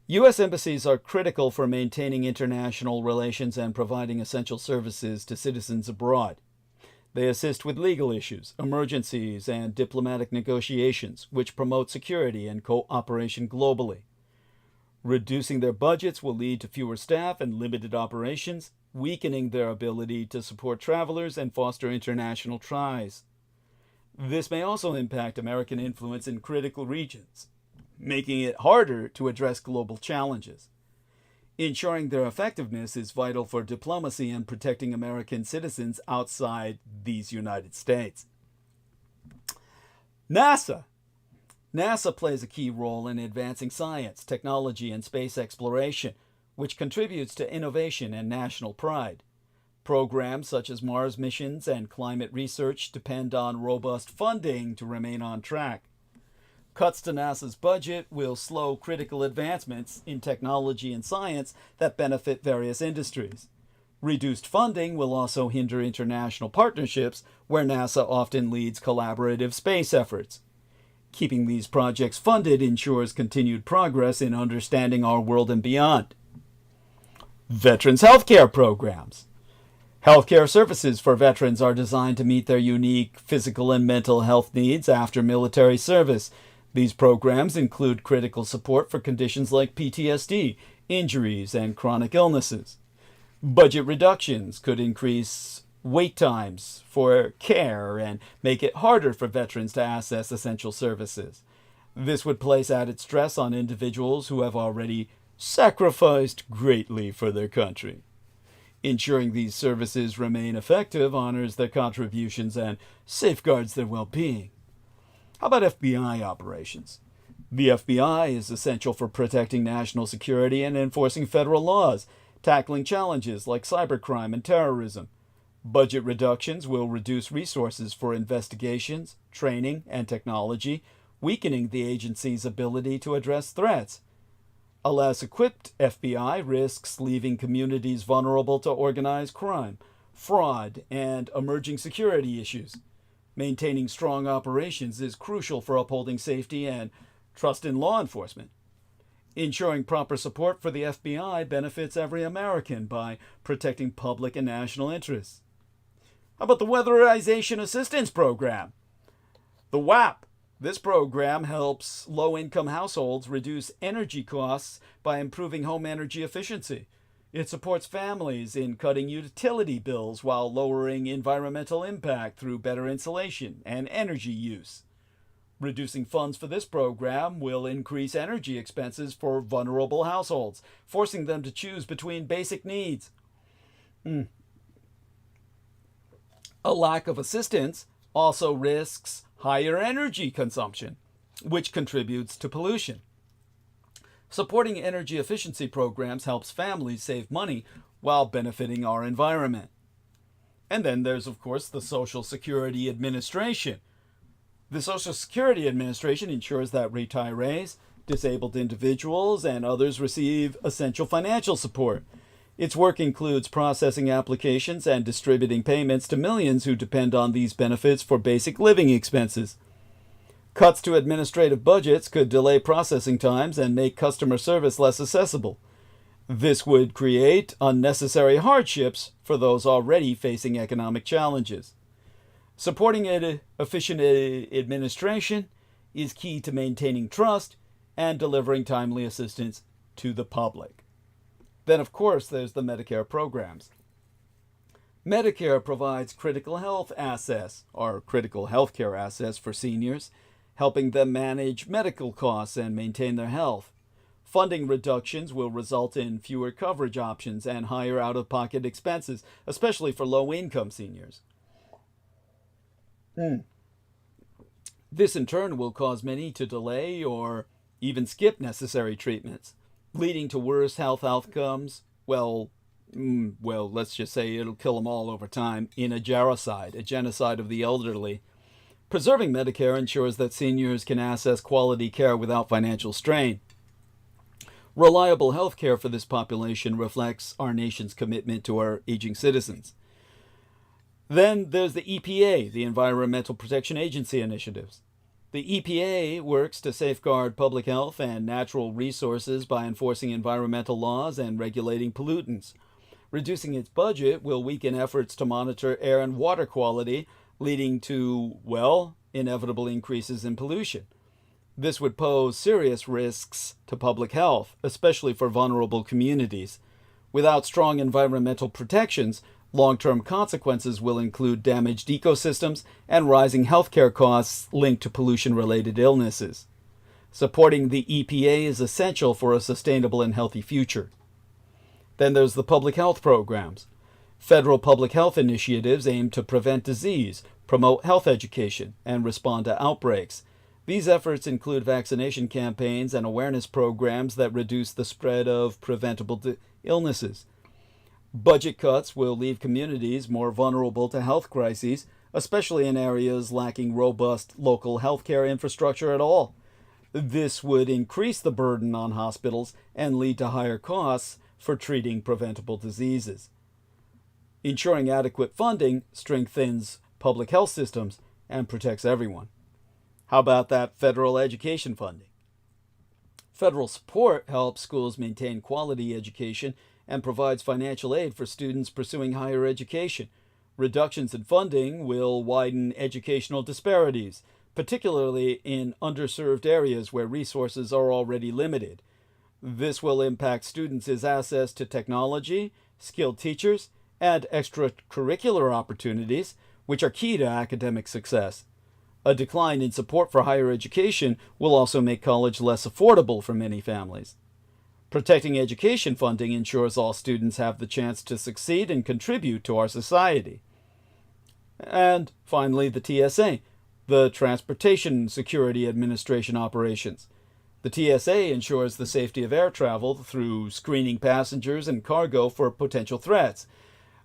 U.S. embassies are critical for maintaining international relations and providing essential services to citizens abroad. They assist with legal issues, emergencies, and diplomatic negotiations, which promote security and cooperation globally. Reducing their budgets will lead to fewer staff and limited operations, weakening their ability to support travelers and foster international ties. This may also impact American influence in critical regions, making it harder to address global challenges. Ensuring their effectiveness is vital for diplomacy and protecting American citizens outside these United States. NASA. NASA plays a key role in advancing science, technology, and space exploration, which contributes to innovation and national pride. Programs such as Mars missions and climate research depend on robust funding to remain on track. Cuts to NASA's budget will slow critical advancements in technology and science that benefit various industries. Reduced funding will also hinder international partnerships, where NASA often leads collaborative space efforts. Keeping these projects funded ensures continued progress in understanding our world and beyond. Veterans healthcare programs. Healthcare services for veterans are designed to meet their unique physical and mental health needs after military service. These programs include critical support for conditions like PTSD, injuries, and chronic illnesses. Budget reductions could increase wait times for care and make it harder for veterans to access essential services. This would place added stress on individuals who have already sacrificed greatly for their country. Ensuring these services remain effective honors their contributions and safeguards their well-being. How about FBI operations? The FBI is essential for protecting national security and enforcing federal laws, tackling challenges like cybercrime and terrorism. Budget reductions will reduce resources for investigations, training, and technology, weakening the agency's ability to address threats. A less equipped FBI risks leaving communities vulnerable to organized crime, fraud, and emerging security issues. Maintaining strong operations is crucial for upholding safety and trust in law enforcement. Ensuring proper support for the FBI benefits every American by protecting public and national interests. How about the Weatherization Assistance Program? The WAP. This program helps low-income households reduce energy costs by improving home energy efficiency. It supports families in cutting utility bills while lowering environmental impact through better insulation and energy use. Reducing funds for this program will increase energy expenses for vulnerable households, forcing them to choose between basic needs. A lack of assistance also risks higher energy consumption, which contributes to pollution. Supporting energy efficiency programs helps families save money while benefiting our environment. And then there's, of course, the Social Security Administration. The Social Security Administration ensures that retirees, disabled individuals, and others receive essential financial support. Its work includes processing applications and distributing payments to millions who depend on these benefits for basic living expenses. Cuts to administrative budgets could delay processing times and make customer service less accessible. This would create unnecessary hardships for those already facing economic challenges. Supporting efficient administration is key to maintaining trust and delivering timely assistance to the public. Then, of course, there's the Medicare programs. Medicare provides critical health access, or critical health care access for seniors, helping them manage medical costs and maintain their health. Funding reductions will result in fewer coverage options and higher out-of-pocket expenses, especially for low-income seniors. This in turn will cause many to delay or even skip necessary treatments, leading to worse health outcomes. Well, let's just say it'll kill them all over time in a genocide of the elderly. Preserving Medicare ensures that seniors can access quality care without financial strain. Reliable health care for this population reflects our nation's commitment to our aging citizens. Then there's the EPA, the Environmental Protection Agency initiatives. The EPA works to safeguard public health and natural resources by enforcing environmental laws and regulating pollutants. Reducing its budget will weaken efforts to monitor air and water quality, leading to, inevitable increases in pollution. This would pose serious risks to public health, especially for vulnerable communities. Without strong environmental protections, long-term consequences will include damaged ecosystems and rising healthcare costs linked to pollution-related illnesses. Supporting the EPA is essential for a sustainable and healthy future. Then there's the public health programs. Federal public health initiatives aim to prevent disease, promote health education, and respond to outbreaks. These efforts include vaccination campaigns and awareness programs that reduce the spread of preventable illnesses. Budget cuts will leave communities more vulnerable to health crises, especially in areas lacking robust local healthcare infrastructure at all. This would increase the burden on hospitals and lead to higher costs for treating preventable diseases. Ensuring adequate funding strengthens public health systems and protects everyone. How about that federal education funding? Federal support helps schools maintain quality education and provides financial aid for students pursuing higher education. Reductions in funding will widen educational disparities, particularly in underserved areas where resources are already limited. This will impact students' access to technology, skilled teachers, and extracurricular opportunities, which are key to academic success. A decline in support for higher education will also make college less affordable for many families. Protecting education funding ensures all students have the chance to succeed and contribute to our society. And finally, the TSA, the Transportation Security Administration operations. The TSA ensures the safety of air travel through screening passengers and cargo for potential threats.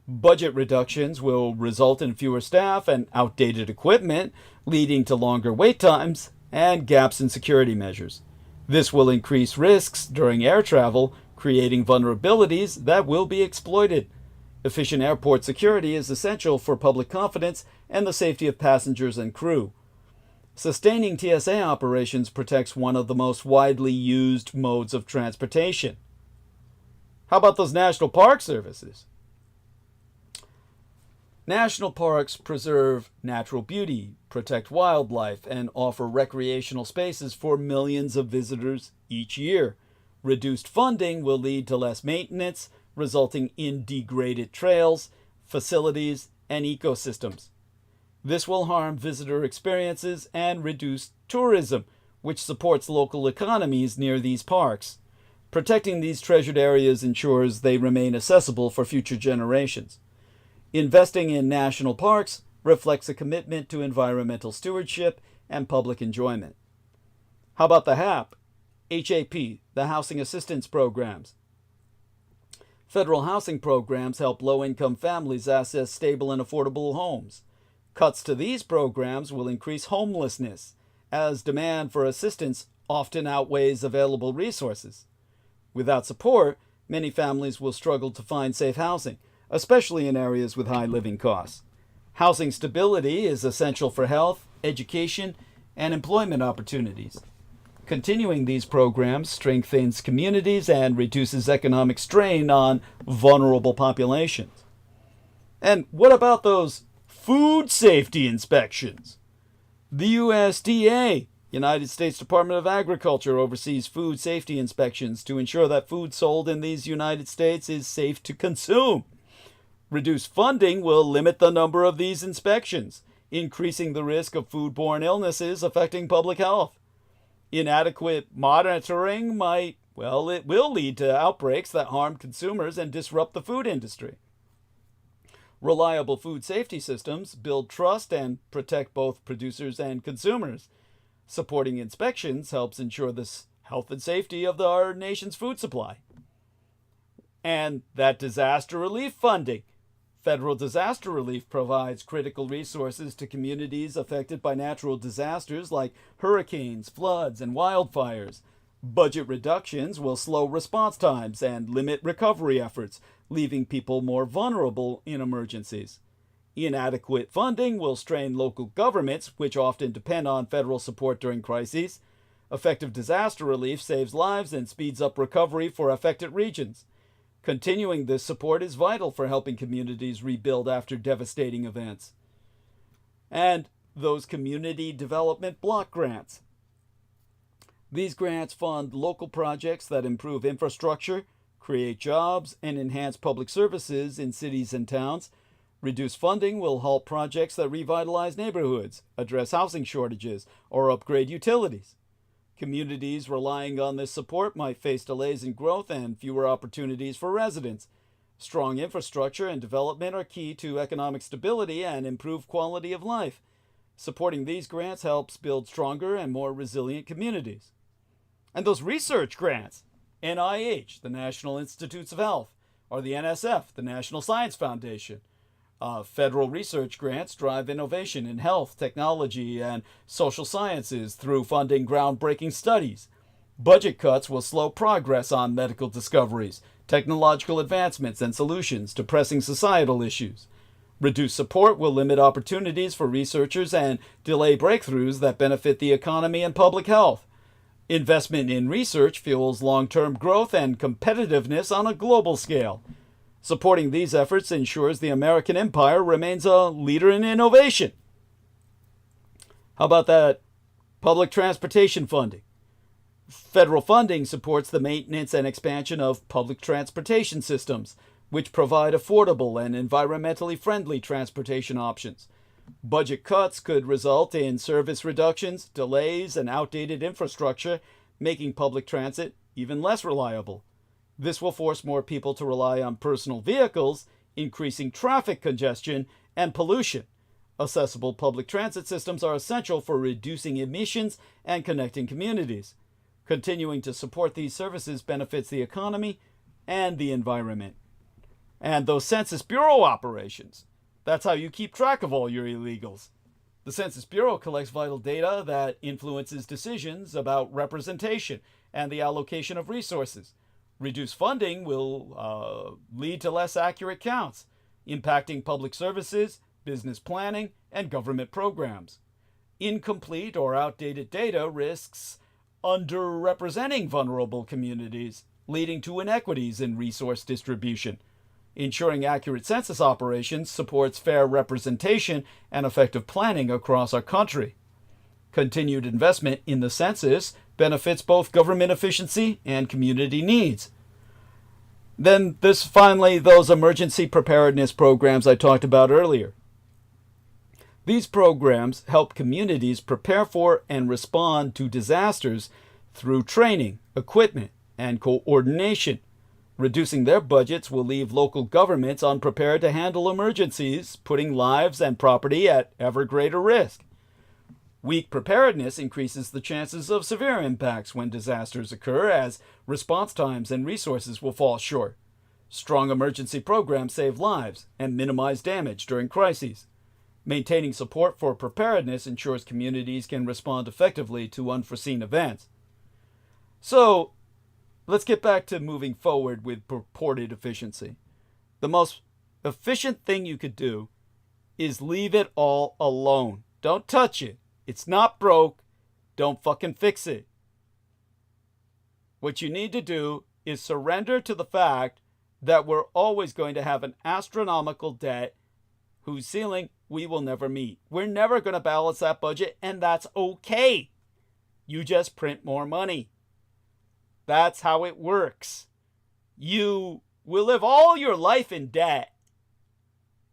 Budget reductions will result in fewer staff and outdated equipment, leading to longer wait times and gaps in security measures. This will increase risks during air travel, creating vulnerabilities that will be exploited. Efficient airport security is essential for public confidence and the safety of passengers and crew. Sustaining TSA operations protects one of the most widely used modes of transportation. How about those national park services? National parks preserve natural beauty, protect wildlife, and offer recreational spaces for millions of visitors each year. Reduced funding will lead to less maintenance, resulting in degraded trails, facilities, and ecosystems. This will harm visitor experiences and reduce tourism, which supports local economies near these parks. Protecting these treasured areas ensures they remain accessible for future generations. Investing in national parks reflects a commitment to environmental stewardship and public enjoyment. How about the HAP? HAP, the Housing Assistance Programs. Federal housing programs help low-income families access stable and affordable homes. Cuts to these programs will increase homelessness, as demand for assistance often outweighs available resources. Without support, many families will struggle to find safe housing, especially in areas with high living costs. Housing stability is essential for health, education, and employment opportunities. Continuing these programs strengthens communities and reduces economic strain on vulnerable populations. And what about those food safety inspections? The USDA, United States Department of Agriculture, oversees food safety inspections to ensure that food sold in these United States is safe to consume. Reduced funding will limit the number of these inspections, increasing the risk of foodborne illnesses affecting public health. Inadequate monitoring it will lead to outbreaks that harm consumers and disrupt the food industry. Reliable food safety systems build trust and protect both producers and consumers. Supporting inspections helps ensure the health and safety of our nation's food supply. And that disaster relief funding. Federal disaster relief provides critical resources to communities affected by natural disasters like hurricanes, floods, and wildfires. Budget reductions will slow response times and limit recovery efforts, leaving people more vulnerable in emergencies. Inadequate funding will strain local governments, which often depend on federal support during crises. Effective disaster relief saves lives and speeds up recovery for affected regions. Continuing this support is vital for helping communities rebuild after devastating events. And those community development block grants. These grants fund local projects that improve infrastructure, create jobs, and enhance public services in cities and towns. Reduced funding will help projects that revitalize neighborhoods, address housing shortages, or upgrade utilities. Communities relying on this support might face delays in growth and fewer opportunities for residents. Strong infrastructure and development are key to economic stability and improved quality of life. Supporting these grants helps build stronger and more resilient communities. And those research grants, NIH, the National Institutes of Health, or the NSF, the National Science Foundation. Federal research grants drive innovation in health, technology, and social sciences through funding groundbreaking studies. Budget cuts will slow progress on medical discoveries, technological advancements, and solutions to pressing societal issues. Reduced support will limit opportunities for researchers and delay breakthroughs that benefit the economy and public health. Investment in research fuels long-term growth and competitiveness on a global scale. Supporting these efforts ensures the American empire remains a leader in innovation. How about that public transportation funding? Federal funding supports the maintenance and expansion of public transportation systems, which provide affordable and environmentally friendly transportation options. Budget cuts could result in service reductions, delays, and outdated infrastructure, making public transit even less reliable. This will force more people to rely on personal vehicles, increasing traffic congestion and pollution. Accessible public transit systems are essential for reducing emissions and connecting communities. Continuing to support these services benefits the economy and the environment. And those Census Bureau operations, that's how you keep track of all your illegals. The Census Bureau collects vital data that influences decisions about representation and the allocation of resources. Reduced funding will lead to less accurate counts, impacting public services, business planning, and government programs. Incomplete or outdated data risks underrepresenting vulnerable communities, leading to inequities in resource distribution. Ensuring accurate census operations supports fair representation and effective planning across our country. Continued investment in the census benefits both government efficiency and community needs. Then finally, those emergency preparedness programs I talked about earlier. These programs help communities prepare for and respond to disasters through training, equipment, and coordination. Reducing their budgets will leave local governments unprepared to handle emergencies, putting lives and property at ever greater risk. Weak preparedness increases the chances of severe impacts when disasters occur, as response times and resources will fall short. Strong emergency programs save lives and minimize damage during crises. Maintaining support for preparedness ensures communities can respond effectively to unforeseen events. So, let's get back to moving forward with purported efficiency. The most efficient thing you could do is leave it all alone. Don't touch it. It's not broke. Don't fucking fix it. What you need to do is surrender to the fact that we're always going to have an astronomical debt whose ceiling we will never meet. We're never going to balance that budget, and that's okay. You just print more money. That's how it works. You will live all your life in debt.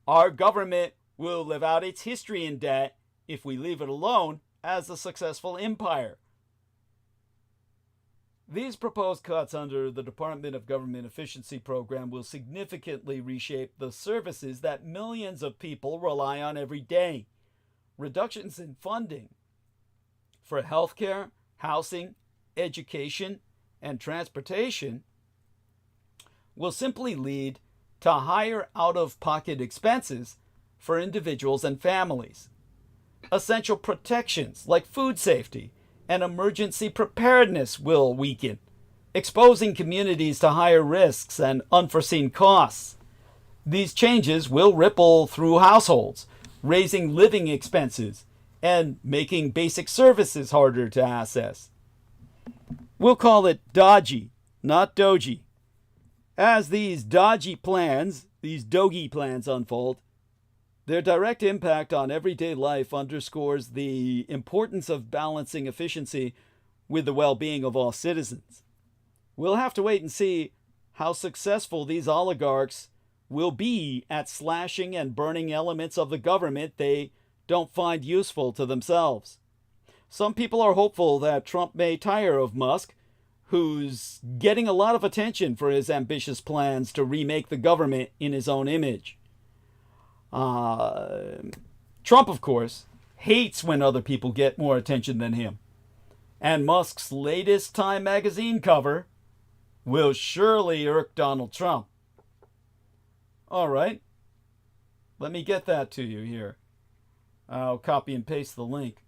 Our government will live out its history in debt if we leave it alone as a successful empire. These proposed cuts under the Department of Government Efficiency program will significantly reshape the services that millions of people rely on every day. Reductions in funding for healthcare, housing, education, and transportation will simply lead to higher out-of-pocket expenses for individuals and families. Essential protections like food safety and emergency preparedness will weaken, exposing communities to higher risks and unforeseen costs. These changes will ripple through households, raising living expenses and making basic services harder to access. We'll call it dodgy, not doji. As these dodgy plans, these dogi plans unfold, their direct impact on everyday life underscores the importance of balancing efficiency with the well-being of all citizens. We'll have to wait and see how successful these oligarchs will be at slashing and burning elements of the government they don't find useful to themselves. Some people are hopeful that Trump may tire of Musk, who's getting a lot of attention for his ambitious plans to remake the government in his own image. Trump, of course, hates when other people get more attention than him. And Musk's latest Time magazine cover will surely irk Donald Trump. All right. Let me get that to you here. I'll copy and paste the link.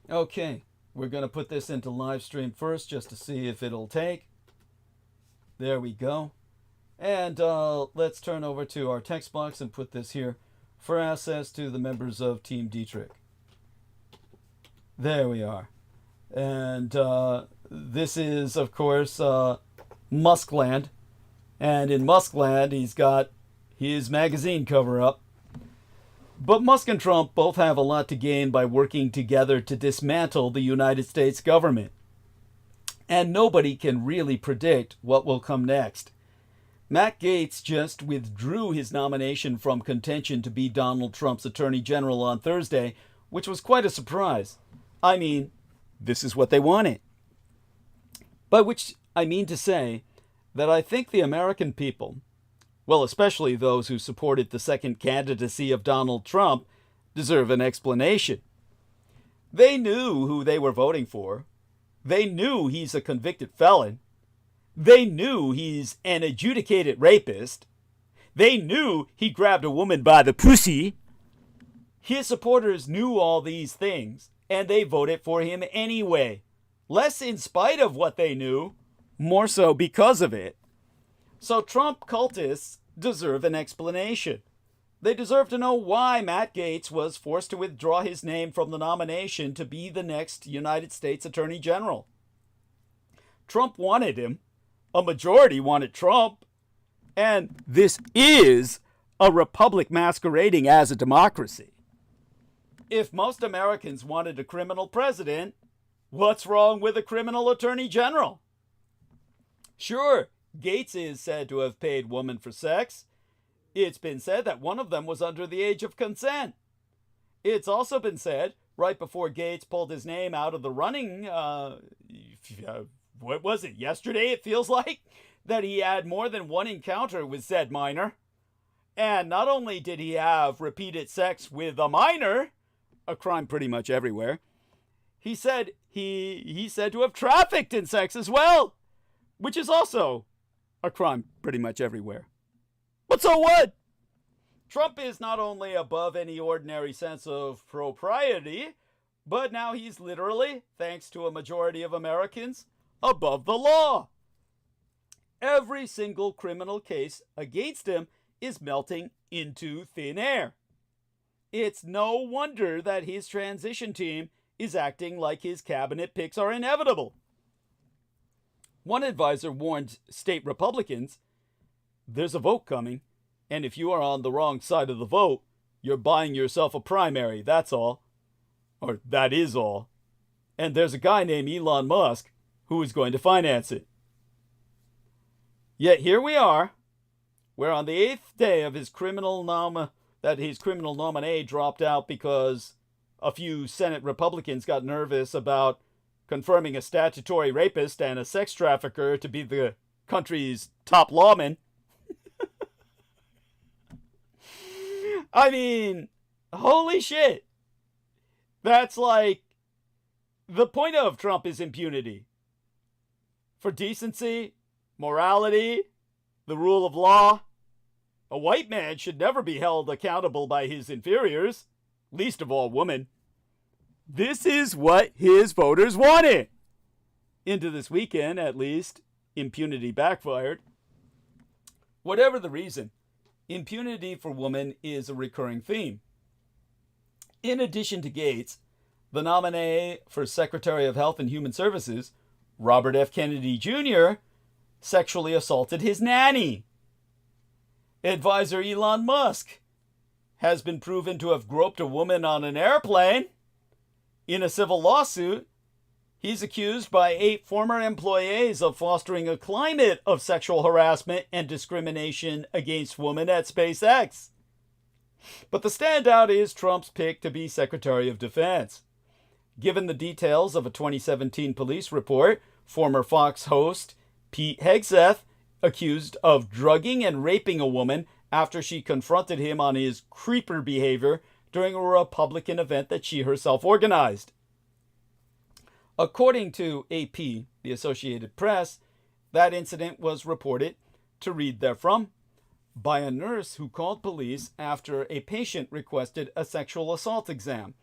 Okay. We're going to put this into live stream first just to see if it'll take. There we go. And let's turn over to our text box and put this here for access to the members of Team Dietrich. There we are. And this is, of course, Muskland. And in Muskland, he's got his magazine cover up. But Musk and Trump both have a lot to gain by working together to dismantle the United States government. And nobody can really predict what will come next. Matt Gaetz just withdrew his nomination from contention to be Donald Trump's Attorney General on Thursday, which was quite a surprise. I mean, this is what they wanted. By which I mean to say that I think the American people, well, especially those who supported the second candidacy of Donald Trump, deserve an explanation. They knew who they were voting for. They knew he's a convicted felon. They knew he's an adjudicated rapist. They knew he grabbed a woman by the pussy. His supporters knew all these things, and they voted for him anyway. Less in spite of what they knew, more so because of it. So Trump cultists deserve an explanation. They deserve to know why Matt Gaetz was forced to withdraw his name from the nomination to be the next United States Attorney General. Trump wanted him. A majority wanted Trump. And this is a republic masquerading as a democracy. If most Americans wanted a criminal president, what's wrong with a criminal attorney general? Sure, Gaetz is said to have paid women for sex. It's been said that one of them was under the age of consent. It's also been said, right before Gaetz pulled his name out of the running, what was it, yesterday it feels like, that he had more than one encounter with said minor. And not only did he have repeated sex with a minor, a crime pretty much everywhere. He said he's said to have trafficked in sex as well, which is also a crime pretty much everywhere. But so what? Trump is not only above any ordinary sense of propriety, but now he's literally, thanks to a majority of Americans, above the law. Every single criminal case against him is melting into thin air. It's no wonder that his transition team is acting like his cabinet picks are inevitable. One advisor warned state Republicans, there's a vote coming, and if you are on the wrong side of the vote, you're buying yourself a primary, that's all. Or that is all. And there's a guy named Elon Musk who is going to finance it. Yet here we are. We're on the 8th day of his criminal nominee dropped out because a few Senate Republicans got nervous about confirming a statutory rapist and a sex trafficker to be the country's top lawman. I mean, holy shit. That's like, the point of Trump is impunity. For decency, morality, the rule of law. A white man should never be held accountable by his inferiors, least of all women. This is what his voters wanted. Into this weekend, at least, impunity backfired. Whatever the reason, impunity for women is a recurring theme. In addition to Gates, the nominee for Secretary of Health and Human Services, Robert F. Kennedy Jr., sexually assaulted his nanny. Advisor Elon Musk has been proven to have groped a woman on an airplane. In a civil lawsuit, he's accused by 8 former employees of fostering a climate of sexual harassment and discrimination against women at SpaceX. But the standout is Trump's pick to be Secretary of Defense. Given the details of a 2017 police report, former Fox host Pete Hegseth, accused of drugging and raping a woman after she confronted him on his creeper behavior during a Republican event that she herself organized. According to AP, the Associated Press, that incident was reported, to read therefrom, by a nurse who called police after a patient requested a sexual assault exam.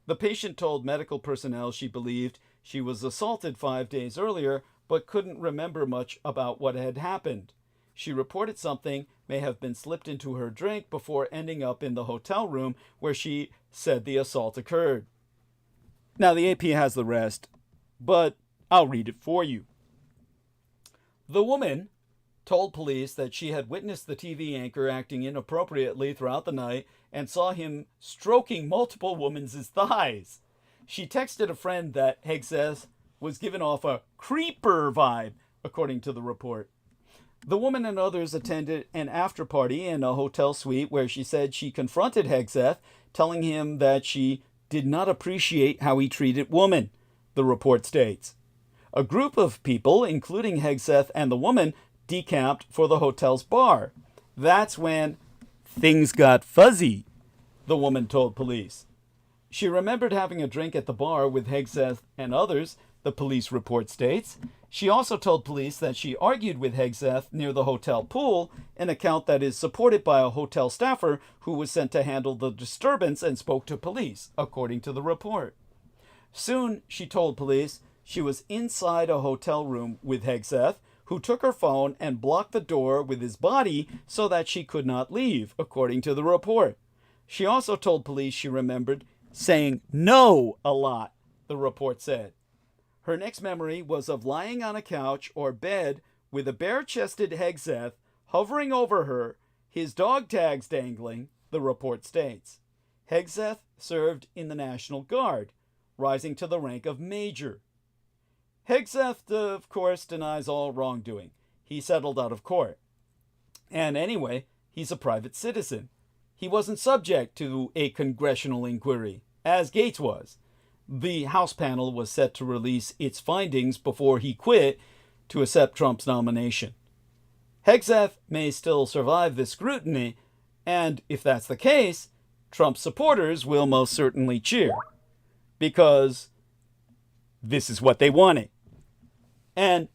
The patient told medical personnel she believed she was assaulted 5 days earlier, but couldn't remember much about what had happened. She reported something may have been slipped into her drink before ending up in the hotel room where she said the assault occurred. Now, the AP has the rest, but I'll read it for you. The woman told police that she had witnessed the TV anchor acting inappropriately throughout the night and saw him stroking multiple women's thighs. She texted a friend that Hegseth was given off a creeper vibe, according to the report. The woman and others attended an after party in a hotel suite where she said she confronted Hegseth, telling him that she did not appreciate how he treated women, the report states. A group of people, including Hegseth and the woman, decamped for the hotel's bar. That's when things got fuzzy, the woman told police. She remembered having a drink at the bar with Hegseth and others, the police report states. She also told police that she argued with Hegseth near the hotel pool, an account that is supported by a hotel staffer who was sent to handle the disturbance and spoke to police, according to the report. Soon, she told police, she was inside a hotel room with Hegseth, who took her phone and blocked the door with his body so that she could not leave, according to the report. She also told police she remembered saying no a lot, the report said. Her next memory was of lying on a couch or bed with a bare-chested Hegseth hovering over her, his dog tags dangling, the report states. Hegseth served in the National Guard, rising to the rank of major. Hegseth, of course, denies all wrongdoing. He settled out of court. And anyway, he's a private citizen. He wasn't subject to a congressional inquiry, as Gates was. The House panel was set to release its findings before he quit to accept Trump's nomination. Hegseth may still survive this scrutiny, and if that's the case, Trump supporters will most certainly cheer, because this is what they wanted. And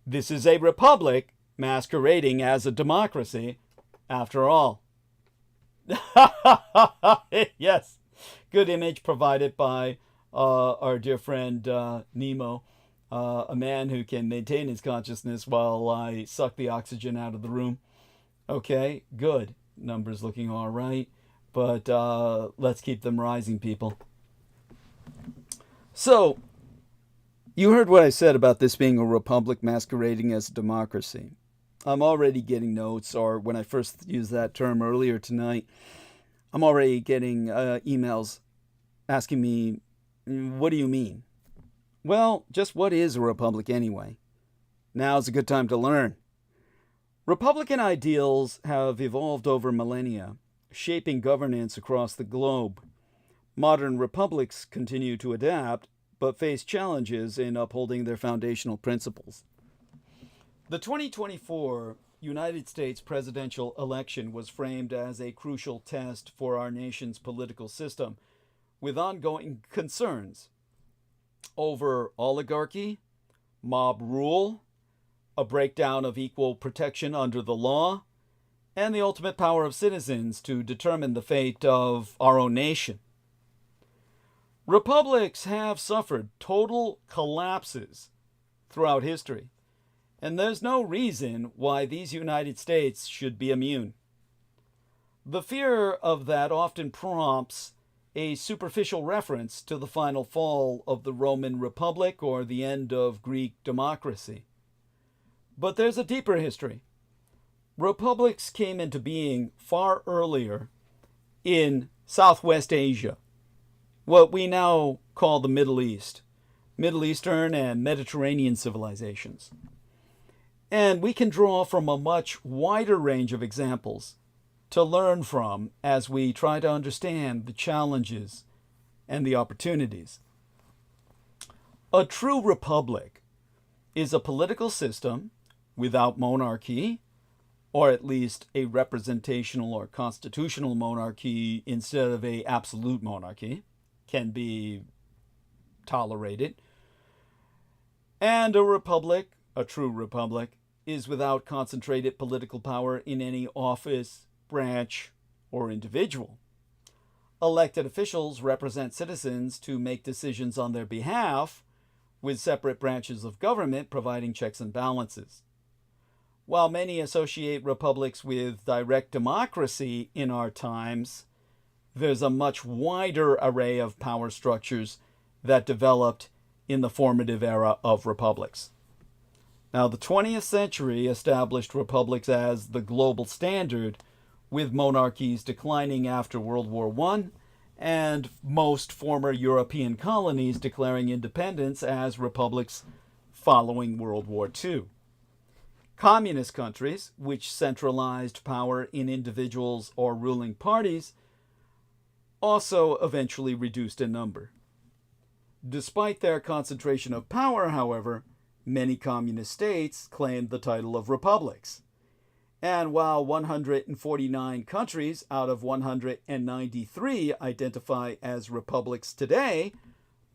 this is a republic masquerading as a democracy, after all. Yes, good image provided by our dear friend Nemo, a man who can maintain his consciousness while I suck the oxygen out of the room. Okay, good. Numbers looking all right, but let's keep them rising, people. So, you heard what I said about this being a republic masquerading as a democracy. I'm already getting notes, or when I first used that term earlier tonight, I'm already getting emails asking me, what do you mean? Well, just what is a republic anyway? Now's a good time to learn. Republican ideals have evolved over millennia, shaping governance across the globe. Modern republics continue to adapt, but face challenges in upholding their foundational principles. The 2024 United States presidential election was framed as a crucial test for our nation's political system, with ongoing concerns over oligarchy, mob rule, a breakdown of equal protection under the law, and the ultimate power of citizens to determine the fate of our own nation. Republics have suffered total collapses throughout history, and there's no reason why these United States should be immune. The fear of that often prompts a superficial reference to the final fall of the Roman Republic or the end of Greek democracy. But there's a deeper history. Republics came into being far earlier in Southwest Asia, what we now call the Middle East, Middle Eastern and Mediterranean civilizations. And we can draw from a much wider range of examples to learn from as we try to understand the challenges and the opportunities. A true republic is a political system without monarchy, or at least a representational or constitutional monarchy instead of an absolute monarchy, can be tolerated. And a republic, a true republic, is without concentrated political power in any office, branch, or individual. Elected officials represent citizens to make decisions on their behalf, with separate branches of government providing checks and balances. While many associate republics with direct democracy in our times, there's a much wider array of power structures that developed in the formative era of republics. Now, the 20th century established republics as the global standard, with monarchies declining after World War I, and most former European colonies declaring independence as republics following World War II. Communist countries, which centralized power in individuals or ruling parties, also eventually reduced in number. Despite their concentration of power, however, many communist states claimed the title of republics. And while 149 countries out of 193 identify as republics today,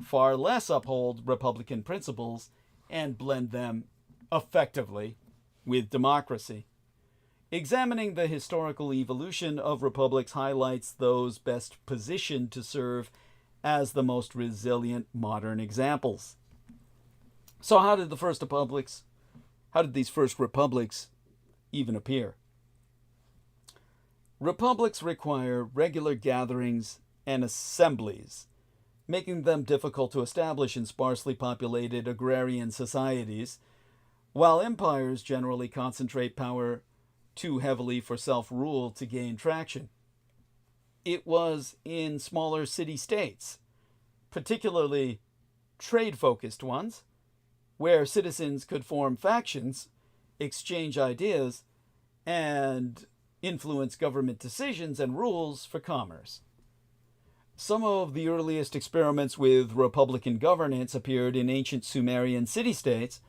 far less uphold republican principles and blend them effectively with democracy. Examining the historical evolution of republics highlights those best positioned to serve as the most resilient modern examples. So how did these first republics even appear? Republics require regular gatherings and assemblies, making them difficult to establish in sparsely populated agrarian societies, while empires generally concentrate power too heavily for self-rule to gain traction. It was in smaller city-states, particularly trade-focused ones, where citizens could form factions, exchange ideas, and influence government decisions and rules for commerce. Some of the earliest experiments with republican governance appeared in ancient Sumerian city-states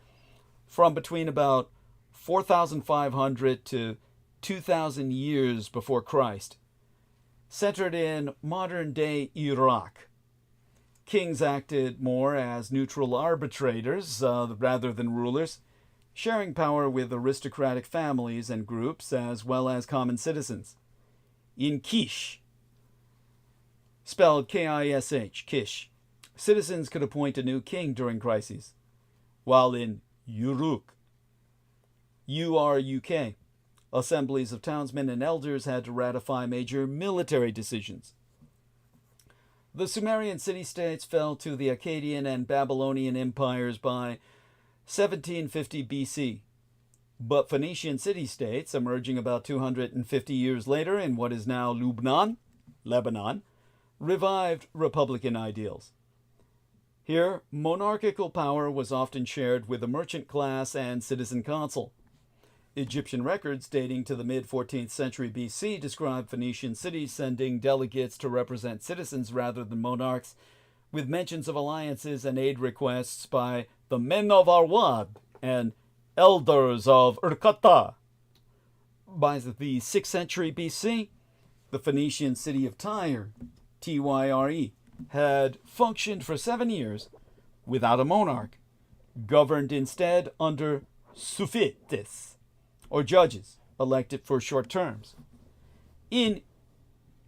from between about 4,500 to 2,000 years before Christ. centered in modern-day Iraq. Kings acted more as neutral arbitrators rather than rulers, sharing power with aristocratic families and groups as well as common citizens. In Kish, spelled Kish, Kish, citizens could appoint a new king during crises, while in Uruk, URUK, assemblies of townsmen and elders had to ratify major military decisions. The Sumerian city-states fell to the Akkadian and Babylonian empires by 1750 BC, but Phoenician city-states, emerging about 250 years later in what is now Lebanon, revived republican ideals. Here, monarchical power was often shared with the merchant class and citizen council. Egyptian records dating to the mid-14th century BC describe Phoenician cities sending delegates to represent citizens rather than monarchs, with mentions of alliances and aid requests by the men of Arwad and elders of Urkata. By the 6th century BC, the Phoenician city of Tyre, Tyre, had functioned for 7 years without a monarch, governed instead under Sufites, or judges, elected for short terms. In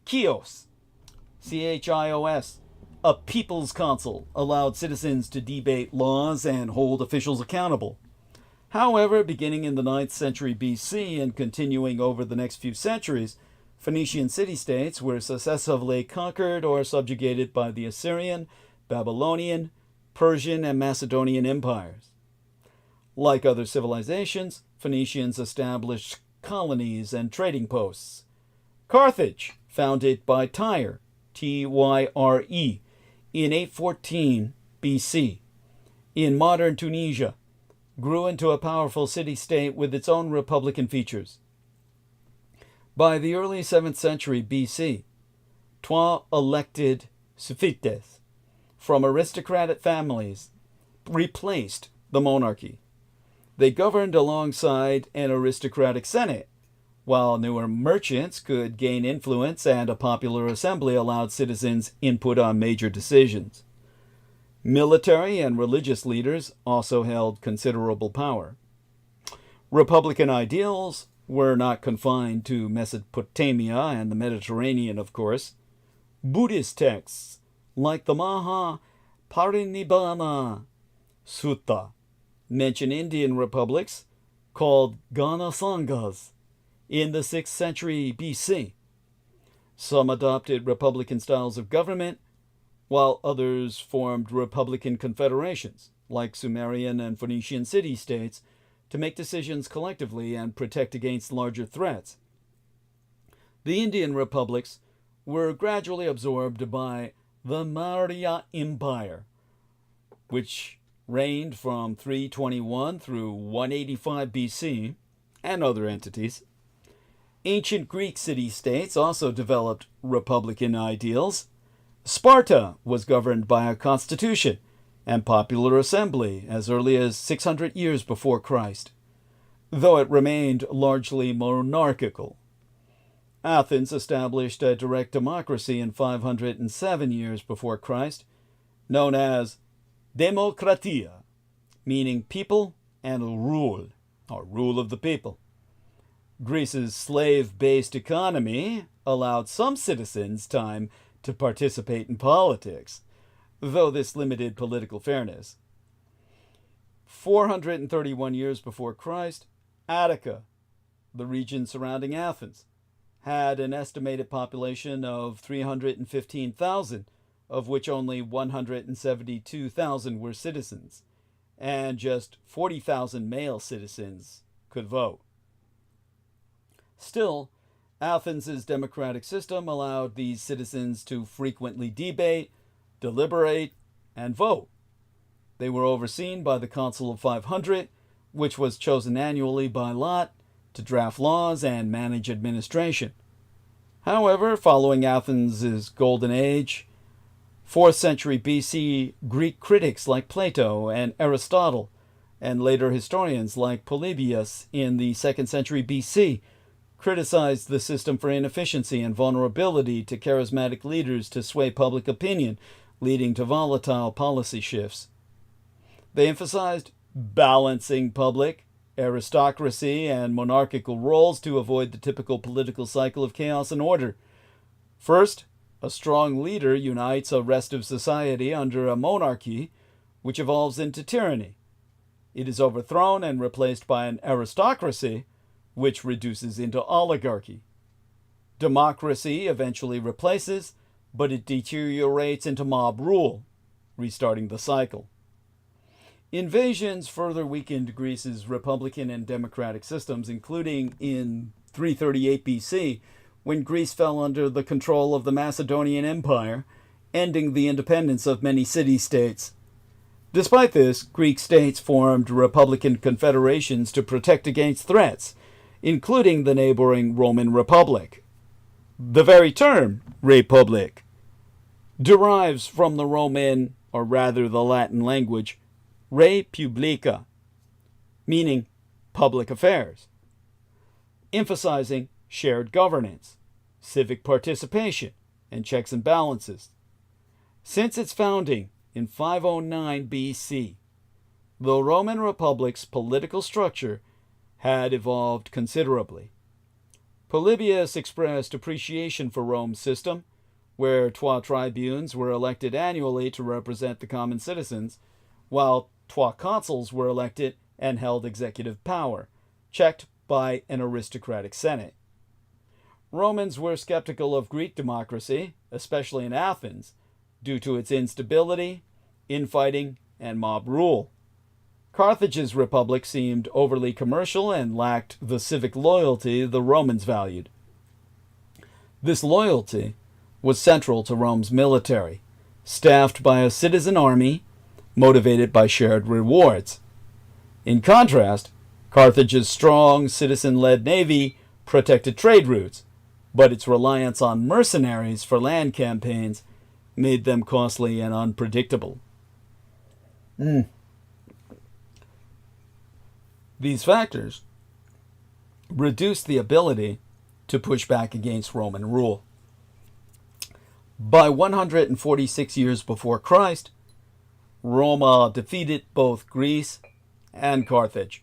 Chios, Chios, a people's council allowed citizens to debate laws and hold officials accountable. However, beginning in the 9th century BC and continuing over the next few centuries, Phoenician city-states were successively conquered or subjugated by the Assyrian, Babylonian, Persian, and Macedonian empires. Like other civilizations, Phoenicians established colonies and trading posts. Carthage, founded by Tyre, Tyre, in 814 BC, in modern Tunisia, grew into a powerful city-state with its own republican features. By the early 7th century BC, Troyes elected Sufites from aristocratic families replaced the monarchy. They governed alongside an aristocratic senate, while newer merchants could gain influence and a popular assembly allowed citizens input on major decisions. Military and religious leaders also held considerable power. Republican ideals were not confined to Mesopotamia and the Mediterranean, of course. Buddhist texts, like the Maha Parinibbana Sutta, mention Indian republics called Gana Sanghas in the 6th century BC. Some adopted republican styles of government, while others formed republican confederations, like Sumerian and Phoenician city-states, to make decisions collectively and protect against larger threats. The Indian republics were gradually absorbed by the Maurya Empire, which reigned from 321 through 185 BC, and other entities. Ancient Greek city-states also developed republican ideals. Sparta was governed by a constitution and popular assembly as early as 600 years before Christ, though it remained largely monarchical. Athens established a direct democracy in 507 years before Christ, known as Demokratia, meaning people and rule, or rule of the people. Greece's slave-based economy allowed some citizens time to participate in politics, though this limited political fairness. 431 years before Christ, Attica, the region surrounding Athens, had an estimated population of 315,000, of which only 172,000 were citizens, and just 40,000 male citizens could vote. Still, Athens' democratic system allowed these citizens to frequently debate, deliberate, and vote. They were overseen by the Council of 500, which was chosen annually by lot to draft laws and manage administration. However, following Athens' golden age, 4th century BC Greek critics like Plato and Aristotle, and later historians like Polybius in the 2nd century BC, criticized the system for inefficiency and vulnerability to charismatic leaders to sway public opinion, leading to volatile policy shifts. They emphasized balancing public, aristocracy, and monarchical roles to avoid the typical political cycle of chaos and order. First, a strong leader unites a restive society under a monarchy, which evolves into tyranny. It is overthrown and replaced by an aristocracy, which reduces into oligarchy. Democracy eventually replaces, but it deteriorates into mob rule, restarting the cycle. Invasions further weakened Greece's republican and democratic systems, including in 338 BC, when Greece fell under the control of the Macedonian Empire, ending the independence of many city-states. Despite this, Greek states formed republican confederations to protect against threats, including the neighboring Roman Republic. The very term, republic, derives from the Roman, or rather the Latin language, re publica, meaning public affairs, emphasizing shared governance, civic participation, and checks and balances. Since its founding in 509 BC, the Roman Republic's political structure had evolved considerably. Polybius expressed appreciation for Rome's system, where 12 tribunes were elected annually to represent the common citizens, while 12 consuls were elected and held executive power, checked by an aristocratic senate. Romans were skeptical of Greek democracy, especially in Athens, due to its instability, infighting, and mob rule. Carthage's republic seemed overly commercial and lacked the civic loyalty the Romans valued. This loyalty was central to Rome's military, staffed by a citizen army motivated by shared rewards. In contrast, Carthage's strong citizen-led navy protected trade routes, but its reliance on mercenaries for land campaigns made them costly and unpredictable. These factors reduced the ability to push back against Roman rule. By 146 years before Christ, Rome defeated both Greece and Carthage,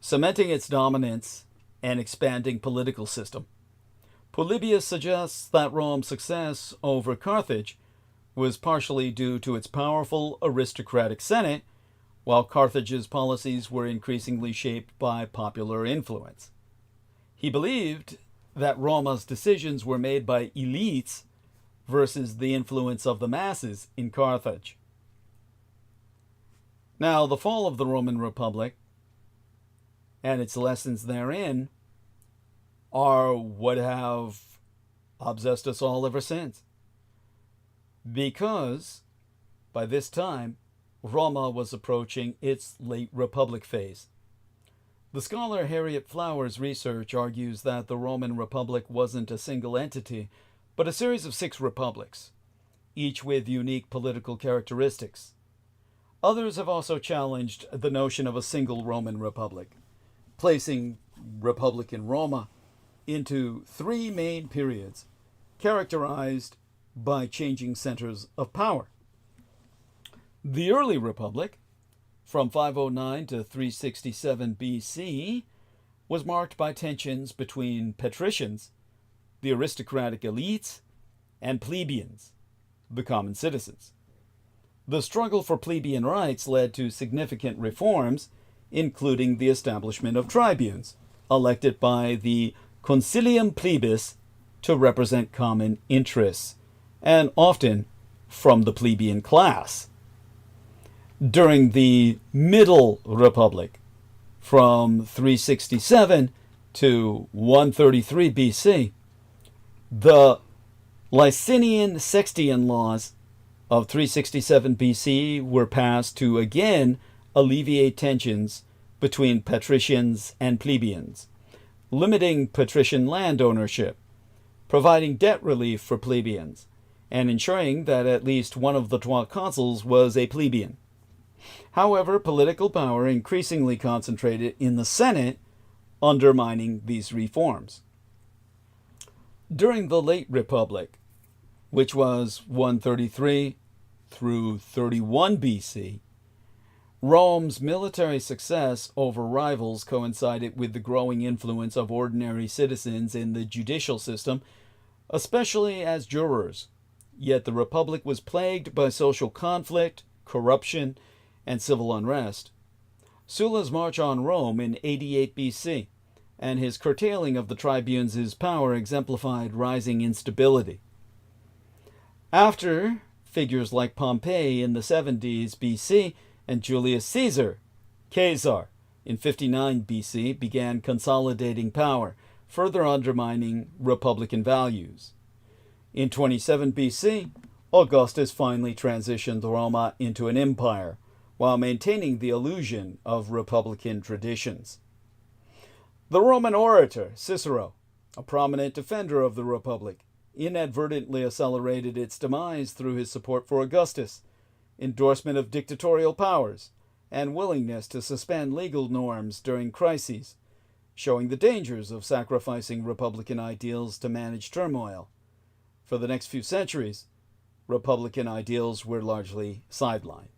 cementing its dominance and expanding political system. Polybius suggests that Rome's success over Carthage was partially due to its powerful aristocratic senate, while Carthage's policies were increasingly shaped by popular influence. He believed that Rome's decisions were made by elites versus the influence of the masses in Carthage. Now, the fall of the Roman Republic and its lessons therein are what have obsessed us all ever since. Because by this time, Roma was approaching its late Republic phase. The scholar Harriet Flower's research argues that the Roman Republic wasn't a single entity, but a series of 6 republics, each with unique political characteristics. Others have also challenged the notion of a single Roman Republic, placing Republican Roma into 3 main periods, characterized by changing centers of power. The early Republic, from 509 to 367 BC, was marked by tensions between patricians, the aristocratic elites, and plebeians, the common citizens. The struggle for plebeian rights led to significant reforms, including the establishment of tribunes, elected by the Consilium Plebis to represent common interests, and often from the plebeian class. During the Middle Republic, from 367 to 133 BC, the Licinian Sextian laws of 367 BC were passed to again alleviate tensions between patricians and plebeians, limiting patrician land ownership, providing debt relief for plebeians, and ensuring that at least one of the 12 consuls was a plebeian. However, political power increasingly concentrated in the Senate, undermining these reforms. During the late Republic, which was 133 through 31 BC, Rome's military success over rivals coincided with the growing influence of ordinary citizens in the judicial system, especially as jurors. Yet the Republic was plagued by social conflict, corruption, and civil unrest. Sulla's march on Rome in 88 BC and his curtailing of the tribunes' power exemplified rising instability. After figures like Pompey in the 70s BC and Julius Caesar, Caesar, in 59 BC began consolidating power, further undermining republican values. In 27 BC, Augustus finally transitioned Roma into an empire, while maintaining the illusion of republican traditions. The Roman orator, Cicero, a prominent defender of the Republic, inadvertently accelerated its demise through his support for Augustus, endorsement of dictatorial powers, and willingness to suspend legal norms during crises, showing the dangers of sacrificing republican ideals to manage turmoil. For the next few centuries, republican ideals were largely sidelined.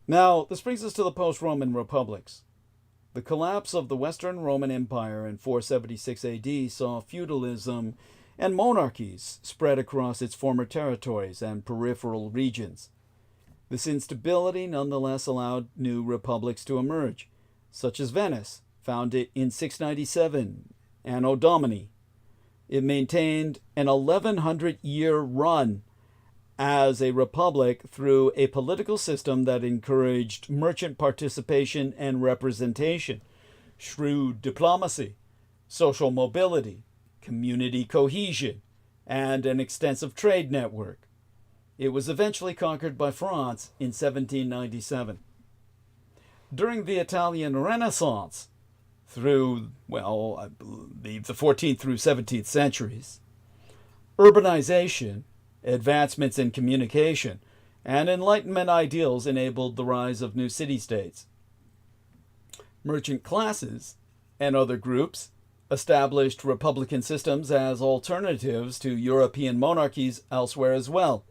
Now, this brings us to the post-Roman republics. The collapse of the Western Roman Empire in 476 AD saw feudalism and monarchies spread across its former territories and peripheral regions. This instability nonetheless allowed new republics to emerge, such as Venice, founded in 697, Anno Domini. It maintained an 1100-year run as a republic through a political system that encouraged merchant participation and representation, shrewd diplomacy, social mobility, community cohesion, and an extensive trade network. It was eventually conquered by France in 1797. During the Italian Renaissance, through, I believe the 14th through 17th centuries, urbanization, advancements in communication, and Enlightenment ideals enabled the rise of new city-states. Merchant classes and other groups established republican systems as alternatives to European monarchies elsewhere as well.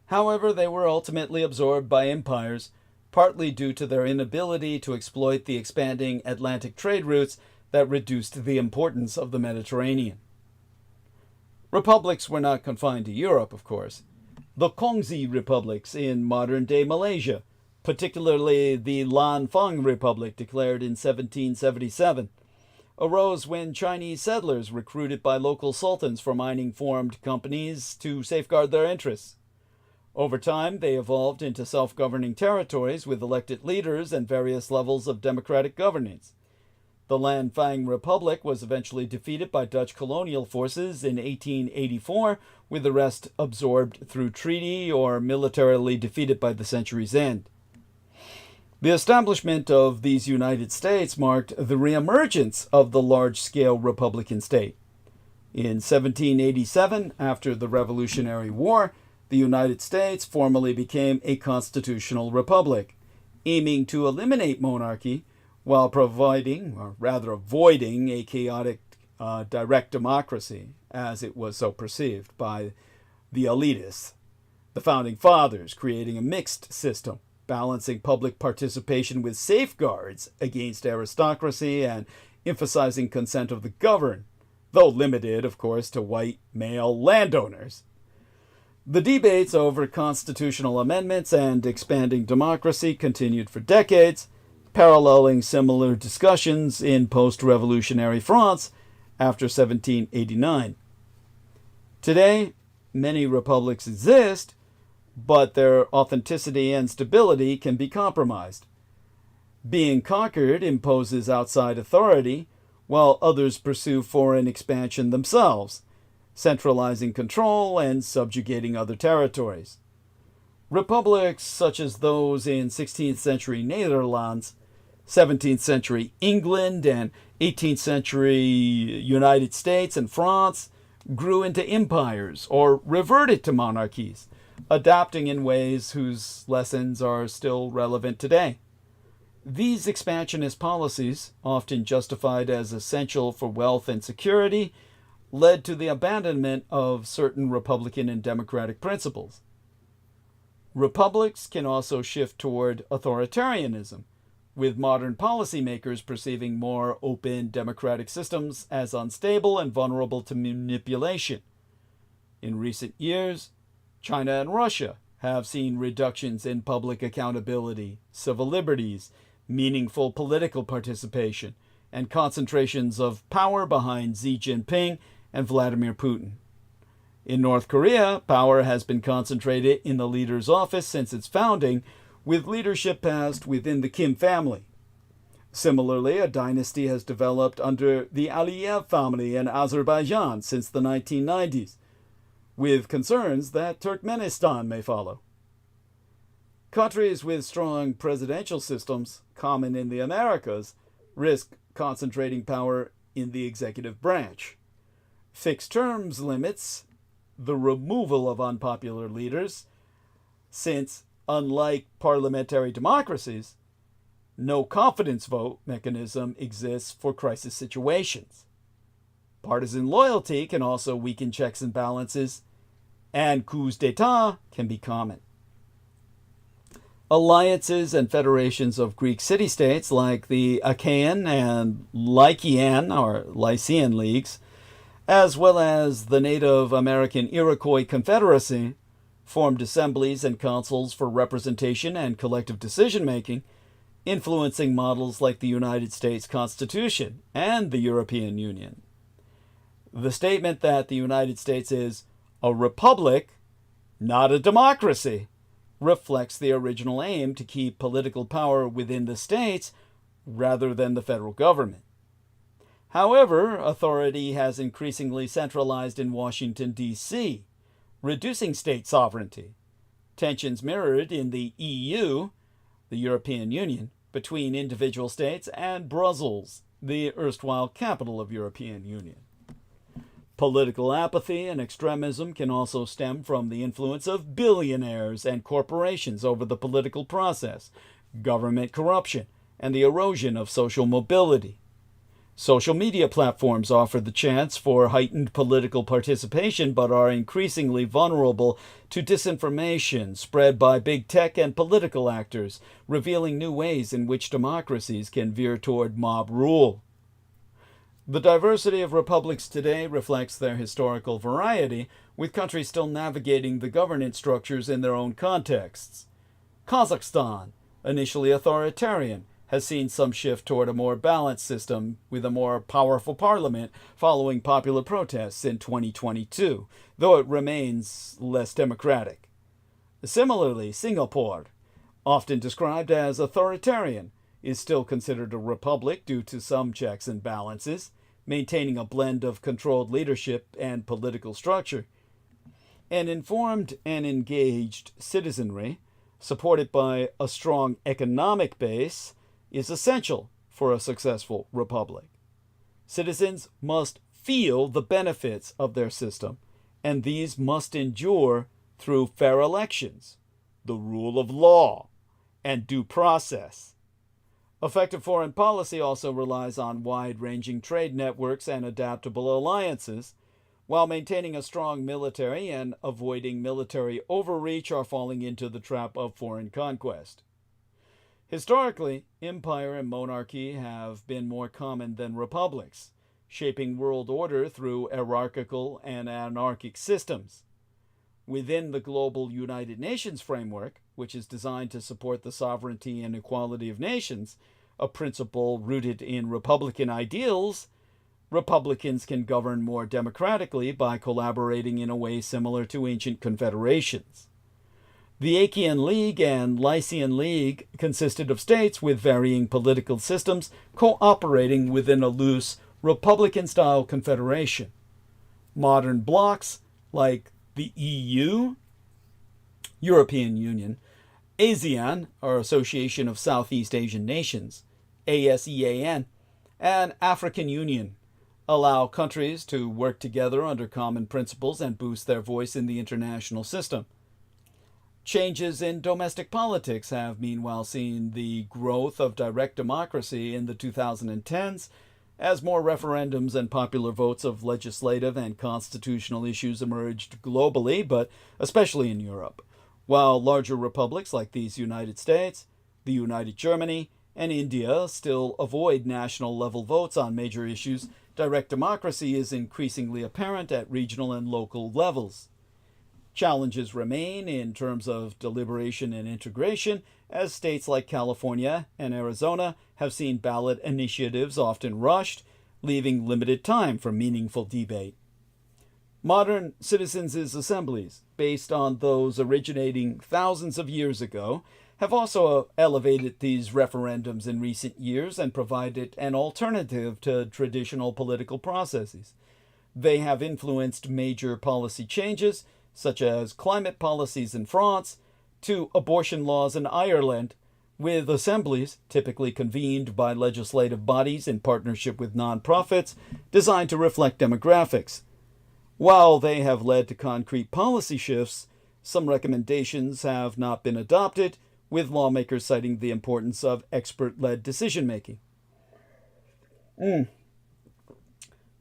However, they were ultimately absorbed by empires, partly due to their inability to exploit the expanding Atlantic trade routes that reduced the importance of the Mediterranean. Republics were not confined to Europe, of course. The Kongsi republics in modern-day Malaysia, particularly the Lan Fang Republic declared in 1777, arose when Chinese settlers recruited by local sultans for mining formed companies to safeguard their interests. Over time, they evolved into self-governing territories with elected leaders and various levels of democratic governance. The Lan Fang Republic was eventually defeated by Dutch colonial forces in 1884, with the rest absorbed through treaty or militarily defeated by the century's end. The establishment of these United States marked the reemergence of the large-scale republican state. In 1787, after the Revolutionary War, the United States formally became a constitutional republic, aiming to eliminate monarchy while avoiding a chaotic direct democracy, as it was so perceived by the elitists. The Founding Fathers creating a mixed system, balancing public participation with safeguards against aristocracy and emphasizing consent of the governed, though limited, of course, to white male landowners. The debates over constitutional amendments and expanding democracy continued for decades, paralleling similar discussions in post-revolutionary France after 1789. Today, many republics exist, but their authenticity and stability can be compromised. Being conquered imposes outside authority, while others pursue foreign expansion themselves, centralizing control and subjugating other territories. Republics such as those in 16th century Netherlands, 17th century England, and 18th century United States and France grew into empires or reverted to monarchies, adapting in ways whose lessons are still relevant today. These expansionist policies, often justified as essential for wealth and security, led to the abandonment of certain republican and democratic principles. Republics can also shift toward authoritarianism, with modern policymakers perceiving more open democratic systems as unstable and vulnerable to manipulation. In recent years, China and Russia have seen reductions in public accountability, civil liberties, meaningful political participation, and concentrations of power behind Xi Jinping and Vladimir Putin. In North Korea, power has been concentrated in the leader's office since its founding, with leadership passed within the Kim family. Similarly, a dynasty has developed under the Aliyev family in Azerbaijan since the 1990s, with concerns that Turkmenistan may follow. Countries with strong presidential systems, common in the Americas, risk concentrating power in the executive branch. Fixed terms limits the removal of unpopular leaders, since, unlike parliamentary democracies, no confidence vote mechanism exists for crisis situations. Partisan loyalty can also weaken checks and balances, and coups d'etat can be common. Alliances and federations of Greek city-states like the Achaean and Lycian or Lycian leagues, as well as the Native American Iroquois Confederacy, formed assemblies and councils for representation and collective decision-making, influencing models like the United States Constitution and the European Union. The statement that the United States is a republic, not a democracy, reflects the original aim to keep political power within the states rather than the federal government. However, authority has increasingly centralized in Washington, D.C., reducing state sovereignty. Tensions mirrored in the EU, the European Union, between individual states and Brussels, the erstwhile capital of European Union. Political apathy and extremism can also stem from the influence of billionaires and corporations over the political process, government corruption, and the erosion of social mobility. Social media platforms offer the chance for heightened political participation but are increasingly vulnerable to disinformation spread by big tech and political actors, revealing new ways in which democracies can veer toward mob rule. The diversity of republics today reflects their historical variety, with countries still navigating the governance structures in their own contexts. Kazakhstan, initially authoritarian, has seen some shift toward a more balanced system with a more powerful parliament following popular protests in 2022, though it remains less democratic. Similarly, Singapore, often described as authoritarian, is still considered a republic due to some checks and balances, maintaining a blend of controlled leadership and political structure. An informed and engaged citizenry, supported by a strong economic base, is essential for a successful republic. Citizens must feel the benefits of their system, and these must endure through fair elections, the rule of law, and due process. Effective foreign policy also relies on wide-ranging trade networks and adaptable alliances, while maintaining a strong military and avoiding military overreach or falling into the trap of foreign conquest. Historically, empire and monarchy have been more common than republics, shaping world order through hierarchical and anarchic systems. Within the global United Nations framework, which is designed to support the sovereignty and equality of nations, a principle rooted in republican ideals, republicans can govern more democratically by collaborating in a way similar to ancient confederations. The Achaean League and Lycian League consisted of states with varying political systems cooperating within a loose, republican-style confederation. Modern blocs like the EU, European Union, ASEAN, or Association of Southeast Asian Nations, ASEAN, and African Union allow countries to work together under common principles and boost their voice in the international system. Changes in domestic politics have meanwhile seen the growth of direct democracy in the 2010s, as more referendums and popular votes of legislative and constitutional issues emerged globally, but especially in Europe, while larger republics like these United States, the United Germany, and India still avoid national-level votes on major issues, direct democracy is increasingly apparent at regional and local levels. Challenges remain in terms of deliberation and integration, as states like California and Arizona have seen ballot initiatives often rushed, leaving limited time for meaningful debate. Modern citizens' assemblies, based on those originating thousands of years ago, have also elevated these referendums in recent years and provided an alternative to traditional political processes. They have influenced major policy changes, such as climate policies in France, to abortion laws in Ireland, with assemblies typically convened by legislative bodies in partnership with nonprofits designed to reflect demographics. While they have led to concrete policy shifts, some recommendations have not been adopted, with lawmakers citing the importance of expert-led decision-making.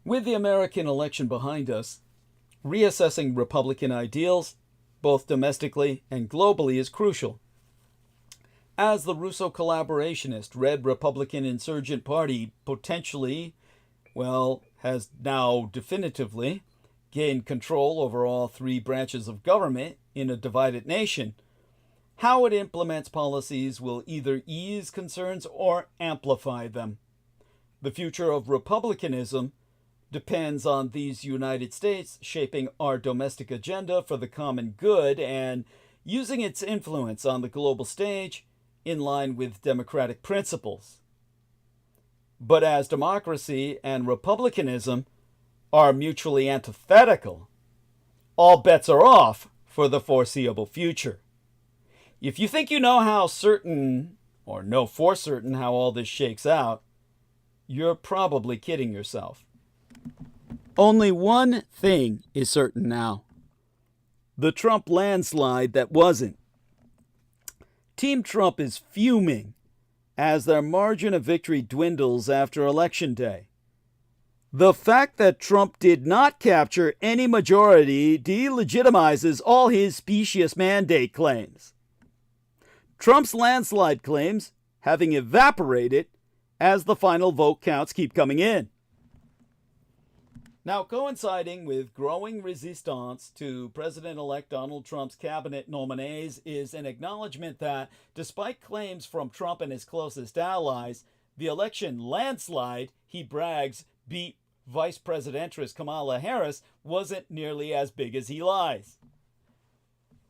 With the American election behind us, reassessing Republican ideals, both domestically and globally, is crucial. As the Russo collaborationist Red Republican Insurgent Party potentially, has now definitively gained control over all three branches of government in a divided nation, how it implements policies will either ease concerns or amplify them. The future of republicanism depends on these United States shaping our domestic agenda for the common good and using its influence on the global stage in line with democratic principles. But as democracy and republicanism are mutually antithetical, all bets are off for the foreseeable future. If you think you know how certain, or know for certain how all this shakes out, you're probably kidding yourself. Only one thing is certain now. The Trump landslide that wasn't. Team Trump is fuming as their margin of victory dwindles after Election Day. The fact that Trump did not capture any majority delegitimizes all his specious mandate claims. Trump's landslide claims having evaporated as the final vote counts keep coming in. Now, coinciding with growing resistance to President-elect Donald Trump's cabinet nominees is an acknowledgement that, despite claims from Trump and his closest allies, the election landslide he brags beat Vice Presidentress Kamala Harris wasn't nearly as big as he lies.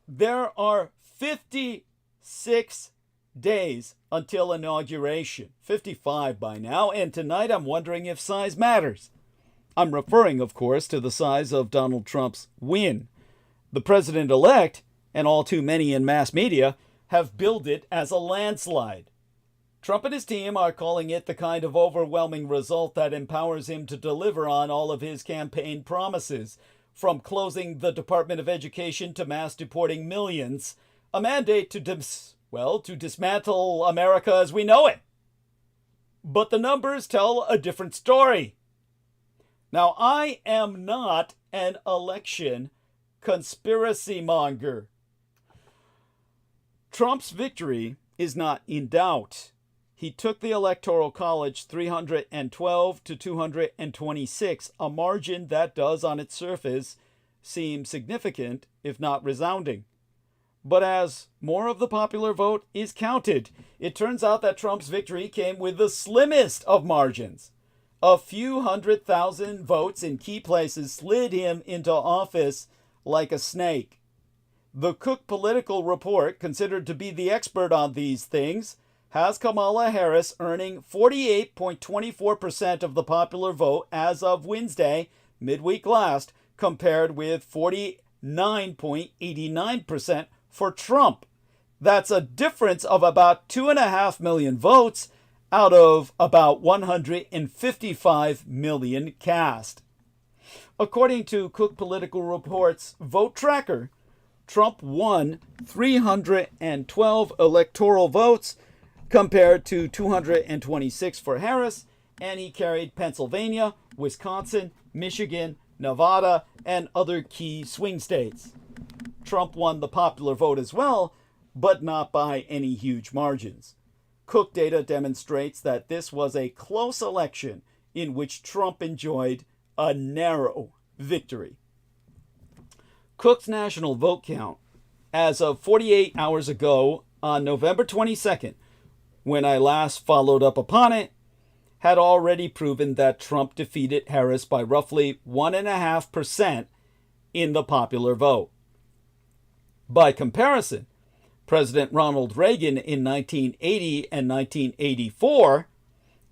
There are 56 days until inauguration, 55 by now, and tonight I'm wondering if size matters. I'm referring, of course, to the size of Donald Trump's win. The president-elect, and all too many in mass media, have billed it as a landslide. Trump and his team are calling it the kind of overwhelming result that empowers him to deliver on all of his campaign promises, from closing the Department of Education to mass deporting millions, a mandate to dismantle America as we know it. But the numbers tell a different story. Now, I am not an election conspiracy monger. Trump's victory is not in doubt. He took the Electoral College 312 to 226, a margin that does on its surface seem significant, if not resounding. But as more of the popular vote is counted, it turns out that Trump's victory came with the slimmest of margins. A few 100,000 votes in key places slid him into office like a snake. The Cook Political Report, considered to be the expert on these things, has Kamala Harris earning 48.24% of the popular vote as of Wednesday, midweek last, compared with 49.89% for Trump. That's a difference of about 2.5 million votes out of about 155 million cast. According to Cook Political Report's Vote Tracker, Trump won 312 electoral votes compared to 226 for Harris and he carried Pennsylvania, Wisconsin, Michigan, Nevada, and other key swing states. Trump won the popular vote as well, but not by any huge margins. Cook data demonstrates that this was a close election in which Trump enjoyed a narrow victory. Cook's national vote count, as of 48 hours ago on November 22nd, when I last followed up upon it, had already proven that Trump defeated Harris by roughly 1.5% in the popular vote. By comparison, President Ronald Reagan in 1980 and 1984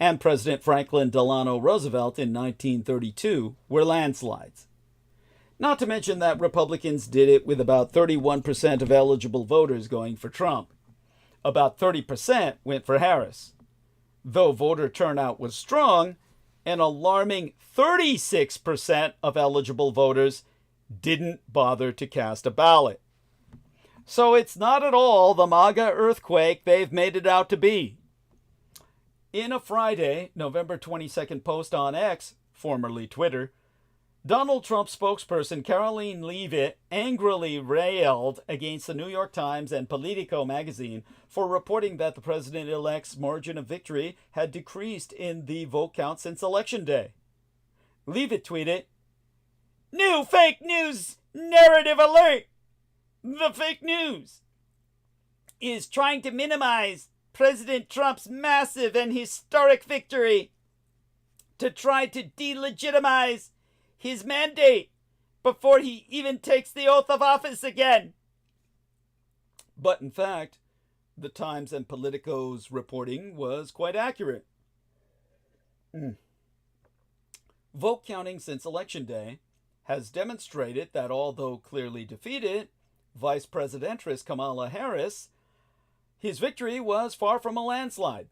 and President Franklin Delano Roosevelt in 1932 were landslides. Not to mention that Republicans did it with about 31% of eligible voters going for Trump. About 30% went for Harris. Though voter turnout was strong, an alarming 36% of eligible voters didn't bother to cast a ballot. So it's not at all the MAGA earthquake they've made it out to be. In a Friday, November 22nd post on X, formerly Twitter, Donald Trump spokesperson Karoline Leavitt angrily railed against the New York Times and Politico magazine for reporting that the president-elect's margin of victory had decreased in the vote count since Election Day. Leavitt tweeted, "New fake news narrative alert! The fake news is trying to minimize President Trump's massive and historic victory to try to delegitimize his mandate before he even takes the oath of office again." But in fact, the Times and Politico's reporting was quite accurate. Vote counting since Election Day has demonstrated that although clearly defeated Vice Presidentress Kamala Harris, his victory was far from a landslide.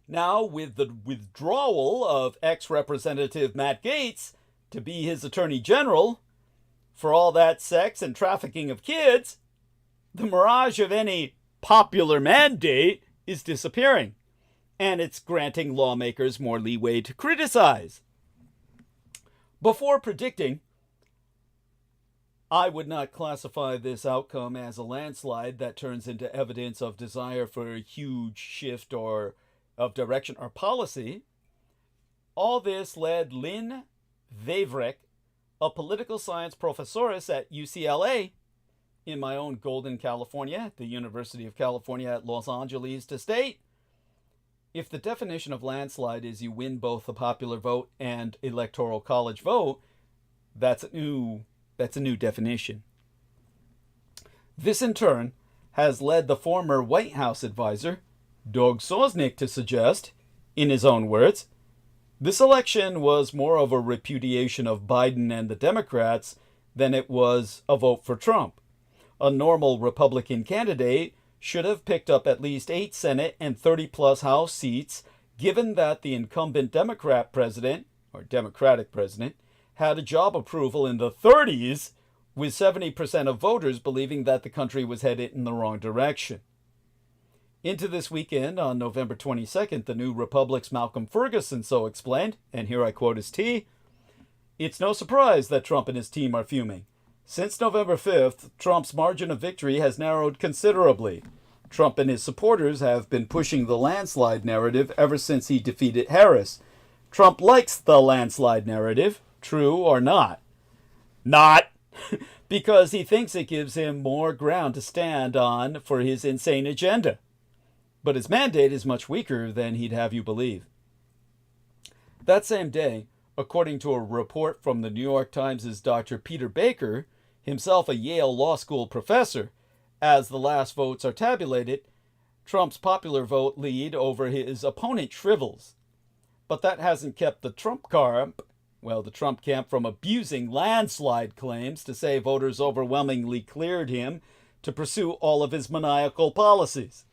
Now, with the withdrawal of ex-Representative Matt Gaetz to be his Attorney General, for all that sex and trafficking of kids, the mirage of any popular mandate is disappearing, and it's granting lawmakers more leeway to criticize. Before predicting, I would not classify this outcome as a landslide that turns into evidence of desire for a huge shift or of direction or policy. All this led Lynn Vavrick, a political science professoress at UCLA, in my own Golden, California, the University of California at Los Angeles, to state, if the definition of landslide is you win both the popular vote and electoral college vote, that's a new definition. This, in turn, has led the former White House advisor, Doug Sosnick, to suggest, in his own words, this election was more of a repudiation of Biden and the Democrats than it was a vote for Trump. A normal Republican candidate should have picked up at least 8 Senate and 30-plus House seats, given that the incumbent Democratic president had a job approval in the 30s, with 70% of voters believing that the country was headed in the wrong direction. Into this weekend, on November 22nd, the New Republic's Malcolm Ferguson so explained, and here I quote his T, "It's no surprise that Trump and his team are fuming. Since November 5th, Trump's margin of victory has narrowed considerably. Trump and his supporters have been pushing the landslide narrative ever since he defeated Harris. Trump likes the landslide narrative, true or not. Not! Because he thinks it gives him more ground to stand on for his insane agenda. But his mandate is much weaker than he'd have you believe." That same day, according to a report from the New York Times' Dr. Peter Baker, himself a Yale Law School professor, as the last votes are tabulated, Trump's popular vote lead over his opponent shrivels. But that hasn't kept the Trump camp from abusing landslide claims to say voters overwhelmingly cleared him to pursue all of his maniacal policies.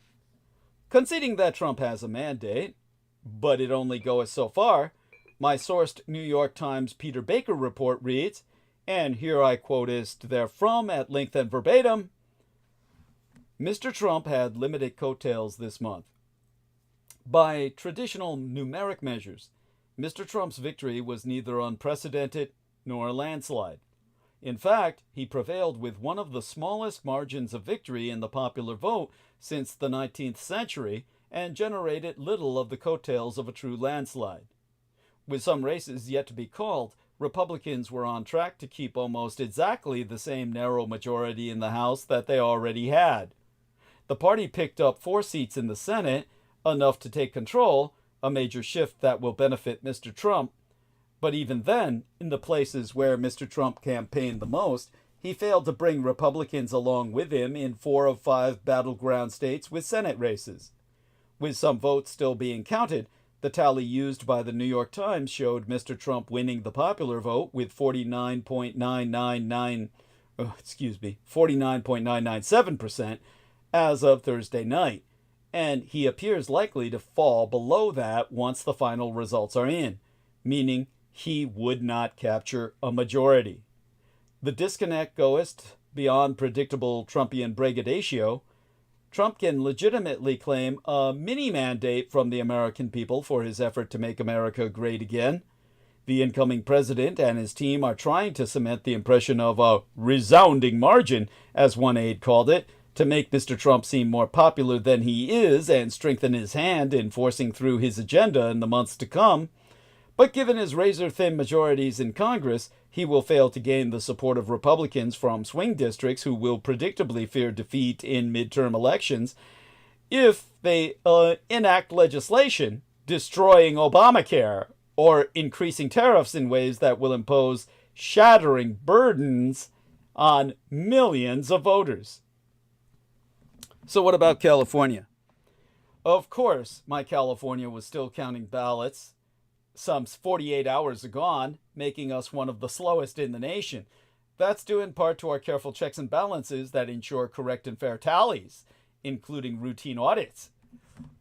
Conceding that Trump has a mandate, but it only goes so far, my sourced New York Times Peter Baker report reads, and here I quotest therefrom at length and verbatim, Mr. Trump had limited coattails this month. By traditional numeric measures, Mr. Trump's victory was neither unprecedented nor a landslide. In fact, he prevailed with one of the smallest margins of victory in the popular vote since the 19th century and generated little of the coattails of a true landslide. With some races yet to be called, Republicans were on track to keep almost exactly the same narrow majority in the House that they already had. The party picked up 4 seats in the Senate, enough to take control, a major shift that will benefit Mr. Trump. But even then, in the places where Mr. Trump campaigned the most, he failed to bring Republicans along with him in 4 of 5 battleground states with Senate races. With some votes still being counted, the tally used by the New York Times showed Mr. Trump winning the popular vote with 49.997% as of Thursday night, and he appears likely to fall below that once the final results are in, meaning he would not capture a majority. The disconnect goes beyond predictable Trumpian braggadocio. Trump can legitimately claim a mini-mandate from the American people for his effort to make America great again. The incoming president and his team are trying to cement the impression of a resounding margin, as one aide called it, to make Mr. Trump seem more popular than he is and strengthen his hand in forcing through his agenda in the months to come. But given his razor-thin majorities in Congress, he will fail to gain the support of Republicans from swing districts who will predictably fear defeat in midterm elections if they enact legislation destroying Obamacare or increasing tariffs in ways that will impose shattering burdens on millions of voters. So what about California? Of course, my California was still counting ballots. Some 48 hours are gone, making us one of the slowest in the nation. That's due in part to our careful checks and balances that ensure correct and fair tallies, including routine audits.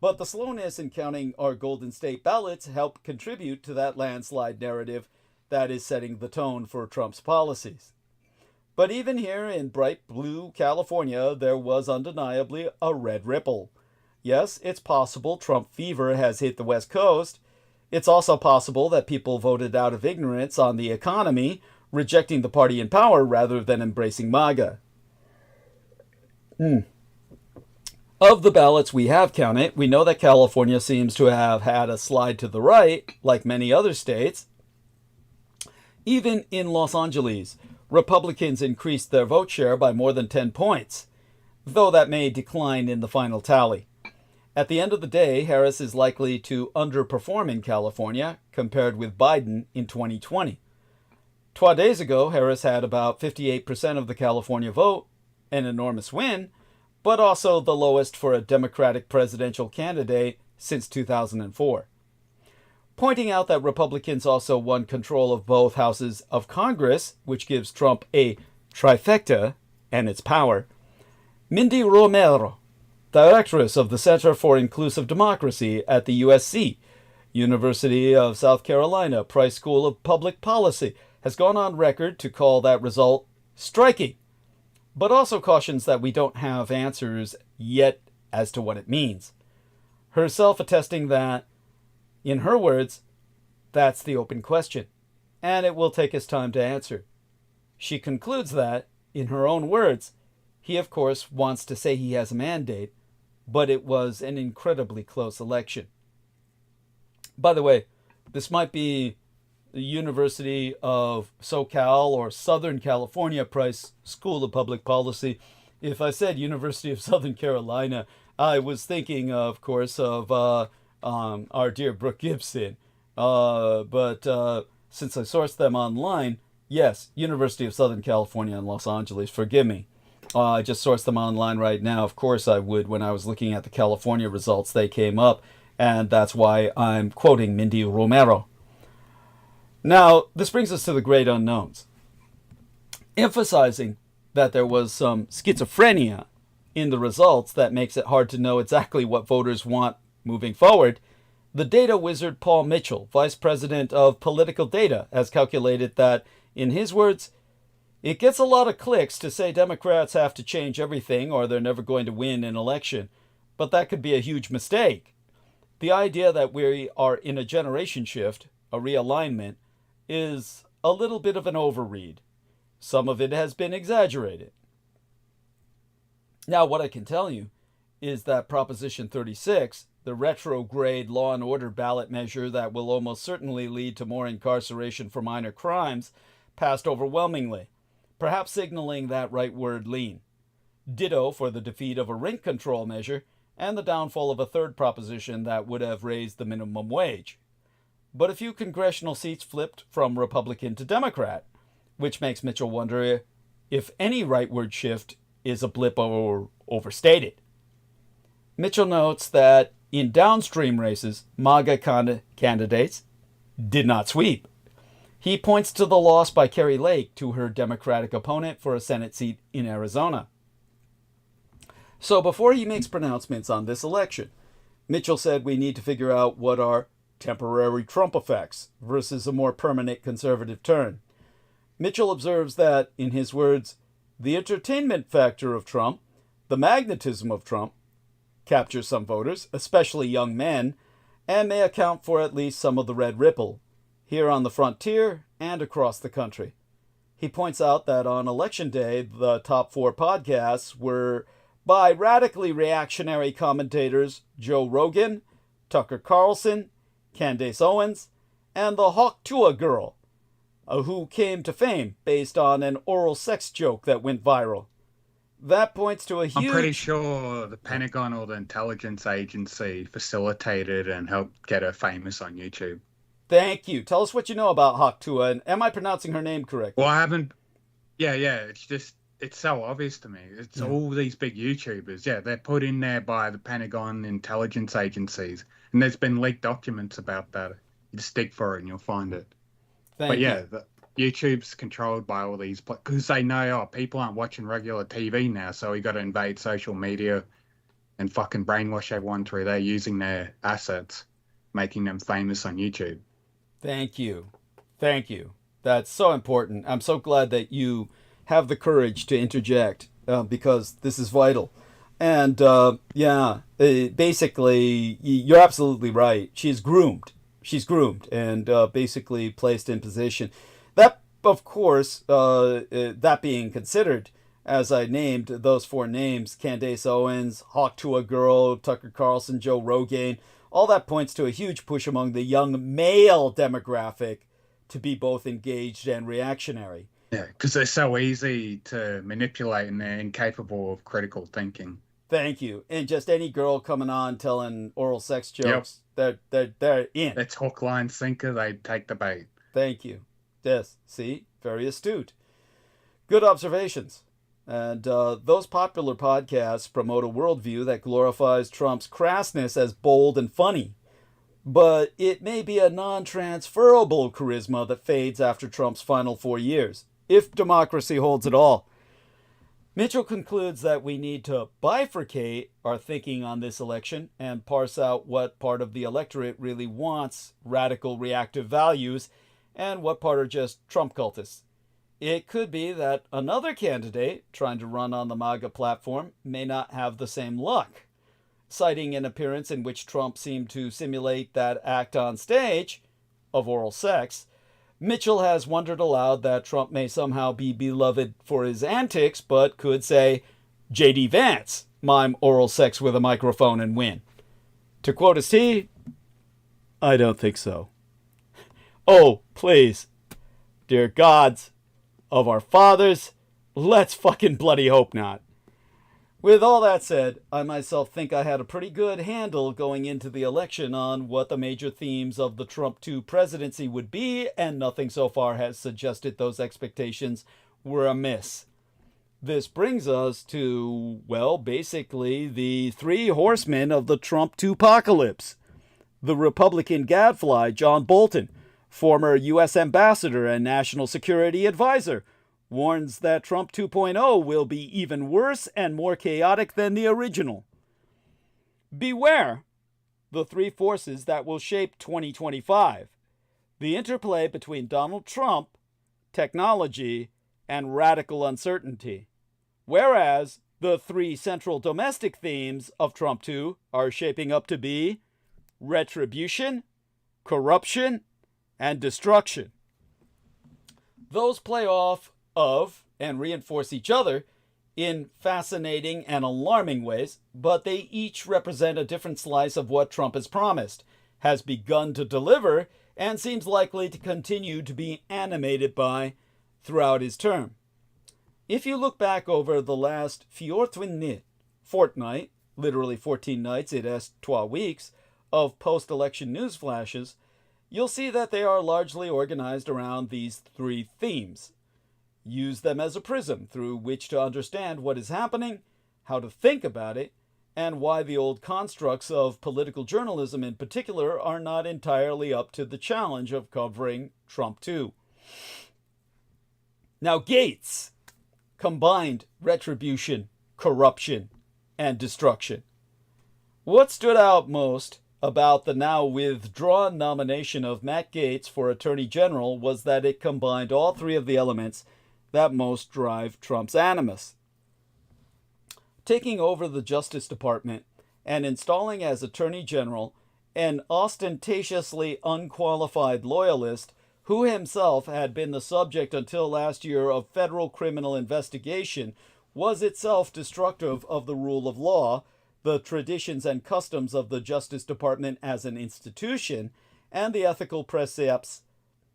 But the slowness in counting our Golden State ballots helped contribute to that landslide narrative that is setting the tone for Trump's policies. But even here in bright blue California, there was undeniably a red ripple. Yes, it's possible Trump fever has hit the West Coast. It's also possible that people voted out of ignorance on the economy, rejecting the party in power rather than embracing MAGA. Of the ballots we have counted, we know that California seems to have had a slide to the right, like many other states. Even in Los Angeles, Republicans increased their vote share by more than 10 points, though that may decline in the final tally. At the end of the day, Harris is likely to underperform in California compared with Biden in 2020. 2 days ago, Harris had about 58% of the California vote, an enormous win, but also the lowest for a Democratic presidential candidate since 2004. Pointing out that Republicans also won control of both houses of Congress, which gives Trump a trifecta and its power, Mindy Romero, directress of the Center for Inclusive Democracy at the USC, University of South Carolina Price School of Public Policy, has gone on record to call that result striking, but also cautions that we don't have answers yet as to what it means. Herself attesting that, in her words, that's the open question, and it will take us time to answer. She concludes that, in her own words, he of course wants to say he has a mandate, but it was an incredibly close election. By the way, this might be the University of SoCal or Southern California Price School of Public Policy. If I said University of Southern Carolina, I was thinking, of course, of our dear Brooke Gibson. But since I sourced them online, yes, University of Southern California in Los Angeles, forgive me. I just sourced them online right now. Of course I would. When I was looking at the California results, they came up, and that's why I'm quoting Mindy Romero. Now, this brings us to the great unknowns. Emphasizing that there was some schizophrenia in the results that makes it hard to know exactly what voters want moving forward, the data wizard Paul Mitchell, vice president of political data, has calculated that, in his words, it gets a lot of clicks to say Democrats have to change everything or they're never going to win an election, but that could be a huge mistake. The idea that we are in a generation shift, a realignment, is a little bit of an overread. Some of it has been exaggerated. Now, what I can tell you is that Proposition 36, the retrograde law and order ballot measure that will almost certainly lead to more incarceration for minor crimes, passed overwhelmingly, perhaps signaling that rightward lean. Ditto for the defeat of a rent control measure and the downfall of a third proposition that would have raised the minimum wage. But a few congressional seats flipped from Republican to Democrat, which makes Mitchell wonder if any rightward shift is a blip or overstated. Mitchell notes that in downstream races, MAGA candidates did not sweep. He points to the loss by Kari Lake to her Democratic opponent for a Senate seat in Arizona. So before he makes pronouncements on this election, Mitchell said we need to figure out what are temporary Trump effects versus a more permanent conservative turn. Mitchell observes that, in his words, the entertainment factor of Trump, the magnetism of Trump, captures some voters, especially young men, and may account for at least some of the red ripple, here on the frontier and across the country. He points out that on Election Day, the top 4 podcasts were by radically reactionary commentators Joe Rogan, Tucker Carlson, Candace Owens, and the Hawk Tuah girl, who came to fame based on an oral sex joke that went viral. That points to a huge... I'm pretty sure the Pentagon or the intelligence agency facilitated and helped get her famous on YouTube. Thank you. Tell us what you know about Hawk Tuah, and am I pronouncing her name correctly? Well, I haven't... Yeah, it's so obvious to me. It's all these big YouTubers. Yeah, they're put in there by the Pentagon intelligence agencies, and there's been leaked documents about that. You just dig for it and you'll find it. Thank you. YouTube's controlled by all these, because they know, people aren't watching regular TV now, so we got to invade social media and fucking brainwash everyone through there using their assets, making them famous on YouTube. Thank you. Thank you. That's so important. I'm so glad that you have the courage to interject, because this is vital. And basically, you're absolutely right. She's groomed. And basically placed in position. That, of course, that being considered, as I named those 4 names, Candace Owens, Hawk Tuah girl, Tucker Carlson, Joe Rogan, all that points to a huge push among the young male demographic to be both engaged and reactionary. Yeah, because they're so easy to manipulate and they're incapable of critical thinking. Thank you. And just any girl coming on telling oral sex jokes, they're in. It's hook, line, sinker. They take the bait. Thank you. Yes, see? Very astute. Good observations. And those popular podcasts promote a worldview that glorifies Trump's crassness as bold and funny. But it may be a non-transferable charisma that fades after Trump's final 4 years, if democracy holds at all. Mitchell concludes that we need to bifurcate our thinking on this election and parse out what part of the electorate really wants radical reactive values and what part are just Trump cultists. It could be that another candidate trying to run on the MAGA platform may not have the same luck. Citing an appearance in which Trump seemed to simulate that act on stage of oral sex, Mitchell has wondered aloud that Trump may somehow be beloved for his antics, but could say, J.D. Vance, mime oral sex with a microphone and win. To quote his T, I don't think so. Oh, please, dear gods of our fathers, let's fucking bloody hope not. With all that said, I myself think I had a pretty good handle going into the election on what the major themes of the Trump 2 presidency would be, and nothing so far has suggested those expectations were amiss. This brings us to, well, basically the 3 horsemen of the Trump 2 apocalypse. The Republican gadfly John Bolton, former U.S. ambassador and national security advisor, warns that Trump 2.0 will be even worse and more chaotic than the original. Beware the 3 forces that will shape 2025. The interplay between Donald Trump, technology, and radical uncertainty. Whereas the 3 central domestic themes of Trump 2 are shaping up to be retribution, corruption, and destruction. Those play off of and reinforce each other in fascinating and alarming ways, but they each represent a different slice of what Trump has promised, has begun to deliver, and seems likely to continue to be animated by throughout his term. If you look back over the last 14 fortnight, literally 14 nights, it has 12 weeks, of post-election news flashes, you'll see that they are largely organized around these three themes. Use them as a prism through which to understand what is happening, how to think about it, and why the old constructs of political journalism in particular are not entirely up to the challenge of covering Trump too. Now, Gates combined retribution, corruption, and destruction. What stood out most about the now withdrawn nomination of Matt Gaetz for Attorney General was that it combined all three of the elements that most drive Trump's animus. Taking over the Justice Department and installing as Attorney General an ostentatiously unqualified loyalist who himself had been the subject until last year of federal criminal investigation was itself destructive of the rule of law, the traditions and customs of the Justice Department as an institution, and the ethical precepts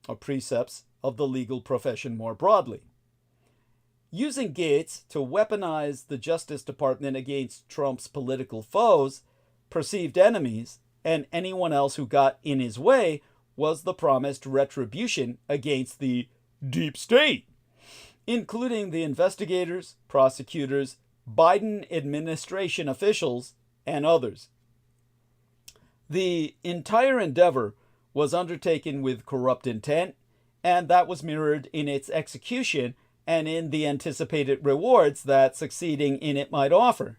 of the legal profession more broadly. Using Gaetz to weaponize the Justice Department against Trump's political foes, perceived enemies, and anyone else who got in his way was the promised retribution against the deep state, including the investigators, prosecutors, Biden administration officials, and others. The entire endeavor was undertaken with corrupt intent, and that was mirrored in its execution and in the anticipated rewards that succeeding in it might offer.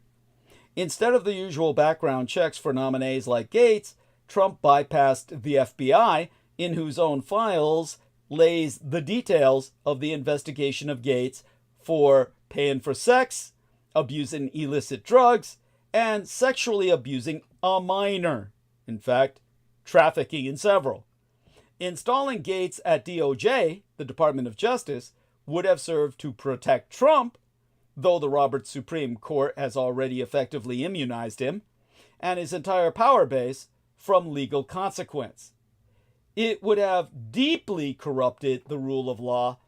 Instead of the usual background checks for nominees like Gaetz, Trump bypassed the FBI, in whose own files lays the details of the investigation of Gaetz for paying for sex, abusing illicit drugs, and sexually abusing a minor. In fact, trafficking in several. Installing Gaetz at DOJ, the Department of Justice, would have served to protect Trump, though the Roberts Supreme Court has already effectively immunized him, and his entire power base from legal consequence. It would have deeply corrupted the rule of law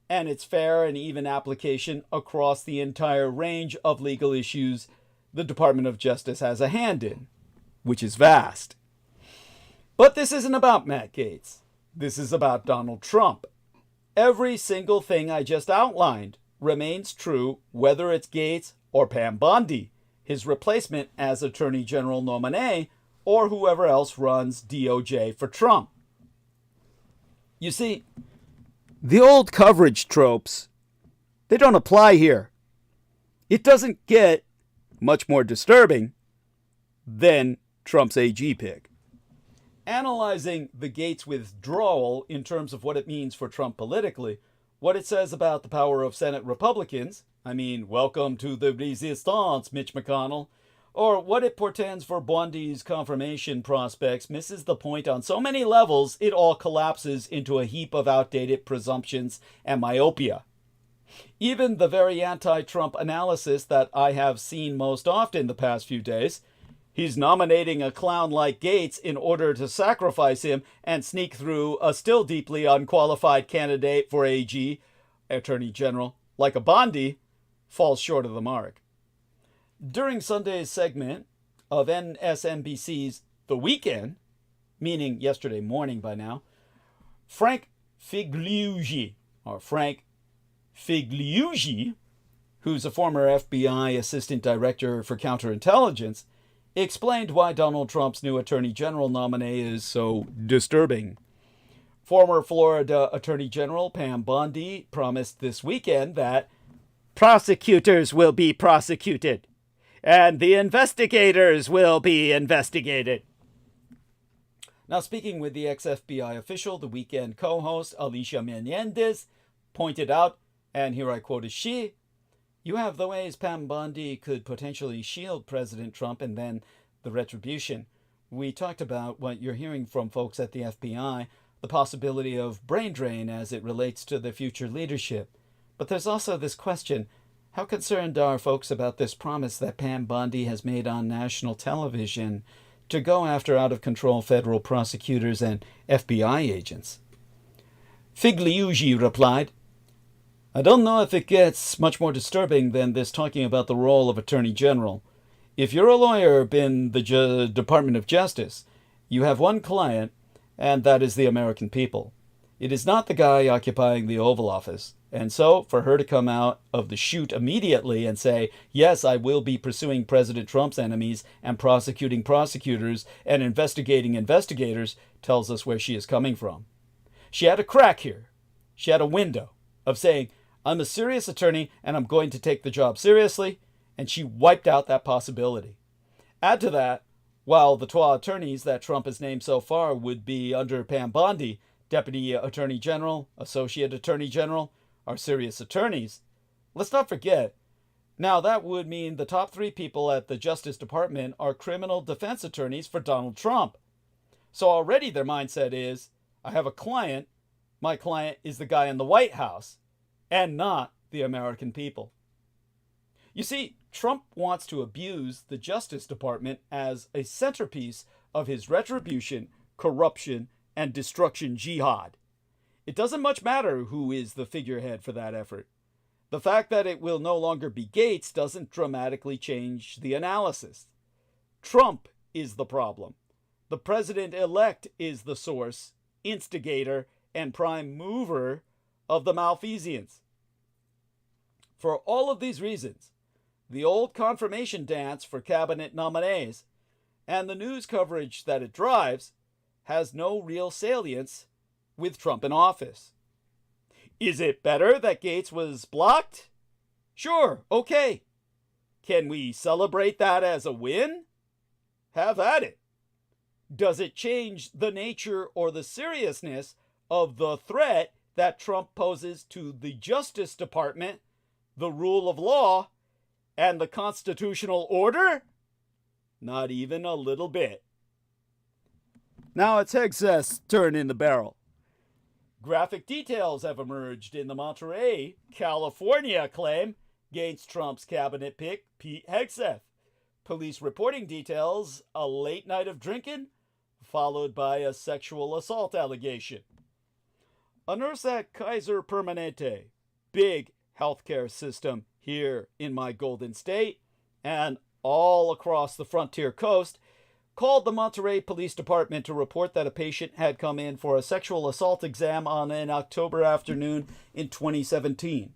and its fair and even application across the entire range of legal issues the Department of Justice has a hand in, which is vast. But this isn't about Matt Gaetz. This is about Donald Trump. Every single thing I just outlined remains true whether it's Gaetz or Pam Bondi, his replacement as Attorney General nominee, or whoever else runs DOJ for Trump. You see, the old coverage tropes, they don't apply here. It doesn't get much more disturbing than Trump's AG pick. Analyzing the Gaetz withdrawal in terms of what it means for Trump politically, what it says about the power of Senate Republicans, welcome to the resistance, Mitch McConnell, or what it portends for Bondi's confirmation prospects misses the point on so many levels it all collapses into a heap of outdated presumptions and myopia. Even the very anti-Trump analysis that I have seen most often the past few days, he's nominating a clown like Gaetz in order to sacrifice him and sneak through a still deeply unqualified candidate for AG, Attorney General, like a Bondi, falls short of the mark. During Sunday's segment of MSNBC's The Weekend, meaning yesterday morning by now, Frank Figliuzzi, who's a former FBI Assistant Director for Counterintelligence, explained why Donald Trump's new Attorney General nominee is so disturbing. Former Florida Attorney General Pam Bondi promised this weekend that prosecutors will be prosecuted and the investigators will be investigated. Now, speaking with the ex-FBI official, the Weekend co-host Alicia Menendez pointed out, and here I quote she, "You have the ways Pam Bondi could potentially shield President Trump and then the retribution. We talked about what you're hearing from folks at the FBI, the possibility of brain drain as it relates to the future leadership. But there's also this question, how concerned are folks about this promise that Pam Bondi has made on national television to go after out-of-control federal prosecutors and FBI agents? Figliugi replied, I don't know if it gets much more disturbing than this talking about the role of Attorney General. If you're a lawyer in the Department of Justice, you have one client, and that is the American people. It is not the guy occupying the Oval Office. And so, for her to come out of the chute immediately and say, yes, I will be pursuing President Trump's enemies and prosecuting prosecutors and investigating investigators, tells us where she is coming from. She had a crack here. She had a window of saying, I'm a serious attorney and I'm going to take the job seriously, and she wiped out that possibility. Add to that, while the 12 attorneys that Trump has named so far would be under Pam Bondi, Deputy Attorney General, Associate Attorney General, are serious attorneys, let's not forget, now that would mean the top 3 people at the Justice Department are criminal defense attorneys for Donald Trump. So already their mindset is, I have a client, my client is the guy in the White House, and not the American people. You see, Trump wants to abuse the Justice Department as a centerpiece of his retribution, corruption, and destruction jihad. It doesn't much matter who is the figurehead for that effort. The fact that it will no longer be Gates doesn't dramatically change the analysis. Trump is the problem. The president-elect is the source, instigator, and prime mover of the malfeasance. For all of these reasons, the old confirmation dance for cabinet nominees and the news coverage that it drives has no real salience with Trump in office. Is it better that Gates was blocked? Sure, okay. Can we celebrate that as a win? Have at it. Does it change the nature or the seriousness of the threat that Trump poses to the Justice Department, the rule of law, and the constitutional order? Not even a little bit. Now it's Hegseth's turn in the barrel. Graphic details have emerged in the Monterey, California claim against Trump's cabinet pick, Pete Hegseth. Police reporting details a late night of drinking, followed by a sexual assault allegation. A nurse at Kaiser Permanente, big healthcare system here in my Golden State and all across the Frontier Coast, called the Monterey Police Department to report that a patient had come in for a sexual assault exam on an October afternoon in 2017.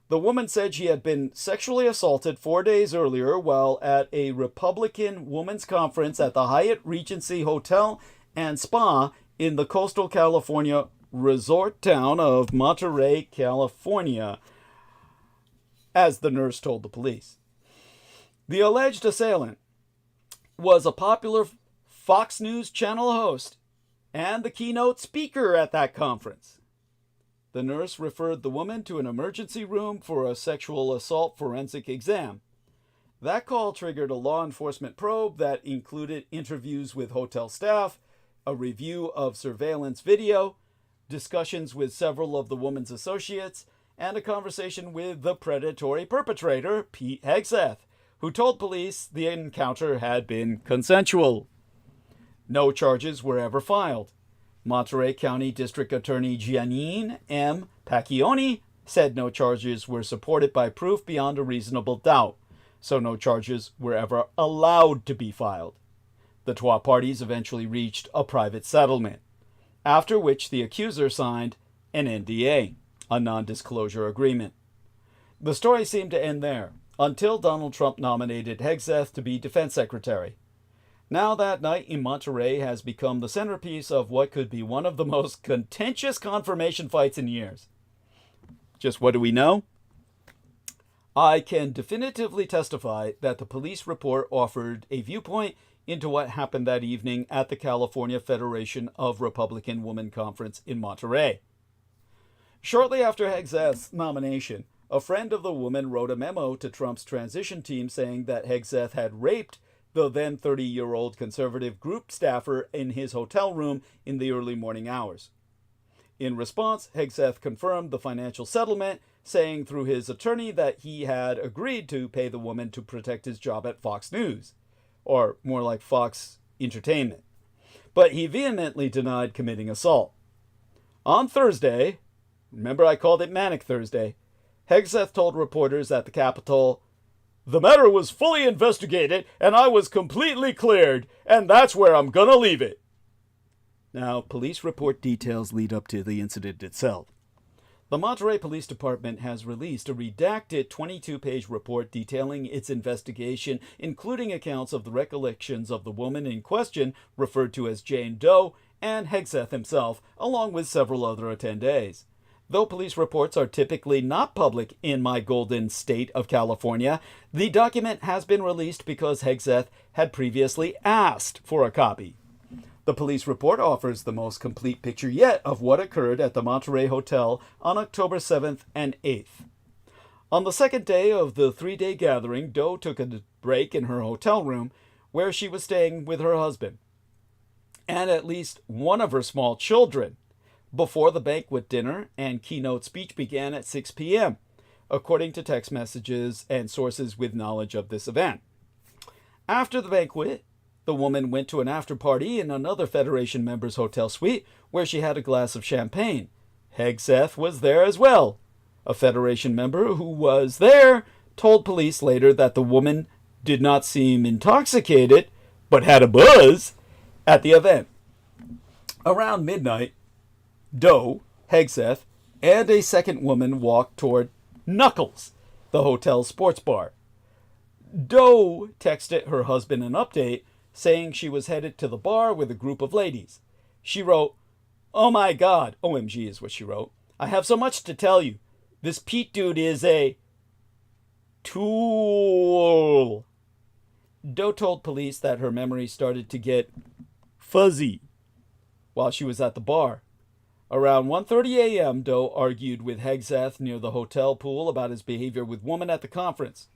The woman said she had been sexually assaulted 4 days earlier while at a Republican women's conference at the Hyatt Regency Hotel and Spa in the coastal California resort town of Monterey, California, as the nurse told the police. The alleged assailant was a popular Fox News Channel host and the keynote speaker at that conference. The nurse referred the woman to an emergency room for a sexual assault forensic exam. That call triggered a law enforcement probe that included interviews with hotel staff, a review of surveillance video, discussions with several of the woman's associates, and a conversation with the predatory perpetrator, Pete Hegseth, who told police the encounter had been consensual. No charges were ever filed. Monterey County District Attorney Jeanine M. Pacchioni said no charges were supported by proof beyond a reasonable doubt, so no charges were ever allowed to be filed. The two parties eventually reached a private settlement, after which the accuser signed an NDA, a non-disclosure agreement. The story seemed to end there, until Donald Trump nominated Hegseth to be defense secretary. Now that night in Monterey has become the centerpiece of what could be one of the most contentious confirmation fights in years. Just what do we know? I can definitively testify that the police report offered a viewpoint into what happened that evening at the California Federation of Republican Women Conference in Monterey. Shortly after Hegseth's nomination, a friend of the woman wrote a memo to Trump's transition team saying that Hegseth had raped the then 30-year-old conservative group staffer, in his hotel room in the early morning hours. In response, Hegseth confirmed the financial settlement, saying through his attorney that he had agreed to pay the woman to protect his job at Fox News, or more like Fox Entertainment. But he vehemently denied committing assault. On Thursday, remember I called it Manic Thursday, Hegseth told reporters at the Capitol, "The matter was fully investigated and I was completely cleared, and that's where I'm gonna leave it." Now, police report details lead up to the incident itself. The Monterey Police Department has released a redacted 22-page report detailing its investigation, including accounts of the recollections of the woman in question, referred to as Jane Doe, and Hegseth himself, along with several other attendees. Though police reports are typically not public in my golden state of California, the document has been released because Hegseth had previously asked for a copy. The police report offers the most complete picture yet of what occurred at the Monterey Hotel on October 7th and 8th. On the second day of the three-day gathering, Doe took a break in her hotel room where she was staying with her husband and at least one of her small children before the banquet dinner and keynote speech began at 6 p.m., according to text messages and sources with knowledge of this event. After the banquet, the woman went to an after-party in another Federation member's hotel suite where she had a glass of champagne. Hegseth was there as well. A Federation member who was there told police later that the woman did not seem intoxicated, but had a buzz at the event. Around midnight, Doe, Hegseth, and a second woman walked toward Knuckles, the hotel's sports bar. Doe texted her husband an update, saying she was headed to the bar with a group of ladies. She wrote, "Oh my God," OMG is what she wrote, "I have so much to tell you. This Pete dude is a tool." Doe told police that her memory started to get fuzzy while she was at the bar. Around 1:30 a.m., Doe argued with Hegseth near the hotel pool about his behavior with women at the conference.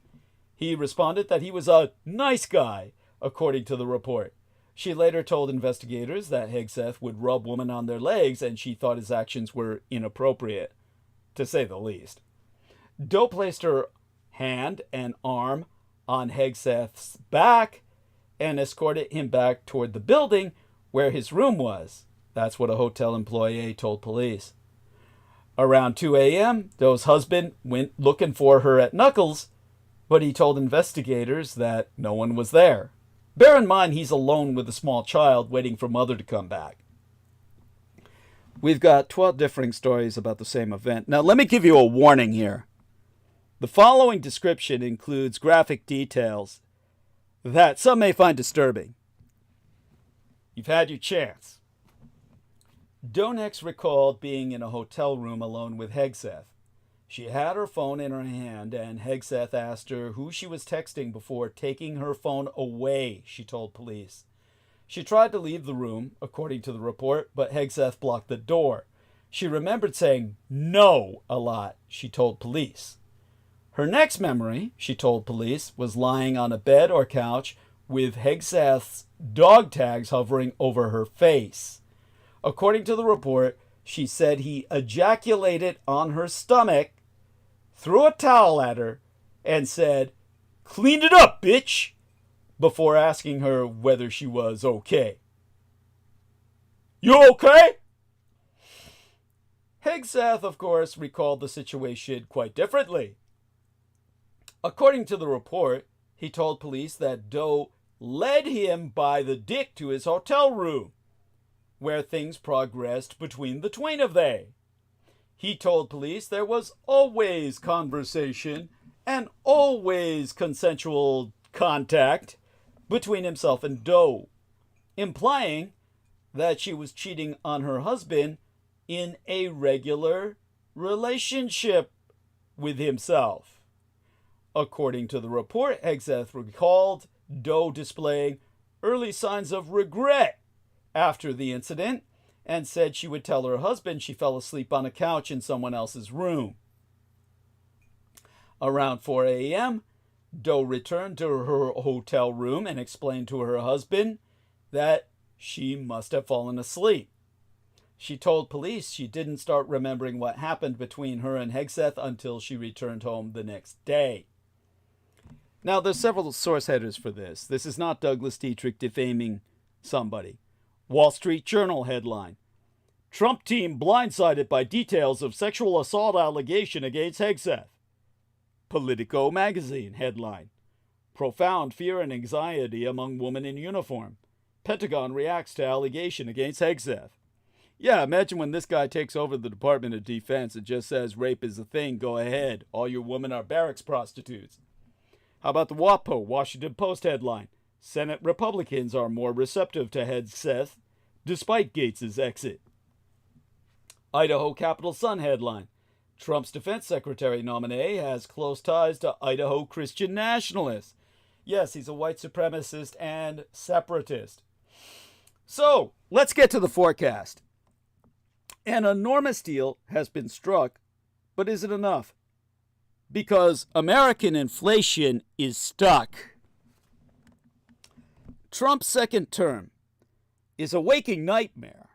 He responded that he was a nice guy, according to the report. She later told investigators that Hegseth would rub women on their legs and she thought his actions were inappropriate, to say the least. Doe placed her hand and arm on Hegseth's back and escorted him back toward the building where his room was. That's what a hotel employee told police. Around 2 a.m., Doe's husband went looking for her at Knuckles, but he told investigators that no one was there. Bear in mind he's alone with a small child waiting for mother to come back. We've got 12 differing stories about the same event. Now let me give you a warning here. The following description includes graphic details that some may find disturbing. You've had your chance. Doe next recalled being in a hotel room alone with Hegseth. She had her phone in her hand, and Hegseth asked her who she was texting before taking her phone away, she told police. She tried to leave the room, according to the report, but Hegseth blocked the door. She remembered saying no a lot, she told police. Her next memory, she told police, was lying on a bed or couch with Hegseth's dog tags hovering over her face. According to the report, she said he ejaculated on her stomach, threw a towel at her, and said, "Clean it up, bitch," before asking her whether she was okay. "You okay?" Hegseth, of course, recalled the situation quite differently. According to the report, he told police that Doe led him by the dick to his hotel room, where things progressed between the twain of they. He told police there was always conversation and always consensual contact between himself and Doe, implying that she was cheating on her husband in a regular relationship with himself. According to the report, Hegseth recalled Doe displaying early signs of regret after the incident and said she would tell her husband she fell asleep on a couch in someone else's room. Around 4 a.m., Doe returned to her hotel room and explained to her husband that she must have fallen asleep. She told police she didn't start remembering what happened between her and Hegseth until she returned home the next day. Now, there's several source headers for this. This is not Douglas Dietrich defaming somebody. Wall Street Journal headline: Trump team blindsided by details of sexual assault allegation against Hegseth. Politico magazine headline: Profound fear and anxiety among women in uniform. Pentagon reacts to allegation against Hegseth. Yeah, imagine when this guy takes over the Department of Defense and just says rape is a thing, go ahead. All your women are barracks prostitutes. How about the WAPO, Washington Post headline: Senate Republicans are more receptive to Hegseth despite Gates' exit. Idaho Capital Sun headline: Trump's defense secretary nominee has close ties to Idaho Christian nationalists. Yes, he's a white supremacist and separatist. So, let's get to the forecast. An enormous deal has been struck, but is it enough? Because American inflation is stuck. Trump's second term is a waking nightmare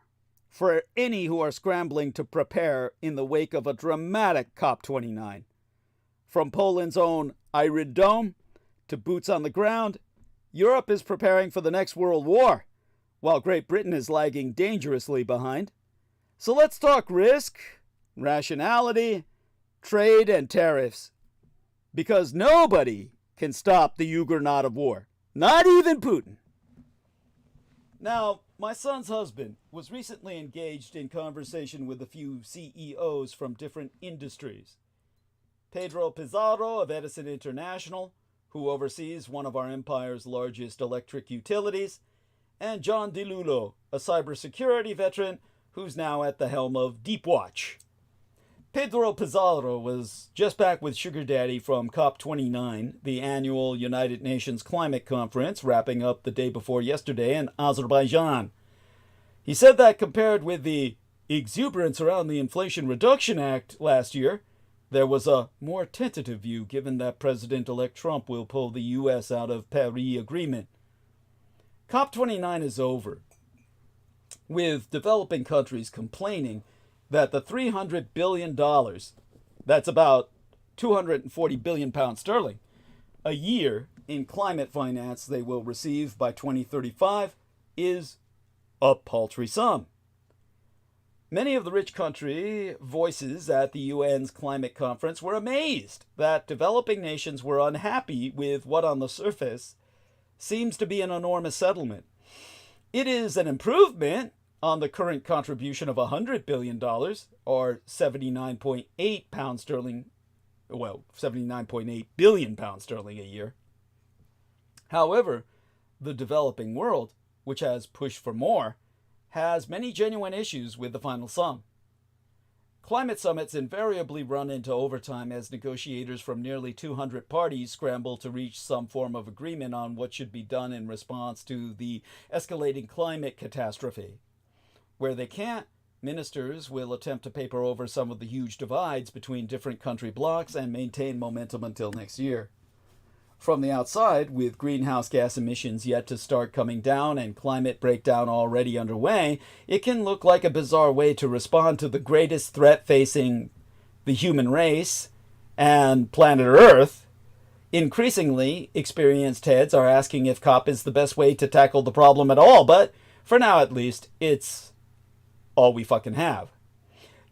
for any who are scrambling to prepare in the wake of a dramatic COP29. From Poland's own Iron Dome to boots on the ground, Europe is preparing for the next World War, while Great Britain is lagging dangerously behind. So let's talk risk, rationality, trade, and tariffs. Because nobody can stop the Juggernaut of war. Not even Putin. Now, my son's husband was recently engaged in conversation with a few CEOs from different industries. Pedro Pizarro of Edison International, who oversees one of our empire's largest electric utilities, and John DiLullo, a cybersecurity veteran who's now at the helm of Deepwatch. Pedro Pizarro was just back with Sugar Daddy from COP29, the annual United Nations Climate Conference, wrapping up the day before yesterday in Azerbaijan. He said that compared with the exuberance around the Inflation Reduction Act last year, there was a more tentative view given that President-elect Trump will pull the U.S. out of Paris Agreement. COP29 is over, with developing countries complaining that the $300 billion, that's about 240 billion pounds sterling, a year in climate finance they will receive by 2035 is a paltry sum. Many of the rich country voices at the UN's climate conference were amazed that developing nations were unhappy with what on the surface seems to be an enormous settlement. It is an improvement on the current contribution of $100 billion, or 79.8 pounds sterling, well, 79.8 billion pounds sterling a year. However, the developing world, which has pushed for more, has many genuine issues with the final sum. Climate summits invariably run into overtime as negotiators from nearly 200 parties scramble to reach some form of agreement on what should be done in response to the escalating climate catastrophe. Where they can't, ministers will attempt to paper over some of the huge divides between different country blocs and maintain momentum until next year. From the outside, with greenhouse gas emissions yet to start coming down and climate breakdown already underway, it can look like a bizarre way to respond to the greatest threat facing the human race and planet Earth. Increasingly, experienced heads are asking if COP is the best way to tackle the problem at all, but for now at least, it's all we fucking have.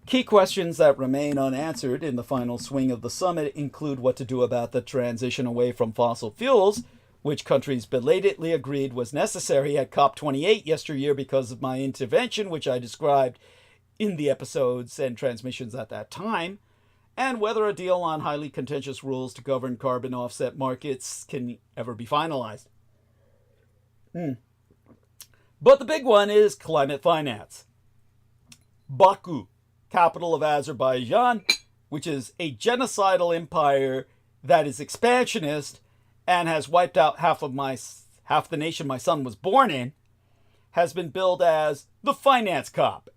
Key questions that remain unanswered in the final swing of the summit include what to do about the transition away from fossil fuels, which countries belatedly agreed was necessary at COP28 yesteryear because of my intervention, which I described in the episodes and transmissions at that time, and whether a deal on highly contentious rules to govern carbon offset markets can ever be finalized. But the big one is climate finance. Baku, capital of Azerbaijan, which is a genocidal empire that is expansionist and has wiped out half the nation my son was born in, has been billed as the finance cop,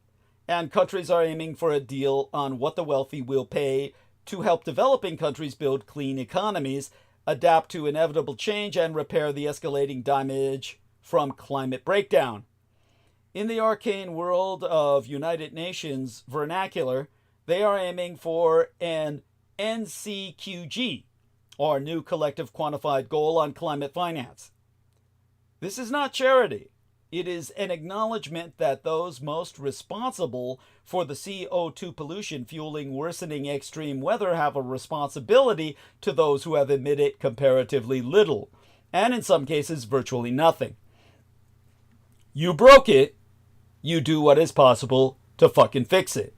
and countries are aiming for a deal on what the wealthy will pay to help developing countries build clean economies adapt to inevitable change, and repair the escalating damage from climate breakdown. In the arcane world of United Nations vernacular, they are aiming for an NCQG, or New Collective Quantified Goal on Climate Finance. This is not charity. It is an acknowledgement that those most responsible for the CO2 pollution fueling worsening extreme weather have a responsibility to those who have emitted comparatively little, and in some cases virtually nothing. You broke it, you do what is possible to fucking fix it.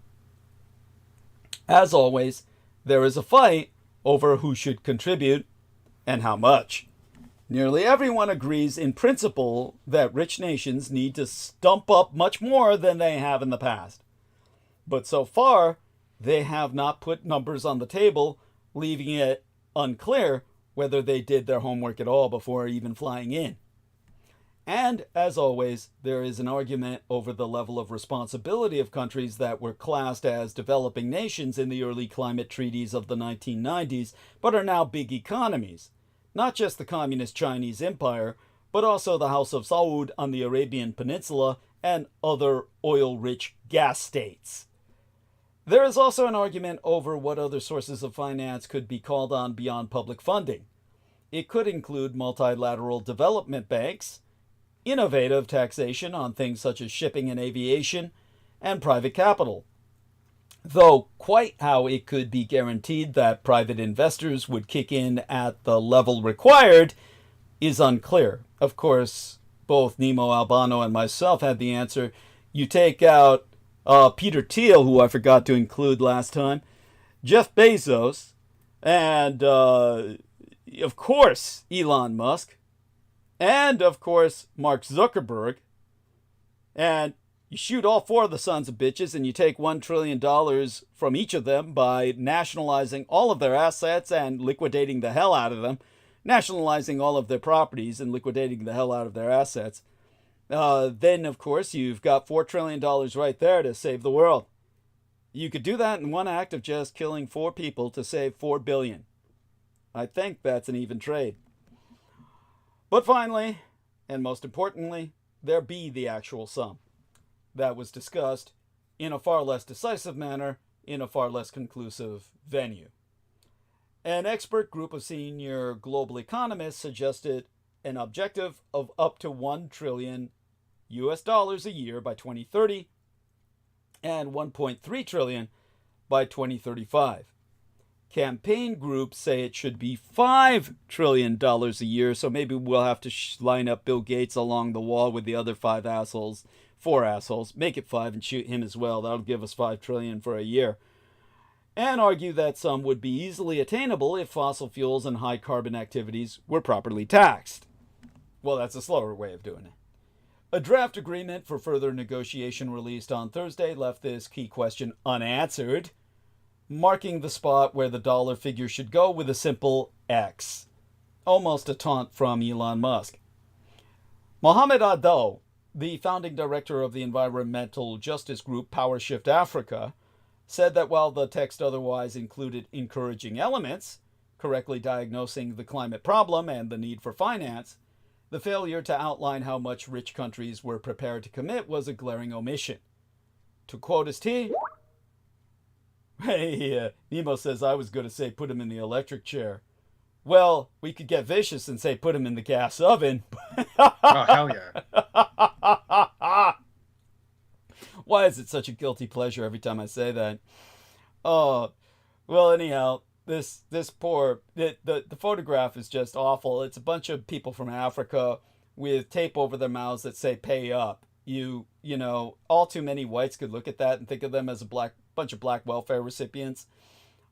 As always, there is a fight over who should contribute and how much. Nearly everyone agrees in principle that rich nations need to stump up much more than they have in the past. But so far, they have not put numbers on the table, leaving it unclear whether they did their homework at all before even flying in. And, as always, there is an argument over the level of responsibility of countries that were classed as developing nations in the early climate treaties of the 1990s, but are now big economies. Not just the communist Chinese Empire, but also the House of Saud on the Arabian Peninsula and other oil-rich gas states. There is also an argument over what other sources of finance could be called on beyond public funding. It could include multilateral development banks, innovative taxation on things such as shipping and aviation, and private capital. Though quite how it could be guaranteed that private investors would kick in at the level required is unclear. Of course, both Nemo Albano and myself had the answer. You take out Peter Thiel, who I forgot to include last time, Jeff Bezos, and of course Elon Musk, and of course Mark Zuckerberg, and you shoot all four of the sons of bitches and you take $1 trillion from each of them by nationalizing all of their assets and liquidating the hell out of them, nationalizing all of their properties and liquidating the hell out of their assets. Then, of course, you've got $4 trillion right there to save the world. You could do that in one act of just killing 4 people to save $4 billion. I think that's an even trade. But finally, and most importantly, there be the actual sum. That was discussed in a far less decisive manner, in a far less conclusive venue. An expert group of senior global economists suggested an objective of up to $1 trillion a year by 2030 and $1.3 trillion by 2035. Campaign groups say it should be $5 trillion a year, so maybe we'll have to line up Bill Gates along the wall with the other 4 assholes, make it 5 and shoot him as well. That'll give us $5 trillion for a year. And argue that some would be easily attainable if fossil fuels and high carbon activities were properly taxed. Well, that's a slower way of doing it. A draft agreement for further negotiation released on Thursday left this key question unanswered, marking the spot where the dollar figure should go with a simple X. Almost a taunt from Elon Musk. Mohamed Adel, the founding director of the environmental justice group PowerShift Africa, said that while the text otherwise included encouraging elements, correctly diagnosing the climate problem and the need for finance, the failure to outline how much rich countries were prepared to commit was a glaring omission. To quote his T, hey, Nemo says I was going to say put him in the electric chair. Well, we could get vicious and say put him in the gas oven. Oh, hell yeah. Why is it such a guilty pleasure every time I say that? Oh, well, anyhow, the photograph is just awful. It's a bunch of people from Africa with tape over their mouths that say pay up. You know, all too many whites could look at that and think of them as a bunch of black welfare recipients.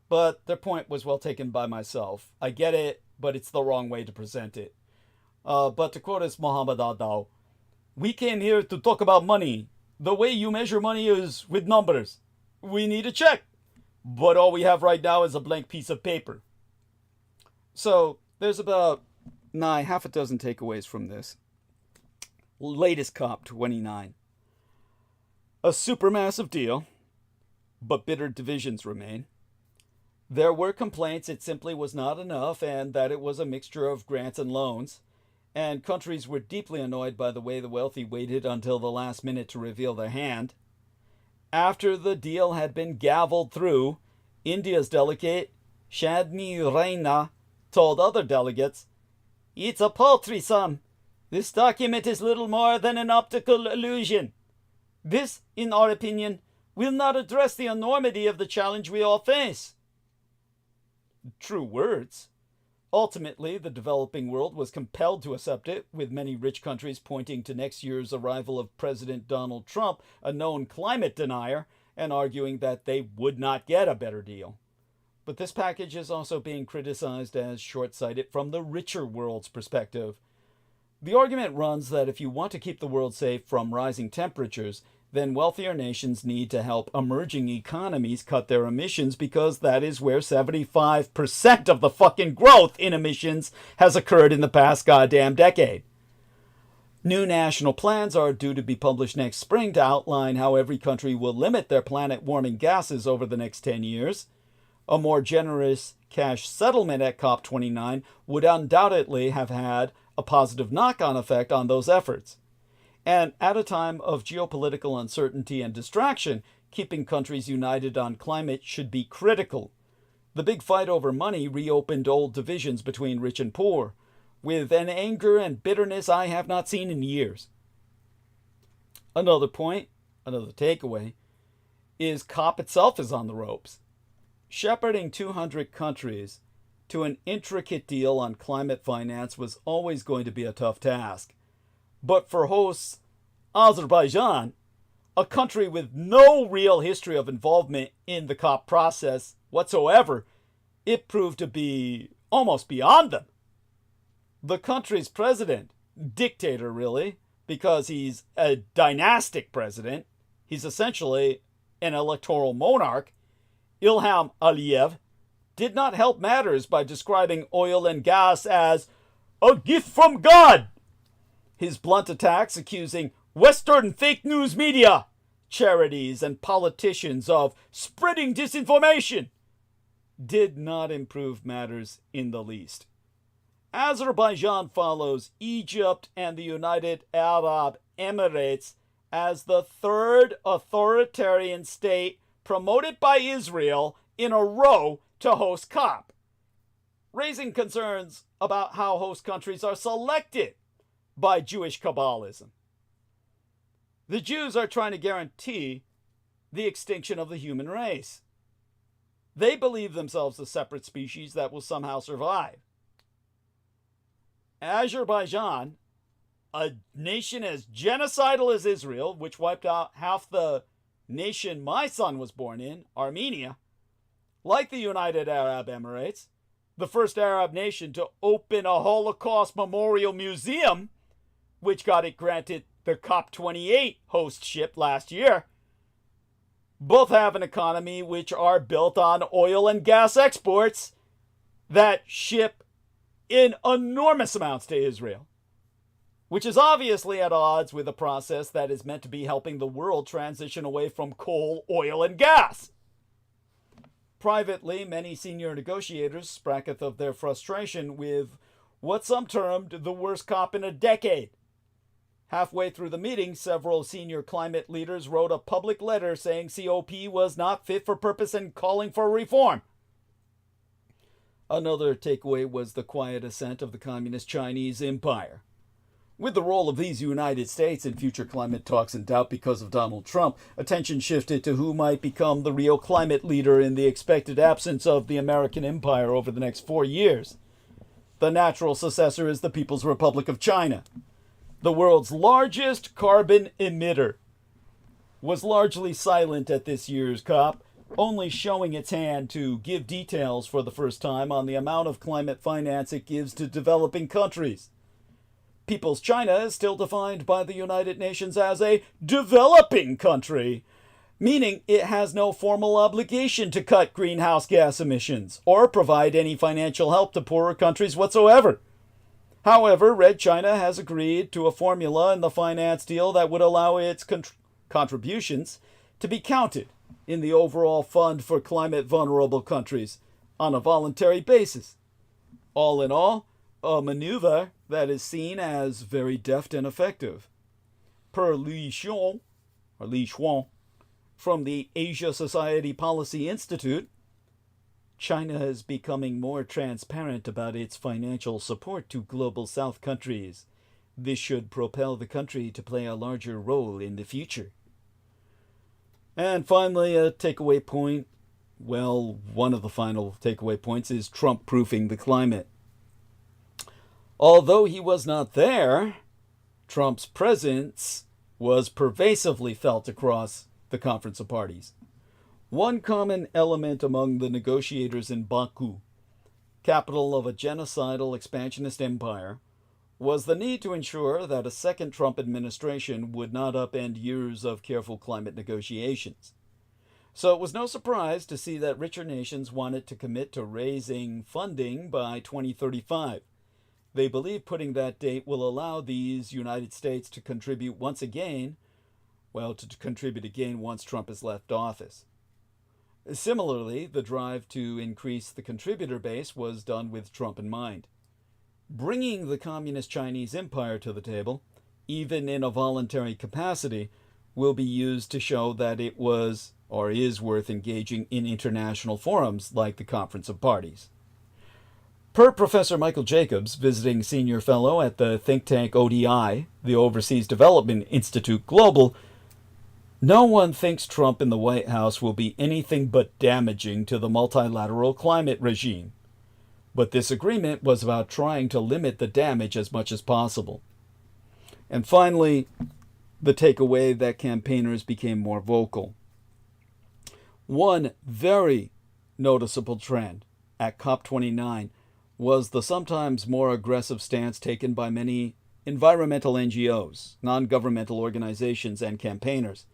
But their point was well taken by myself. I get it, but it's the wrong way to present it. But to quote as Muhammad Adal, we came here to talk about money. The way you measure money is with numbers. We need a check. But all we have right now is a blank piece of paper. So there's about half a dozen takeaways from this. Latest COP29. A supermassive deal, but bitter divisions remain. There were complaints it simply was not enough and that it was a mixture of grants and loans, and countries were deeply annoyed by the way the wealthy waited until the last minute to reveal their hand. After the deal had been gavelled through, India's delegate, Sndy Raina, told other delegates, "It's a paltry sum. This document is little more than an optical illusion. This, in our opinion, will not address the enormity of the challenge we all face." True words. Ultimately, the developing world was compelled to accept it, with many rich countries pointing to next year's arrival of President Donald Trump, a known climate denier, and arguing that they would not get a better deal. But this package is also being criticized as short-sighted from the richer world's perspective. The argument runs that if you want to keep the world safe from rising temperatures, then wealthier nations need to help emerging economies cut their emissions because that is where 75% of the fucking growth in emissions has occurred in the past goddamn decade. New national plans are due to be published next spring to outline how every country will limit their planet-warming gases over the next 10 years. A more generous cash settlement at COP29 would undoubtedly have had a positive knock-on effect on those efforts. And at a time of geopolitical uncertainty and distraction, keeping countries united on climate should be critical. The big fight over money reopened old divisions between rich and poor, with an anger and bitterness I have not seen in years. Another point, another takeaway, is COP itself is on the ropes. Shepherding 200 countries to an intricate deal on climate finance was always going to be a tough task. But for hosts Azerbaijan, a country with no real history of involvement in the COP process whatsoever, it proved to be almost beyond them. The country's president, dictator really, because he's a dynastic president, he's essentially an electoral monarch, Ilham Aliyev, did not help matters by describing oil and gas as a gift from God. His blunt attacks accusing Western fake news media, charities, and politicians of spreading disinformation did not improve matters in the least. Azerbaijan follows Egypt and the United Arab Emirates as the third authoritarian state promoted by Israel in a row to host COP, raising concerns about how host countries are selected by Jewish Kabbalism. The Jews are trying to guarantee the extinction of the human race. They believe themselves a separate species that will somehow survive. Azerbaijan, a nation as genocidal as Israel, which wiped out half the nation my son was born in, Armenia, like the United Arab Emirates, the first Arab nation to open a Holocaust memorial museum, which got it granted the COP28 hostship last year, both have an economy which are built on oil and gas exports that ship in enormous amounts to Israel, which is obviously at odds with a process that is meant to be helping the world transition away from coal, oil, and gas. Privately, many senior negotiators spracketh of their frustration with what some termed the worst COP in a decade. Halfway through the meeting, several senior climate leaders wrote a public letter saying COP was not fit for purpose and calling for reform. Another takeaway was the quiet ascent of the communist Chinese empire. With the role of these United States in future climate talks in doubt because of Donald Trump, attention shifted to who might become the real climate leader in the expected absence of the American empire over the next 4 years. The natural successor is the People's Republic of China. The world's largest carbon emitter was largely silent at this year's COP, only showing its hand to give details for the first time on the amount of climate finance it gives to developing countries. People's China is still defined by the United Nations as a developing country, meaning it has no formal obligation to cut greenhouse gas emissions or provide any financial help to poorer countries whatsoever. However, Red China has agreed to a formula in the finance deal that would allow its contributions to be counted in the overall fund for climate vulnerable countries, on a voluntary basis. All in all, a maneuver that is seen as very deft and effective. Per Li Xuan, or Li Xuan, from the Asia Society Policy Institute, China is becoming more transparent about its financial support to Global South countries. This should propel the country to play a larger role in the future. And finally, a takeaway point. Well, one of the final takeaway points is Trump-proofing the climate. Although he was not there, Trump's presence was pervasively felt across the Conference of Parties. One common element among the negotiators in Baku, capital of a genocidal expansionist empire, was the need to ensure that a second Trump administration would not upend years of careful climate negotiations. So it was no surprise to see that richer nations wanted to commit to raising funding by 2035. They believe putting that date will allow these United States to contribute once again, to contribute again once Trump has left office. Similarly, the drive to increase the contributor base was done with Trump in mind. Bringing the Communist Chinese Empire to the table, even in a voluntary capacity, will be used to show that it was or is worth engaging in international forums like the Conference of Parties. Per Professor Michael Jacobs, visiting senior fellow at the think tank ODI, the Overseas Development Institute Global, no one thinks Trump in the White House will be anything but damaging to the multilateral climate regime. But this agreement was about trying to limit the damage as much as possible. And finally, the takeaway that campaigners became more vocal. One very noticeable trend at COP29 was the sometimes more aggressive stance taken by many environmental NGOs, non-governmental organizations, and campaigners.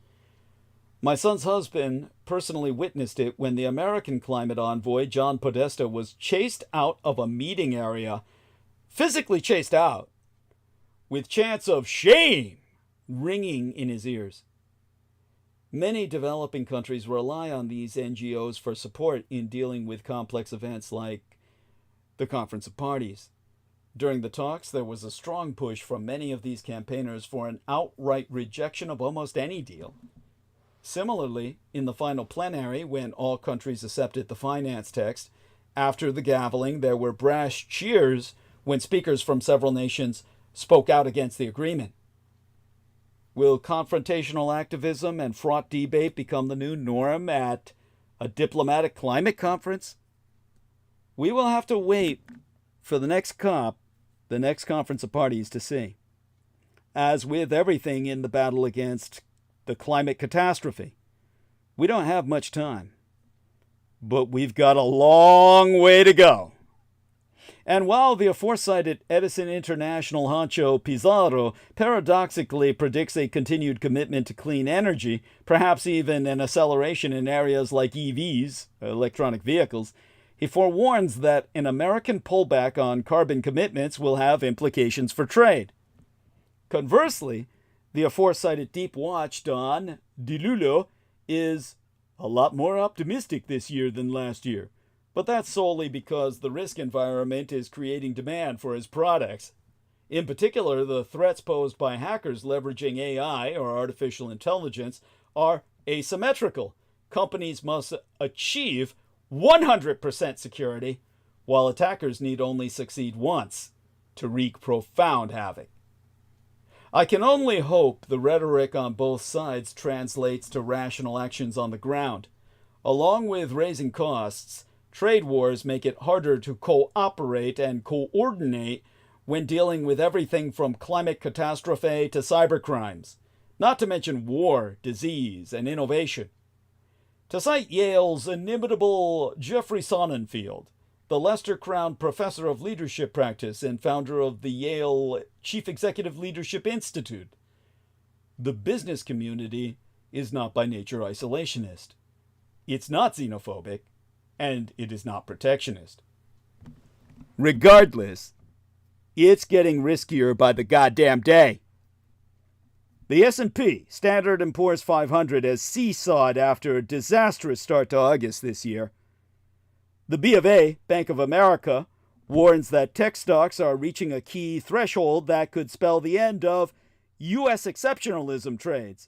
My son's husband personally witnessed it when the American climate envoy, John Podesta, was chased out of a meeting area, physically chased out, with chants of shame ringing in his ears. Many developing countries rely on these NGOs for support in dealing with complex events like the Conference of Parties. During the talks, there was a strong push from many of these campaigners for an outright rejection of almost any deal. Similarly, in the final plenary, when all countries accepted the finance text, after the gaveling, there were brash cheers when speakers from several nations spoke out against the agreement. Will confrontational activism and fraught debate become the new norm at a diplomatic climate conference? We will have to wait for the next COP, the next Conference of Parties, to see. As with everything in the battle against the climate catastrophe, we don't have much time, but we've got a long way to go. And while the aforecited Edison International honcho Pizarro paradoxically predicts a continued commitment to clean energy, perhaps even an acceleration in areas like EVs, electronic vehicles, he forewarns that an American pullback on carbon commitments will have implications for trade. Conversely, the aforecited Deep Watch Don DiLullo is a lot more optimistic this year than last year, but that's solely because the risk environment is creating demand for his products. In particular, the threats posed by hackers leveraging AI, or artificial intelligence, are asymmetrical. Companies must achieve 100% security, while attackers need only succeed once to wreak profound havoc. I can only hope the rhetoric on both sides translates to rational actions on the ground. Along with raising costs, trade wars make it harder to cooperate and coordinate when dealing with everything from climate catastrophe to cybercrimes, not to mention war, disease, and innovation. To cite Yale's inimitable Jeffrey Sonnenfeld, the Lester Crown Professor of Leadership Practice and founder of the Yale Chief Executive Leadership Institute, the business community is not by nature isolationist. It's not xenophobic, and it is not protectionist. Regardless, it's getting riskier by the goddamn day. The S&P, Standard & Poor's 500, has seesawed after a disastrous start to August this year. The B of A, Bank of America, warns that tech stocks are reaching a key threshold that could spell the end of U.S. exceptionalism trades.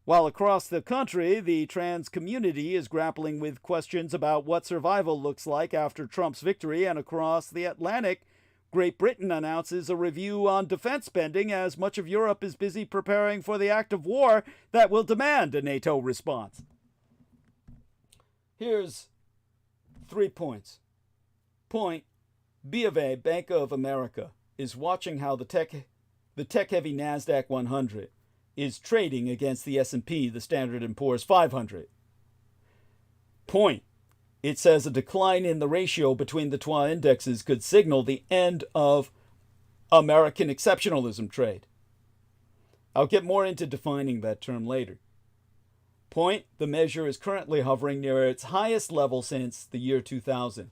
While across the country, the trans community is grappling with questions about what survival looks like after Trump's victory, and across the Atlantic, Great Britain announces a review on defense spending as much of Europe is busy preparing for the act of war that will demand a NATO response. Here's 3 points. Point: B of A, Bank of America, is watching how the tech-heavy NASDAQ 100 is trading against the S&P, the Standard & Poor's 500. Point: it says a decline in the ratio between the two indexes could signal the end of American exceptionalism trade. I'll get more into defining that term later. Point: the measure is currently hovering near its highest level since the year 2000,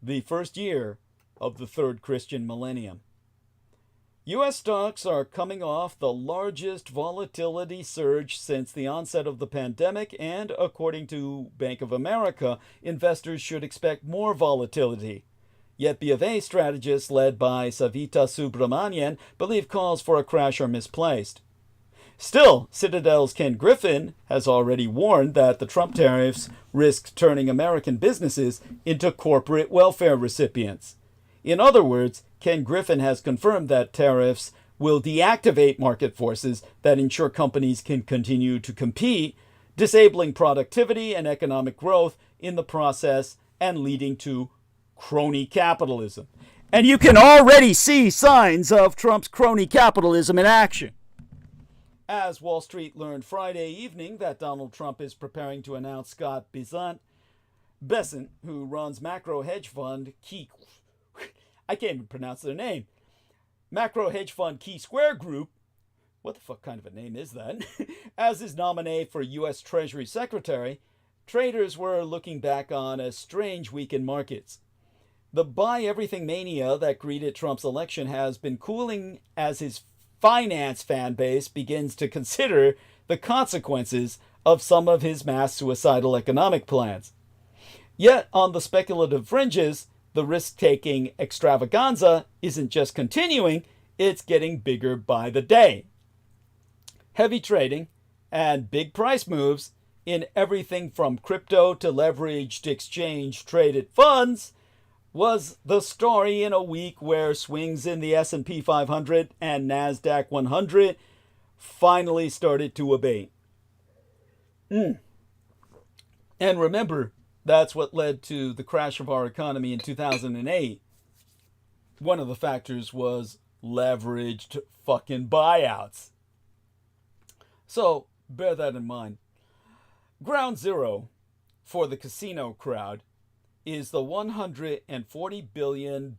the first year of the third Christian millennium. U.S. stocks are coming off the largest volatility surge since the onset of the pandemic, and according to Bank of America, investors should expect more volatility. Yet B of A strategists led by Savita Subramanian believe calls for a crash are misplaced. Still, Citadel's Ken Griffin has already warned that the Trump tariffs risk turning American businesses into corporate welfare recipients. In other words, Ken Griffin has confirmed that tariffs will deactivate market forces that ensure companies can continue to compete, disabling productivity and economic growth in the process and leading to crony capitalism. And you can already see signs of Trump's crony capitalism in action. As Wall Street learned Friday evening that Donald Trump is preparing to announce Scott Bessent, who runs macro hedge fund I can't even pronounce their name. Macro hedge fund Key Square Group, what the fuck kind of a name is that? As his nominee for U.S. Treasury Secretary, traders were looking back on a strange week in markets. The buy everything mania that greeted Trump's election has been cooling as his finance fan base begins to consider the consequences of some of his mass suicidal economic plans. Yet, on the speculative fringes, the risk-taking extravaganza isn't just continuing, it's getting bigger by the day. Heavy trading and big price moves in everything from crypto to leveraged exchange-traded funds was the story in a week where swings in the S&P 500 and NASDAQ 100 finally started to abate. And remember, that's what led to the crash of our economy in 2008. One of the factors was leveraged fucking buyouts. So, bear that in mind. Ground zero for the casino crowd is the $140 billion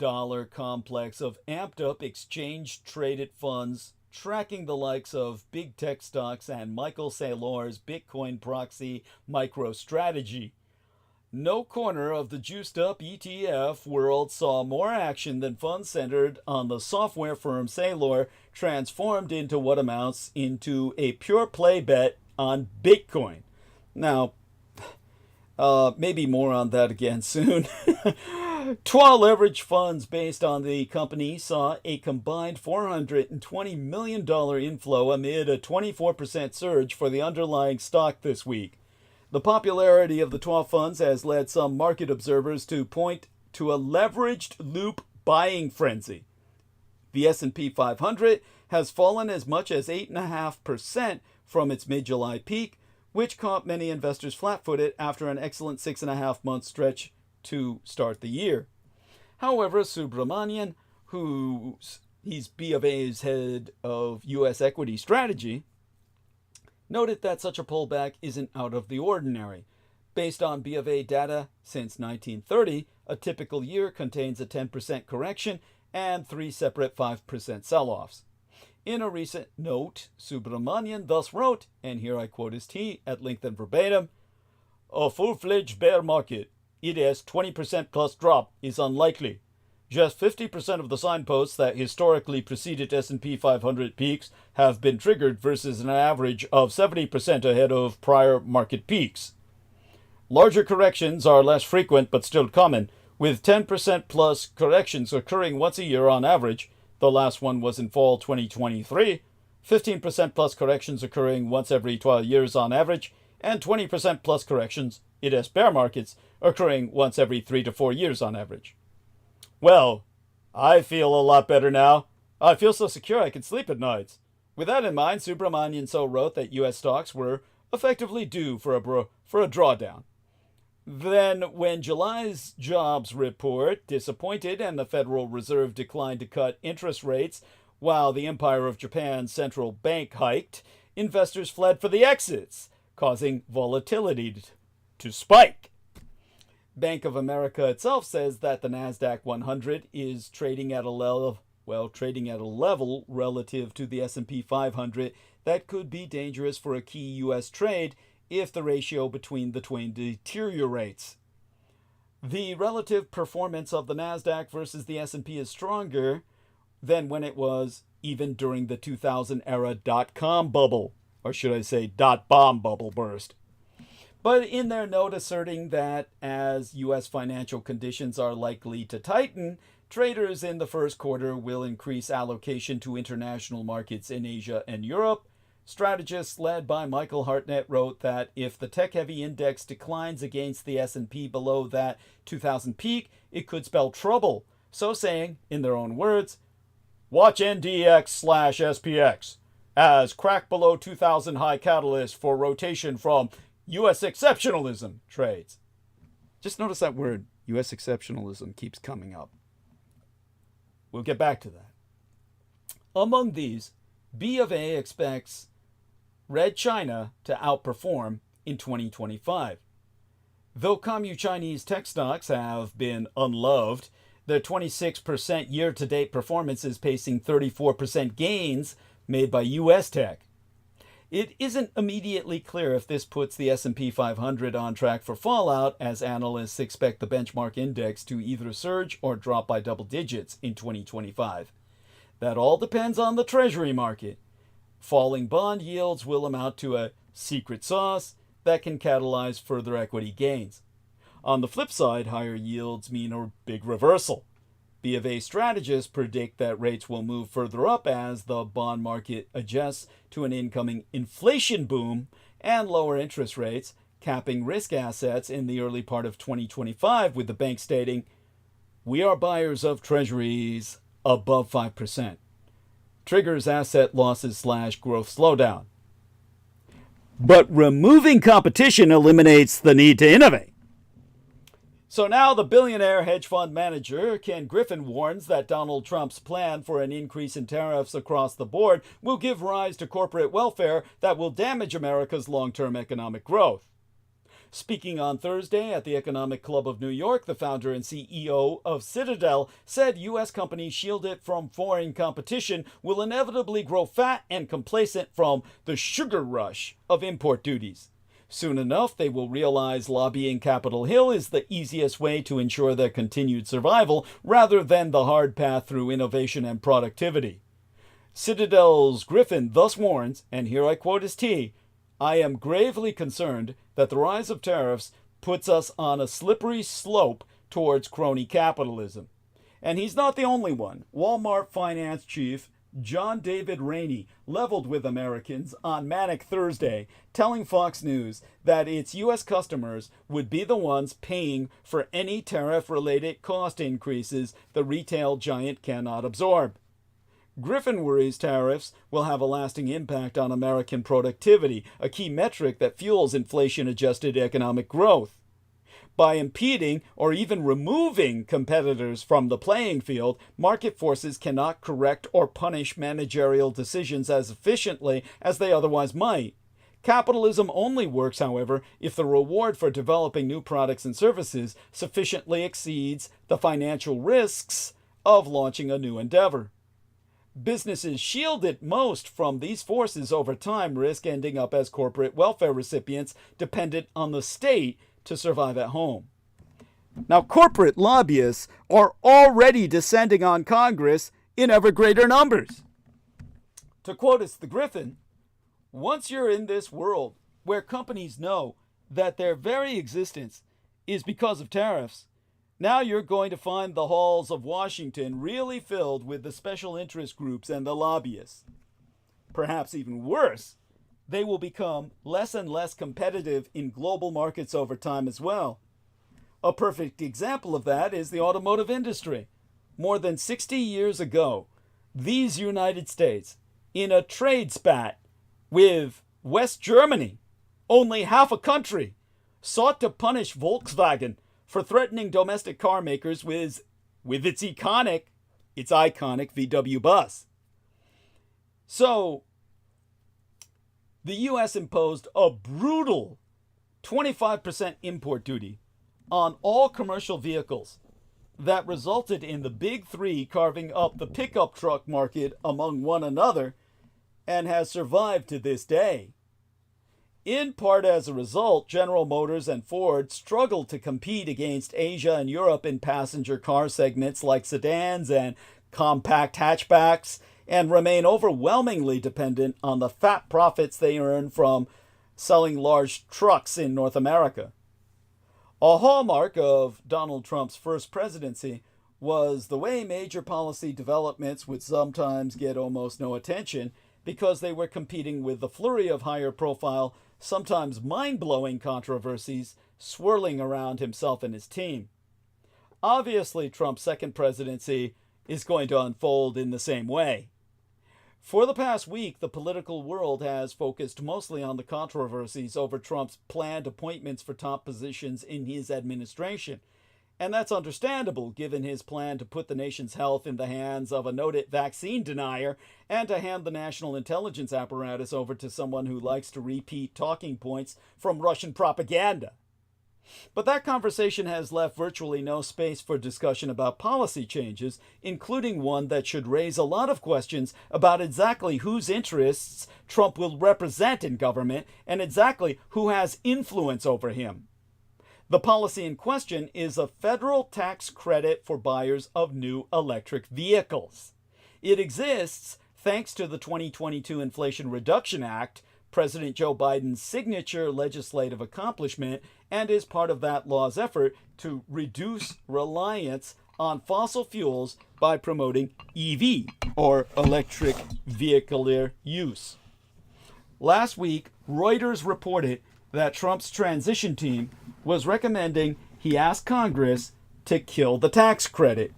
complex of amped-up exchange-traded funds tracking the likes of big tech stocks and Michael Saylor's Bitcoin proxy MicroStrategy. No corner of the juiced-up ETF world saw more action than funds centered on the software firm Saylor transformed into what amounts into a pure play bet on Bitcoin. Now, maybe more on that again soon. 12 leverage funds based on the company saw a combined $420 million inflow amid a 24% surge for the underlying stock this week. The popularity of the 12 funds has led some market observers to point to a leveraged loop buying frenzy. The S&P 500 has fallen as much as 8.5% from its mid-July peak, which caught many investors flat-footed after an excellent 6.5-month stretch to start the year. However, Subramanian, he's B of A's head of U.S. equity strategy, noted that such a pullback isn't out of the ordinary. Based on B of A data since 1930, a typical year contains a 10% correction and 3 separate 5% sell-offs. In a recent note, Subramanian thus wrote, and here I quote his T at length and verbatim, "A full-fledged bear market, i.e. 20% plus drop, is unlikely. Just 50% of the signposts that historically preceded S&P 500 peaks have been triggered versus an average of 70% ahead of prior market peaks. Larger corrections are less frequent but still common, with 10% plus corrections occurring once a year on average. The last one was in fall 2023. 15% plus corrections occurring once every 12 years on average, and 20% plus corrections, it is bear markets, occurring once every 3 to 4 years on average. Well, I feel a lot better now. I feel so secure I can sleep at nights. With that in mind, Subramanian So wrote that U.S. stocks were effectively due for a drawdown. Then, when July's jobs report disappointed and the Federal Reserve declined to cut interest rates while the Empire of Japan's central bank hiked, investors fled for the exits, causing volatility to spike. Bank of America itself says that the NASDAQ 100 is trading at a level relative to the S&P 500 that could be dangerous for a key U.S. trade if the ratio between the twain deteriorates. The relative performance of the NASDAQ versus the S&P is stronger than when it was even during the 2000 era dot-com bubble, or should I say dot-bomb bubble burst. But in their note asserting that as U.S. financial conditions are likely to tighten, traders in the first quarter will increase allocation to international markets in Asia and Europe, strategists led by Michael Hartnett wrote that if the tech-heavy index declines against the S&P below that 2000 peak, it could spell trouble. So saying, in their own words, watch NDX/SPX as crack below 2000 high catalyst for rotation from U.S. exceptionalism trades. Just notice that word, U.S. exceptionalism, keeps coming up. We'll get back to that. Among these, B of A expects Red China to outperform in 2025. Though Chinese tech stocks have been unloved, their 26% year-to-date performance is pacing 34% gains made by U.S. tech. It isn't immediately clear if this puts the S&P 500 on track for fallout, as analysts expect the benchmark index to either surge or drop by double digits in 2025. That all depends on the Treasury market. Falling bond yields will amount to a secret sauce that can catalyze further equity gains. On the flip side, higher yields mean a big reversal. B of A strategists predict that rates will move further up as the bond market adjusts to an incoming inflation boom and lower interest rates, capping risk assets in the early part of 2025, with the bank stating, "We are buyers of treasuries above 5%. Triggers asset losses/growth slowdown." But removing competition eliminates the need to innovate. So now the billionaire hedge fund manager Ken Griffin warns that Donald Trump's plan for an increase in tariffs across the board will give rise to corporate welfare that will damage America's long-term economic growth. Speaking on Thursday at the Economic Club of New York, the founder and CEO of Citadel said U.S. companies shielded from foreign competition will inevitably grow fat and complacent from the sugar rush of import duties. Soon enough, they will realize lobbying Capitol Hill is the easiest way to ensure their continued survival, rather than the hard path through innovation and productivity. Citadel's Griffin thus warns, and here I quote his T, "I am gravely concerned that the rise of tariffs puts us on a slippery slope towards crony capitalism." And he's not the only one. Walmart finance chief John David Rainey leveled with Americans on Manic Thursday, telling Fox News that its U.S. customers would be the ones paying for any tariff-related cost increases the retail giant cannot absorb. Griffin worries tariffs will have a lasting impact on American productivity, a key metric that fuels inflation-adjusted economic growth. By impeding or even removing competitors from the playing field, market forces cannot correct or punish managerial decisions as efficiently as they otherwise might. Capitalism only works, however, if the reward for developing new products and services sufficiently exceeds the financial risks of launching a new endeavor. Businesses shielded most from these forces over time risk ending up as corporate welfare recipients dependent on the state to survive at home. Now, corporate lobbyists are already descending on Congress in ever greater numbers. To quote us the Griffin, "Once you're in this world where companies know that their very existence is because of tariffs, now you're going to find the halls of Washington really filled with the special interest groups and the lobbyists. Perhaps even worse, they will become less and less competitive in global markets over time as well. A perfect example of that is the automotive industry. More than 60 years ago, these United States, in a trade spat with West Germany, only half a country, sought to punish Volkswagen for threatening domestic car makers with its iconic VW bus. So, the US imposed a brutal 25% import duty on all commercial vehicles that resulted in the big three carving up the pickup truck market among one another and has survived to this day. In part as a result, General Motors and Ford struggled to compete against Asia and Europe in passenger car segments like sedans and compact hatchbacks, and remain overwhelmingly dependent on the fat profits they earn from selling large trucks in North America. A hallmark of Donald Trump's first presidency was the way major policy developments would sometimes get almost no attention because they were competing with the flurry of higher profile, sometimes mind-blowing controversies swirling around himself and his team. Obviously, Trump's second presidency is going to unfold in the same way. For the past week, the political world has focused mostly on the controversies over Trump's planned appointments for top positions in his administration. And that's understandable, given his plan to put the nation's health in the hands of a noted vaccine denier and to hand the national intelligence apparatus over to someone who likes to repeat talking points from Russian propaganda. But that conversation has left virtually no space for discussion about policy changes, including one that should raise a lot of questions about exactly whose interests Trump will represent in government and exactly who has influence over him. The policy in question is a federal tax credit for buyers of new electric vehicles. It exists thanks to the 2022 Inflation Reduction Act, President Joe Biden's signature legislative accomplishment, and is part of that law's effort to reduce reliance on fossil fuels by promoting EV, or electric vehicular use. Last week, Reuters reported that Trump's transition team was recommending he ask Congress to kill the tax credit.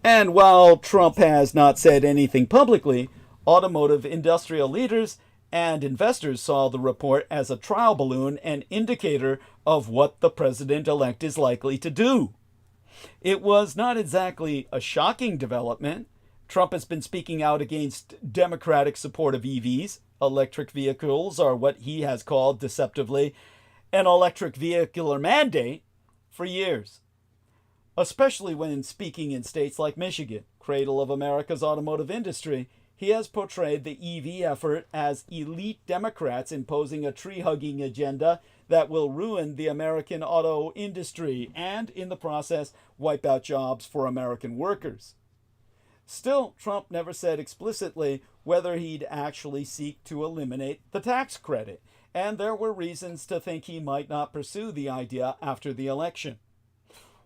And while Trump has not said anything publicly, automotive industrial leaders and investors saw the report as a trial balloon and indicator of what the president-elect is likely to do. It was not exactly a shocking development. Trump has been speaking out against Democratic support of EVs. Electric vehicles are what he has called, deceptively, an electric vehicular mandate for years. Especially when speaking in states like Michigan, cradle of America's automotive industry, he has portrayed the EV effort as elite Democrats imposing a tree-hugging agenda that will ruin the American auto industry and, in the process, wipe out jobs for American workers. Still, Trump never said explicitly whether he'd actually seek to eliminate the tax credit, and there were reasons to think he might not pursue the idea after the election.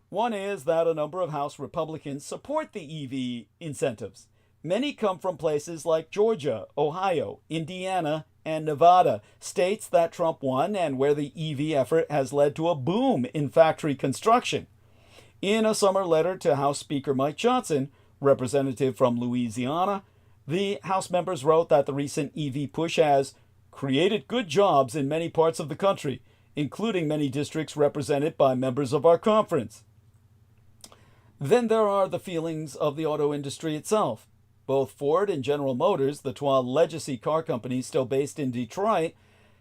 One is that a number of House Republicans support the EV incentives. Many come from places like Georgia, Ohio, Indiana, and Nevada, states that Trump won and where the EV effort has led to a boom in factory construction. In a summer letter to House Speaker Mike Johnson, representative from Louisiana, the House members wrote that the recent EV push has created good jobs in many parts of the country, including many districts represented by members of our conference. Then there are the feelings of the auto industry itself. Both Ford and General Motors, the 12 legacy car companies still based in Detroit,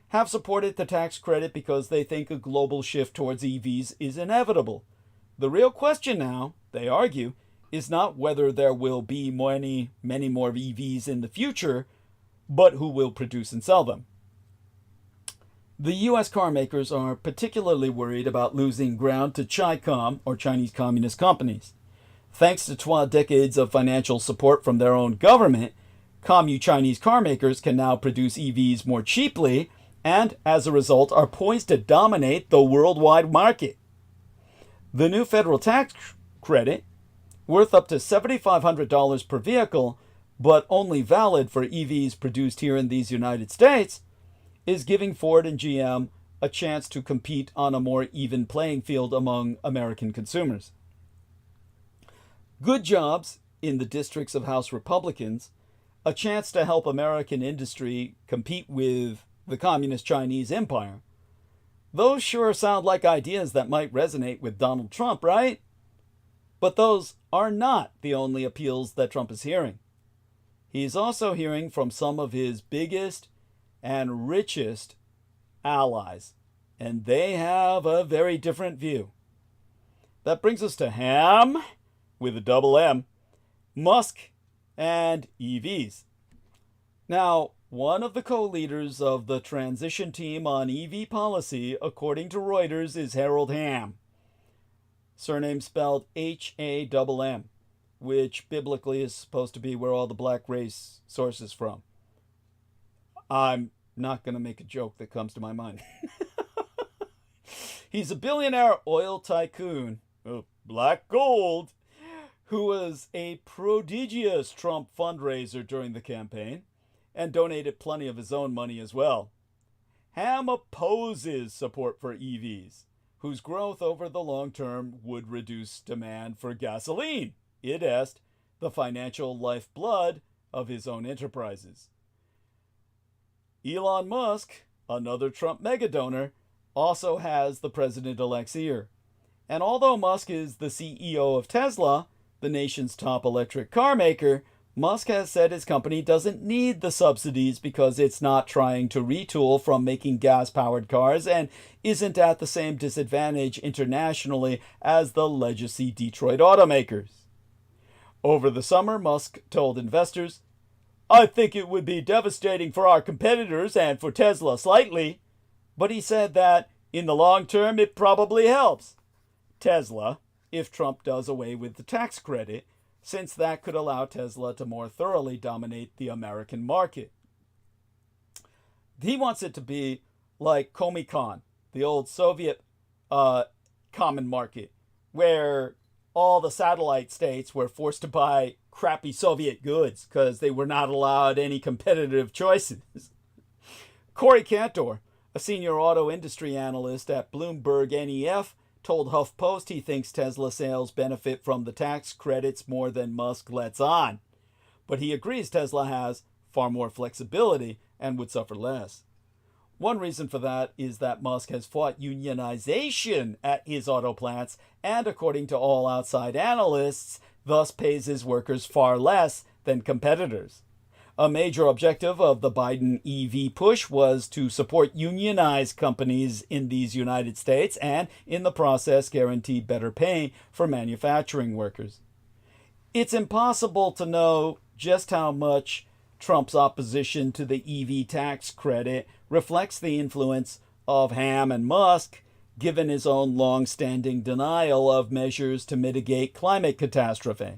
have supported the tax credit because they think a global shift towards EVs is inevitable. The real question now, they argue, is not whether there will be many more EVs in the future, but who will produce and sell them. The U.S. car makers are particularly worried about losing ground to CHICOM, or Chinese Communist companies. Thanks to 12 decades of financial support from their own government, Commu Chinese car makers can now produce EVs more cheaply and as a result are poised to dominate the worldwide market. The new federal tax credit, worth up to $7,500 per vehicle, but only valid for EVs produced here in these United States, is giving Ford and GM a chance to compete on a more even playing field among American consumers. Good jobs in the districts of House Republicans, a chance to help American industry compete with the communist Chinese empire. Those sure sound like ideas that might resonate with Donald Trump, right? But those are not the only appeals that Trump is hearing. He's also hearing from some of his biggest and richest allies, and they have a very different view. That brings us to Ham, with a double M, Musk, and EVs. Now, one of the co-leaders of the transition team on EV policy, according to Reuters, is Harold Hamm, surname spelled H-A-M-M, which biblically is supposed to be where all the black race source is from. I'm not going to make a joke that comes to my mind. He's a billionaire oil tycoon, black gold, who was a prodigious Trump fundraiser during the campaign and donated plenty of his own money as well. Ham opposes support for EVs, whose growth over the long term would reduce demand for gasoline, it est, the financial lifeblood of his own enterprises. Elon Musk, another Trump megadonor, also has the president-elect's ear. And although Musk is the CEO of Tesla, the nation's top electric car maker, Musk has said his company doesn't need the subsidies because it's not trying to retool from making gas-powered cars and isn't at the same disadvantage internationally as the legacy Detroit automakers. Over the summer, Musk told investors, "I think it would be devastating for our competitors and for Tesla slightly," but he said that in the long term it probably helps Tesla if Trump does away with the tax credit, since that could allow Tesla to more thoroughly dominate the American market. He wants it to be like Comecon, the old Soviet common market, where all the satellite states were forced to buy crappy Soviet goods because they were not allowed any competitive choices. Corey Cantor, a senior auto industry analyst at Bloomberg NEF, told HuffPost he thinks Tesla sales benefit from the tax credits more than Musk lets on. But he agrees Tesla has far more flexibility and would suffer less. One reason for that is that Musk has fought unionization at his auto plants and, according to all outside analysts, thus pays his workers far less than competitors. A major objective of the Biden EV push was to support unionized companies in these United States and, in the process, guarantee better pay for manufacturing workers. It's impossible to know just how much Trump's opposition to the EV tax credit reflects the influence of Ham and Musk, given his own long-standing denial of measures to mitigate climate catastrophe.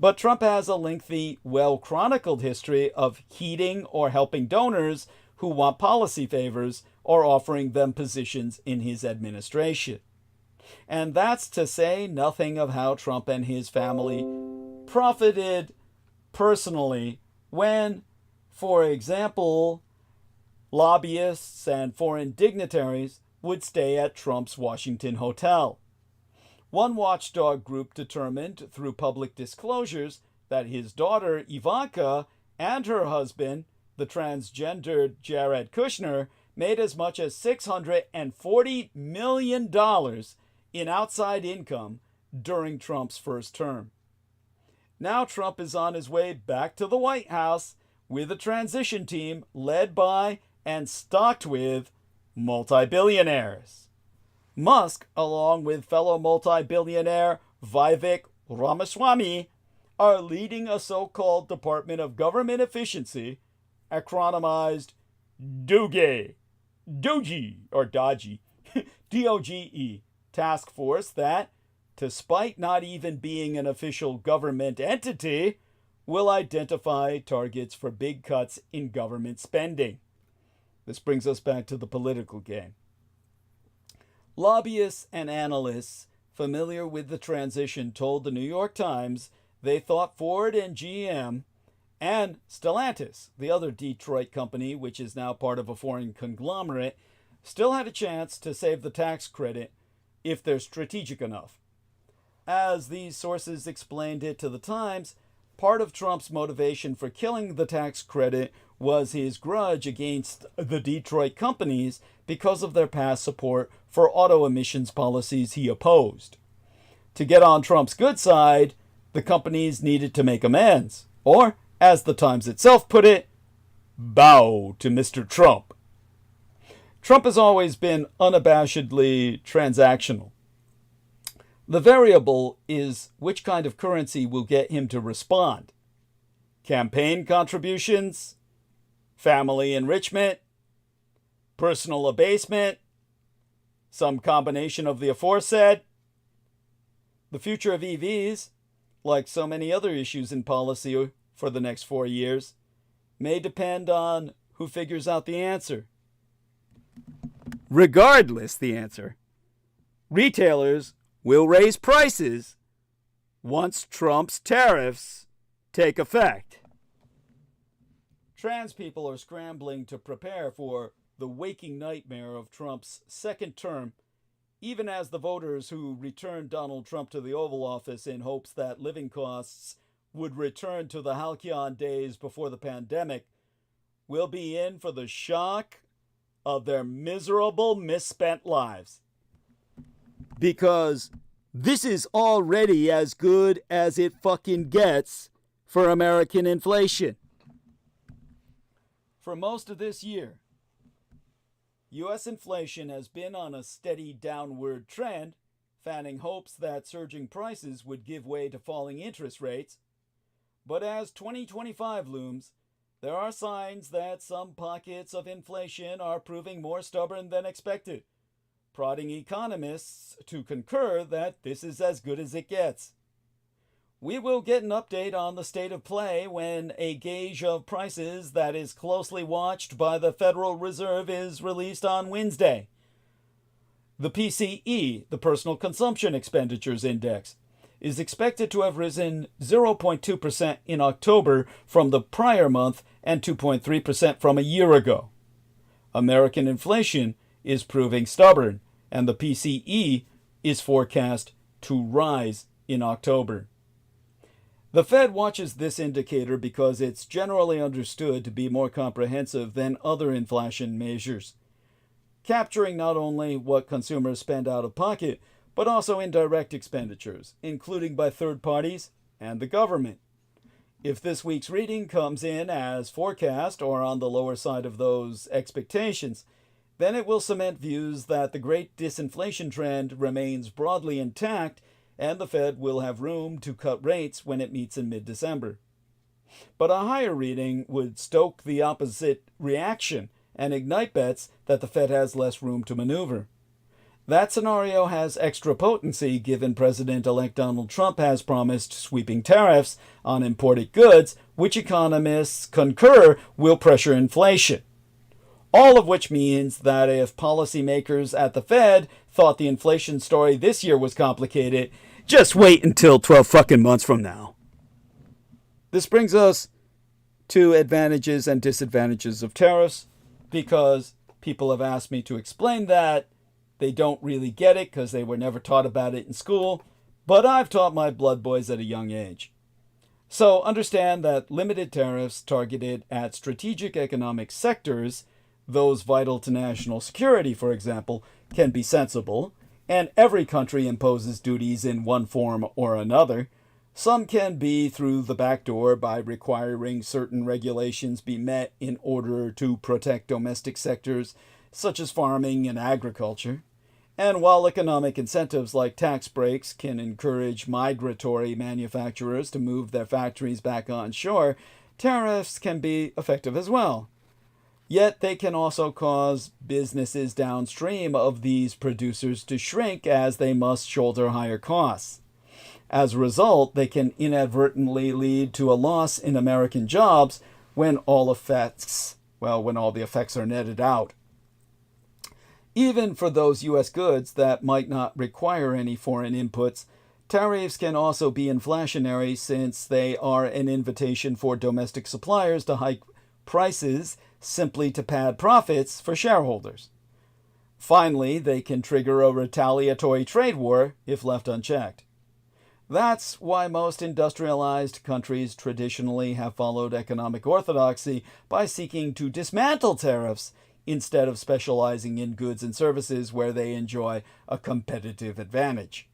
But Trump has a lengthy, well-chronicled history of heeding or helping donors who want policy favors or offering them positions in his administration. And that's to say nothing of how Trump and his family profited personally when, for example, lobbyists and foreign dignitaries would stay at Trump's Washington hotel. One watchdog group determined through public disclosures that his daughter Ivanka and her husband, the transgendered Jared Kushner, made as much as $640 million in outside income during Trump's first term. Now Trump is on his way back to the White House with a transition team led by and stocked with multi-billionaires. Musk, along with fellow multi-billionaire Vivek Ramaswamy, are leading a so-called Department of Government Efficiency, acronymized DOGE, D-O-G-E, task force that, despite not even being an official government entity, will identify targets for big cuts in government spending. This brings us back to the political game. Lobbyists and analysts familiar with the transition told the New York Times they thought Ford and GM and Stellantis, the other Detroit company, which is now part of a foreign conglomerate, still had a chance to save the tax credit if they're strategic enough. As these sources explained it to the Times, part of Trump's motivation for killing the tax credit was his grudge against the Detroit companies because of their past support for auto emissions policies he opposed. To get on Trump's good side, the companies needed to make amends, or, as the Times itself put it, bow to Mr. Trump. Trump has always been unabashedly transactional. The variable is which kind of currency will get him to respond. Campaign contributions, family enrichment, personal abasement, some combination of the aforesaid. The future of EVs, like so many other issues in policy for the next 4 years, may depend on who figures out the answer. Regardless the answer, retailers will raise prices once Trump's tariffs take effect. Trans people are scrambling to prepare for the waking nightmare of Trump's second term, even as the voters who returned Donald Trump to the Oval Office in hopes that living costs would return to the halcyon days before the pandemic will be in for the shock of their miserable misspent lives. Because this is already as good as it fucking gets for American inflation. For most of this year, U.S. inflation has been on a steady downward trend, fanning hopes that surging prices would give way to falling interest rates. But as 2025 looms, there are signs that some pockets of inflation are proving more stubborn than expected, prodding economists to concur that this is as good as it gets. We will get an update on the state of play when a gauge of prices that is closely watched by the Federal Reserve is released on Wednesday. The PCE, the Personal Consumption Expenditures Index, is expected to have risen 0.2% in October from the prior month and 2.3% from a year ago. American inflation is proving stubborn, and the PCE is forecast to rise in October. The Fed watches this indicator because it's generally understood to be more comprehensive than other inflation measures, capturing not only what consumers spend out of pocket, but also indirect expenditures, including by third parties and the government. If this week's reading comes in as forecast or on the lower side of those expectations, then it will cement views that the great disinflation trend remains broadly intact and the Fed will have room to cut rates when it meets in mid-December. But a higher reading would stoke the opposite reaction and ignite bets that the Fed has less room to maneuver. That scenario has extra potency given President-elect Donald Trump has promised sweeping tariffs on imported goods, which economists concur will pressure inflation. All of which means that if policymakers at the Fed thought the inflation story this year was complicated, just wait until 12 fucking months from now. This brings us to advantages and disadvantages of tariffs, because people have asked me to explain that. They don't really get it because they were never taught about it in school, but I've taught my blood boys at a young age. So understand that limited tariffs targeted at strategic economic sectors, those vital to national security, for example, can be sensible, and every country imposes duties in one form or another. Some can be through the back door by requiring certain regulations be met in order to protect domestic sectors such as farming and agriculture. And while economic incentives like tax breaks can encourage migratory manufacturers to move their factories back onshore, tariffs can be effective as well. Yet they can also cause businesses downstream of these producers to shrink as they must shoulder higher costs. As a result, they can inadvertently lead to a loss in American jobs when all effects well, when all the effects are netted out. Even for those U.S. goods that might not require any foreign inputs, tariffs can also be inflationary since they are an invitation for domestic suppliers to hike prices simply to pad profits for shareholders. Finally, they can trigger a retaliatory trade war if left unchecked. That's why most industrialized countries traditionally have followed economic orthodoxy by seeking to dismantle tariffs instead of specializing in goods and services where they enjoy a competitive advantage.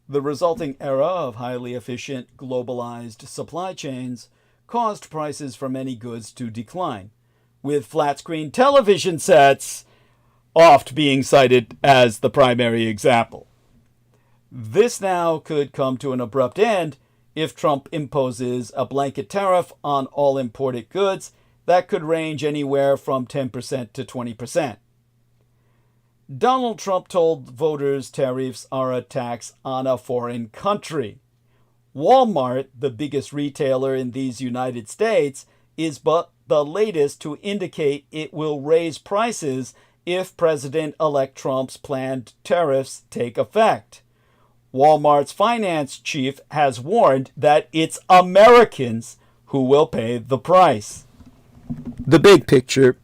The resulting era of highly efficient, globalized supply chains caused prices for many goods to decline, with flat-screen television sets oft being cited as the primary example. This now could come to an abrupt end if Trump imposes a blanket tariff on all imported goods that could range anywhere from 10% to 20%. Donald Trump told voters tariffs are a tax on a foreign country. Walmart, the biggest retailer in these United States, is but the latest to indicate it will raise prices if President-elect Trump's planned tariffs take effect. Walmart's finance chief has warned that it's Americans who will pay the price. The big picture.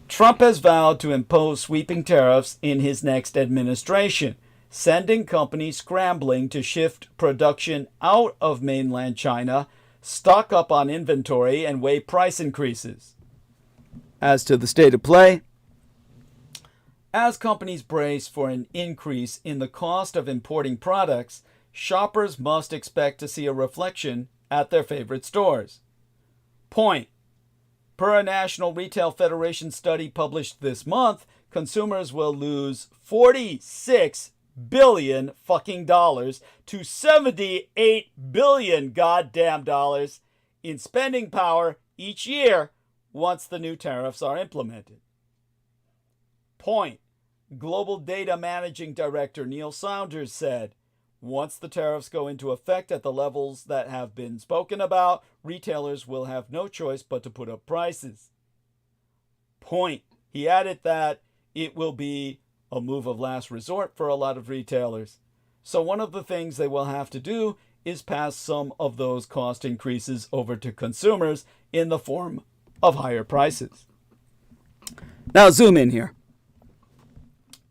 Trump has vowed to impose sweeping tariffs in his next administration, sending companies scrambling to shift production out of mainland China, stock up on inventory, and weigh price increases. As to the state of play, as companies brace for an increase in the cost of importing products, shoppers must expect to see a reflection at their favorite stores. Point. Per a National Retail Federation study published this month, consumers will lose $46 billion fucking dollars to $78 billion goddamn dollars in spending power each year once the new tariffs are implemented. Point. Global Data Managing Director Neil Saunders said, once the tariffs go into effect at the levels that have been spoken about, retailers will have no choice but to put up prices. Point. He added that it will be a move of last resort for a lot of retailers. So one of the things they will have to do is pass some of those cost increases over to consumers in the form of higher prices. Now zoom in here.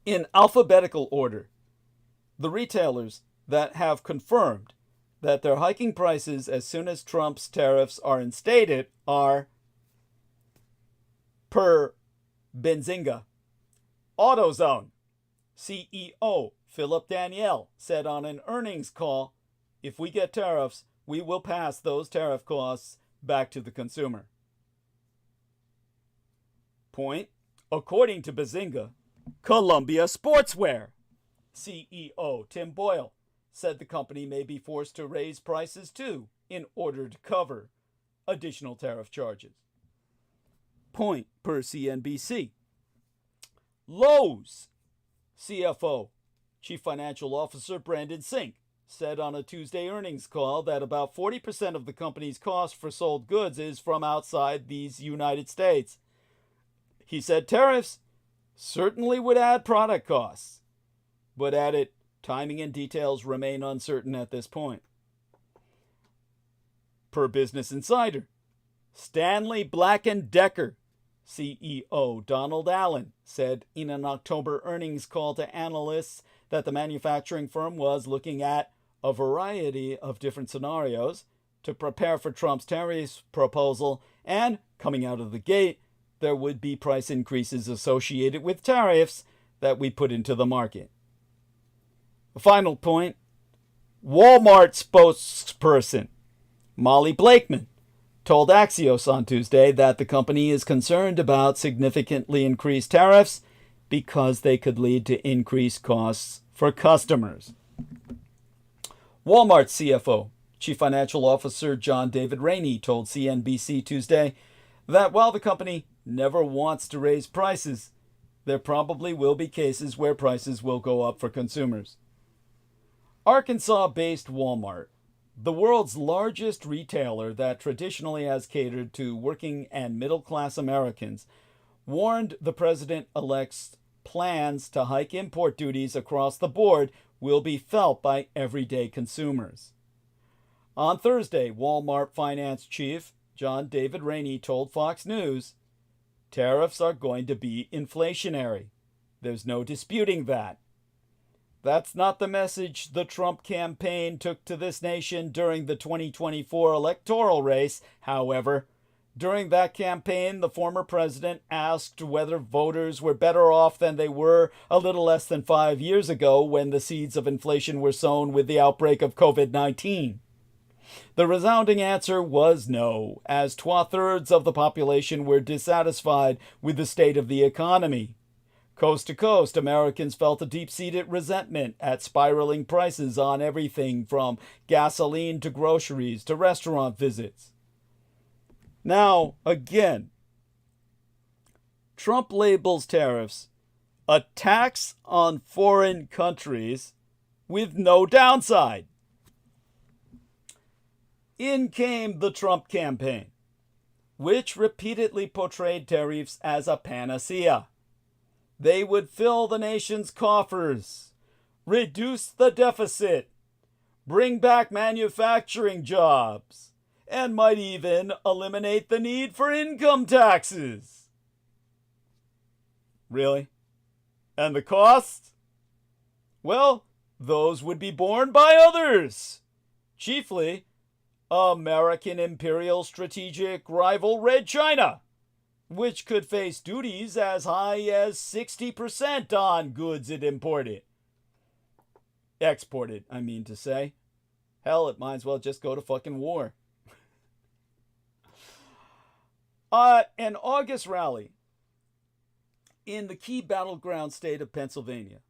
In alphabetical order, the retailers that have confirmed that they're hiking prices as soon as Trump's tariffs are instated are per Benzinga. AutoZone CEO Philip Daniel said on an earnings call, if we get tariffs, we will pass those tariff costs back to the consumer. Point. According to Benzinga, Columbia Sportswear CEO Tim Boyle said the company may be forced to raise prices too in order to cover additional tariff charges. Point per CNBC. Lowe's CFO, Chief Financial Officer Brandon Sink, said on a Tuesday earnings call that about 40% of the company's cost for sold goods is from outside these United States. He said tariffs certainly would add product costs, but added timing and details remain uncertain at this point. Per Business Insider, Stanley Black & Decker CEO Donald Allen said in an October earnings call to analysts that the manufacturing firm was looking at a variety of different scenarios to prepare for Trump's tariff proposal, and coming out of the gate, there would be price increases associated with tariffs that we put into the market. A final point, Walmart spokesperson Molly Blakeman told Axios on Tuesday that the company is concerned about significantly increased tariffs because they could lead to increased costs for customers. Walmart CFO, Chief Financial Officer John David Rainey, told CNBC Tuesday that while the company never wants to raise prices, there probably will be cases where prices will go up for consumers. Arkansas-based Walmart The world's largest retailer that traditionally has catered to working and middle-class Americans warned the president-elect's plans to hike import duties across the board will be felt by everyday consumers. On Thursday, Walmart finance chief John David Rainey told Fox News, "Tariffs are going to be inflationary. There's no disputing that. That's not the message the Trump campaign took to this nation during the 2024 electoral race. However, during that campaign, the former president asked whether voters were better off than they were a little less than 5 years ago when the seeds of inflation were sown with the outbreak of COVID-19. The resounding answer was no, as 2/3 of the population were dissatisfied with the state of the economy. Coast to coast, Americans felt a deep-seated resentment at spiraling prices on everything from gasoline to groceries to restaurant visits. Now, again, Trump labels tariffs a tax on foreign countries with no downside. In came the Trump campaign, which repeatedly portrayed tariffs as a panacea. They would fill the nation's coffers, reduce the deficit, bring back manufacturing jobs, and might even eliminate the need for income taxes. Really? And the cost? Well, those would be borne by others, chiefly American imperial strategic rival Red China, which could face duties as high as 60% on goods it imported. Exported, I mean to say. Hell, it might as well just go to fucking war. An August rally in the key battleground state of Pennsylvania,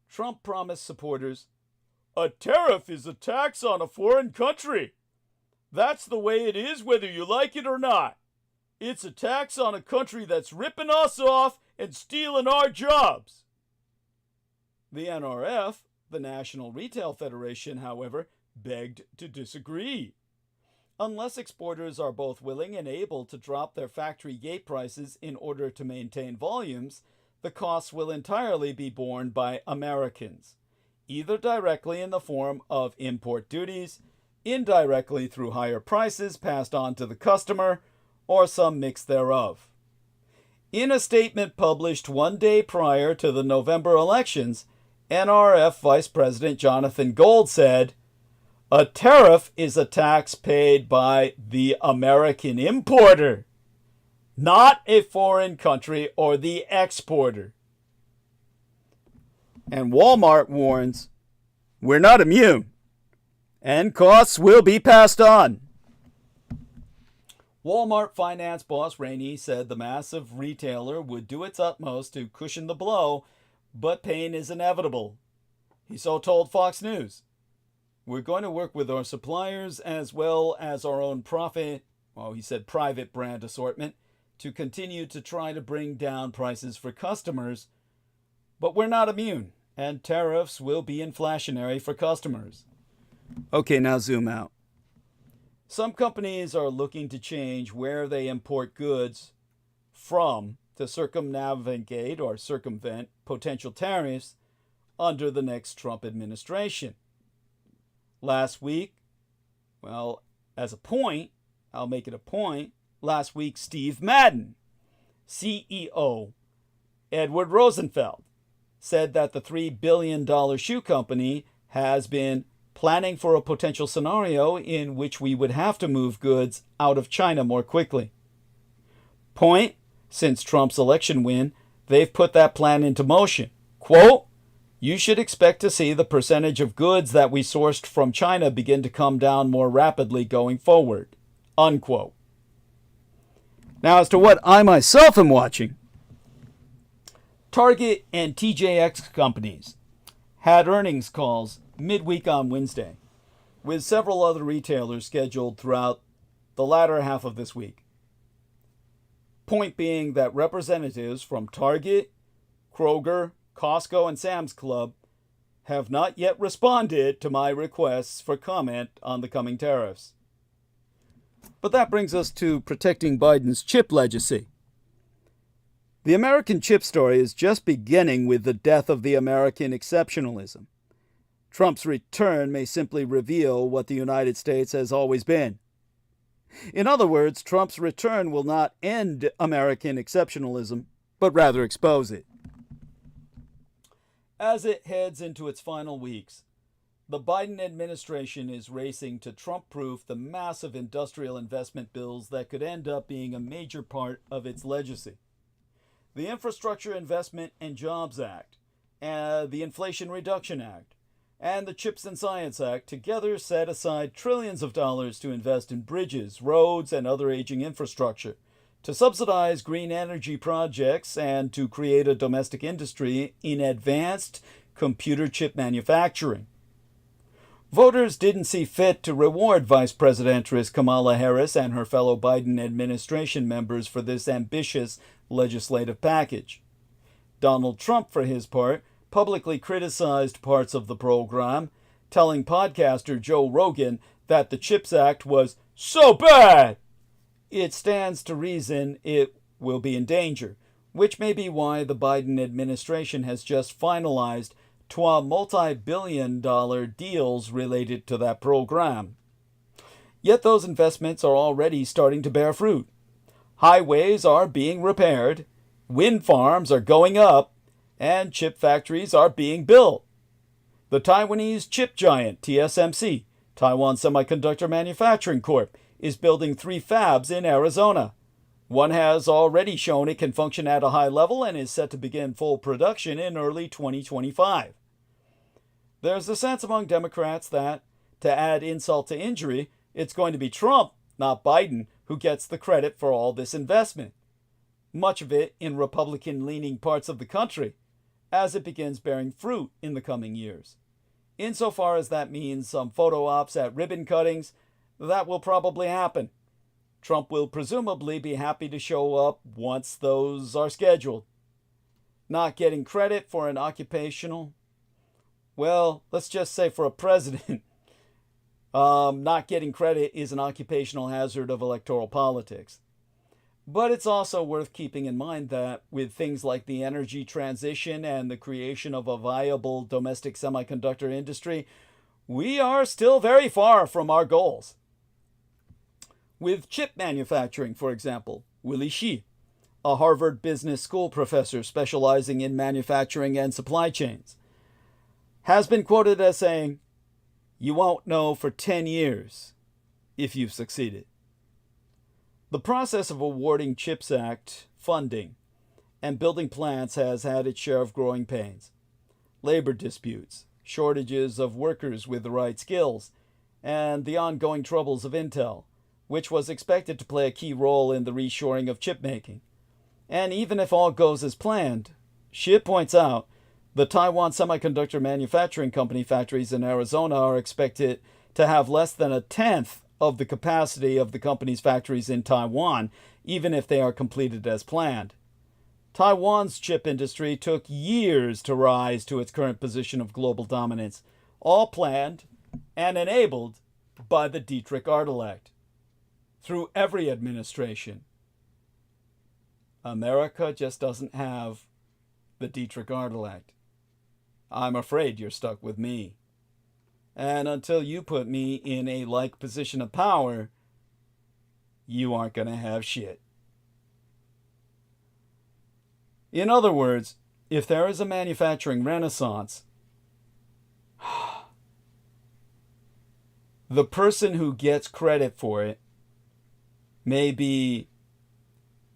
Trump promised supporters, "A tariff is a tax on a foreign country. That's the way it is whether you like it or not. It's a tax on a country that's ripping us off and stealing our jobs." The NRF, the National Retail Federation, however, begged to disagree. Unless exporters are both willing and able to drop their factory gate prices in order to maintain volumes, the costs will entirely be borne by Americans, either directly in the form of import duties, indirectly through higher prices passed on to the customer, or some mix thereof. In a statement published one day prior to the November elections, NRF Vice President Jonathan Gold said, "A tariff is a tax paid by the American importer, not a foreign country or the exporter." And Walmart warns, "We're not immune, and costs will be passed on." Walmart finance boss Rainey said the massive retailer would do its utmost to cushion the blow, but pain is inevitable. He so told Fox News, "We're going to work with our suppliers as well as our own private brand assortment to continue to try to bring down prices for customers, but we're not immune, and tariffs will be inflationary for customers." Okay, now zoom out. Some companies are looking to change where they import goods from to circumnavigate or circumvent potential tariffs under the next Trump administration. Last week, as a point, I'll make it a point, last week Steve Madden, CEO Edward Rosenfeld, said that the $3 billion shoe company has been planning for a potential scenario in which we would have to move goods out of China more quickly. Point, since Trump's election win, they've put that plan into motion. Quote, "You should expect to see the percentage of goods that we sourced from China begin to come down more rapidly going forward." Unquote. Now, as to what I myself am watching, Target and TJX companies had earnings calls midweek on Wednesday, with several other retailers scheduled throughout the latter half of this week. Point being that representatives from Target, Kroger, Costco, and Sam's Club have not yet responded to my requests for comment on the coming tariffs. But that brings us to protecting Biden's chip legacy. The American chip story is just beginning with the death of the American exceptionalism. Trump's return may simply reveal what the United States has always been. In other words, Trump's return will not end American exceptionalism, but rather expose it. As it heads into its final weeks, the Biden administration is racing to Trump-proof the massive industrial investment bills that could end up being a major part of its legacy. The Infrastructure Investment and Jobs Act, the Inflation Reduction Act, and the CHIPS and Science Act together set aside trillions of dollars to invest in bridges, roads, and other aging infrastructure, to subsidize green energy projects, and to create a domestic industry in advanced computer chip manufacturing. Voters didn't see fit to reward Vice Presidentess Kamala Harris and her fellow Biden administration members for this ambitious legislative package. Donald Trump, for his part, publicly criticized parts of the program, telling podcaster Joe Rogan that the CHIPS Act was so bad it stands to reason it will be in danger, which may be why the Biden administration has just finalized 12 multi-billion-dollar deals related to that program. Yet those investments are already starting to bear fruit. Highways are being repaired, wind farms are going up, and chip factories are being built. The Taiwanese chip giant TSMC, Taiwan Semiconductor Manufacturing Corp., is building 3 fabs in Arizona. One has already shown it can function at a high level and is set to begin full production in early 2025. There's a sense among Democrats that, to add insult to injury, it's going to be Trump, not Biden, who gets the credit for all this investment. Much of it in Republican-leaning parts of the country, as it begins bearing fruit in the coming years. Insofar as that means some photo ops at ribbon cuttings, that will probably happen. Trump will presumably be happy to show up once those are scheduled. Not getting credit for an occupational, well, let's just say for a president, not getting credit is an occupational hazard of electoral politics. But it's also worth keeping in mind that with things like the energy transition and the creation of a viable domestic semiconductor industry, we are still very far from our goals. With chip manufacturing, for example, Willy Shih, a Harvard Business School professor specializing in manufacturing and supply chains, has been quoted as saying, "You won't know for 10 years if you've succeeded." The process of awarding CHIPS Act funding and building plants has had its share of growing pains. Labor disputes, shortages of workers with the right skills, and the ongoing troubles of Intel, which was expected to play a key role in the reshoring of chip making. And even if all goes as planned, Shih points out, the Taiwan Semiconductor Manufacturing Company factories in Arizona are expected to have less than a tenth of the capacity of the company's factories in Taiwan, even if they are completed as planned. Taiwan's chip industry took years to rise to its current position of global dominance, all planned and enabled by the Dietrich Act. Through every administration, America just doesn't have the Dietrich Act. I'm afraid you're stuck with me. And until you put me in a like position of power, you aren't going to have shit. In other words, if there is a manufacturing renaissance, the person who gets credit for it may be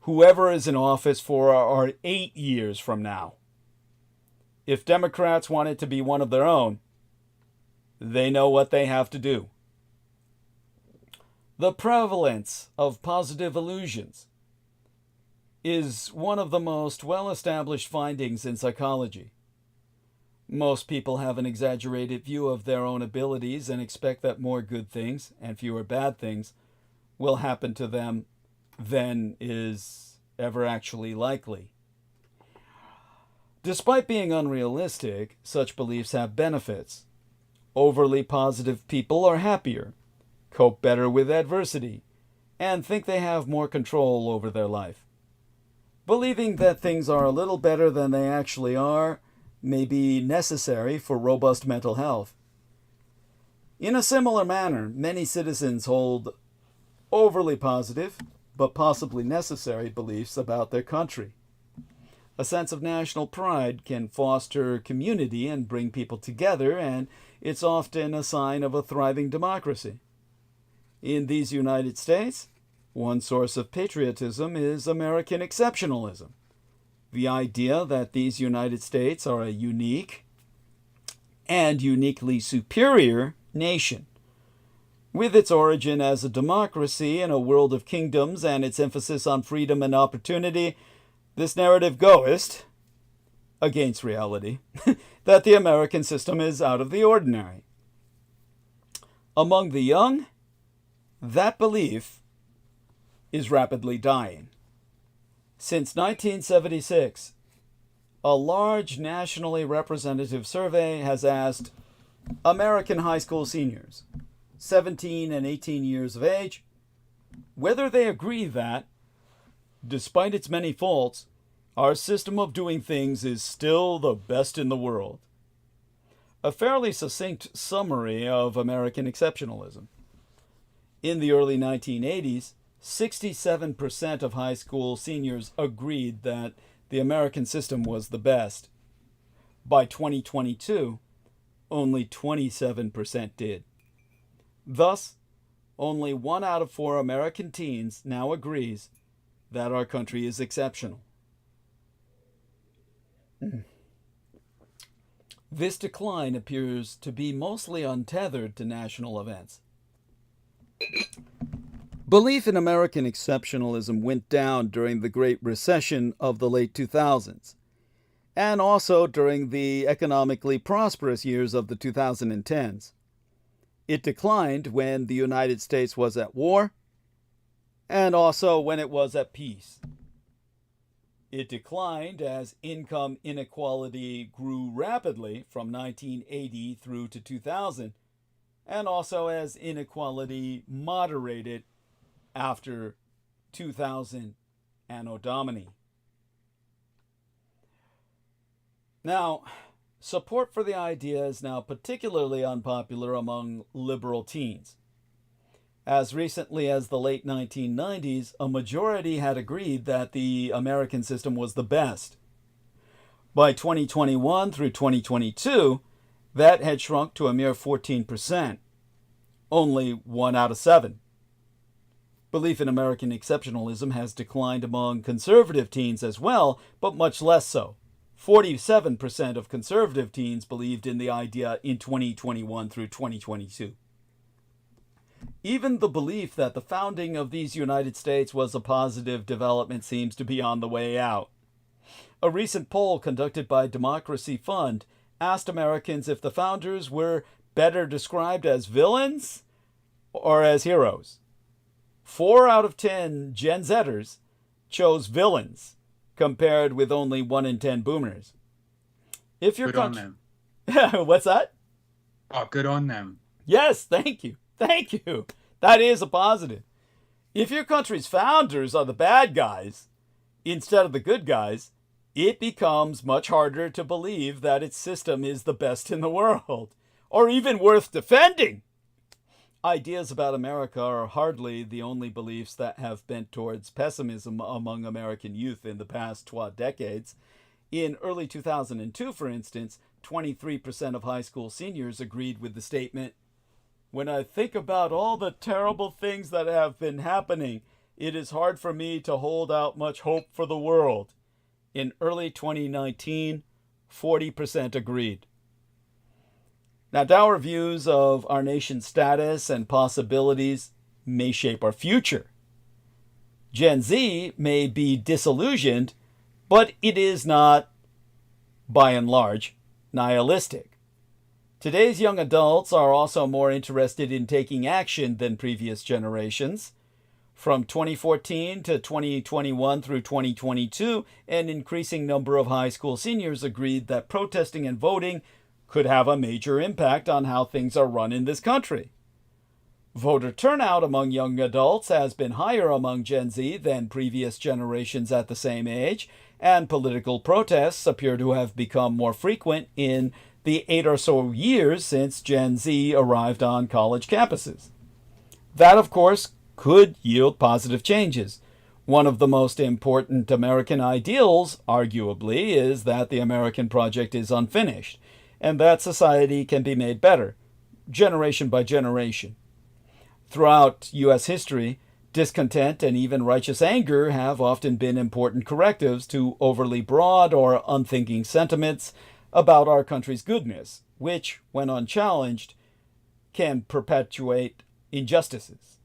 whoever is in office for 8 years from now. If Democrats want it to be one of their own, they know what they have to do. The prevalence of positive illusions is one of the most well-established findings in psychology. Most people have an exaggerated view of their own abilities and expect that more good things and fewer bad things will happen to them than is ever actually likely. Despite being unrealistic, such beliefs have benefits. Overly positive people are happier, cope better with adversity, and think they have more control over their life. Believing that things are a little better than they actually are may be necessary for robust mental health. In a similar manner, many citizens hold overly positive, but possibly necessary beliefs about their country. A sense of national pride can foster community and bring people together, and it's often a sign of a thriving democracy. In these United States, one source of patriotism is American exceptionalism. The idea that these United States are a unique and uniquely superior nation. With its origin as a democracy in a world of kingdoms and its emphasis on freedom and opportunity, this narrative goes against reality that the American system is out of the ordinary. Among the young, that belief is rapidly dying. Since 1976, a large nationally representative survey has asked American high school seniors, 17 and 18 years of age, whether they agree that, despite its many faults, our system of doing things is still the best in the world. A fairly succinct summary of American exceptionalism. In the early 1980s, 67% of high school seniors agreed that the American system was the best. By 2022, only 27% did. Thus, only 1 out of 4 American teens now agrees that our country is exceptional. This decline appears to be mostly untethered to national events. Belief in American exceptionalism went down during the Great Recession of the late 2000s, and also during the economically prosperous years of the 2010s. It declined when the United States was at war, and also when it was at peace. It declined as income inequality grew rapidly from 1980 through to 2000, and also as inequality moderated after 2000 Anno Domini. Now, support for the idea is now particularly unpopular among liberal teens. As recently as the late 1990s, a majority had agreed that the American system was the best. By 2021 through 2022, that had shrunk to a mere 14%, only 1 out of 7. Belief in American exceptionalism has declined among conservative teens as well, but much less so. 47% of conservative teens believed in the idea in 2021 through 2022. Even the belief that the founding of these United States was a positive development seems to be on the way out. A recent poll conducted by Democracy Fund asked Americans if the founders were better described as villains or as heroes. 4 out of 10 Gen Zers chose villains, compared with only 1 in 10 boomers. If you're good on them. What's that? Oh, good on them. Yes, thank you. Thank you. That is a positive. If your country's founders are the bad guys instead of the good guys, it becomes much harder to believe that its system is the best in the world, or even worth defending. Ideas about America are hardly the only beliefs that have bent towards pessimism among American youth in the past 12 decades. In early 2002, for instance, 23% of high school seniors agreed with the statement, "When I think about all the terrible things that have been happening, it is hard for me to hold out much hope for the world." In early 2019, 40% agreed. Now, dour views of our nation's status and possibilities may shape our future. Gen Z may be disillusioned, but it is not, by and large, nihilistic. Today's young adults are also more interested in taking action than previous generations. From 2014 to 2021 through 2022, an increasing number of high school seniors agreed that protesting and voting could have a major impact on how things are run in this country. Voter turnout among young adults has been higher among Gen Z than previous generations at the same age, and political protests appear to have become more frequent in the 8 or so years since Gen Z arrived on college campuses. That, of course, could yield positive changes. One of the most important American ideals, arguably, is that the American project is unfinished, and that society can be made better, generation by generation. Throughout U.S. history, discontent and even righteous anger have often been important correctives to overly broad or unthinking sentiments about our country's goodness, which, when unchallenged, can perpetuate injustices.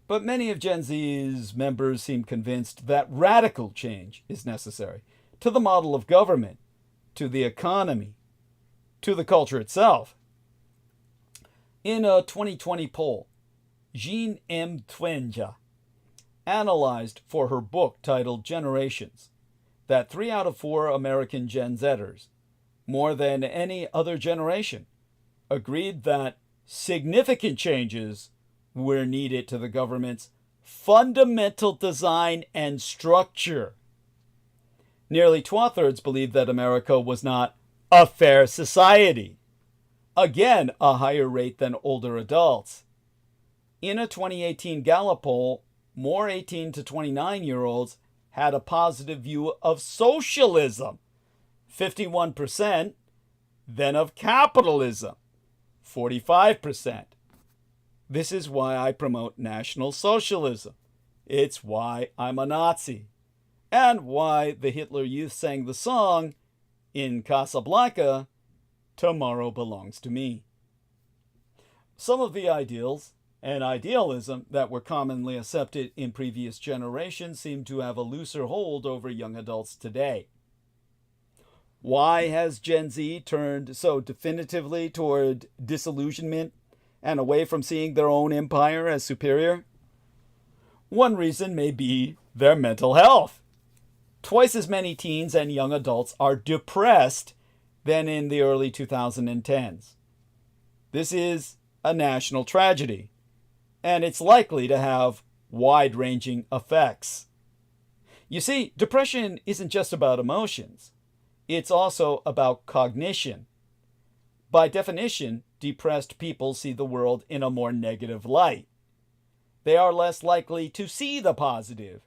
But many of Gen Z's members seem convinced that radical change is necessary to the model of government, to the economy, to the culture itself. In a 2020 poll, Jean M. Twenja analyzed for her book titled Generations that 3 out of 4 American Gen Zers, more than any other generation, agreed that significant changes were needed to the government's fundamental design and structure. Nearly 2/3 believed that America was not a fair society. Again, a higher rate than older adults. In a 2018 Gallup poll, more 18 to 29-year-olds had a positive view of socialism, 51%, than of capitalism, 45%. This is why I promote National Socialism. It's why I'm a Nazi. And why the Hitler Youth sang the song, in Casablanca, Tomorrow Belongs to Me. Some of the ideals and idealism that were commonly accepted in previous generations seem to have a looser hold over young adults today. Why has Gen Z turned so definitively toward disillusionment and away from seeing their own empire as superior? One reason may be their mental health. Twice as many teens and young adults are depressed than in the early 2010s. This is a national tragedy, and it's likely to have wide-ranging effects. You see, depression isn't just about emotions. It's also about cognition. By definition, depressed people see the world in a more negative light. They are less likely to see the positive,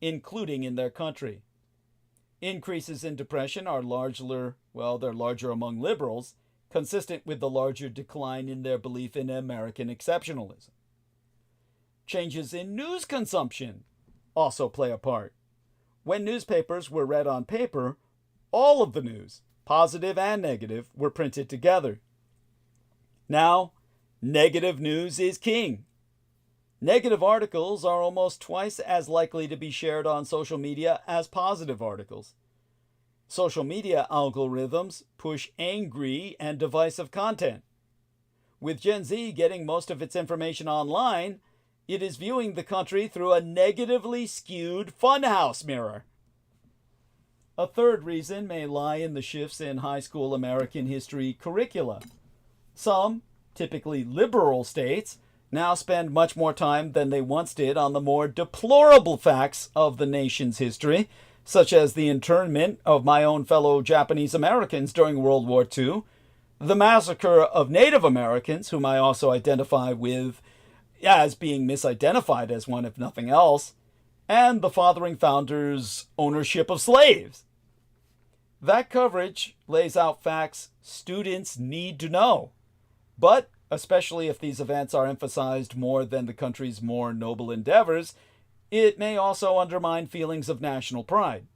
including in their country. Increases in depression are larger among liberals, consistent with the larger decline in their belief in American exceptionalism. Changes in news consumption also play a part. When newspapers were read on paper, all of the news, positive and negative, were printed together. Now, negative news is king. Negative articles are almost twice as likely to be shared on social media as positive articles. Social media algorithms push angry and divisive content. With Gen Z getting most of its information online, it is viewing the country through a negatively skewed funhouse mirror. A third reason may lie in the shifts in high school American history curricula. Some, typically liberal states, now spend much more time than they once did on the more deplorable facts of the nation's history, such as the internment of my own fellow Japanese Americans during World War II, the massacre of Native Americans, whom I also identify with as being misidentified as one if nothing else, and the fathering founders' ownership of slaves. That coverage lays out facts students need to know, but especially if these events are emphasized more than the country's more noble endeavors, it may also undermine feelings of national pride.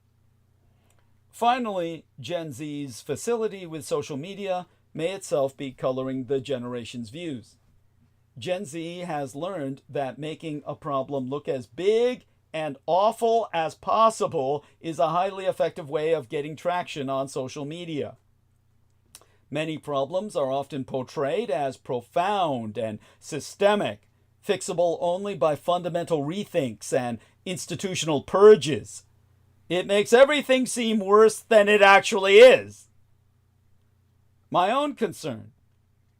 Finally, Gen Z's facility with social media may itself be coloring the generation's views. Gen Z has learned that making a problem look as big and awful as possible is a highly effective way of getting traction on social media. Many problems are often portrayed as profound and systemic, fixable only by fundamental rethinks and institutional purges. It makes everything seem worse than it actually is. My own concern,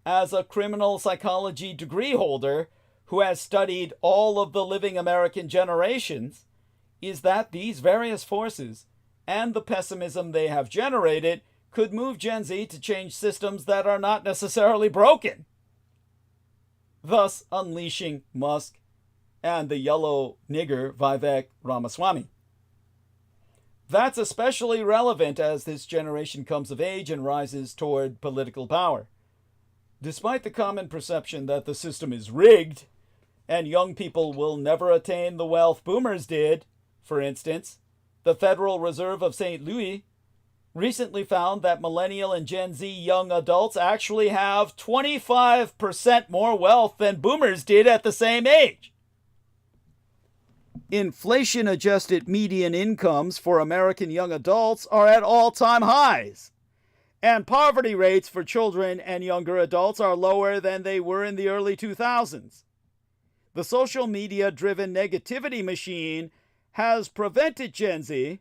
as a criminal psychology degree holder who has studied all of the living American generations, is that these various forces and the pessimism they have generated could move Gen Z to change systems that are not necessarily broken, thus unleashing Musk and the yellow nigger Vivek Ramaswamy. That's especially relevant as this generation comes of age and rises toward political power. Despite the common perception that the system is rigged and young people will never attain the wealth boomers did, for instance, the Federal Reserve of St. Louis recently found that millennial and Gen Z young adults actually have 25% more wealth than boomers did at the same age. Inflation-adjusted median incomes for American young adults are at all-time highs, and poverty rates for children and younger adults are lower than they were in the early 2000s. The social media-driven negativity machine has prevented Gen Z,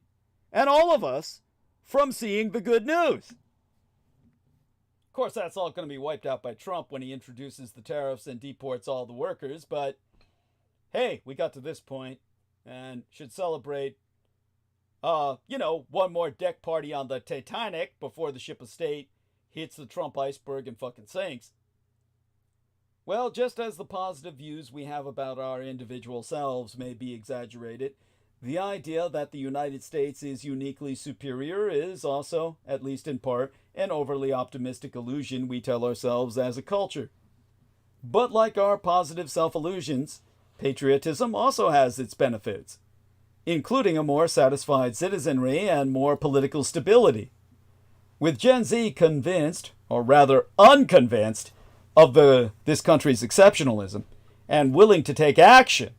and all of us, from seeing the good news. Of course, that's all going to be wiped out by Trump when he introduces the tariffs and deports all the workers, but hey, we got to this point and should celebrate, one more deck party on the Titanic before the ship of state hits the Trump iceberg and fucking sinks. Well, just as the positive views we have about our individual selves may be exaggerated, the idea that the United States is uniquely superior is also, at least in part, an overly optimistic illusion we tell ourselves as a culture. But like our positive self-illusions, patriotism also has its benefits, including a more satisfied citizenry and more political stability. With Gen Z convinced, or rather unconvinced, of this country's exceptionalism and willing to take action,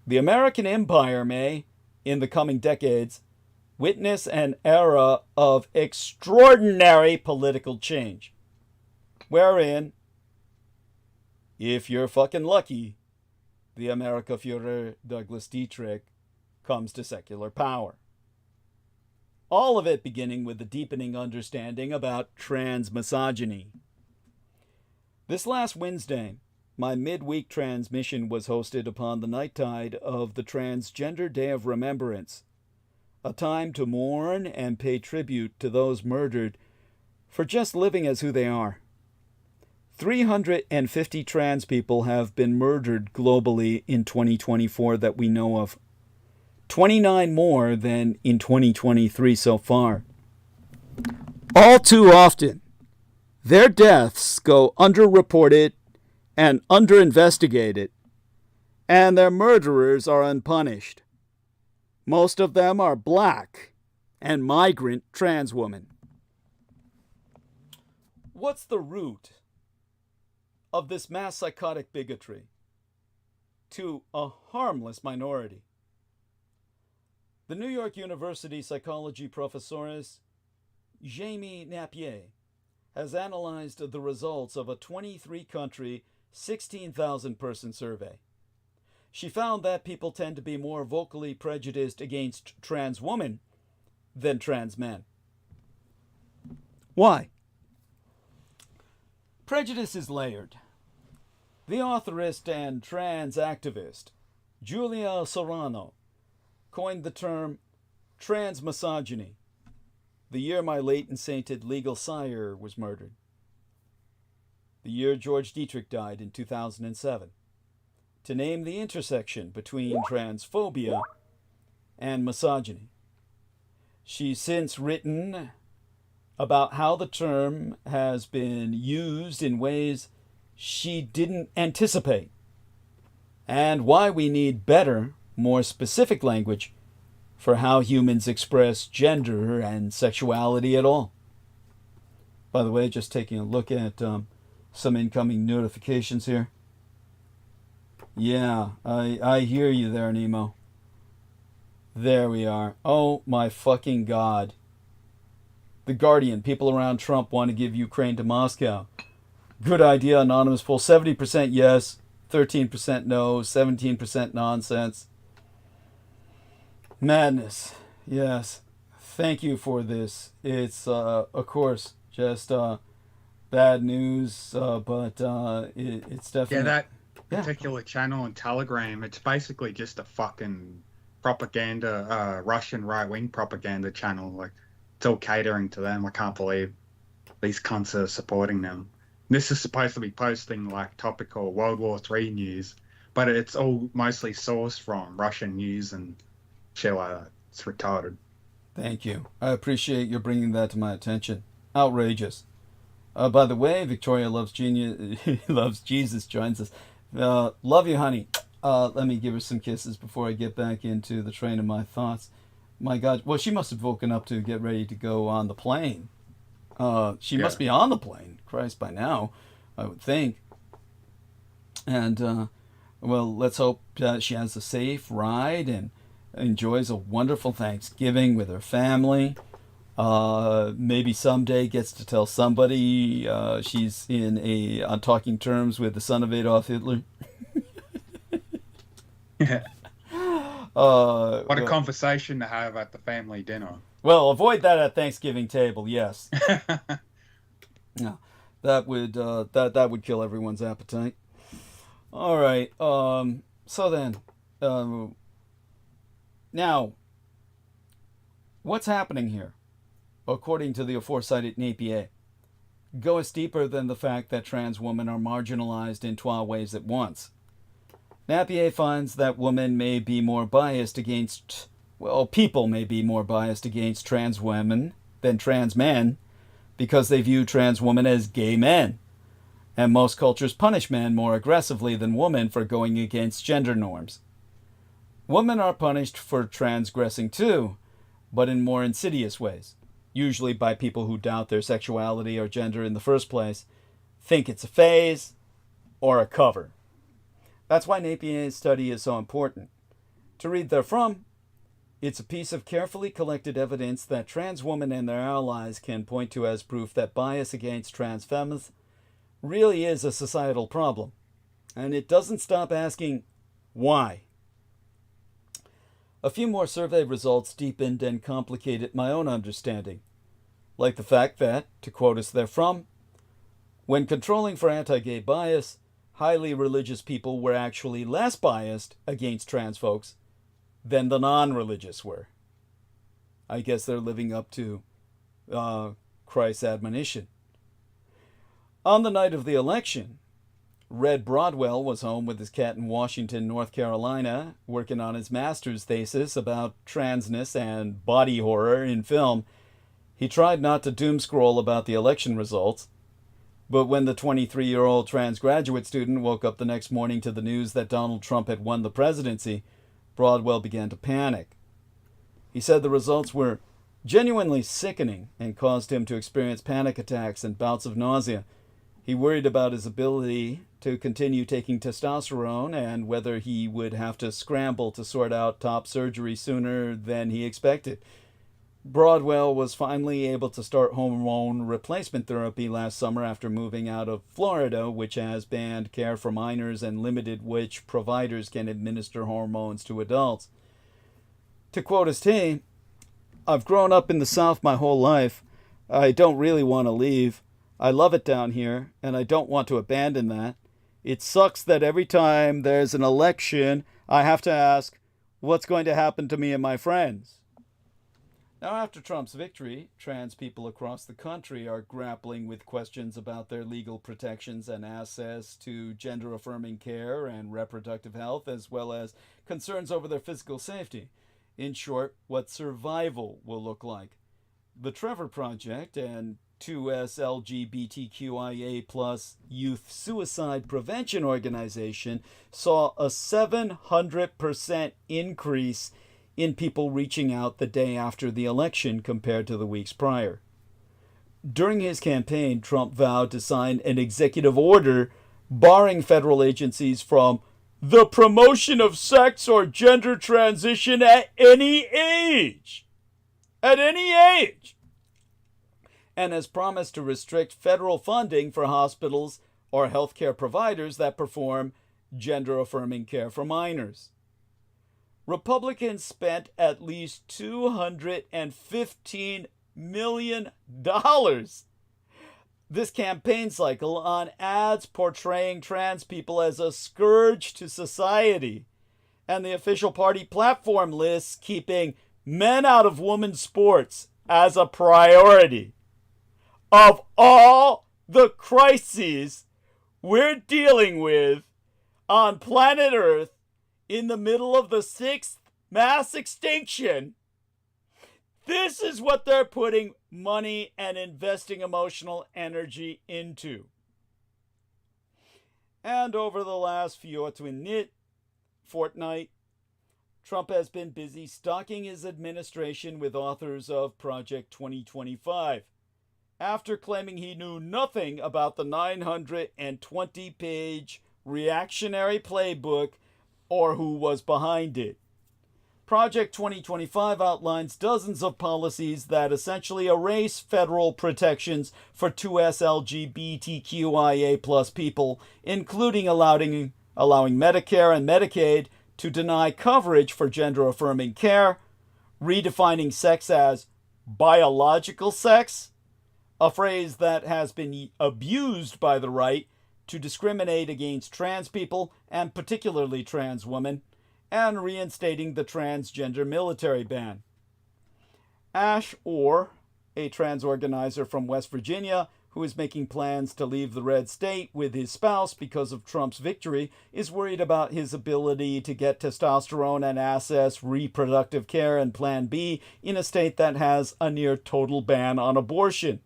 the American empire may, in the coming decades, witness an era of extraordinary political change, wherein, if you're fucking lucky, the America Führer Douglas Dietrich comes to secular power. All of it beginning with the deepening understanding about transmisogyny. This last Wednesday, my midweek transmission was hosted upon the night tide of the Transgender Day of Remembrance, a time to mourn and pay tribute to those murdered for just living as who they are. 350 trans people have been murdered globally in 2024 that we know of. 29 more than in 2023 so far. All too often, their deaths go underreported and underinvestigated, and their murderers are unpunished. Most of them are black and migrant trans women. What's the root of this mass psychotic bigotry to a harmless minority? The New York University psychology professoress Jamie Napier has analyzed the results of a 23-country, 16,000-person survey. She found that people tend to be more vocally prejudiced against trans women than trans men. Why? Prejudice is layered. The authorist and trans activist Julia Serrano coined the term transmisogyny the year my late and sainted legal sire was murdered. The year George Dietrich died in 2007, to name the intersection between transphobia and misogyny. She's since written about how the term has been used in ways she didn't anticipate, and why we need better, more specific language for how humans express gender and sexuality at all. By the way, just taking a look at some incoming notifications here. Yeah, I hear you there, Nemo. There we are. Oh my fucking God. The Guardian, people around Trump want to give Ukraine to Moscow. Good idea, anonymous poll. 70% yes, 13% no, 17% nonsense. Madness. Yes. Thank you for this. It's, of course, just bad news, but it's definitely... Yeah, that particular channel on Telegram, it's basically just a fucking propaganda, Russian right-wing propaganda channel. Like, it's all catering to them. I can't believe these cunts are supporting them. This is supposed to be posting, like, topical World War III news, but it's all mostly sourced from Russian news and shit like that. It's retarded. Thank you. I appreciate your bringing that to my attention. Outrageous. By the way, Victoria Loves Genius, Loves Jesus joins us. Love you, honey. Let me give her some kisses before I get back into the train of my thoughts. My God. Well, she must have woken up to get ready to go on the plane. She must be on the plane. Christ, by now, I would think. And, well, let's hope she has a safe ride and enjoys a wonderful Thanksgiving with her family. Maybe someday gets to tell somebody she's on talking terms with the son of Adolf Hitler. What a conversation to have at the family dinner. Well, avoid that at Thanksgiving table, yes. No, that would kill everyone's appetite. All right. So then, now, what's happening here? According to the aforecited Napier, goes deeper than the fact that trans women are marginalized in 12 ways at once. Napier finds that women may be more biased against, well, people may be more biased against trans women than trans men because they view trans women as gay men. And most cultures punish men more aggressively than women for going against gender norms. Women are punished for transgressing too, but in more insidious ways. Usually by people who doubt their sexuality or gender in the first place, think it's a phase or a cover. That's why Napier's study is so important. To read therefrom, it's a piece of carefully collected evidence that trans women and their allies can point to as proof that bias against trans femmes really is a societal problem. And it doesn't stop asking, why? A few more survey results deepened and complicated my own understanding, like the fact that, to quote us therefrom, when controlling for anti-gay bias, highly religious people were actually less biased against trans folks than the non-religious were. I guess they're living up to Christ's admonition. On the night of the election, Red Broadwell was home with his cat in Washington, North Carolina, working on his master's thesis about transness and body horror in film. He tried not to doom scroll about the election results, but when the 23-year-old trans graduate student woke up the next morning to the news that Donald Trump had won the presidency, Broadwell began to panic. He said the results were genuinely sickening and caused him to experience panic attacks and bouts of nausea. He worried about his ability to continue taking testosterone and whether he would have to scramble to sort out top surgery sooner than he expected. Broadwell was finally able to start hormone replacement therapy last summer after moving out of Florida, which has banned care for minors and limited which providers can administer hormones to adults. To quote his team, "I've grown up in the South my whole life. I don't really want to leave. I love it down here, and I don't want to abandon that. It sucks that every time there's an election, I have to ask, what's going to happen to me and my friends?" Now, after Trump's victory, trans people across the country are grappling with questions about their legal protections and access to gender-affirming care and reproductive health, as well as concerns over their physical safety. In short, what survival will look like. The Trevor Project and 2S LGBTQIA+ Youth Suicide Prevention Organization saw a 700% increase in people reaching out the day after the election compared to the weeks prior. During his campaign, Trump vowed to sign an executive order barring federal agencies from the promotion of sex or gender transition at any age. At any age! And has promised to restrict federal funding for hospitals or healthcare providers that perform gender-affirming care for minors. Republicans spent at least $215 million this campaign cycle on ads portraying trans people as a scourge to society, and the official party platform lists keeping men out of women's sports as a priority. Of all the crises we're dealing with on planet Earth in the middle of the 6th mass extinction, this is what they're putting money and investing emotional energy into. And over the last fortnight, Trump has been busy stocking his administration with authors of Project 2025, after claiming he knew nothing about the 920-page reactionary playbook or who was behind it. Project 2025 outlines dozens of policies that essentially erase federal protections for 2S LGBTQIA+ people, including allowing Medicare and Medicaid to deny coverage for gender-affirming care, redefining sex as biological sex, a phrase that has been abused by the right to discriminate against trans people and particularly trans women, and reinstating the transgender military ban. Ash Orr, a trans organizer from West Virginia who is making plans to leave the red state with his spouse because of Trump's victory, is worried about his ability to get testosterone and access reproductive care and Plan B in a state that has a near total ban on abortion.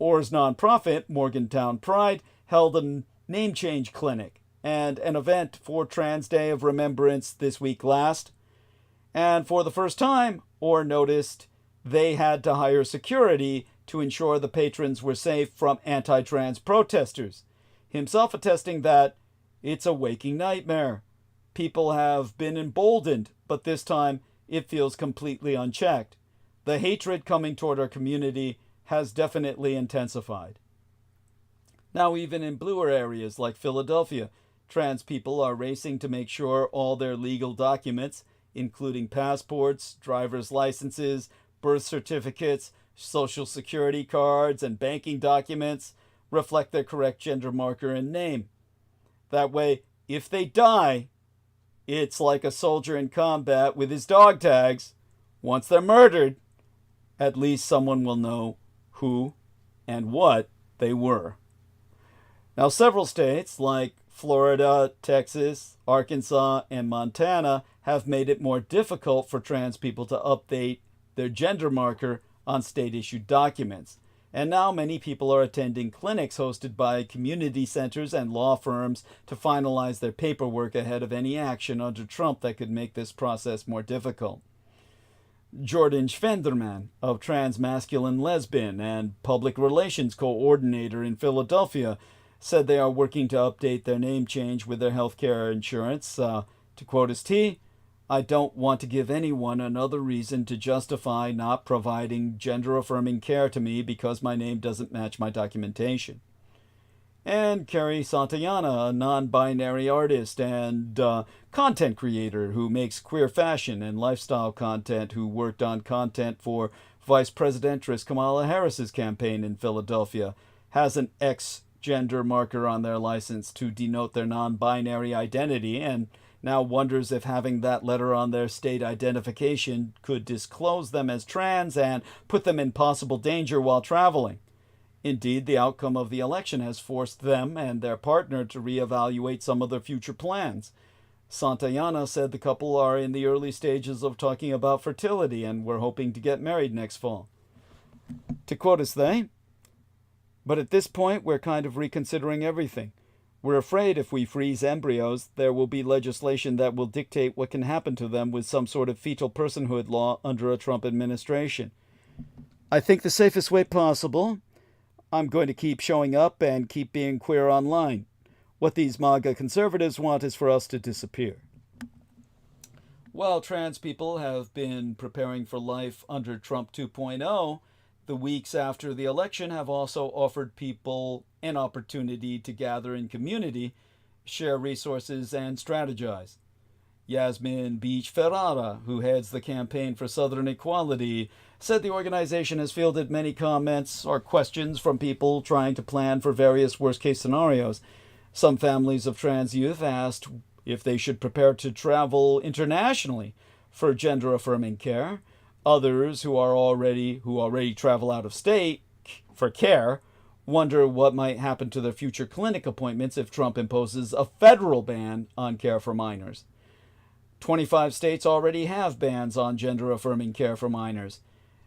Orr's nonprofit, Morgantown Pride, held a name change clinic and an event for Trans Day of Remembrance this week last. And for the first time, Orr noticed they had to hire security to ensure the patrons were safe from anti-trans protesters, himself attesting that it's a waking nightmare. People have been emboldened, but this time it feels completely unchecked. The hatred coming toward our community has definitely intensified. Now, even in bluer areas like Philadelphia, trans people are racing to make sure all their legal documents, including passports, driver's licenses, birth certificates, social security cards, and banking documents, reflect their correct gender marker and name. That way, if they die, it's like a soldier in combat with his dog tags. Once they're murdered, at least someone will know who and what they were. Now, several states like Florida, Texas, Arkansas, and Montana have made it more difficult for trans people to update their gender marker on state-issued documents. And now many people are attending clinics hosted by community centers and law firms to finalize their paperwork ahead of any action under Trump that could make this process more difficult. Jordan Schwenderman, a trans-masculine lesbian and public relations coordinator in Philadelphia, said they are working to update their name change with their health care insurance. To quote his T, "I don't want to give anyone another reason to justify not providing gender-affirming care to me because my name doesn't match my documentation." And Carrie Santayana, a non-binary artist and content creator who makes queer fashion and lifestyle content, who worked on content for Vice Presidentress Kamala Harris's campaign in Philadelphia, has an X-gender marker on their license to denote their non-binary identity, and now wonders if having that letter on their state identification could disclose them as trans and put them in possible danger while traveling. Indeed, the outcome of the election has forced them and their partner to reevaluate some of their future plans. Santayana said the couple are in the early stages of talking about fertility and were hoping to get married next fall. To quote as they, "But at this point, we're kind of reconsidering everything. We're afraid if we freeze embryos, there will be legislation that will dictate what can happen to them with some sort of fetal personhood law under a Trump administration. I think the safest way possible, I'm going to keep showing up and keep being queer online. What these MAGA conservatives want is for us to disappear." While trans people have been preparing for life under Trump 2.0, the weeks after the election have also offered people an opportunity to gather in community. share resources, and strategize. Yasmin Beach-Ferrara, who heads the Campaign for Southern Equality, said the organization has fielded many comments or questions from people trying to plan for various worst-case scenarios. Some families of trans youth asked if they should prepare to travel internationally for gender-affirming care. Others who already travel out of state for care wonder what might happen to their future clinic appointments if Trump imposes a federal ban on care for minors. 25 states already have bans on gender-affirming care for minors,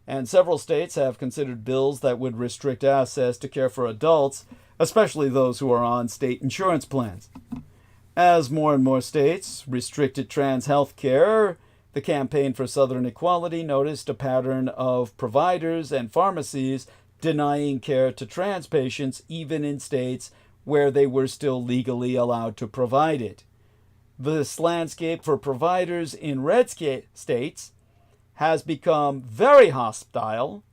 and several states have considered bills that would restrict access to care for adults, especially those who are on state insurance plans. As more and more states restricted trans health care, the Campaign for Southern Equality noticed a pattern of providers and pharmacies denying care to trans patients even in states where they were still legally allowed to provide it. This landscape for providers in red states has become very hostile,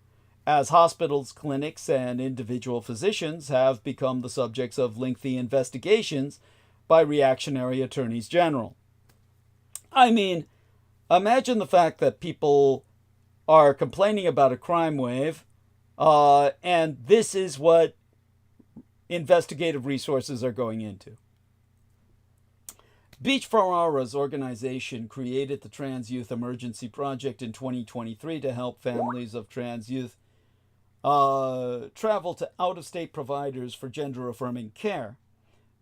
as hospitals, clinics, and individual physicians have become the subjects of lengthy investigations by reactionary attorneys general. I mean, imagine the fact that people are complaining about a crime wave, and this is what investigative resources are going into. Beach-Ferrara's organization created the Trans Youth Emergency Project in 2023 to help families of trans youth travel to out-of-state providers for gender-affirming care.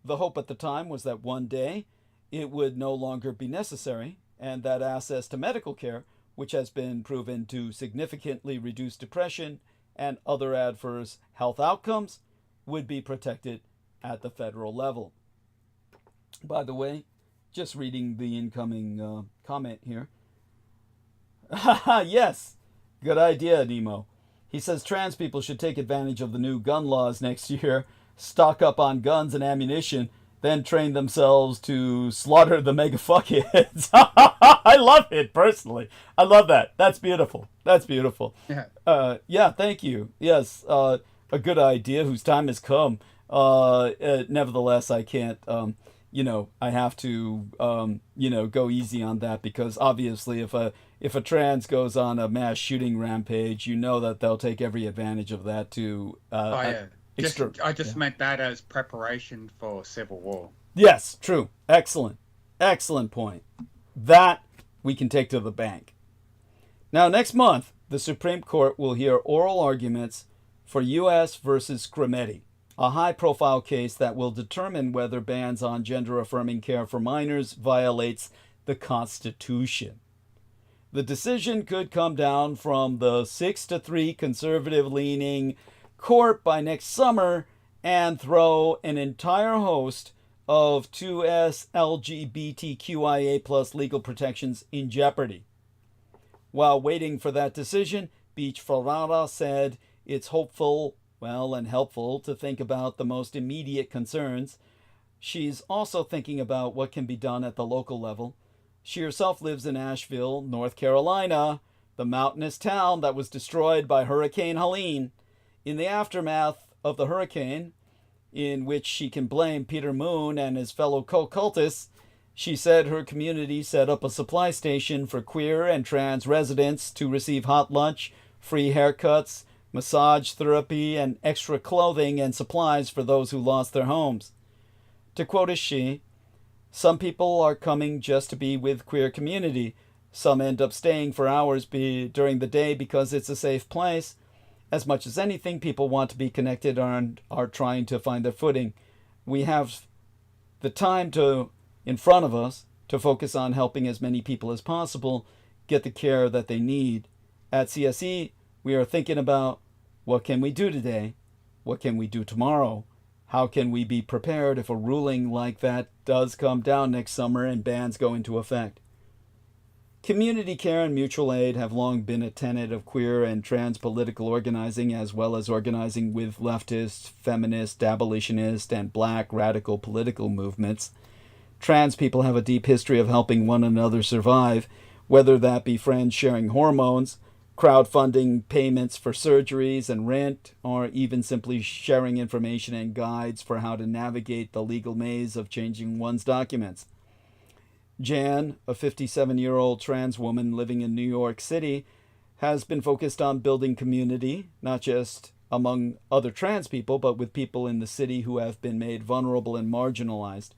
The hope at the time was that one day it would no longer be necessary, and that access to medical care, which has been proven to significantly reduce depression and other adverse health outcomes, would be protected at the federal level. By the way, just reading the incoming comment here. Yes, good idea, Nemo. He says trans people should take advantage of the new gun laws next year, stock up on guns and ammunition, then train themselves to slaughter the mega fuckheads. I love it, personally. I love that. That's beautiful. That's beautiful. Yeah, thank you. Yes, a good idea whose time has come. Nevertheless, I can't... I have to, go easy on that, because obviously if a trans goes on a mass shooting rampage, that they'll take every advantage of that to. I just meant that as preparation for civil war. Yes, true. Excellent point. That we can take to the bank. Now, next month, the Supreme Court will hear oral arguments for U.S. versus CRIPT, a high-profile case that will determine whether bans on gender-affirming care for minors violates the Constitution. The decision could come down from the 6-3 conservative-leaning court by next summer and throw an entire host of 2S LGBTQIA plus legal protections in jeopardy. While waiting for that decision, Beach-Ferrara said it's hopeful and helpful to think about the most immediate concerns. She's also thinking about what can be done at the local level. She herself lives in Asheville, North Carolina, the mountainous town that was destroyed by Hurricane Helene. In the aftermath of the hurricane, in which she can blame Peter Moon and his fellow cultists, she said her community set up a supply station for queer and trans residents to receive hot lunch, free haircuts, massage therapy, and extra clothing and supplies for those who lost their homes. To quote she, "Some people are coming just to be with queer community. Some end up staying for hours during the day because it's a safe place. As much as anything, people want to be connected and are trying to find their footing. We have the time in front of us to focus on helping as many people as possible get the care that they need. At CSE, we are thinking about what can we do today? What can we do tomorrow? How can we be prepared if a ruling like that does come down next summer and bans go into effect?" Community care and mutual aid have long been a tenet of queer and trans political organizing, as well as organizing with leftist, feminist, abolitionist, and black radical political movements. Trans people have a deep history of helping one another survive, whether that be friends sharing hormones, crowdfunding payments for surgeries and rent, or even simply sharing information and guides for how to navigate the legal maze of changing one's documents. Jan, a 57-year-old trans woman living in New York City, has been focused on building community, not just among other trans people, but with people in the city who have been made vulnerable and marginalized.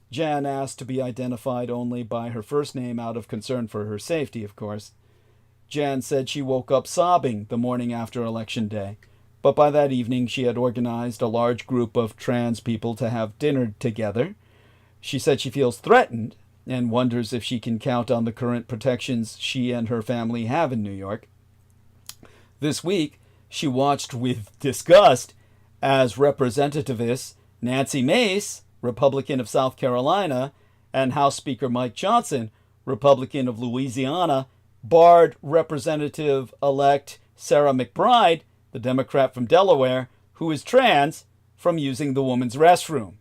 Jan asked to be identified only by her first name out of concern for her safety, of course. Jan said she woke up sobbing the morning after Election Day, but by that evening she had organized a large group of trans people to have dinner together. She said she feels threatened and wonders if she can count on the current protections she and her family have in New York. This week, she watched with disgust as Representativess Nancy Mace, Republican of South Carolina, and House Speaker Mike Johnson, Republican of Louisiana, barred Representative-elect Sarah McBride, the Democrat from Delaware, who is trans, from using the woman's restroom.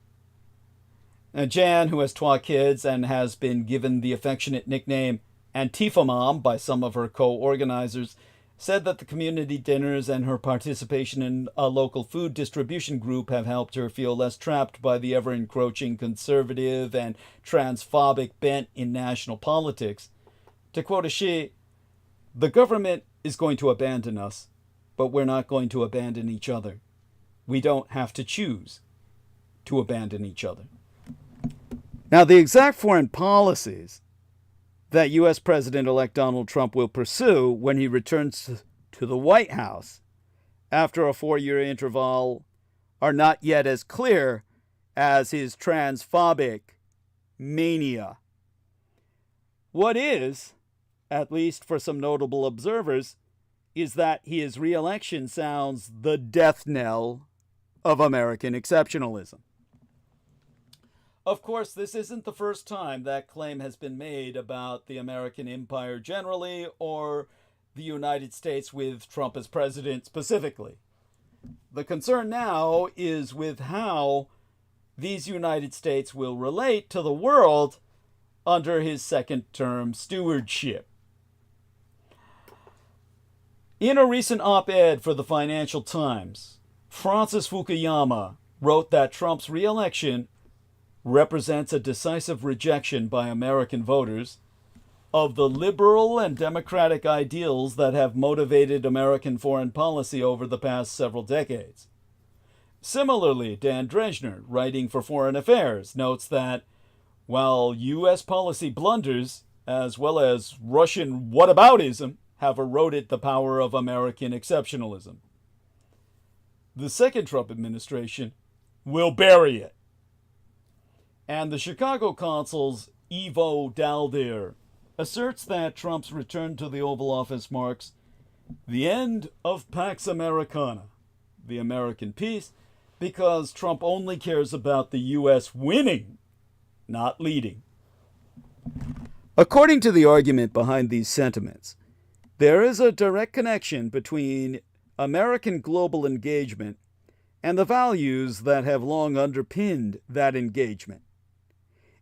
Jan, who has 12 kids and has been given the affectionate nickname Antifa Mom by some of her co-organizers, said that the community dinners and her participation in a local food distribution group have helped her feel less trapped by the ever-encroaching conservative and transphobic bent in national politics. To quote a she, "The government is going to abandon us, but we're not going to abandon each other. We don't have to choose to abandon each other." Now, the exact foreign policies that U.S. President-elect Donald Trump will pursue when he returns to the White House after a 4-year interval are not yet as clear as his transphobic mania. What is, at least for some notable observers, is that his re-election sounds the death knell of American exceptionalism. Of course, this isn't the first time that claim has been made about the American empire generally, or the United States with Trump as president specifically. The concern now is with how these United States will relate to the world under his second-term stewardship. In a recent op-ed for the Financial Times, Francis Fukuyama wrote that Trump's re-election represents a decisive rejection by American voters of the liberal and democratic ideals that have motivated American foreign policy over the past several decades. Similarly, Dan Drezhner, writing for Foreign Affairs, notes that while U.S. policy blunders, as well as Russian whataboutism, have eroded the power of American exceptionalism, the second Trump administration will bury it. And the Chicago consul's Ivo Daldir asserts that Trump's return to the Oval Office marks the end of Pax Americana, the American peace, because Trump only cares about the U.S. winning, not leading. According to the argument behind these sentiments, there is a direct connection between American global engagement and the values that have long underpinned that engagement.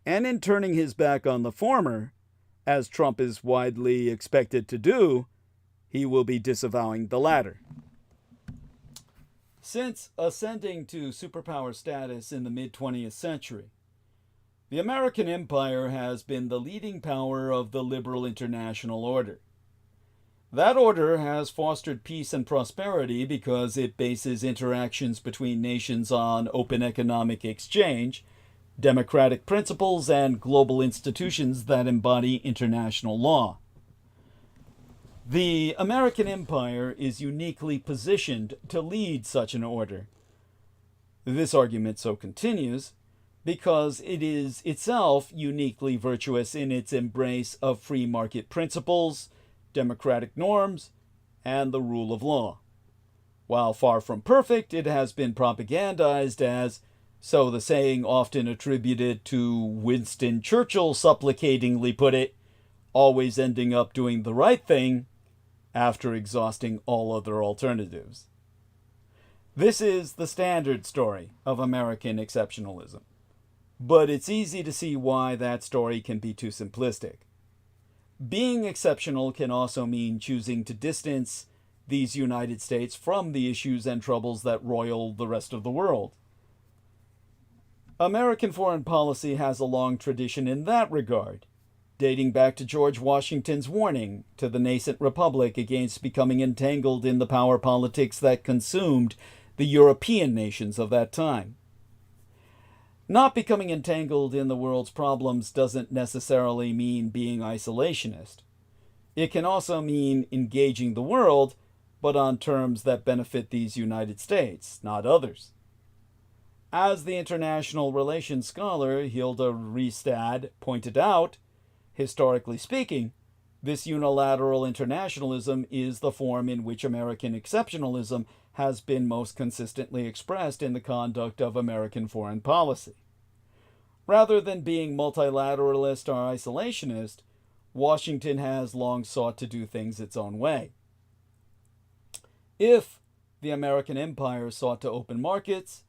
And in turning his back on the former, as Trump is widely expected to do, he will be disavowing the latter. Since ascending to superpower status in the mid-20th century, the American empire has been the leading power of the liberal international order. That order has fostered peace and prosperity because it bases interactions between nations on open economic exchange, democratic principles, and global institutions that embody international law. The American empire is uniquely positioned to lead such an order. This argument so continues because it is itself uniquely virtuous in its embrace of free market principles, democratic norms, and the rule of law. While far from perfect, it has been propagandized as, so the saying often attributed to Winston Churchill supplicatingly put it, always ending up doing the right thing after exhausting all other alternatives. This is the standard story of American exceptionalism, but it's easy to see why that story can be too simplistic. Being exceptional can also mean choosing to distance these United States from the issues and troubles that roil the rest of the world. American foreign policy has a long tradition in that regard, dating back to George Washington's warning to the nascent republic against becoming entangled in the power politics that consumed the European nations of that time. Not becoming entangled in the world's problems doesn't necessarily mean being isolationist. It can also mean engaging the world, but on terms that benefit these United States, not others. As the international relations scholar Hilda Ristad pointed out, historically speaking, this unilateral internationalism is the form in which American exceptionalism has been most consistently expressed in the conduct of American foreign policy. Rather than being multilateralist or isolationist, Washington has long sought to do things its own way. If the American empire sought to open markets,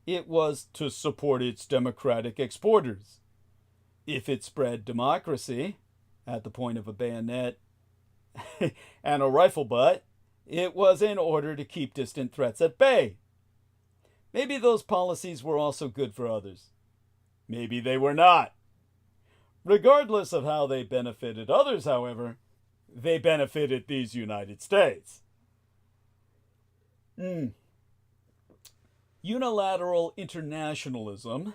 it was to support its democratic exporters. If it spread democracy, at the point of a bayonet and a rifle butt, it was in order to keep distant threats at bay. Maybe those policies were also good for others. Maybe they were not. Regardless of how they benefited others, however, they benefited these United States. Unilateral internationalism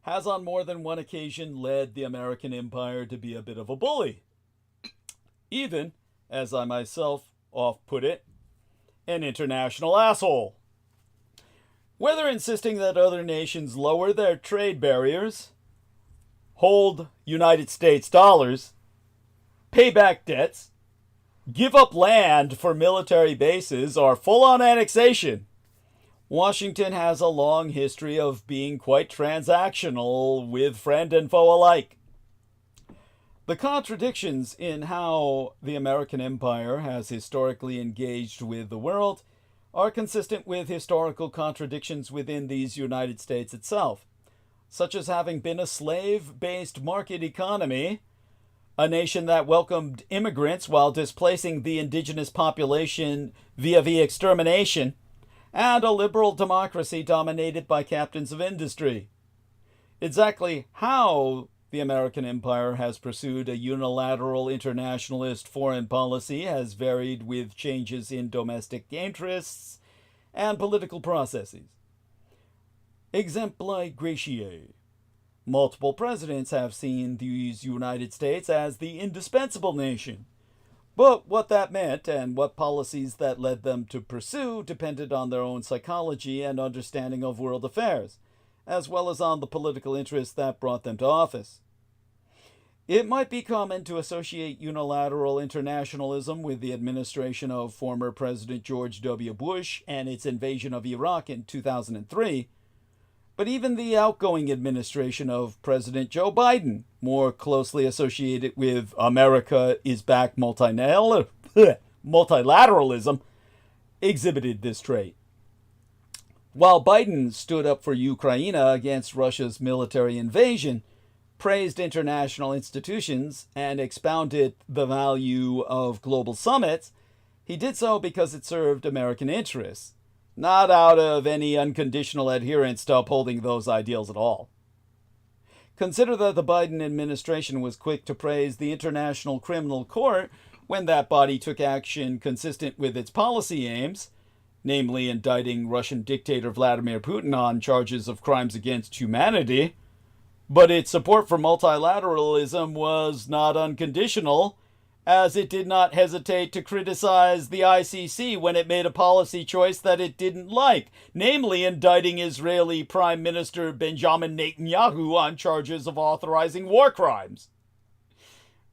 has on more than one occasion led the American empire to be a bit of a bully. Even, as I myself oft put it, an international asshole. Whether insisting that other nations lower their trade barriers, hold United States dollars, pay back debts, give up land for military bases, or full-on annexation, Washington has a long history of being quite transactional with friend and foe alike. The contradictions in how the American empire has historically engaged with the world are consistent with historical contradictions within these United States itself, such as having been a slave-based market economy, a nation that welcomed immigrants while displacing the indigenous population via extermination, and a liberal democracy dominated by captains of industry. Exactly how the American empire has pursued a unilateral internationalist foreign policy has varied with changes in domestic interests and political processes. Exempli gratiae. Multiple presidents have seen these United States as the indispensable nation. But what that meant and what policies that led them to pursue depended on their own psychology and understanding of world affairs, as well as on the political interests that brought them to office. It might be common to associate unilateral internationalism with the administration of former President George W. Bush and its invasion of Iraq in 2003, but even the outgoing administration of President Joe Biden, more closely associated with America is back multilateralism, exhibited this trait. While Biden stood up for Ukraine against Russia's military invasion, praised international institutions, and expounded the value of global summits, he did so because it served American interests, not out of any unconditional adherence to upholding those ideals at all. Consider that the Biden administration was quick to praise the International Criminal Court when that body took action consistent with its policy aims, namely indicting Russian dictator Vladimir Putin on charges of crimes against humanity, but its support for multilateralism was not unconditional, as it did not hesitate to criticize the ICC when it made a policy choice that it didn't like, namely indicting Israeli Prime Minister Benjamin Netanyahu on charges of authorizing war crimes.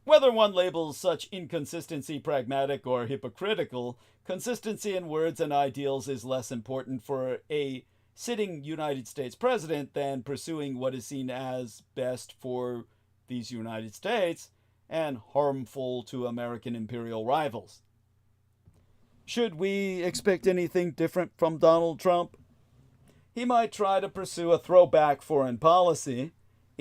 Whether one labels such inconsistency pragmatic or hypocritical, consistency in words and ideals is less important for a sitting United States president than pursuing what is seen as best for these United States and harmful to American imperial rivals. Should we expect anything different from Donald Trump? He might try to pursue a throwback foreign policy,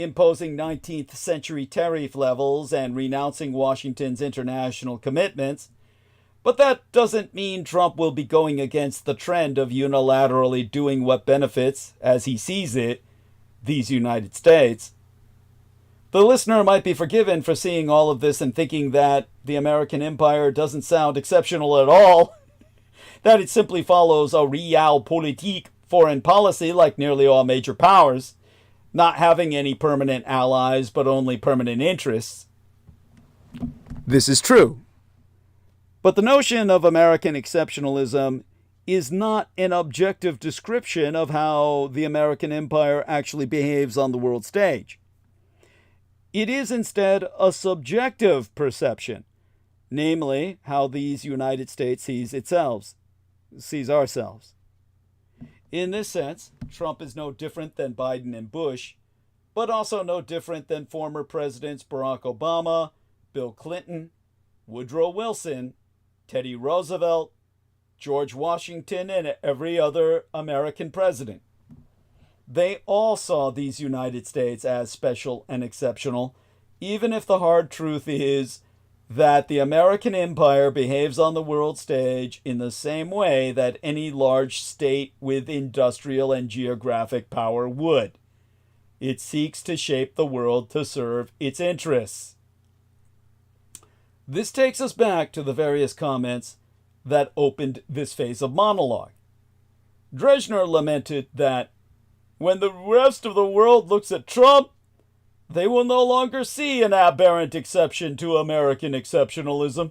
imposing 19th century tariff levels and renouncing Washington's international commitments. But that doesn't mean Trump will be going against the trend of unilaterally doing what benefits, as he sees it, these United States. The listener might be forgiven for seeing all of this and thinking that the American empire doesn't sound exceptional at all, that it simply follows a realpolitik foreign policy like nearly all major powers, not having any permanent allies but only permanent interests. This is true. But the notion of American exceptionalism is not an objective description of how the American empire actually behaves on the world stage. It is instead a subjective perception, namely how these United States sees ourselves. In this sense, Trump is no different than Biden and Bush, but also no different than former presidents Barack Obama, Bill Clinton, Woodrow Wilson, Teddy Roosevelt, George Washington, and every other American president. They all saw these United States as special and exceptional, even if the hard truth is that the American empire behaves on the world stage in the same way that any large state with industrial and geographic power would. It seeks to shape the world to serve its interests. This takes us back to the various comments that opened this phase of monologue. Drezhner lamented that when the rest of the world looks at Trump, they will no longer see an aberrant exception to American exceptionalism.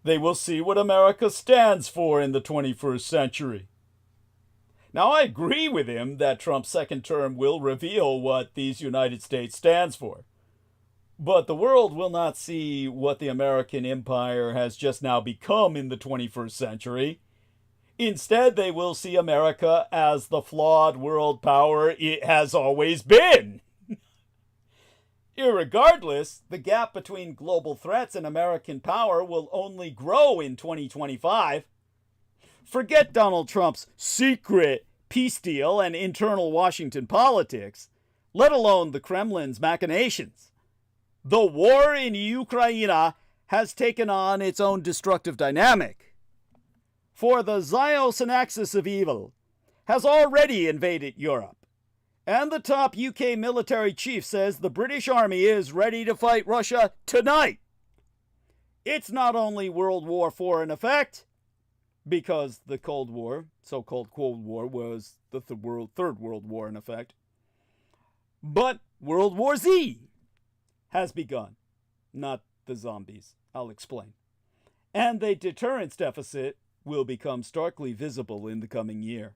They will see what America stands for in the 21st century. Now, I agree with him that Trump's second term will reveal what these United States stands for. But the world will not see what the American empire has just now become in the 21st century. Instead, they will see America as the flawed world power it has always been. Irregardless, the gap between global threats and American power will only grow in 2025. Forget Donald Trump's secret peace deal and internal Washington politics, let alone the Kremlin's machinations. The war in Ukraine has taken on its own destructive dynamic. For the Ziosin axis of evil has already invaded Europe, and the top UK military chief says the British Army is ready to fight Russia tonight. It's not only World War IV in effect, because the Cold War, so-called Cold War, was the Third World War in effect, but World War Z has begun. Not the zombies. I'll explain. And the deterrence deficit will become starkly visible in the coming year.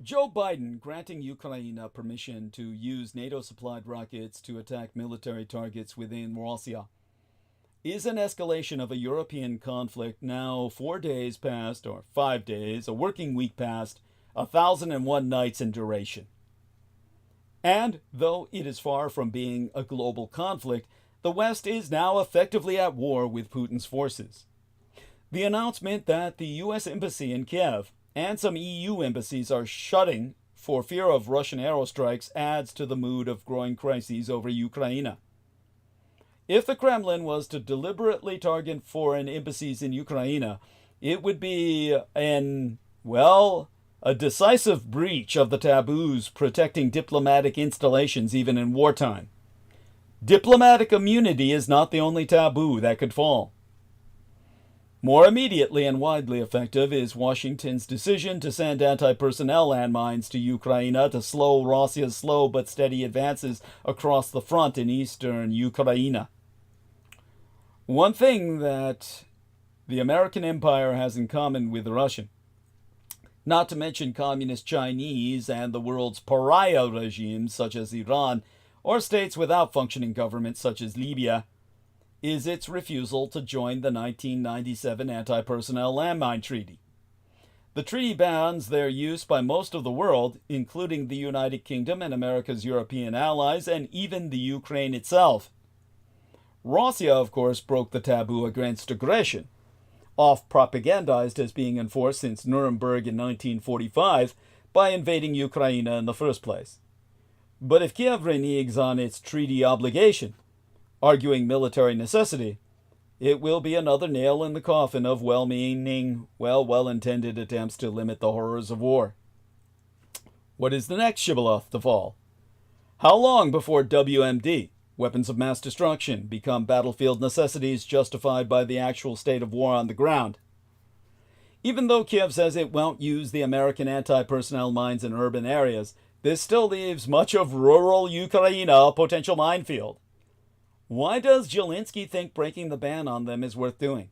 Joe Biden granting Ukraine permission to use NATO-supplied rockets to attack military targets within Russia is an escalation of a European conflict now 4 days past, or 5 days, a working week past, 1,001 nights in duration. And though it is far from being a global conflict, the West is now effectively at war with Putin's forces. The announcement that the U.S. Embassy in Kiev and some EU embassies are shutting for fear of Russian aerostrikes adds to the mood of growing crises over Ukraine. If the Kremlin was to deliberately target foreign embassies in Ukraine, it would be a decisive breach of the taboos protecting diplomatic installations even in wartime. Diplomatic immunity is not the only taboo that could fall. More immediately and widely effective is Washington's decision to send anti-personnel landmines to Ukraine to slow Russia's slow but steady advances across the front in eastern Ukraine. One thing that the American empire has in common with the Russian, not to mention communist Chinese and the world's pariah regimes such as Iran, or states without functioning governments such as Libya, is its refusal to join the 1997 Anti-Personnel Landmine Treaty. The treaty bans their use by most of the world, including the United Kingdom and America's European allies, and even the Ukraine itself. Russia, of course, broke the taboo against aggression, oft-propagandized as being enforced since Nuremberg in 1945, by invading Ukraine in the first place. But if Kiev reneges on its treaty obligation, arguing military necessity, it will be another nail in the coffin of well-meaning, well-intended attempts to limit the horrors of war. What is the next shibboleth to fall? How long before WMD, weapons of mass destruction, become battlefield necessities justified by the actual state of war on the ground? Even though Kiev says it won't use the American anti-personnel mines in urban areas, this still leaves much of rural Ukraine a potential minefield. Why does Zelensky think breaking the ban on them is worth doing?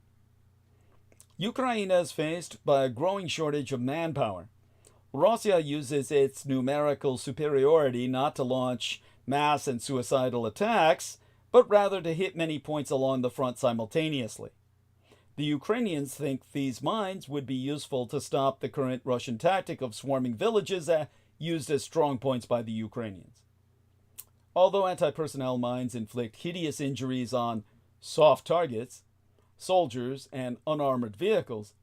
Ukraine is faced by a growing shortage of manpower. Russia uses its numerical superiority not to launch mass and suicidal attacks, but rather to hit many points along the front simultaneously. The Ukrainians think these mines would be useful to stop the current Russian tactic of swarming villages used as strong points by the Ukrainians. Although anti-personnel mines inflict hideous injuries on soft targets, soldiers, and unarmored vehicles,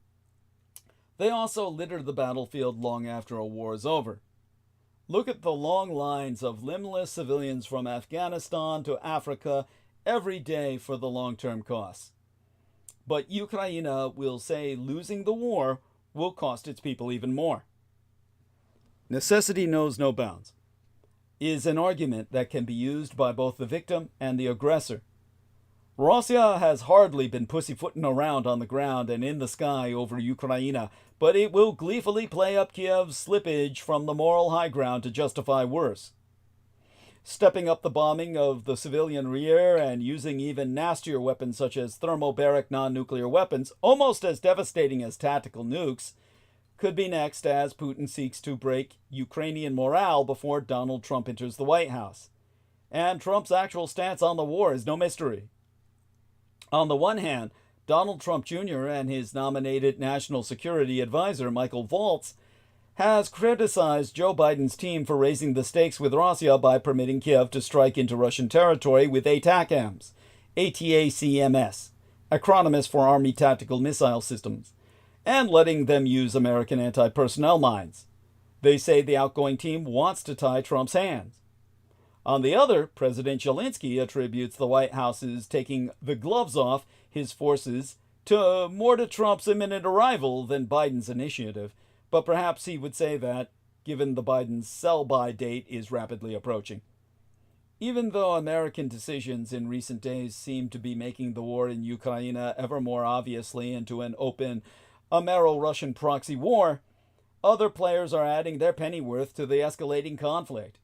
they also litter the battlefield long after a war is over. Look at the long lines of limbless civilians from Afghanistan to Africa every day for the long-term costs. But Ukraine will say losing the war will cost its people even more. Necessity knows no bounds is an argument that can be used by both the victim and the aggressor. Russia has hardly been pussyfooting around on the ground and in the sky over Ukraine, but it will gleefully play up Kiev's slippage from the moral high ground to justify worse. Stepping up the bombing of the civilian rear and using even nastier weapons such as thermobaric non-nuclear weapons, almost as devastating as tactical nukes, could be next as Putin seeks to break Ukrainian morale before Donald Trump enters the White House. And Trump's actual stance on the war is no mystery. On the one hand, Donald Trump Jr. and his nominated National Security Advisor, Michael Waltz, has criticized Joe Biden's team for raising the stakes with Russia by permitting Kiev to strike into Russian territory with ATACMS, ATACMS, acronyms for Army Tactical Missile Systems, and letting them use American anti-personnel mines. They say the outgoing team wants to tie Trump's hands. On the other, President Zelensky attributes the White House's taking the gloves off his forces more to Trump's imminent arrival than Biden's initiative, but perhaps he would say that, given the Biden's sell-by date is rapidly approaching. Even though American decisions in recent days seem to be making the war in Ukraine ever more obviously into an open Amero-Russian proxy war, other players are adding their pennyworth to the escalating conflict.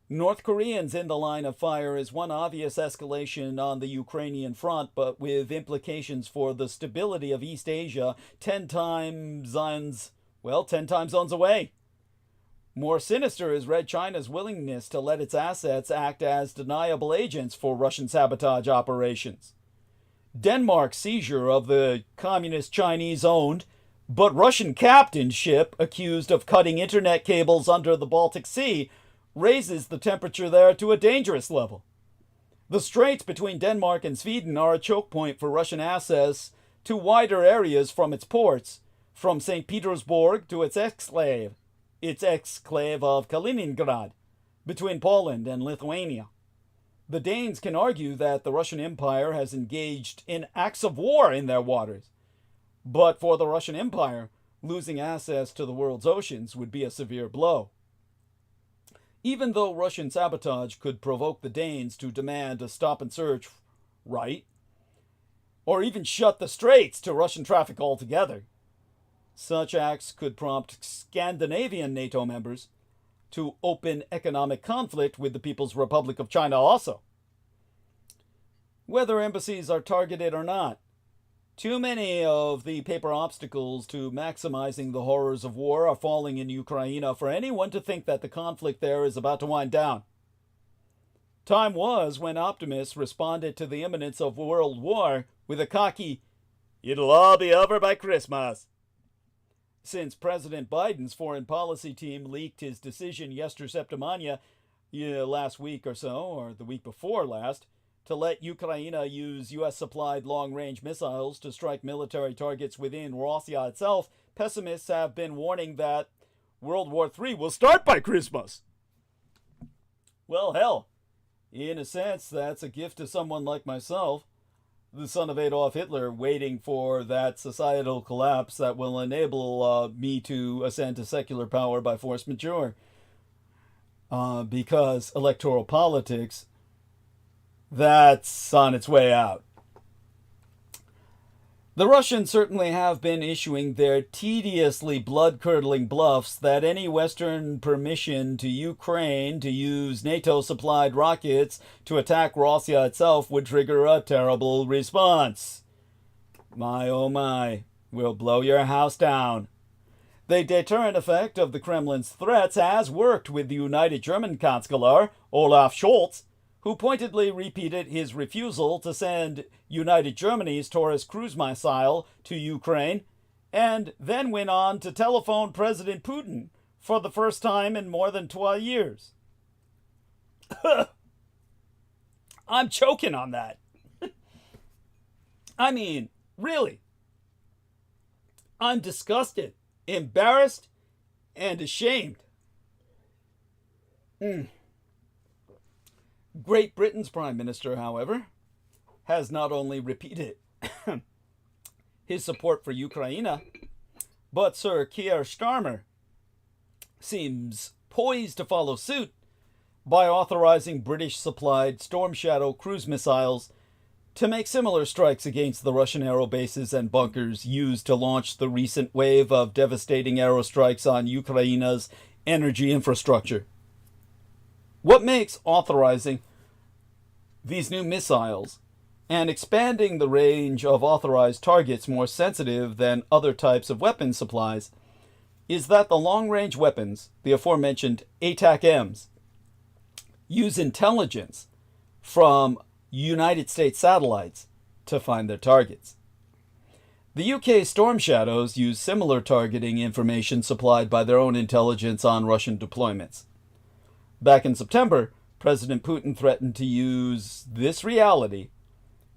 North Koreans in the line of fire is one obvious escalation on the Ukrainian front, but with implications for the stability of East Asia 10 time zones away. More sinister is Red China's willingness to let its assets act as deniable agents for Russian sabotage operations. Denmark's seizure of the communist Chinese-owned but Russian captained ship accused of cutting internet cables under the Baltic Sea raises the temperature there to a dangerous level. The straits between Denmark and Sweden are a choke point for Russian access to wider areas from its ports, from St. Petersburg to its exclave of Kaliningrad, between Poland and Lithuania. The Danes can argue that the Russian Empire has engaged in acts of war in their waters. But for the Russian Empire, losing access to the world's oceans would be a severe blow. Even though Russian sabotage could provoke the Danes to demand a stop and search right, or even shut the straits to Russian traffic altogether, such acts could prompt Scandinavian NATO members to open economic conflict with the People's Republic of China also. Whether embassies are targeted or not, too many of the paper obstacles to maximizing the horrors of war are falling in Ukraine for anyone to think that the conflict there is about to wind down. Time was when optimists responded to the imminence of world war with a cocky, "It'll all be over by Christmas." Since President Biden's foreign policy team leaked his decision yesterday last week or so, or the week before last, to let Ukraine use U.S.-supplied long-range missiles to strike military targets within Russia itself, pessimists have been warning that World War III will start by Christmas. Well, hell, in a sense, that's a gift to someone like myself, the son of Adolf Hitler, waiting for that societal collapse that will enable me to ascend to secular power by force majeure. Because electoral politics, that's on its way out. The Russians certainly have been issuing their tediously blood-curdling bluffs that any Western permission to Ukraine to use NATO-supplied rockets to attack Russia itself would trigger a terrible response. My oh my, will blow your house down. The deterrent effect of the Kremlin's threats has worked with the United German Chancellor, Olaf Scholz, who pointedly repeated his refusal to send United Germany's Taurus cruise missile to Ukraine, and then went on to telephone President Putin for the first time in more than 12 years. I'm choking on that. I mean, really. I'm disgusted, embarrassed, and ashamed. Great Britain's Prime Minister, however, has not only repeated his support for Ukraine, but Sir Keir Starmer seems poised to follow suit by authorizing British-supplied Storm Shadow cruise missiles to make similar strikes against the Russian aerobases and bunkers used to launch the recent wave of devastating aerostrikes on Ukraine's energy infrastructure. What makes authorizing these new missiles and expanding the range of authorized targets more sensitive than other types of weapon supplies is that the long-range weapons, the aforementioned ATAC-Ms, use intelligence from United States satellites to find their targets. The UK Storm Shadows use similar targeting information supplied by their own intelligence on Russian deployments. Back in September, President Putin threatened to use this reality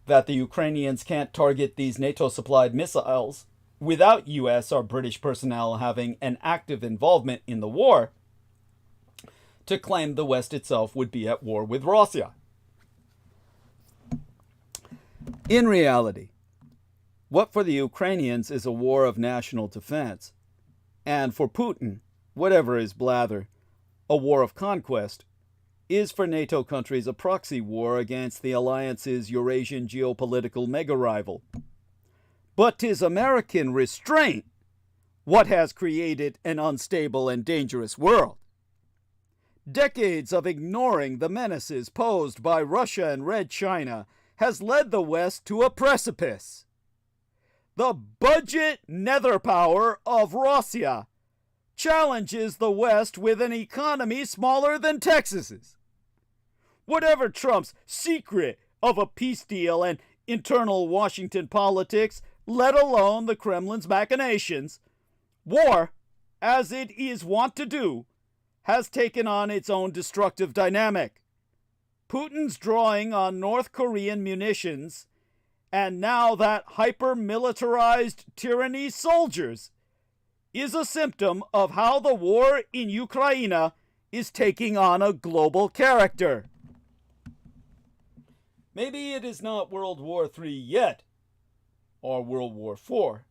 that the Ukrainians can't target these NATO-supplied missiles without US or British personnel having an active involvement in the war to claim the West itself would be at war with Russia. In reality, what for the Ukrainians is a war of national defense, and for Putin, whatever his blather, a war of conquest, is for NATO countries a proxy war against the alliance's Eurasian geopolitical mega-rival. But 'tis American restraint what has created an unstable and dangerous world. Decades of ignoring the menaces posed by Russia and Red China has led the West to a precipice. The budget nether power of Russia challenges the West with an economy smaller than Texas's. Whatever Trump's secret of a peace deal and internal Washington politics, let alone the Kremlin's machinations, war, as it is wont to do, has taken on its own destructive dynamic. Putin's drawing on North Korean munitions, and now that hyper-militarized tyranny soldiers, is a symptom of how the war in Ukraine is taking on a global character. Maybe it is not World War III yet, or World War IV,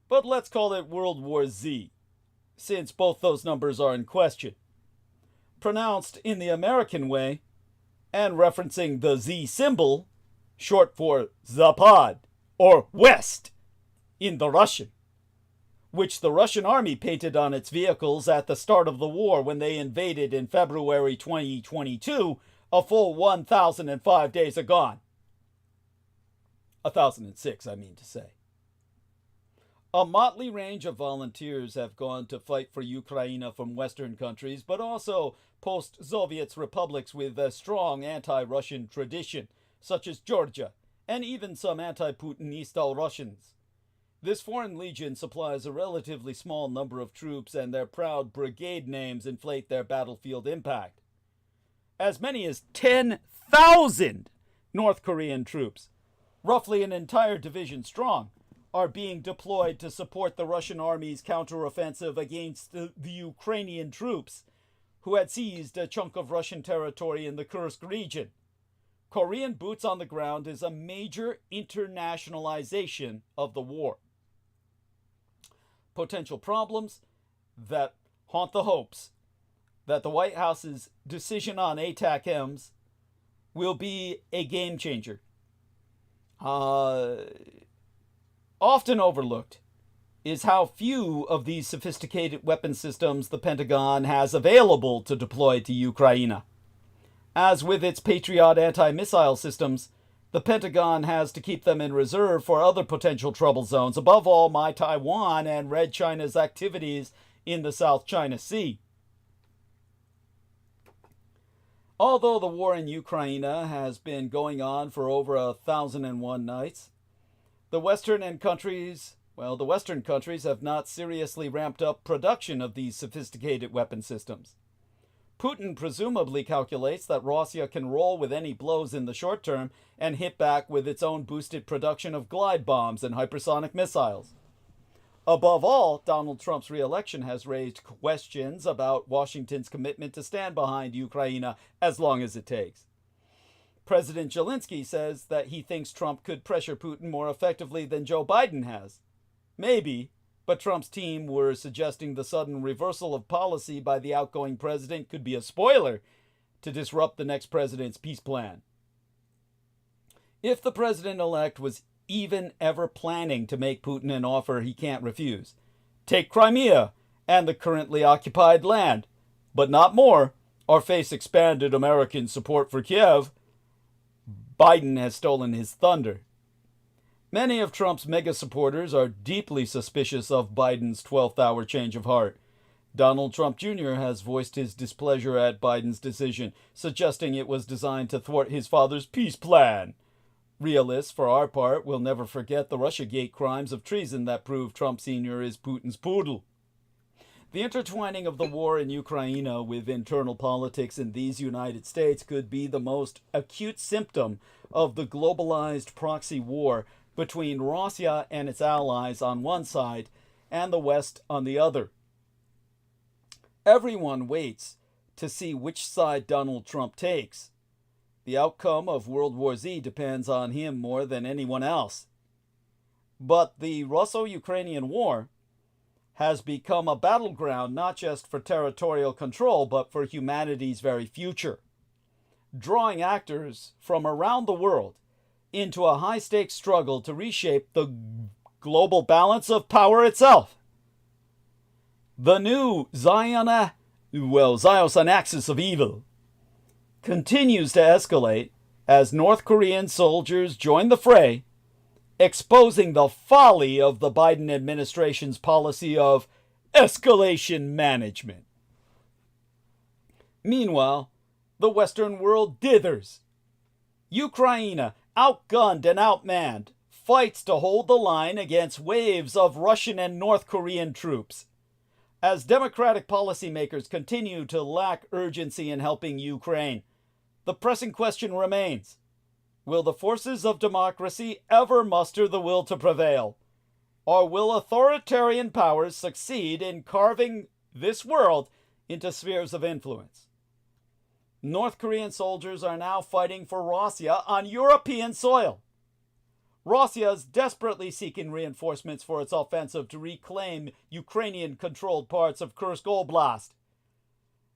but let's call it World War Z, since both those numbers are in question. Pronounced in the American way, and referencing the Z symbol, short for Zapad, or West, in the Russian, which the Russian army painted on its vehicles at the start of the war when they invaded in February 2022, a full 1,005 days agone. 1,006, I mean to say. A motley range of volunteers have gone to fight for Ukraine from Western countries, but also post-Soviet republics with a strong anti-Russian tradition, such as Georgia, and even some anti-Putinista Russians. This foreign legion supplies a relatively small number of troops, and their proud brigade names inflate their battlefield impact. As many as 10,000 North Korean troops, roughly an entire division strong, are being deployed to support the Russian army's counteroffensive against the Ukrainian troops, who had seized a chunk of Russian territory in the Kursk region. Korean boots on the ground is a major internationalization of the war. Potential problems that haunt the hopes that the White House's decision on ATACMS will be a game changer. Often overlooked is how few of these sophisticated weapon systems the Pentagon has available to deploy to Ukraine. As with its Patriot anti-missile systems, the Pentagon has to keep them in reserve for other potential trouble zones, above all my Taiwan and Red China's activities in the South China Sea. Although the war in Ukraine has been going on for over 1,001 nights, the Western countries have not seriously ramped up production of these sophisticated weapon systems. Putin presumably calculates that Russia can roll with any blows in the short term and hit back with its own boosted production of glide bombs and hypersonic missiles. Above all, Donald Trump's re-election has raised questions about Washington's commitment to stand behind Ukraine as long as it takes. President Zelensky says that he thinks Trump could pressure Putin more effectively than Joe Biden has. Maybe, but Trump's team were suggesting the sudden reversal of policy by the outgoing president could be a spoiler to disrupt the next president's peace plan. If the president-elect was even ever planning to make Putin an offer he can't refuse, take Crimea and the currently occupied land, but not more, or face expanded American support for Kiev, Biden has stolen his thunder. Many of Trump's mega supporters are deeply suspicious of Biden's 12th hour change of heart. Donald Trump Jr. has voiced his displeasure at Biden's decision, suggesting it was designed to thwart his father's peace plan. Realists, for our part, will never forget the Russiagate crimes of treason that prove Trump Sr. is Putin's poodle. The intertwining of the war in Ukraine with internal politics in these United States could be the most acute symptom of the globalized proxy war between Russia and its allies on one side and the West on the other. Everyone waits to see which side Donald Trump takes. The outcome of World War Z depends on him more than anyone else. But the Russo-Ukrainian War has become a battleground not just for territorial control, but for humanity's very future, drawing actors from around the world into a high-stakes struggle to reshape the global balance of power itself. The new Zionist axis of evil continues to escalate as North Korean soldiers join the fray, exposing the folly of the Biden administration's policy of escalation management. Meanwhile, the Western world dithers. Ukraine, outgunned and outmanned, fights to hold the line against waves of Russian and North Korean troops. As democratic policymakers continue to lack urgency in helping Ukraine, the pressing question remains: will the forces of democracy ever muster the will to prevail? Or will authoritarian powers succeed in carving this world into spheres of influence? North Korean soldiers are now fighting for Russia on European soil. Russia is desperately seeking reinforcements for its offensive to reclaim Ukrainian-controlled parts of Kursk Oblast.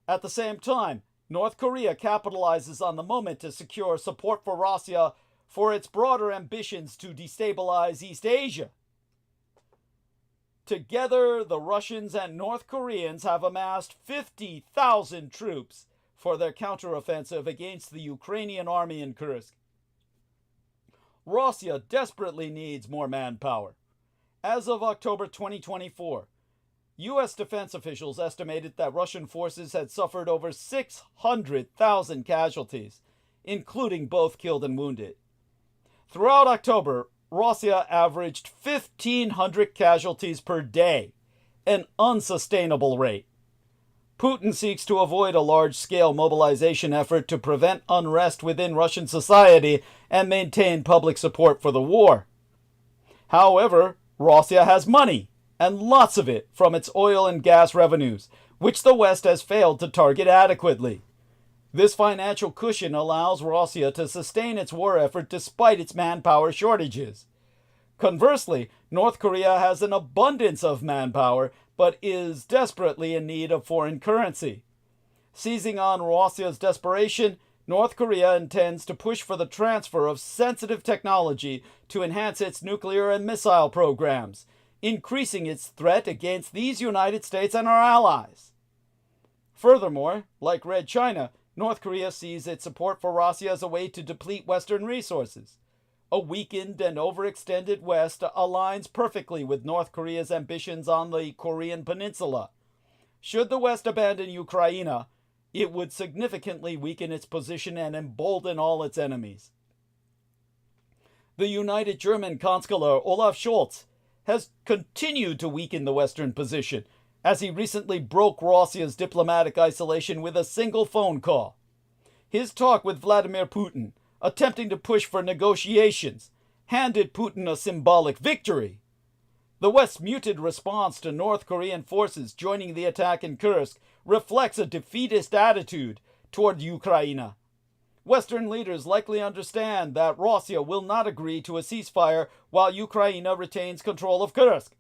At the same time, North Korea capitalizes on the moment to secure support for Russia for its broader ambitions to destabilize East Asia. Together, the Russians and North Koreans have amassed 50,000 troops for their counteroffensive against the Ukrainian army in Kursk. Russia desperately needs more manpower. As of October 2024, U.S. defense officials estimated that Russian forces had suffered over 600,000 casualties, including both killed and wounded. Throughout October, Russia averaged 1,500 casualties per day, an unsustainable rate. Putin seeks to avoid a large-scale mobilization effort to prevent unrest within Russian society and maintain public support for the war. However, Russia has money, and lots of it, from its oil and gas revenues, which the West has failed to target adequately. This financial cushion allows Russia to sustain its war effort despite its manpower shortages. Conversely, North Korea has an abundance of manpower, but is desperately in need of foreign currency. Seizing on Russia's desperation, North Korea intends to push for the transfer of sensitive technology to enhance its nuclear and missile programs, increasing its threat against these United States and our allies. Furthermore, like Red China, North Korea sees its support for Russia as a way to deplete Western resources. A weakened and overextended West aligns perfectly with North Korea's ambitions on the Korean Peninsula. Should the West abandon Ukraine, it would significantly weaken its position and embolden all its enemies. The United German Chancellor Olaf Scholz has continued to weaken the Western position, as he recently broke Russia's diplomatic isolation with a single phone call. His talk with Vladimir Putin, attempting to push for negotiations, handed Putin a symbolic victory. The West's muted response to North Korean forces joining the attack in Kursk reflects a defeatist attitude toward Ukraine. Western leaders likely understand that Russia will not agree to a ceasefire while Ukraine retains control of Kursk.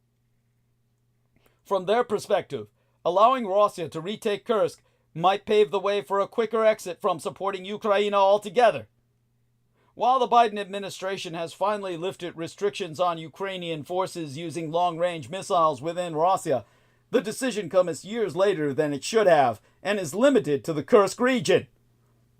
From their perspective, allowing Russia to retake Kursk might pave the way for a quicker exit from supporting Ukraine altogether. While the Biden administration has finally lifted restrictions on Ukrainian forces using long-range missiles within Russia, the decision comes years later than it should have and is limited to the Kursk region.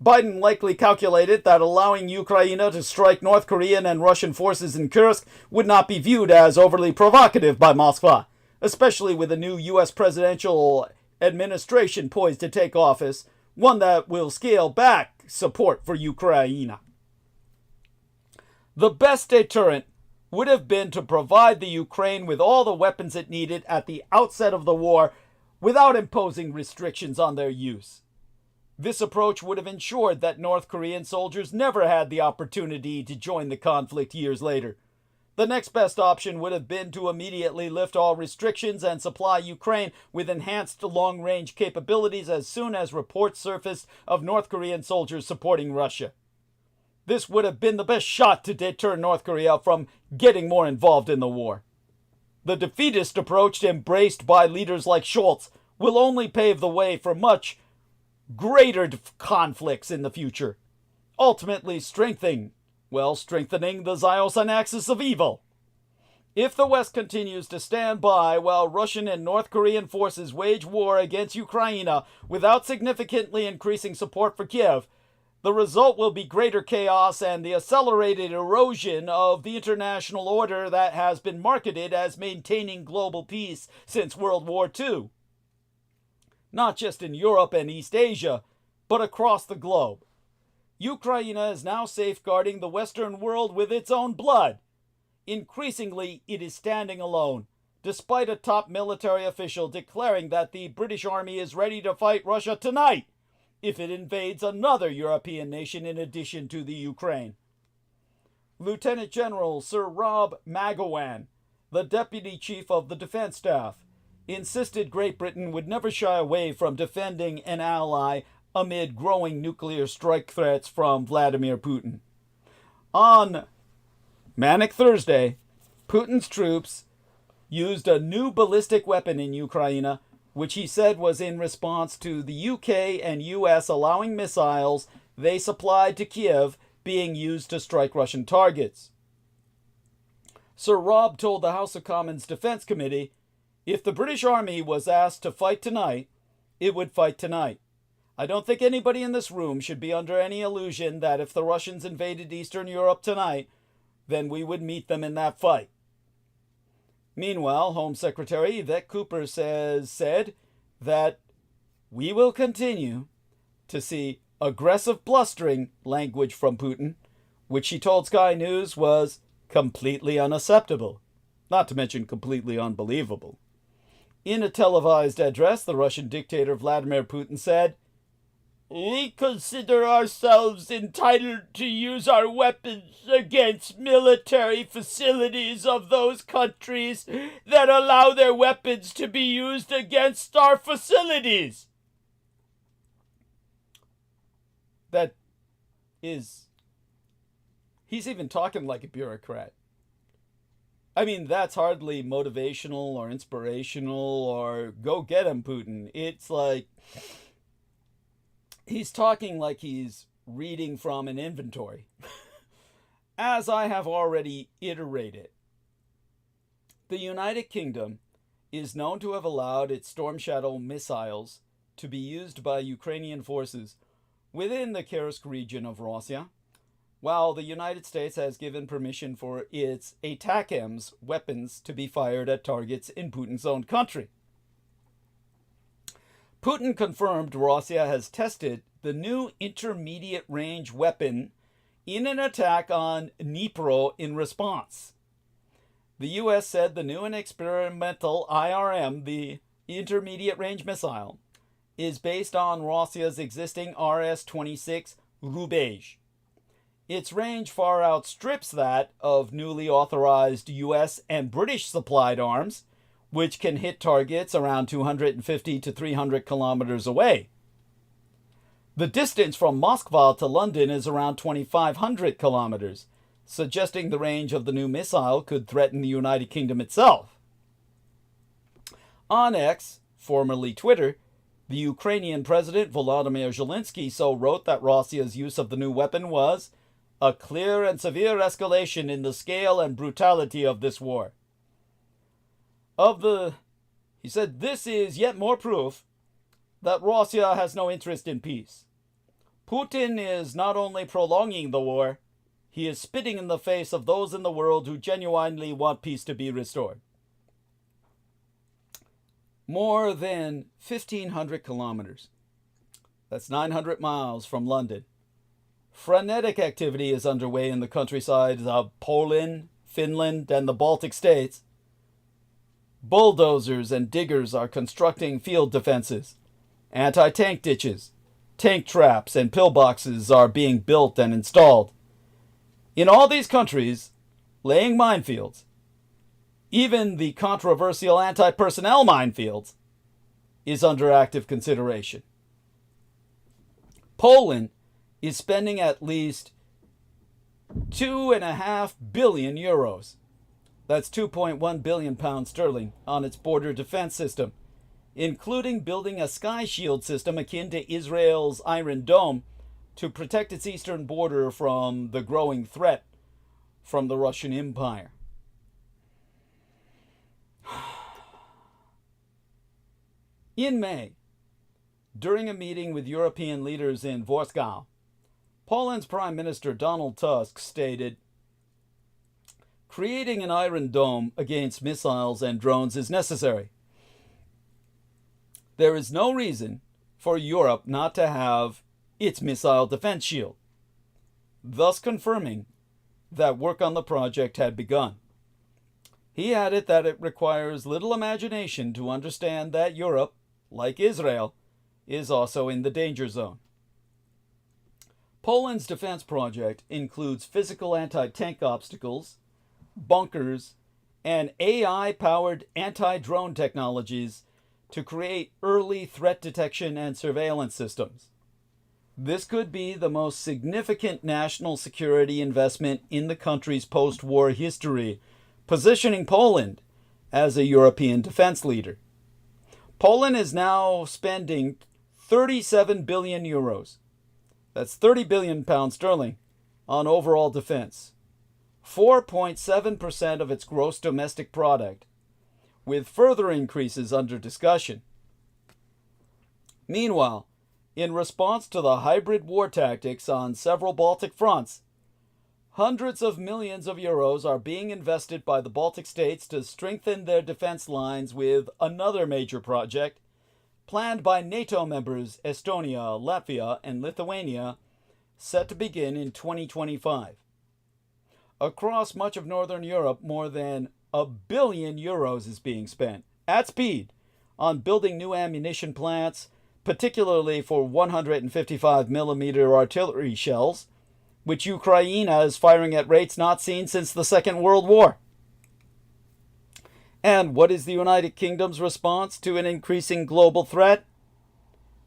Biden likely calculated that allowing Ukraine to strike North Korean and Russian forces in Kursk would not be viewed as overly provocative by Moscow, especially with a new U.S. presidential administration poised to take office, one that will scale back support for Ukraine. The best deterrent would have been to provide the Ukraine with all the weapons it needed at the outset of the war without imposing restrictions on their use. This approach would have ensured that North Korean soldiers never had the opportunity to join the conflict years later. The next best option would have been to immediately lift all restrictions and supply Ukraine with enhanced long-range capabilities as soon as reports surfaced of North Korean soldiers supporting Russia. This would have been the best shot to deter North Korea from getting more involved in the war. The defeatist approach embraced by leaders like Scholz will only pave the way for much greater conflicts in the future, ultimately strengthening the Ziosan axis of evil. If the West continues to stand by while Russian and North Korean forces wage war against Ukraine without significantly increasing support for Kiev, the result will be greater chaos and the accelerated erosion of the international order that has been marketed as maintaining global peace since World War II. Not just in Europe and East Asia, but across the globe. Ukraine is now safeguarding the Western world with its own blood. Increasingly, it is standing alone, despite a top military official declaring that the British Army is ready to fight Russia tonight if it invades another European nation in addition to the Ukraine. Lieutenant General Sir Rob Magowan, the Deputy Chief of the Defense Staff, insisted Great Britain would never shy away from defending an ally amid growing nuclear strike threats from Vladimir Putin. On Manic Thursday, Putin's troops used a new ballistic weapon in Ukraine, which he said was in response to the UK and US allowing missiles they supplied to Kiev being used to strike Russian targets. Sir Rob told the House of Commons Defense Committee, if the British Army was asked to fight tonight, it would fight tonight. I don't think anybody in this room should be under any illusion that if the Russians invaded Eastern Europe tonight, then we would meet them in that fight. Meanwhile, Home Secretary Yvette Cooper said that we will continue to see aggressive blustering language from Putin, which she told Sky News was completely unacceptable, not to mention completely unbelievable. In a televised address, the Russian dictator Vladimir Putin said, We consider ourselves entitled to use our weapons against military facilities of those countries that allow their weapons to be used against our facilities. That is... He's even talking like a bureaucrat. I mean, that's hardly motivational or inspirational or go get him, Putin. It's like... He's talking like he's reading from an inventory. As I have already iterated, the United Kingdom is known to have allowed its Storm Shadow missiles to be used by Ukrainian forces within the Kursk region of Russia, while the United States has given permission for its ATACMS weapons to be fired at targets in Putin's own country. Putin confirmed Russia has tested the new intermediate-range weapon in an attack on Dnipro in response. The U.S. said the new and experimental IRM, the intermediate-range missile, is based on Russia's existing RS-26 Rubège. Its range far outstrips that of newly authorized U.S. and British-supplied arms, which can hit targets around 250 to 300 kilometers away. The distance from Moscow to London is around 2,500 kilometers, suggesting the range of the new missile could threaten the United Kingdom itself. On X, formerly Twitter, the Ukrainian President Volodymyr Zelensky so wrote that Russia's use of the new weapon was a clear and severe escalation in the scale and brutality of this war. He said, this is yet more proof that Russia has no interest in peace. Putin is not only prolonging the war, he is spitting in the face of those in the world who genuinely want peace to be restored. More than 1,500 kilometers. That's 900 miles from London. Frenetic activity is underway in the countrysides of Poland, Finland, and the Baltic states. Bulldozers and diggers are constructing field defenses. Anti-tank ditches, tank traps, and pillboxes are being built and installed. In all these countries, laying minefields, even the controversial anti-personnel minefields, is under active consideration. Poland is spending at least 2.5 billion euros. That's 2.1 billion pounds sterling on its border defense system, including building a sky shield system akin to Israel's Iron Dome to protect its eastern border from the growing threat from the Russian Empire. In May, during a meeting with European leaders in Warsaw, Poland's Prime Minister Donald Tusk stated, "Creating an Iron Dome against missiles and drones is necessary. There is no reason for Europe not to have its missile defense shield," thus confirming that work on the project had begun. He added that it requires little imagination to understand that Europe, like Israel, is also in the danger zone. Poland's defense project includes physical anti-tank obstacles, bunkers, and AI-powered anti-drone technologies to create early threat detection and surveillance systems. This could be the most significant national security investment in the country's post-war history, positioning Poland as a European defense leader. Poland is now spending 37 billion euros. That's 30 billion pounds sterling on overall defense, 4.7% of its gross domestic product, with further increases under discussion. Meanwhile, in response to the hybrid war tactics on several Baltic fronts, hundreds of millions of euros are being invested by the Baltic states to strengthen their defense lines with another major project planned by NATO members Estonia, Latvia, and Lithuania, set to begin in 2025. Across much of Northern Europe, more than €1 billion is being spent, at speed, on building new ammunition plants, particularly for 155mm artillery shells, which Ukraine is firing at rates not seen since the Second World War. And what is the United Kingdom's response to an increasing global threat?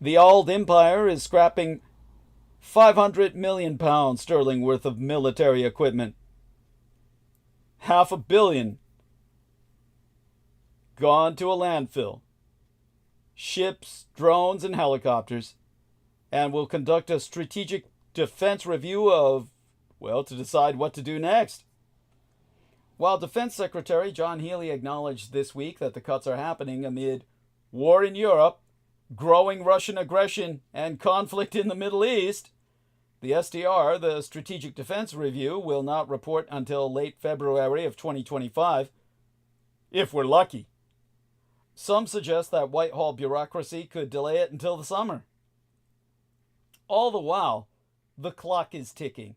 The old empire is scrapping £500 million worth of military equipment. £500 million gone to a landfill. Ships, drones, and helicopters. And will conduct a strategic defense review of, well, to decide what to do next. While Defense Secretary John Healey acknowledged this week that the cuts are happening amid war in Europe, growing Russian aggression, and conflict in the Middle East, the SDR, the Strategic Defense Review, will not report until late February of 2025, if we're lucky. Some suggest that Whitehall bureaucracy could delay it until the summer. All the while, the clock is ticking.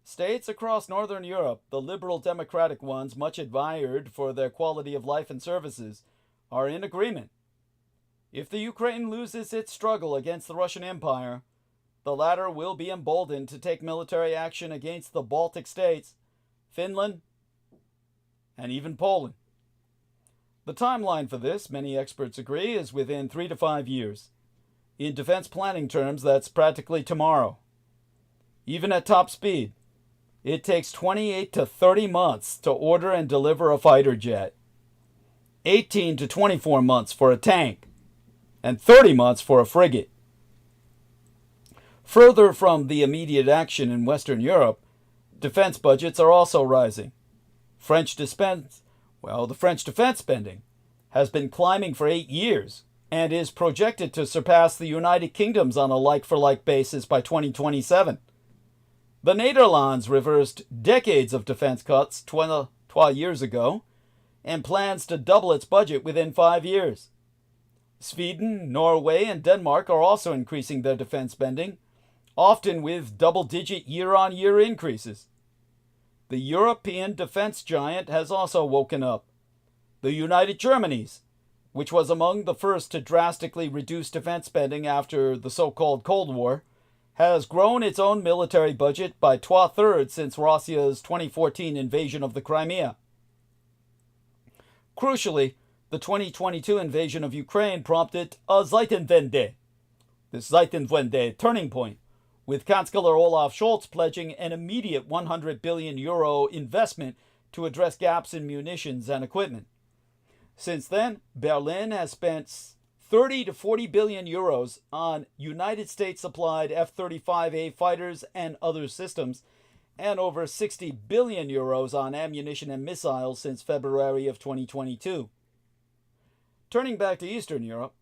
States across Northern Europe, the liberal democratic ones much admired for their quality of life and services, are in agreement. If the Ukraine loses its struggle against the Russian Empire, the latter will be emboldened to take military action against the Baltic states, Finland, and even Poland. The timeline for this, many experts agree, is within 3 to 5 years. In defense planning terms, that's practically tomorrow. Even at top speed, it takes 28 to 30 months to order and deliver a fighter jet, 18 to 24 months for a tank, and 30 months for a frigate. Further from the immediate action in Western Europe, defense budgets are also rising. The French defense spending has been climbing for 8 years and is projected to surpass the United Kingdom's on a like-for-like basis by 2027. The Netherlands reversed decades of defense cuts 12 years ago and plans to double its budget within 5 years. Sweden, Norway, and Denmark are also increasing their defense spending, often with double-digit year-on-year increases. The European defense giant has also woken up. The United Germanies, which was among the first to drastically reduce defense spending after the so-called Cold War, has grown its own military budget by 2/3 since Russia's 2014 invasion of the Crimea. Crucially, the 2022 invasion of Ukraine prompted a Zeitenwende, the Zeitenwende turning point, with Chancellor Olaf Scholz pledging an immediate €100 billion investment to address gaps in munitions and equipment. Since then, Berlin has spent 30 to 40 billion euros on United States-supplied F-35A fighters and other systems, and over 60 billion euros on ammunition and missiles since February of 2022. Turning back to Eastern Europe,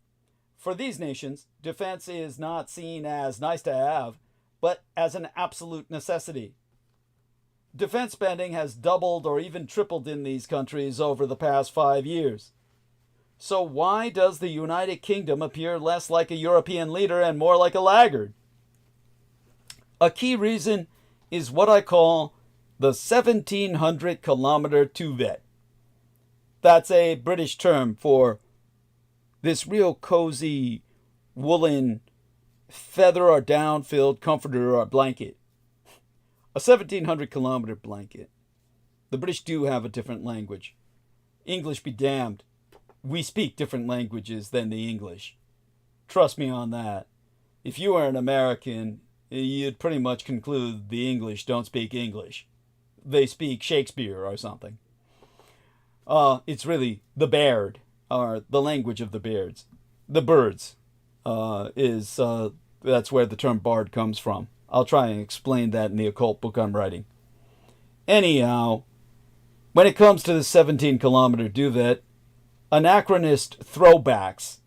for these nations, defense is not seen as nice to have, but as an absolute necessity. Defense spending has doubled or even tripled in these countries over the past 5 years. So why does the United Kingdom appear less like a European leader and more like a laggard? A key reason is what I call the 1700-kilometer tuvet. That's a British term for this real cozy woolen feather or down-filled comforter or blanket. A 1700-kilometer blanket. The British do have a different language. English be damned. We speak different languages than the English. Trust me on that. If you are an American, you'd pretty much conclude the English don't speak English. They speak Shakespeare or something. It's really the Baird, or the language of the Beards. The birds that's where the term bard comes from. I'll try and explain that in the occult book I'm writing. Anyhow, when it comes to the 17-kilometer duvet, anachronist throwbacks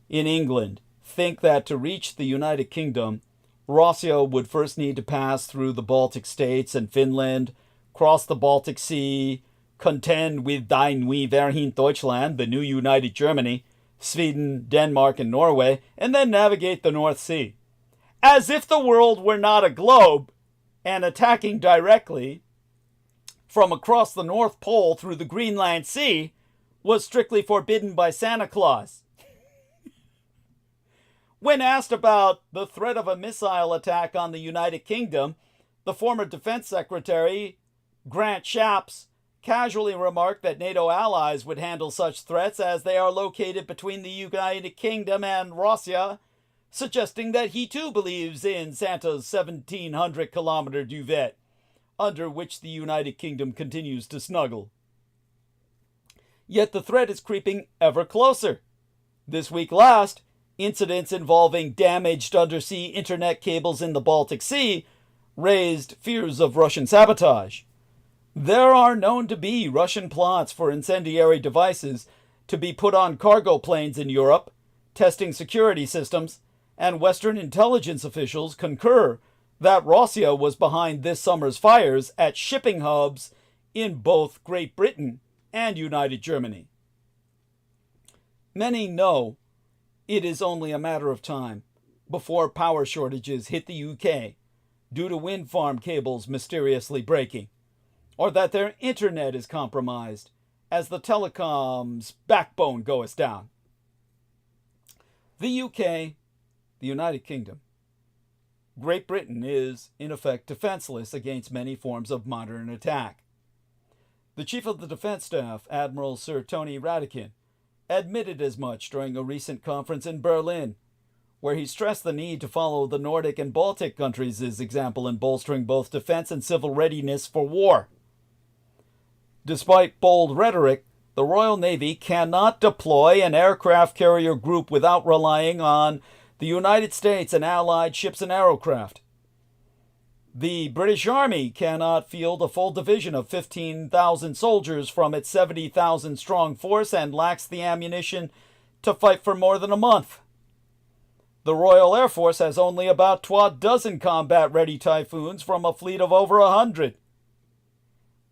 in England think that to reach the United Kingdom, Russia would first need to pass through the Baltic states and Finland, cross the Baltic Sea, contend with Die Neue Vereinigte Deutschland, the new United Germany, Sweden, Denmark, and Norway, and then navigate the North Sea. As if the world were not a globe, and attacking directly from across the North Pole through the Greenland Sea was strictly forbidden by Santa Claus. When asked about the threat of a missile attack on the United Kingdom, the former Defense Secretary, Grant Shapps, casually remarked that NATO allies would handle such threats as they are located between the United Kingdom and Russia, suggesting that he too believes in Santa's 1,700-kilometer duvet, under which the United Kingdom continues to snuggle. Yet the threat is creeping ever closer. This week last, incidents involving damaged undersea internet cables in the Baltic Sea raised fears of Russian sabotage. There are known to be Russian plots for incendiary devices to be put on cargo planes in Europe, testing security systems, and Western intelligence officials concur that Russia was behind this summer's fires at shipping hubs in both Great Britain and United Germany. Many know it is only a matter of time before power shortages hit the UK due to wind farm cables mysteriously breaking, or that their internet is compromised as the telecom's backbone goes down. The UK, the United Kingdom, Great Britain is, in effect, defenseless against many forms of modern attack. The Chief of the Defense Staff, Admiral Sir Tony Radakin, admitted as much during a recent conference in Berlin, where he stressed the need to follow the Nordic and Baltic countries' example in bolstering both defense and civil readiness for war. Despite bold rhetoric, the Royal Navy cannot deploy an aircraft carrier group without relying on the United States and allied ships and aircraft. The British Army cannot field a full division of 15,000 soldiers from its 70,000-strong force and lacks the ammunition to fight for more than a month. The Royal Air Force has only about 12 combat-ready Typhoons from a fleet of over 100.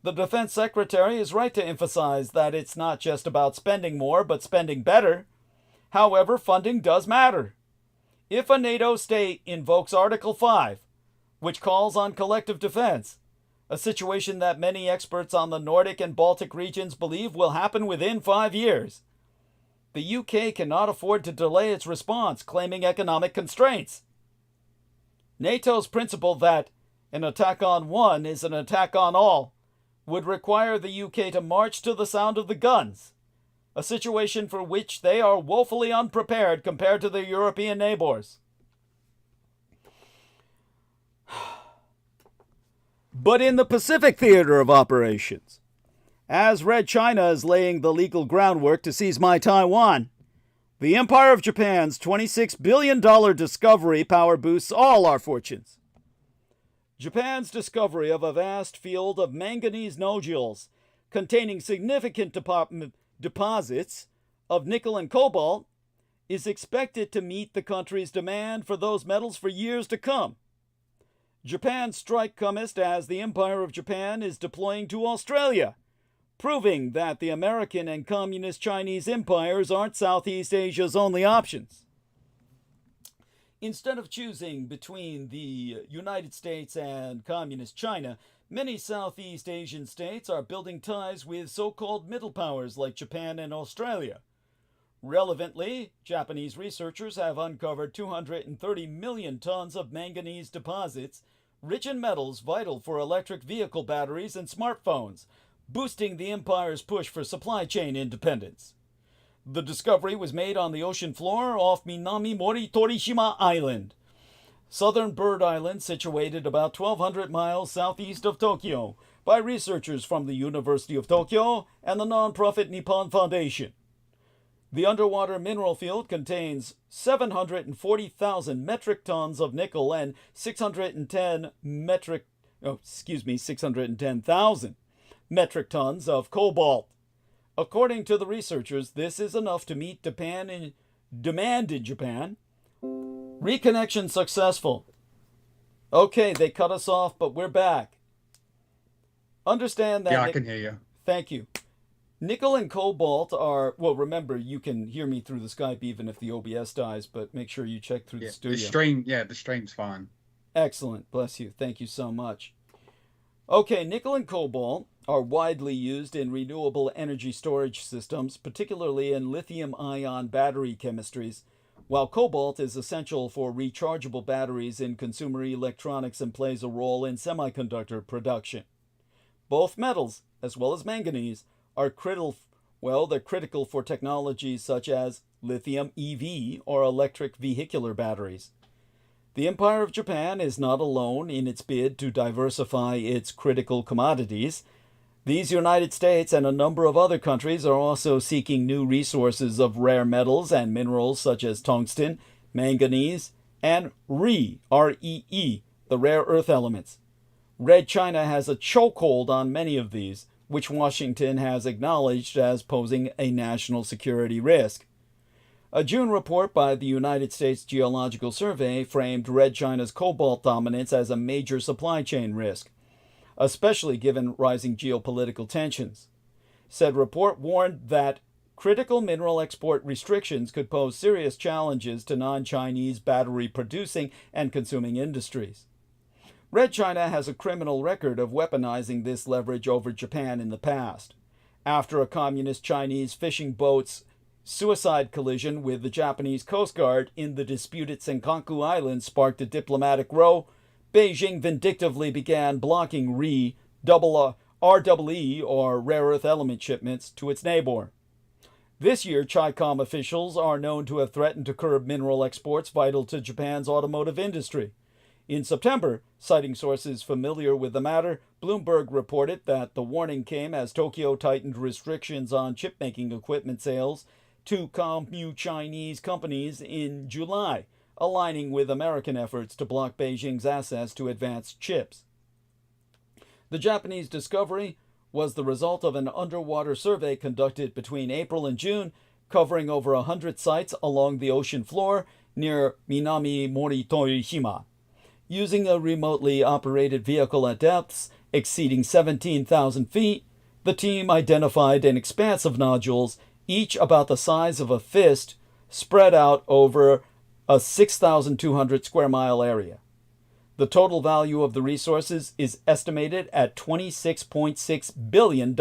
The Defense Secretary is right to emphasize that it's not just about spending more, but spending better. However, funding does matter. If a NATO state invokes Article 5, which calls on collective defense, a situation that many experts on the Nordic and Baltic regions believe will happen within 5 years, the UK cannot afford to delay its response, claiming economic constraints. NATO's principle that an attack on one is an attack on all would require the UK to march to the sound of the guns, a situation for which they are woefully unprepared compared to their European neighbors. But in the Pacific theater of operations, as Red China is laying the legal groundwork to seize my Taiwan, the Empire of Japan's $26 billion discovery power boosts all our fortunes. Japan's discovery of a vast field of manganese nodules containing significant deposits of nickel and cobalt is expected to meet the country's demand for those metals for years to come. Japan's strike comest as the Empire of Japan is deploying to Australia, proving that the American and Communist Chinese empires aren't Southeast Asia's only options. Instead of choosing between the United States and Communist China, many Southeast Asian states are building ties with so-called middle powers like Japan and Australia. Relevantly, Japanese researchers have uncovered 230 million tons of manganese deposits, rich in metals vital for electric vehicle batteries and smartphones, boosting the empire's push for supply chain independence. The discovery was made on the ocean floor off Minami Moritorishima Island, southern bird island situated about 1,200 miles southeast of Tokyo, by researchers from the University of Tokyo and the non-profit Nippon Foundation. The underwater mineral field contains 740,000 metric tons of nickel and 610,000 metric tons of cobalt. According to the researchers, this is enough to meet demand in Japan. Reconnection successful. Okay, they cut us off, but we're back. Understand that... Yeah, I can hear you. Thank you. Nickel and cobalt are... Well, remember, you can hear me through the Skype even if the OBS dies, but make sure you check through the studio. The stream's fine. Excellent. Bless you. Thank you so much. Okay, nickel and cobalt are widely used in renewable energy storage systems, particularly in lithium-ion battery chemistries, while cobalt is essential for rechargeable batteries in consumer electronics and plays a role in semiconductor production. Both metals, as well as manganese, are critical for technologies such as lithium EV or electric vehicular batteries. The Empire of Japan is not alone in its bid to diversify its critical commodities. These United States and a number of other countries are also seeking new resources of rare metals and minerals such as tungsten, manganese, and REE, the rare earth elements. Red China has a chokehold on many of these, which Washington has acknowledged as posing a national security risk. A June report by the United States Geological Survey framed Red China's cobalt dominance as a major supply chain risk, especially given rising geopolitical tensions. Said report warned that critical mineral export restrictions could pose serious challenges to non-Chinese battery-producing and consuming industries. Red China has a criminal record of weaponizing this leverage over Japan in the past. After a communist Chinese fishing boat's suicide collision with the Japanese Coast Guard in the disputed Senkaku Islands sparked a diplomatic row, Beijing vindictively began blocking REE, or rare earth element shipments, to its neighbor. This year, CHICOM officials are known to have threatened to curb mineral exports vital to Japan's automotive industry. In September, citing sources familiar with the matter, Bloomberg reported that the warning came as Tokyo tightened restrictions on chip-making equipment sales to Chinese companies in July, aligning with American efforts to block Beijing's access to advanced chips. The Japanese discovery was the result of an underwater survey conducted between April and June, covering over 100 sites along the ocean floor near Minami Moritoshima. Using a remotely operated vehicle at depths exceeding 17,000 feet, the team identified an expanse of nodules, each about the size of a fist, spread out over a 6,200 square mile area. The total value of the resources is estimated at $26.6 billion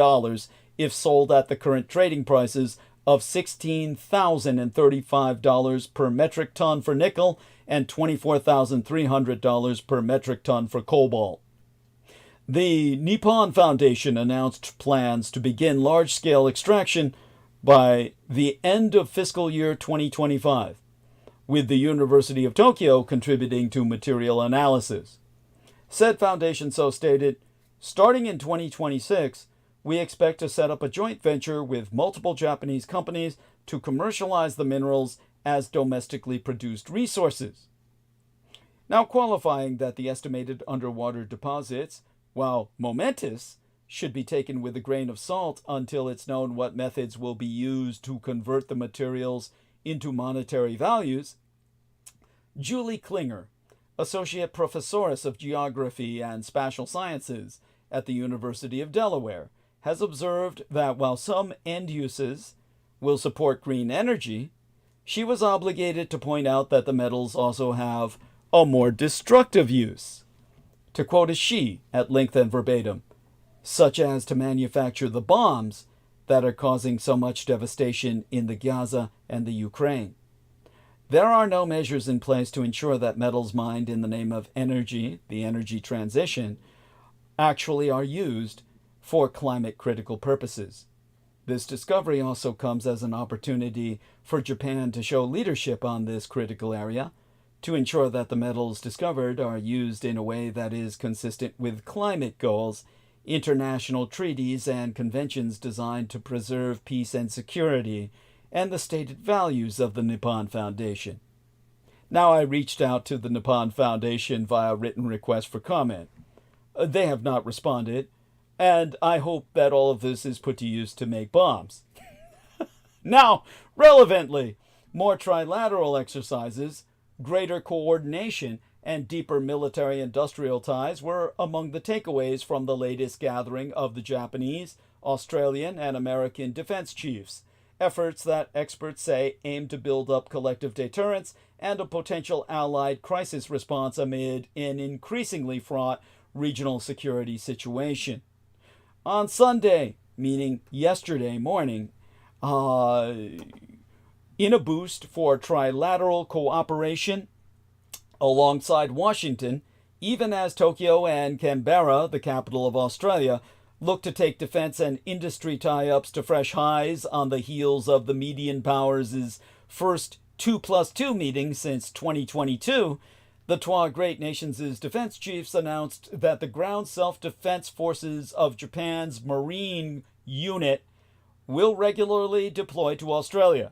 if sold at the current trading prices of $16,035 per metric ton for nickel and $24,300 per metric ton for cobalt. The Nippon Foundation announced plans to begin large-scale extraction by the end of fiscal year 2025, with the University of Tokyo contributing to material analysis. Said foundation so stated, starting in 2026, we expect to set up a joint venture with multiple Japanese companies to commercialize the minerals as domestically produced resources. Now, qualifying that the estimated underwater deposits, while momentous, should be taken with a grain of salt until it's known what methods will be used to convert the materials into monetary values, Julie Klinger, Associate Professor of Geography and Spatial Sciences at the University of Delaware, has observed that while some end uses will support green energy, she was obligated to point out that the metals also have a more destructive use. To quote a she at length and verbatim, such as to manufacture the bombs that are causing so much devastation in the Gaza and the Ukraine. There are no measures in place to ensure that metals mined in the name of energy, the energy transition, actually are used for climate-critical purposes. This discovery also comes as an opportunity for Japan to show leadership on this critical area, to ensure that the metals discovered are used in a way that is consistent with climate goals, international treaties and conventions designed to preserve peace and security, and the stated values of the Nippon Foundation. Now, I reached out to the Nippon Foundation via written request for comment. They have not responded, and I hope that all of this is put to use to make bombs. Now, relevantly, more trilateral exercises, greater coordination, and deeper military-industrial ties were among the takeaways from the latest gathering of the Japanese, Australian, and American defense chiefs, efforts that experts say aim to build up collective deterrence and a potential allied crisis response amid an increasingly fraught regional security situation. On Sunday, meaning yesterday morning, in a boost for trilateral cooperation alongside Washington, even as Tokyo and Canberra, the capital of Australia, look to take defense and industry tie-ups to fresh highs on the heels of the Median Powers' first 2+2 meeting since 2022, the Trois Great Nations' defense chiefs announced that the ground self-defense forces of Japan's Marine Unit will regularly deploy to Australia.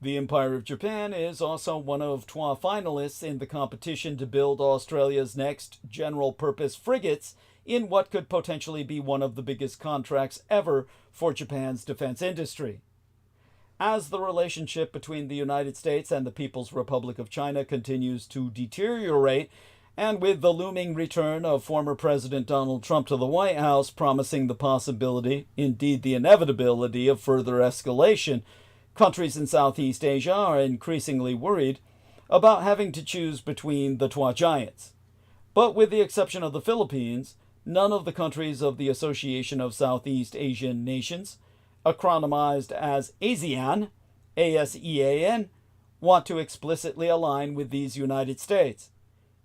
The Empire of Japan is also one of Trois finalists in the competition to build Australia's next general-purpose frigates in what could potentially be one of the biggest contracts ever for Japan's defense industry. As the relationship between the United States and the People's Republic of China continues to deteriorate, and with the looming return of former President Donald Trump to the White House promising the possibility, indeed the inevitability, of further escalation, countries in Southeast Asia are increasingly worried about having to choose between the Trois giants. But with the exception of the Philippines, none of the countries of the Association of Southeast Asian Nations, acronymized as ASEAN, ASEAN, want to explicitly align with these United States.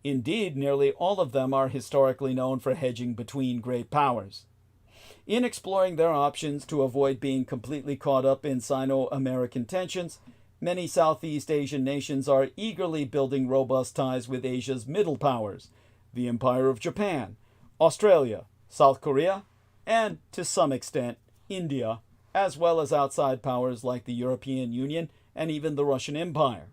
Indeed, nearly all of them are historically known for hedging between great powers. In exploring their options to avoid being completely caught up in Sino-American tensions, many Southeast Asian nations are eagerly building robust ties with Asia's middle powers, the Empire of Japan, Australia, South Korea, and, to some extent, India, as well as outside powers like the European Union and even the Russian Empire.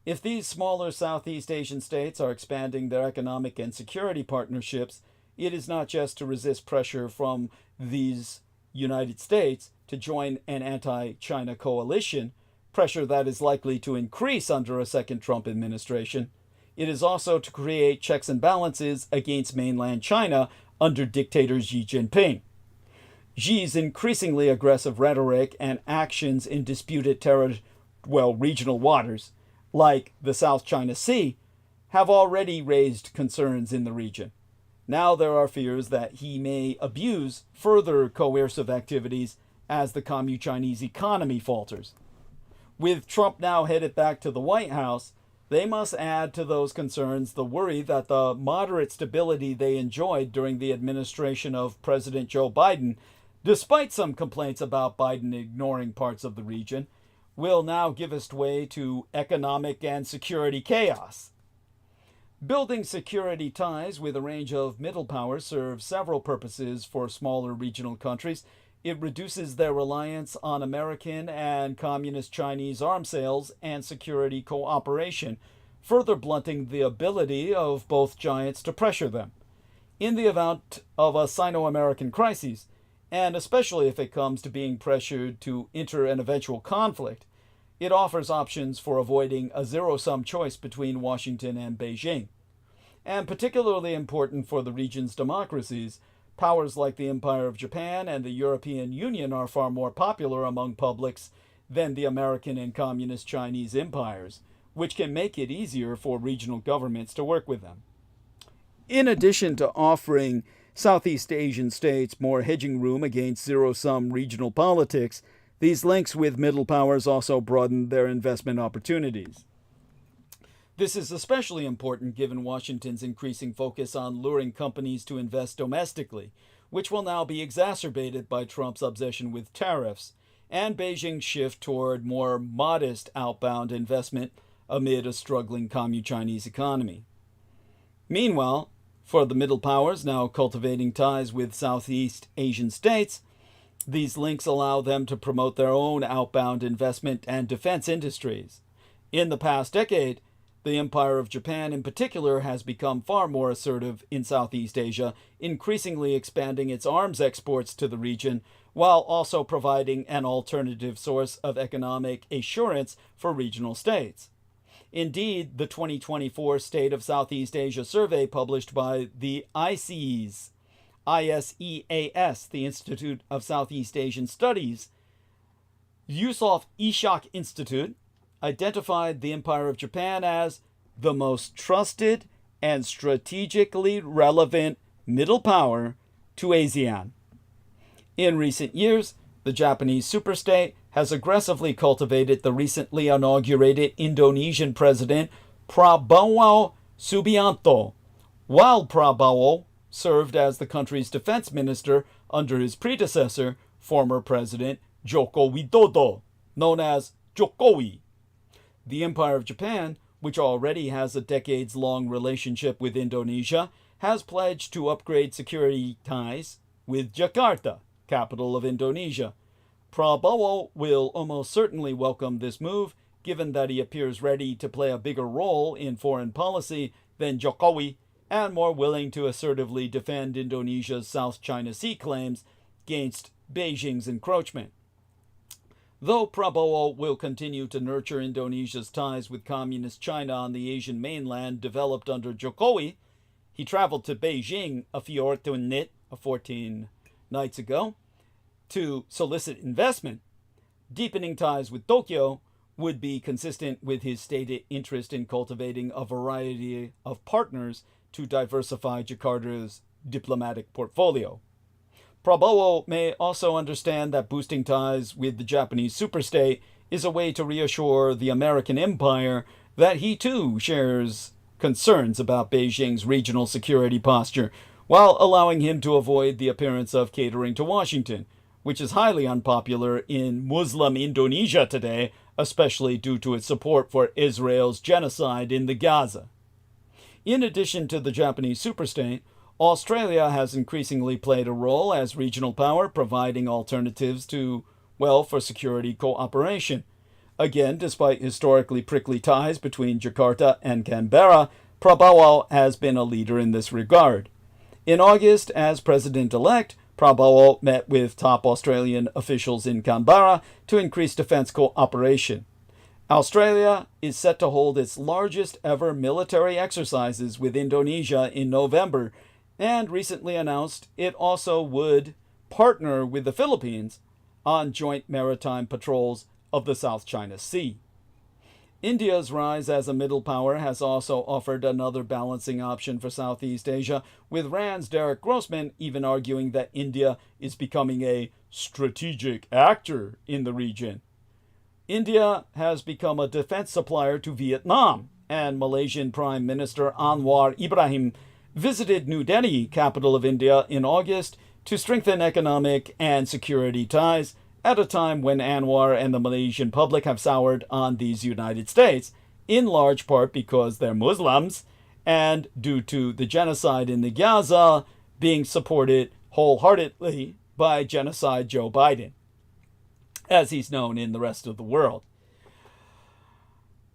If these smaller Southeast Asian states are expanding their economic and security partnerships, it is not just to resist pressure from these United States to join an anti-China coalition, pressure that is likely to increase under a second Trump administration. It is also to create checks and balances against mainland China under dictator Xi Jinping. Xi's increasingly aggressive rhetoric and actions in disputed regional waters, like the South China Sea, have already raised concerns in the region. Now there are fears that he may abuse further coercive activities as the Communist-Chinese economy falters. With Trump now headed back to the White House, they must add to those concerns the worry that the moderate stability they enjoyed during the administration of President Joe Biden, despite some complaints about Biden ignoring parts of the region, will now give us way to economic and security chaos. Building security ties with a range of middle powers serves several purposes for smaller regional countries. It reduces their reliance on American and Communist Chinese arms sales and security cooperation, further blunting the ability of both giants to pressure them. In the event of a Sino-American crisis, and especially if it comes to being pressured to enter an eventual conflict, it offers options for avoiding a zero-sum choice between Washington and Beijing. And particularly important for the region's democracies, powers like the Empire of Japan and the European Union are far more popular among publics than the American and Communist Chinese empires, which can make it easier for regional governments to work with them. In addition to offering Southeast Asian states more hedging room against zero-sum regional politics, these links with middle powers also broaden their investment opportunities. This is especially important given Washington's increasing focus on luring companies to invest domestically, which will now be exacerbated by Trump's obsession with tariffs, and Beijing's shift toward more modest outbound investment amid a struggling Communist-Chinese economy. Meanwhile, for the middle powers now cultivating ties with Southeast Asian states, these links allow them to promote their own outbound investment and defense industries. In the past decade, the Empire of Japan in particular has become far more assertive in Southeast Asia, increasingly expanding its arms exports to the region, while also providing an alternative source of economic assurance for regional states. Indeed, the 2024 State of Southeast Asia survey published by the ISEAS, the Institute of Southeast Asian Studies, Yusof Ishak Institute, identified the Empire of Japan as the most trusted and strategically relevant middle power to ASEAN. In recent years, the Japanese superstate has aggressively cultivated the recently inaugurated Indonesian President Prabowo Subianto, while Prabowo served as the country's defense minister under his predecessor, former President Joko Widodo, known as Jokowi. The Empire of Japan, which already has a decades-long relationship with Indonesia, has pledged to upgrade security ties with Jakarta, capital of Indonesia. Prabowo will almost certainly welcome this move, given that he appears ready to play a bigger role in foreign policy than Jokowi and more willing to assertively defend Indonesia's South China Sea claims against Beijing's encroachment. Though Prabowo will continue to nurture Indonesia's ties with Communist China on the Asian mainland developed under Jokowi, he traveled to Beijing a fortnight, 14 nights ago, to solicit investment. Deepening ties with Tokyo would be consistent with his stated interest in cultivating a variety of partners to diversify Jakarta's diplomatic portfolio. Prabowo may also understand that boosting ties with the Japanese superstate is a way to reassure the American empire that he too shares concerns about Beijing's regional security posture, while allowing him to avoid the appearance of catering to Washington, which is highly unpopular in Muslim Indonesia today, especially due to its support for Israel's genocide in the Gaza. In addition to the Japanese superstate, Australia has increasingly played a role as regional power, providing alternatives for security cooperation. Again, despite historically prickly ties between Jakarta and Canberra, Prabowo has been a leader in this regard. In August, as president-elect, Prabowo met with top Australian officials in Canberra to increase defense cooperation. Australia is set to hold its largest ever military exercises with Indonesia in November, and recently announced it also would partner with the Philippines on joint maritime patrols of the South China Sea. India's rise as a middle power has also offered another balancing option for Southeast Asia, with RAND's Derek Grossman even arguing that India is becoming a strategic actor in the region. India has become a defense supplier to Vietnam, and Malaysian Prime Minister Anwar Ibrahim visited New Delhi, capital of India, in August to strengthen economic and security ties at a time when Anwar and the Malaysian public have soured on these United States, in large part because they're Muslims and due to the genocide in the Gaza being supported wholeheartedly by Genocide Joe Biden, as he's known in the rest of the world.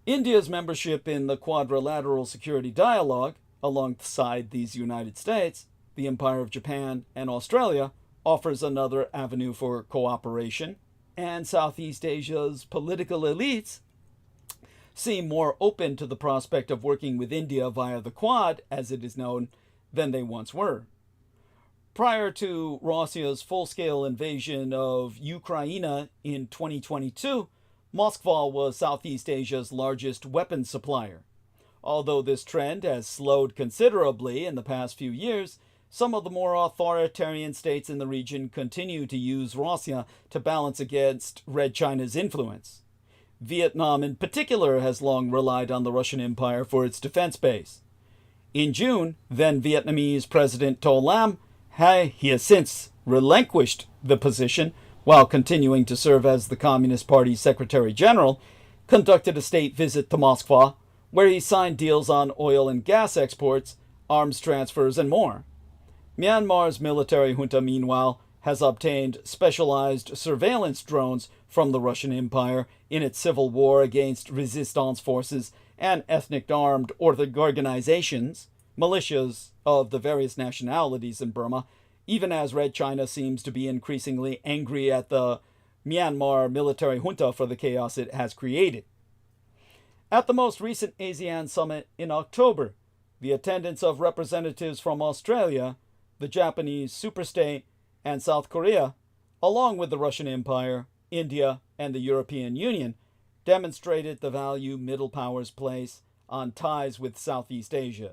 India's membership in the Quadrilateral Security Dialogue, alongside these United States, the Empire of Japan, and Australia, offers another avenue for cooperation, and Southeast Asia's political elites seem more open to the prospect of working with India via the Quad, as it is known, than they once were. Prior to Russia's full-scale invasion of Ukraine in 2022, Moscow was Southeast Asia's largest weapons supplier. Although this trend has slowed considerably in the past few years, some of the more authoritarian states in the region continue to use Russia to balance against Red China's influence. Vietnam in particular has long relied on the Russian Empire for its defense base. In June, then Vietnamese President To Lam has since relinquished the position while continuing to serve as the Communist Party's Secretary General, conducted a state visit to Moscow, where he signed deals on oil and gas exports, arms transfers, and more. Myanmar's military junta, meanwhile, has obtained specialized surveillance drones from the Russian Empire in its civil war against resistance forces and ethnic armed organizations, militias of the various nationalities in Burma, even as Red China seems to be increasingly angry at the Myanmar military junta for the chaos it has created. At the most recent ASEAN summit in October, the attendance of representatives from Australia, the Japanese superstate, and South Korea, along with the Russian Empire, India, and the European Union, demonstrated the value middle powers place on ties with Southeast Asia.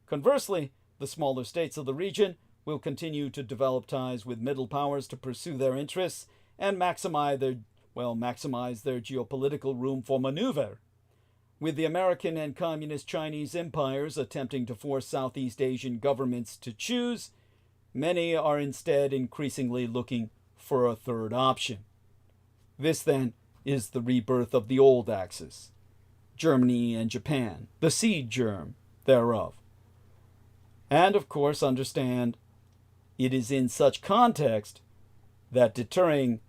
Conversely, the smaller states of the region will continue to develop ties with middle powers to pursue their interests and maximize maximize their geopolitical room for maneuver. With the American and Communist Chinese empires attempting to force Southeast Asian governments to choose, many are instead increasingly looking for a third option. This, then, is the rebirth of the old axis, Germany and Japan, the seed germ thereof. And, of course, understand it is in such context that deterring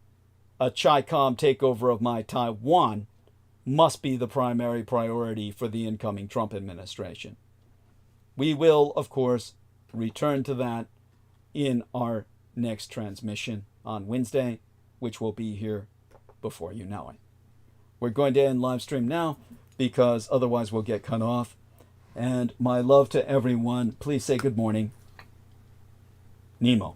a CHICOM takeover of my Taiwan must be the primary priority for the incoming Trump administration. We will, of course, return to that in our next transmission on Wednesday, which will be here before you know it. We're going to end live stream now because otherwise we'll get cut off. And my love to everyone. Please say good morning. Nemo.